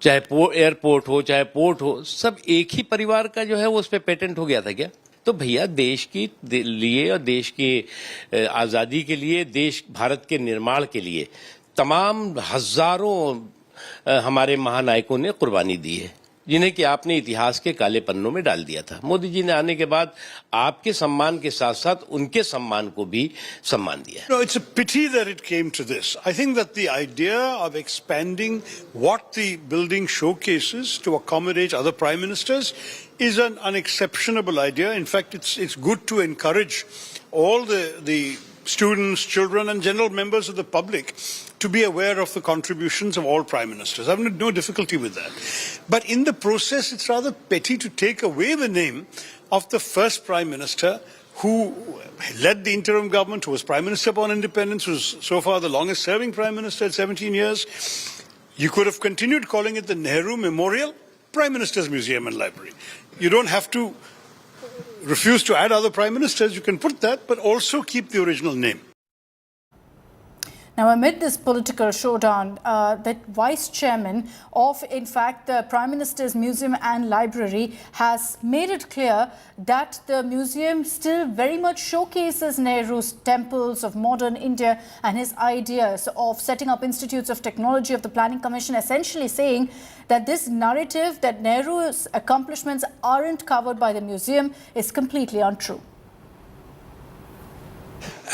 चाहे एयरपोर्ट हो, चाहे पोर्ट हो, सब एक ही परिवार का जो है वो उस पर पेटेंट हो गया था क्या? तो भैया देश के लिए और देश की आज़ादी के लिए, देश भारत के निर्माण के लिए तमाम हजारों हमारे महानायकों ने कुर्बानी दी है, जिन्हें कि आपने इतिहास के काले पन्नों में डाल दिया था। मोदी जी ने आने के बाद आपके सम्मान के साथ साथ उनके सम्मान को भी सम्मान दिया। No, it's a pity that it came to this. I think that the idea of expanding what the building showcases to accommodate other prime ministers is an unexceptionable idea. In fact, it's good to encourage all the students, children and general members of the public to be aware of the contributions of all prime ministers. I have no difficulty with that. But in the process, it's rather petty to take away the name of the first prime minister who led the interim government, who was prime minister upon independence, who was so far the longest serving prime minister at 17 years. You could have continued calling it the Nehru Memorial Prime Minister's Museum and Library. You don't have to refuse to add other prime ministers. You can put that, but also keep the original name. Now, amid this political showdown, the vice chairman of, in fact, the Prime Minister's Museum and Library has made it clear that the museum still very much showcases Nehru's temples of modern India and his ideas of setting up institutes of technology of the Planning Commission, essentially saying that this narrative that Nehru's accomplishments aren't covered by the museum is completely untrue.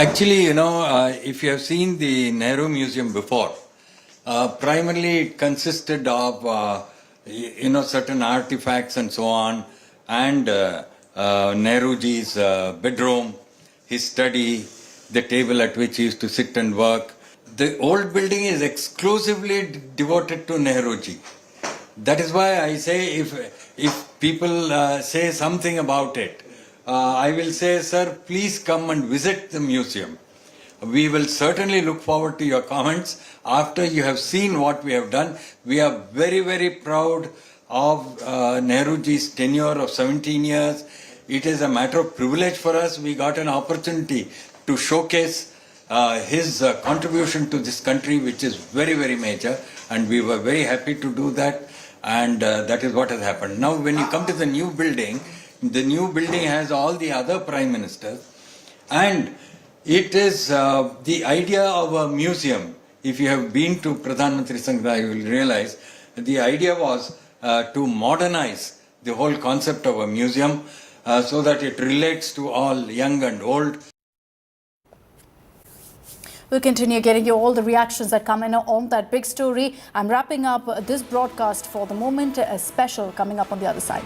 Actually, if you have seen the Nehru Museum before, primarily it consisted of, certain artifacts and so on, and Nehruji's bedroom, his study, the table at which he used to sit and work. The old building is exclusively devoted to Nehruji. That is why I say if people say something about it, I will say, sir, please come and visit the museum. We will certainly look forward to your comments after you have seen what we have done. We are very, very proud of Nehruji's tenure of 17 years. It is a matter of privilege for us. We got an opportunity to showcase his contribution to this country, which is very, very major, and we were very happy to do that, and that is what has happened. Now, when you come to the new building has all the other prime ministers, and it is the idea of a museum. If you have been to Pradhan Mantri Sangraha, you will realize the idea was to modernize the whole concept of a museum so that it relates to all young and old. We'll continue getting you all the reactions that come in on that big story. I'm wrapping up this broadcast for the moment. A special coming up on the other side.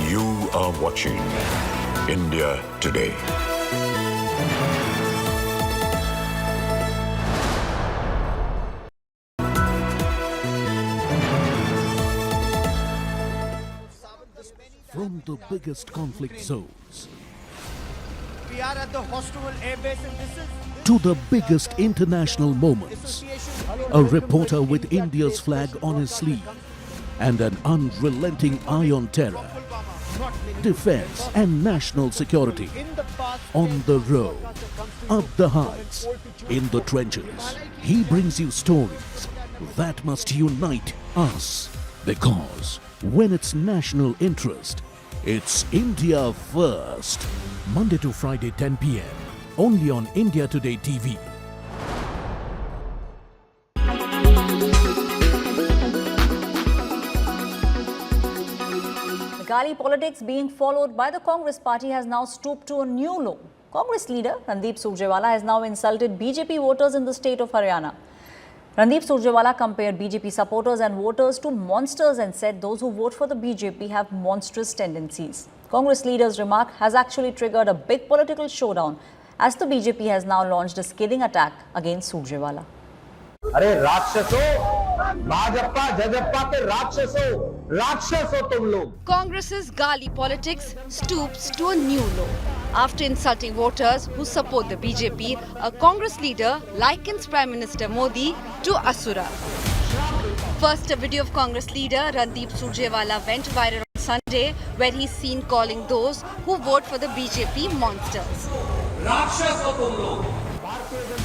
You are watching India Today. From the biggest conflict zones We are at the Hostel Air Base and this is... to the biggest international moments, a reporter with India's flag on his sleeve and an unrelenting eye on terror, defense and national security, on the road, up the heights, in the trenches. He brings you stories that must unite us, because when it's national interest, it's India first. Monday to Friday 10 p.m. only on India Today TV. The Gali politics being followed by the Congress party has now stooped to a new low. Congress leader Randeep Surjewala has now insulted BJP voters in the state of Haryana. Randeep Surjewala compared BJP supporters and voters to monsters and said those who vote for the BJP have monstrous tendencies. Congress leader's remark has actually triggered a big political showdown as the BJP has now launched a scathing attack against Surjewala. अरे राक्षसों, भाजपा जजप्पा के राक्षस हो तुम लोग. Congress's Gali politics stoops to a new low. After insulting voters who support the BJP, a Congress leader likens Prime Minister Modi to Asura. First, a video of Congress leader Randeep Surjewala went viral on Sunday, where he's seen calling those who vote for the BJP monsters.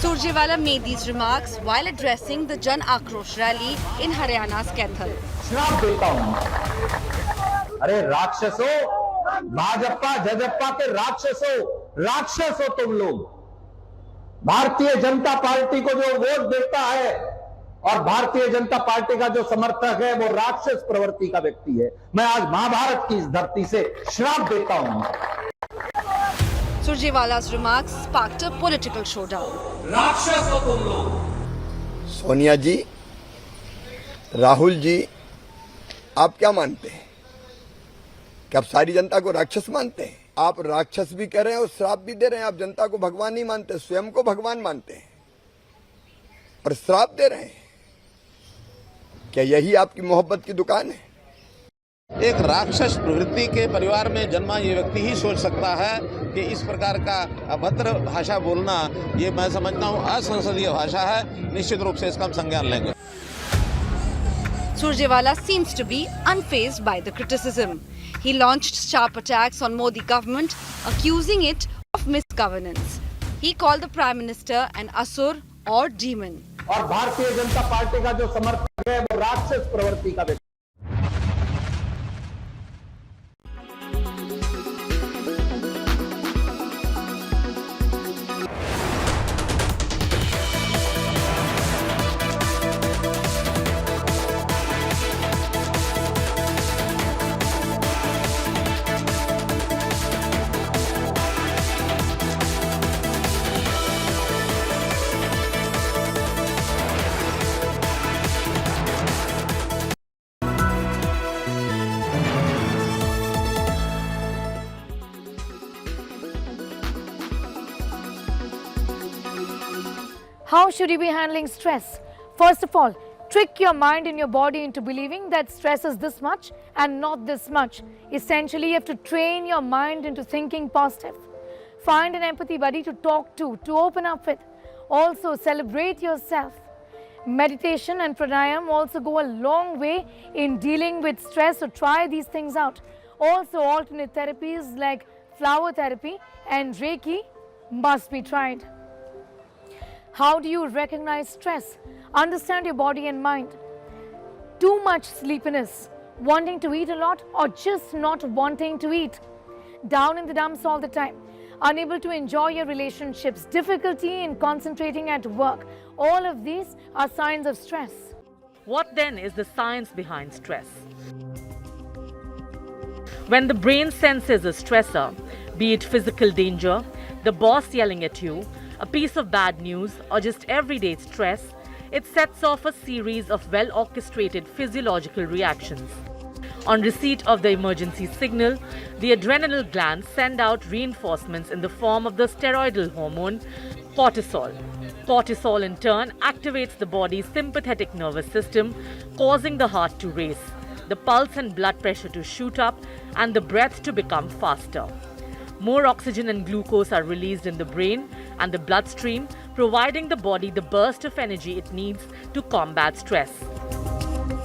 Surjewala made these remarks while addressing the Jan Akrosh rally in Haryana's Kaithal. अरे राक्षसों, भाजपा जजप्पा के राक्षस हो तुम लोग. Bharatiya Janata party को जो vote देता है और भारतीय जनता पार्टी का जो समर्थक है वो राक्षस प्रवृत्ति का व्यक्ति है. मैं आज महाभारत की इस धरती से श्राप देता हूं. Surjewala's remarks sparked a political showdown. Sonia जी, राहुल जी, आप क्या मानते हैं? क्या आप सारी जनता को राक्षस मानते हैं? आप राक्षस भी कह रहे हैं और श्राप भी दे रहे हैं. आप जनता को भगवान नहीं मानते, स्वयं को भगवान मानते हैं और श्राप दे रहे हैं. क्या यही आपकी मोहब्बत की दुकान है? एक राक्षस प्रवृत्ति के परिवार में जन्मा ये व्यक्ति ही सोच सकता है कि इस प्रकार का अभद्र भाषा बोलना, ये मैं समझता हूँ असंसदीय भाषा है. निश्चित रूप से इसका हम संज्ञान लेंगे. Surjewala seems to be unfazed by the criticism. He launched sharp attacks on Modi government, accusing it of misgovernance. He called the Prime Minister an asur or demon. और भारतीय जनता पार्टी का जो समर्थक है वो राक्षस प्रवृत्ति का व्यक्ति. How should you be handling stress? First of all, trick your mind and your body into believing that stress is this much and not this much. Essentially, you have to train your mind into thinking positive. Find an empathy buddy to talk to open up with. Also, celebrate yourself. Meditation and pranayam also go a long way in dealing with stress, so try these things out. Also, alternate therapies like flower therapy and Reiki must be tried. How do you recognize stress? Understand your body and mind. Too much sleepiness, wanting to eat a lot or just not wanting to eat. Down in the dumps all the time. Unable to enjoy your relationships. Difficulty in concentrating at work. All of these are signs of stress. What then is the science behind stress? When the brain senses a stressor, be it physical danger, the boss yelling at you, a piece of bad news, or just everyday stress, it sets off a series of well-orchestrated physiological reactions. On receipt of the emergency signal, the adrenal glands send out reinforcements in the form of the steroidal hormone cortisol. Cortisol in turn activates the body's sympathetic nervous system, causing the heart to race, the pulse and blood pressure to shoot up, and the breath to become faster. More oxygen and glucose are released in the brain and the bloodstream, providing the body the burst of energy it needs to combat stress.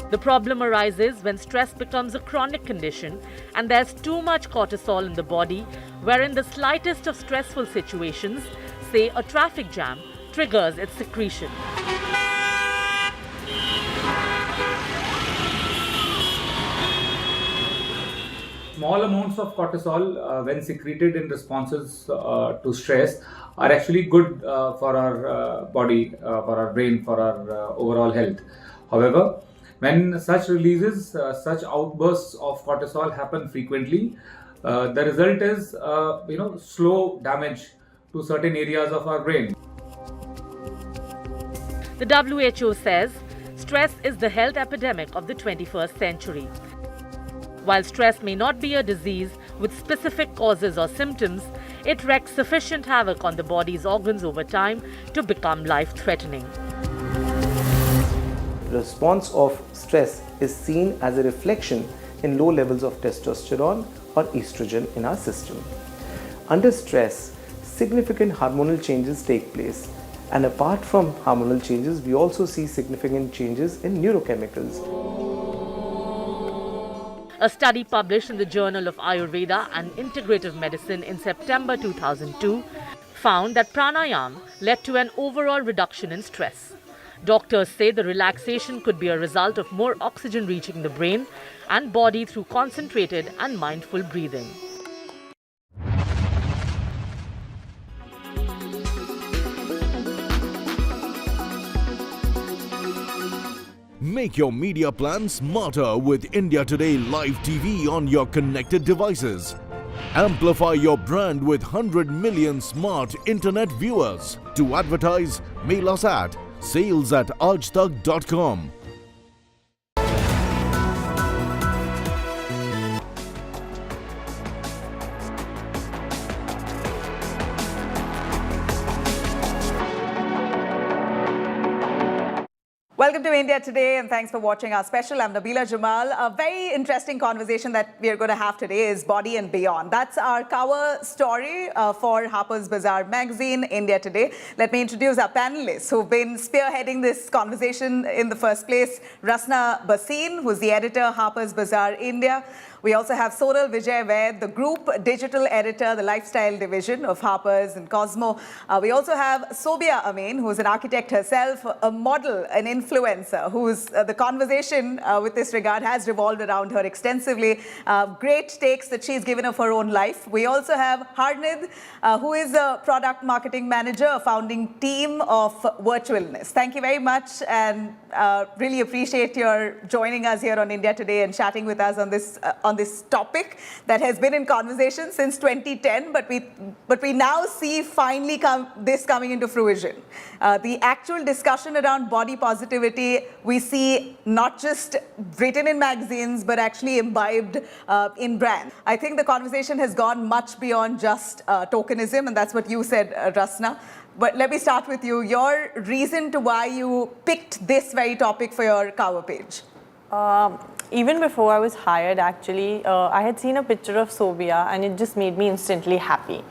The problem arises when stress becomes a chronic condition and there's too much cortisol in the body, wherein the slightest of stressful situations, say a traffic jam, triggers its secretion. Small amounts of cortisol, when secreted in responses to stress, are actually good for our body, for our brain, for our overall health. However, when such releases, such outbursts of cortisol happen frequently, the result is, slow damage to certain areas of our brain. The WHO says stress is the health epidemic of the 21st century. While stress may not be a disease with specific causes or symptoms, it wreaks sufficient havoc on the body's organs over time to become life-threatening. Response of stress is seen as a reflection in low levels of testosterone or estrogen in our system. Under stress, significant hormonal changes take place, and apart from hormonal changes, we also see significant changes in neurochemicals. A study published in the Journal of Ayurveda and Integrative Medicine in September 2002 found that pranayama led to an overall reduction in stress. Doctors say the relaxation could be a result of more oxygen reaching the brain and body through concentrated and mindful breathing. Make your media plan smarter with India Today Live TV on your connected devices. Amplify your brand with 100 million smart internet viewers. To advertise, mail us at sales@aajtak.com. Welcome to India Today and thanks for watching our special. I'm Nabila Jamal. A very interesting conversation that we are going to have today is Body and Beyond. That's our cover story for Harper's Bazaar magazine, India Today. Let me introduce our panelists who've been spearheading this conversation in the first place. Rasna Bhasin, who's the editor, Harper's Bazaar, India. We also have Sonal Vijay Vaid, the group digital editor, the lifestyle division of Harper's and Cosmo. We also have Sobia Amin, who's an architect herself, a model, an influencer, who's the conversation with this regard has revolved around her extensively. Great takes that she's given of her own life. We also have Harnid, who is a product marketing manager, a founding team of Virtualness. Thank you very much and really appreciate your joining us here on India Today and chatting with us on this topic that has been in conversation since 2010, but we now see finally this coming into fruition. The actual discussion around body positivity, we see not just written in magazines, but actually imbibed in brand. I think the conversation has gone much beyond just tokenism, and that's what you said, Rasna. But let me start with you. Your reason to why you picked this very topic for your cover page. Even before I was hired, actually, I had seen a picture of Sobia and it just made me instantly happy.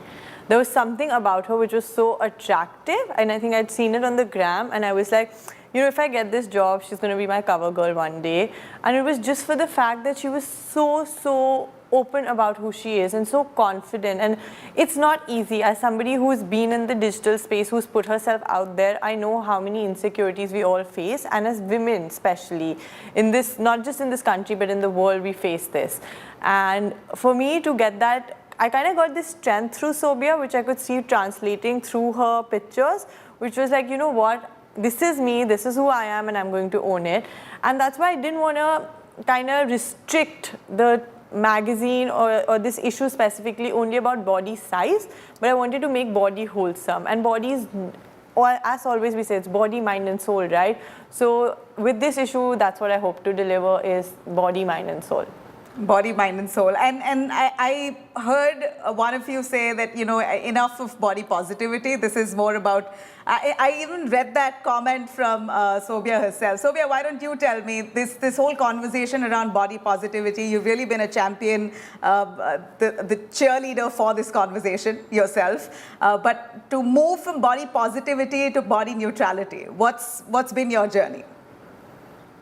There was something about her which was so attractive, and I think I'd seen it on the gram and I was like, you know, if I get this job, she's going to be my cover girl one day. And it was just for the fact that she was so open about who she is and so confident. And it's not easy. As somebody who's been in the digital space, who's put herself out there, I know how many insecurities we all face. And as women, especially in this, not just in this country, but in the world, we face this. And for me to get that, I kind of got this strength through Sobia, which I could see translating through her pictures, which was like, you know what, this is me, this is who I am, and I'm going to own it. And that's why I didn't want to kind of restrict the magazine or this issue specifically only about body size, but I wanted to make body wholesome. And body is, or as always we say, it's body, mind and soul, right? So with this issue, that's what I hope to deliver is body, mind and soul. Body, mind and soul. And I heard one of you say that, you know, enough of body positivity. This is more about, I even read that comment from Sobia herself. Sobia, why don't you tell me, this whole conversation around body positivity, you've really been a champion, the cheerleader for this conversation yourself. But to move from body positivity to body neutrality, what's been your journey?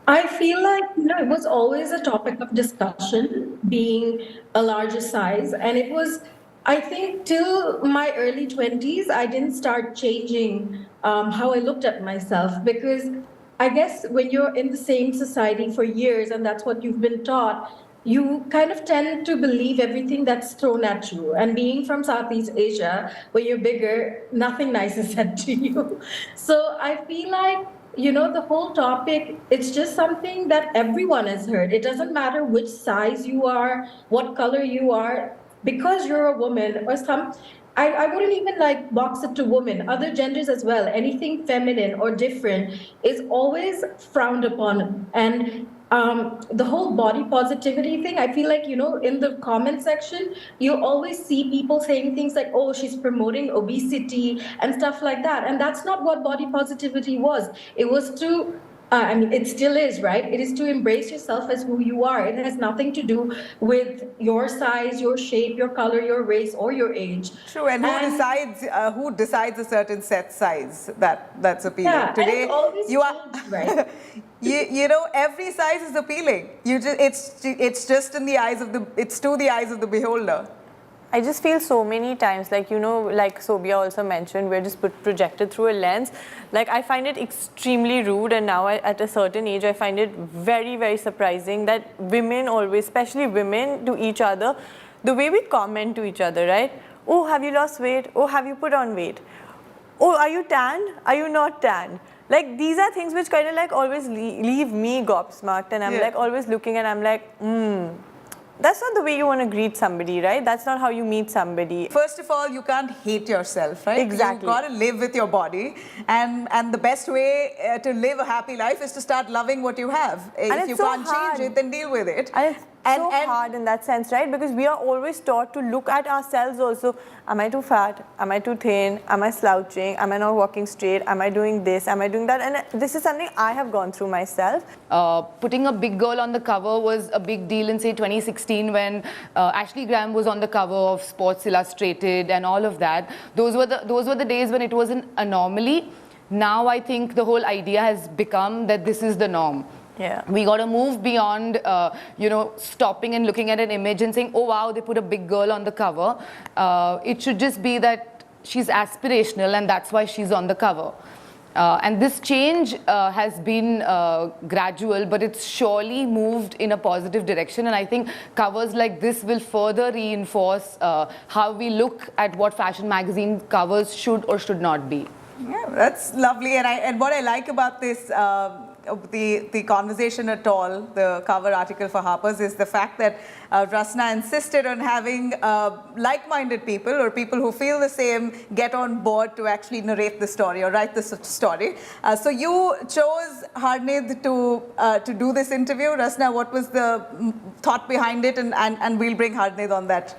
I feel like, you know, it was always a topic of discussion, being a larger size. And it was, I think, till my early 20s, I didn't start changing how I looked at myself. Because I guess when you're in the same society for years, and that's what you've been taught, you kind of tend to believe everything that's thrown at you. And being from Southeast Asia, when you're bigger, nothing nice is said to you. So I feel like, you know, the whole topic, it's just something that everyone has heard. It doesn't matter which size you are, what color you are, because you're a woman or some, I wouldn't even like box it to women, other genders as well. Anything feminine or different is always frowned upon. And the whole body positivity thing, I feel like, you know, in the comment section, you always see people saying things like, oh, she's promoting obesity and stuff like that. And that's not what body positivity was. It was to, I mean, it still is, right? It is to embrace yourself as who you are. It has nothing to do with your size, your shape, your color, your race, or your age. True, and who decides a certain set size that's appealing? Yeah, Today, and it's always you are changed, right? you know, every size is appealing. It's just in the eyes of it's to the eyes of the beholder. I just feel so many times, like, you know, like Sobia also mentioned, we're just projected through a lens. Like, I find it extremely rude, and now at a certain age, I find it very, very surprising that women always, especially women to each other, the way we comment to each other, right? Oh, have you lost weight? Oh, have you put on weight? Oh, are you tan? Are you not tan? Like, these are things which kind of like always leave me gobsmacked, and I'm like always looking and I'm like, that's not the way you want to greet somebody, right? That's not how you meet somebody. First of all, you can't hate yourself, right? Exactly. You've got to live with your body. And the best way to live a happy life is to start loving what you have. If you can't change it, then deal with it. And it's so hard in that sense, right? Because we are always taught to look at ourselves also. Am I too fat? Am I too thin? Am I slouching? Am I not walking straight? Am I doing this? Am I doing that? And this is something I have gone through myself. Putting a big girl on the cover was a big deal in, say, 2016 when Ashley Graham was on the cover of Sports Illustrated and all of that. Those were the days when it was an anomaly. Now I think the whole idea has become that this is the norm. Yeah. We got to move beyond, you know, stopping and looking at an image and saying, oh, wow, they put a big girl on the cover. It should just be that she's aspirational and that's why she's on the cover. And this change has been gradual, but it's surely moved in a positive direction. And I think covers like this will further reinforce how we look at what fashion magazine covers should or should not be. Yeah, that's lovely. And what I like about this, the conversation at all, the cover article for Harper's, is the fact that Rasna insisted on having like-minded people or people who feel the same get on board to actually narrate the story or write the story. So you chose Harned to do this interview. Rasna, what was the thought behind it? And we'll bring Harned on that.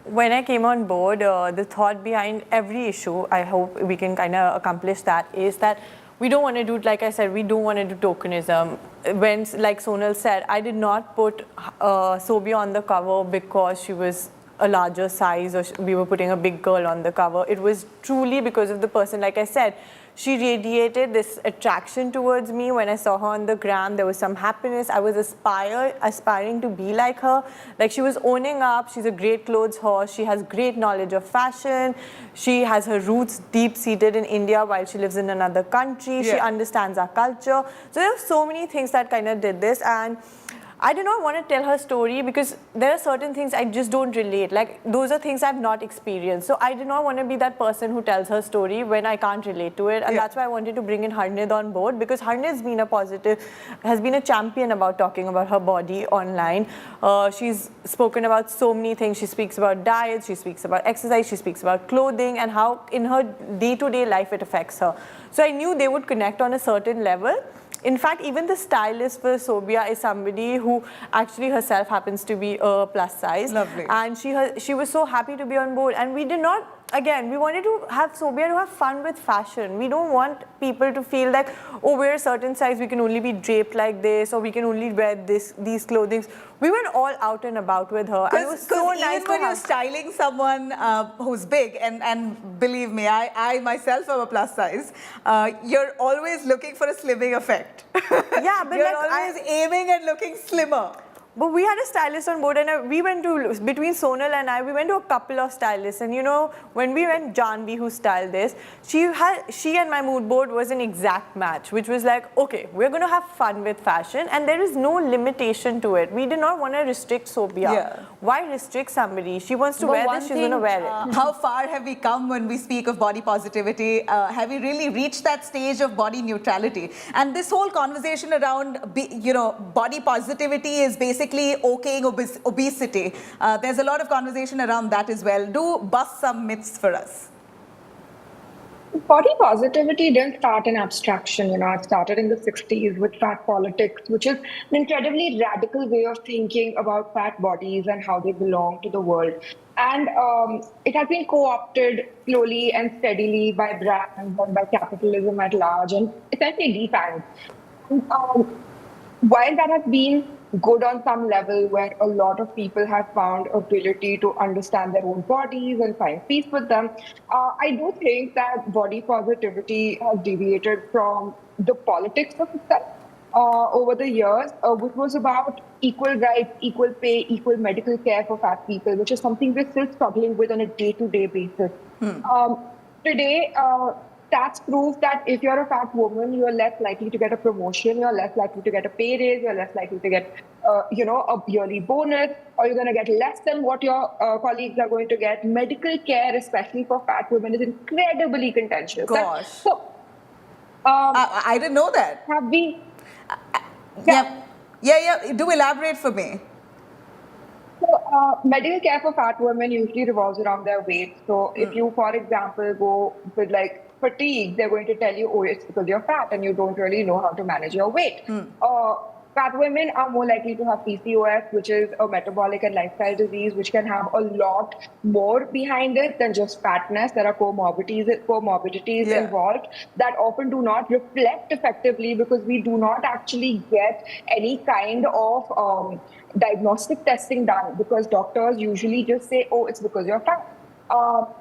When I came on board, the thought behind every issue, I hope we can kind of accomplish that, is that we don't want to do, like I said, we don't want to do tokenism. When, like Sonal said, I did not put Sobia on the cover because she was a larger size or we were putting a big girl on the cover. It was truly because of the person. Like I said, she radiated this attraction towards me. When I saw her on the gram, there was some happiness. I was aspiring to be like her. Like, she was owning up. She's a great clothes horse. She has great knowledge of fashion. She has her roots deep-seated in India while she lives in another country. Yeah. She understands our culture. So there are so many things that kind of did this. And I did not want to tell her story because there are certain things I just don't relate. Like, those are things I've not experienced. So I did not want to be that person who tells her story when I can't relate to it. And that's why I wanted to bring in Harned on board, because Harned has been a champion about talking about her body online. She's spoken about so many things. She speaks about diets, she speaks about exercise, she speaks about clothing and how in her day-to-day life it affects her. So I knew they would connect on a certain level. In fact, even the stylist for Sobia is somebody who actually herself happens to be a plus size. Lovely. And she was so happy to be on board. And we did not, again, we wanted to have Sobia to have fun with fashion. We don't want people to feel like, oh, we're a certain size, we can only be draped like this, or we can only wear these clothing. We went all out and about with her. And it was so nice even when you're styling someone who's big, and believe me, I myself am a plus size, you're always looking for a slimming effect. Yeah, but you're like always aiming at looking slimmer. But we had a stylist on board, and we went to, between Sonal and I, we went to a couple of stylists. And you know, when we went, Janvi, who styled this, she and my mood board was an exact match, which was like, okay, we're going to have fun with fashion, and there is no limitation to it. We did not want to restrict Sobia. Yeah. Why restrict somebody? She wants to wear this, she's going to wear it. How far have we come when we speak of body positivity? Have we really reached that stage of body neutrality? And this whole conversation around, body positivity is basically okaying obesity. There's a lot of conversation around that as well. Do bust some myths for us. Body positivity didn't start in abstraction, it started in the 60s with fat politics, which is an incredibly radical way of thinking about fat bodies and how they belong to the world. And it has been co-opted slowly and steadily by brands and by capitalism at large, and essentially defanged. While that has been good on some level, where a lot of people have found ability to understand their own bodies and find peace with them, I do think that body positivity has deviated from the politics of itself over the years, which was about equal rights, equal pay, equal medical care for fat people, which is something we're still struggling with on a day-to-day basis. Today, stats prove that if you're a fat woman, you're less likely to get a promotion, you're less likely to get a pay raise, you're less likely to get, a yearly bonus, or you're going to get less than what your colleagues are going to get. Medical care, especially for fat women, is incredibly contentious. Gosh. So, I didn't know that. Have we? Yeah. Do elaborate for me. So, medical care for fat women usually revolves around their weight. So, if you, for example, go with fatigue, they're going to tell you, oh, it's because you're fat and you don't really know how to manage your weight. Fat women are more likely to have PCOS, which is a metabolic and lifestyle disease, which can have a lot more behind it than just fatness. There are comorbidities involved that often do not reflect effectively because we do not actually get any kind of diagnostic testing done, because doctors usually just say, oh, it's because you're fat.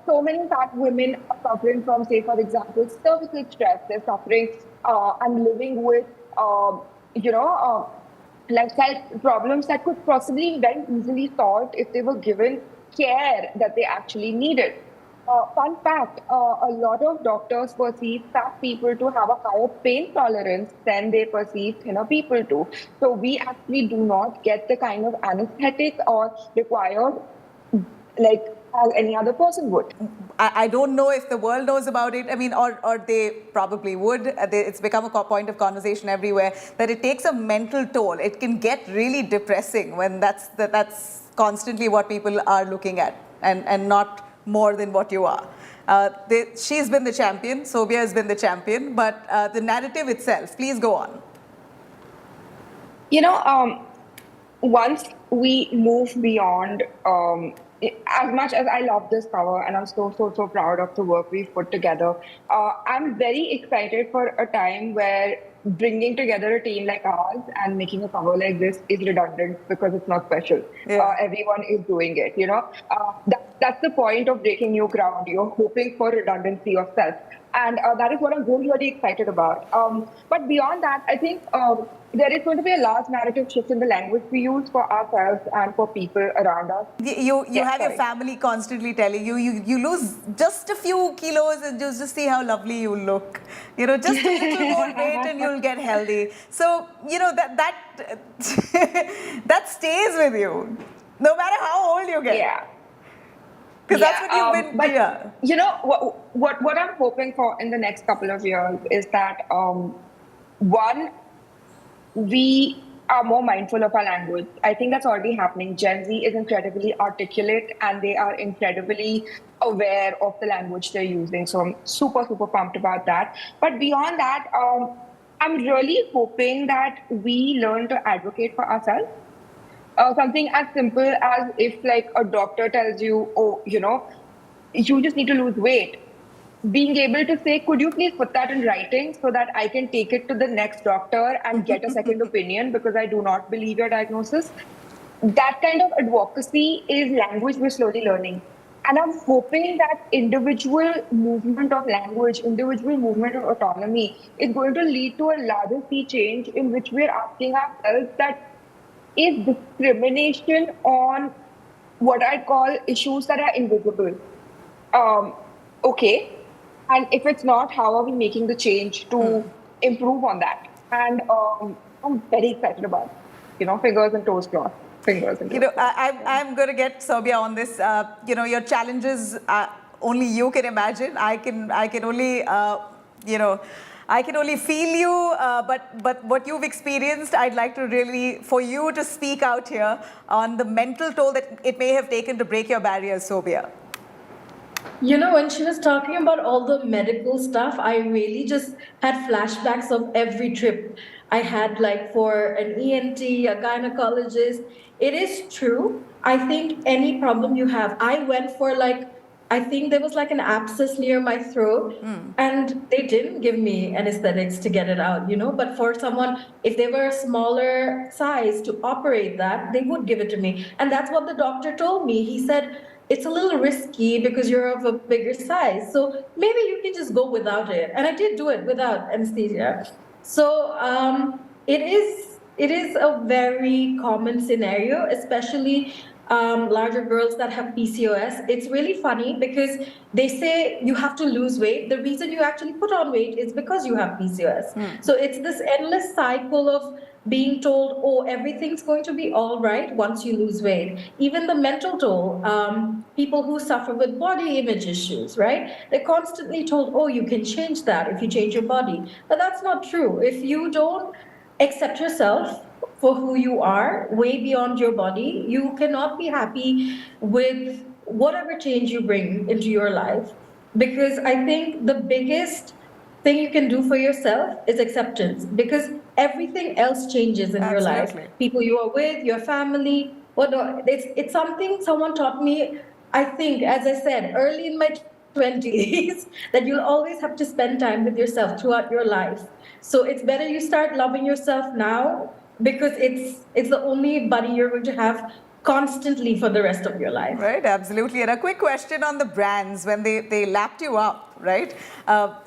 So many fat women are suffering from, say, for example, cervical stress. They're suffering and living with, lifestyle problems that could possibly very easily solved if they were given care that they actually needed. Fun fact, a lot of doctors perceive fat people to have a higher pain tolerance than they perceive thinner people to. So we actually do not get the kind of anesthetic or required as any other person would. I don't know if the world knows about it. I mean, or they probably would. It's become a point of conversation everywhere that it takes a mental toll. It can get really depressing when that's constantly what people are looking at, and not more than what you are. She's been the champion. Sobia has been the champion. But the narrative itself, please go on. Once we move beyond, as much as I love this cover and I'm so proud of the work we've put together, I'm very excited for a time where bringing together a team like ours and making a cover like this is redundant because it's not special. Everyone is doing it, that's the point of breaking new ground. You're hoping for redundancy of self. And that is what I'm really excited about. But beyond that, I think there is going to be a large narrative shift in the language we use for ourselves and for people around us. You have your family constantly telling you lose just a few kilos and just see how lovely you look. Just a little more weight and you'll get healthy. So, that stays with you, no matter how old you get. Yeah. Because that's what you've been. What I'm hoping for in the next couple of years is that one, we are more mindful of our language. I think that's already happening. Gen Z is incredibly articulate and they are incredibly aware of the language they're using. So I'm super pumped about that. But beyond that, I'm really hoping that we learn to advocate for ourselves. Something as simple as if like a doctor tells you, oh, you just need to lose weight. Being able to say, could you please put that in writing so that I can take it to the next doctor and get a second opinion because I do not believe your diagnosis. That kind of advocacy is language we're slowly learning. And I'm hoping that individual movement of language, individual movement of autonomy is going to lead to a larger sea change in which we're asking ourselves that is discrimination on what I call issues that are invisible. Okay. And if it's not, how are we making the change to improve on that? And I'm very excited about it. Fingers and toes crossed. Fingers and toes crossed. I'm going to get Soubya on this. Your challenges, only you can imagine. I can only, I can only feel you, but what you've experienced, I'd like to really, for you to speak out here on the mental toll that it may have taken to break your barriers, Soubya. When she was talking about all the medical stuff, I really just had flashbacks of every trip I had, like for an ENT, a gynecologist. It is true. I think any problem you have, I went for I think there was an abscess near my throat and they didn't give me anesthetics to get it out, but for someone, if they were a smaller size to operate that, they would give it to me. And that's what the doctor told me. He said, it's a little risky because you're of a bigger size. So maybe you can just go without it. And I did do it without anesthesia. So it is a very common scenario, especially larger girls that have PCOS. It's really funny because they say you have to lose weight. The reason you actually put on weight is because you have PCOS. So it's this endless cycle of being told, oh, everything's going to be all right once you lose weight. Even the mental toll, people who suffer with body image issues, right? They're constantly told, oh, you can change that if you change your body. But that's not true. If you don't accept yourself for who you are, way beyond your body, you cannot be happy with whatever change you bring into your life. Because I think the biggest thing you can do for yourself is acceptance, because everything else changes in your life. People you are with, your family, it's something someone taught me, I think, as I said, early in my 20s, that you'll always have to spend time with yourself throughout your life. So it's better you start loving yourself now, because it's the only buddy you're going to have constantly for the rest of your life. Right, absolutely. And a quick question on the brands when they lapped you up, right?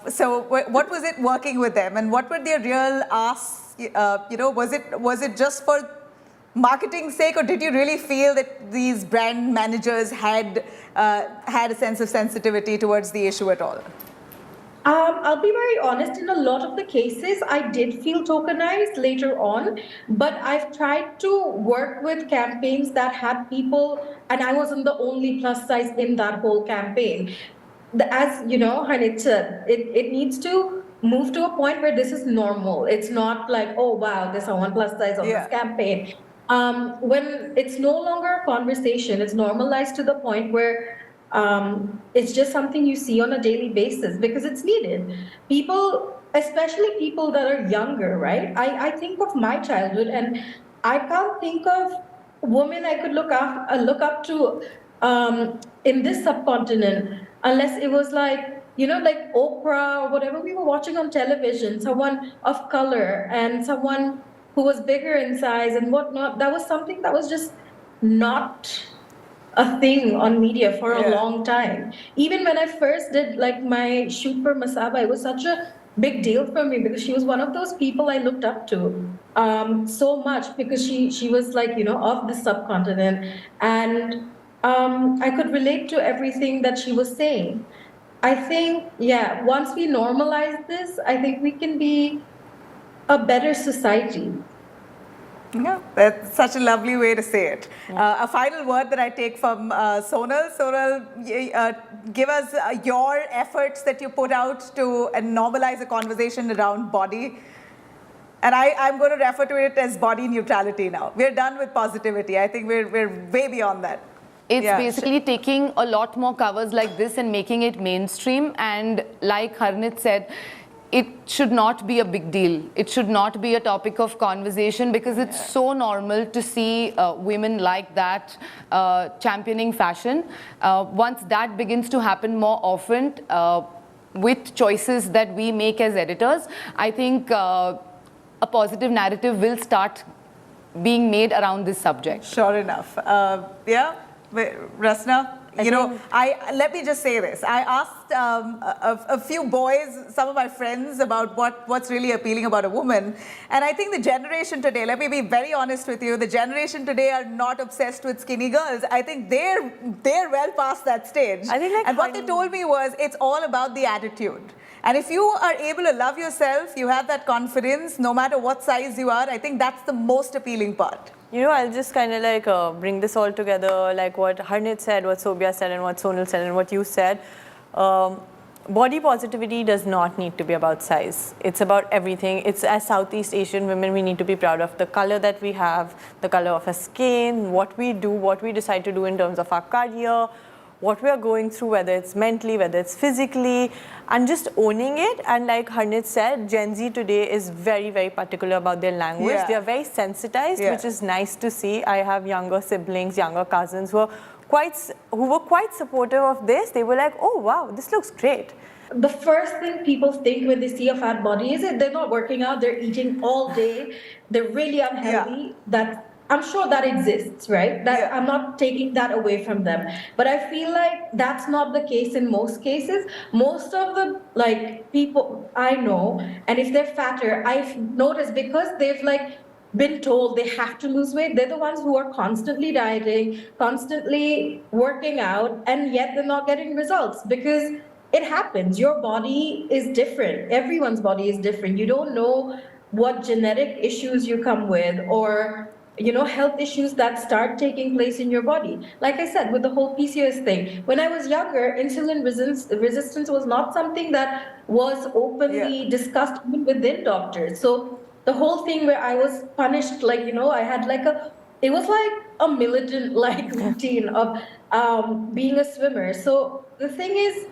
So what was it working with them, and what were their real asks? Was it just for marketing's sake, or did you really feel that these brand managers had a sense of sensitivity towards the issue at all? I'll be very honest, in a lot of the cases, I did feel tokenized later on, but I've tried to work with campaigns that had people, and I wasn't the only plus size in that whole campaign. As you know, Hanit said, it needs to move to a point where this is normal. It's not like, oh wow, there's someone plus size on this campaign. When it's no longer a conversation, it's normalized to the point where it's just something you see on a daily basis because it's needed. People, especially people that are younger, right? I think of my childhood, and I can't think of women I could look up to in this subcontinent unless it was like Oprah or whatever we were watching on television, someone of color and someone who was bigger in size and whatnot. That was something that was just not a thing on media for a long time. Even when I first did my shoot for Masaba, it was such a big deal for me because she was one of those people I looked up to so much, because she was of the subcontinent, and I could relate to everything that she was saying. I think, once we normalize this, I think we can be a better society. Yeah, that's such a lovely way to say it. A final word that I take from Sonal. Sonal, give us your efforts that you put out to normalize a conversation around body. And I'm going to refer to it as body neutrality now. We're done with positivity. I think we're way beyond that. It's basically taking a lot more covers like this and making it mainstream. And like Harnit said, it should not be a big deal. It should not be a topic of conversation because it's so normal to see women like that championing fashion. Once that begins to happen more often with choices that we make as editors, I think a positive narrative will start being made around this subject. Sure enough. Yeah, Rasna? Let me just say this. I asked a few boys, some of my friends, about what's really appealing about a woman. And I think the generation today, let me be very honest with you, the generation today are not obsessed with skinny girls. I think they're well past that stage. And what they told me was, it's all about the attitude. And if you are able to love yourself, you have that confidence, no matter what size you are, I think that's the most appealing part. I'll just kind of like bring this all together, like what Harnit said, what Sobhya said, and what Sonal said, and what you said. Body positivity does not need to be about size. It's about everything. It's, as Southeast Asian women, we need to be proud of the color that we have, the color of our skin, what we do, what we decide to do in terms of our career, what we are going through, whether it's mentally, whether it's physically, and just owning it. And like Harnit said, Gen Z today is very, very particular about their language. Yeah. They are very sensitized, Yeah. which is nice to see. I have younger siblings, younger cousins who were quite supportive of this. They were like, oh wow, this looks great. The first thing people think when they see a fat body is that they're not working out, they're eating all day, they're really unhealthy. I'm sure that exists, right? I'm not taking that away from them. But I feel like that's not the case in most cases. Most of the people I know, and if they're fatter, I've noticed because they've been told they have to lose weight, they're the ones who are constantly dieting, constantly working out, and yet they're not getting results because it happens. Your body is different. Everyone's body is different. You don't know what genetic issues you come with or health issues that start taking place in your body. Like I said, with the whole PCOS thing, when I was younger, insulin resistance was not something that was openly discussed even within doctors. So the whole thing where I was punished, I had it was like a militant routine of being a swimmer. So the thing is,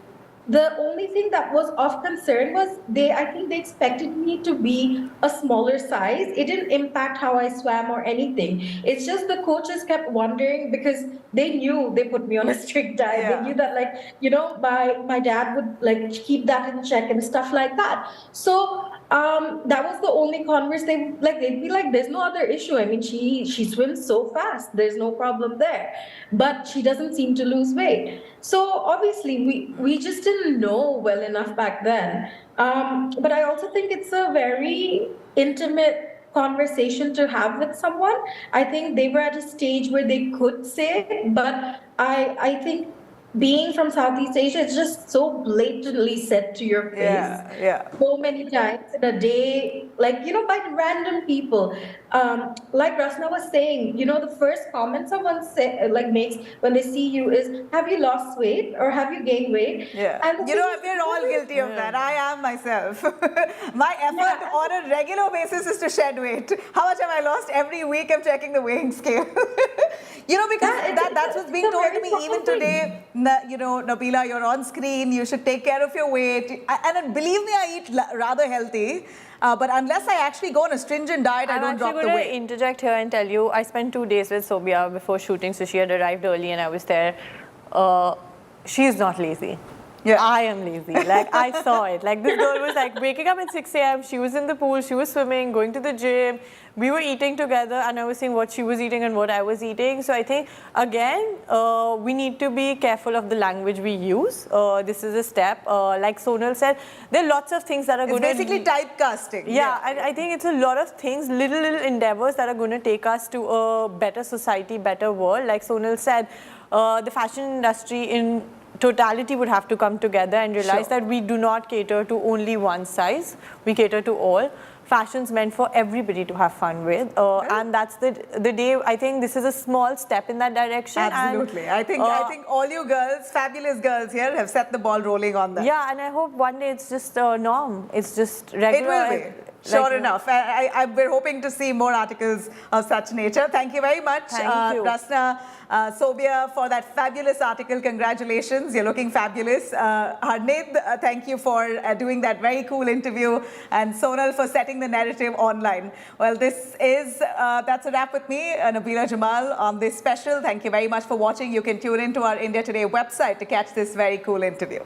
the only thing that was of concern was I think they expected me to be a smaller size. It didn't impact how I swam or anything. It's just the coaches kept wondering because they knew they put me on a strict diet. Yeah. They knew that my dad would keep that in check and stuff like that. So that was the only conversation. They'd be like, there's no other issue. I mean, she swims so fast. There's no problem there. But she doesn't seem to lose weight. So obviously we just didn't know well enough back then. But I also think it's a very intimate conversation to have with someone. I think they were at a stage where they could say it, but I think being from Southeast Asia, it's just so blatantly said to your face. So many times in a day, by random people. Like Rasna was saying, the first comment someone makes when they see you is, have you lost weight or have you gained weight? Yeah. And we're all guilty of that. I am myself. My effort on a regular basis is to shed weight. How much have I lost? Every week I'm checking the weighing scale. Because that's what's being told to me even today. Nabila, you're on screen, you should take care of your weight. And believe me, I eat rather healthy. But unless I actually go on a stringent diet, I don't drop the weight. I'm actually going to interject here and tell you, I spent 2 days with Sobhya before shooting, so she had arrived early and I was there. She is not lazy. Yeah. I am lazy. I saw it. This girl was waking up at 6 a.m. She was in the pool. She was swimming, going to the gym. We were eating together and I was seeing what she was eating and what I was eating. So I think, again, we need to be careful of the language we use. This is a step. Like Sonal said, there are lots of things that are going to... It's basically typecasting. Yeah, I think it's a lot of things, little endeavors that are going to take us to a better society, better world. Like Sonal said, the fashion industry in totality would have to come together and realize that we do not cater to only one size. We cater to all. Fashion's meant for everybody to have fun with. And that's the day, I think this is a small step in that direction. Absolutely. I think all you girls, fabulous girls here, have set the ball rolling on that. Yeah, and I hope one day it's just a norm. It's just regular. It will be. Sure enough. We're hoping to see more articles of such nature. Thank you very much, Rasna Sobia, for that fabulous article. Congratulations. You're looking fabulous. Harned, thank you for doing that very cool interview. And Sonal for setting the narrative online. Well, that's a wrap with me, Nabila Jamal, on this special. Thank you very much for watching. You can tune into our India Today website to catch this very cool interview.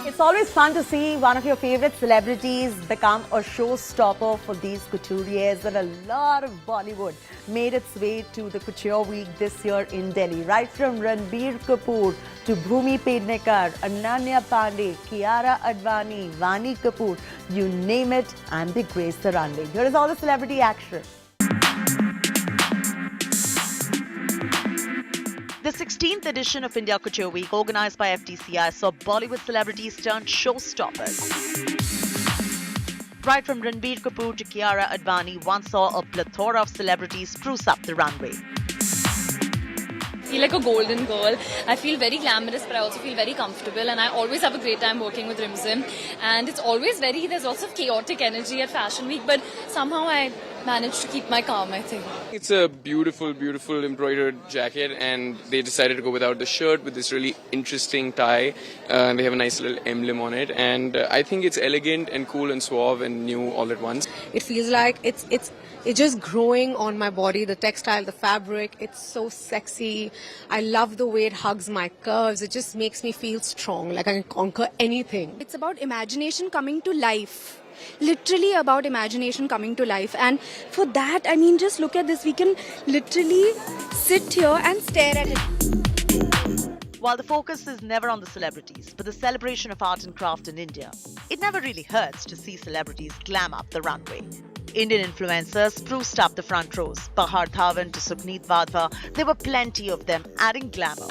It's always fun to see one of your favorite celebrities become a showstopper for these couturiers, and a lot of Bollywood made its way to the Couture Week this year in Delhi. Right from Ranbir Kapoor to Bhumi Pednekar, Ananya Pandey, Kiara Advani, Vani Kapoor, you name it, and they graced the runway. Here is all the celebrity action. The 16th edition of India Couture Week, organized by FTCI, saw Bollywood celebrities turn showstoppers. Right from Ranbir Kapoor to Kiara Advani, one saw a plethora of celebrities spruce up the runway. I feel like a golden girl. I feel very glamorous, but I also feel very comfortable, and I always have a great time working with Rimzim. And it's always there's lots of chaotic energy at Fashion Week, but somehow I managed to keep my calm, I think. It's a beautiful, beautiful embroidered jacket, and they decided to go without the shirt with this really interesting tie. They have a nice little emblem on it, and I think it's elegant and cool and suave and new all at once. It feels like it's just growing on my body, the textile, the fabric. It's so sexy. I love the way it hugs my curves. It just makes me feel strong, like I can conquer anything. It's about imagination coming to life. Literally about imagination coming to life. And for that, I mean, just look at this. We can literally sit here and stare at it. While the focus is never on the celebrities, but the celebration of art and craft in India, it never really hurts to see celebrities glam up the runway. Indian influencers spruced up the front rows. Bahar Dhawan to Sukhneet Wadhwa, there were plenty of them adding glamour.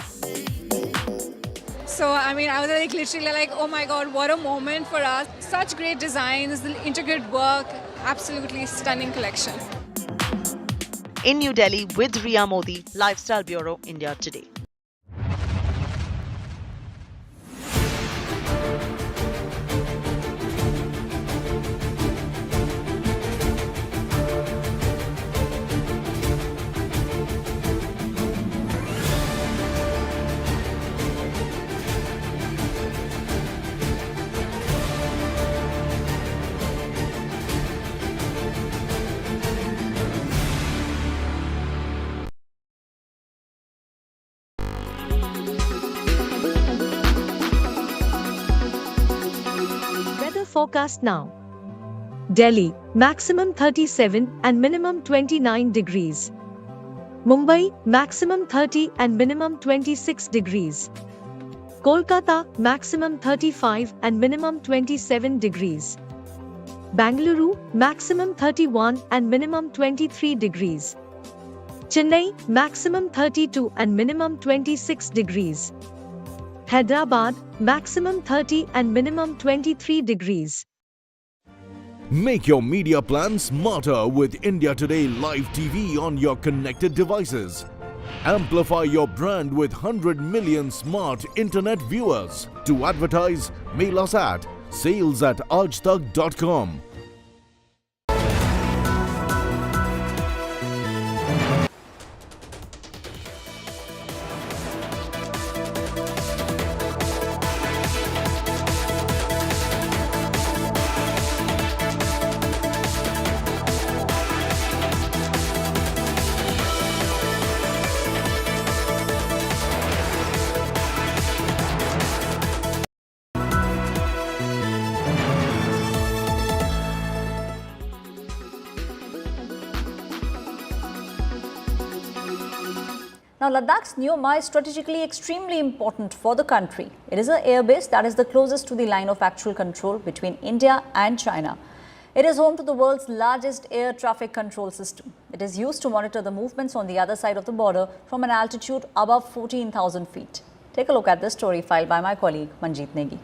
So, I mean, I was like literally like, oh my God, what a moment for us. Such great designs, the intricate work, absolutely stunning collection. In New Delhi with Riya Modi, Lifestyle Bureau, India Today. Forecast now. Delhi, maximum 37 and minimum 29 degrees. Mumbai, maximum 30 and minimum 26 degrees. Kolkata, maximum 35 and minimum 27 degrees. Bangalore, maximum 31 and minimum 23 degrees. Chennai, maximum 32 and minimum 26 degrees. Hyderabad, maximum 30 and minimum 23 degrees. Make your media plan smarter with India Today Live TV on your connected devices. Amplify your brand with 100 million smart internet viewers. To advertise, mail us at sales@aajtak.com. Now, Ladakh's Neomai is strategically extremely important for the country. It is an airbase that is the closest to the line of actual control between India and China. It is home to the world's largest air traffic control system. It is used to monitor the movements on the other side of the border from an altitude above 14,000 feet. Take a look at this story filed by my colleague Manjeet Negi.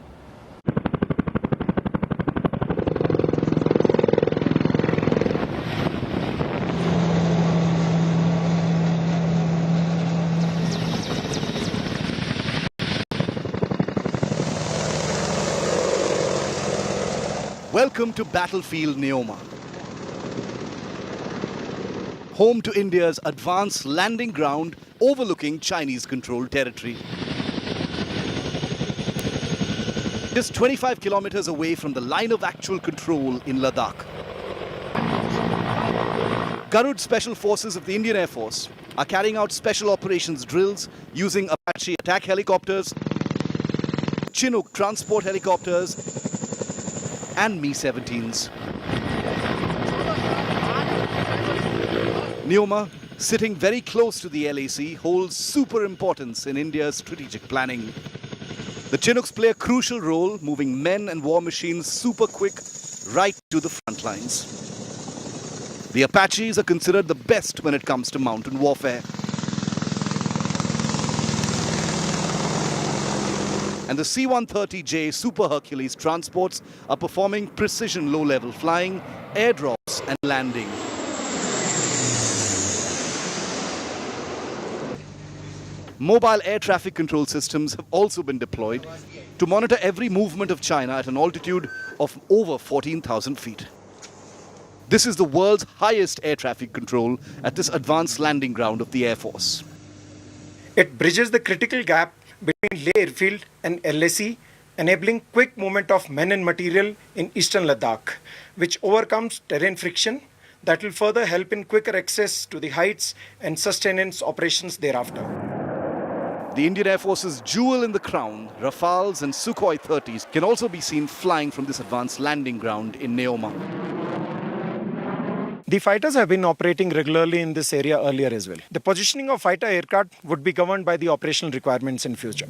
Welcome to Battlefield Neoma, home to India's advanced landing ground overlooking Chinese-controlled territory. Just 25 kilometers away from the line of actual control in Ladakh. Garud Special Forces of the Indian Air Force are carrying out special operations drills using Apache attack helicopters, Chinook transport helicopters, and Mi-17s. Neoma, sitting very close to the LAC, holds super importance in India's strategic planning. The Chinooks play a crucial role, moving men and war machines super quick right to the front lines. The Apaches are considered the best when it comes to mountain warfare. And the C-130J Super Hercules transports are performing precision low-level flying, airdrops and landing. Mobile air traffic control systems have also been deployed to monitor every movement of China at an altitude of over 14,000 feet. This is the world's highest air traffic control at this advanced landing ground of the Air Force. It bridges the critical gap between Leh Airfield and LAC, enabling quick movement of men and material in eastern Ladakh, which overcomes terrain friction that will further help in quicker access to the heights and sustenance operations thereafter. The Indian Air Force's jewel in the crown, Rafales and Sukhoi 30s, can also be seen flying from this advanced landing ground in Neoma. The fighters have been operating regularly in this area earlier as well. The positioning of fighter aircraft would be governed by the operational requirements in future.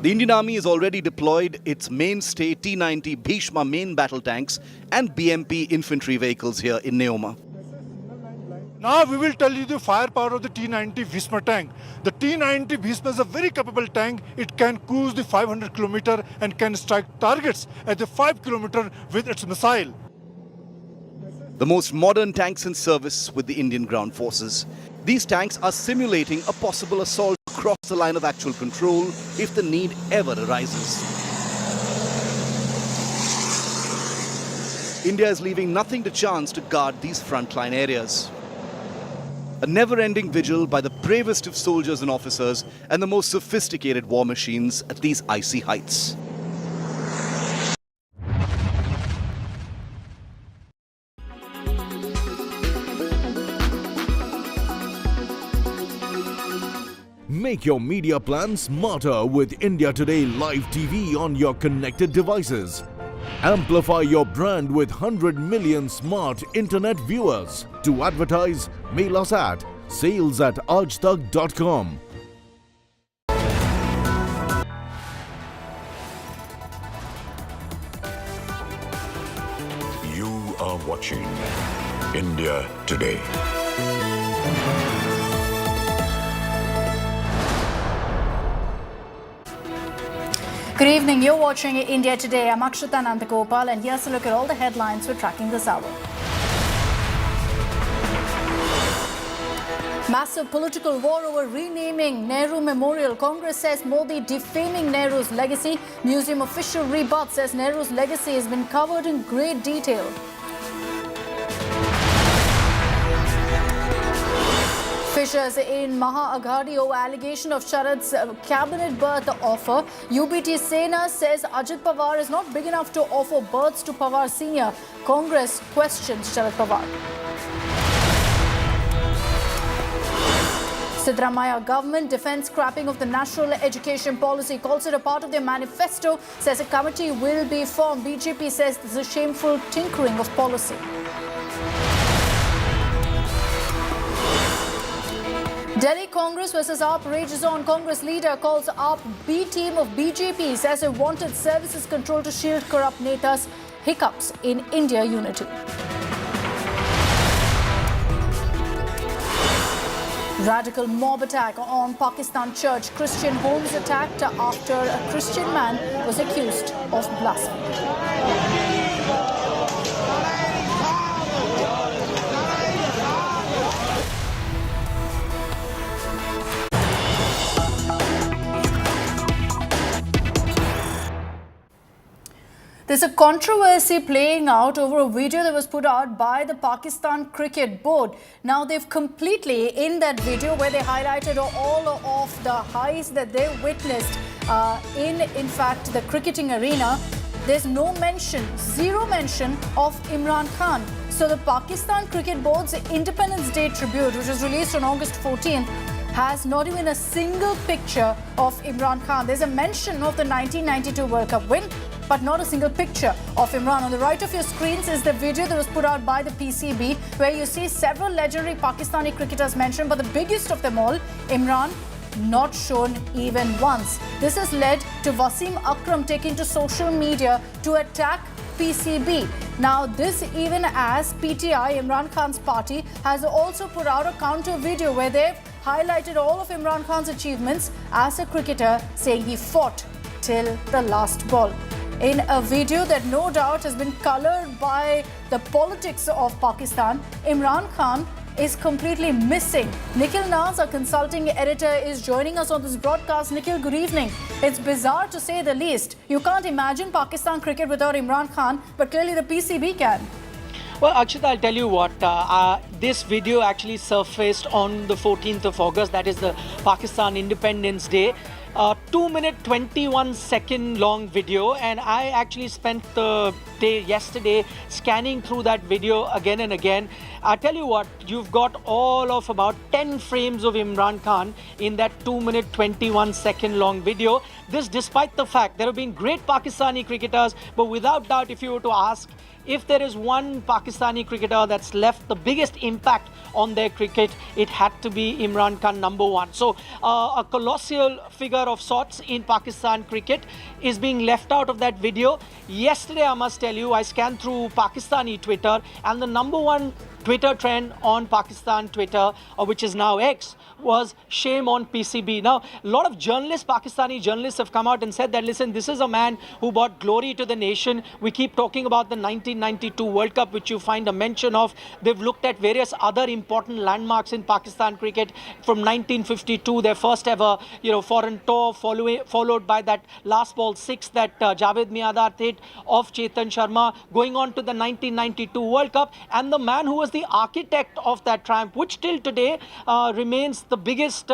The Indian Army has already deployed its mainstay T-90 Bhishma main battle tanks and BMP infantry vehicles here in Neoma. Now we will tell you the firepower of the T-90 Bhishma tank. The T-90 Bhishma is a very capable tank. It can cruise the 500 kilometer and can strike targets at the 5 kilometer with its missile. The most modern tanks in service with the Indian ground forces. These tanks are simulating a possible assault across the line of actual control if the need ever arises. India is leaving nothing to chance to guard these frontline areas. A never-ending vigil by the bravest of soldiers and officers and the most sophisticated war machines at these icy heights. Make your media plan smarter with India Today Live TV on your connected devices. Amplify your brand with 100 million smart internet viewers. To advertise, mail us at sales@aajtak.com. You are watching India Today. Good evening, you're watching India Today. I'm Akshita Nandagopal and here's a look at all the headlines we're tracking this hour. Massive political war over renaming Nehru Memorial. Congress says Modi defaming Nehru's legacy. Museum official rebut says Nehru's legacy has been covered in great detail. Fissures in Maha Aghadi over allegation of Sharad's cabinet berth offer. UBT Sena says Ajit Pawar is not big enough to offer berths to Pawar Senior. Congress questions Sharad Pawar. Siddaramaiah government defends scrapping of the national education policy, calls it a part of their manifesto, says a committee will be formed. BJP says this is a shameful tinkering of policy. Delhi Congress versus AAP rages on. Congress leader calls AAP B team of BJP, says it wanted services control to shield corrupt netas. Hiccups in India unity. Radical mob attack on Pakistan church. Christian homes attacked after a Christian man was accused of blasphemy. There's a controversy playing out over a video that was put out by the Pakistan Cricket Board. Now they've completely, in that video where they highlighted all of the highs that they witnessed in fact, the cricketing arena, there's no mention, zero mention of Imran Khan. So the Pakistan Cricket Board's Independence Day tribute, which was released on August 14th, has not even a single picture of Imran Khan. There's a mention of the 1992 World Cup win, but not a single picture of Imran. On the right of your screens is the video that was put out by the PCB, where you see several legendary Pakistani cricketers mentioned, but the biggest of them all, Imran, not shown even once. This has led to Wasim Akram taking to social media to attack PCB. Now this even as PTI, Imran Khan's party, has also put out a counter video where they've highlighted all of Imran Khan's achievements as a cricketer, saying he fought till the last ball. In a video that no doubt has been coloured by the politics of Pakistan, Imran Khan is completely missing. Nikhil Naz, our consulting editor, is joining us on this broadcast. Nikhil, good evening. It's bizarre to say the least. You can't imagine Pakistan cricket without Imran Khan, but clearly the PCB can. Well, Akshita, I'll tell you what, this video actually surfaced on the 14th of August, that is the Pakistan Independence Day. 2-minute 21-second long video, and I actually spent the day yesterday scanning through that video again and again. I tell you what, you've got all of about 10 frames of Imran Khan in that 2-minute 21-second long video. This despite the fact there have been great Pakistani cricketers, but without doubt, if you were to ask if there is one Pakistani cricketer that's left the biggest impact on their cricket, it had to be Imran Khan, number one. So a colossal figure of sorts in Pakistan cricket is being left out of that video. Yesterday, I must tell you, I scanned through Pakistani Twitter, and the number one Twitter trend on Pakistan Twitter, which is now X, was shame on PCB. Now, a lot of journalists, Pakistani journalists, have come out and said that, listen, this is a man who brought glory to the nation. We keep talking about the 1992 World Cup, which you find a mention of. They've looked at various other important landmarks in Pakistan cricket from 1952, their first ever, foreign tour, followed by that last ball six that Javed Miandar hit off Chetan Sharma, going on to the 1992 World Cup, and the man who was the architect of that triumph, which till today remains the biggest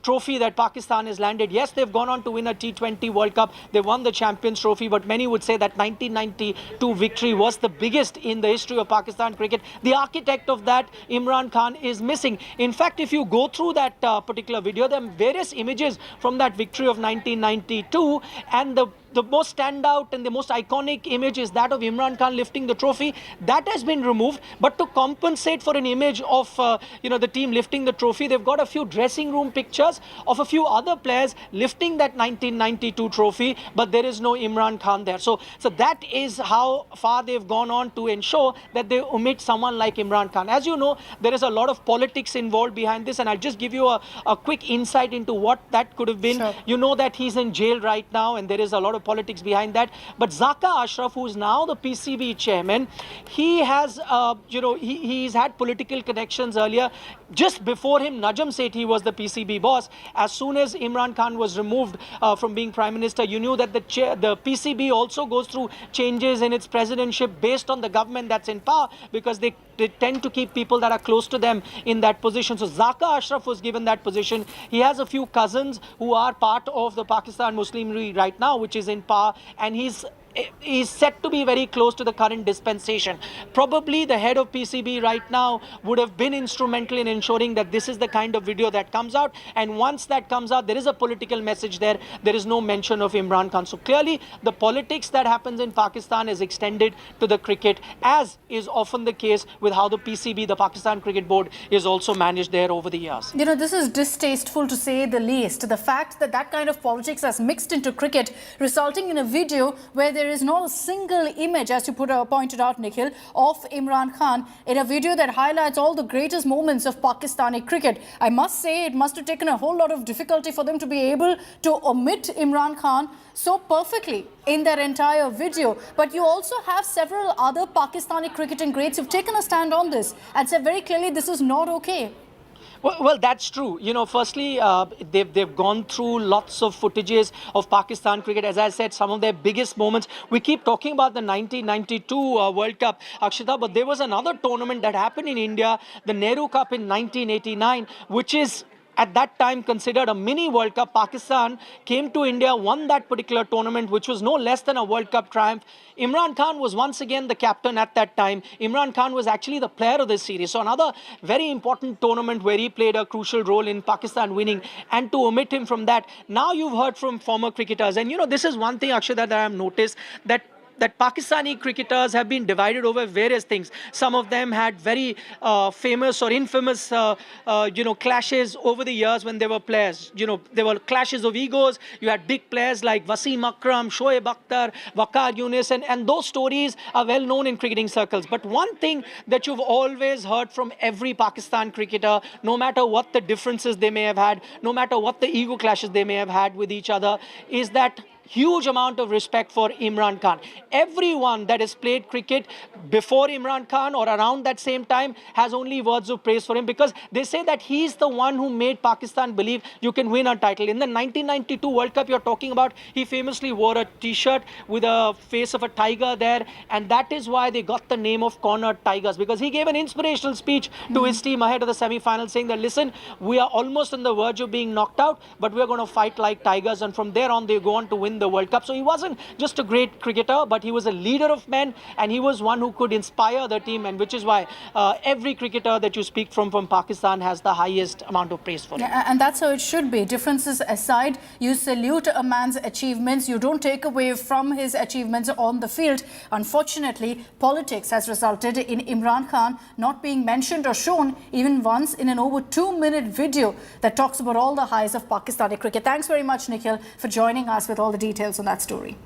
trophy that Pakistan has landed. Yes, they've gone on to win a T20 World Cup. They won the Champions Trophy, but many would say that 1992 victory was the biggest in the history of Pakistan cricket. The architect of that, Imran Khan, is missing. In fact, if you go through that particular video, there are various images from that victory of 1992, and the most standout and the most iconic image is that of Imran Khan lifting the trophy. That has been removed, but to compensate for an image of the team lifting the trophy, they've got a few dressing room pictures of a few other players lifting that 1992 trophy, but there is no Imran Khan there. So that is how far they've gone on to ensure that they omit someone like Imran Khan. As you know, there is a lot of politics involved behind this, and I'll just give you a quick insight into what that could have been. Sure. You know that he's in jail right now, and there is a lot of politics behind that. But Zaka Ashraf, who is now the PCB chairman, he has, he's had political connections earlier. Just before him, Najam Sethi was the PCB boss. As soon as Imran Khan was removed from being Prime Minister, you knew that the PCB also goes through changes in its presidency based on the government that's in power, because they tend to keep people that are close to them in that position. So Zaka Ashraf was given that position. He has a few cousins who are part of the Pakistan Muslim League right now, which is in power, and he's set to be very close to the current dispensation. Probably the head of PCB right now would have been instrumental in ensuring that this is the kind of video that comes out, and once that comes out, there is a political message there. There is no mention of Imran Khan. So clearly the politics that happens in Pakistan is extended to the cricket, as is often the case with how the PCB, the Pakistan Cricket Board, is also managed there over the years. This is distasteful to say the least. The fact that that kind of politics has mixed into cricket, resulting in a video where there there is not a single image, as you pointed out, Nikhil, of Imran Khan in a video that highlights all the greatest moments of Pakistani cricket. I must say it must have taken a whole lot of difficulty for them to be able to omit Imran Khan so perfectly in their entire video. But you also have several other Pakistani cricketing greats who've taken a stand on this and said very clearly this is not okay. Well, that's true. You know, firstly, they've gone through lots of footages of Pakistan cricket. As I said, some of their biggest moments. We keep talking about the 1992 World Cup, Akshita, but there was another tournament that happened in India, the Nehru Cup in 1989, which is at that time considered a mini World Cup. Pakistan came to India, won that particular tournament, which was no less than a World Cup triumph. Imran Khan was once again the captain at that time. Imran Khan was actually the player of this series. So another very important tournament where he played a crucial role in Pakistan winning, and to omit him from that. Now you've heard from former cricketers. And you know, this is one thing, Akshay, that I have noticed, that Pakistani cricketers have been divided over various things. Some of them had very famous or infamous, clashes over the years when they were players. You know, there were clashes of egos. You had big players like Wasim Akram, Shoaib Akhtar, Waqar Younis, and those stories are well known in cricketing circles. But one thing that you've always heard from every Pakistan cricketer, no matter what the differences they may have had, no matter what the ego clashes they may have had with each other, is that huge amount of respect for Imran Khan. Everyone that has played cricket before Imran Khan or around that same time has only words of praise for him, because they say that he's the one who made Pakistan believe you can win a title. In the 1992 World Cup you're talking about, he famously wore a t-shirt with a face of a tiger there, and that is why they got the name of Cornered Tigers, because he gave an inspirational speech to his team ahead of the semi-final saying that, listen, we are almost on the verge of being knocked out, but we're going to fight like tigers, and from there on they go on to win the World Cup. So he wasn't just a great cricketer, but he was a leader of men, and he was one who could inspire the team, and which is why every cricketer that you speak from Pakistan has the highest amount of praise for him. And that's how it should be. Differences aside, you salute a man's achievements. You don't take away from his achievements on the field. Unfortunately, politics has resulted in Imran Khan not being mentioned or shown even once in an over 2-minute video that talks about all the highs of Pakistani cricket. Thanks very much, Nikhil, for joining us with all the details on that story.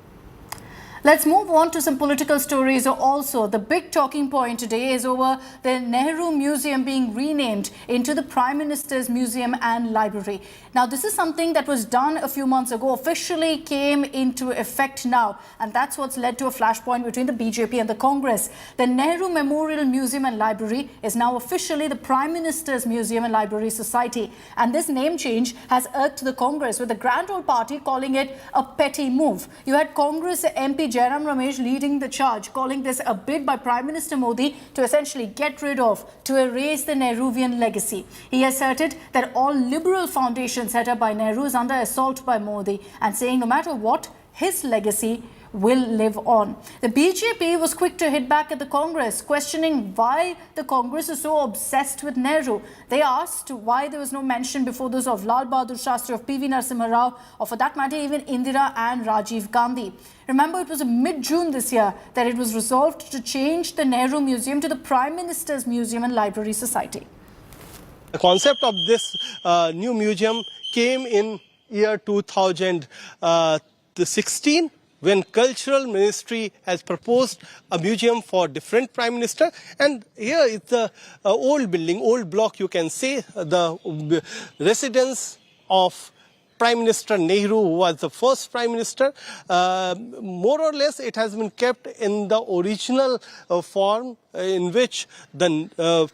Let's move on to some political stories also. The big talking point today is over the Nehru Museum being renamed into the Prime Minister's Museum and Library. Now, this is something that was done a few months ago, officially came into effect now, and that's what's led to a flashpoint between the BJP and the Congress. The Nehru Memorial Museum and Library is now officially the Prime Minister's Museum and Library Society, and this name change has irked the Congress, with the Grand Old Party calling it a petty move. You had Congress MP Jairam Ramesh leading the charge, calling this a bid by Prime Minister Modi to essentially get rid of, to erase the Nehruvian legacy. He asserted that all liberal foundations set up by Nehru is under assault by Modi, and saying no matter what, his legacy will live on. The BJP was quick to hit back at the Congress, questioning why the Congress is so obsessed with Nehru. They asked why there was no mention before those of Lal Bahadur Shastri, of PV Narasimha Rao, or for that matter even Indira and Rajiv Gandhi. Remember, it was in mid-June this year that it was resolved to change the Nehru Museum to the Prime Minister's Museum and Library Society. The concept of this new museum came in year 2016, when Cultural Ministry has proposed a museum for different Prime Minister. And here is the old building, old block, you can say, the residence of Prime Minister Nehru, who was the first Prime Minister. More or less, it has been kept in the original form, in which the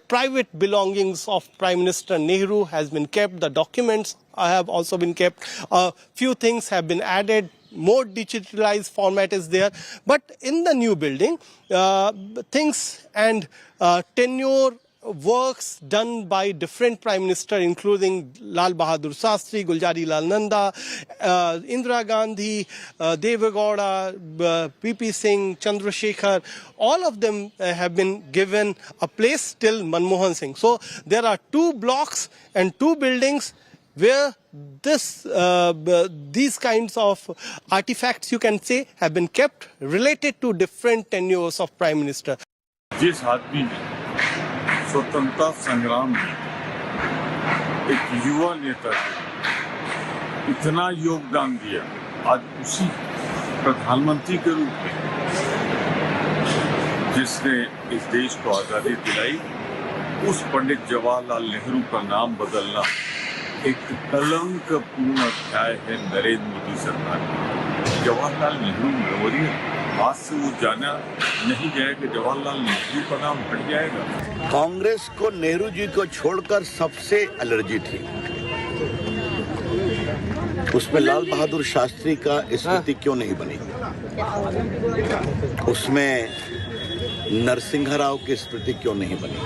private belongings of Prime Minister Nehru has been kept. The documents have also been kept. A few things have been added. More digitalized format is there. But in the new building, things and tenure works done by different Prime Minister, including Lal Bahadur Shastri, Guljari Lal Nanda, Indira Gandhi, Deve Gowda, PP Singh, Chandrasekhar, all of them have been given a place till Manmohan Singh. So there are two blocks and two buildings where these kinds of artifacts, you can say, have been kept related to different tenures of Prime Minister. जिस आदमी ने स्वतंत्रता संग्राम में एक युवा नेता थे, इतना योगदान दिया, आज उसी प्रधानमंत्री के रूप में जिसने इस देश को आजादी दिलाई, उस पंडित जवाहरलाल नेहरू का नाम बदलना एक कलंकपूर्ण अध्याय है नरेंद्र मोदी सरकार का। जवाहरलाल नेहरू मेमोरियल आज से वो जाना नहीं जाएगा, जवाहरलाल नेहरू का नाम हट जाएगा। कांग्रेस को नेहरू जी को छोड़कर सबसे एलर्जी थी, उसमें लाल बहादुर शास्त्री का स्मृति क्यों नहीं बनी, उसमें नरसिंह राव की स्मृति क्यों नहीं बनी,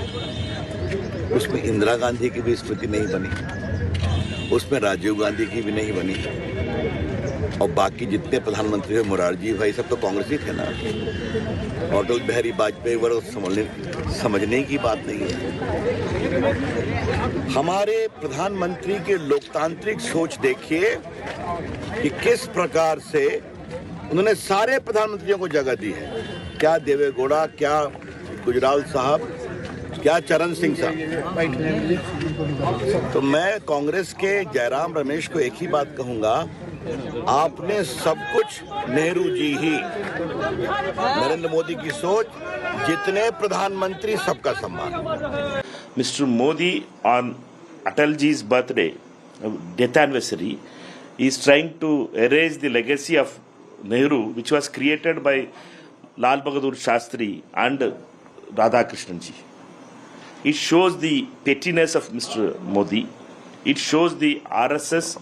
उसमें इंदिरा गांधी की भी स्मृति नहीं बनी, उसमें राजीव गांधी की भी नहीं बनी, और बाकी जितने प्रधानमंत्री हुए, मोरारजी भाई सब तो कांग्रेस ही थे ना। अटल बिहारी वाजपेयी वो समझने की बात नहीं है। हमारे प्रधानमंत्री के लोकतांत्रिक सोच देखिए कि किस प्रकार से उन्होंने सारे प्रधानमंत्रियों को जगह दी है। क्या देवेगौड़ा, क्या गुजराल साहब, क्या चरण सिंह साहब। तो मैं कांग्रेस के जयराम रमेश को एक ही बात कहूंगा, आपने सब कुछ नेहरू जी ही, नरेंद्र मोदी की सोच, जितने प्रधानमंत्री सबका सम्मान। Mr. Modi on Atalji's birthday, death anniversary, is trying to erase the legacy of Nehru, which was created by Lal Bahadur Shastri and Radhakrishnan ji. It shows the pettiness of Mr. Modi. It shows the RSS,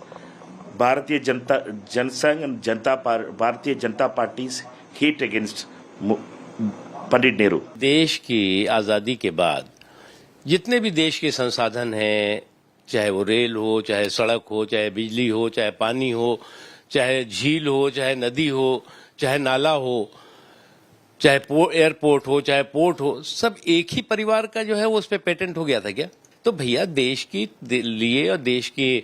Bharatiya Janasangh and Bharatiya Janata Party's hate against Pandit Nehru. देश की आज़ादी के बाद जितने भी देश के संसाधन हैं, चाहे वो रेल हो, चाहे सड़क हो, चाहे बिजली हो, चाहे पानी हो, चाहे झील हो, चाहे नदी हो, चाहे नाला हो, चाहे एयरपोर्ट हो, चाहे पोर्ट हो, सब एक ही परिवार का जो है वो उस पर पेटेंट हो गया था क्या? तो भैया देश के लिए और देश की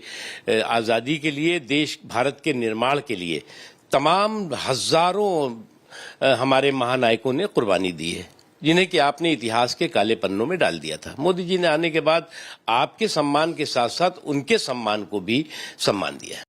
आज़ादी के लिए, देश भारत के निर्माण के लिए तमाम हजारों हमारे महानायकों ने कुर्बानी दी है, जिन्हें कि आपने इतिहास के काले पन्नों में डाल दिया था। मोदी जी ने आने के बाद आपके सम्मान के साथ साथ उनके सम्मान को भी सम्मान दिया है।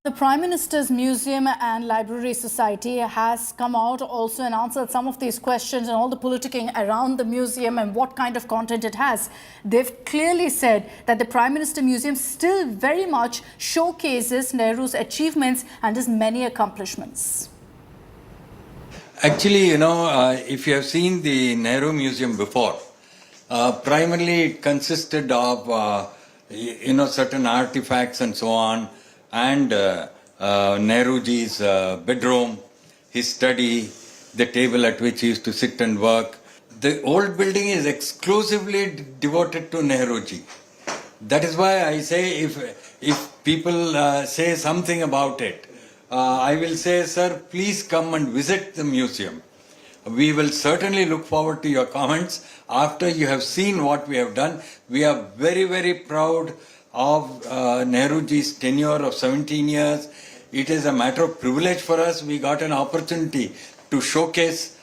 The Prime Minister's Museum and Library Society has come out also and answered some of these questions and all the politicking around the museum and what kind of content it has. They've clearly said that the Prime Minister Museum still very much showcases Nehru's achievements and his many accomplishments. Actually, if you have seen the Nehru Museum before, primarily it consisted of, certain artifacts and so on, and Nehruji's bedroom, his study, the table at which he used to sit and work. The old building is exclusively devoted to Nehruji. That is why I say if people say something about it, I will say, sir, please come and visit the museum. We will certainly look forward to your comments after you have seen what we have done. We are very, very proud of Nehruji's tenure of 17 years. It is a matter of privilege for us. We got an opportunity to showcase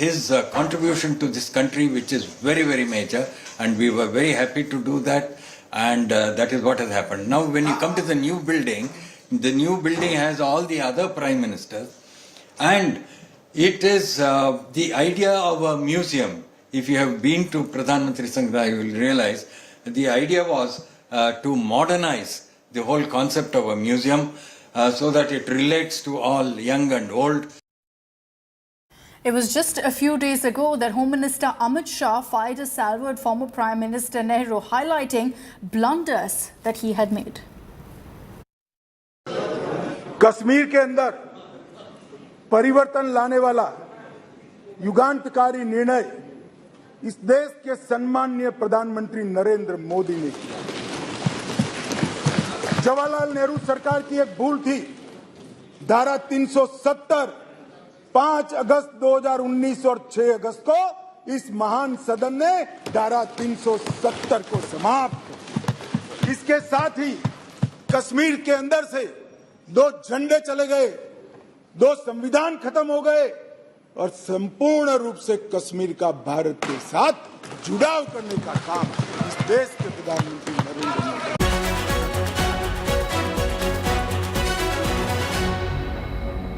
his contribution to this country, which is very, very major, and we were very happy to do that, and that is what has happened. Now, when you come to the new building has all the other prime ministers, and it is the idea of a museum. If you have been to Pradhan Mantri Sangraha, you will realize the idea was to modernize the whole concept of a museum so that it relates to all young and old. It was just a few days ago that Home Minister Amit Shah fired a salvo at former Prime Minister Nehru, highlighting blunders that he had made. Kashmir के अंदर परिवर्तन लाने वाला युगांतकारी निर्णय इस देश के सम्माननीय प्रधानमंत्री नरेंद्र मोदी ने किया। जवाहरलाल नेहरू सरकार की एक भूल थी। धारा 370 5 अगस्त 2019 और 6 अगस्त को इस महान सदन ने धारा 370 को समाप्त। इसके साथ ही कश्मीर के अंदर से 2 झंडे चले गए, 2 संविधान खत्म हो गए और संपूर्ण रूप से कश्मीर का भारत के साथ जुड़ाव करने का काम इस देश के प्रधानमंत्री Narendra Modi.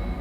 The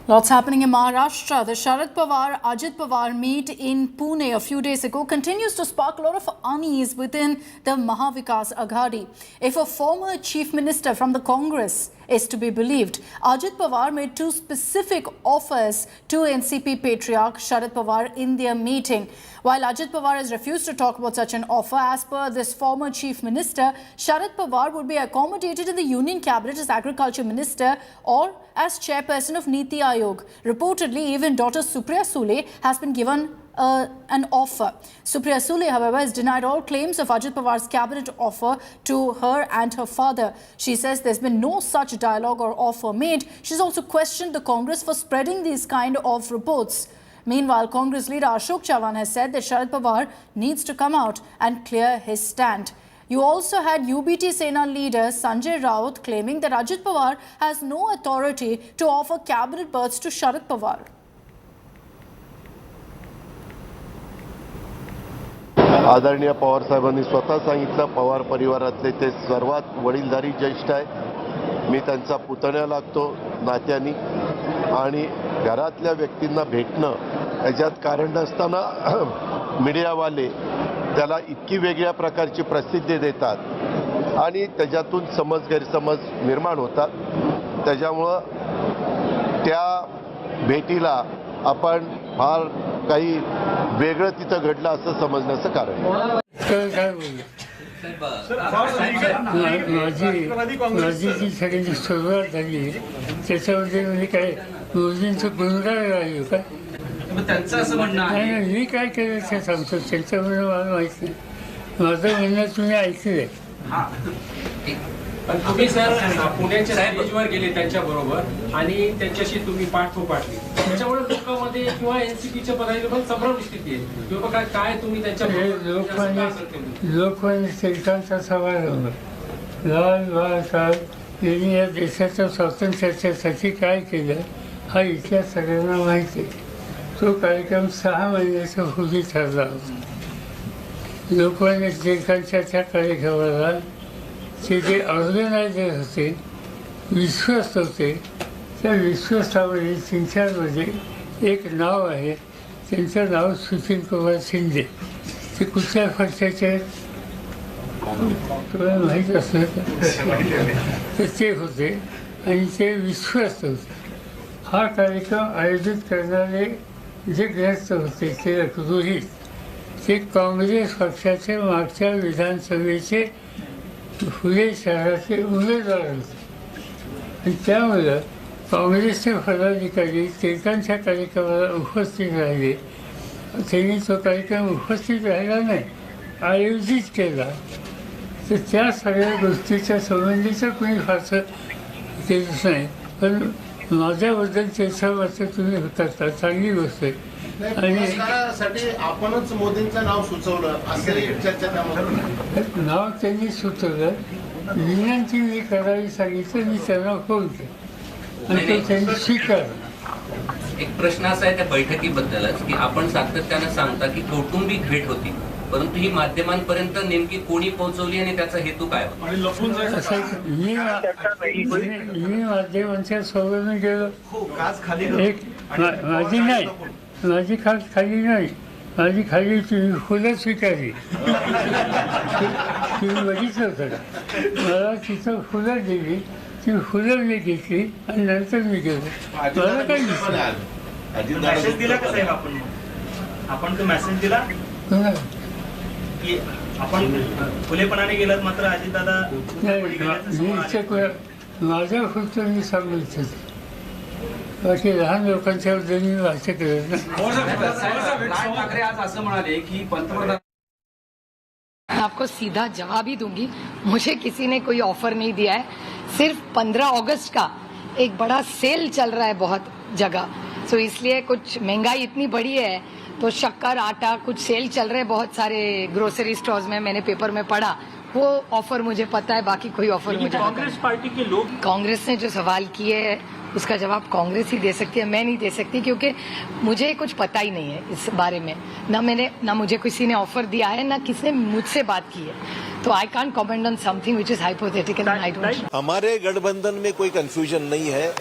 Lots happening in Maharashtra. The Sharad Pawar, Ajit Pawar meet in Pune a few days ago continues to spark a lot of unease within the Mahavikas Aghadi. If a former chief minister from the Congress is to be believed, Ajit Pawar made two specific offers to NCP patriarch Sharad Pawar in their meeting. While Ajit Pawar has refused to talk about such an offer, as per this former chief minister, Sharad Pawar would be accommodated in the union cabinet as agriculture minister or as chairperson of Niti Ayog. Reportedly, even daughter Supriya Sule has been given an offer. Supriya Sule, however, has denied all claims of Ajit Pawar's cabinet offer to her and her father. She says there's been no such dialogue or offer made. She's also questioned the Congress for spreading these kind of reports. Meanwhile, Congress leader Ashok Chavan has said that Sharad Pawar needs to come out and clear his stand. You also had UBT Sena leader Sanjay Raut claiming that Ajit Pawar has no authority to offer cabinet berths to Sharad Pawar. आदरणीय पवार साहेबांनी स्वतः सांगितलं पवार परिवारातले ते सर्वात वडीलधारी ज्येष्ठ आहे. मी त्यांचा पुतण्या लागतो नात्यानी आणि घरातल्या व्यक्तींना भेटणं याच्यात कारण नसताना मीडियावाले त्याला इतकी वेगळ्या प्रकारची प्रसिद्धी देतात आणि त्याच्यातून गैरसमज निर्माण होतात. त्याच्यामुळं त्या भेटीला आपण फार काही वेगळं तिथं घडलं असं समजण्याचं कारण माझी जी सगळ्यांची सुरुवात झाली त्याच्यामध्ये म्हणजे काय मोदींचं गुणगान राहिलं का त्यांचं असं म्हणणं आहे. मी काय केलं ते सांगतो. त्यांचं म्हणणं मला माहीत नाही. माझं म्हणणं तुम्ही ऐकलंय. पण तुम्ही सर पुण्याच्या स्टेजवर गेले त्यांच्याबरोबर आणि त्यांच्याशी तुम्ही पाठली त्याच्यामुळे लोकांमध्ये किंवा एनसीपीच्या पदाधिकारी पण संभ्रम स्थिती आहे किंवा काय तुम्ही त्यांच्या लोकमान्य टिळकांचा समारंभ लाल बाळासाहेब यांनी या देशाच्या स्वातंत्र्यासाठी काय केलं हा इतिहास सगळ्यांना माहिती आहे. तो कार्यक्रम 6 महिन्याच्या पूर्वी ठरला होता. लोकमान्य टिळकांच्या त्या कार्यक्रमाला ते जे ऑर्गनायझर होते विश्वस्त होते त्या विश्वस्तामध्ये 3-4 एक नाव आहे. त्यांचं नाव सुशील कुमार शिंदे. ते कुठल्या पक्षाचे तुम्हाला माहीत असलं तर ते होते आणि ते विश्वस्त होते. हा कार्यक्रम आयोजित करणारे जे ग्रस्त होते ते रोहित ते काँग्रेस पक्षाचे मागच्या विधानसभेचे फुले शहराचे उमेदवार होते आणि त्यामुळं काँग्रेसचे पदाधिकारी टिळकांच्या कार्यक्रमाला उपस्थित राहिले. त्यांनी तो कार्यक्रम उपस्थित राहिला नाही, आयोजित केला. तर त्या सगळ्या गोष्टीच्या संबंधीचं कोणी फारसं केलंच नाही. पण माझ्याबद्दल त्याचं मात्र तुम्ही होता चांगली गोष्ट आहे. आणि आपणच मोदींचं नाव सुचवलं असं चर्चा नाव त्यांनी सुचवलं. विनंती मी करावी सांगितलं. मी त्यांना फोन केला आणि तो त्यांनी स्वीकारलं. एक प्रश्न असा आहे त्या बैठकीबद्दलच की आपण सातत्यानं सांगता की कौटुंबिक भेट होती परंतु ही माध्यमांपर्यंत नेमकी कोणी पोहोचवली आणि त्याचा हेतू काय होता. मी माध्यमांच्या सोबत गेलो. एक माझी नाही माझी खाली नाही माझी खाली तुम्ही फुलं स्वीकारली. तुम्ही बघितलं होतं का. मला तिथं फुलं दिली. ती फुलं मी घेतली आणि नंतर मी गेलो. मला काय दिसलं. मेसेज दिला का साहेब आपण तो मेसेज दिला की आपण खुलेपणाने गेलात मात्र अजितदादा माझ्या फक्त मी सांगू इच्छितो. बाकी लहान लोकांच्या बद्दल मी भाष्य करत नाही. आज असं म्हणाले की पंतप्रधान आपको सीधा जवाब ही दूंगी. मुझे किसी ने कोई ऑफर नहीं दिया है. सिर्फ 15 अगस्त का एक बड़ा सेल चल रहा है बहुत जगह. सो इसलिए कुछ महंगाई इतनी बढ़ी है तो शक्कर आटा कुछ सेल चल रहे हैं बहुत सारे ग्रोसरी स्टोर्स में. मैंने पेपर में पढ़ा. वो ऑफर मुझे पता है. बाकी कोई ऑफर मुझे कांग्रेस पार्टी के लोग कांग्रेस ने जो सवाल किए है उसका जवाब कांग्रेस ही दे सकती है. मैं नहीं दे सकती क्योंकि मुझे कुछ पता ही नहीं है इस बारे में. ना मुझे किसी ने ऑफर दिया है ना किसी ने मुझसे बात की है. तो I can't comment on something which is hypothetical. हमारे गठबंधन में कोई कंफ्यूजन नहीं है.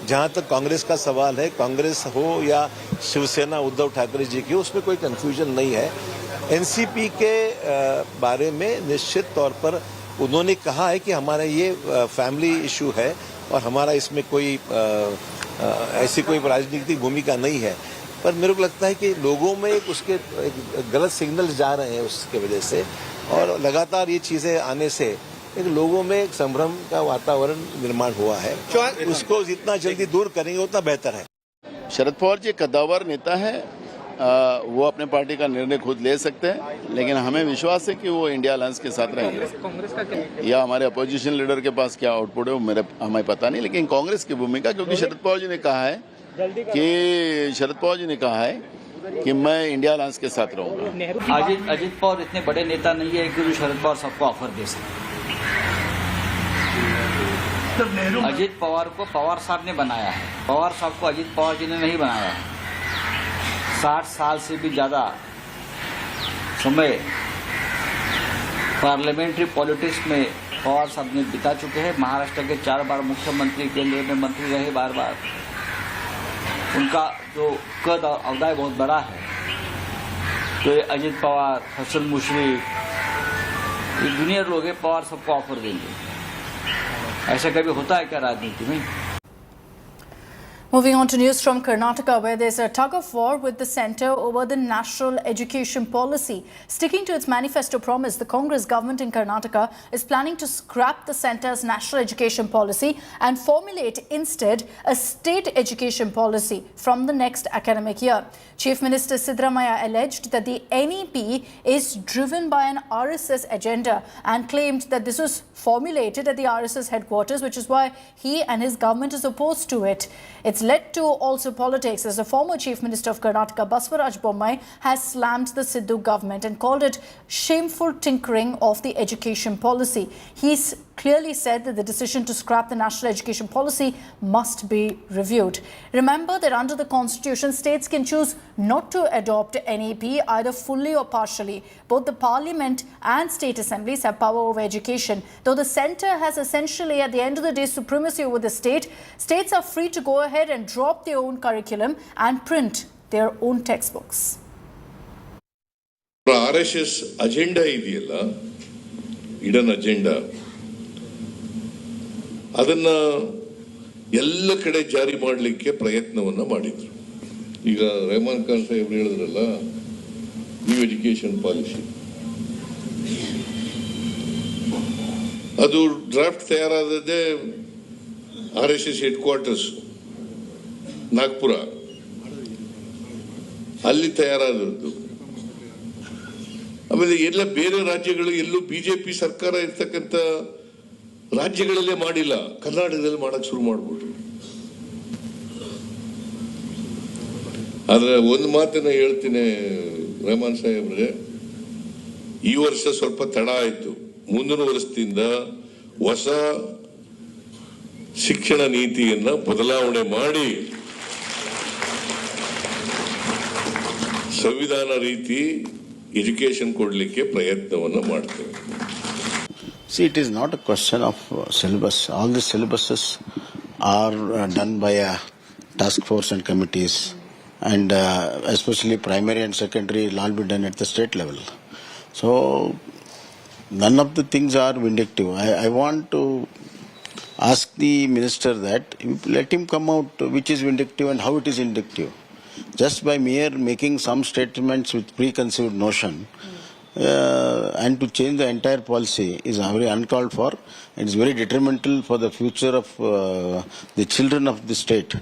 जहाँ तक कांग्रेस का सवाल है, कांग्रेस हो या शिवसेना उद्धव ठाकरे जी की, उसमें कोई कंफ्यूजन नहीं है। एनसीपी के बारे में निश्चित तौर पर उन्होंने कहा है कि हमारा ये फैमिली इशू है और हमारा इसमें कोई ऐसी कोई राजनीतिक भूमिका नहीं है। पर मेरे को लगता है कि लोगों में उसके गलत सिग्नल्स जा रहे हैं उसके वजह से, और लगातार ये चीज़ें आने से एक लोगों में एक संभ्रम का वातावरण निर्माण हुआ है। उसको जितना जल्दी दूर करेंगे उतना बेहतर है। शरद पवार जी कद्दावर नेता है, वो अपने पार्टी का निर्णय खुद ले सकते हैं, लेकिन हमें विश्वास है कि वो इंडिया अलायंस के साथ रहेंगे। कांग्रेस का क्या या हमारे अपोजिशन लीडर के पास क्या आउटपुट है वो हमें पता नहीं, लेकिन कांग्रेस की भूमिका, क्योंकि शरद पवार जी ने कहा है कि मैं इंडिया अलायंस के साथ रहूंगा। अजित पवार इतने बड़े नेता नहीं है कि जो शरद पवार सबको ऑफर दे सके। अजित पवार को पवार साहब ने बनाया है, पवार साहब को अजित पवार जी ने नहीं बनाया है। 60 साल से भी ज्यादा समय पार्लियामेंट्री पॉलिटिक्स में पवार साहब ने बिता चुके हैं। महाराष्ट्र के 4 बार मुख्यमंत्री, केंद्र में मंत्री रहे बार। उनका जो कद और अवदाय बहुत बड़ा है। तो ये अजित पवार, हसन मुशर्रफ, ये जूनियर लोग हैं, पवार सबको ऑफर देंगे। ऐसा कभी होता है क्या राजनीति में? Moving on to news from Karnataka, where there's a tug of war with the centre over the national education policy. Sticking to its manifesto promise, the Congress government in Karnataka is planning to scrap the centre's national education policy and formulate instead a state education policy from the next academic year. Chief Minister Siddaramaiah alleged that the NEP is driven by an RSS agenda and claimed that this was formulated at the RSS headquarters, which is why he and his government is opposed to it. It's led to also politics, as the former Chief Minister of Karnataka, Basavaraj Bommai, has slammed the Siddu government and called it shameful tinkering of the education policy. He's clearly said that the decision to scrap the national education policy must be reviewed. Remember that under the Constitution, states can choose not to adopt NEP either fully or partially. Both the Parliament and state assemblies have power over education. Though the centre has essentially, at the end of the day, supremacy over the state, states are free to go ahead and drop their own curriculum and print their own textbooks. RSS agenda ಇದೆಯಲ್ಲ, hidden agenda, ಅದನ್ನ ಎಲ್ಲ ಕಡೆ ಜಾರಿ ಮಾಡಲಿಕ್ಕೆ ಪ್ರಯತ್ನವನ್ನ ಮಾಡಿದ್ರು. ಈಗ ರೆಹಮಾನ್ ಖಾನ್ ಸಾಹೇಬ್ರು ಹೇಳಿದ್ರಲ್ಲ, ನ್ಯೂ ಎಜುಕೇಶನ್ ಪಾಲಿಸಿ, ಅದು ಡ್ರಾಫ್ಟ್ ತಯಾರಾದದ್ದೇ RSS ಹೆಡ್ ಕ್ವಾರ್ಟರ್ಸ್ ನಾಗ್ಪುರ, ಅಲ್ಲಿ ತಯಾರಾದದ್ದು. ಆಮೇಲೆ ಎಲ್ಲ ಬೇರೆ ರಾಜ್ಯಗಳು, ಎಲ್ಲೂ ಬಿಜೆಪಿ ಸರ್ಕಾರ ಇರ್ತಕ್ಕಂಥ ರಾಜ್ಯಗಳಲ್ಲೇ ಮಾಡಿಲ್ಲ, ಕರ್ನಾಟಕದಲ್ಲಿ ಮಾಡಕ್ ಶುರು ಮಾಡ್ಬಿಟ್ರು. ಆದ್ರೆ ಒಂದು ಮಾತನ್ನ ಹೇಳ್ತೀನಿ ರೆಹಮಾನ್ ಸಾಹೇಬ್ರೆ, ಈ ವರ್ಷ ಸ್ವಲ್ಪ ತಡ ಆಯ್ತು. ಮುಂದಿನ ವರ್ಷದಿಂದ ಹೊಸ ಶಿಕ್ಷಣ ನೀತಿಯನ್ನ ಬದಲಾವಣೆ ಮಾಡಿ ಸಂವಿಧಾನ ರೀತಿ ಎಜುಕೇಶನ್ ಕೊಡ್ಲಿಕ್ಕೆ ಪ್ರಯತ್ನವನ್ನ ಮಾಡ್ತೇವೆ. See, it is not a question of syllabus. All the syllabuses are done by a task force and committees, and especially primary and secondary will all be done at the state level. So none of the things are vindictive. I want to ask the minister that let him come out which is vindictive and how it is vindictive. Just by mere making some statements with preconceived notion and to change the entire policy is very uncalled for. It is very detrimental for the future of the children of the state.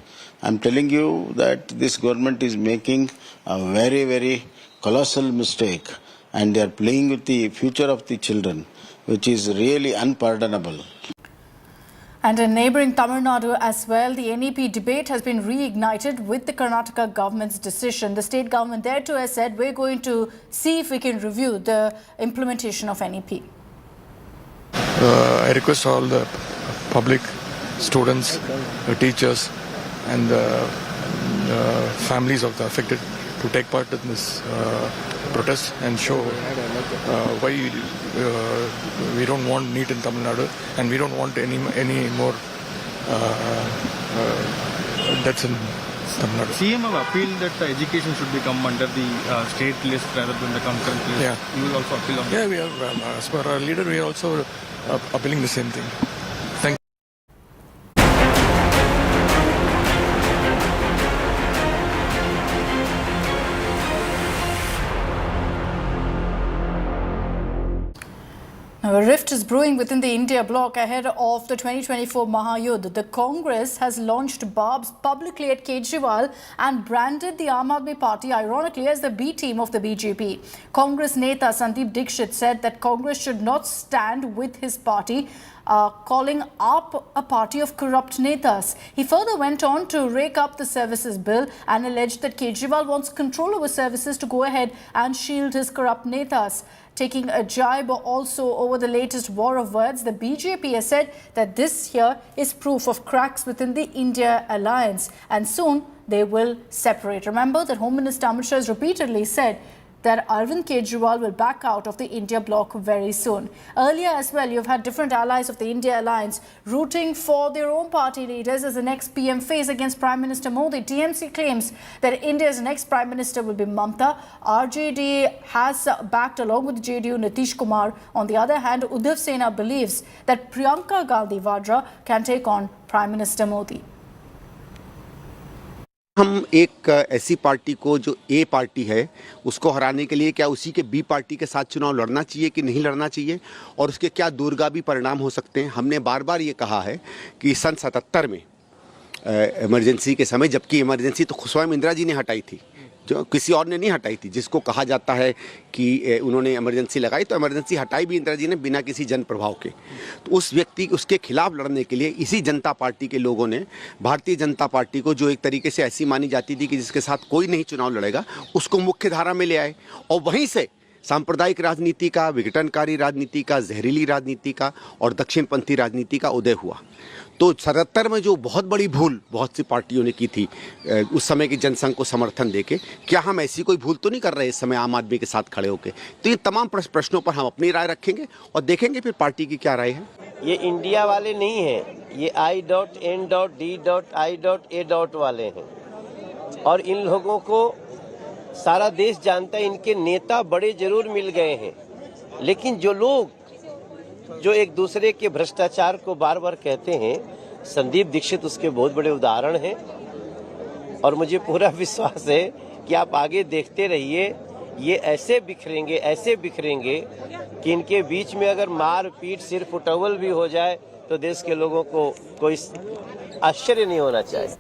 I am telling you that this government is making a very, very colossal mistake, and they are playing with the future of the children, which is really unpardonable. And in neighbouring Tamil Nadu as well, the NEP debate has been reignited with the Karnataka government's decision. The state government there too has said, we're going to see if we can review the implementation of NEP. I request all the public, students, teachers and the families of the affected to take part in this protest and show why we don't want NEET in Tamil Nadu, and we don't want any more That's in Tamil Nadu. CM have appealed that education should become under the state list rather than the concurrent list. Yeah. You will also appeal on that? Yeah, we are, as per our leader, we are also appealing the same thing. Thank you. Now, a rift is brewing within the India bloc ahead of the 2024 Mahayuddh. The Congress has launched barbs publicly at Kejriwal and branded the Aam Aadmi Party, ironically, as the B team of the BJP. Congress Neta Sandeep Dixit said that Congress should not stand with his party, calling up a party of corrupt netas. He further went on to rake up the services bill and alleged that Kejriwal wants control over services to go ahead and shield his corrupt netas. Taking a jibe also over the latest war of words, the BJP has said that this here is proof of cracks within the India alliance and soon they will separate. Remember that Home Minister Amit Shah has repeatedly said that Arvind Kejriwal will back out of the India bloc very soon. Earlier as well, you've had different allies of the India alliance rooting for their own party leaders as the next PM face against Prime Minister Modi. TMC claims that India's next Prime Minister will be Mamata. RJD has backed along with JDU Nitish Kumar. On the other hand, Uddhav Sena believes that Priyanka Gandhi Vadra can take on Prime Minister Modi. हम एक ऐसी party को जो ए party है उसको हराने के लिए क्या उसी के बी पार्टी के साथ चुनाव लड़ना चाहिए कि नहीं लड़ना चाहिए और उसके क्या दूरगामी परिणाम हो सकते हैं। हमने बार बार ये कहा है कि सन 77 में इमरजेंसी के समय, जबकि इमरजेंसी तो स्वयं इंदिरा जी ने हटाई थी, जो किसी और ने नहीं हटाई थी, जिसको कहा जाता है कि उन्होंने इमरजेंसी लगाई, तो इमरजेंसी हटाई भी इंदिरा जी ने बिना किसी जन प्रभाव के। तो उस व्यक्ति उसके खिलाफ लड़ने के लिए इसी जनता पार्टी के लोगों ने भारतीय जनता पार्टी को, जो एक तरीके से ऐसी मानी जाती थी कि जिसके साथ कोई नहीं चुनाव लड़ेगा, उसको मुख्य धारा में ले आए और वहीं से सांप्रदायिक राजनीति का, विघटनकारी राजनीति का, जहरीली राजनीति का और दक्षिणपंथी राजनीति का उदय हुआ। तो 77 में जो बहुत बड़ी भूल बहुत सी पार्टियों ने की थी उस समय की जनसंघ को समर्थन देके, क्या हम ऐसी कोई भूल तो नहीं कर रहे इस समय आम आदमी के साथ खड़े होके। तो ये तमाम प्रश्नों पर हम अपनी राय रखेंगे और देखेंगे फिर पार्टी की क्या राय है। ये इंडिया वाले नहीं हैं, ये I.N.D.I.A. वाले हैं और इन लोगों को सारा देश जानता है। इनके नेता बड़े जरूर मिल गए हैं, लेकिन जो लोग जो एक दूसरे के भ्रष्टाचार को बार बार कहते हैं, संदीप दीक्षित उसके बहुत बड़े उदाहरण हैं। और मुझे पूरा विश्वास है कि आप आगे देखते रहिए, ये ऐसे बिखरेंगे कि इनके बीच में अगर मार पीट सिर फुटवल भी हो जाए तो देश के लोगों को कोई आश्चर्य नहीं होना चाहिए।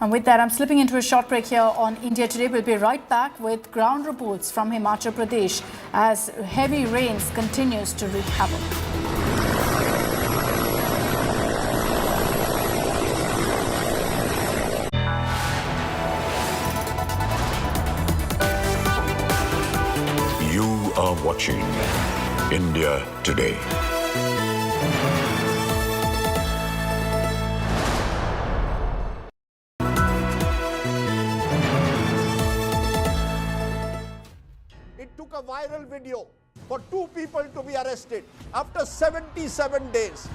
And with that, I'm slipping into a short break here on India Today. We'll be right back with ground reports from Himachal Pradesh as heavy rains continues to wreak havoc. You are watching India Today. A viral video for two people to be arrested after 77 days.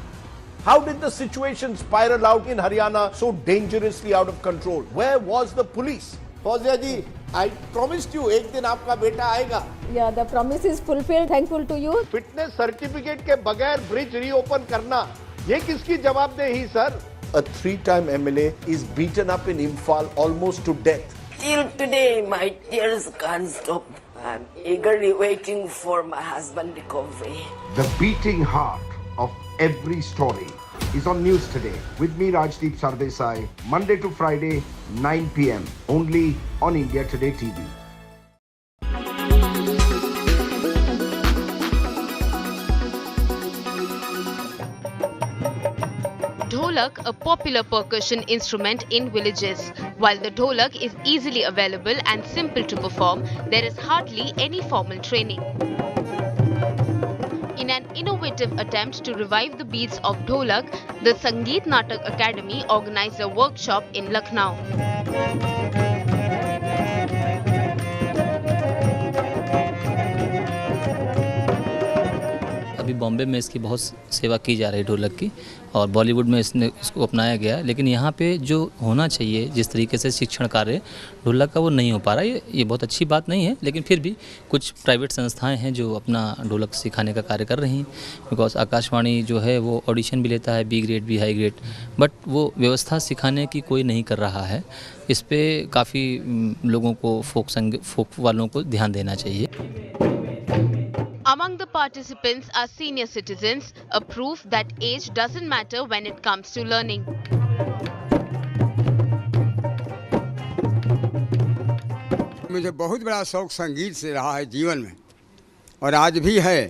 How did the situation spiral out in Haryana so dangerously out of control? Where was the police? Fauziya ji, I promised you ek din aapka beta aayega. Yeah, the promise is fulfilled. Thankful to you. Fitness certificate ke bagair bridge reopen karna, ye kiski jawabdehi sir? A three-time MLA is beaten up in Imphal almost to death. Till today, my tears can't stop. I'm eagerly waiting for my husband's recovery. The beating heart of every story is on News Today. With me, Rajdeep Sardesai, Monday to Friday, 9 p.m. only on India Today TV. Dholak, a popular percussion instrument in villages. While the dholak is easily available and simple to perform, there is hardly any formal training. In an innovative attempt to revive the beats of dholak, the Sangeet Natak Academy organized a workshop in Lucknow. अभी बॉम्बे में इसकी बहुत सेवा की जा रही है ढोलक की, और बॉलीवुड में इसको अपनाया गया, लेकिन यहाँ पे जो होना चाहिए जिस तरीके से शिक्षण कार्य ढोलक का वो नहीं हो पा रहा है। ये बहुत अच्छी बात नहीं है, लेकिन फिर भी कुछ प्राइवेट संस्थाएं हैं जो अपना ढोलक सिखाने का कार्य कर रही हैं। बिकॉज आकाशवाणी जो है वो ऑडिशन भी लेता है, बी ग्रेड भी, हाई ग्रेड, बट वो व्यवस्था सिखाने की कोई नहीं कर रहा है। इस पे काफ़ी लोगों को फोक वालों को ध्यान देना चाहिए। Among the participants are senior citizens, a proof that age doesn't matter when it comes to learning. मुझे बहुत बड़ा शौक संगीत से रहा है जीवन में, और आज भी है।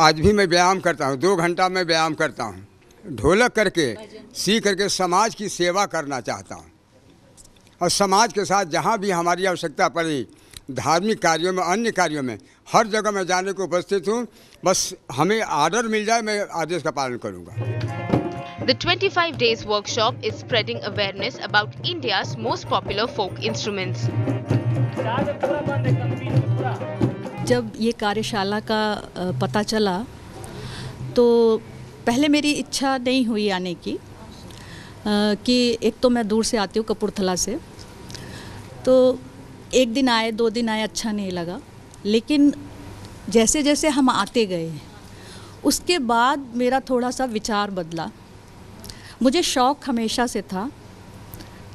आज भी मैं व्यायाम करता हूँ, 2 घंटा मैं व्यायाम करता हूँ। ढोलक करके सीख करके समाज की सेवा करना चाहता हूँ, और समाज के साथ जहाँ भी हमारी आवश्यकता पड़ी, धार्मिक कार्यों में, अन्य कार्यों में, हर जगह मैं जाने को उपस्थित हूँ। बस हमें आर्डर मिल जाए, मैं आदेश का पालन करूँगा। The 25 days workshop is spreading awareness about India's most popular folk instruments. जब ये कार्यशाला का पता चला तो पहले मेरी इच्छा नहीं हुई आने की, कि एक तो मैं दूर से आती हूँ कपूरथला से, तो एक दिन आए, 2 दिन आए, अच्छा नहीं लगा। लेकिन जैसे जैसे हम आते गए उसके बाद मेरा थोड़ा सा विचार बदला। मुझे शौक़ हमेशा से था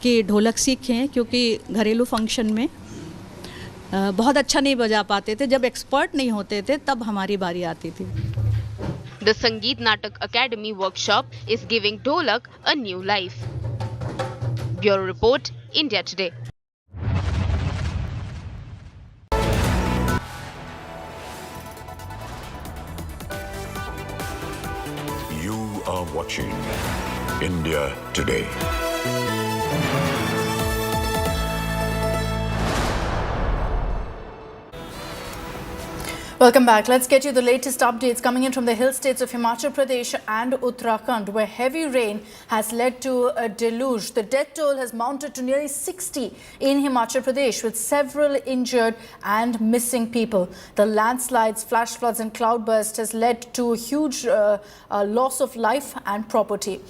कि ढोलक सीखें, क्योंकि घरेलू फंक्शन में बहुत अच्छा नहीं बजा पाते थे। जब एक्सपर्ट नहीं होते थे तब हमारी बारी आती थी। The Sangeet Natak Academy workshop is giving Dholak a new life. Bureau Report, India Today. You are watching India Today. Welcome back. Let's get you the latest updates coming in from the hill states of Himachal Pradesh and Uttarakhand, where heavy rain has led to a deluge. The death toll has mounted to nearly 60 in Himachal Pradesh, with several injured and missing people. The landslides, flash floods and cloudburst has led to a huge loss of life and property.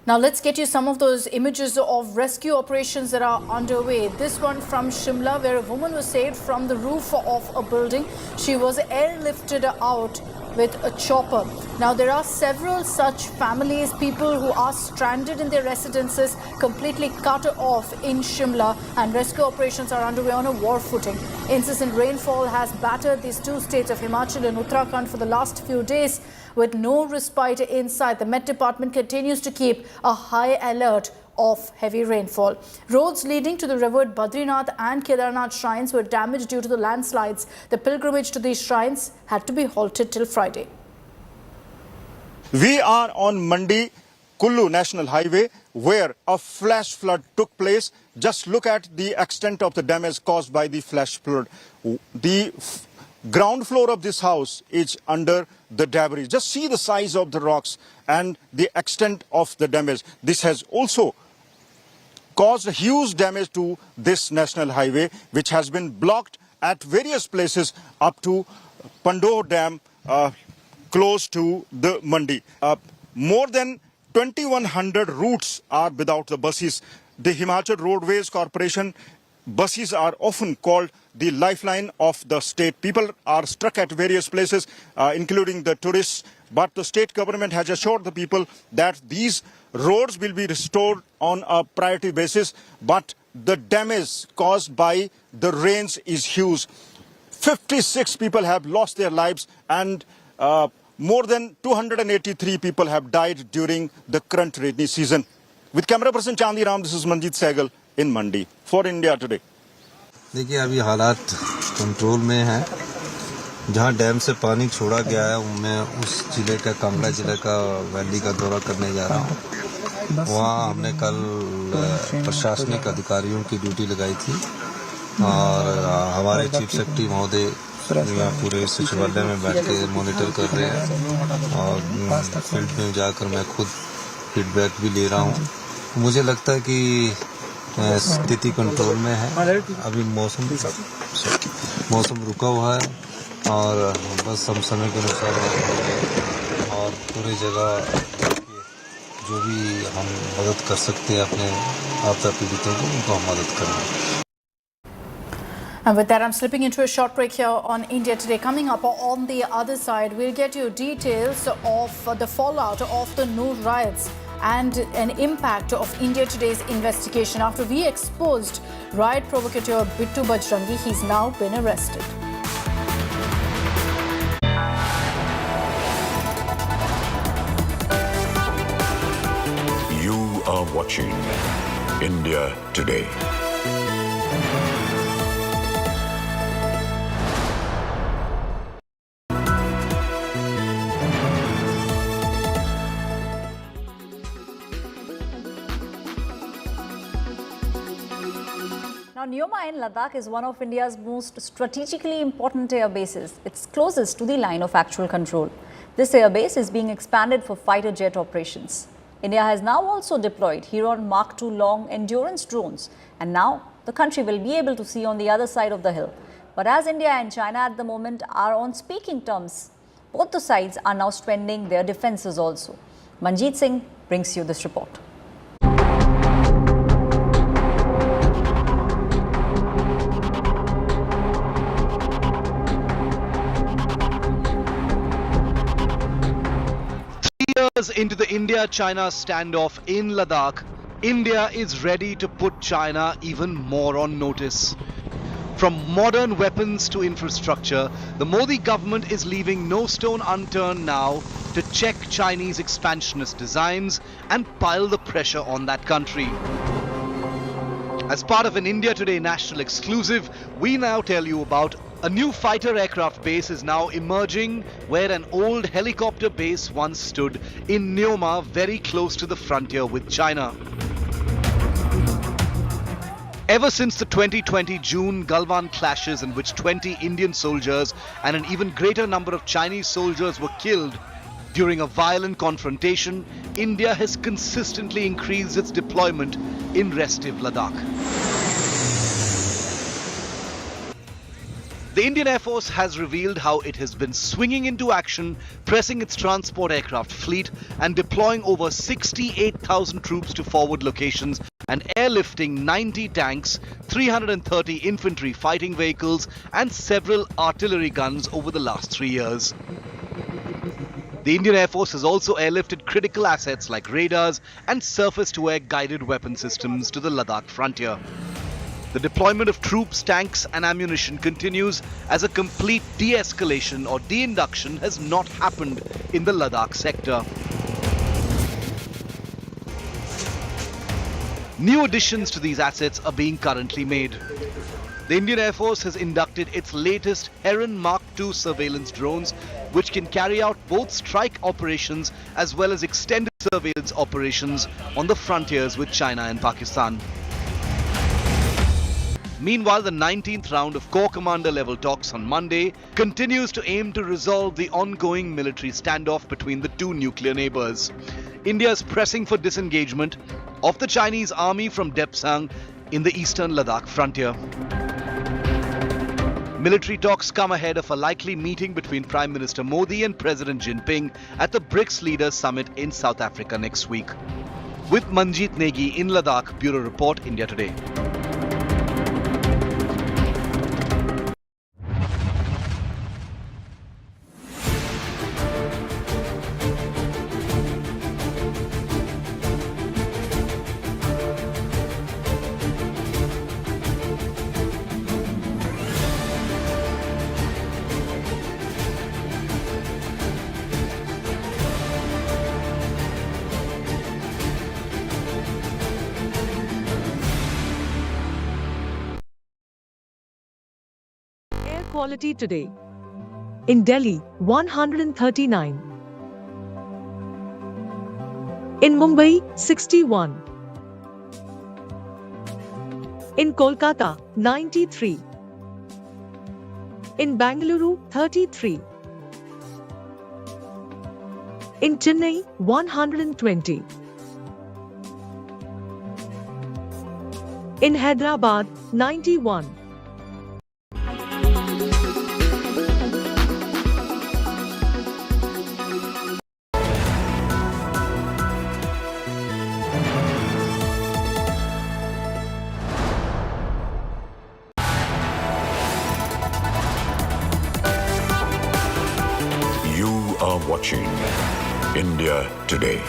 Now let's get you some of those images of rescue operations that are underway. This one from Shimla, where a woman was saved from the roof of a building. She was airlifted out with a chopper. Now there are several such families, people who are stranded in their residences, completely cut off in Shimla, and rescue operations are underway on a war footing. Incessant rainfall has battered these 2 states of Himachal and Uttarakhand for the last few days, with no respite in sight. The Met Department continues to keep a high alert of heavy rainfall. Roads leading to the revered Badrinath and Kedarnath shrines were damaged due to the landslides. The pilgrimage to these shrines had to be halted till Friday. We are on Mandi Kullu National Highway, where a flash flood took place. Just look at the extent of the damage caused by the flash flood. The ground floor of this house is under the debris. Just see the size of the rocks and the extent of the damage. This has also caused huge damage to this national highway, which has been blocked at various places up to Pandor Dam, close to the Mandi. More than 2100 routes are without the buses. The Himachal Roadways Corporation buses are often called the lifeline of the state. People are stuck at various places, including the tourists. But the state government has assured the people that these roads will be restored on a priority basis. But the damage caused by the rains is huge. 56 people have lost their lives, and more than 283 people have died during the current rainy season. With camera person Chandi Ram, this is Manjeet Sehgal in Mandi for India Today. देखिए अभी हालात control में है। जहां dam से पानी छोड़ा गया है मैं उस जिले का, कांगड़ा जिले का वैली का दौरा करने जा रहा हूं। वहां हमने कल प्रशासनिक अधिकारियों की ड्यूटी लगाई थी, और हमारे चीफ सेक्रेटरी महोदय यहाँ पूरे सचिवालय में बैठ के मॉनिटर कर रहे हैं, और फील्ड में जाकर मैं खुद फीडबैक भी ले रहा हूँ। मुझे लगता है कि स्थिति कंट्रोल में है। अभी मौसम रुका हुआ है, और बस हम समय के अनुसार और पूरी जगह जो भी हम मदद कर सकते हैं अपने आपदा पीड़ितों को, उनको हम मदद करेंगे। And with that, I'm slipping into a short break here on India Today. Coming up on the other side, we'll get you details of the fallout of the Noor riots and an impact of India Today's investigation. After we exposed riot provocateur Bittu Bajrangi, he's now been arrested. You are watching India Today. Now, Neoma in Ladakh is one of India's most strategically important air bases. It's closest to the line of actual control. This air base is being expanded for fighter jet operations. India has now also deployed Huron Mark II long endurance drones, and now the country will be able to see on the other side of the hill. But as India and China at the moment are on speaking terms, both the sides are now strengthening their defences also. Manjeet Singh brings you this report. Years into the India-China standoff in Ladakh, India is ready to put China even more on notice. From modern weapons to infrastructure, the Modi government is leaving no stone unturned now to check Chinese expansionist designs and pile the pressure on that country. As part of an India Today national exclusive, we now tell you about a new fighter aircraft base is now emerging where an old helicopter base once stood in Neoma, very close to the frontier with China. Ever since the 2020 June Galwan clashes in which 20 Indian soldiers and an even greater number of Chinese soldiers were killed during a violent confrontation, India has consistently increased its deployment in restive Ladakh. The Indian Air Force has revealed how it has been swinging into action, pressing its transport aircraft fleet and deploying over 68,000 troops to forward locations and airlifting 90 tanks, 330 infantry fighting vehicles and several artillery guns over the last 3 years. The Indian Air Force has also airlifted critical assets like radars and surface-to-air guided weapon systems to the Ladakh frontier. The deployment of troops, tanks and ammunition continues as a complete de-escalation or de-induction has not happened in the Ladakh sector. New additions to these assets are being currently made. The Indian Air Force has inducted its latest Heron Mark II surveillance drones, which can carry out both strike operations as well as extended surveillance operations on the frontiers with China and Pakistan. Meanwhile, the 19th round of Corps Commander level talks on Monday continues to aim to resolve the ongoing military standoff between the two nuclear neighbors. India is pressing for disengagement of the Chinese army from Depsang in the eastern Ladakh frontier. Military talks come ahead of a likely meeting between Prime Minister Modi and President Jinping at the BRICS Leaders Summit in South Africa next week. With Manjeet Negi in Ladakh, Bureau Report, India Today. Quality today. In Delhi, 139. In Mumbai, 61. In Kolkata, 93. In Bangalore, 33. In Chennai, 120. In Hyderabad, 91. watching India Today.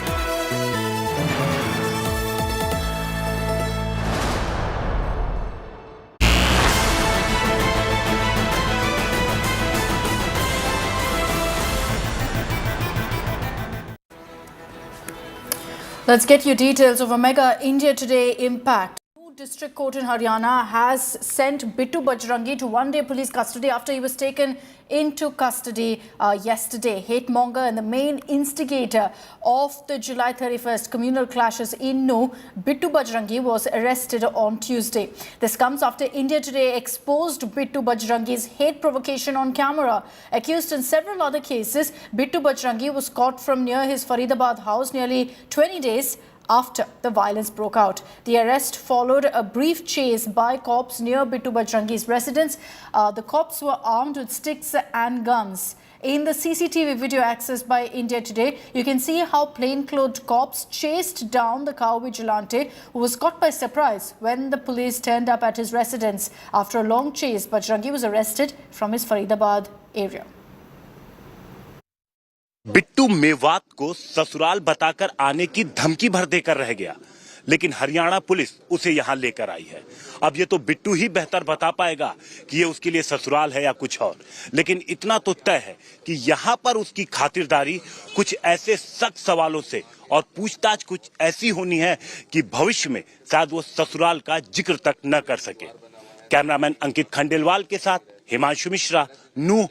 Let's get you details of a mega India Today impact. District Court in Haryana has sent Bittu Bajrangi to one-day police custody after he was taken into custody yesterday. Hate monger and the main instigator of the July 31st communal clashes in Nu, Bittu Bajrangi was arrested on Tuesday. This comes after India Today exposed Bittu Bajrangi's hate provocation on camera. Accused in several other cases, Bittu Bajrangi was caught from near his Faridabad house nearly 20 days after the violence broke out. The arrest followed a brief chase by cops near Bittu Bajrangi's residence. The cops were armed with sticks and guns. In the CCTV video accessed by India Today, you can see how plainclothed cops chased down the cow vigilante who was caught by surprise when the police turned up at his residence. After a long chase, Bajrangi was arrested from his Faridabad area. Bittu Mewat को ससुराल बताकर आने की धमकी भर देकर रह गया, लेकिन हरियाणा पुलिस उसे यहां लेकर आई है। अब ये तो बिट्टू ही बेहतर बता पाएगा कि ये उसके लिए ससुराल है या कुछ और, लेकिन इतना तो तय है कि यहां पर उसकी खातिरदारी कुछ ऐसे सख्त सवालों से और पूछताछ कुछ ऐसी होनी है कि भविष्य में शायद वो ससुराल का जिक्र तक न कर सके। कैमरामैन अंकित खंडेलवाल के साथ हिमांशु मिश्रा, नू।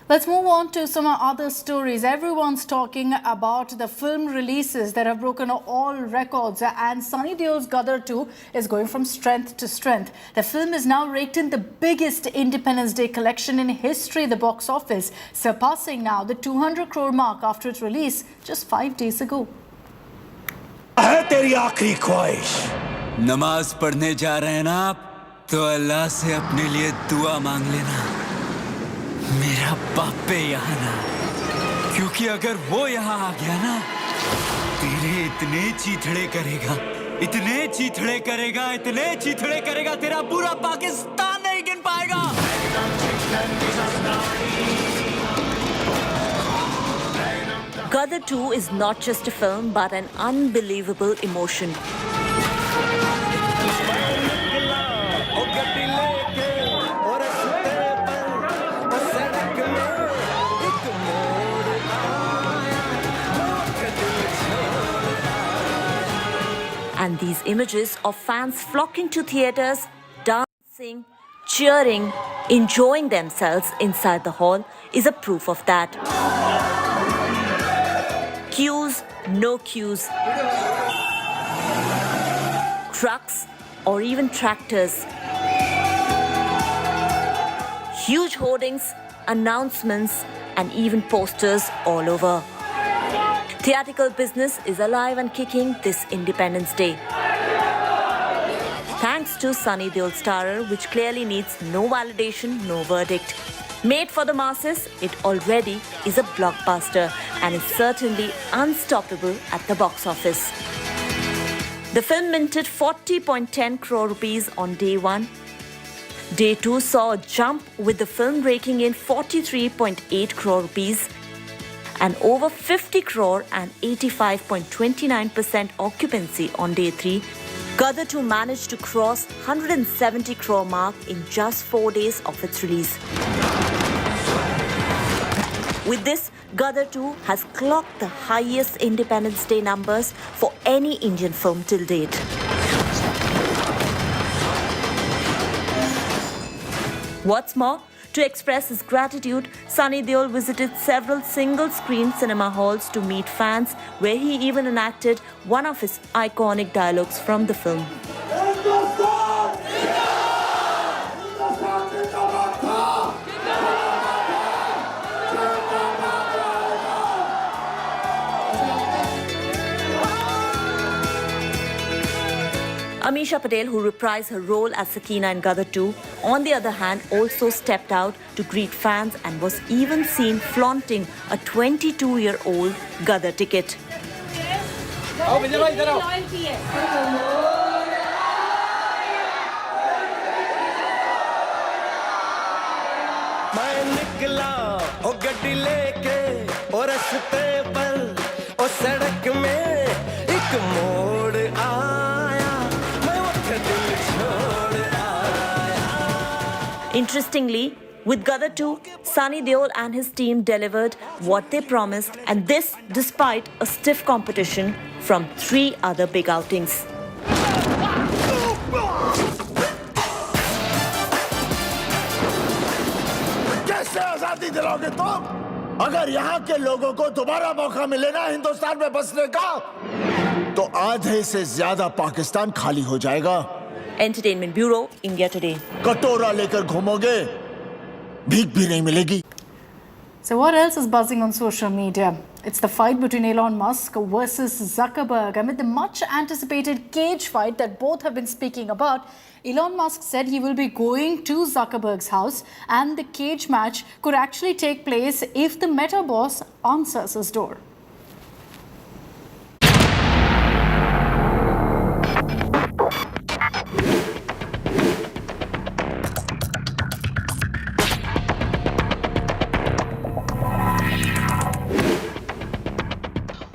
Let's move on to some other stories. Everyone's talking about the film releases that have broken all records, and Sunny Deol's Gadar 2 is going from strength to strength. The film is now ranked in the biggest Independence Day collection in history, the box office, surpassing now the 200 crore mark after its release just 5 days ago. है तेरी आखिरी ख्वाहिश, नमाज पढ़ने जा रहे हैं ना आप, तो अल्लाह से अपने लिए दुआ मांग लेना, मेरा बापे यहाँ ना, क्योंकि अगर वो यहाँ आ गया ना, तेरे इतने चीथड़े करेगा, इतने चीथड़े करेगा, इतने चीथड़े करेगा, तेरा पूरा पाकिस्तान नहीं गिन पाएगा। Gadar 2 is not just a film but an unbelievable emotion. And these images of fans flocking to theatres, dancing, cheering, enjoying themselves inside the hall is a proof of that. Queues, no queues. Trucks or even tractors. Huge hoardings, announcements, and even posters all over. Theatrical business is alive and kicking this Independence Day. Thanks to Sunny Deol starrer, which clearly needs no validation, no verdict. Made for the masses, it already is a blockbuster and is certainly unstoppable at the box office. The film minted 40.10 crore rupees on day 1. Day 2 saw a jump with the film raking in 43.8 crore rupees and over 50 crore and 85.29% occupancy on day 3. Gadar 2 managed to cross 170 crore mark in just 4 days of its release. With this, Gadar 2 has clocked the highest Independence Day numbers for any Indian film till date. What's more, to express his gratitude, Sunny Deol visited several single-screen cinema halls to meet fans, where he even enacted one of his iconic dialogues from the film. Amisha Patel, who reprised her role as Sakina in Gadar 2, on the other hand, also stepped out to greet fans and was even seen flaunting a 22-year-old Gadar ticket. मैं निकला ओ गड्डी लेके मोड़ आया मैं उठे दिल छोड़ आया. Interestingly, with Gadar 2, Sunny Deol and his team delivered what they promised, and this despite a stiff competition from 3 other big outings. कैसे आजादी दिलाओगे तुम? अगर यहाँ के लोगों को दोबारा मौका मिले ना हिंदुस्तान में बसने का, तो आधे से ज्यादा पाकिस्तान खाली हो जाएगा. Entertainment Bureau, India Today. कटोरा लेकर घूमोगे, भीख भी नहीं मिलेगी. So what else is buzzing on social media? It's the fight between Elon Musk versus Zuckerberg. Amid the much anticipated cage fight that both have been speaking about, Elon Musk said he will be going to Zuckerberg's house, and the cage match could actually take place if the Meta boss answers his door.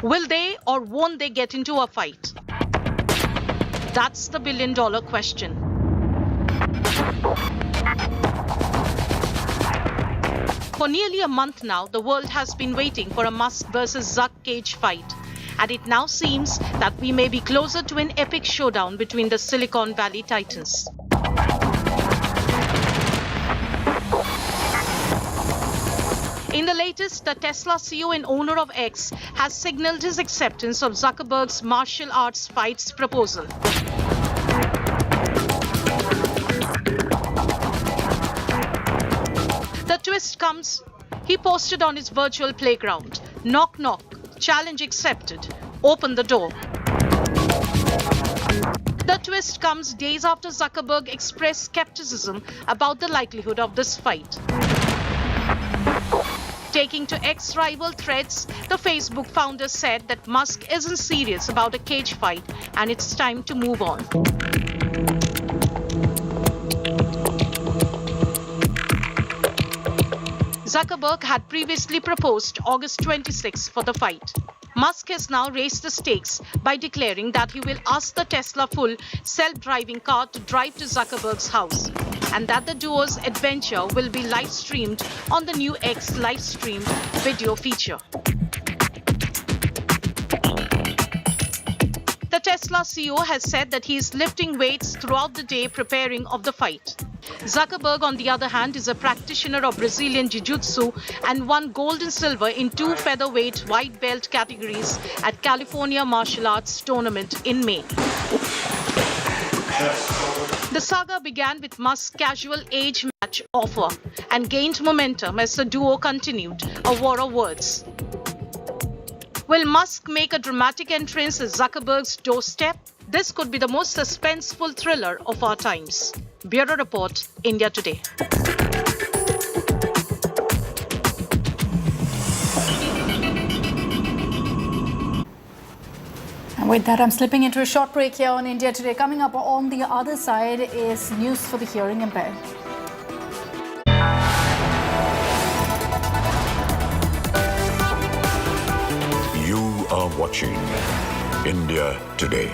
Will they or won't they get into a fight? That's the billion-dollar question. For nearly a month now, the world has been waiting for a Musk versus Zuck cage fight. And it now seems that we may be closer to an epic showdown between the Silicon Valley titans. In the latest, the Tesla CEO and owner of X has signaled his acceptance of Zuckerberg's martial arts fights proposal. The twist comes, he posted on his virtual playground, "Knock knock, challenge accepted, open the door." The twist comes days after Zuckerberg expressed skepticism about the likelihood of this fight. Taking to ex-rival threads, the Facebook founder said that Musk isn't serious about a cage fight and it's time to move on. Zuckerberg had previously proposed August 26 for the fight. Musk has now raised the stakes by declaring that he will ask the Tesla full self-driving car to drive to Zuckerberg's house, and that the duo's adventure will be live-streamed on the new X live-streamed video feature. The Tesla CEO has said that he is lifting weights throughout the day preparing of the fight. Zuckerberg, on the other hand, is a practitioner of Brazilian Jiu-Jitsu and won gold and silver in 2 featherweight white belt categories at California Martial Arts Tournament in May. The saga began with Musk's casual age match offer and gained momentum as the duo continued a war of words. Will Musk make a dramatic entrance at Zuckerberg's doorstep? This could be the most suspenseful thriller of our times. Bureau Report, India Today. And with that, I'm slipping into a short break here on India Today. Coming up on the other side is news for the hearing impaired. You are watching India Today.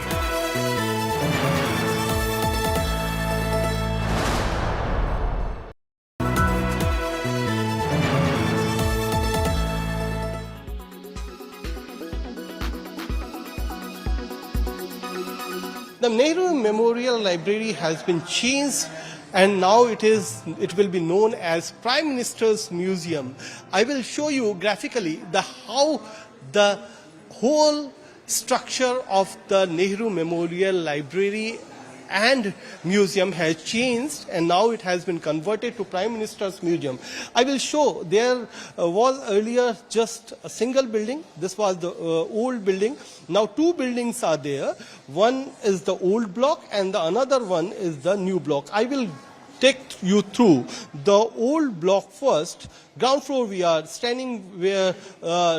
The Nehru Memorial Library has been changed, and now it will be known as Prime Minister's Museum. I will show you graphically how the whole structure of the Nehru Memorial Library and museum has changed, and now it has been converted to Prime Minister's Museum. I will show there was earlier just a single building. This was the old building. Now 2 buildings are there. One is the old block and the another one is the new block. I will take you through the old block first. Ground floor we are standing where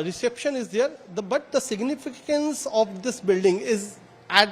reception is there. But the significance of this building is at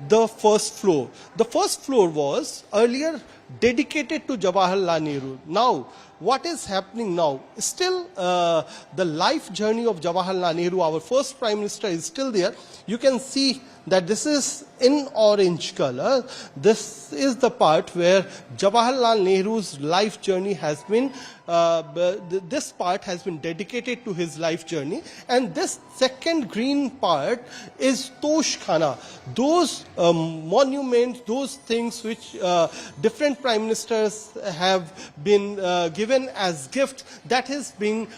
the first floor. The first floor was earlier dedicated to Jawaharlal Nehru. Now, what is happening now? Still, the life journey of Jawaharlal Nehru, our first Prime Minister, is still there. You can see that this is in orange color. This is the part where Jawaharlal Nehru's life journey has been, this part has been dedicated to his life journey. And this second green part is Tosh Khana. Those monuments, those things which different Prime Ministers have been given as gift, that is being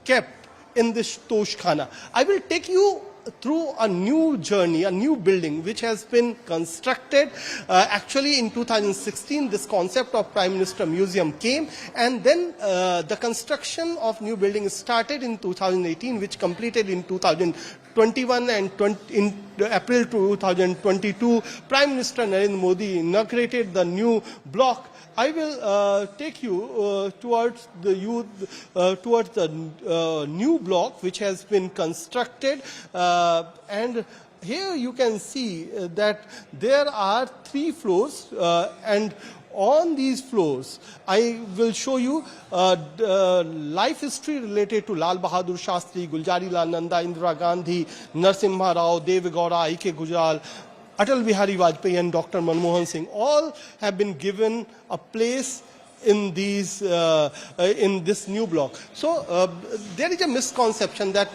kept in this Tosh Khana. I will take you through a new journey, a new building which has been constructed. Actually in 2016 this concept of Prime Minister Museum came, and then the construction of new building started in 2018, which completed in 2021, and in April 2022 Prime Minister Narendra Modi inaugurated the new block. I will take you towards the new block which has been constructed, and here you can see that there are 3 floors, and on these floors I will show you life history related to Lal Bahadur Shastri, Guljari Lal Nanda, Indira Gandhi, Narasimha Rao, Deve Gowda, I.K. Gujral, Atal Bihari Vajpayee and Dr. Manmohan Singh. All have been given a place in these in this new block. So there is a misconception that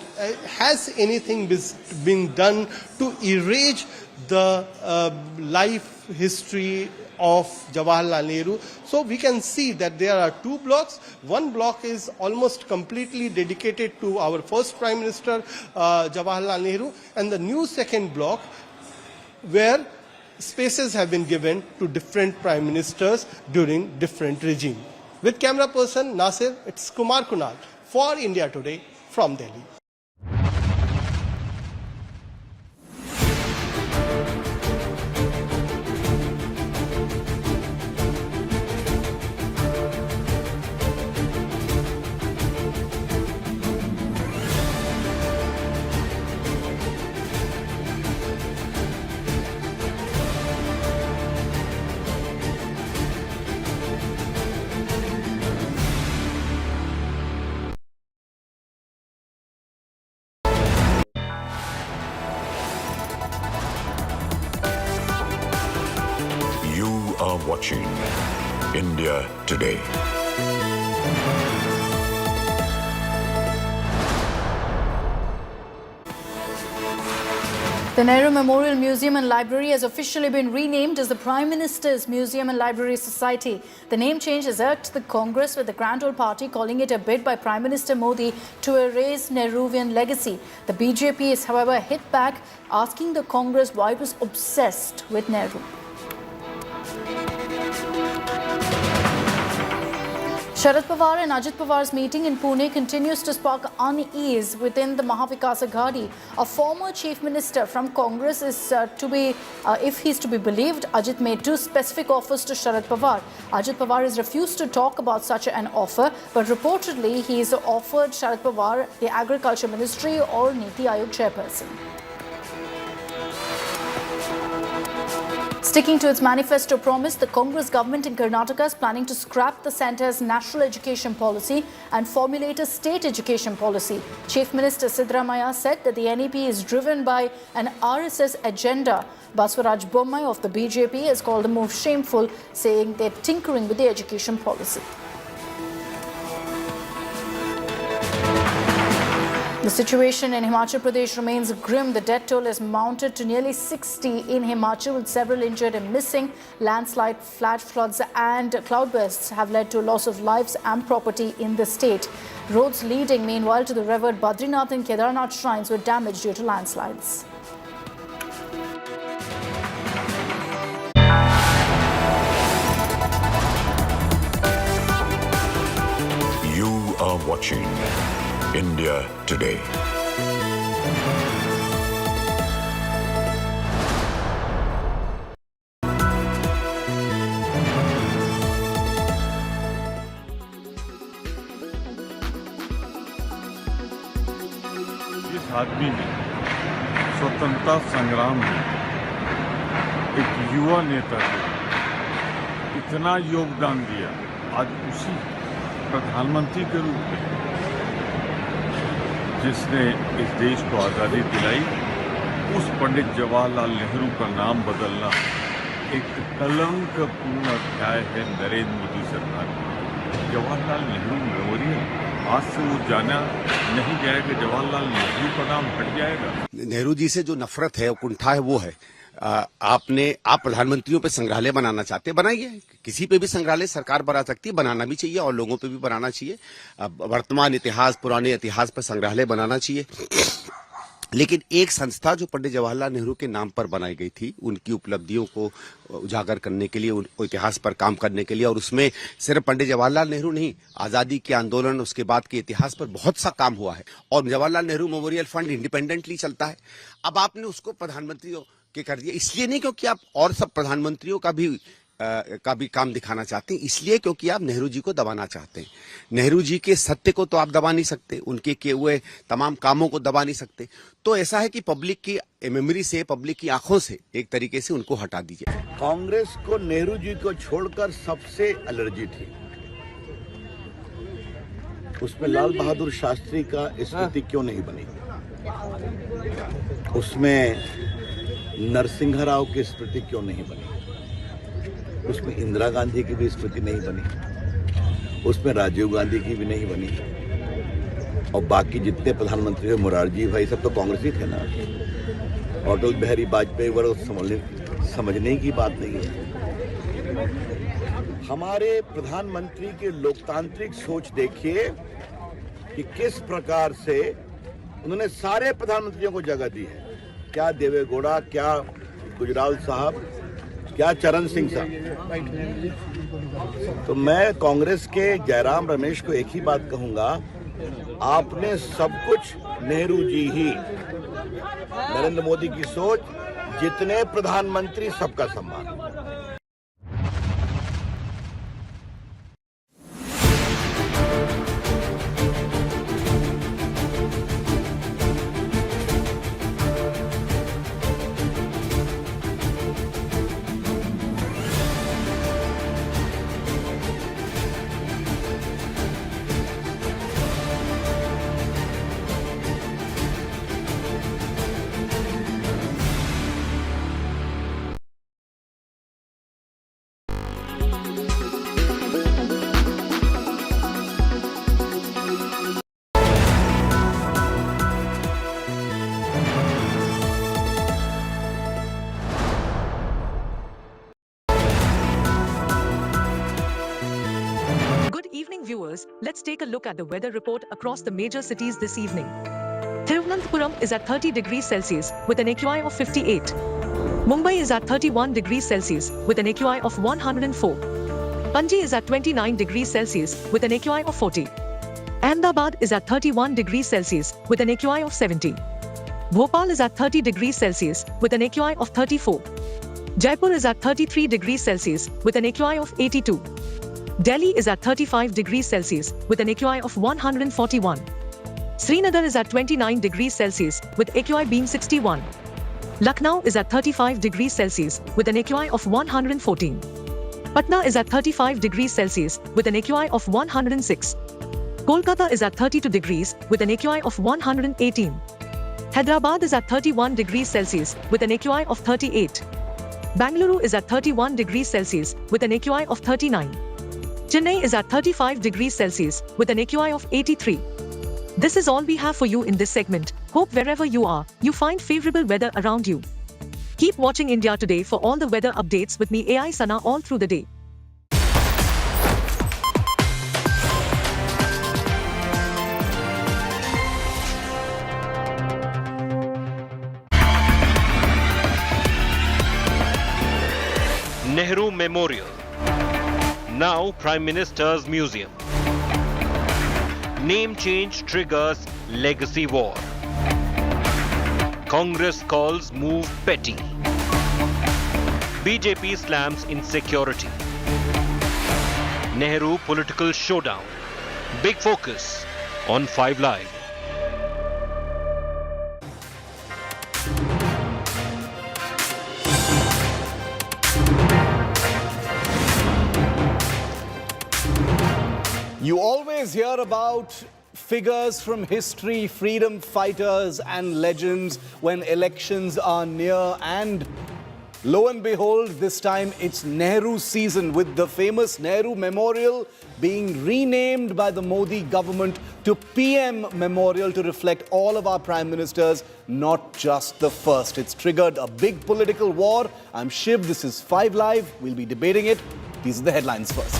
has anything been done to erase the life history of Jawaharlal Nehru. So we can see that there are 2 blocks. One block is almost completely dedicated to our first Prime Minister Jawaharlal Nehru, and the new second block where spaces have been given to different Prime Ministers during different regimes. With camera person Nasir, it's Kumar Kunal for India Today from Delhi. are watching India Today. The Nehru Memorial Museum and Library has officially been renamed as the Prime Minister's Museum and Library Society. The name change has irked the Congress, with the Grand Old Party calling it a bid by Prime Minister Modi to erase Nehruvian legacy. The BJP is, however, hit back, asking the Congress why it was obsessed with Nehru. Sharad Pawar and Ajit Pawar's meeting in Pune continues to spark unease within the Mahavikas Aghadi. A former chief minister from Congress is if he's to be believed, Ajit made two specific offers to Sharad Pawar. Ajit Pawar has refused to talk about such an offer, but reportedly he's offered Sharad Pawar the Agriculture Ministry or Niti Aayog chairperson. Sticking to its manifesto promise, the Congress government in Karnataka is planning to scrap the centre's national education policy and formulate a state education policy. Chief Minister Siddaramaiah said that the NEP is driven by an RSS agenda. Baswaraj Bommai of the BJP has called the move shameful, saying they're tinkering with the education policy. The situation in Himachal Pradesh remains grim. The death toll has mounted to nearly 60 in Himachal, with several injured and missing. Landslide, flash floods and cloudbursts have led to loss of lives and property in the state. Roads leading, meanwhile, to the revered Badrinath and Kedarnath shrines were damaged due to landslides. You are watching India Today. जिस आदमी ने स्वतंत्रता संग्राम में एक युवा नेता थे, इतना योगदान दिया, आज उसी प्रधानमंत्री के रूप में जिसने इस देश को आज़ादी दिलाई, उस पंडित जवाहरलाल नेहरू का नाम बदलना एक कलंकपूर्ण अध्याय है नरेंद्र मोदी सरकार का। जवाहरलाल नेहरू मेमोरियल आज से वो जाना नहीं जाएगा, जवाहरलाल नेहरू का नाम हट जाएगा। नेहरू जी से जो नफरत है, कुंठा है, वो है। आप प्रधानमंत्रियों पे संग्रहालय बनाना चाहते हैं, बनाइए। किसी पे भी संग्रहालय सरकार बना सकती है, बनाना भी चाहिए और लोगों पे भी बनाना चाहिए। वर्तमान इतिहास, पुराने इतिहास पर संग्रहालय बनाना चाहिए। लेकिन एक संस्था जो पंडित जवाहरलाल नेहरू के नाम पर बनाई गई थी, उनकी उपलब्धियों को उजागर करने के लिए, उन इतिहास पर काम करने के लिए, और उसमें सिर्फ पंडित जवाहरलाल नेहरू नहीं, आजादी के आंदोलन, उसके बाद के इतिहास पर बहुत सा काम हुआ है। और Jawaharlal Nehru memorial fund independently चलता है। अब आपने उसको प्रधानमंत्रियों के कर दिया, इसलिए नहीं क्योंकि आप और सब प्रधानमंत्रियों का भी काम दिखाना चाहते हैं, इसलिए क्योंकि आप नेहरू जी को दबाना चाहते हैं। नेहरू जी के सत्य को तो आप दबा नहीं सकते, उनके किए हुए तमाम कामों को दबा नहीं सकते। तो ऐसा है कि पब्लिक की मेमोरी से, पब्लिक की आंखों से एक तरीके से उनको हटा दीजिए। कांग्रेस को नेहरू जी को छोड़कर सबसे एलर्जी थी, उसमें लाल बहादुर शास्त्री का स्मृति क्यों नहीं बनी, उसमें नरसिंह राव की स्मृति क्यों नहीं बनी, उसमें इंदिरा गांधी की भी स्मृति नहीं बनी, उसमें राजीव गांधी की भी नहीं बनी, और बाकी जितने प्रधानमंत्री हुए, मोरारजी भाई, सब तो कांग्रेसी थे ना। अटल बिहारी वाजपेयी वर्ग समझने की बात नहीं है। हमारे प्रधानमंत्री की लोकतांत्रिक सोच देखिए कि किस प्रकार से उन्होंने सारे प्रधानमंत्रियों को जगह दी है। क्या देवेगौड़ा, क्या गुजराल साहब, क्या चरण सिंह साहब। तो मैं कांग्रेस के जयराम रमेश को एक ही बात कहूंगा, आपने सब कुछ नेहरू जी ही, नरेंद्र मोदी की सोच, जितने प्रधानमंत्री सबका सम्मान। Viewers, let's take a look at the weather report across the major cities this evening. Thiruvananthapuram is at 30 degrees Celsius with an AQI of 58. Mumbai is at 31 degrees Celsius with an AQI of 104. Panji is at 29 degrees Celsius with an AQI of 40. Ahmedabad is at 31 degrees Celsius with an AQI of 70. Bhopal is at 30 degrees Celsius with an AQI of 34. Jaipur is at 33 degrees Celsius with an AQI of 82. Delhi is at 35 degrees Celsius with an AQI of 141. Srinagar is at 29 degrees Celsius with AQI being 61. Lucknow is at 35 degrees Celsius with an AQI of 114. Patna is at 35 degrees Celsius with an AQI of 106. Kolkata is at 32 degrees with an AQI of 118. Hyderabad is at 31 degrees Celsius with an AQI of 38. Bangalore is at 31 degrees Celsius with an AQI of 39. Chennai is at 35 degrees Celsius with an AQI of 83. This is all we have for you in this segment. Hope wherever you are, you find favorable weather around you. Keep watching India Today for all the weather updates with me AI Sana all through the day. Nehru Memorial, now Prime Minister's Museum. Name change triggers legacy war. Congress calls move petty. BJP slams insecurity. Nehru political showdown. Big focus on 5 Live. You always hear about figures from history, freedom fighters and legends when elections are near, and lo and behold, this time it's Nehru season, with the famous Nehru Memorial being renamed by the Modi government to PM Memorial to reflect all of our prime ministers, not just the first. It's triggered a big political war. I'm Shiv, this is 5 Live. We'll be debating it. These are the headlines first.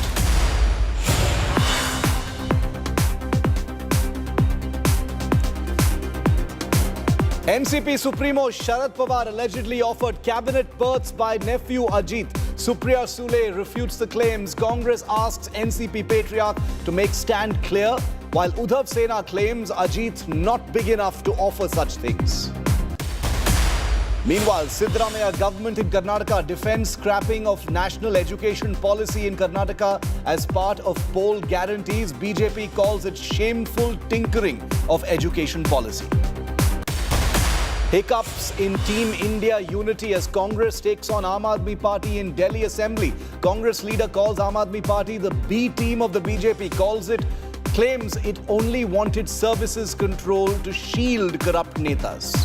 NCP Supremo Sharad Pawar allegedly offered cabinet berths by nephew Ajit. Supriya Sule refutes the claims. Congress asks NCP patriarch to make stand clear, while Uddhav Sena claims Ajit not big enough to offer such things. Meanwhile, Siddaramaiah government in Karnataka defends scrapping of national education policy in Karnataka as part of poll guarantees. BJP calls it shameful tinkering of education policy. Hiccups in Team India unity as Congress takes on Aam Aadmi Party in Delhi Assembly. Congress leader calls Aam Aadmi Party the B team of the BJP, claims it only wanted services control to shield corrupt netas.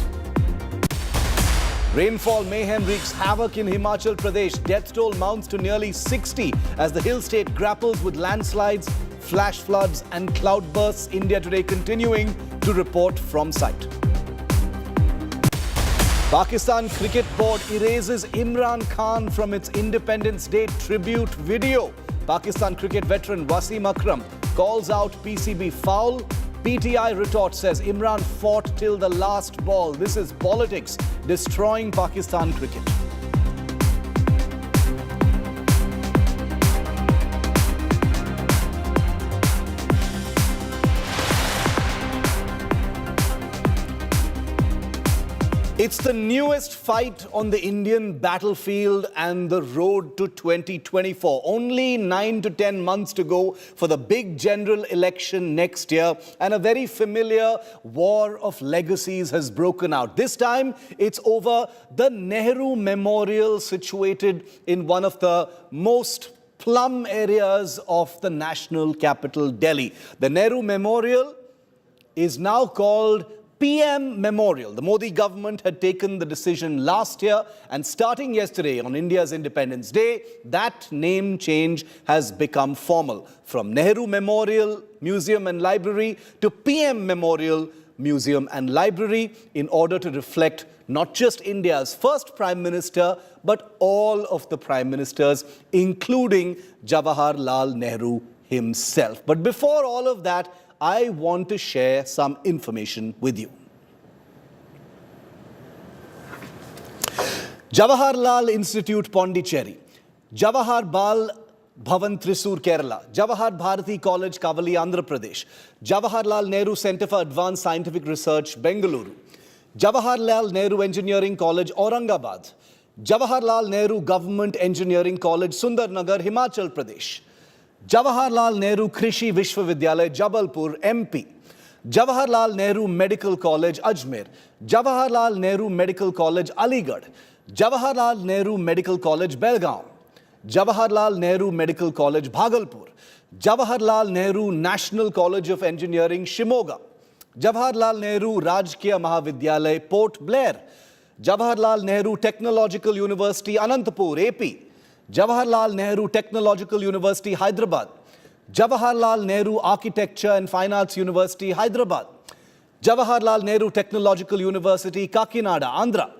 Rainfall mayhem wreaks havoc in Himachal Pradesh. Death toll mounts to nearly 60 as the hill state grapples with landslides, flash floods and cloudbursts. India Today continuing to report from site. Pakistan Cricket Board erases Imran Khan from its Independence Day tribute video. Pakistan cricket veteran Wasim Akram calls out PCB foul. PTI retort says Imran fought till the last ball. This is politics destroying Pakistan cricket. It's the newest fight on the Indian battlefield and the road to 2024. Only 9 to 10 months to go for the big general election next year, and a very familiar war of legacies has broken out. This time, it's over the Nehru Memorial situated in one of the most plum areas of the national capital, Delhi. The Nehru Memorial is now called PM Memorial. The Modi government had taken the decision last year, and starting yesterday on India's Independence Day, that name change has become formal. From Nehru Memorial Museum and Library to PM Memorial Museum and Library, in order to reflect not just India's first Prime Minister, but all of the Prime Ministers, including Jawaharlal Nehru himself. But before all of that, I want to share some information with you. Jawaharlal Institute, Pondicherry. Jawahar Bal Bhavan, Thrissur, Kerala. Jawahar Bharati College, Kavali, Andhra Pradesh. Jawaharlal Nehru Centre for Advanced Scientific Research, Bengaluru. Jawaharlal Nehru Engineering College, Aurangabad. Jawaharlal Nehru Government Engineering College, Sundarnagar, Himachal Pradesh. Jawaharlal Nehru Krishi Vishwavidyalaya, Jabalpur, MP. Jawaharlal Nehru Medical College, Ajmer. Jawaharlal Nehru Medical College, Aligarh. Jawaharlal Nehru Medical College, Belgaum. Jawaharlal Nehru Medical College, Bhagalpur. Jawaharlal Nehru National College of Engineering, Shimoga. Jawaharlal Nehru Rajkiya Mahavidyalaya, Port Blair. Jawaharlal Nehru Technological University, Anantapur, AP. Jawaharlal Nehru Technological University, Hyderabad. Jawaharlal Nehru Architecture and Fine Arts University, Hyderabad. Jawaharlal Nehru Technological University, Kakinada, Andhra.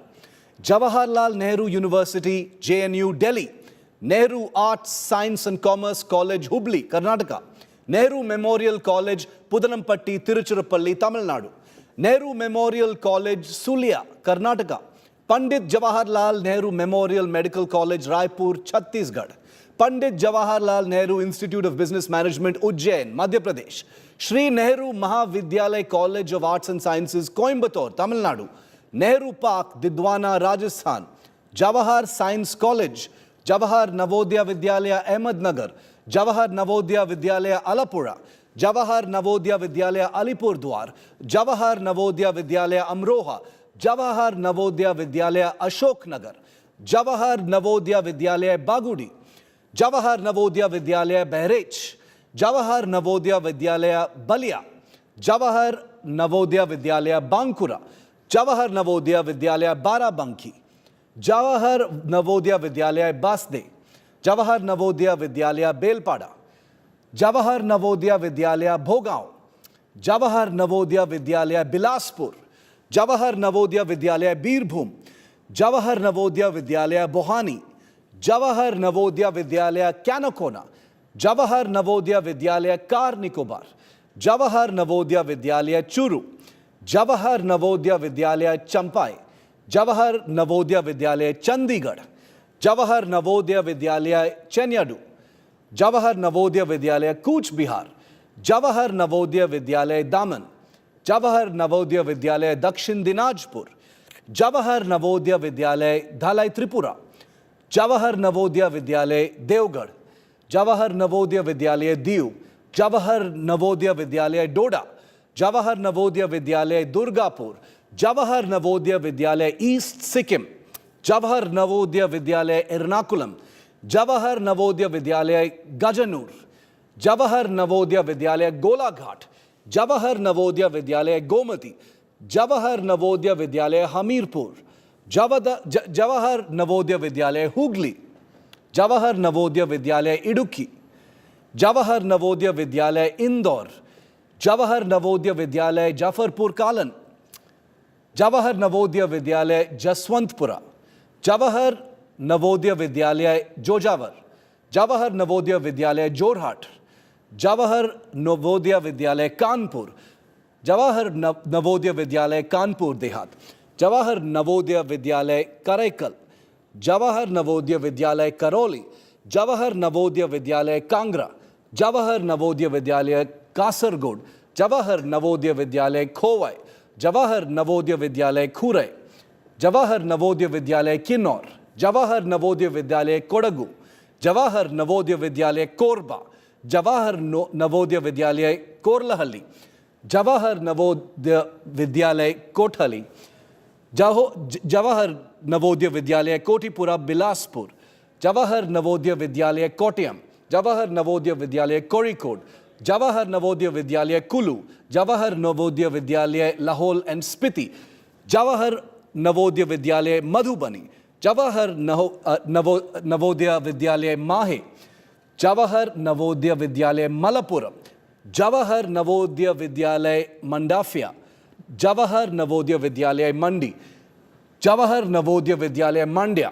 Jawaharlal Nehru University, JNU, Delhi. Nehru Arts, Science and Commerce College, Hubli, Karnataka. Nehru Memorial College, Pudanampatti, Tiruchirappalli, Tamil Nadu. Nehru Memorial College, Sulia, Karnataka. Pandit Jawaharlal Nehru Memorial Medical College, Raipur, Chhattisgarh. Pandit Jawaharlal Nehru Institute of Business Management, Ujjain, Madhya Pradesh. Shri Nehru Mahavidyalaya College of Arts and Sciences, Coimbatore, Tamil Nadu. Nehru Park, Didwana, Rajasthan. Jawahar Science College. Jawahar Navodaya Vidyalaya, Ahmednagar. Jawahar Navodaya Vidyalaya, Alapura. Jawahar Navodaya Vidyalaya, Alipurdwar. Jawahar Navodaya Vidyalaya, Amroha. Jawahar Navodaya Vidyalaya, Ashok Nagar. Jawahar Navodaya Vidyalaya, Bagudi. Jawahar Navodaya Vidyalaya, Behrech. Jawahar Navodaya विद्यालय बलिया, जवाहर नवोदय विद्यालय बांकुरा, जवाहर नवोदय विद्यालय बाराबंकी, जवाहर नवोदय विद्यालय बासदे, जवाहर नवोदय विद्यालय बेलपाड़ा, जवाहर नवोदय विद्यालय भोगांव, जवाहर नवोदय विद्यालय बिलासपुर, जवाहर नवोदय विद्यालय बीरभूम, जवाहर नवोदय विद्यालय बोहानी, जवाहर नवोदय विद्यालय कैनकोना, जवाहर नवोदय विद्यालय कार निकोबार, जवाहर नवोदय विद्यालय चूरू, जवाहर नवोदय विद्यालय चंपाई, जवाहर नवोदय विद्यालय चंडीगढ़, जवाहर नवोदय विद्यालय चेन्याडू, जवाहर नवोदय विद्यालय कूच बिहार, जवाहर नवोदय विद्यालय दामन, जवाहर नवोदय विद्यालय दक्षिण दिनाजपुर, जवाहर नवोदय विद्यालय धलाई त्रिपुरा, जवाहर नवोदय विद्यालय देवगढ़, जवाहर नवोदय विद्यालय दीव, जवाहर नवोदय विद्यालय डोडा, जवाहर नवोदय विद्यालय दुर्गापुर, जवाहर नवोदय विद्यालय ईस्ट सिक्किम, जवाहर नवोदय विद्यालय एर्नाकुलम, जवाहर नवोदय विद्यालय गजनूर, जवाहर नवोदय विद्यालय गोलाघाट, जवाहर नवोदय विद्यालय गोमती, जवाहर नवोदय विद्यालय हमीरपुर, जवाहर नवोदय विद्यालय हुगली, जवाहर नवोदय विद्यालय इडुक्की, जवाहर नवोदय विद्यालय इंदौर, जवाहर नवोदय विद्यालय जाफरपुर कालन, जवाहर नवोदय विद्यालय जसवंतपुरा, जवाहर नवोदय विद्यालय जोजावर, जवाहर नवोदय विद्यालय जोरहाट, जवाहर नवोदय विद्यालय कानपुर, जवाहर नवोदय विद्यालय कानपुर देहात, जवाहर नवोदय विद्यालय करैकल, जवाहर नवोदय विद्यालय करौली, जवाहर नवोदय विद्यालय कांगड़ा, जवाहर नवोदय विद्यालय कासरगोड, जवाहर नवोदय विद्यालय खोवाई, जवाहर नवोदय विद्यालय खुरै, जवाहर नवोदय विद्यालय किन्नौर, जवाहर नवोदय विद्यालय कोडगु, जवाहर नवोदय विद्यालय कोरबा, जवाहर नवोदय विद्यालय कोरलहल्ली, जवाहर नवोदय विद्यालय कोठली, जवाहर नवोदय विद्यालय कोटीपुरा बिलासपुर, जवाहर नवोदय विद्यालय कोट्यम, जवाहर नवोदय विद्यालय कोड़िकोड, जवाहर नवोदय विद्यालय कुल्लू, जवाहर नवोदय विद्यालय लाहौल एंड स्पीति, जवाहर नवोदय विद्यालय मधुबनी, जवाहर नवोदय विद्यालय माहे, जवाहर नवोदय विद्यालय मलप्पुरम, जवाहर नवोदय विद्यालय मंडाफिया, जवाहर नवोदय विद्यालय मंडी, जवाहर नवोदय विद्यालय मांड्या,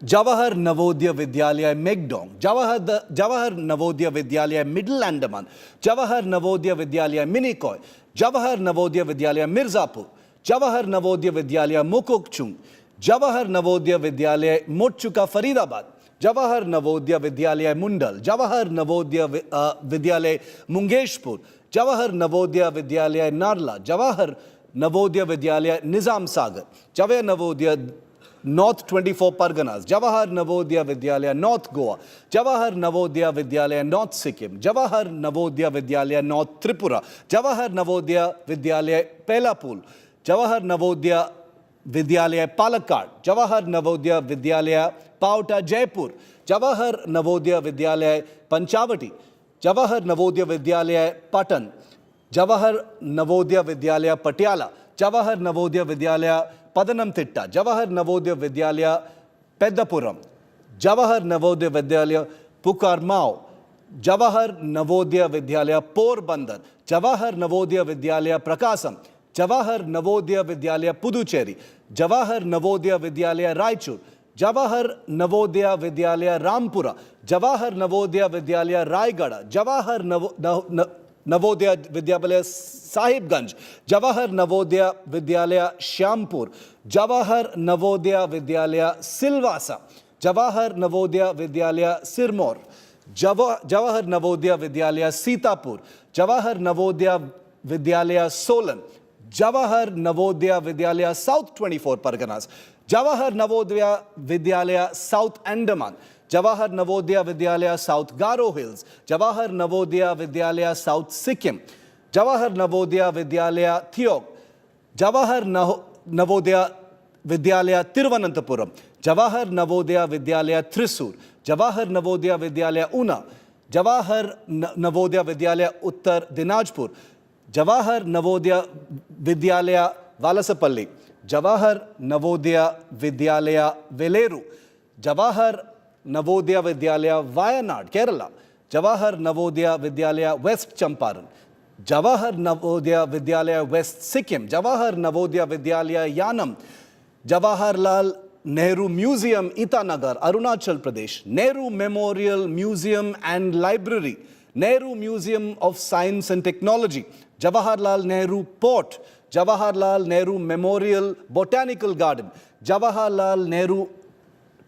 जवाहर नवोदय विद्यालय मेगडोंग, जवाहर नवोदय विद्यालय मिडिल अंडमान, जवाहर नवोदय विद्यालय मिनिकॉय, जवाहर नवोदय विद्यालय मिर्जापुर, जवाहर नवोदय विद्यालय मुकोकचुंग, जवाहर नवोदय विद्यालय मोटचुका फरीदाबाद, जवाहर नवोदय विद्यालय मुंडल, जवाहर नवोदय विद्यालय मुंगेशपुर, जवाहर नवोदय विद्यालय नारला, जवाहर नवोदय विद्यालय निजाम सागर, जवाहर नवोदय नॉर्थ 24 परगनास, जवाहर नवोदय विद्यालय नॉर्थ गोवा, जवाहर नवोदय विद्यालय नॉर्थ सिक्किम, जवाहर नवोदय विद्यालय नॉर्थ त्रिपुरा, जवाहर नवोदय विद्यालय पेलापुल, जवाहर नवोदय विद्यालय पालक्काड, जवाहर नवोदय विद्यालय पावटा जयपुर, जवाहर नवोदय विद्यालय पंचावटी, जवाहर नवोदय विद्यालय पाटन, जवाहर नवोदय विद्यालय पटियाला, जवाहर नवोदय विद्यालय पदनमतिट्टा, जवाहर नवोदय विद्यालय पेद्दपुरम, जवाहर नवोदय विद्यालय पुकारमाव, जवाहर नवोदय विद्यालय पोरबंदर, जवाहर नवोदय विद्यालय प्रकाशम, जवाहर नवोदय विद्यालय पुदुचेरी, जवाहर नवोदय विद्यालय रायचूर, जवाहर नवोदय विद्यालय रामपुरा, जवाहर नवोदय विद्यालय रायगढ़, जवाहर नवोदय विद्यालय साहिबगंज, जवाहर नवोदय विद्यालय श्यामपुर, जवाहर नवोदय विद्यालय सिलवासा, जवाहर नवोदय विद्यालय सिरमौर, जवाहर नवोदय विद्यालय सीतापुर, जवाहर नवोदय विद्यालय सोलन, जवाहर नवोदय विद्यालय साउथ 24 परगनास, जवाहर नवोदय विद्यालय साउथ अंडमान, जवाहर नवोदय विद्यालय साउथ गारो हिल्स, जवाहर नवोदय विद्यालय साउथ सिक्किम, जवाहर नवोदय विद्यालय थियोग, जवाहर नवोदय विद्यालय तिरुवनंतपुरम, जवाहर नवोदय विद्यालय थ्रिसूर, जवाहर नवोदय विद्यालय ऊना, जवाहर नवोदय विद्यालय उत्तर दिनाजपुर, जवाहर नवोदय विद्यालय वालसपल्ली, जवाहर नवोदय विद्यालय वेलेरू, जवाहर नवोदय विद्यालय वायनाड केरला, जवाहर नवोदय विद्यालय वेस्ट चंपारण, जवाहर नवोदय विद्यालय waste Sikkim, Jawahar Navodaya Vidyalaya Yanam, Jawaharlal Nehru museum Itanagar Arunachal Pradesh, Nehru memorial museum and library, Nehru museum of science and technology, Jawaharlal Nehru port, Jawaharlal Nehru memorial botanical garden, Jawaharlal Nehru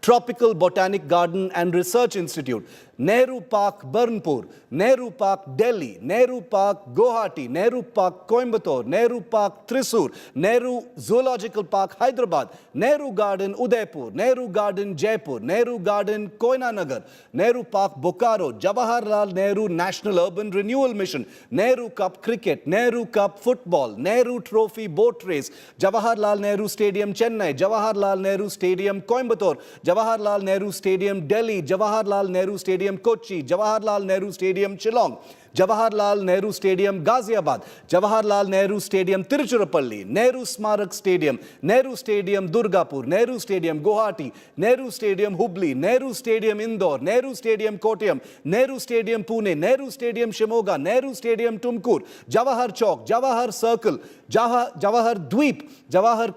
tropical botanic garden and research institute, Nehru park Burnpur, Nehru park Delhi, Nehru park Guwahati, Nehru park Coimbatore, Nehru park Thrissur, Nehru zoological park Hyderabad, Nehru garden Udaipur, Nehru garden Jaipur, Nehru garden Koynanagar, Nehru park Bokaro, Jawaharlal Nehru national urban renewal mission, Nehru cup cricket, Nehru cup football, Nehru trophy boat race, Jawaharlal Nehru stadium Chennai, Jawaharlal Nehru stadium Coimbatore, Jawaharlal Nehru stadium Delhi, Jawaharlal Nehru stadium Kochi, Jawaharlal Nehru stadium Shillong, Jawaharlal Nehru stadium Ghaziabad, Jawaharlal Nehru stadium Tiruchirappalli, Nehru स्मारक stadium, Nehru stadium Durgapur, Nehru stadium Guwahati, Nehru stadium Hubli, Nehru stadium Indore, Nehru stadium Kottayam, Nehru stadium Pune, Nehru stadium Shimoga, Nehru stadium Tumkur, Jawahar Chowk, Jawahar circle, Jawahar Dweep, Jawahar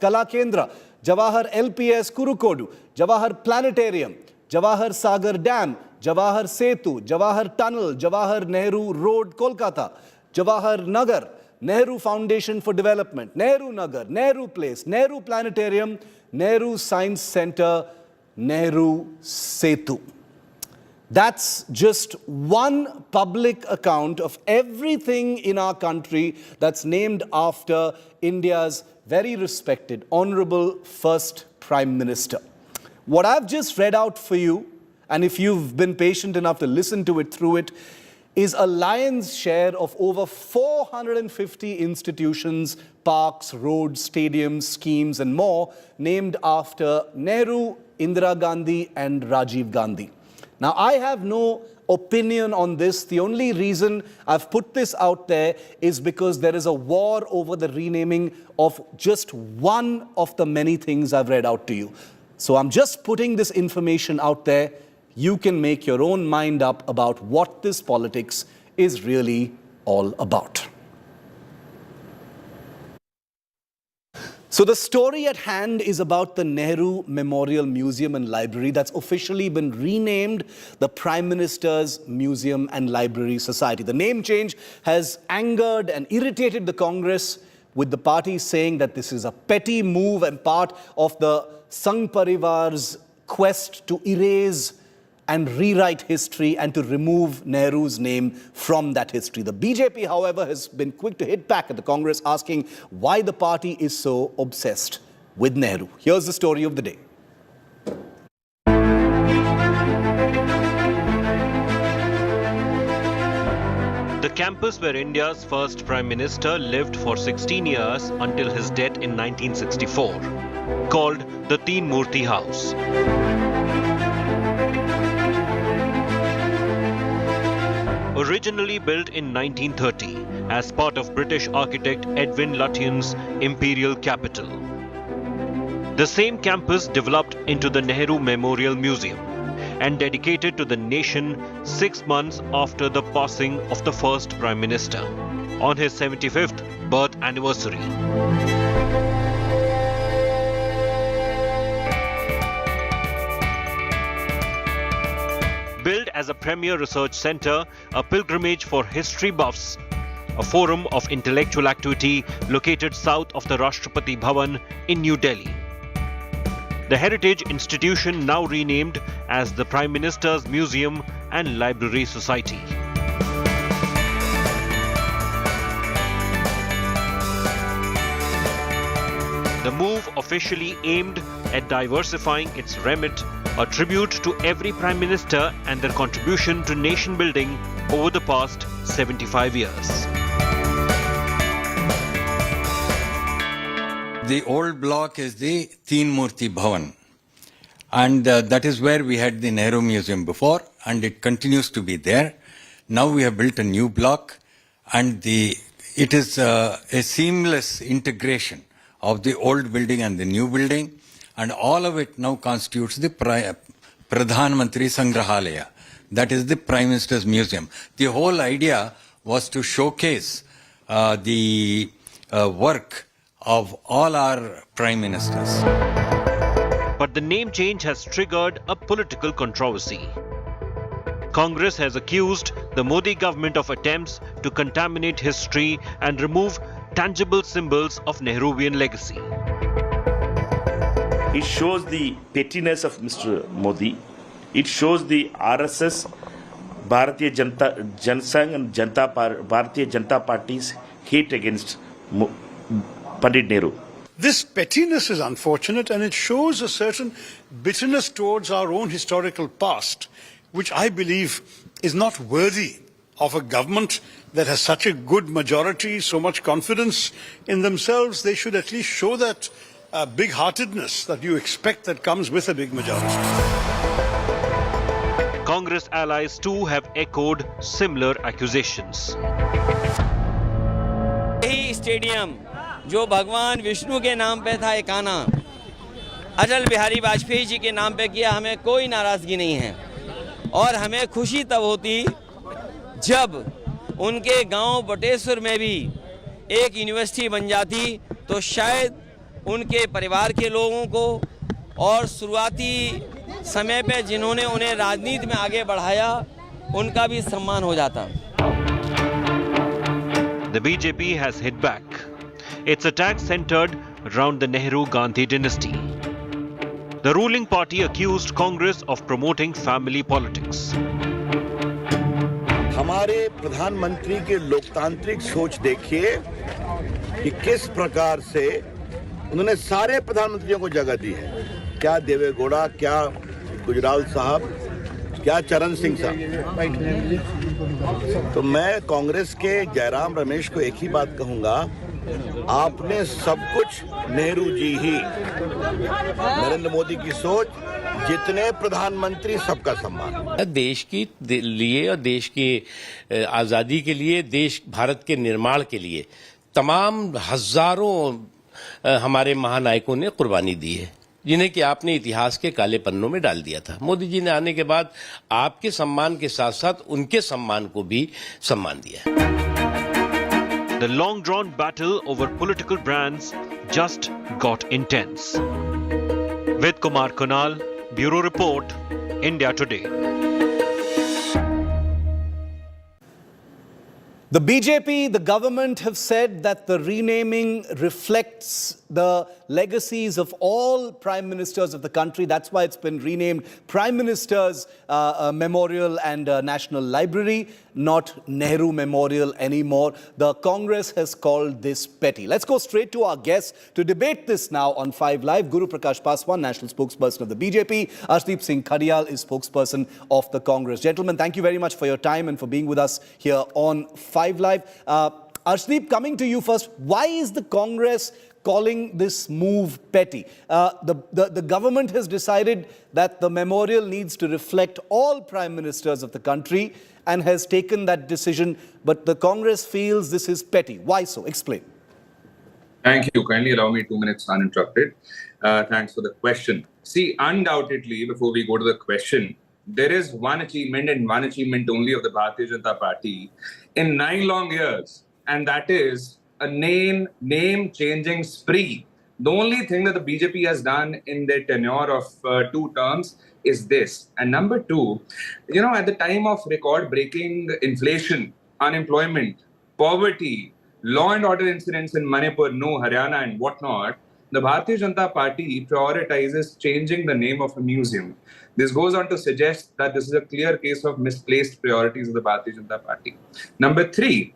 Kala Kendra, Jawahar LPS Kurukodu, Jawahar planetarium, Jawahar Sagar dam, Jawahar Setu, Jawahar tunnel, Jawahar Nehru road Kolkata, Jawahar Nagar, Nehru foundation for development, Nehru Nagar, Nehru place, Nehru planetarium, Nehru science centre, Nehru Setu. That's just one public account of everything in our country that's named after India's very respected, honorable first Prime Minister. What I've just read out for you, and if you've been patient enough to listen to it through it, is a lion's share of over 450 institutions, parks, roads, stadiums, schemes, and more named after Nehru, Indira Gandhi, and Rajiv Gandhi. Now, I have no opinion on this. The only reason I've put this out there is because there is a war over the renaming of just one of the many things I've read out to you. So I'm just putting this information out there. You can make your own mind up about what this politics is really all about. So the story at hand is about the Nehru Memorial Museum and Library that's officially been renamed the Prime Minister's Museum and Library Society. The name change has angered and irritated the Congress, with the party saying that this is a petty move and part of the Sangh Parivar's quest to erase and rewrite history and to remove Nehru's name from that history. The BJP, however, has been quick to hit back at the Congress, asking why the party is so obsessed with Nehru. Here's the story of the day. The campus where India's first Prime Minister lived for 16 years until his death in 1964, called the Teen Murti House. Originally built in 1930 as part of British architect Edwin Lutyen's imperial capital. The same campus developed into the Nehru Memorial Museum and dedicated to the nation 6 months after the passing of the first Prime Minister on his 75th birth anniversary. Built as a premier research center, a pilgrimage for history buffs, a forum of intellectual activity located south of the Rashtrapati Bhavan in New Delhi. The heritage institution now renamed as the Prime Minister's Museum and Library Society. The move officially aimed at diversifying its remit, a tribute to every Prime Minister and their contribution to nation building over the past 75 years. The old block is the Teen Murti Bhavan. And that is where we had the Nehru Museum before, and it continues to be there. Now we have built a new block, and it is a seamless integration of the old building and the new building, and all of it now constitutes the Pradhan Mantri Sangrahalaya. That is the Prime Minister's Museum. The whole idea was to showcase the work of all our Prime Ministers. But the name change has triggered a political controversy. Congress has accused the Modi government of attempts to contaminate history and remove tangible symbols of Nehruvian legacy. It shows the pettiness of Mr. Modi. It shows the RSS, Bharatiya Janasangh and Bharatiya Janata Party's hate against Pandit Nehru. This pettiness is unfortunate, and it shows a certain bitterness towards our own historical past, which I believe is not worthy of a government that has such a good majority, so much confidence in themselves. They should at least show that big-heartedness that you expect that comes with a big majority. Congress allies too have echoed similar accusations. यही stadium जो भगवान विष्णु के नाम पे था एकाना, अटल बिहारी वाजपेयी जी के नाम पे किया, हमें कोई नाराजगी नहीं है। और हमें खुशी तब होती जब उनके गांव बटेश्वर में भी एक यूनिवर्सिटी बन जाती, तो शायद उनके परिवार के लोगों को और शुरुआती समय पे जिन्होंने उन्हें राजनीति में आगे बढ़ाया, उनका भी सम्मान हो जाता। The BJP has hit back. Its attack centered around the Nehru-Gandhi dynasty. The ruling party accused Congress of promoting family politics. हमारे प्रधानमंत्री की लोकतांत्रिक सोच देखिए कि किस प्रकार से उन्होंने सारे प्रधानमंत्रियों को जगह दी है। क्या देवेगौड़ा, क्या गुजराल साहब, क्या चरण सिंह साहब। तो मैं कांग्रेस के जयराम रमेश को एक ही बात कहूंगा, आपने सब कुछ नेहरू जी ही, नरेंद्र मोदी की सोच, जितने प्रधानमंत्री सबका सम्मान। देश के लिए और देश की आज़ादी के लिए, देश भारत के निर्माण के लिए तमाम हजारों हमारे महानायकों ने कुर्बानी दी है, जिन्हें कि आपने इतिहास के काले पन्नों में डाल दिया था। मोदी जी ने आने के बाद आपके सम्मान के साथ साथ उनके सम्मान को भी सम्मान दिया है। The long-drawn battle over political brands just got intense. With Kumar Kunal, Bureau Report, India Today. The BJP, the government have said that the renaming reflects the legacies of all prime ministers of the country. That's why it's been renamed Prime Minister's Memorial and National Library, not Nehru Memorial anymore. The Congress has called this petty. Let's go straight to our guests to debate this now on 5 Live. Guru Prakash Paswan, national spokesperson of the BJP. Arshdeep Singh Khadiyal is spokesperson of the Congress. Gentlemen, thank you very much for your time and for being with us here on 5 Live. Arshdeep, coming to you first, why is the Congress calling this move petty? The government has decided that the memorial needs to reflect all prime ministers of the country and has taken that decision, but the Congress feels this is petty. Why so? Explain. Thank you. Kindly allow me 2 minutes uninterrupted. Thanks for the question. See, undoubtedly, before we go to the question, there is one achievement and one achievement only of the Bharatiya Janata Party in 9 long years, and that is a name-changing spree. The only thing that the BJP has done in their tenure of 2 terms is this. And number 2, at the time of record-breaking inflation, unemployment, poverty, law and order incidents in Manipur, Haryana and whatnot, the Bharatiya Janata Party prioritizes changing the name of a museum. This goes on to suggest that this is a clear case of misplaced priorities of the Bharatiya Janata Party. Number 3,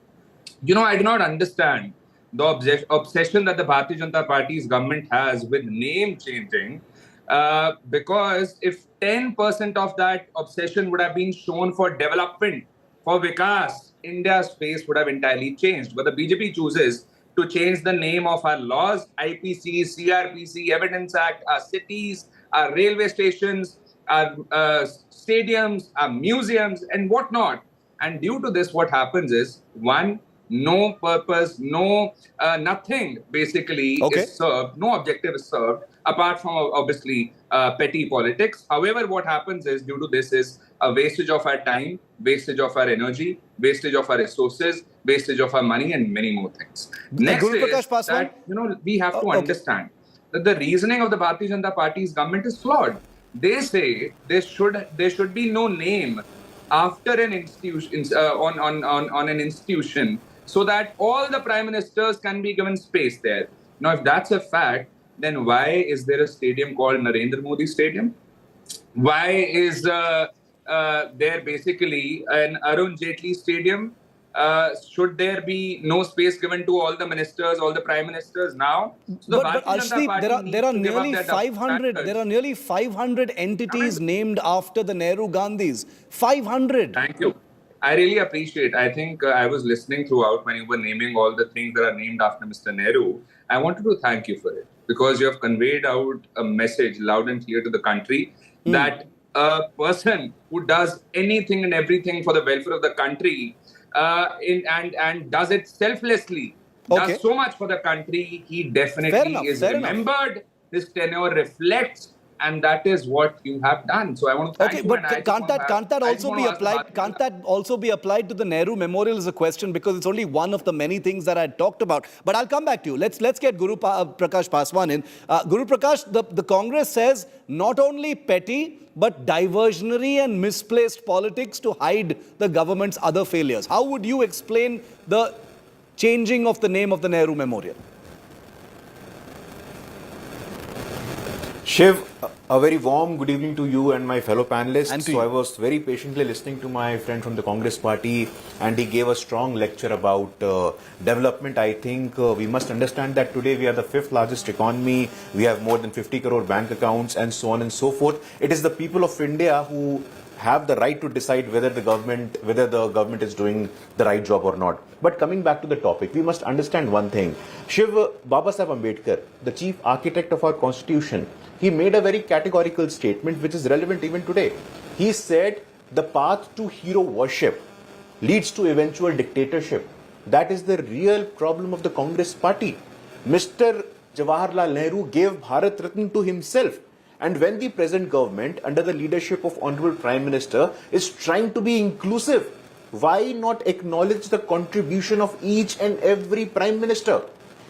I do not understand the obsession that the Bharatiya Janata Party's government has with name changing, because if 10% of that obsession would have been shown for development, for Vikas, India's face would have entirely changed. But the BJP chooses to change the name of our laws, IPC, CRPC, Evidence Act, our cities, our railway stations, our stadiums, our museums, and whatnot. And due to this, what happens is, one, no purpose, no nothing basically is served, no objective is served, apart from obviously petty politics. However, what happens is, due to this, is a wastage of our time, wastage of our energy, wastage of our resources, wastage of our money, and many more things. Next is that, we have to understand that the reasoning of the Bharatiya Janata Party's government is flawed. They say there should be no name after an institution on an institution, so that all the prime ministers can be given space there. Now, if that's a fact, then why is there a stadium called Narendra Modi Stadium? Why is there basically an Arun Jaitley Stadium? Should there be no space given to all the ministers, all the prime ministers now? So but Arshdeep, there are nearly 500. There are nearly 500 entities named after the Nehru Gandhis. 500. Thank you. I really appreciate. I think I was listening throughout when you were naming all the things that are named after Mr. Nehru. I wanted to thank you for it, because you have conveyed out a message loud and clear to the country that a person who does anything and everything for the welfare of the country and does it selflessly, does so much for the country, he definitely is remembered. His tenure reflects, and that is what you have done. So I want to thank you. But can't that also be applied? Can't that also be applied to the Nehru Memorial? Is a question, because it's only one of the many things that I talked about. But I'll come back to you. Let's get Guru Prakash Paswan in. Guru Prakash, the Congress says not only petty but diversionary and misplaced politics to hide the government's other failures. How would you explain the changing of the name of the Nehru Memorial? Shiv, a very warm good evening to you and my fellow panelists. I was very patiently listening to my friend from the Congress party, and he gave a strong lecture about development. I think we must understand that today we are the 5th largest economy. We have more than 50 crore bank accounts and so on and so forth. It is the people of India who have the right to decide whether the government is doing the right job or not. But coming back to the topic, we must understand one thing. Shiv, Babasaheb Ambedkar, the chief architect of our constitution, he made a very categorical statement which is relevant even today. He said the path to hero worship leads to eventual dictatorship. That is the real problem of the Congress party. Mr. Jawaharlal Nehru gave Bharat Ratna to himself. And when the present government, under the leadership of Honorable Prime Minister, is trying to be inclusive, why not acknowledge the contribution of each and every Prime Minister?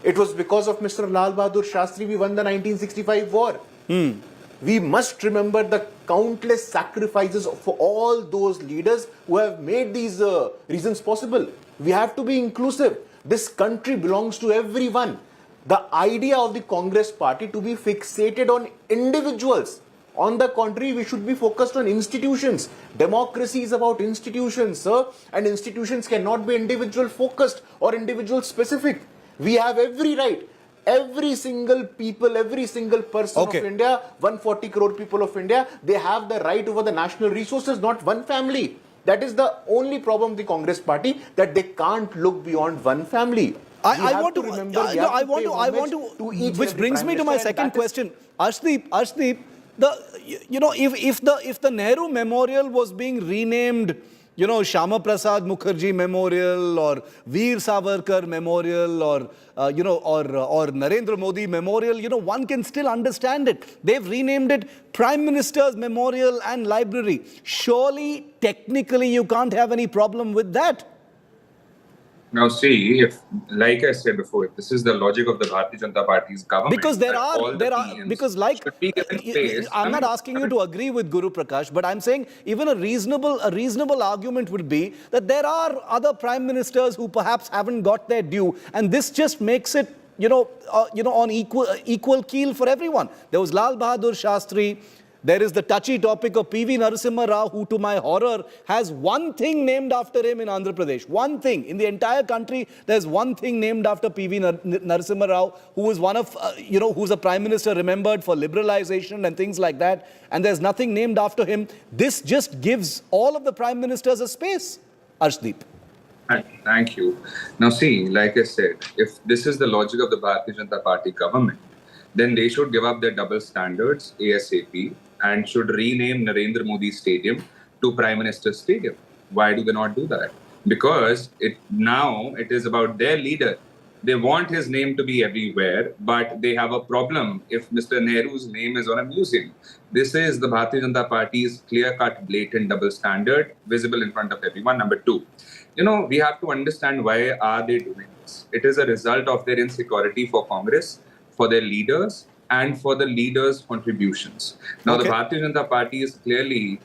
It was because of Mr. Lal Bahadur Shastri we won the 1965 war. We must remember the countless sacrifices for all those leaders who have made these reasons possible. We have to be inclusive. This country belongs to everyone. The idea of the Congress party to be fixated on individuals. On the contrary, we should be focused on institutions. Democracy is about institutions, sir. And institutions cannot be individual focused or individual specific. We have every right. Every single people, every single person of India, 140 crore people of India, they have the right over the national resources, not one family. That is the only problem of the Congress party, that they can't look beyond one family. I want to, which brings me to my second question. Arshdeep, if the Nehru Memorial was being renamed, Shyama Prasad Mukherjee Memorial or Veer Savarkar Memorial or Narendra Modi Memorial, one can still understand it. They've renamed it Prime Minister's Memorial and Library. Surely, technically, you can't have any problem with that. Now see, if, like I said before, if this is the logic of the Bharatiya Janata Party's government, because I'm not asking you to agree with Guru Prakash, but I'm saying even a reasonable argument would be that there are other prime ministers who perhaps haven't got their due, and this just makes it on equal keel for everyone. There was Lal Bahadur Shastri. There is the touchy topic of P.V. Narasimha Rao, who, to my horror, has one thing named after him in Andhra Pradesh. One thing. In the entire country, there's one thing named after P.V. Narasimha Rao, who is one of, who's a prime minister remembered for liberalization and things like that. And there's nothing named after him. This just gives all of the prime ministers a space. Arshdeep. Thank you. Now see, like I said, if this is the logic of the Bharatiya Janata Party government, then they should give up their double standards ASAP and should rename Narendra Modi Stadium to Prime Minister's Stadium. Why do they not do that? Because now it is about their leader. They want his name to be everywhere, but they have a problem if Mr. Nehru's name is on a museum. This is the Bharatiya Janata Party's clear-cut, blatant double standard, visible in front of everyone. Number two, we have to understand why are they doing this. It is a result of their insecurity for Congress, for their leaders, and for the leaders' contributions. Now, the Bharatiya Janata Party is clearly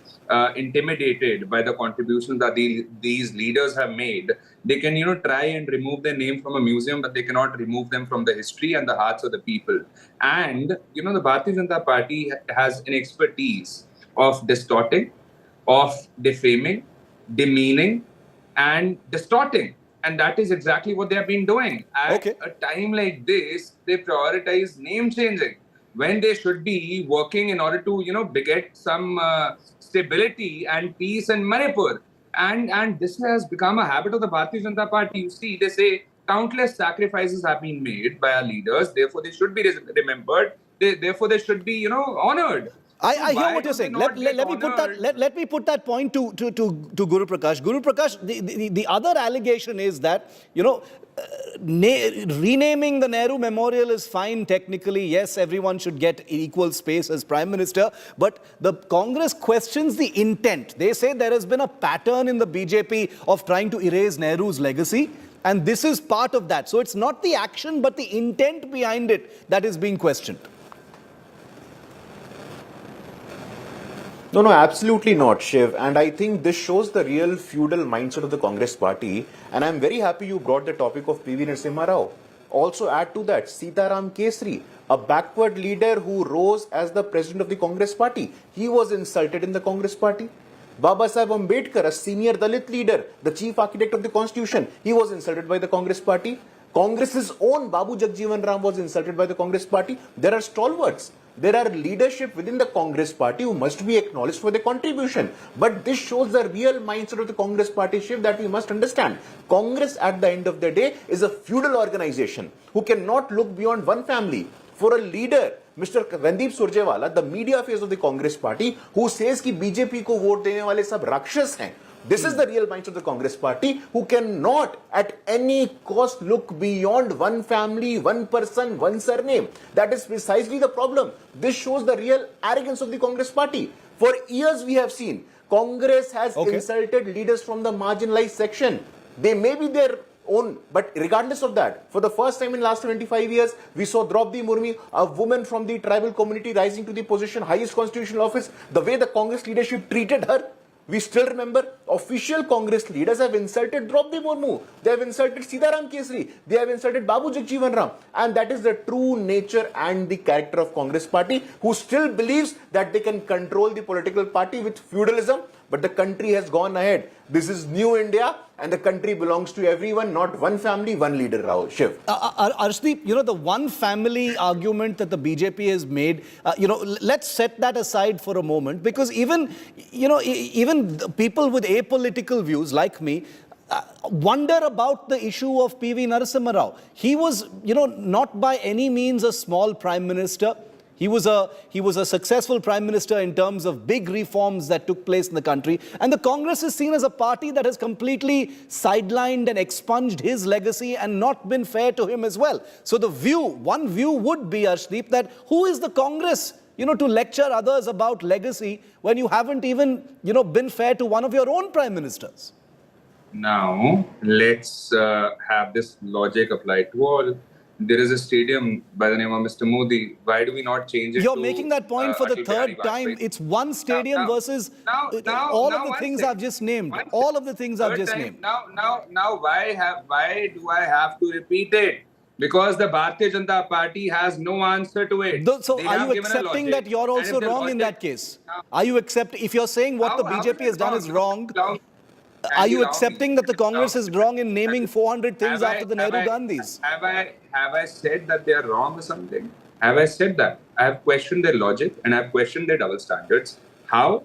intimidated by the contributions that these leaders have made. They can, try and remove their name from a museum, but they cannot remove them from the history and the hearts of the people. And, the Bharatiya Janata Party has an expertise of distorting, of defaming, demeaning, and distorting. And that is exactly what they have been doing. At a time like this, they prioritize name changing when they should be working in order to, beget some stability and peace in Manipur. And this has become a habit of the Bharatiya Janata Party. You see, they say countless sacrifices have been made by our leaders. Therefore, they should be remembered. Therefore, they should be, honored. I hear what you're saying. Let me put that point to Guru Prakash. Guru Prakash, the other allegation is that renaming the Nehru Memorial is fine technically. Yes, everyone should get equal space as Prime Minister. But the Congress questions the intent. They say there has been a pattern in the BJP of trying to erase Nehru's legacy. And this is part of that. So it's not the action, but the intent behind it that is being questioned. No, absolutely not, Shiv. And I think this shows the real feudal mindset of the Congress party. And I'm very happy you brought the topic of P.V. Narasimha Rao. Also add to that, Sitaram Kesri, a backward leader who rose as the president of the Congress party. He was insulted in the Congress party. Baba Saheb Ambedkar, a senior Dalit leader, the chief architect of the constitution, he was insulted by the Congress party. Congress's own Babu Jagjivan Ram was insulted by the Congress party. There are stalwarts. There are leadership within the Congress party who must be acknowledged for their contribution. But this shows the real mindset of the Congress party, Shiv, that we must understand. Congress, at the end of the day, is a feudal organization who cannot look beyond one family. For a leader, Mr. Randeep Surjewala, the media face of the Congress party, who says कि BJP को vote देने वाले सब राक्षस हैं. This is the real mindset of the Congress party, who cannot at any cost look beyond one family, one person, one surname. That is precisely the problem. This shows the real arrogance of the Congress party. For years we have seen Congress has insulted leaders from the marginalized section. They may be their own, but regardless of that, for the first time in last 25 years, we saw Draupadi Murmu, a woman from the tribal community, rising to the position, highest constitutional office. The way the Congress leadership treated her, we still remember. Official Congress leaders have insulted Draupadi Murmu. They have insulted Sitaram Kesri. They have insulted Babu Jagjivan Ram. And that is the true nature and the character of Congress party, who still believes that they can control the political party with feudalism. But the country has gone ahead. This is new India, and the country belongs to everyone, not one family, one leader, Rahul. Shiv. Arshdeep, the one family argument that the BJP has made, let's set that aside for a moment, because even people with apolitical views like me wonder about the issue of P.V. Narasimha Rao. He was, not by any means a small prime minister. He was a successful prime minister in terms of big reforms that took place in the country. And the Congress is seen as a party that has completely sidelined and expunged his legacy and not been fair to him as well. So one view would be, Arshdeep, that who is the Congress, to lecture others about legacy when you haven't even, been fair to one of your own prime ministers? Now, let's have this logic applied to all. There is a stadium by the name of Mr. Modi. Why do we not change it? You're making that point for the third time. It's one stadium versus all of the things I've just named. All of the things I've just named. Now, why do I have to repeat it? Because the Bharatiya Janata Party has no answer to it. So are you accepting that you're also wrong in that case? Are you if you're saying what the BJP has done is wrong, are you accepting that the Congress is wrong in naming 400 things after the Nehru Gandhis? Have I said that they are wrong or something? Have I said that? I have questioned their logic and I have questioned their double standards. How?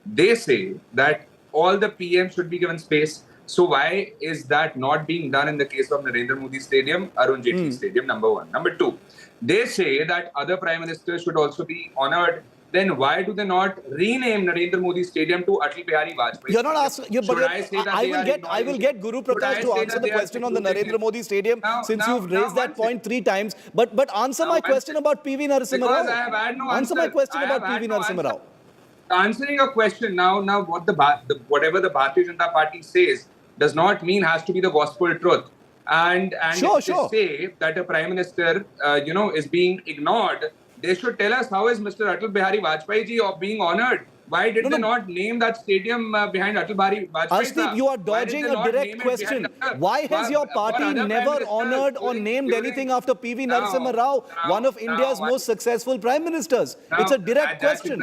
They say that all the PM should be given space. So why is that not being done in the case of Narendra Modi Stadium, Arun Jaitley Stadium, number one? Number two, they say that other prime ministers should also be honored. Then why do they not rename Narendra Modi Stadium to Atal Bihari Vajpayee? You're not asking. I will get Guru Prakash to answer the question on the Narendra Modi Stadium since you've raised that point 3 times. But answer my question about PV Narasimha Rao. Because I have had no answer my question about PV Narasimha Rao. Answering your question now what whatever the Bharatiya Janata Party says does not mean has to be the gospel truth. And if they say that a prime minister is being ignored, they should tell us how is Mr. Atal Bihari Vajpayee ji being honored. Why did they not name that stadium behind Atal Bihari Vajpayee? Arshdeep, you are dodging a direct question. Why has your party never honored or named anything after PV Narasimha Rao, one of India's most successful prime ministers? It's a direct question.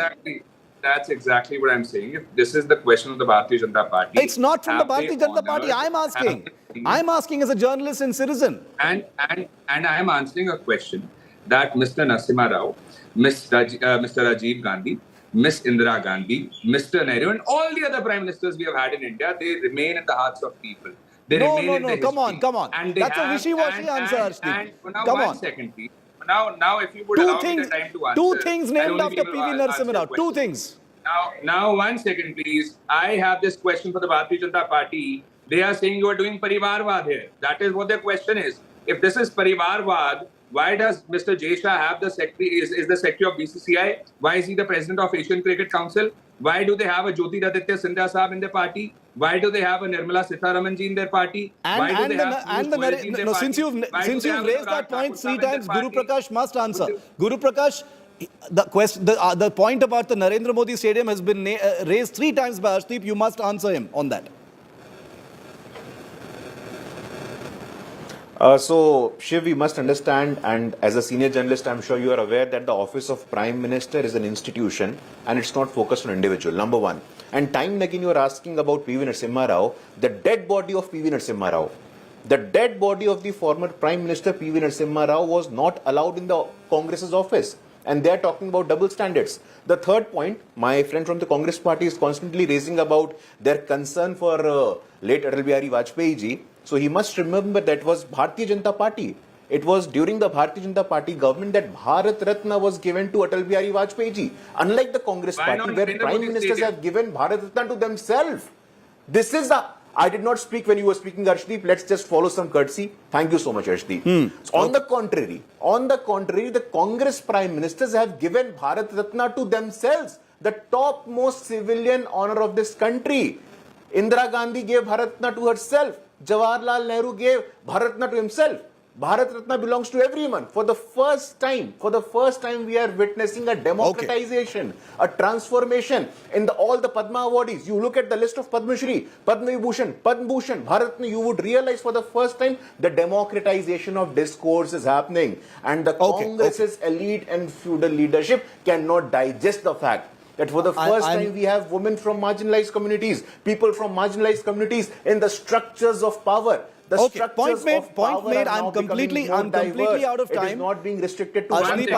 That's exactly what I'm saying. If this is the question of the Bharatiya Janata Party, it's not from the Bharatiya Janata Party. I'm asking. I'm asking as a journalist and citizen. And I am answering a question that Mr. Narasimha Rao, Mr. Rajiv Gandhi, Miss Indira Gandhi, Mr. Nehru, and all the other prime ministers we have had in India, they remain in the hearts of people. They remain in the history. Come on. And That's a wishy-washy answer, Arshdeep. Come on. Second, please. Now, if you would allow me the time to answer. Two things named after PV Narasimha Rao. Two things. Now, 1 second, please. I have this question for the Bharatiya Janata Party. They are saying you are doing Parivarvad here. That is what their question is. If this is Parivarvad, why does Mr. Jay Shah have the secretary, is the secretary of BCCI? Why is he the president of Asian Cricket Council? Why do they have a Jyotiraditya Scindia Saab in their party? Why do they have a Nirmala Sitharaman ji in their party? Since you've raised that point 3 times, Guru Prakash must answer. Guru Prakash, the point about the Narendra Modi Stadium has been raised 3 times by Arshdeep. You must answer him on that. So, Shiv, we must understand, and as a senior journalist, I'm sure you are aware that the office of Prime Minister is an institution and it's not focused on individual, number one. And time and again, you are asking about PV Narasimha Rao, the dead body of PV Narasimha Rao. The dead body of the former Prime Minister PV Narasimha Rao was not allowed in the Congress's office. And they are talking about double standards. The third point, my friend from the Congress party is constantly raising about their concern for late Atal Bihari Vajpayee ji. So he must remember that was Bharatiya Janata Party. It was during the Bharatiya Janata Party government that Bharat Ratna was given to Atal Bihari Vajpayee ji. Unlike the Congress party where prime ministers have given Bharat Ratna to themselves. This is I did not speak when you were speaking, Arshdeep. Let's just follow some courtesy. Thank you so much, Arshdeep. On the contrary, the Congress prime ministers have given Bharat Ratna to themselves, the topmost civilian honor of this country. Indira Gandhi gave Bharat Ratna to herself. Jawaharlal Nehru gave Bharat Ratna to himself. Bharat Ratna belongs to everyone. For the first time, we are witnessing a democratization, a transformation in all the Padma awardees. You look at the list of Padma Shri, Padma Vibhushan, Padma Bhushan, Bharat Ratna, you would realize for the first time the democratization of discourse is happening. And the Congress's elite and feudal leadership cannot digest the fact that for the first time we have women from marginalized communities, people from marginalized communities in the structures of power. The structures of power are now becoming more diverse. Out of time. It is not being restricted to Arshdeep,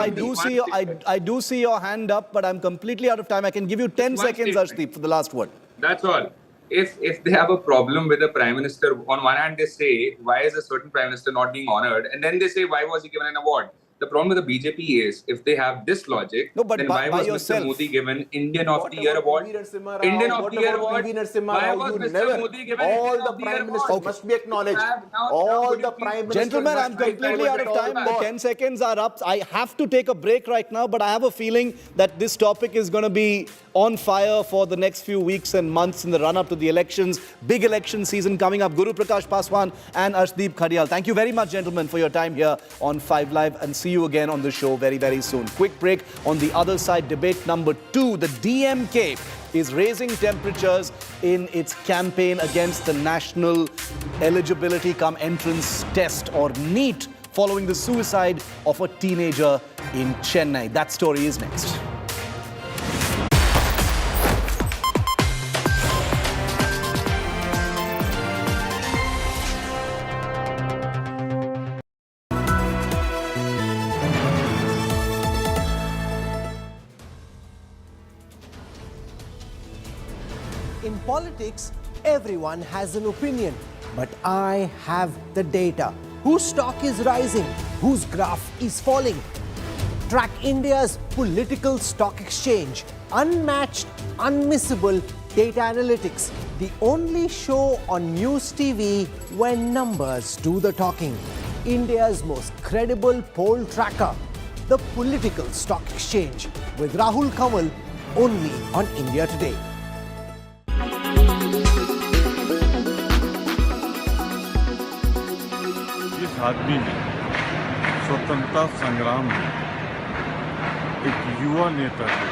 I do see your hand up, but I'm completely out of time. I can give you 10 seconds, Arshdeep, for the last word. That's all. If they have a problem with the prime minister, on one hand they say, why is a certain prime minister not being honored? And then they say, why was he given an award? The problem with the BJP is, if they have this logic, then why was Mr. Modi given Indian of the Year award? Indian of the Year award? Why was Mr. Modi given Indian of the Year award? Must be acknowledged. All the prime ministers. Gentlemen, I'm completely out of time. The 10 seconds are up. I have to take a break right now, but I have a feeling that this topic is going to be on fire for the next few weeks and months in the run-up to the elections. Big election season coming up. Guru Prakash Paswan and Arshdeep Khadial. Thank you very much, gentlemen, for your time here on 5 Live, and see you again on the show very, very soon. Quick break. On the other side, debate number 2. The DMK is raising temperatures in its campaign against the National Eligibility Cum Entrance Test, or NEET, following the suicide of a teenager in Chennai. That story is next. In politics, Everyone has an opinion, but I have the data. Whose stock is rising? Whose graph is falling? Track India's political stock exchange. Unmatched, unmissable data analytics. The only show on News TV where numbers do the talking. India's most credible poll tracker. The Political Stock Exchange with Rahul Kanwal only on India Today. जिस आदमी ने स्वतंत्रता संग्राम में एक युवा नेता को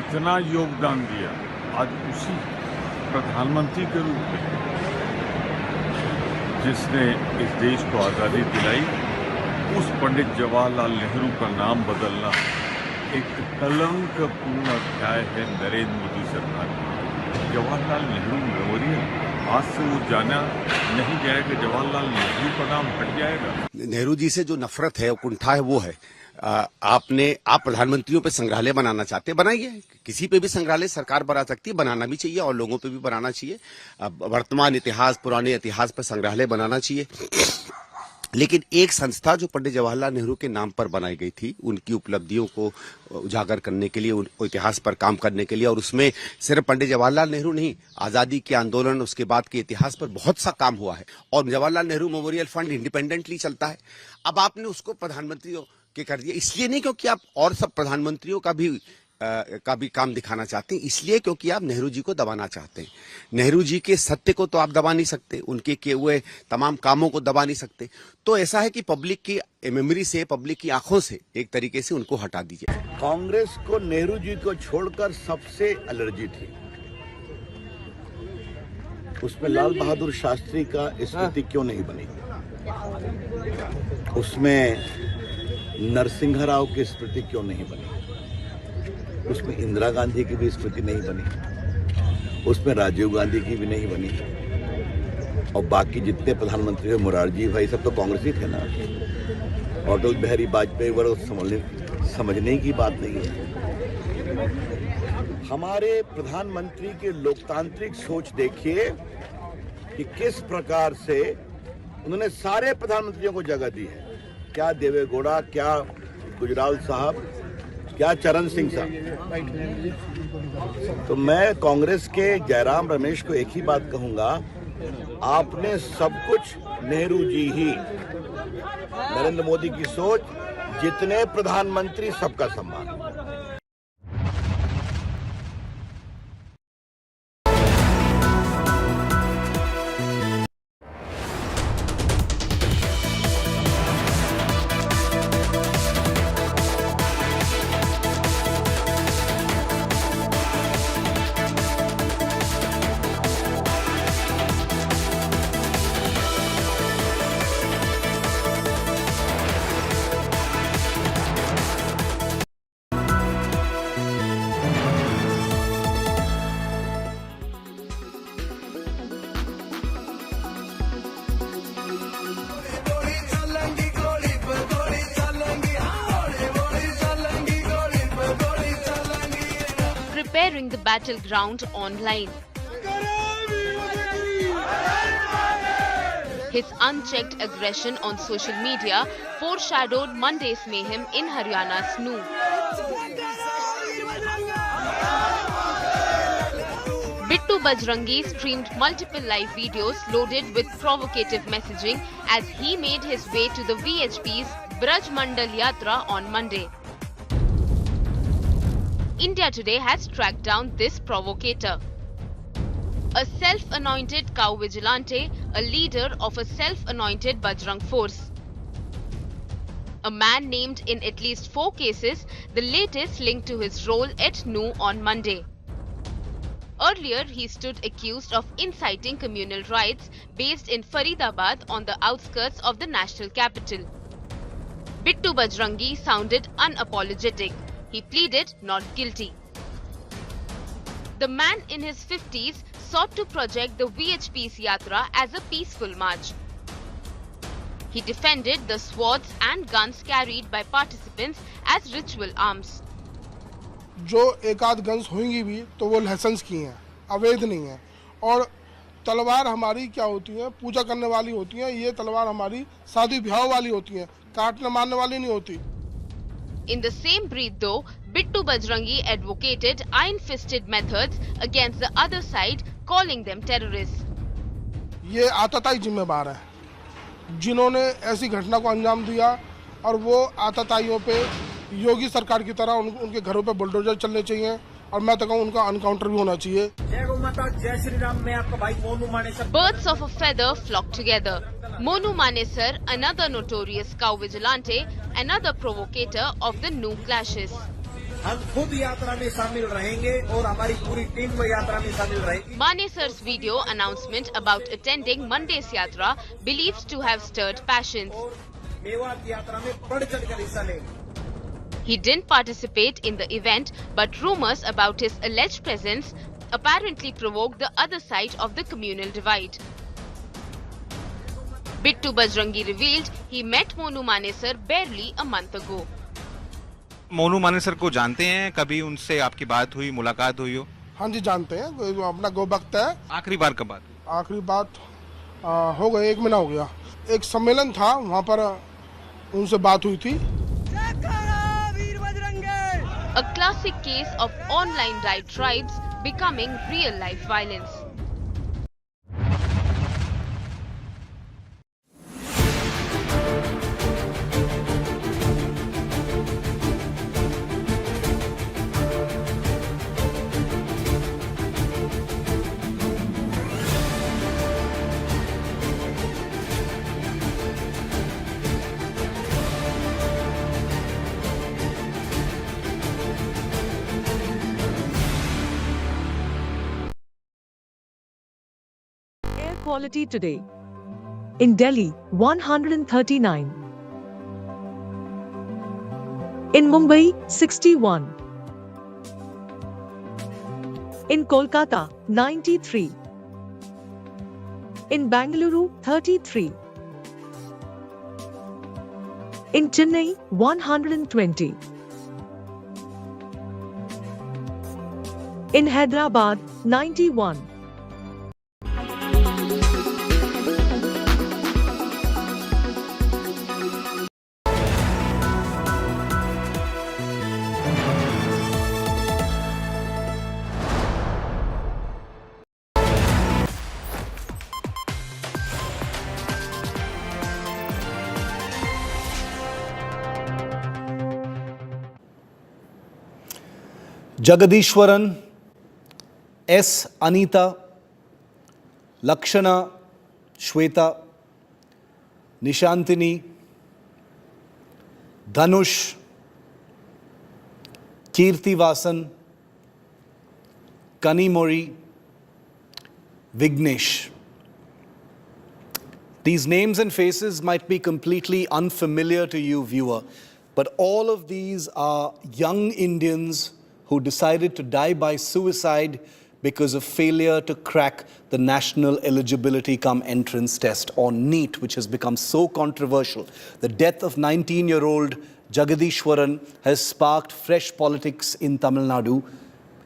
इतना योगदान दिया, आज उसी प्रधानमंत्री के रूप में जिसने इस देश को आज़ादी दिलाई, उस पंडित जवाहरलाल नेहरू का नाम बदलना एक कलंकपूर्ण अध्याय है नरेंद्र मोदी सरकार का। जवाहरलाल नेहरू मेमोरियल आज से वो जाना नहीं जाएगा, जवाहरलाल नेहरू का नाम हट जाएगा। नेहरू जी से जो नफरत है, कुंठा है, वो है। आप प्रधानमंत्रियों पे संग्रहालय बनाना चाहते हैं, बनाइए। किसी पे भी संग्रहालय सरकार बना सकती है, बनाना भी चाहिए और लोगों पे भी बनाना चाहिए। वर्तमान इतिहास, पुराने इतिहास पर संग्रहालय बनाना चाहिए। लेकिन एक संस्था जो पंडित जवाहरलाल नेहरू के नाम पर बनाई गई थी, उनकी उपलब्धियों को उजागर करने के लिए, इतिहास पर काम करने के लिए, और उसमें सिर्फ पंडित जवाहरलाल नेहरू नहीं, आजादी के आंदोलन, उसके बाद के इतिहास पर बहुत सा काम हुआ है। और Jawaharlal Nehru memorial fund independently चलता है। अब आपने उसको प्रधानमंत्रियों के कर दिया, इसलिए नहीं क्योंकि आप और सब प्रधानमंत्रियों का भी काम दिखाना चाहते हैं, इसलिए क्योंकि आप नेहरू जी को दबाना चाहते हैं। नेहरू जी के सत्य को तो आप दबा नहीं सकते, उनके किए हुए तमाम कामों को दबा नहीं सकते। तो ऐसा है कि पब्लिक की मेमोरी से, पब्लिक की आंखों से एक तरीके से उनको हटा दीजिए। कांग्रेस को नेहरू जी को छोड़कर सबसे एलर्जी थी, उसमें लाल बहादुर शास्त्री का स्मृति क्यों नहीं बनी, उसमें नरसिंह राव की स्मृति क्यों नहीं बनी, उसमें इंदिरा गांधी की भी स्मृति नहीं बनी, उसमें राजीव गांधी की भी नहीं बनी, और बाकी जितने प्रधानमंत्री हुए, मोरारजी भाई, सब तो कांग्रेस ही थे ना। अटल बिहारी वाजपेयी वर्ग समझने की बात नहीं है। हमारे प्रधानमंत्री की लोकतांत्रिक सोच देखिए कि किस प्रकार से उन्होंने सारे प्रधानमंत्रियों को जगह दी है। क्या देवेगौड़ा, क्या गुजराल साहब, क्या चरण सिंह साहब। तो मैं कांग्रेस के जयराम रमेश को एक ही बात कहूंगा, आपने सब कुछ नेहरू जी ही, नरेंद्र मोदी की सोच, जितने प्रधानमंत्री सबका सम्मान। Preparing the battleground online. His unchecked aggression on social media foreshadowed Monday's mayhem in Haryana's Nuh. Bittu Bajrangi streamed multiple live videos loaded with provocative messaging as he made his way to the VHP's Braj Mandal Yatra on Monday. India Today has tracked down this provocator. A self-anointed cow vigilante, a leader of a self-anointed Bajrang force. A man named in at least 4 cases, the latest linked to his role at Nuh on Monday. Earlier, he stood accused of inciting communal riots based in Faridabad on the outskirts of the national capital. Bittu Bajrangi sounded unapologetic. He pleaded not guilty. The man in his 50s sought to project the VHP's Yatra as a peaceful march. He defended the swords and guns carried by participants as ritual arms. जो एक आध guns होंगी भी तो वो licence की हैं, अवैध नहीं है, और तलवार हमारी क्या होती है, पूजा करने वाली होती है। ये तलवार हमारी शादी ब्याह वाली होती है, काटने मारने वाली नहीं होती। In the same breath though, Bittu Bajrangi advocated iron-fisted methods against the other side, calling them terrorists. ये आतताई जिम्मेवार है जिन्होंने ऐसी घटना को अंजाम दिया और वो आतताइयों पे योगी सरकार की तरह उनके घरों पे बुलडोजर चलने चाहिए और मैं तो कहूँ उनका अनकाउंटर भी होना चाहिए। जय गौ माता, जय श्री राम। मैं आपका भाई Monu Manesar. Birds of a feather flock together. Monu Manesar, another notorious cow vigilante, another provocator of the new clashes. हम खुद यात्रा में शामिल रहेंगे और हमारी पूरी टीम में यात्रा में शामिल रहेगी। Manesar's video announcement about attending Monday's yatra believed to have stirred passions. Mewat यात्रा में बढ़-चढ़ कर हिस्सा लेंगे। He didn't participate in the event, but rumors about his alleged presence apparently provoked the other side of the communal divide. Bittu Bajrangi revealed he met Monu Manesar barely a month ago. Monu Manesar को जानते हैं? कभी उनसे आपकी बात हुई, मुलाकात हुई हो? हाँ जी जानते हैं, अपना गो वक्त है। आखिरी बार कब बात? आखिरी बात हो गया, 1 महीना हो गया। एक सम्मेलन था, वहाँ पर उनसे बात हुई थी। A classic case of online diatribes becoming real-life violence. Quality today. In Delhi, 139. In Mumbai, 61. In Kolkata, 93. In Bangalore, 33. In Chennai, 120. In Hyderabad, 91. Jagadishwaran, S. Anita, Lakshana, Shweta, Nishantini, Dhanush, Kirti Vasan, Kanimori, Vignesh. These names and faces might be completely unfamiliar to you, viewer, but all of these are young Indians who decided to die by suicide because of failure to crack the National Eligibility Cum Entrance Test, or NEET, which has become so controversial. The death of 19-year-old Jagadishwaran has sparked fresh politics in Tamil Nadu.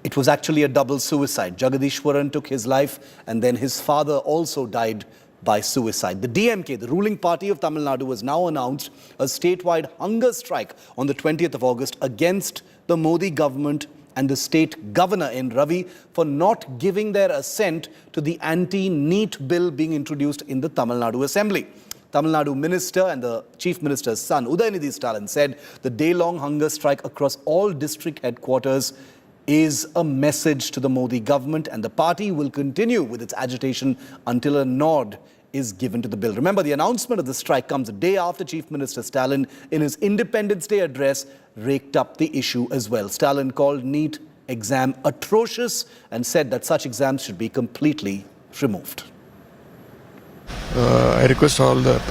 It was actually a double suicide. Jagadishwaran took his life, and then his father also died by suicide. The DMK, the ruling party of Tamil Nadu, has now announced a statewide hunger strike on the 20th of August against the Modi government and the state governor N. Ravi for not giving their assent to the anti-NEET bill being introduced in the Tamil Nadu Assembly. Tamil Nadu minister and the chief minister's son, Udayanidhi Stalin, said the day-long hunger strike across all district headquarters is a message to the Modi government, and the party will continue with its agitation until a nod is given to the bill. Remember, the announcement of the strike comes a day after Chief Minister Stalin, in his Independence Day address, raked up the issue as well. Stalin called NEET exam atrocious and said that such exams should be completely removed. I request all the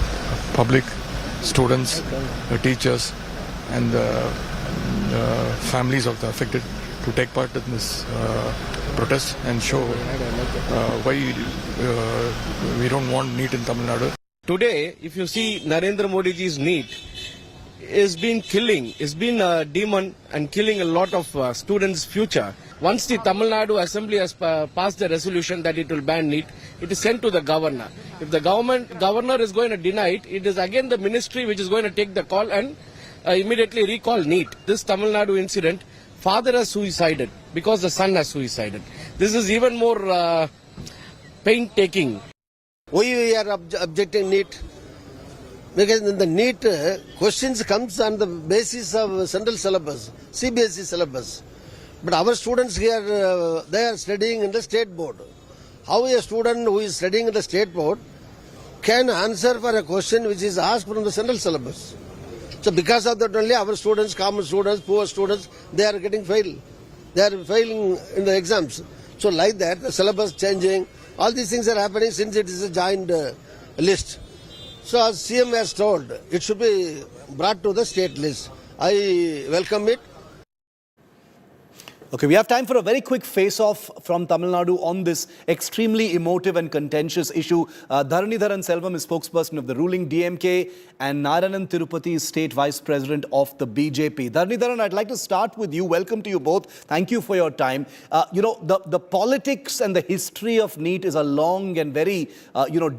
public, students, the teachers and the families of the affected to take part in this protest and show why we don't want NEET in Tamil Nadu. Today, if you see Narendra Modi ji's NEET, is been killing, is been a demon and killing a lot of students' future. once the Tamil Nadu Assembly has passed the resolution that it will ban NEET, it is sent to the governor. If the governor is going to deny it, it is again the ministry which is going to take the call and immediately recall NEET. This Tamil Nadu incident, father has suicided because the son has suicided. This is even more painstaking. Why we are objecting NEET? Because the NEET questions comes on the basis of central syllabus, CBSE syllabus. But our students here, they are studying in the state board. How a student who is studying in the state board can answer for a question which is asked from the central syllabus? So because of that only our students, common students, poor students, they are getting failed. They are failing in the exams. So like that, the syllabus changing, all these things are happening since it is a joint list. So as CM has told, it should be brought to the state list. I welcome it. Okay, we have time for a very quick face-off from Tamil Nadu on this extremely emotive and contentious issue. Dharanidharan Selvam is spokesperson of the ruling DMK and Narayanan Tirupati is state vice president of the BJP. Dharanidharan, I'd like to start with you. Welcome to you both. Thank you for your time. The politics and the history of NEET is a long and very,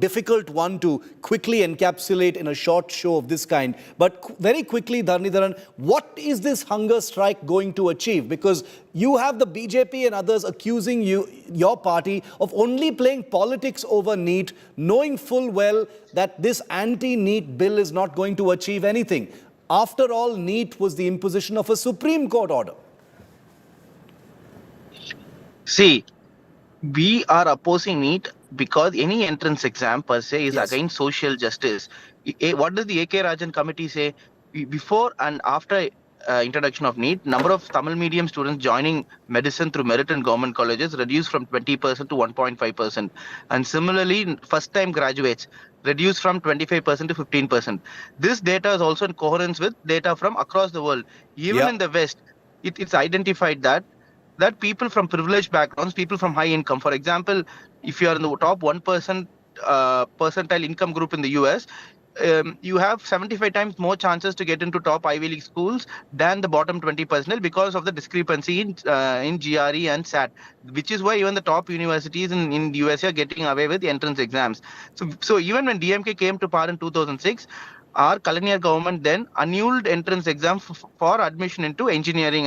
difficult one to quickly encapsulate in a short show of this kind. But very quickly, Dharanidharan, what is this hunger strike going to achieve? Because you have the BJP and others accusing your party of only playing politics over NEET, knowing full well that this anti-NEET bill is not going to achieve anything. After all, NEET was the imposition of a Supreme Court order. See, we are opposing NEET because any entrance exam per se is against social justice. What does the A.K. Rajan committee say? Before and after introduction of NEET, number of Tamil medium students joining medicine through merit in government colleges reduced from 20% to 1.5%. And similarly, first-time graduates reduced from 25% to 15%. This data is also in coherence with data from across the world. Even in the West, it's identified that people from privileged backgrounds, people from high income, for example, if you are in the top 1% percentile income group in the US, you have 75 times more chances to get into top Ivy League schools than the bottom 20% because of the discrepancy in GRE and SAT, which is why even the top universities in the US are getting away with the entrance exams. So even when DMK came to power in 2006, our colonial government then annulled entrance exams for admission into engineering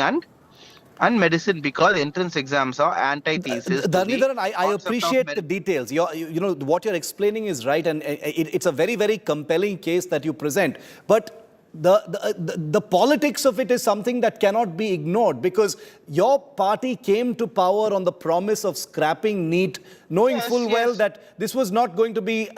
and medicine because entrance exams are antithesis. Dharanidharan, I appreciate the details. What you're explaining is right, and it's a very, very compelling case that you present. But the politics of it is something that cannot be ignored, because your party came to power on the promise of scrapping NEET, knowing full well that this was not going to be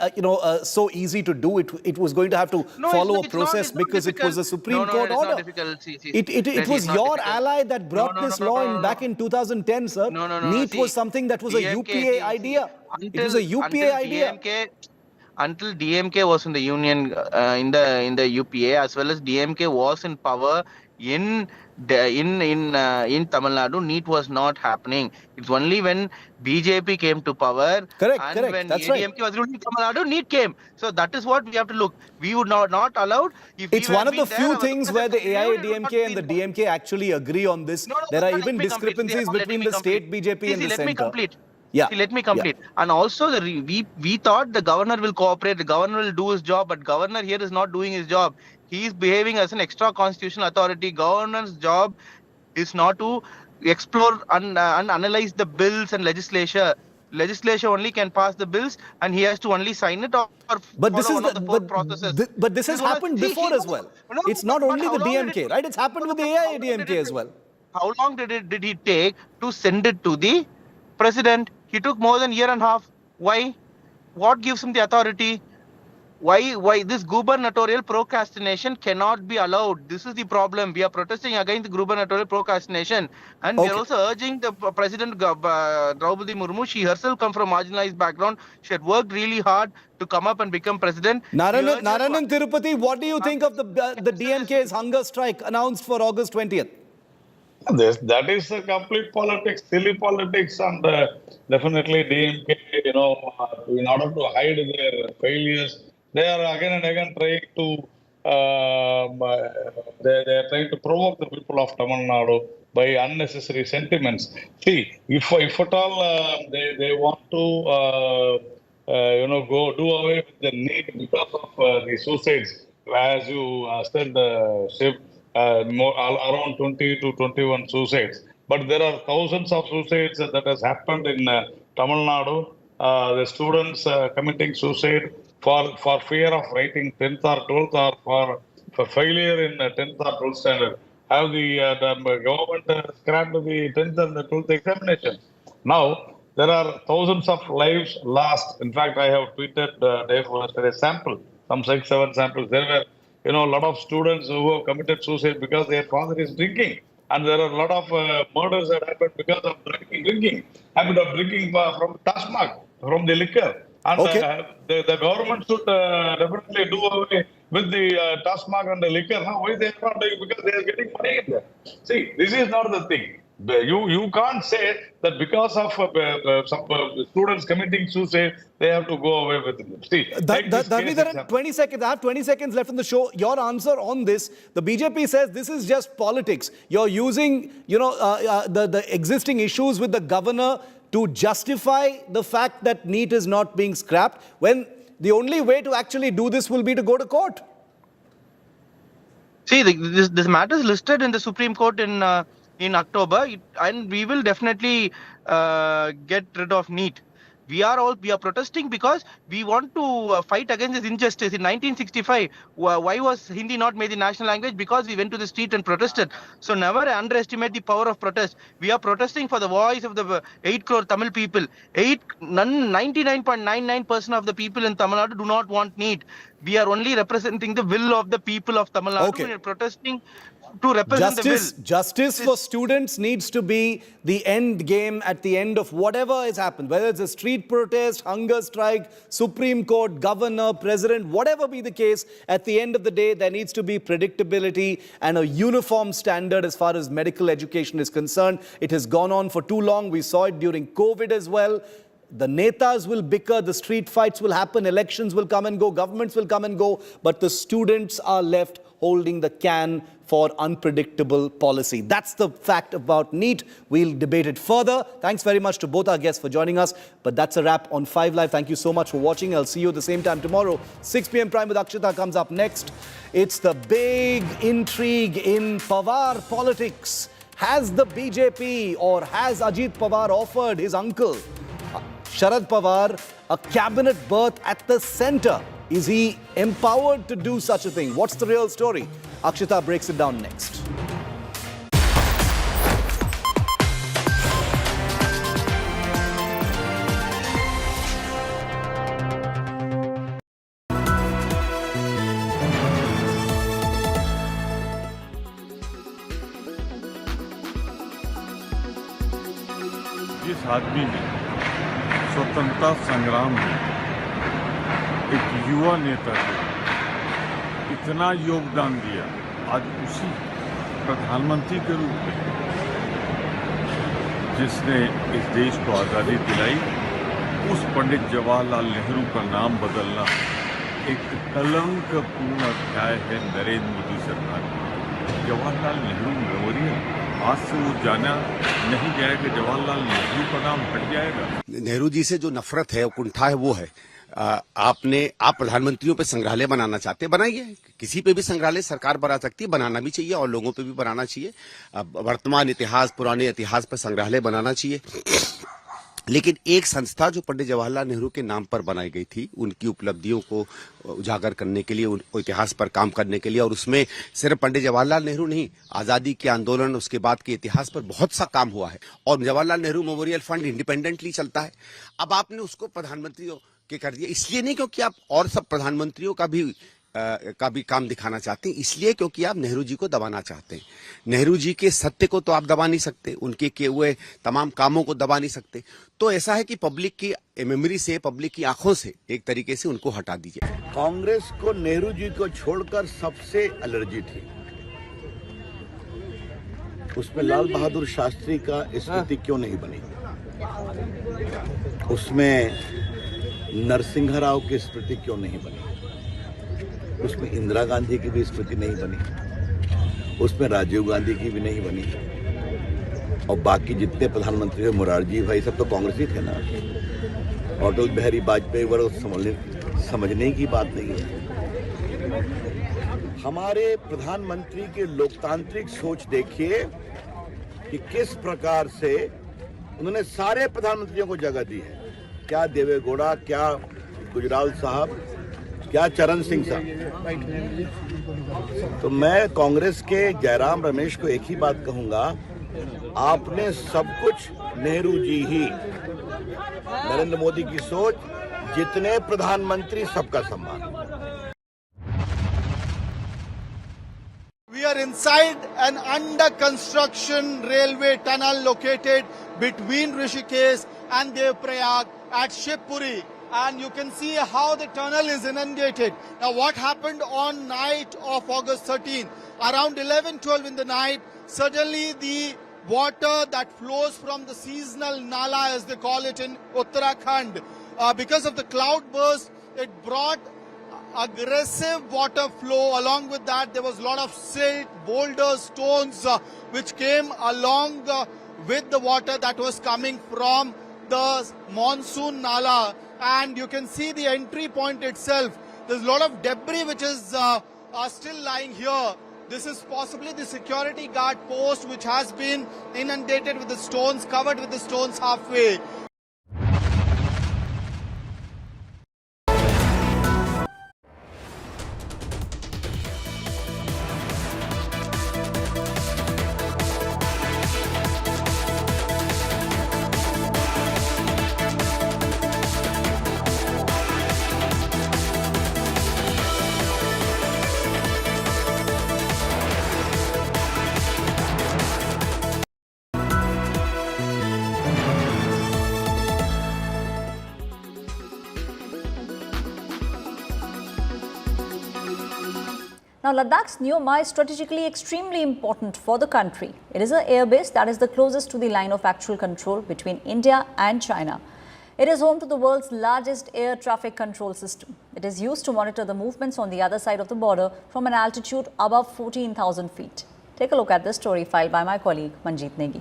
so easy to do. It was going to have to follow a process because it was a Supreme Court order. It was your ally that brought this law back in 2010, sir. NEET was something that was a UPA idea. It was a UPA idea. Until DMK was in the union, in the UPA, as well as DMK was in power in Tamil Nadu, NEET was not happening. It's only when BJP came to power and when ADMK was ruling Tamil Nadu, NEET came. So that is what we have to look. We would not allow. It's one of the few things where the AIADMK and the DMK actually agree on this. There are even discrepancies between the state BJP and the center. Let me complete. See, let me complete. And also, we thought the governor will cooperate, the governor will do his job, but governor here is not doing his job. He is behaving as an extra constitutional authority. Governor's job is not to explore and analyze the bills and legislature. Legislature only can pass the bills, and he has to only sign it or but this follow is one of the four processes. But this has happened before as well. It's not only the DMK, right? It's happened with the AIADMK as well. How long did he take to send it to the president? He took more than a year and a half. Why? What gives him the authority? Why this gubernatorial procrastination cannot be allowed? This is the problem. We are protesting against the gubernatorial procrastination, and we are also urging the President Draupadi Murmu. She herself comes from marginalized background. She had worked really hard to come up and become president. Narayanan Tirupati, what do you think of the DMK's hunger strike announced for August 20th? That is a complete politics, silly politics, and definitely DMK, in order to hide their failures, they are again and again trying to they are trying to provoke the people of Tamil Nadu. by unnecessary sentiments. See, if at all they want to go do away with the need because of the suicides, as you said, Shiv, around 20 to 21 suicides. But there are thousands of suicides that has happened in Tamil Nadu. The students committing suicide for fear of writing 10th or 12th, or for failure in 10th or 12th standard. Have the government scrapped the 10th and the 12th examination. Now, there are thousands of lives lost. In fact, I have tweeted a sample, some 6-7 samples. There were, a lot of students who have committed suicide because their father is drinking. And there are a lot of murders that happened because of drinking, habit of drinking from Tasmak, from the liquor. And the government should definitely do away with the Tasmak and the liquor. Now, why they are not doing? Because they are getting money in there. See, this is not the thing. You can't say that because of some students committing suicide, they have to go away with it. See, Dharmendran, 20 seconds. I have 20 seconds left in the show. Your answer on this: the BJP says this is just politics. You're using, the existing issues with the governor to justify the fact that NEET is not being scrapped, when the only way to actually do this will be to go to court. See, this matter is listed in the Supreme Court in October, and we will definitely get rid of NEET. We are protesting because we want to fight against this injustice. In 1965, why was Hindi not made the national language? Because we went to the street and protested. So never underestimate the power of protest. We are protesting for the voice of the 8 crore Tamil people. 99.99% of the people in Tamil Nadu do not want NEET. We are only representing the will of the people of Tamil Nadu. We are protesting to represent the will. Justice for students needs to be the end game at the end of whatever has happened, whether it's a street protest, hunger strike, Supreme Court, governor, president, whatever be the case. At the end of the day, there needs to be predictability and a uniform standard as far as medical education is concerned. It has gone on for too long. We saw it during COVID as well. The netas will bicker, the street fights will happen, elections will come and go, governments will come and go, but the students are left holding the can for unpredictable policy. That's the fact about NEET. We'll debate it further. Thanks very much to both our guests for joining us. But that's a wrap on 5 Live. Thank you so much for watching. I'll see you at the same time tomorrow. 6 p.m. Prime with Akshita comes up next. It's the big intrigue in Pawar politics. Has the BJP or has Ajit Pawar offered his uncle, Sharad Pawar, a cabinet berth at the centre? Is he empowered to do such a thing? What's the real story? Akshita breaks it down next. जिस आदमी ने स्वतंत्रता संग्राम में एक युवा नेता को इतना योगदान दिया, आज उसी प्रधानमंत्री के रूप में जिसने इस देश को आज़ादी दिलाई, उस पंडित जवाहरलाल नेहरू का नाम बदलना एक कलंकपूर्ण अध्याय है नरेंद्र मोदी सरकार का। जवाहरलाल नेहरू मेमोरियल आज से वो जाना नहीं जाएगा, जवाहरलाल नेहरू का नाम हट जाएगा। नेहरू जी से जो नफरत है, कुंठा है, वो है आप प्रधानमंत्रियों पे संग्रहालय बनाना चाहते हैं, बनाइए। किसी पे भी संग्रहालय सरकार बना सकती है, बनाना भी चाहिए और लोगों पे भी बनाना चाहिए। वर्तमान इतिहास, पुराने इतिहास पर संग्रहालय बनाना चाहिए। लेकिन एक संस्था जो पंडित जवाहरलाल नेहरू के नाम पर बनाई गई थी, उनकी उपलब्धियों को उजागर करने के लिए, उन इतिहास पर काम करने के लिए, और उसमें सिर्फ पंडित जवाहरलाल नेहरू नहीं, आजादी के आंदोलन, उसके बाद के इतिहास पर बहुत सा काम हुआ है। और Jawaharlal Nehru memorial fund independently चलता है। अब आपने उसको प्रधानमंत्रियों के कर दिया, इसलिए नहीं क्योंकि आप और सब प्रधानमंत्रियों का भी काम दिखाना चाहते हैं, इसलिए क्योंकि आप नेहरू जी को दबाना चाहते हैं। नेहरू जी के सत्य को तो आप दबा नहीं सकते, उनके किए हुए तमाम कामों को दबा नहीं सकते। तो ऐसा है कि पब्लिक की मेमोरी से, पब्लिक की आंखों से एक तरीके से उनको हटा दीजिए। कांग्रेस को नेहरू जी को छोड़कर सबसे एलर्जी थी, उसमें लाल बहादुर शास्त्री का स्मृति क्यों नहीं बनी, उसमें नरसिंह राव की स्मृति क्यों नहीं बनी, उसमें इंदिरा गांधी की भी स्मृति नहीं बनी, उसमें राजीव गांधी की भी नहीं बनी, और बाकी जितने प्रधानमंत्री हुए मोरारजी भाई सब तो कांग्रेस ही थे ना। अटल बिहारी वाजपेयी वर्ग समझने की बात नहीं है। हमारे प्रधानमंत्री के लोकतांत्रिक सोच देखिए कि किस प्रकार से उन्होंने सारे प्रधानमंत्रियों को जगह दी है। क्या देवेगौड़ा, क्या गुजराल साहब, क्या चरण सिंह साहब। तो मैं कांग्रेस के जयराम रमेश को एक ही बात कहूंगा, आपने सब कुछ नेहरू जी ही, नरेंद्र मोदी की सोच, जितने प्रधानमंत्री सबका सम्मान। We are inside an under construction railway tunnel located between Rishikesh and Devprayag at Shivpuri, and you can see how the tunnel is inundated. Now what happened on night of August 13th? Around 11-12 in the night, suddenly the water that flows from the seasonal Nala, as they call it in Uttarakhand, because of the cloud burst, it brought aggressive water flow. Along with that, there was a lot of silt, boulders, stones which came along with the water that was coming from the monsoon Nala. And you can see the entry point itself. There's a lot of debris which is still lying here. This is possibly the security guard post which has been inundated with the stones, covered with the stones halfway. Now, Ladakh's Neoma is strategically extremely important for the country. It is an airbase that is the closest to the line of actual control between India and China. It is home to the world's largest air traffic control system. It is used to monitor the movements on the other side of the border from an altitude above 14,000 feet. Take a look at this story filed by my colleague Manjeet Negi.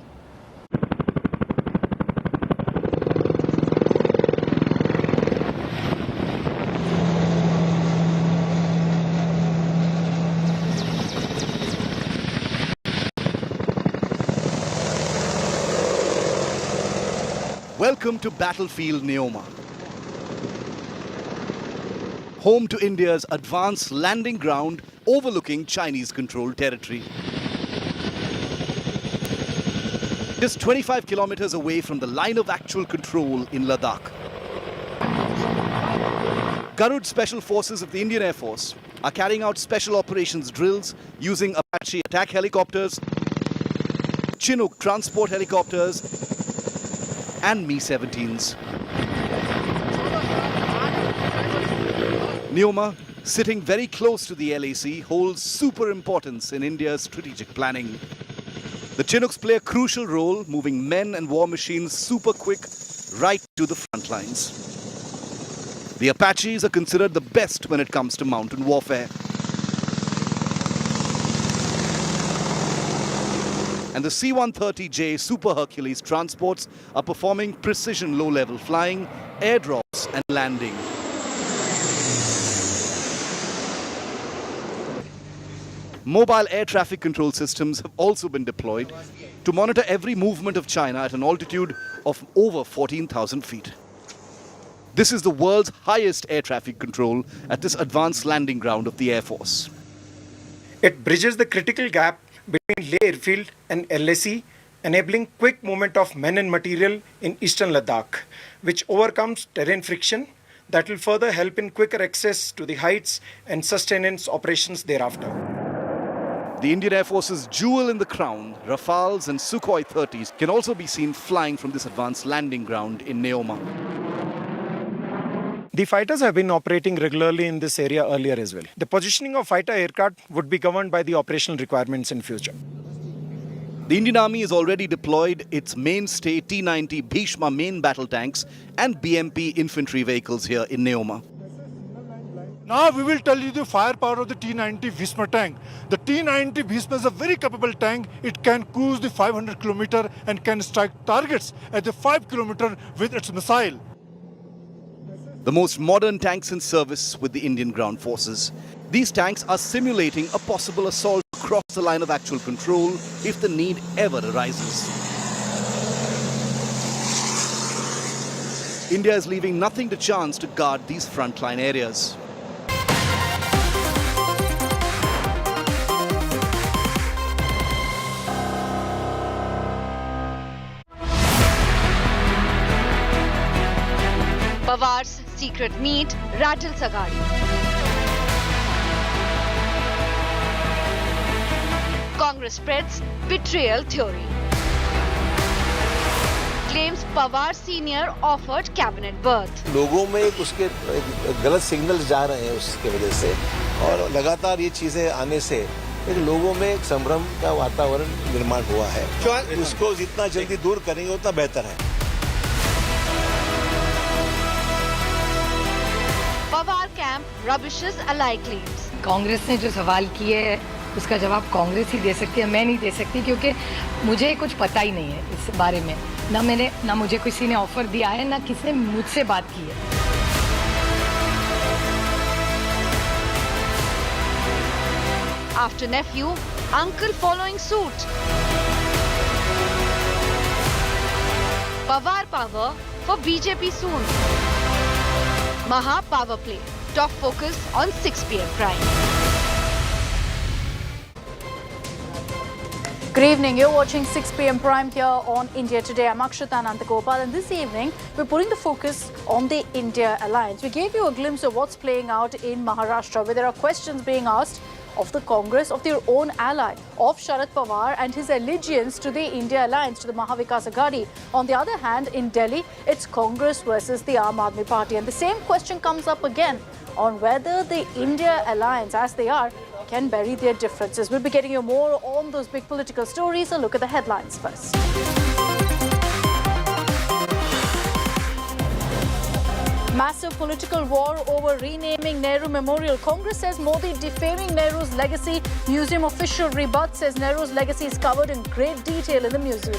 Welcome to Battlefield Neoma, home to India's advanced landing ground overlooking Chinese-controlled territory. Just 25 kilometers away from the line of actual control in Ladakh. Garud Special Forces of the Indian Air Force are carrying out special operations drills using Apache attack helicopters, Chinook transport helicopters, and Mi-17s. Neoma, sitting very close to the LAC, holds super importance in India's strategic planning. The Chinooks play a crucial role, moving men and war machines super quick right to the front lines. The Apaches are considered the best when it comes to mountain warfare. And the C-130J Super Hercules transports are performing precision low-level flying, airdrops and landing. Mobile air traffic control systems have also been deployed to monitor every movement of China at an altitude of over 14,000 feet. This is the world's highest air traffic control at this advanced landing ground of the Air Force. It bridges the critical gap between Leh Airfield and LAC, enabling quick movement of men and material in eastern Ladakh, which overcomes terrain friction that will further help in quicker access to the heights and sustenance operations thereafter. The Indian Air Force's jewel in the crown, Rafales and Sukhoi 30s, can also be seen flying from this advanced landing ground in Neoma. The fighters have been operating regularly in this area earlier as well. The positioning of fighter aircraft would be governed by the operational requirements in future. The Indian Army has already deployed its mainstay T-90 Bhishma main battle tanks and BMP infantry vehicles here in Neoma. Now we will tell you the firepower of the T-90 Bhishma tank. The T-90 Bhishma is a very capable tank. It can cruise the 500 km and can strike targets at the 5 km with its missile. The most modern tanks in service with the Indian ground forces. These tanks are simulating a possible assault across the line of actual control if the need ever arises. India is leaving nothing to chance to guard these frontline areas. Pawar's secret meet rattles Agadi. Congress spreads betrayal theory. Claims Pawar senior offered cabinet berth. लोगों में उसके गलत signals जा रहे हैं उसके वजह से और लगातार ये चीजें आने से एक लोगों में एक संभ्रम का वातावरण निर्माण हुआ है। उसको जितना जल्दी दूर करेंगे उतना बेहतर है। Pawar camp rubbishes alike claims. Congress ने जो सवाल किए हैं उसका जवाब कांग्रेस ही दे सकती है, मैं नहीं दे सकती क्योंकि मुझे कुछ पता ही नहीं है इस बारे में। ना मुझे किसी ने ऑफर दिया है, ना किसी ने मुझसे बात की है। After nephew, uncle following suit. Pawar power for BJP soon. Maha power play. Top focus on 6 p.m. Prime. Good evening. You're watching 6 p.m. Prime here on India Today. I'm Akshata Anantagopal, and this evening we're putting the focus on the India alliance. We gave you a glimpse of what's playing out in Maharashtra, where there are questions being asked of the Congress, of their own ally, of Sharad Pawar and his allegiance to the India alliance, to the Mahavikas Aghadi. On the other hand, in Delhi, it's Congress versus the Aam Aadmi Party. And the same question comes up again on whether the India alliance, as they are, can bury their differences. We'll be getting you more on those big political stories. A look at the headlines first. Massive political war over renaming Nehru Memorial. Congress says Modi defaming Nehru's legacy. Museum official rebut, says Nehru's legacy is covered in great detail in the museum.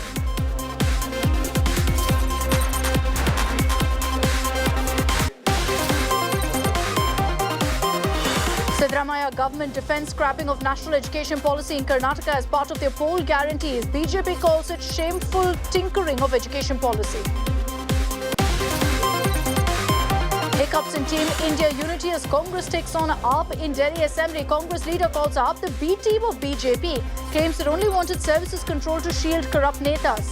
Siddaramaiah government defends scrapping of national education policy in Karnataka as part of their poll guarantees. BJP calls it shameful tinkering of education policy. Hiccups in Team India unity as Congress takes on AAP in Delhi Assembly. Congress leader calls AAP the B team of BJP. Claims it only wanted services control to shield corrupt netas.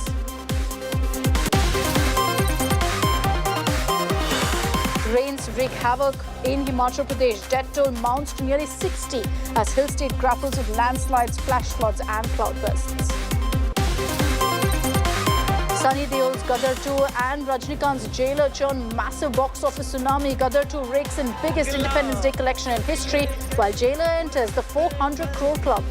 Rains wreak havoc in Himachal Pradesh. Death toll mounts to nearly 60 as hill state grapples with landslides, flash floods and cloudbursts. Sunny Deol's Gadar 2 and Rajnikant's Jailer churn massive box office tsunami. Gadar 2 rakes in biggest Independence Day collection in history, while Jailer enters the 400 crore club.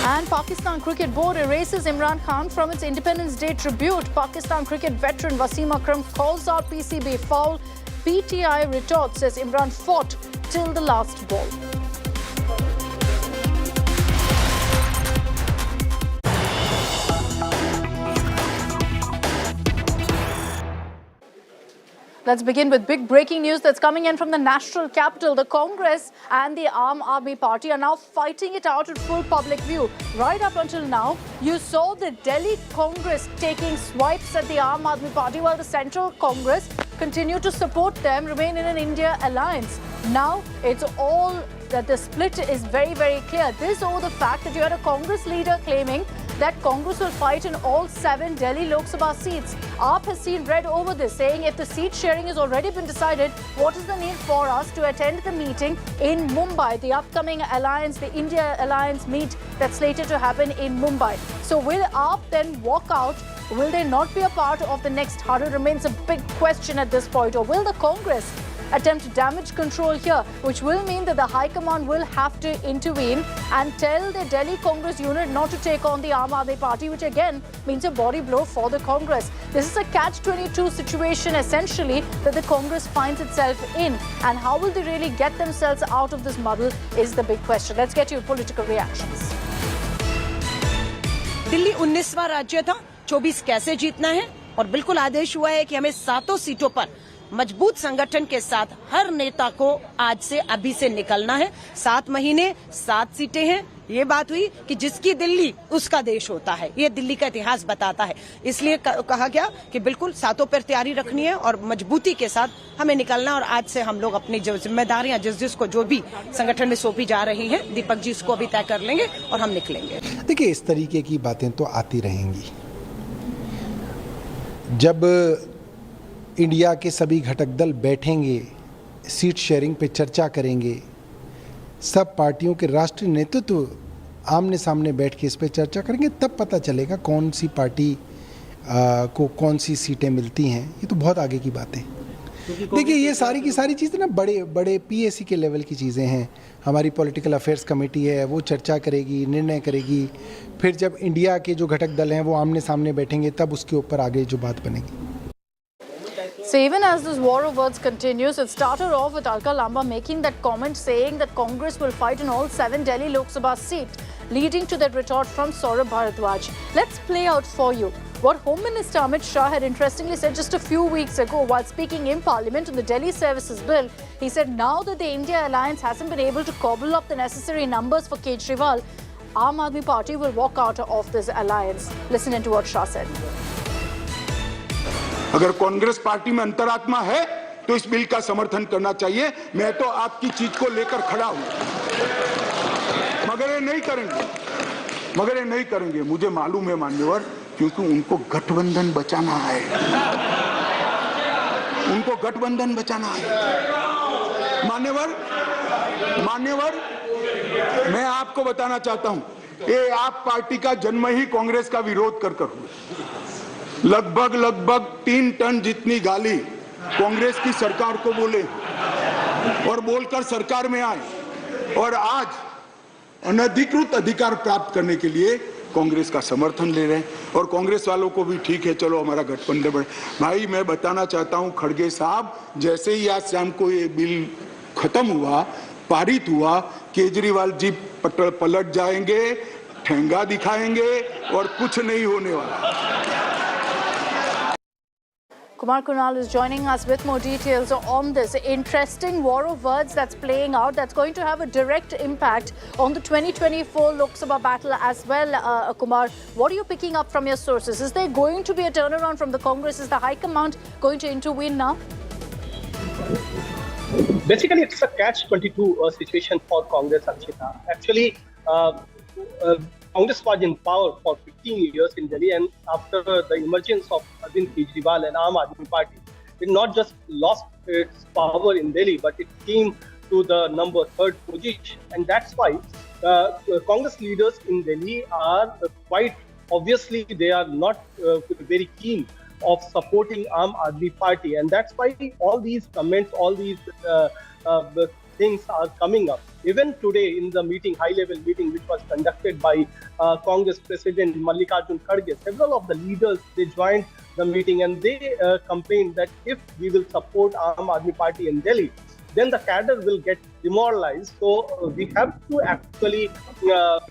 And Pakistan Cricket Board erases Imran Khan from its Independence Day tribute. Pakistan cricket veteran Wasim Akram calls out PCB foul. PTI retorts, says Imran fought till the last ball. Let's begin with big breaking news that's coming in from the national capital. The Congress and the Aam Aadmi Party are now fighting it out in full public view. Right up until now, you saw the Delhi Congress taking swipes at the Aam Aadmi Party while the Central Congress continued to support them, remain in an India alliance. Now, it's all that the split is very, very clear. This over the fact that you had a Congress leader claiming that Congress will fight in all 7 Delhi Lok Sabha seats. AAP has seen red over this, saying if the seat sharing has already been decided, what is the need for us to attend the meeting in Mumbai, the upcoming alliance, the India alliance meet that's slated to happen in Mumbai. So will AAP then walk out? Will they not be a part of the next hurdle? Remains a big question at this point. Or will the Congress attempt to damage control here, which will mean that the High Command will have to intervene and tell the Delhi Congress unit not to take on the Aam Aadmi Party, which again means a body blow for the Congress. This is a catch-22 situation essentially that the Congress finds itself in, and how will they really get themselves out of this muddle is the big question. Let's get your political reactions. Delhi 19वां राज्य था, 24 कैसे जीतना है, और बिल्कुल आदेश हुआ है कि हमें 7 सीटों पर मजबूत संगठन के साथ हर नेता को आज से अभी से निकलना है। 7 महीने 7 सीटें हैं। ये बात हुई कि जिसकी दिल्ली उसका देश होता है, ये दिल्ली का इतिहास बताता है। इसलिए कहा गया कि बिल्कुल 7 पर तैयारी रखनी है और मजबूती के साथ हमें निकलना, और आज से हम लोग अपनी जिम्मेदारियां जिसको जो भी संगठन में सौंपी जा रही हैं, दीपक जी इसको अभी तय कर लेंगे और हम निकलेंगे। देखिए, इस तरीके की बातें तो आती रहेंगी। जब इंडिया के सभी घटक दल बैठेंगे, सीट शेयरिंग पे चर्चा करेंगे, सब पार्टियों के राष्ट्रीय नेतृत्व आमने सामने बैठ के इस पे चर्चा करेंगे, तब पता चलेगा कौन सी पार्टी को कौन सी सीटें मिलती हैं। ये तो बहुत आगे की बात है। देखिए, ये सारी की सारी चीज़ें ना बड़े पीएसी के लेवल की चीज़ें हैं। हमारी पॉलिटिकल अफेयर्स कमेटी है, वो चर्चा करेगी, निर्णय करेगी। फिर जब इंडिया के जो घटक दल हैं वो आमने सामने बैठेंगे, तब उसके ऊपर आगे जो बात बनेगी। So even as this war of words continues, it started off with Alka Lamba making that comment saying that Congress will fight in all 7 Delhi Lok Sabha seats, leading to that retort from Sadav Bharadwaj. Let's play out for you what Home Minister Amit Shah had interestingly said just a few weeks ago while speaking in Parliament on the Delhi Services Bill. He said now that the India Alliance hasn't been able to cobble up the necessary numbers for Kejriwal, Aam Aadmi Party will walk out of this alliance. Listen into what Shah said. अगर Congress party में अंतरात्मा है तो इस bill का समर्थन करना चाहिए। मैं तो आपकी चीज को लेकर खड़ा हूं, मगर ये नहीं करेंगे, मुझे मालूम है मान्यवर, क्योंकि उनको गठबंधन बचाना है, मान्यवर मैं आपको बताना चाहता हूं, ये आप पार्टी का जन्म ही कांग्रेस का विरोध कर हुआ। लगभग 3 टन जितनी गाली कांग्रेस की सरकार को बोले और बोलकर सरकार में आए, और आज अनधिकृत अधिकार प्राप्त करने के लिए कांग्रेस का समर्थन ले रहे हैं। और कांग्रेस वालों को भी ठीक है, चलो हमारा गठबंधन बढ़े। भाई मैं बताना चाहता हूं खड़गे साहब, जैसे ही आज शाम को ये बिल खत्म हुआ, पारित हुआ, केजरीवाल जी पलट जाएंगे, ठेंगा दिखाएंगे और कुछ नहीं होने वाला। Kumar Kunal is joining us with more details on this interesting war of words that's playing out, that's going to have a direct impact on the 2024 Lok Sabha battle as well. Kumar, what are you picking up from your sources? Is there going to be a turnaround from the Congress? Is the High Command going to intervene now? Basically, it's a catch-22 situation for Congress, Archita. Actually, Congress was in power for 15 years in Delhi, and after the emergence of Arvind Kejriwal and Aam Aadmi Party, it not just lost its power in Delhi, but it came to the number 3rd position. And that's why Congress leaders in Delhi are quite obviously, they are not very keen of supporting Aam Aadmi Party. And that's why all these comments, all these things are coming up. Even today in the meeting, high-level meeting, which was conducted by Congress President Mallikarjun Kharge, several of the leaders, they joined the meeting and they complained that if we will support Aam Aadmi Party in Delhi, then the cadre will get demoralized. So we have to actually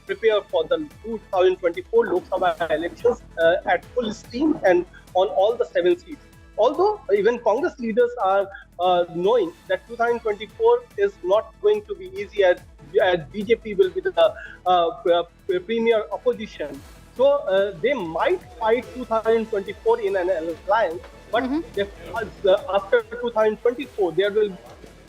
prepare for the 2024 Lok Sabha elections at full steam and on all the 7 seats. Although even Congress leaders are knowing that 2024 is not going to be easy, as BJP will be the premier opposition. So they might fight 2024 in an alliance, but after 2024 there will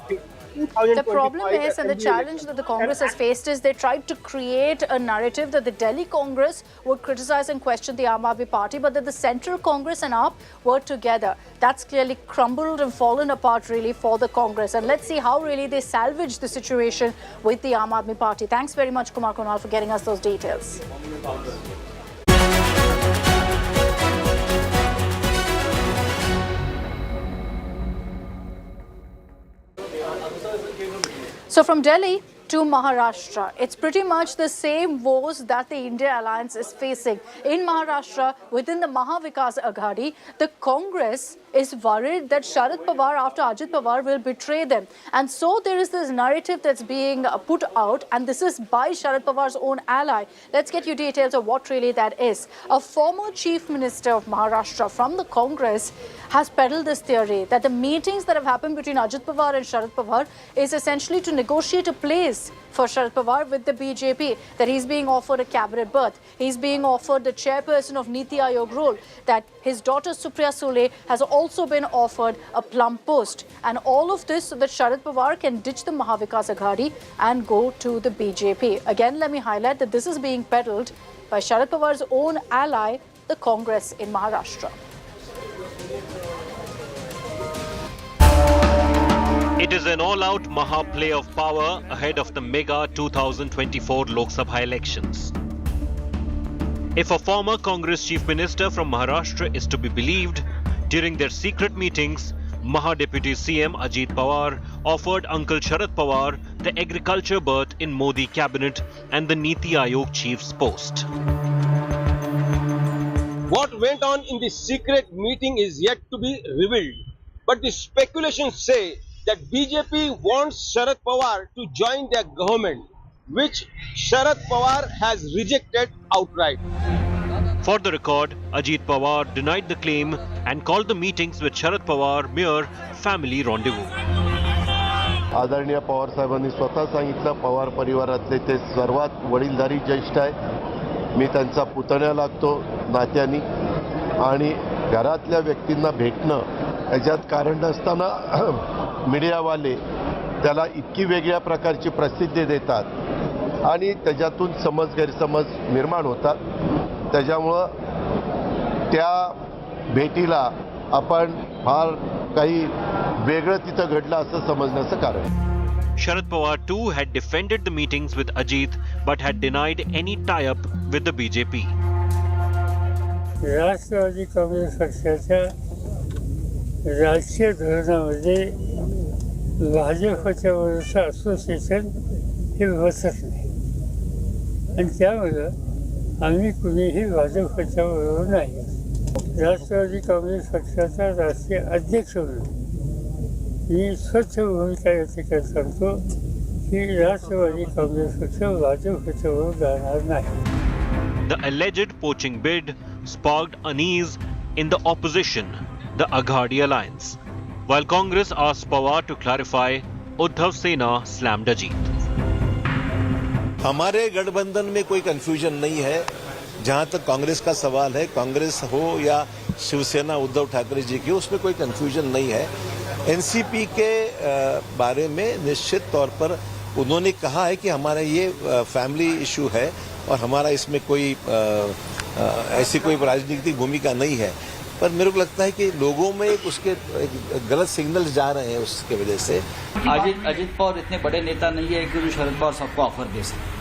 be The problem is, and the challenge that the Congress has faced is they tried to create a narrative that the Delhi Congress would criticize and question the Aam Aadmi Party, but that the Central Congress and AAP were together. That's clearly crumbled and fallen apart really for the Congress. And let's see how really they salvage the situation with the Aam Aadmi Party. Thanks very much, Kumar Kunal, for getting us those details. So from Delhi to Maharashtra, it's pretty much the same woes that the India alliance is facing. In Maharashtra, within the Mahavikas Aghadi, the Congress is worried that Sharad Pawar, after Ajit Pawar, will betray them. And so there is this narrative that's being put out, and this is by Sharad Pawar's own ally. Let's get you details of what really that is. A former chief minister of Maharashtra from the Congress has peddled this theory that the meetings that have happened between Ajit Pawar and Sharad Pawar is essentially to negotiate a place for Sharad Pawar with the BJP, that he's being offered a cabinet berth, he's being offered the chairperson of Niti Aayog role, that his daughter Supriya Sule has also been offered a plum post, and all of this so that Sharad Pawar can ditch the Mahavikas Aghadi and go to the BJP. Again, let me highlight that this is being peddled by Sharad Pawar's own ally, the Congress in Maharashtra. It is an all-out Maha play of power ahead of the mega 2024 Lok Sabha elections. If a former Congress chief minister from Maharashtra is to be believed, during their secret meetings, Maha Deputy CM Ajit Pawar offered Uncle Sharad Pawar the agriculture berth in Modi cabinet and the Niti Aayog chief's post. What went on in the secret meeting is yet to be revealed, but the speculations say that BJP wants Sharad Pawar to join their government, which Sharad Pawar has rejected outright. For the record, Ajit Pawar denied the claim and called the meetings with Sharad Pawar mere family rendezvous. आदरणीय पवार साहेबांनी स्वतः सांगितलं पवार परिवारातले ते सर्वात वडीलधारी ज्येष्ठ आहे. मी त्यांचा पुतण्या लागतो नात्यानी आणि घरातल्या व्यक्तींना भेटणं याच्यात कारण नसताना मीडियावाले त्याला इतकी वेगळ्या प्रकारची प्रसिद्धी देतात आणि त्याच्यातून समज गैरसमज निर्माण होतात. त्याच्यामुळं त्या भेटीला आपण फार काही वेगळं तिथं घडलं असं समजण्याचं कारण. Sharad Pawar too had defended the meetings with Ajit but had denied any tie-up with the BJP. राष्ट्रवादी काँग्रेस पक्षाच्या राजकीय धोरणामध्ये भाजपच्या वरचं असोसिएशन हे बसत नाही आणि त्यामुळं आम्ही कुणीही भाजपच्या बरोबर नाही. राष्ट्रवादी काँग्रेस पक्षाचा राष्ट्रीय अध्यक्ष म्हणून मी स्वच्छ भूमिका या ठिकाणी सांगतो की राष्ट्रवादी काँग्रेस पक्ष भाजपच्या बरोबर जाणार नाही. The alleged poaching bid sparked unease in the opposition, the Aghadi alliance. While Congress asked Pawar to clarify, Uddhav Sena slammed Ajit. हमारे गठबंधन में कोई कंफ्यूजन नहीं है. जहां तक कांग्रेस का सवाल है, कांग्रेस हो या शिवसेना उद्धव ठाकरे जी की, उसमें कोई कंफ्यूजन नहीं है. एनसीपी के बारे में निश्चित तौर पर उन्होंने कहा है कि हमारा ये फैमिली इशू है और हमारा इसमें कोई ऐसी कोई राजनीतिक भूमिका नहीं है. पर मेरे को लगता है कि लोगों में उसके गलत सिग्नल जा रहे हैं, उसके वजह से. अजित पवार इतने बड़े नेता नहीं है कि जो शरद पवार सबको ऑफर दे सके.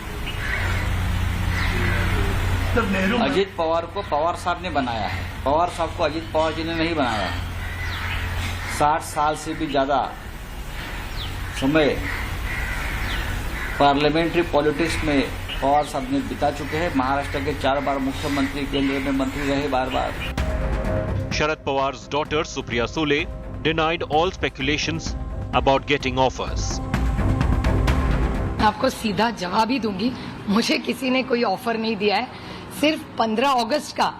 अजित पवार को पवार साहब ने बनाया है. पवार साहब को अजित पवार जी ने नहीं बनाया है. 60 साल से भी ज्यादा समय पार्लियामेंट्री पॉलिटिक्स में पवार साहब ने बिता चुके हैं. महाराष्ट्र के 4 बार मुख्यमंत्री, केंद्र में मंत्री रहे बार. Sharad Pawar's daughter Supriya Sule denied all speculations about getting offers. आपको सीधा जवाब ही दूंगी, मुझे किसी ने कोई ऑफर नहीं दिया है. सिर्फ 15 अगस्त का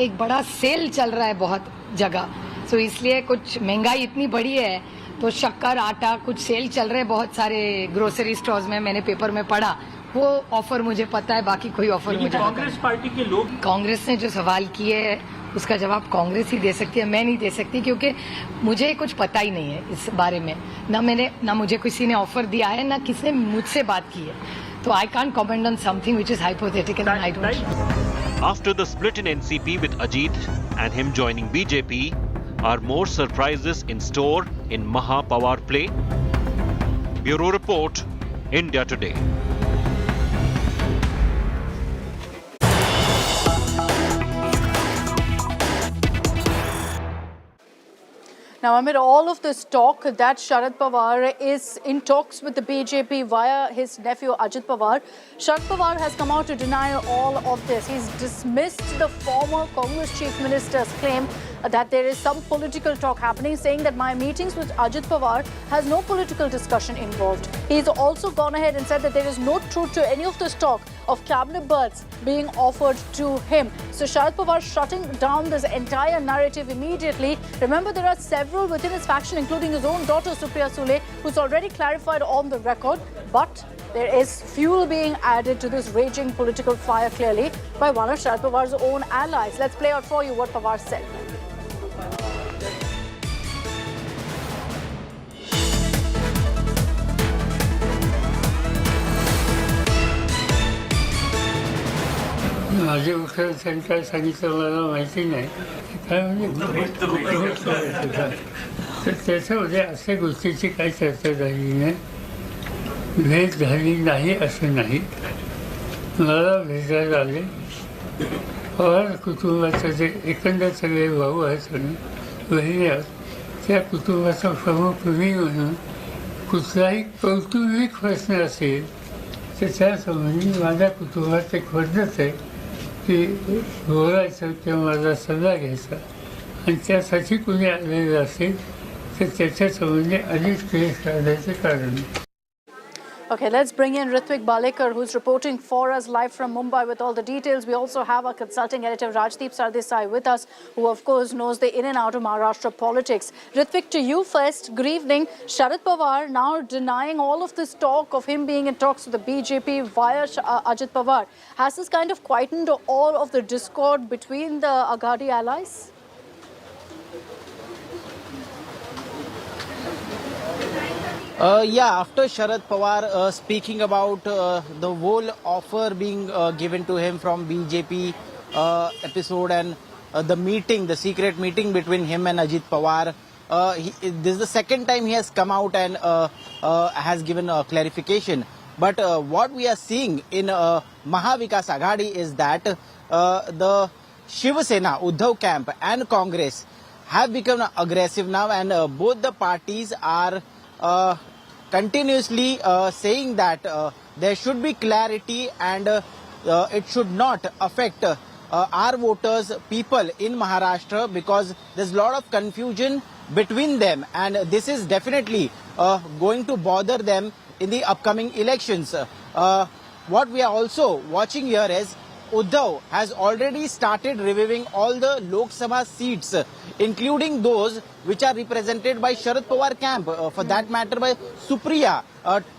एक बड़ा सेल चल रहा है बहुत जगह, तो इसलिए कुछ महंगाई इतनी बढ़ी है तो शक्कर, आटा कुछ सेल चल रहे हैं बहुत सारे ग्रोसरी स्टोर्स में. मैंने पेपर में पढ़ा, वो ऑफर मुझे पता है, बाकी कोई ऑफर मुझे कांग्रेस पार्टी के लोग, कांग्रेस ने जो सवाल किए है उसका जवाब कांग्रेस ही दे सकती है, मैं नहीं दे सकती, क्योंकि मुझे कुछ पता ही नहीं है इस बारे में. ना मुझे किसी ने ऑफर दिया है, ना किसी ने मुझसे बात की है. तो I can't comment on something which is hypothetical and I don't. After the split in NCP with Ajit and him joining BJP, are more surprises in store in Maha Pawar play? Bureau Report, India Today. Now, amid all of this talk that Sharad Pawar is in talks with the BJP via his nephew Ajit Pawar, Sharad Pawar has come out to deny all of this. He's dismissed the former Congress Chief Minister's claim that there is some political talk happening, saying that my meetings with Ajit Pawar has no political discussion involved. He's also gone ahead and said that there is no truth to any of this talk of cabinet berths being offered to him. So Sharad Pawar shutting down this entire narrative immediately. Remember, there are several within his faction, including his own daughter Supriya Sule, who's already clarified on the record. But there is fuel being added to this raging political fire, clearly, by one of Sharad Pawar's own allies. Let's play out for you what Pawar said. माझे मुख्यमंत्र्यांनी काय सांगितलं मला माहिती नाही. काय म्हणजे तर त्याच्यामध्ये अशा गोष्टीची काही चर्चा झाली नाही. भेट झाली नाही असं नाही. मला भेटायला आले. पवार कुटुंबाचं जे एकंदर सगळे भाऊ आहेत बहिणी आहेत, त्या कुटुंबाचा प्रमुख मी म्हणून कुठलाही कौटुंबिक प्रश्न असेल तर त्यासंबंधी माझ्या कुटुंबात एक पद्धत आहे की बोलायचं किंवा माझा सल्ला घ्यायचा, आणि त्यासाठी कुणी आलेलं असेल तर त्याच्यासंबंधी अधिक केस काढायचं कारण. Okay, let's bring in Ritwik Balekar, who's reporting for us live from Mumbai with all the details. We also have our consulting editor Rajdeep Sardesai with us, who of course knows the in and out of Maharashtra politics. Ritwik, to you first. Good evening. Sharad Pawar now denying all of this talk of him being in talks with the BJP via Ajit Pawar. Has this kind of quietened all of the discord between the Aghadi allies? Yeah, after Sharad Pawar speaking about the whole offer being given to him from BJP episode and the meeting, the secret meeting between him and Ajit Pawar, this is the second time he has come out and has given a clarification. But what we are seeing in Mahavikas Aghadi is that the Shiv Sena, Uddhav camp and Congress have become aggressive now, and both the parties are continuously saying that there should be clarity and it should not affect our voters, people in Maharashtra, because there's a lot of confusion between them, and this is definitely going to bother them in the upcoming elections. What we are also watching here is Uddhav has already started reviewing all the Lok Sabha seats, including those which are represented by Sharad Pawar camp, for that matter by Supriya.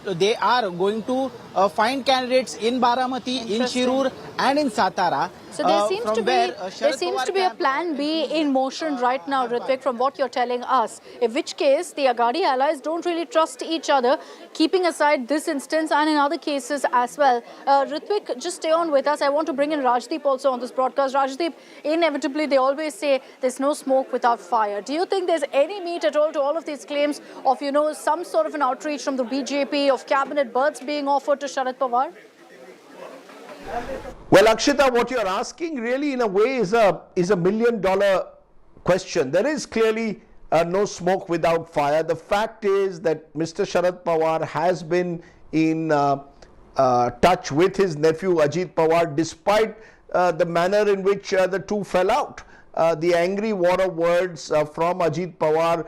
They are going to find candidates in Baramati, in Shirur and in Satara. So there seems to be a plan B in motion right now, Ritwik, from what you're telling us. In which case, the Aghadi allies don't really trust each other, keeping aside this instance and in other cases as well. Ritwik, just stay on with us. I want to bring in Rajdeep also on this broadcast. Rajdeep, inevitably, they always say there's no smoke without fire. Do you think there's any meat at all to all of these claims of, you know, some sort of an outreach from the BJP, of cabinet berths being offered to Sharad Pawar? Well, Akshita, what you're asking really in a way is a $1 million question. There is clearly no smoke without fire. The fact is that Mr. Sharad Pawar has been in touch with his nephew Ajit Pawar, despite the manner in which the two fell out. The angry war of words from Ajit Pawar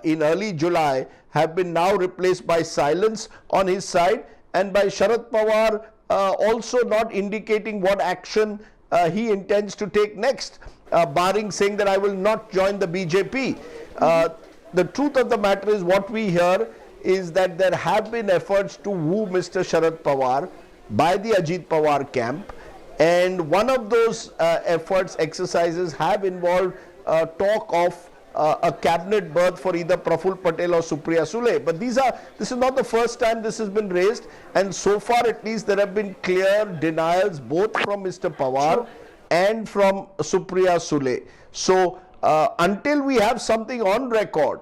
in early July have been now replaced by silence on his side, and by Sharad Pawar also not indicating what action he intends to take next, barring saying that I will not join the BJP. The truth of the matter is, what we hear is that there have been efforts to woo Mr. Sharad Pawar by the Ajit Pawar camp, and one of those efforts, exercises, have involved talk of a cabinet berth for either Praful Patel or Supriya Sule. But this is not the first time this has been raised, and so far at least there have been clear denials both from Mr. Pawar and from Supriya Sule. So until we have something on record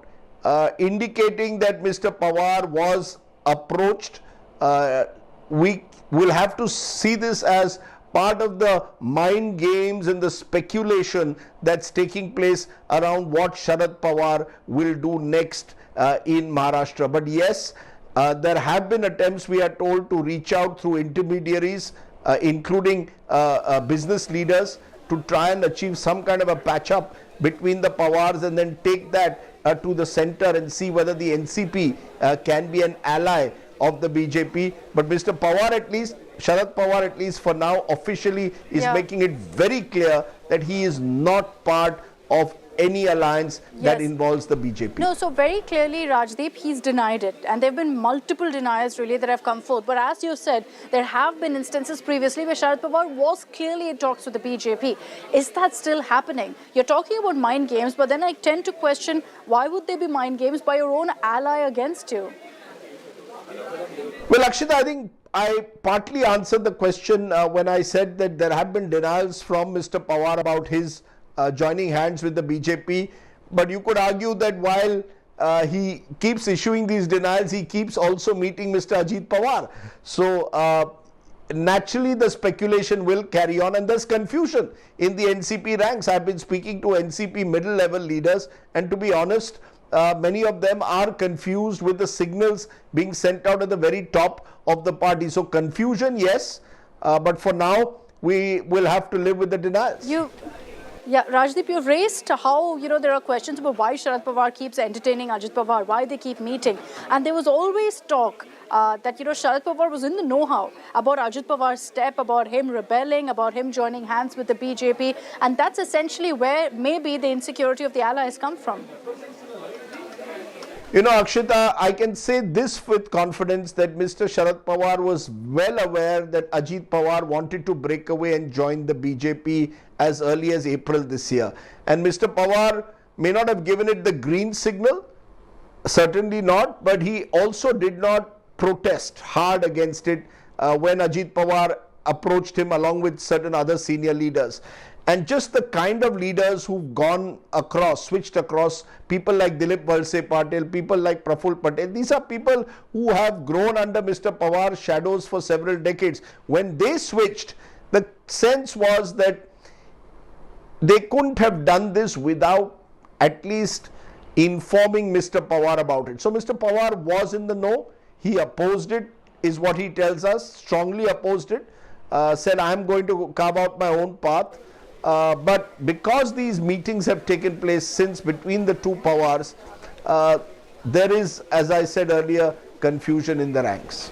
indicating that Mr. Pawar was approached, we will have to see this as part of the mind games and the speculation that's taking place around what Sharad Pawar will do next in Maharashtra. But yes, there have been attempts, we are told, to reach out through intermediaries, including business leaders, to try and achieve some kind of a patch-up between the Pawars and then take that to the center and see whether the NCP can be an ally of the BJP. But Mr. Pawar, at least, Sharad Pawar, at least for now, officially is making it very clear that he is not part of any alliance that involves the BJP. No, so very clearly, Rajdeep, he's denied it. And there have been multiple denials, really, that have come forth. But as you said, there have been instances previously where Sharad Pawar was clearly in talks with the BJP. Is that still happening? You're talking about mind games, but then I tend to question, why would they be mind games by your own ally against you? Well, Akshita, I think I partly answered the question when I said that there have been denials from Mr. Pawar about his joining hands with the BJP. But you could argue that while he keeps issuing these denials, he keeps also meeting Mr. Ajit Pawar. So naturally the speculation will carry on, and there's confusion in the NCP ranks. I've been speaking to NCP middle level leaders, and to be honest, many of them are confused with the signals being sent out at the very top of the party. So confusion, yes, but for now we will have to live with the denials. Yeah, Rajdeep, you've raised how, there are questions about why Sharad Pawar keeps entertaining Ajit Pawar, why they keep meeting. And there was always talk that, Sharad Pawar was in the know-how about Ajit Pawar's step, about him rebelling, about him joining hands with the BJP. And that's essentially where maybe the insecurity of the allies come from. Akshita, I can say this with confidence that Mr. Sharad Pawar was well aware that Ajit Pawar wanted to break away and join the BJP as early as April this year. And Mr. Pawar may not have given it the green signal, certainly not, but he also did not protest hard against it when Ajit Pawar approached him along with certain other senior leaders. And just the kind of leaders who've gone across, switched across, people like Dilip Valse Patil, people like Praful Patel, these are people who have grown under Mr. Pawar's shadows for several decades. When they switched, the sense was that they couldn't have done this without at least informing Mr. Pawar about it. So Mr. Pawar was in the know. He opposed it, is what he tells us, strongly opposed it, said, I'm going to carve out my own path. But because these meetings have taken place since between the two Pawars, there is, as I said earlier, confusion in the ranks.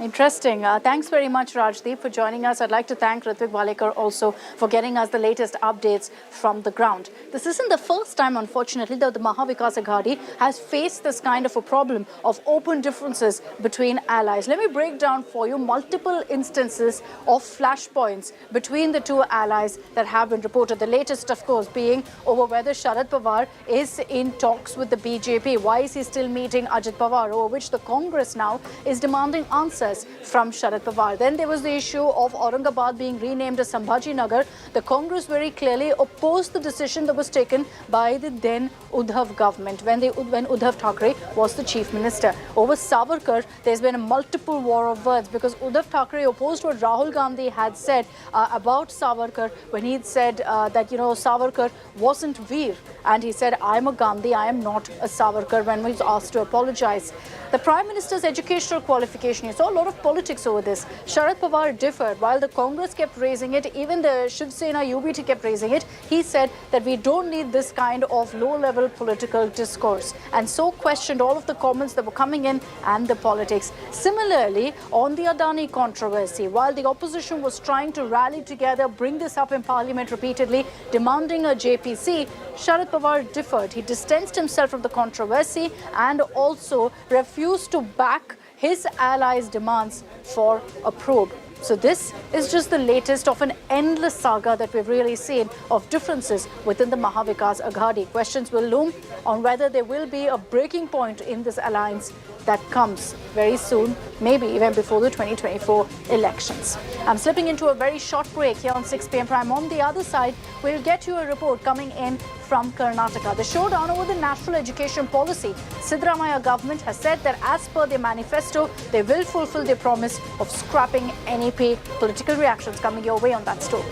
Interesting. Thanks very much, Rajdeep, for joining us. I'd like to thank Ritvik Walekar also for getting us the latest updates from the ground. This isn't the first time, unfortunately, that the Maha Vikas Aghadi has faced this kind of a problem of open differences between allies. Let me break down for you multiple instances of flashpoints between the two allies that have been reported. The latest, of course, being over whether Sharad Pawar is in talks with the BJP. Why is he still meeting Ajit Pawar, over which the Congress now is demanding answers from Sharad Pawar. Then there was the issue of Aurangabad being renamed as Sambhaji Nagar. The Congress very clearly opposed the decision that was taken by the then Uddhav government when Uddhav Thackeray was the chief minister. Over Savarkar, there's been a multiple war of words because Uddhav Thackeray opposed what Rahul Gandhi had said about Savarkar when he said that, Savarkar wasn't Veer. And he said, I'm a Gandhi, I am not a Savarkar, when he was asked to apologize. The Prime Minister's educational qualification, you saw a lot of politics over this. Sharad Pawar differed. While the Congress kept raising it, even the Shiv Sena UBT kept raising it, he said that we don't need this kind of low-level political discourse, and so questioned all of the comments that were coming in and the politics. Similarly, on the Adani controversy, while the opposition was trying to rally together, bring this up in Parliament repeatedly, demanding a JPC, Sharad Pawar differed. He distanced himself from the controversy and also refused to back his allies' demands for a probe. So this is just the latest of an endless saga that we've really seen of differences within the Maha Vikas Aghadi. Questions will loom on whether there will be a breaking point in this alliance that comes very soon, maybe even before the 2024 elections. I'm slipping into a very short break here on 6 p.m. Prime. On the other side, we'll get you a report coming in from Karnataka. The showdown over the national education policy. Siddaramaiah government has said that as per their manifesto, they will fulfill their promise of scrapping NEP. Political reactions coming your way on that story.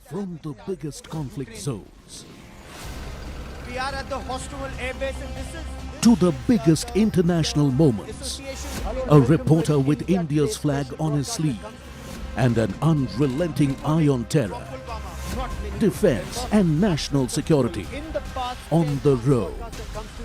From the biggest conflict zones we are at the hostile airbase and this is to the biggest international moments, a reporter with India's flag on his sleeve and an unrelenting eye on terror, defense and national security, on the road,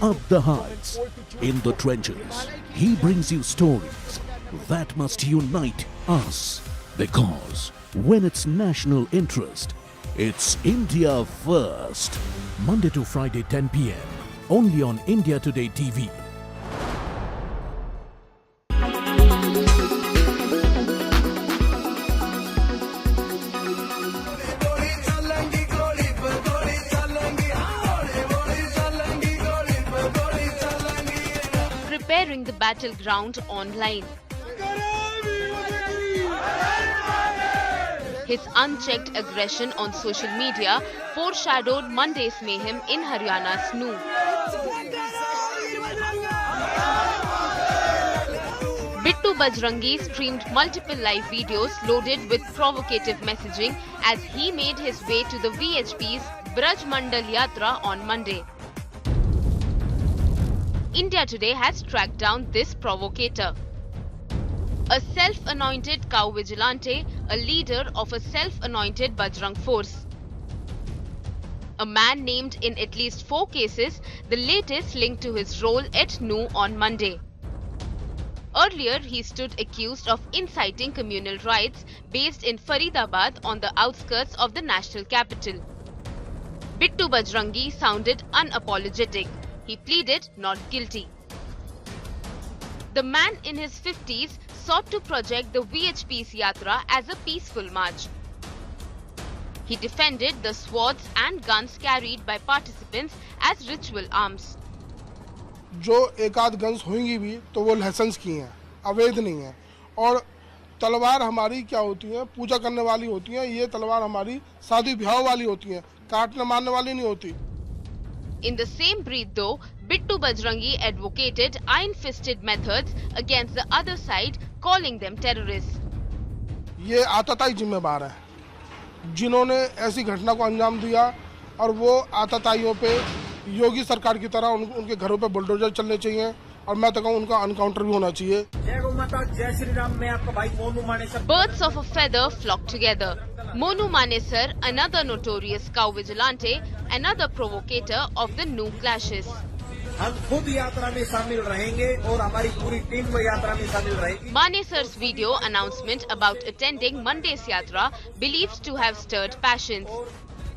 up the heights, in the trenches. He brings you stories that must unite us, because when it's national interest, it's India first. Monday to Friday 10 p.m. only on India Today TV. Preparing the battleground online. His unchecked aggression on social media foreshadowed Monday's mayhem in Haryana's Nuh. Bittu Bajrangi streamed multiple live videos loaded with provocative messaging as he made his way to the VHP's Braj Mandal Yatra on Monday. India Today has tracked down this provocator. A self-anointed cow vigilante, a leader of a self-anointed Bajrang force. A man named in at least 4 cases, the latest linked to his role at Nuh on Monday. Earlier, he stood accused of inciting communal riots based in Faridabad on the outskirts of the national capital. Bittu Bajrangi sounded unapologetic. He pleaded not guilty. The man in his 50s sought to project the VHP's Yatra as a peaceful march. He defended the swords and guns carried by participants as ritual arms. जो एक आध guns होंगी भी तो वो licence की हैं, अवैध नहीं है। और तलवार हमारी क्या होती है, पूजा करने वाली होती है। ये तलवार हमारी शादी ब्याह वाली होती है, काटने मारने वाली नहीं होती। In the same breath though, Bittu Bajrangi advocated iron-fisted methods against the other side, calling them terrorists. ये आतताई जिम्मेदार है, जिन्होंने ऐसी घटना को अंजाम दिया और वो आतताइयों पे योगी सरकार की तरह उनके घरों पे बुलडोजर चलने चाहिए और मैं तो कहूँ उनका अनकाउंटर भी होना चाहिए। Birds of a feather flock together. Monu Manesar, another notorious cow vigilante, another provocator of the Nuh clashes. हम खुद यात्रा में शामिल रहेंगे और हमारी पूरी टीम को यात्रा में शामिल रहेगी। Manesar's video announcement about attending Monday's Yatra believed to have stirred passions.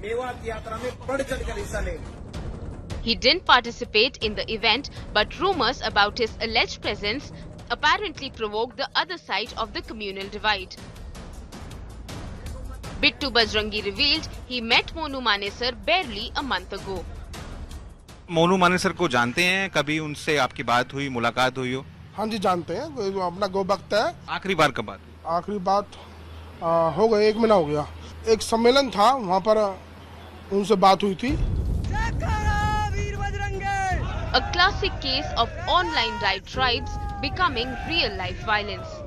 Mewat यात्रा में बढ़ चढ़कर हिस्सा लेंगे। He didn't participate in the event, but rumors about his alleged presence apparently provoked the other side of the communal divide. Bittu Bajrangi revealed he met Monu Manesar barely a month ago. Monu Manesar को जानते हैं? कभी उनसे आपकी बात हुई, मुलाकात हुई हो? हाँ जी जानते हैं, अपना गो वक्त है। आखिरी बार कब बात? आखिरी बात हो गया, 1 महीना हो गया। एक सम्मेलन था, वहाँ पर उनसे बात हुई थी। A classic case of online diatribes becoming real-life violence.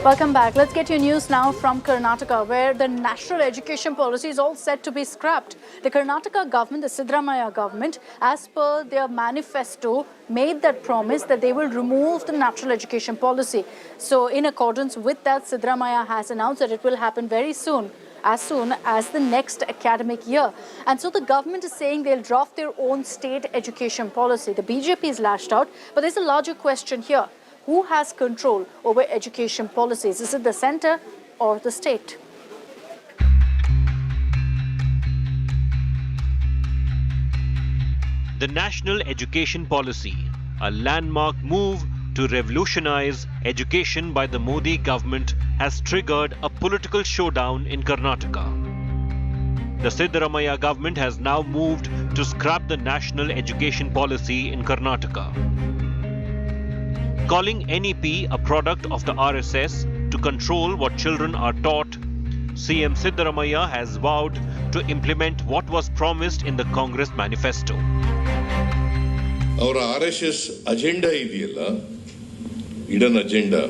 Welcome back. Let's get your news now from Karnataka, where the national education policy is all set to be scrapped. The Karnataka government, the Siddaramaiah government, as per their manifesto, made that promise that they will remove the national education policy. So in accordance with that, Siddaramaiah has announced that it will happen very soon as the next academic year. And so the government is saying they'll draft their own state education policy. The BJP is lashed out, but there's a larger question here. Who has control over education policies? Is it the centre or the state? The National Education Policy, a landmark move to revolutionize education by the Modi government, has triggered a political showdown in Karnataka. The Siddaramaiah government has now moved to scrap the National Education Policy in Karnataka. Calling NEP a product of the RSS to control what children are taught, CM Siddaramaiah has vowed to implement what was promised in the Congress manifesto. ಅವರ RSS agenda ಇದೆಯಲ್ಲ, ಇಡನ್ agenda,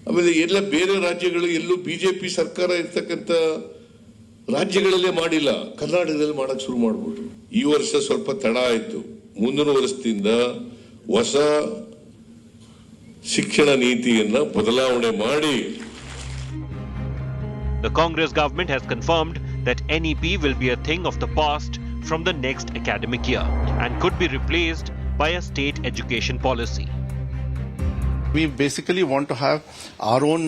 ಆಮೇಲೆ ಎಲ್ಲ ಬೇರೆ ರಾಜ್ಯಗಳು ಎಲ್ಲೂ BJP ಸರ್ಕಾರ ಇರ್ತಕ್ಕಂಥ ರಾಜ್ಯಗಳಲ್ಲೇ ಮಾಡಿಲ್ಲ, ಕರ್ನಾಟಕದಲ್ಲಿ ಮಾಡಕ್ ಶುರು ಮಾಡ್ಬಿಟ್ರು. ಈ ವರ್ಷ ಸ್ವಲ್ಪ ತಡ ಆಯ್ತು. ಮುಂದಿನ ವರ್ಷದಿಂದ ಹೊಸ ಶಿಕ್ಷಣ ನೀತಿಯನ್ನ ಬದಲಾವಣೆ ಮಾಡಿ. The Congress government has confirmed that NEP will be a thing of the past from the next academic year and could be replaced by a state education policy. We basically want to have our own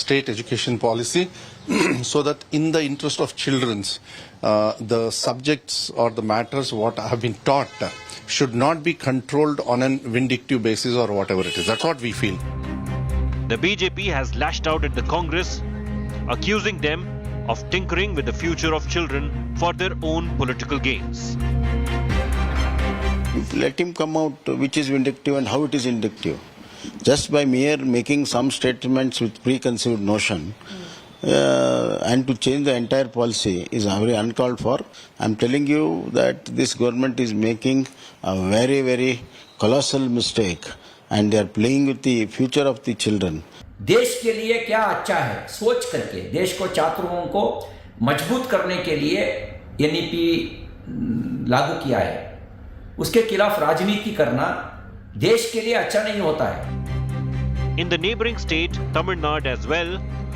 state education policy so that in the interest of children's, the subjects or the matters what have been taught should not be controlled on a vindictive basis or whatever it is. That's what we feel. The BJP has lashed out at the Congress, accusing them of tinkering with the future of children for their own political gains. Let him come out which is vindictive and how it is vindictive. Just by mere making some statements with preconceived notion and to change the entire policy is very uncalled for. I'm telling you that this government is making a very, very colossal mistake and they are playing with the future of the children. देश के लिए क्या अच्छा है सोच करके देश को छात्रों को मजबूत करने के लिए एनईपी लागू किया है, उसके खिलाफ राजनीति करना देश के लिए अच्छा नहीं होता है. In the neighboring state, Tamil Nadu as well,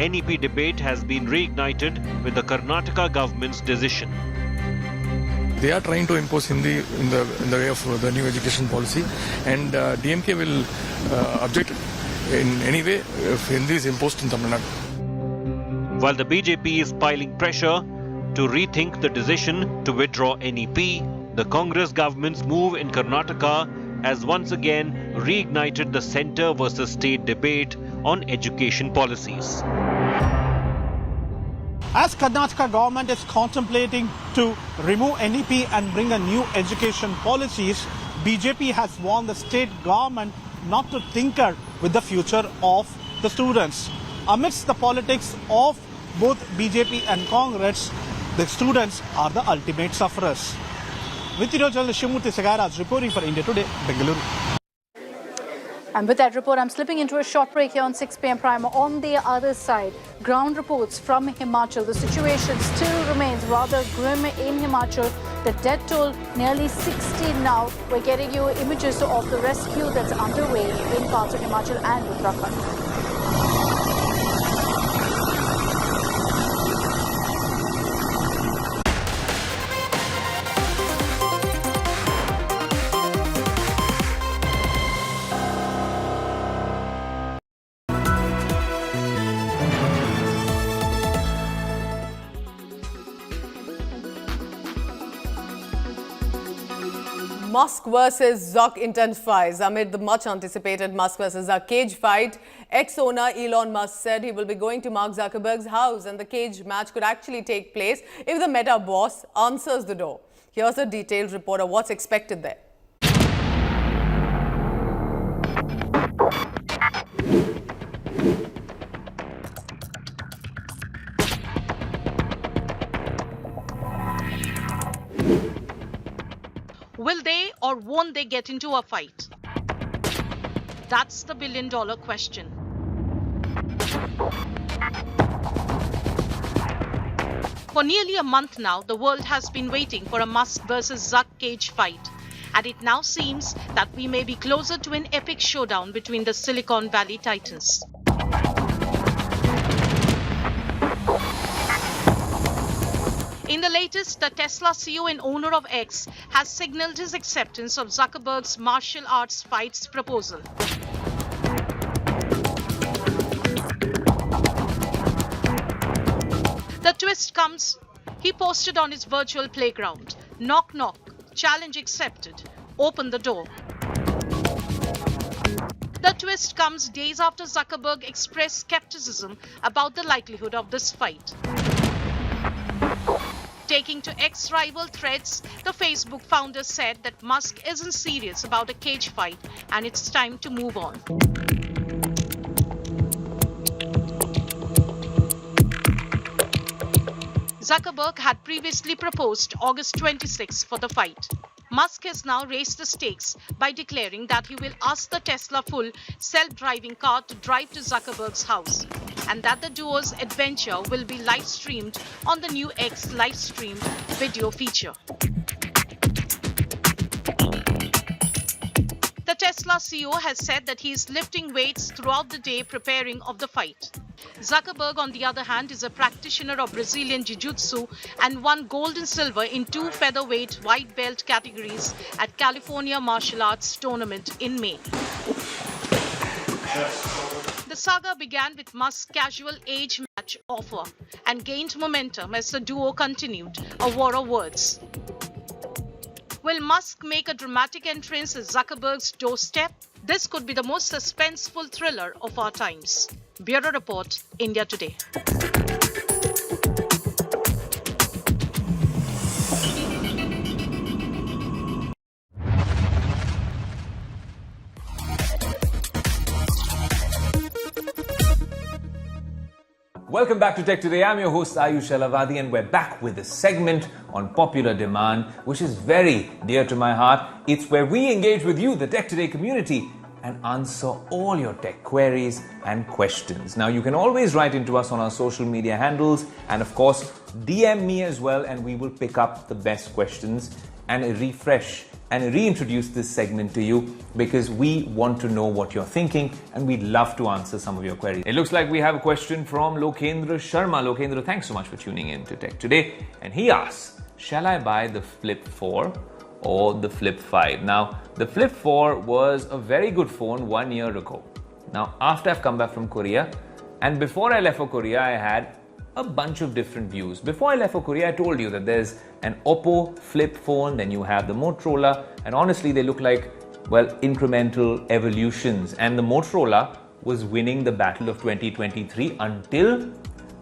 NEP debate has been reignited with the Karnataka government's decision. They are trying to impose Hindi in the way of the new education policy, and DMK will object in any way if Hindi is imposed in Tamil Nadu. While the BJP is piling pressure to rethink the decision to withdraw NEP, the Congress government's move in Karnataka has once again reignited the centre versus state debate on education policies. As Karnataka government is contemplating to remove NEP and bring a new education policies, BJP has warned the state government not to tinker with the future of the students. Amidst the politics of both BJP and Congress, the students are the ultimate sufferers. With you, journalist Shimurti Sagaraj reporting for India Today, Bengaluru. And with that report, I'm slipping into a short break here on 6 p.m. Prime. On the other side, ground reports from Himachal. The situation still remains rather grim in Himachal. The death toll nearly 60 now. We're getting you images of the rescue that's underway in parts of Himachal and Uttarakhand. Musk versus Zuck intensifies. Amid the much-anticipated Musk versus Zuck cage fight, ex-owner Elon Musk said he will be going to Mark Zuckerberg's house, and the cage match could actually take place if the Meta boss answers the door. Here's a detailed report of what's expected there. Will they or won't they get into a fight? That's the billion-dollar question. For nearly a month now, the world has been waiting for a Musk versus Zuck cage fight. And it now seems that we may be closer to an epic showdown between the Silicon Valley titans. In the latest, the Tesla CEO and owner of X has signaled his acceptance of Zuckerberg's martial arts fights proposal. The twist comes, he posted on his virtual playground, "Knock knock, challenge accepted, open the door." The twist comes days after Zuckerberg expressed skepticism about the likelihood of this fight. Taking to ex-rival threads, the Facebook founder said that Musk isn't serious about a cage fight and it's time to move on. Zuckerberg had previously proposed August 26 for the fight. Musk has now raised the stakes by declaring that he will ask the Tesla full self-driving car to drive to Zuckerberg's house, and that the duo's adventure will be live-streamed on the new X live-stream video feature. The Tesla CEO has said that he is lifting weights throughout the day preparing of the fight. Zuckerberg, on the other hand, is a practitioner of Brazilian Jiu-Jitsu and won gold and silver in 2 featherweight white belt categories at California Martial Arts Tournament in May. The saga began with Musk's casual age match offer and gained momentum as the duo continued a war of words. Will Musk make a dramatic entrance at Zuckerberg's doorstep? This could be the most suspenseful thriller of our times. Bureau Report, India Today. Welcome back to Tech Today. I'm your host Ayush Alavadi, and we're back with a segment on popular demand, which is very dear to my heart. It's where we engage with you, the Tech Today community, and answer all your tech queries and questions. Now, you can always write into us on our social media handles, and of course, DM me as well, and we will pick up the best questions and refresh and reintroduce this segment to you, because we want to know what you're thinking and we'd love to answer some of your queries. It looks like we have a question from Lokendra Sharma. Lokendra, thanks so much for tuning in to Tech Today. And he asks, shall I buy the Flip 4 or the Flip 5? Now, the Flip 4 was a very good phone 1 year ago. Now, after I've come back from Korea, and before I left for Korea, I had a bunch of different views. Before I left for Korea, I told you that there's an Oppo flip phone, then you have the Motorola, and honestly, they look like, well, incremental evolutions. And the Motorola was winning the battle of 2023 until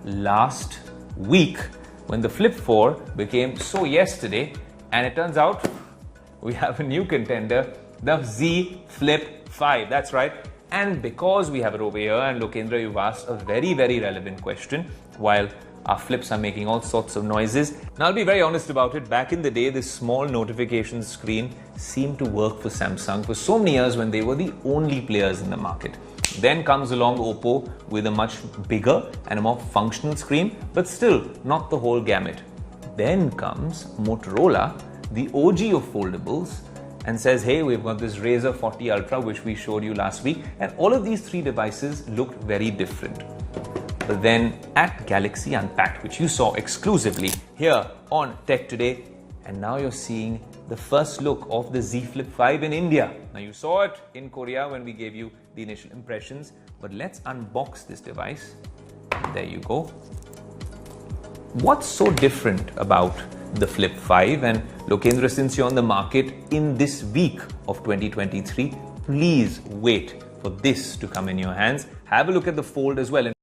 last week, when the Flip 4 became so yesterday, and it turns out we have a new contender, the Z Flip 5. That's right. And because we have it over here, and Lokendra, you've asked a very, very relevant question, while our flips are making all sorts of noises. Now, I'll be very honest about it. Back in the day, this small notification screen seemed to work for Samsung for so many years when they were the only players in the market. Then comes along Oppo with a much bigger and a more functional screen, but still not the whole gamut. Then comes Motorola, the OG of foldables, and says, hey, we've got this Razr 40 Ultra, which we showed you last week. And all of these 3 devices looked very different. But then at Galaxy Unpacked, which you saw exclusively here on Tech Today, and now you're seeing the first look of the Z Flip 5 in India. Now, you saw it in Korea when we gave you the initial impressions, but let's unbox this device. There you go. What's so different about the Flip 5? And Lokendra, since you're on the market in this week of 2023, please wait for this to come in your hands. Have a look at the fold as well.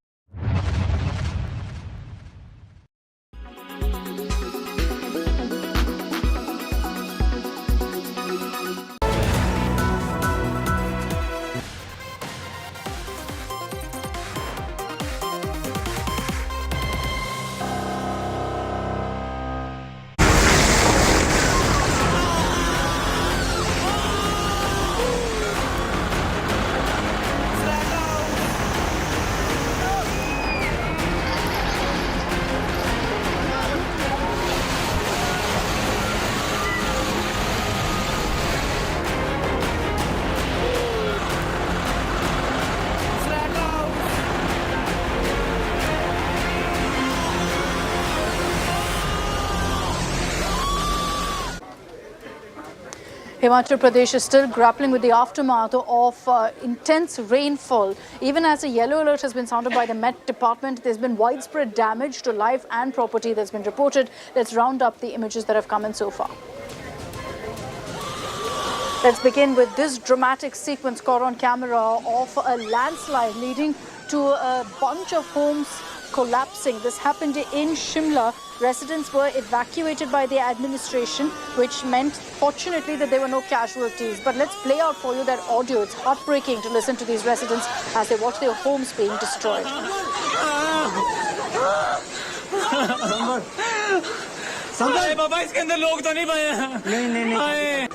Himachal Pradesh is still grappling with the aftermath of intense rainfall. Even as a yellow alert has been sounded by the Met Department, there's been widespread damage to life and property that's been reported. Let's round up the images that have come in so far. Let's begin with this dramatic sequence caught on camera of a landslide leading to a bunch of homes collapsing. This happened in Shimla. Residents were evacuated by the administration, which meant, fortunately, that there were no casualties. But let's play out for you that audio. It's heartbreaking to listen to these residents as they watch their homes being destroyed. बाबा इसके अंदर लोग तो नहीं पाए नहीं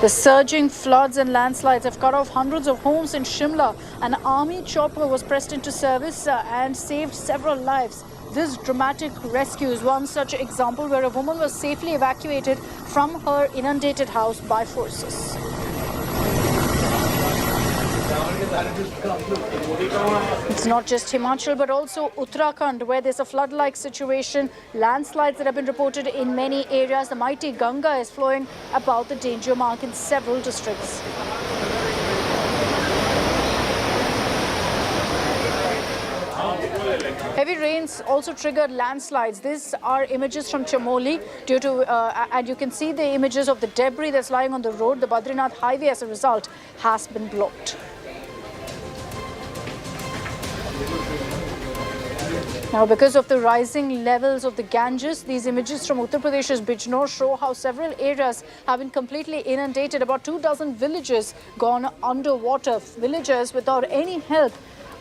The surging floods and landslides have cut off hundreds of homes in Shimla. An army chopper was pressed into service and saved several lives. This dramatic rescue is one such example where a woman was safely evacuated from her inundated house by forces. It's not just Himachal but also Uttarakhand where there's a flood-like situation, landslides that have been reported in many areas. The mighty Ganga is flowing about the danger mark in several districts. Heavy rains also triggered landslides. These are images from Chamoli due to, and you can see the images of the debris that's lying on the road. The Badrinath highway as a result has been blocked. Now, because of the rising levels of the Ganges, these images from Uttar Pradesh's Bijnor show how several areas have been completely inundated. About 24 villages gone underwater. Villagers without any help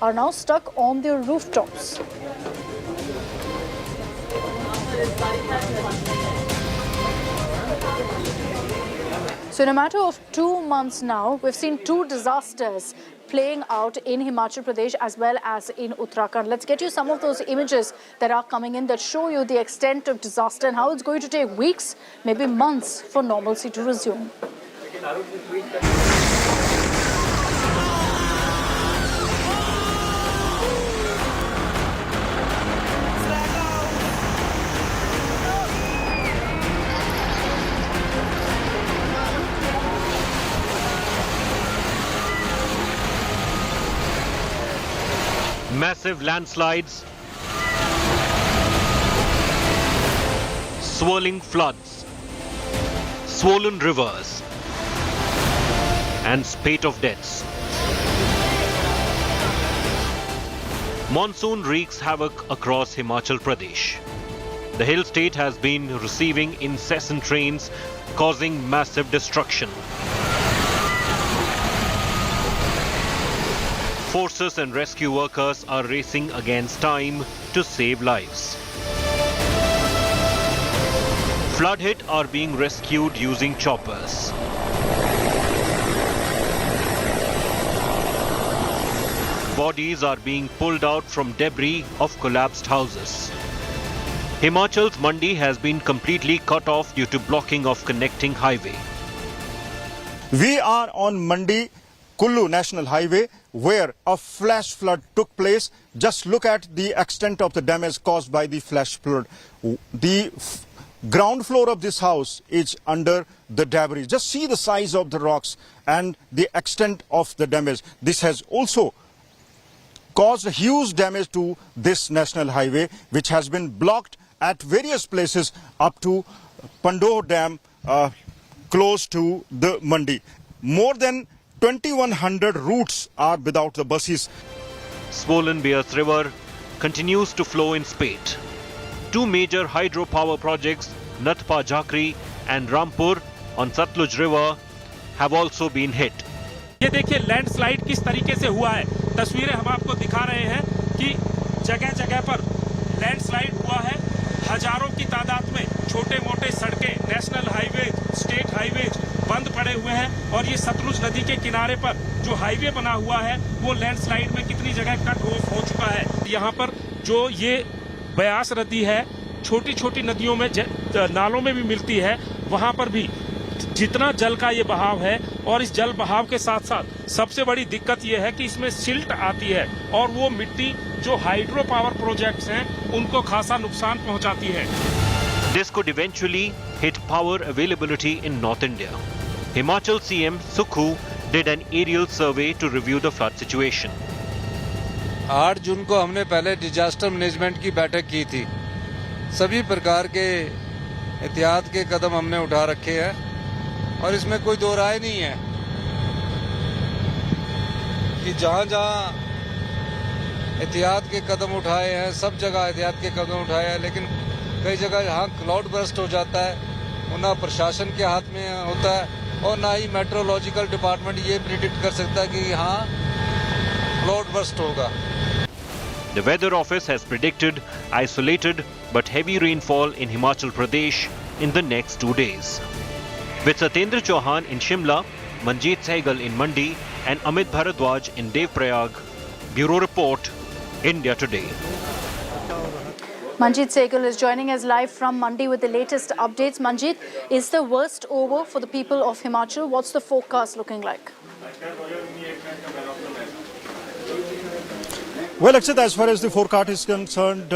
are now stuck on their rooftops. So in a matter of 2 months now, we've seen 2 disasters playing out in Himachal Pradesh as well as in Uttarakhand. Let's get you some of those images that are coming in that show you the extent of disaster and how it's going to take weeks, maybe months for normalcy to resume. Massive landslides, swirling floods, swollen rivers, and spate of deaths. Monsoon wreaks havoc across Himachal Pradesh. The hill state has been receiving incessant rains, causing massive destruction. Forces and rescue workers are racing against time to save lives. Flood hit are being rescued using choppers. Bodies are being pulled out from debris of collapsed houses. Himachal's Mandi has been completely cut off due to blocking of connecting highway. We are on Mandi Kullu National Highway where a flash flood took place. Just look at the extent of the damage caused by the flash flood. The ground floor of this house is under the debris. Just see the size of the rocks and the extent of the damage. This has also caused huge damage to this national highway, which has been blocked at various places up to Pandoh Dam close to the Mandi. More than 2,100 routes are without the buses. Swollen Bears River continues to flow in spate. 2 major hydropower projects, Natpa Jhakri and Rampur on Satluj River, have also been hit. ये देखिए landslide किस तरीके से हुआ है। तस्वीरें हम आपको दिखा रहे हैं कि जगह जगह पर लैंडस्लाइड हुआ है। हजारों की तादाद में छोटे मोटे सड़कें, नेशनल हाईवे, स्टेट हाईवे बंद पड़े हुए हैं और ये सतलुज नदी के किनारे पर जो हाईवे बना हुआ है वो लैंडस्लाइड में कितनी जगह कट हो चुका है। यहाँ पर जो ये ब्यास नदी है, छोटी छोटी नदियों में नालों में भी मिलती है, वहाँ पर भी जितना जल का ये बहाव है, और इस जल बहाव के साथ साथ सबसे बड़ी दिक्कत ये है कि इसमें सिल्ट आती है और वो मिट्टी जो हाइड्रो पावर प्रोजेक्ट्स हैं उनको खासा नुकसान पहुंचाती है। This could eventually hit power availability in North India. Himachal CM Sukhu did an aerial survey to review the flood situation. 8 जून को हमने पहले डिजास्टर मैनेजमेंट की बैठक की थी। सभी प्रकार के एहतियात के कदम हमने उठा रखे हैं और इसमें कोई दो राय नहीं है कि जहां एहतियात के कदम उठाए हैं, सब जगह एहतियात के कदम उठाए हैं, लेकिन कई जगह जहाँ क्लाउड बर्स्ट हो जाता है वो ना प्रशासन के हाथ में होता है और ना ही मेट्रोलॉजिकल डिपार्टमेंट ये प्रिडिक्ट कर सकता है कि हाँ क्लाउड बर्स्ट होगा। The Weather Office has predicted isolated but heavy rainfall in Himachal Pradesh in the next 2 days. With Satyendra Chauhan in Shimla, Manjeet Sehgal in Mandi and Amit Bharadwaj in Devprayag, Bureau Report, India Today. Manjeet Sehgal is joining us live from Mandi with the latest updates. Manjeet, is the worst over for the people of Himachal? What's the forecast looking like? Well, Akshit, as far as the forecast is concerned,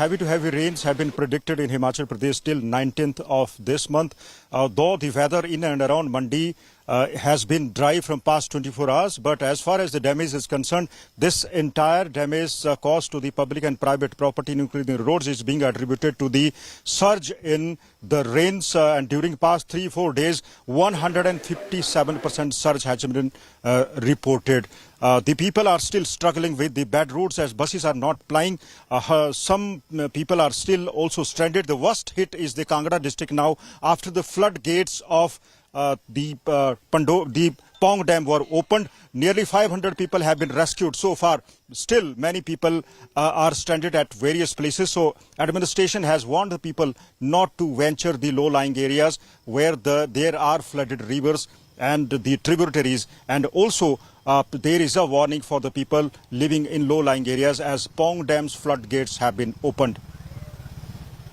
heavy to heavy rains have been predicted in Himachal Pradesh till 19th of this month. Though the weather in and around Mandi has been dry from past 24 hours, but as far as the damage is concerned, this entire damage caused to the public and private property, including roads, is being attributed to the surge in the rains. And during past 3-4 days, 157% surge has been reported. The people are still struggling with the bad roads as buses are not plying. Some people are still also stranded. The worst hit is the Kangra district now after the floodgates of the Pong Dam were opened. Nearly 500 people have been rescued so far. Still, many people are stranded at various places. So, administration has warned the people not to venture the low-lying areas where there are flooded rivers and the tributaries, and also there is a warning for the people living in low-lying areas as Pong Dam's floodgates have been opened.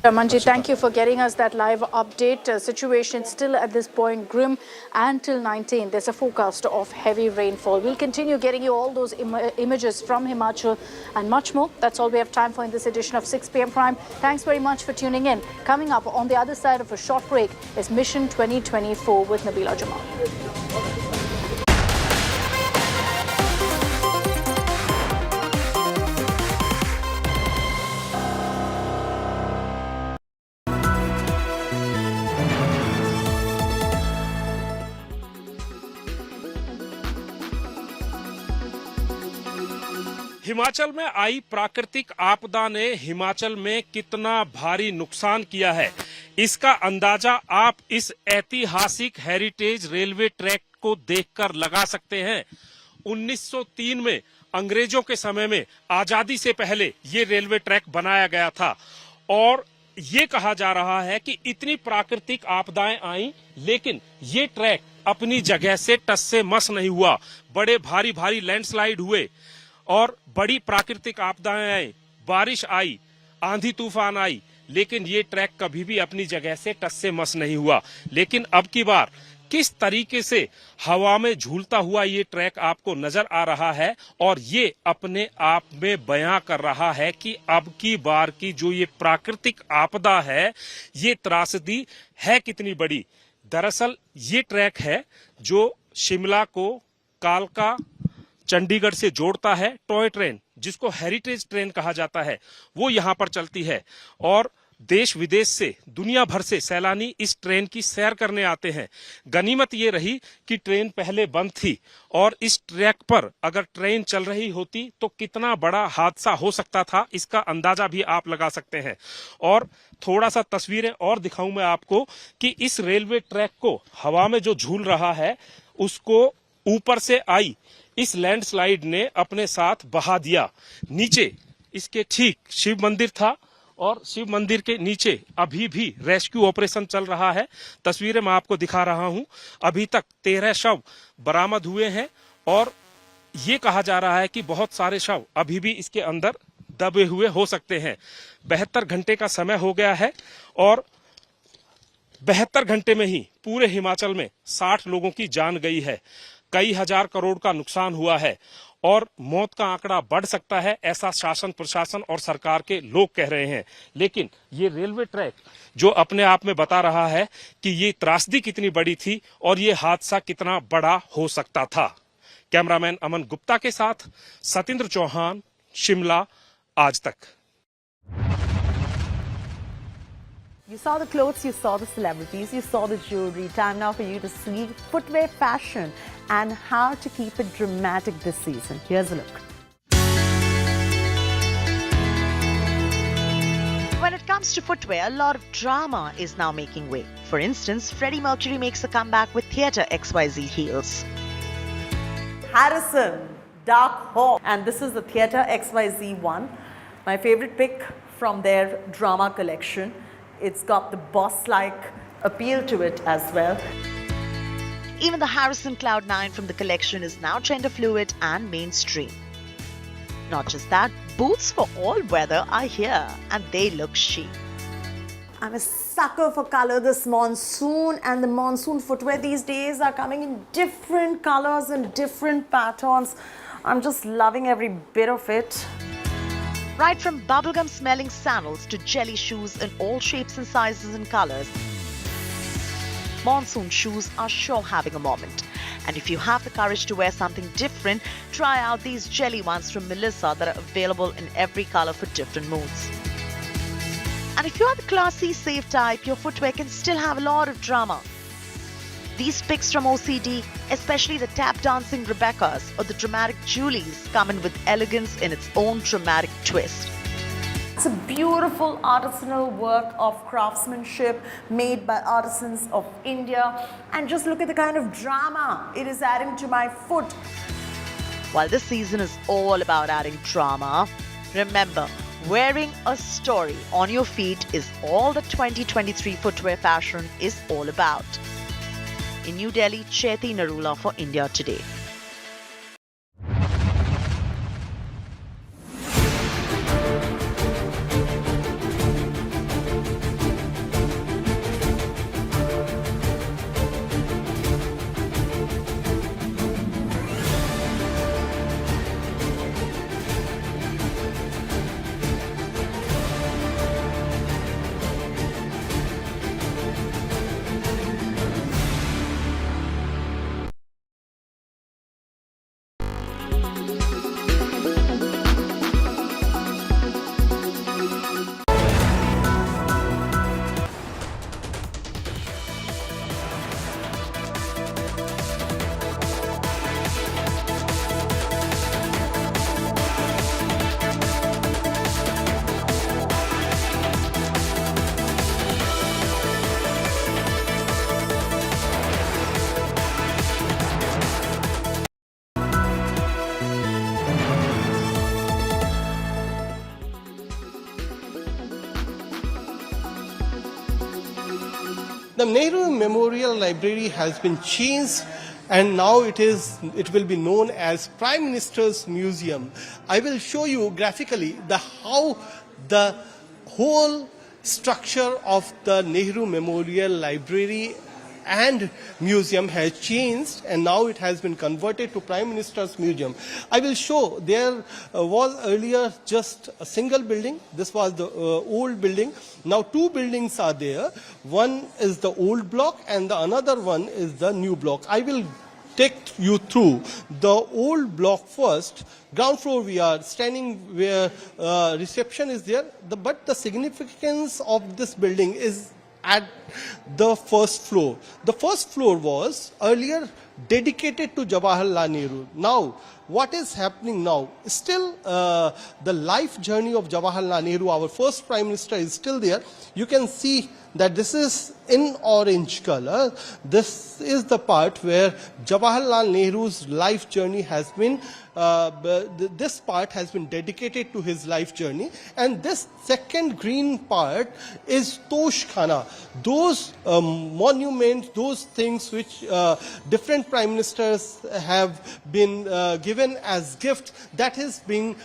Manjeet, thank you for getting us that live update. Situation still at this point grim, and till 19 there's a forecast of heavy rainfall. We'll continue getting you all those images from Himachal and much more. That's all we have time for in this edition of 6 PM Prime. Thanks very much for tuning in. Coming up on the other side of a short break is Mission 2024 with Nabila Jamal. Himachal में आई प्राकृतिक आपदा ने हिमाचल में कितना भारी नुकसान किया है, इसका अंदाजा आप इस ऐतिहासिक हेरिटेज रेलवे ट्रैक को देखकर लगा सकते हैं। 1903 में अंग्रेजों के समय में आजादी से पहले ये रेलवे ट्रैक बनाया गया था और ये कहा जा रहा है कि इतनी प्राकृतिक आपदाएं आई लेकिन ये ट्रैक अपनी जगह से टस से मस नहीं हुआ। बड़े भारी भारी लैंडस्लाइड हुए और बड़ी प्राकृतिक आपदाएं आई, बारिश आई, आंधी तूफान आई, लेकिन ये ट्रैक कभी भी अपनी जगह से टस से मस नहीं हुआ। लेकिन अब की बार किस तरीके से हवा में झूलता हुआ ये ट्रैक आपको नजर आ रहा है और ये अपने आप में बयां कर रहा है कि अब की बार की जो ये प्राकृतिक आपदा है, ये त्रासदी है कितनी बड़ी। दरअसल ये ट्रैक है जो शिमला को कालका चंडीगढ़ से जोड़ता है। टॉय ट्रेन, जिसको हेरिटेज ट्रेन कहा जाता है, वो यहाँ पर चलती है और देश विदेश से, दुनिया भर से सैलानी इस ट्रेन की सैर करने आते हैं। गनीमत ये रही कि ट्रेन पहले बंद थी और इस ट्रैक पर अगर ट्रेन चल रही होती तो कितना बड़ा हादसा हो सकता था, इसका अंदाजा भी आप लगा सकते हैं। और थोड़ा सा तस्वीरें और दिखाऊं मैं आपको कि इस रेलवे ट्रैक को हवा में जो झूल रहा है उसको ऊपर से आई इस लैंडस्लाइड ने अपने साथ बहा दिया। नीचे इसके ठीक शिव मंदिर था और शिव मंदिर के नीचे अभी भी रेस्क्यू ऑपरेशन चल रहा है। तस्वीरें मैं आपको दिखा रहा हूं। अभी तक 13 शव बरामद हुए हैं और ये कहा जा रहा है कि बहुत सारे शव अभी भी इसके अंदर दबे हुए हो सकते हैं। 72 घंटे का समय हो गया है और 72 घंटे में ही पूरे हिमाचल में 60 लोगों की जान गई है, कई हजार करोड़ का नुकसान हुआ है और मौत का आंकड़ा बढ़ सकता है, ऐसा शासन प्रशासन और सरकार के लोग कह रहे हैं। लेकिन ये रेलवे ट्रैक जो अपने आप में बता रहा है कि ये त्रासदी कितनी बड़ी थी और ये हादसा कितना बड़ा हो सकता था। कैमरामैन अमन गुप्ता के साथ सतेंद्र चौहान, शिमला, आज तक। You saw the clothes, you saw the celebrities, you saw the jewelry. Time now for you to see footwear fashion and how to keep it dramatic this season. Here's a look. When it comes to footwear, a lot of drama is now making way. For instance, Freddie Mercury makes a comeback with Theatre XYZ heels. Harrison, Dark Horse, and this is the Theatre XYZ one. My favorite pick from their drama collection. It's got the boss-like appeal to it as well. Even the Harrison Cloud9 from the collection is now gender fluid and mainstream. Not just that, boots for all weather are here and they look chic. I'm a sucker for color this monsoon, and the monsoon footwear these days are coming in different colors and different patterns. I'm just loving every bit of it. Right from bubblegum smelling sandals to jelly shoes in all shapes and sizes and colors, monsoon shoes are sure having a moment. And if you have the courage to wear something different, try out these jelly ones from Melissa that are available in every color for different moods. And if you are the classy, safe type, your footwear can still have a lot of drama. These picks from OCD, especially the tap dancing Rebeccas or the dramatic Julies, come in with elegance in its own dramatic twist. It's a beautiful artisanal work of craftsmanship made by artisans of India. And just look at the kind of drama it is adding to my foot. While this season is all about adding drama, remember, wearing a story on your feet is all the 2023 footwear fashion is all about. In New Delhi, Chaiti Narula for India Today. The Nehru Memorial Library has been changed, and now it will be known as Prime Minister's Museum. I will show you graphically how the whole structure of the Nehru Memorial Library and museum has changed, and now it has been converted to Prime Minister's Museum. I will show there was earlier just a single building. This was the old building. Now two buildings are there. One is the old block and the another one is the new block. I will take you through the old block first. Ground floor we are standing where reception is there. But the significance of this building is at the first floor. The first floor was earlier dedicated to Jawaharlal Nehru. Now, what is happening now? Still, the life journey of Jawaharlal Nehru, our first Prime Minister, is still there. You can see that this is in orange color. This is the part where Jawaharlal Nehru's life journey has been, this part has been dedicated to his life journey. And this second green part is Tosh Khana. Those monuments, those things which different Prime Ministers have been given as gift, that is being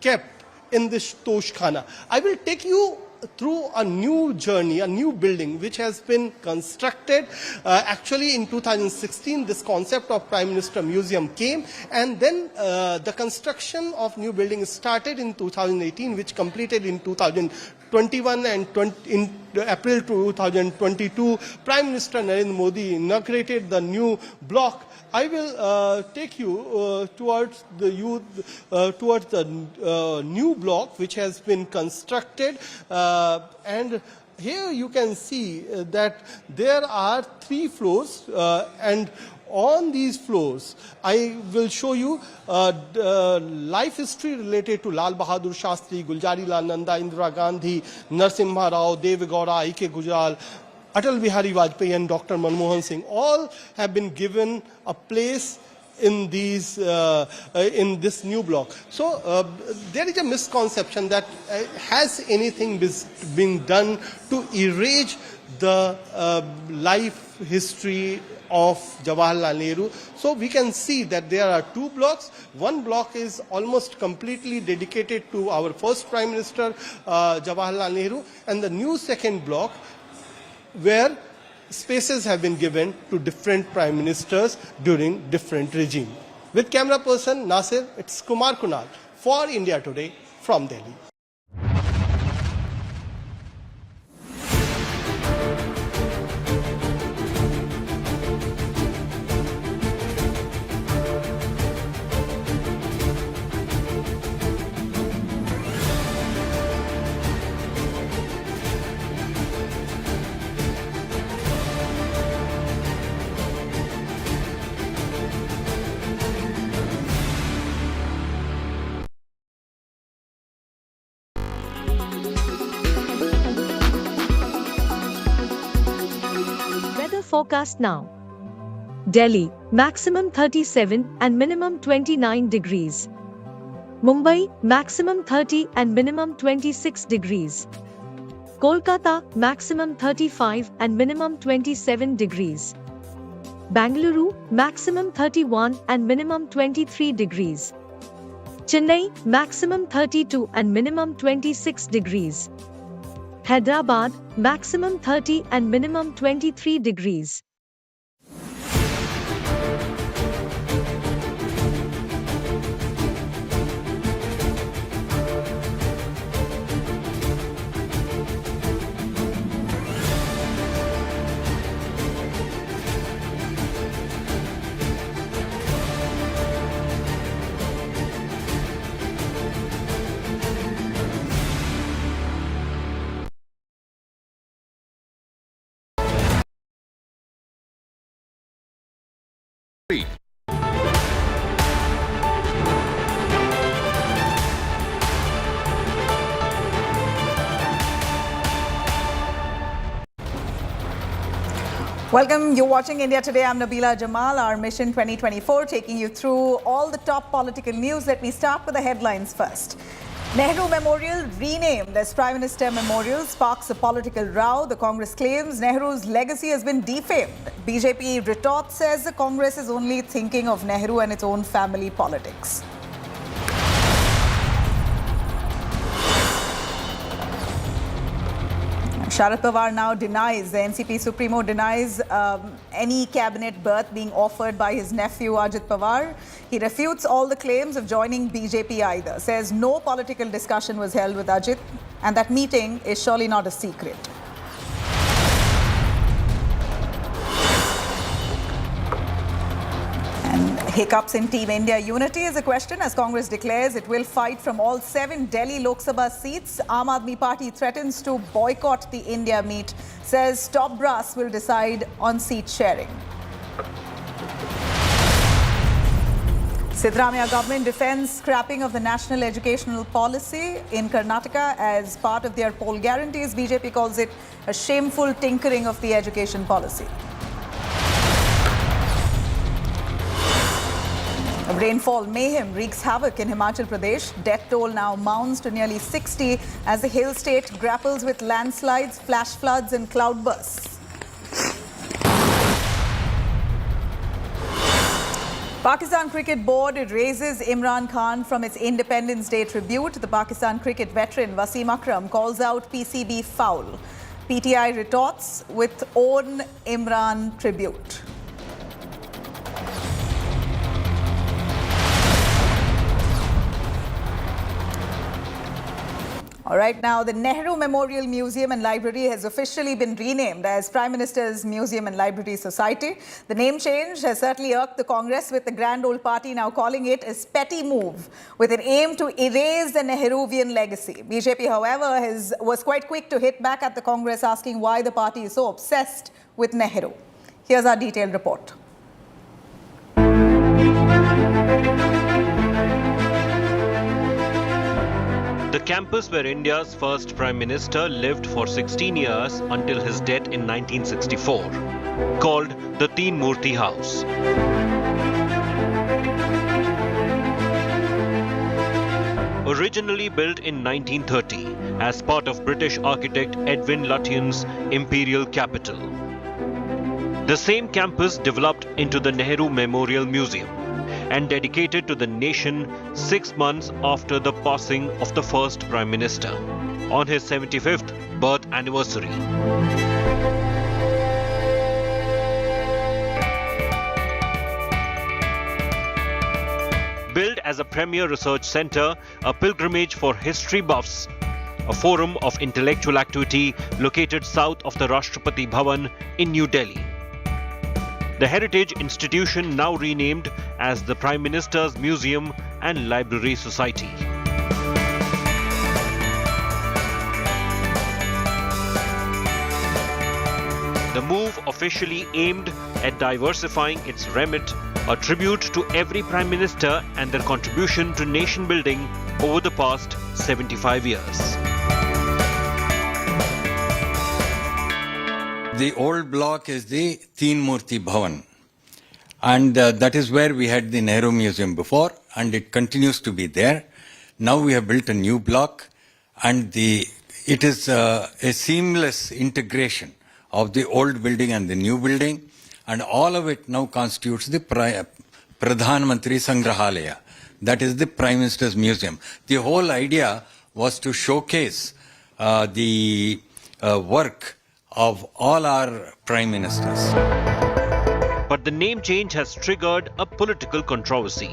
kept in this Tosh Khana. I will take you through a new journey, a new building which has been constructed. Actually, in 2016, this concept of Prime Minister Museum came, and then the construction of new building started in 2018, which completed in 2021, and in April 2022, Prime Minister Narendra Modi inaugurated the new block. I will take you towards the new block which has been constructed, and here you can see that there are 3 floors, and on these floors I will show you life history related to Lal Bahadur Shastri, Guljari Lal Nanda, Indira Gandhi, Narasimha Rao, Deve Gowda, I.K. Gujral, Atal Bihari Vajpayee and Dr. Manmohan Singh. All have been given a place in these in this new block. So there is a misconception that has anything been done to erase the life history of Jawaharlal Nehru. So we can see that there are 2 blocks. One block is almost completely dedicated to our first Prime Minister Jawaharlal Nehru, and the new second block where spaces have been given to different prime ministers during different regimes. With camera person Nasir, it's Kumar Kunal for India Today from Delhi. Forecast now. Delhi, maximum 37 and minimum 29 degrees. Mumbai, maximum 30 and minimum 26 degrees. Kolkata, maximum 35 and minimum 27 degrees. Bangalore, maximum 31 and minimum 23 degrees. Chennai, maximum 32 and minimum 26 degrees. Hyderabad, maximum 30 and minimum 23 degrees. Welcome. You're watching India Today. I'm Nabila Jamal. Our Mission 2024, taking you through all the top political news. Let me start with the headlines first. Nehru Memorial renamed as Prime Minister Memorial sparks a political row. The Congress claims Nehru's legacy has been defamed. BJP retort says the Congress is only thinking of Nehru and its own family politics. Sharad Pawar now denies, the NCP Supremo denies any cabinet berth being offered by his nephew Ajit Pawar. He refutes all the claims of joining BJP either, says no political discussion was held with Ajit and that meeting is surely not a secret. Hiccups in Team India unity is a question as Congress declares it will fight from all 7 Delhi Lok Sabha seats. Aam Aadmi Party threatens to boycott the India meet, says top brass will decide on seat sharing. Siddaramaiah government defends scrapping of the national educational policy in Karnataka as part of their poll guarantees. BJP calls it a shameful tinkering of the education policy. Rainfall mayhem wreaks havoc in Himachal Pradesh. Death toll now mounts to nearly 60 as the hill state grapples with landslides, flash floods and cloudbursts. Pakistan Cricket Board raises Imran Khan from its Independence Day tribute. The Pakistan cricket veteran Wasim Akram calls out PCB foul. PTI retorts with own Imran tribute. All right, now the Nehru Memorial Museum and Library has officially been renamed as Prime Minister's Museum and Library Society. The name change has certainly irked the Congress, with the Grand Old Party now calling it a petty move with an aim to erase the Nehruvian legacy. BJP, however, was quite quick to hit back at the Congress, asking why the party is so obsessed with Nehru. Here's our detailed report. The campus where India's first Prime Minister lived for 16 years until his death in 1964, called the Teen Murti House. Originally built in 1930 as part of British architect Edwin Lutyen's imperial capital. The same campus developed into the Nehru Memorial Museum and dedicated to the nation 6 months after the passing of the first Prime Minister on his 75th birth anniversary. Built as a premier research center, a pilgrimage for history buffs, a forum of intellectual activity located south of the Rashtrapati Bhavan in New Delhi. The heritage institution now renamed as the Prime Minister's Museum and Library Society. The move officially aimed at diversifying its remit, a tribute to every Prime Minister and their contribution to nation building over the past 75 years. The old block is the Teen Murti Bhavan, and that is where we had the Nehru Museum before, and it continues to be there. Now we have built a new block, and it is a seamless integration of the old building and the new building, and all of it now constitutes the Pradhan Mantri Sangrahalaya, that is the Prime Minister's Museum. The whole idea was to showcase the work of all our Prime Ministers. But the name change has triggered a political controversy.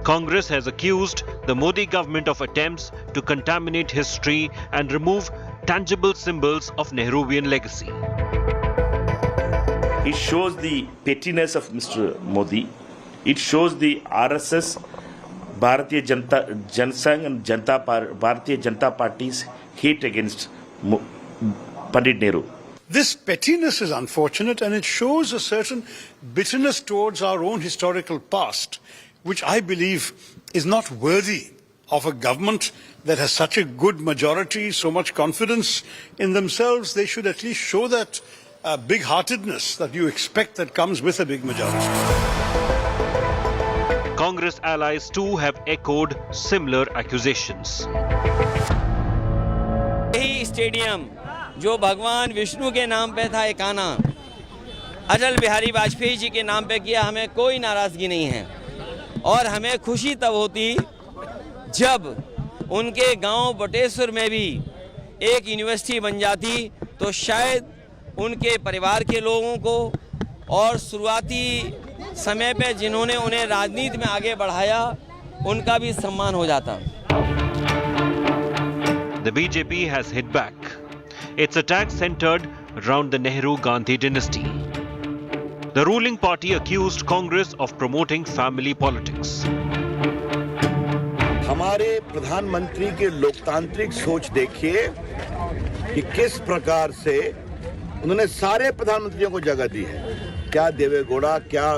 Congress has accused the Modi government of attempts to contaminate history and remove tangible symbols of Nehruvian legacy. It shows the pettiness of Mr. Modi. It shows the RSS, Bharatiya Janasangh and Bharatiya Janata Party's hate against Pandit Nehru. This pettiness is unfortunate, and it shows a certain bitterness towards our own historical past, which I believe is not worthy of a government that has such a good majority, so much confidence in themselves. They should at least show that big-heartedness that you expect that comes with a big majority. Congress allies too have echoed similar accusations. यही stadium जो भगवान विष्णु के नाम पे था एक आना, अटल बिहारी वाजपेयी जी के नाम पे किया, हमें कोई नाराजगी नहीं है। और हमें खुशी तब होती जब उनके गांव बटेश्वर में भी एक यूनिवर्सिटी बन जाती, तो शायद उनके परिवार के लोगों को और शुरुआती समय पे जिन्होंने उन्हें राजनीति में आगे बढ़ाया, उनका भी सम्मान हो जाता। The BJP has hit back. Its attack centered around the Nehru-Gandhi dynasty. The ruling party accused Congress of promoting family politics. हमारे प्रधानमंत्री के लोकतांत्रिक सोच देखिए कि किस प्रकार से उन्होंने सारे प्रधानमंत्रियों को जगह दी है। क्या देवेगौड़ा, क्या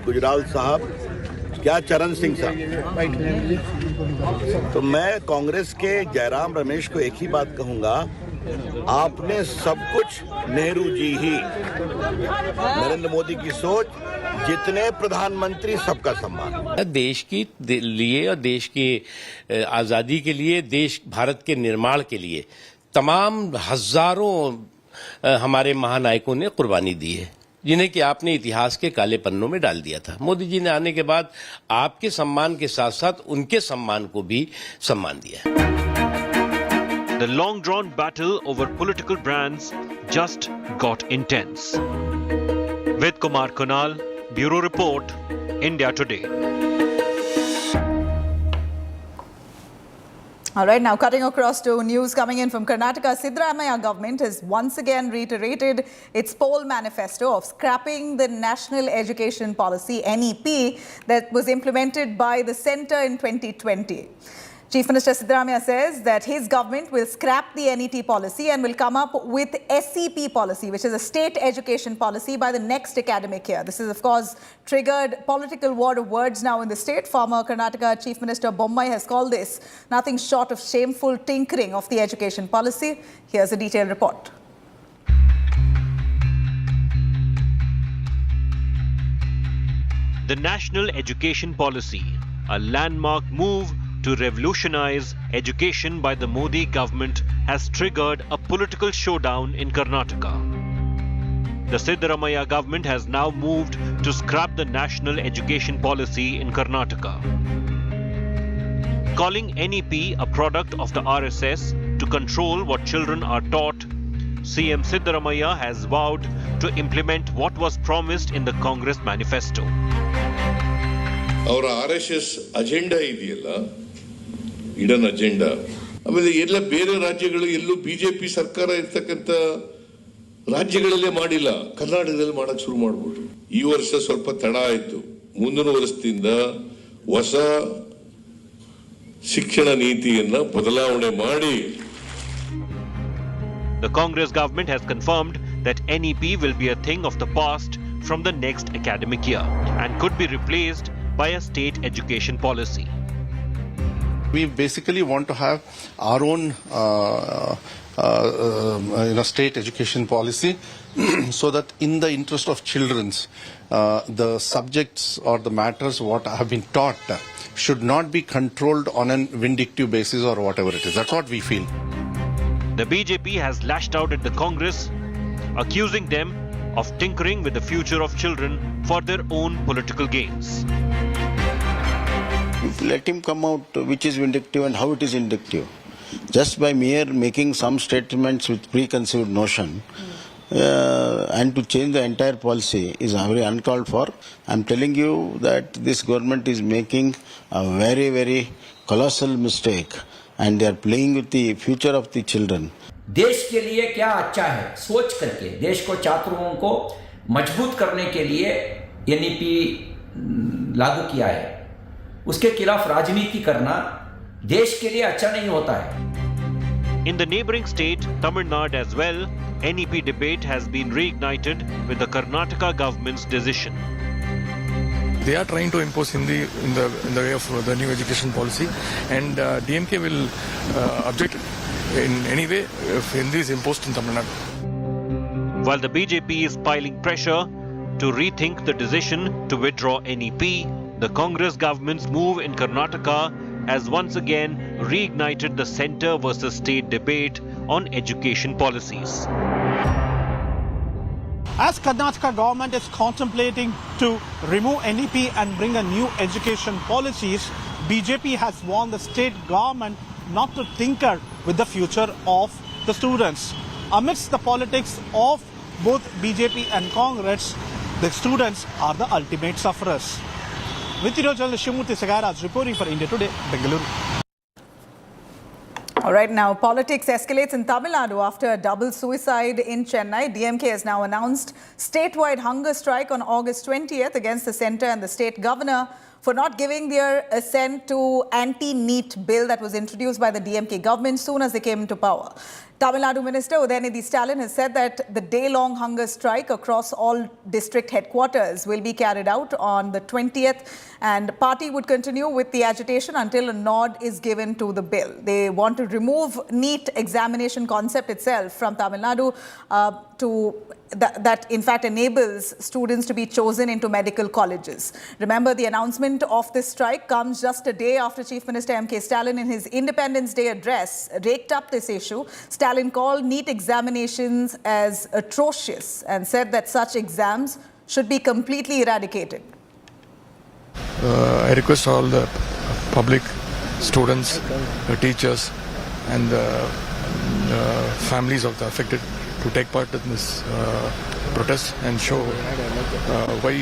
गुजराल साहब, क्या चरण सिंह साहब। तो मैं कांग्रेस के जयराम रमेश को एक ही बात कहूंगा, आपने सब कुछ नेहरू जी ही, नरेंद्र मोदी की सोच, जितने प्रधानमंत्री सबका सम्मान। देश की लिए और देश की आज़ादी के लिए, देश भारत के निर्माण के लिए तमाम हजारों हमारे महानायकों ने कुर्बानी दी है। जिन्हें कि आपने इतिहास के काले पन्नों में डाल दिया था। मोदी जी ने आने के बाद आपके सम्मान के साथ साथ उनके सम्मान को भी सम्मान दिया है। The long-drawn battle over political brands just got intense. With Kumar Kunal, Bureau Report, India Today. All right, now cutting across to news coming in from Karnataka. Siddaramaiah government has once again reiterated its poll manifesto of scrapping the National Education Policy, NEP, that was implemented by the centre in 2020. Chief Minister Siddaramaiah says that his government will scrap the NET policy and will come up with SEP policy, which is a state education policy, by the next academic year. This has, of course, triggered political war of words now in the state. Former Karnataka Chief Minister Bommai has called this nothing short of shameful tinkering of the education policy. Here's a detailed report. The National Education Policy, a landmark move to revolutionize education by the Modi government, has triggered a political showdown in Karnataka. The Siddaramaiah government has now moved to scrap the National Education Policy in Karnataka. Calling NEP a product of the RSS to control what children are taught, CM Siddaramaiah has vowed to implement what was promised in the Congress manifesto. ಅವರ RSS agenda ಇದೆಯಲ್ಲ, ಇಡನ್ agenda, ಆಮೇಲೆ ಎಲ್ಲ ಬೇರೆ ರಾಜ್ಯಗಳು ಎಲ್ಲೂ BJP ಸರ್ಕಾರ ಇರ್ತಕ್ಕಂಥ ರಾಜ್ಯಗಳಲ್ಲೇ ಮಾಡಿಲ್ಲ, ಕರ್ನಾಟಕದಲ್ಲಿ ಮಾಡಕ್ ಶುರು ಮಾಡ್ಬಿಟ್ರು. ಈ ವರ್ಷ ಸ್ವಲ್ಪ ತಡ ಆಯ್ತು. ಮುಂದಿನ ವರ್ಷದಿಂದ ಹೊಸ ಶಿಕ್ಷಣ ನೀತಿಯನ್ನ ಬದಲಾವಣೆ ಮಾಡಿ. The Congress government has confirmed that NEP will be a thing of the past from the next academic year and could be replaced by a state education policy. We basically want to have our own state education policy so that in the interest of children's, the subjects or the matters what have been taught should not be controlled on a vindictive basis or whatever it is. That's what we feel. The BJP has lashed out at the Congress, accusing them of tinkering with the future of children for their own political gains. Let him come out which is vindictive and how it is vindictive. Just by mere making some statements with preconceived notion and to change the entire policy is very uncalled for. I'm telling you that this government is making a very, very colossal mistake and they are playing with the future of the children. देश के लिए क्या अच्छा है सोच करके देश को छात्रों को मजबूत करने के लिए NEP लागू किया है, उसके खिलाफ राजनीति करना देश के लिए अच्छा नहीं होता है. In the neighboring state, Tamil Nadu as well, NEP debate has been reignited with the Karnataka government's decision. They are trying to impose Hindi in the way of the new education policy, and DMK will object in any way if Hindi is imposed in Tamil Nadu. While the BJP is piling pressure to rethink the decision to withdraw NEP, the Congress government's move in Karnataka has once again reignited the centre versus state debate on education policies. As Karnataka government is contemplating to remove NEP and bring a new education policies, BJP has warned the state government not to tinker with the future of the students. Amidst the politics of both BJP and Congress, the students are the ultimate sufferers. Video journalist Shimurthy Sagaraj reporting for India Today, Bengaluru. All right, now politics escalates in Tamil Nadu after a double suicide in Chennai. DMK has now announced statewide hunger strike on August 20th against the centre and the state governor for not giving their assent to anti-NEET bill that was introduced by the DMK government soon as they came into power. Tamil Nadu Minister Udayanidhi Stalin has said that the day-long hunger strike across all district headquarters will be carried out on the 20th, and party would continue with the agitation until a nod is given to the bill. They want to remove NEET examination concept itself from Tamil Nadu. that in fact enables students to be chosen into medical colleges. Remember, the announcement of this strike comes just a day after Chief Minister M.K. Stalin in his Independence Day address raked up this issue. Stalin called NEET examinations as atrocious and said that such exams should be completely eradicated. I request all the public, students, the teachers and the families of the affected to take part in this protest and show why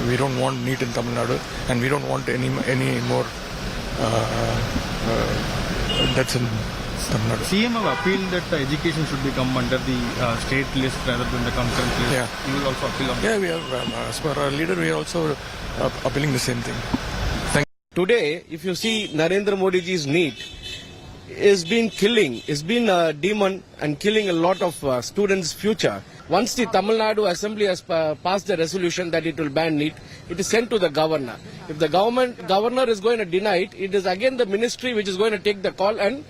we don't want NEET in Tamil Nadu and we don't want any more deaths in Tamil Nadu. CM have appealed that education should become under the state list rather than the concurrent list. Yeah. You will also appeal on that? Yeah, we are, as per our leader, we are also appealing the same thing. Thank you. Today, if you see Narendra Modi ji's NEET, is been killing, is been a demon and killing a lot of students' future. Once the Tamil Nadu Assembly has passed the resolution that it will ban NEET, it is sent to the governor. If the governor is going to deny it, it is again the ministry which is going to take the call and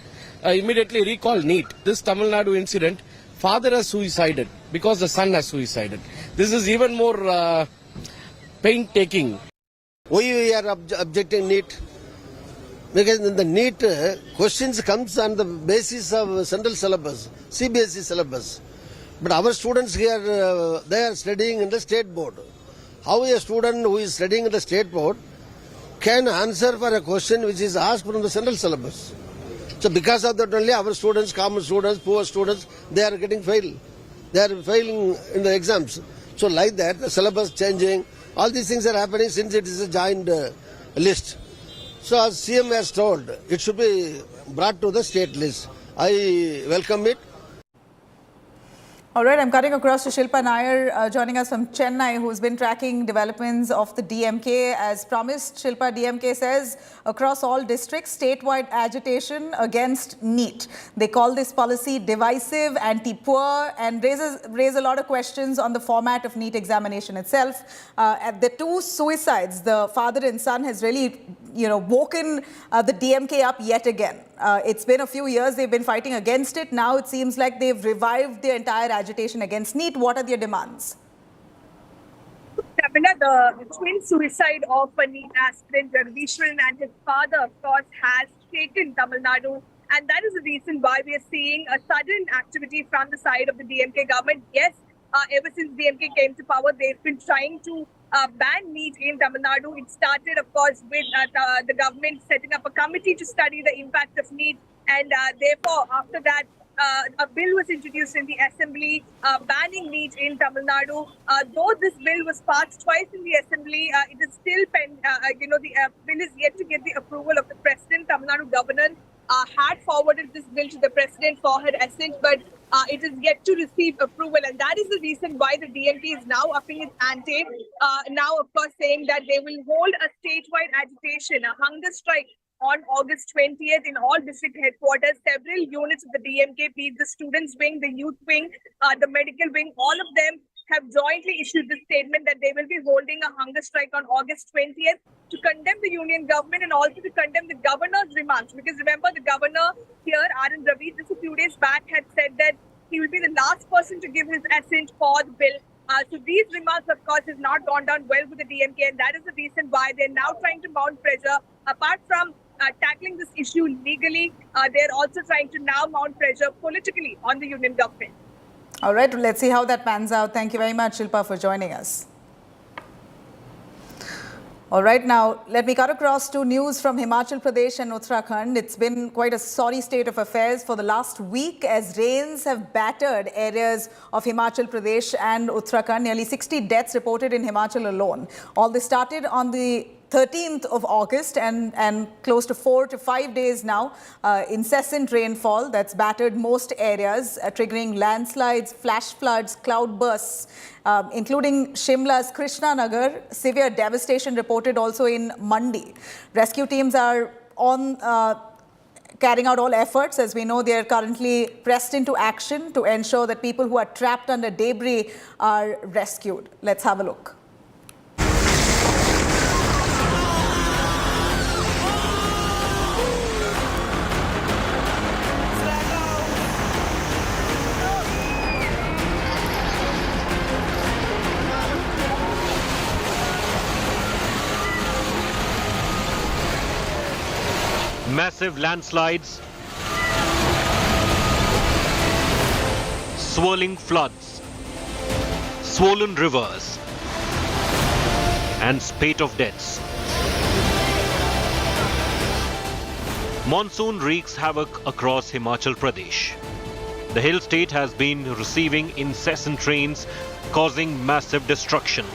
immediately recall NEET. This Tamil Nadu incident, father has suicided because the son has suicided. This is even more painstaking. Why we are objecting NEET? Because the NEET questions comes on the basis of central syllabus, CBSE syllabus. But our students here, they are studying in the state board. How a student who is studying in the state board can answer for a question which is asked from the central syllabus? So because of that only our students, common students, poor students, they are getting failed. They are failing in the exams. So like that, the syllabus changing, all these things are happening since it is a joint list. So as CM has told, it should be brought to the state list. I welcome it. All right, I'm cutting across to Shilpa Nair, joining us from Chennai, who's been tracking developments of the DMK. As promised, Shilpa, DMK says across all districts, statewide agitation against NEET. They call this policy divisive, anti-poor, and raise a lot of questions on the format of NEET examination itself. The two suicides, the father and son, has really, woken the DMK up yet again. It's been a few years they've been fighting against it. Now it seems like they've revived the entire agitation against NEET. What are their demands? Tapina, the twin suicide of a NEET aspirant, Vishwan, and his father, of course, has shaken Tamil Nadu. And that is the reason why we are seeing a sudden activity from the side of the DMK government. Yes, ever since DMK came to power, they've been trying to ban NEET in Tamil Nadu. It started, of course, with the government setting up a committee to study the impact of NEET. And therefore, after that, a bill was introduced in the assembly banning NEET in Tamil Nadu. Though this bill was passed twice in the assembly, it is still the bill is yet to get the approval of the president. Tamil Nadu governor had forwarded this bill to the president for her assent, but it is yet to receive approval, and that is the reason why the DMK is now upping its ante. Now, of course, saying that they will hold a statewide agitation, a hunger strike on August 20th in all district headquarters. Several units of the DMK, be it the students wing, the youth wing, the medical wing, all of them have jointly issued the statement that they will be holding a hunger strike on August 20th to condemn the union government and also to condemn the governor's remarks. Because remember, the governor here, R.N. Ravi, just a few days back had said that he will be the last person to give his assent for the bill. So these remarks, of course, has not gone down well with the DMK, and that is the reason why they're now trying to mount pressure. Apart from tackling this issue legally, they're also trying to now mount pressure politically on the union government. All right, let's see how that pans out. Thank you very much, Shilpa, for joining us. All right, now let me cut across to news from Himachal Pradesh and Uttarakhand. It's been quite a sorry state of affairs for the last week as rains have battered areas of Himachal Pradesh and Uttarakhand. Nearly 60 deaths reported in Himachal alone. All this started on the 13th of August and close to 4 to 5 days now. Incessant rainfall that's battered most areas, triggering landslides, flash floods, cloud bursts, including Shimla's Krishna Nagar. Severe devastation reported also in Mandi. Rescue teams are on carrying out all efforts. As we know, they are currently pressed into action to ensure that people who are trapped under debris are rescued. Let's have a look. Massive landslides, swirling floods, swollen rivers, and spate of deaths. Monsoon wreaks havoc across Himachal Pradesh. The hill state has been receiving incessant rains, causing massive destruction.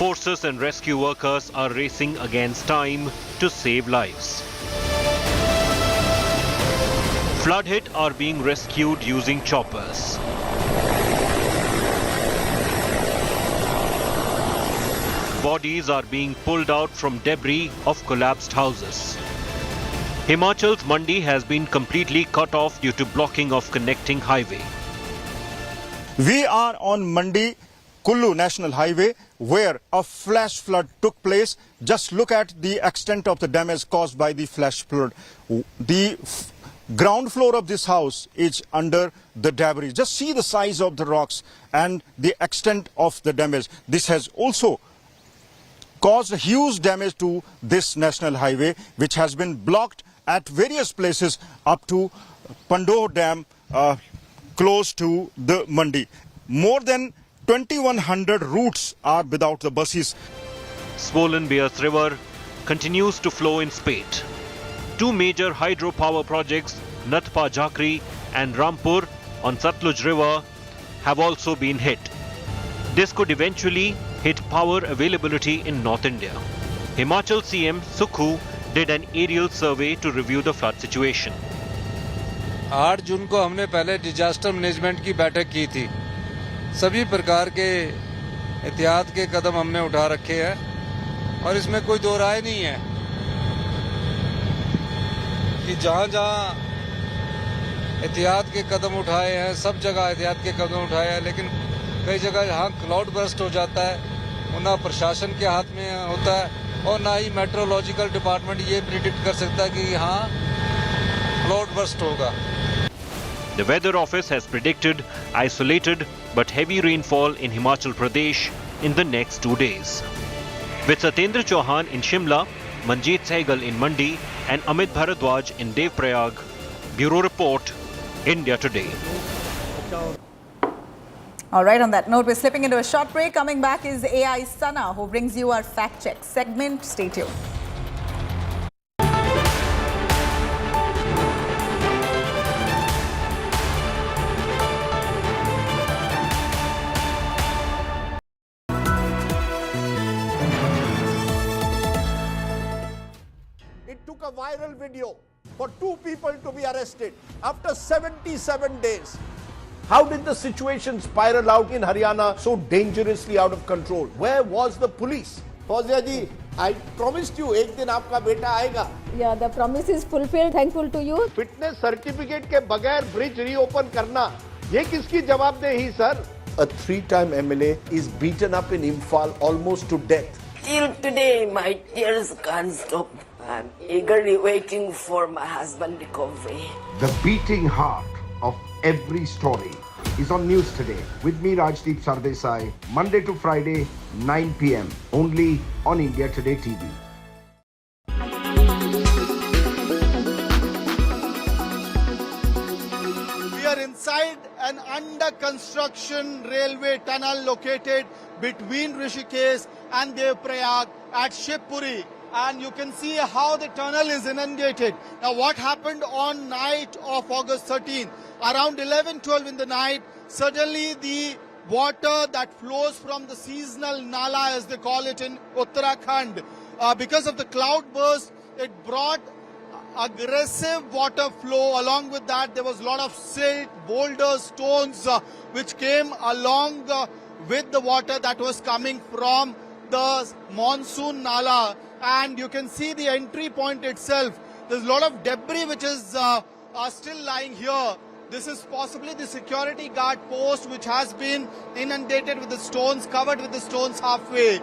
Forces and rescue workers are racing against time to save lives. Flood hit are being rescued using choppers. Bodies are being pulled out from debris of collapsed houses. Himachal's Mandi has been completely cut off due to blocking of connecting highway. We are on Mandi Kullu National Highway where a flash flood took place. Just look at the extent of the damage caused by the flash flood. The ground floor of this house is under the debris. Just see the size of the rocks and the extent of the damage. This has also caused huge damage to this national highway, which has been blocked at various places up to Pandor Dam, close to the Mandi. More than 2,100 routes are without the buses. Swollen Bears River continues to flow in spate. Two major hydropower projects, Natpa Jakri and Rampur on Satluj River, have also been hit. This could eventually hit power availability in North India. Himachal CM Sukhu did an aerial survey to review the flood situation. 8 जून को हमने पहले disaster management की बैठक की थी। सभी प्रकार के एहतियात के कदम हमने उठा रखे हैं और इसमें कोई दो राय नहीं है कि जहां-जहां एहतियात के कदम उठाए हैं, सब जगह एहतियात के कदम उठाए हैं, लेकिन कई जगह जहां क्लाउड बर्स्ट हो जाता है, वो ना प्रशासन के हाथ में होता है और ना ही मेट्रोलॉजिकल डिपार्टमेंट ये प्रिडिक्ट कर सकता है कि हाँ क्लाउड बर्स्ट होगा. The Weather Office has predicted isolated but heavy rainfall in Himachal Pradesh in the next 2 days. With Satyendra Chauhan in Shimla, Manjeet Sehgal in Mandi and Amit Bharadwaj in Devprayag, Bureau Report, India Today. All right, on that note, we're slipping into a short break. Coming back is AI Sana, who brings you our fact check segment. Stay tuned. It took a viral video for 2 people to be arrested after 77 days. How did the situation spiral out in Haryana so dangerously out of control? Where was the police? Fawzia ji, I promised you ek din aapka beta aayega. Yeah, the promise is fulfilled. Thankful to you. Fitness certificate ke bagair bridge reopen karna, ye kiski jawabdehi sir? A 3-time MLA is beaten up in Imphal almost to death. Till today, my tears can't stop. I'm eagerly waiting for my husband's recovery. The beating heart of every story is on News Today with me, Rajdeep Sardesai, Monday to Friday, 9 p.m. only on India Today TV. We are inside an under-construction railway tunnel located between Rishikesh and Devprayag at Shivpuri. And you can see how the tunnel is inundated. Now, what happened on night of August 13th? Around 11-12 in the night, suddenly the water that flows from the seasonal Nala, as they call it in Uttarakhand, because of the cloud burst, it brought aggressive water flow. Along with that, there was a lot of silt, boulders, stones, which came along with the water that was coming from the monsoon Nala. And you can see the entry point itself. There's a lot of debris which is still lying here. This is possibly the security guard post which has been inundated with the stones, covered with the stones halfway.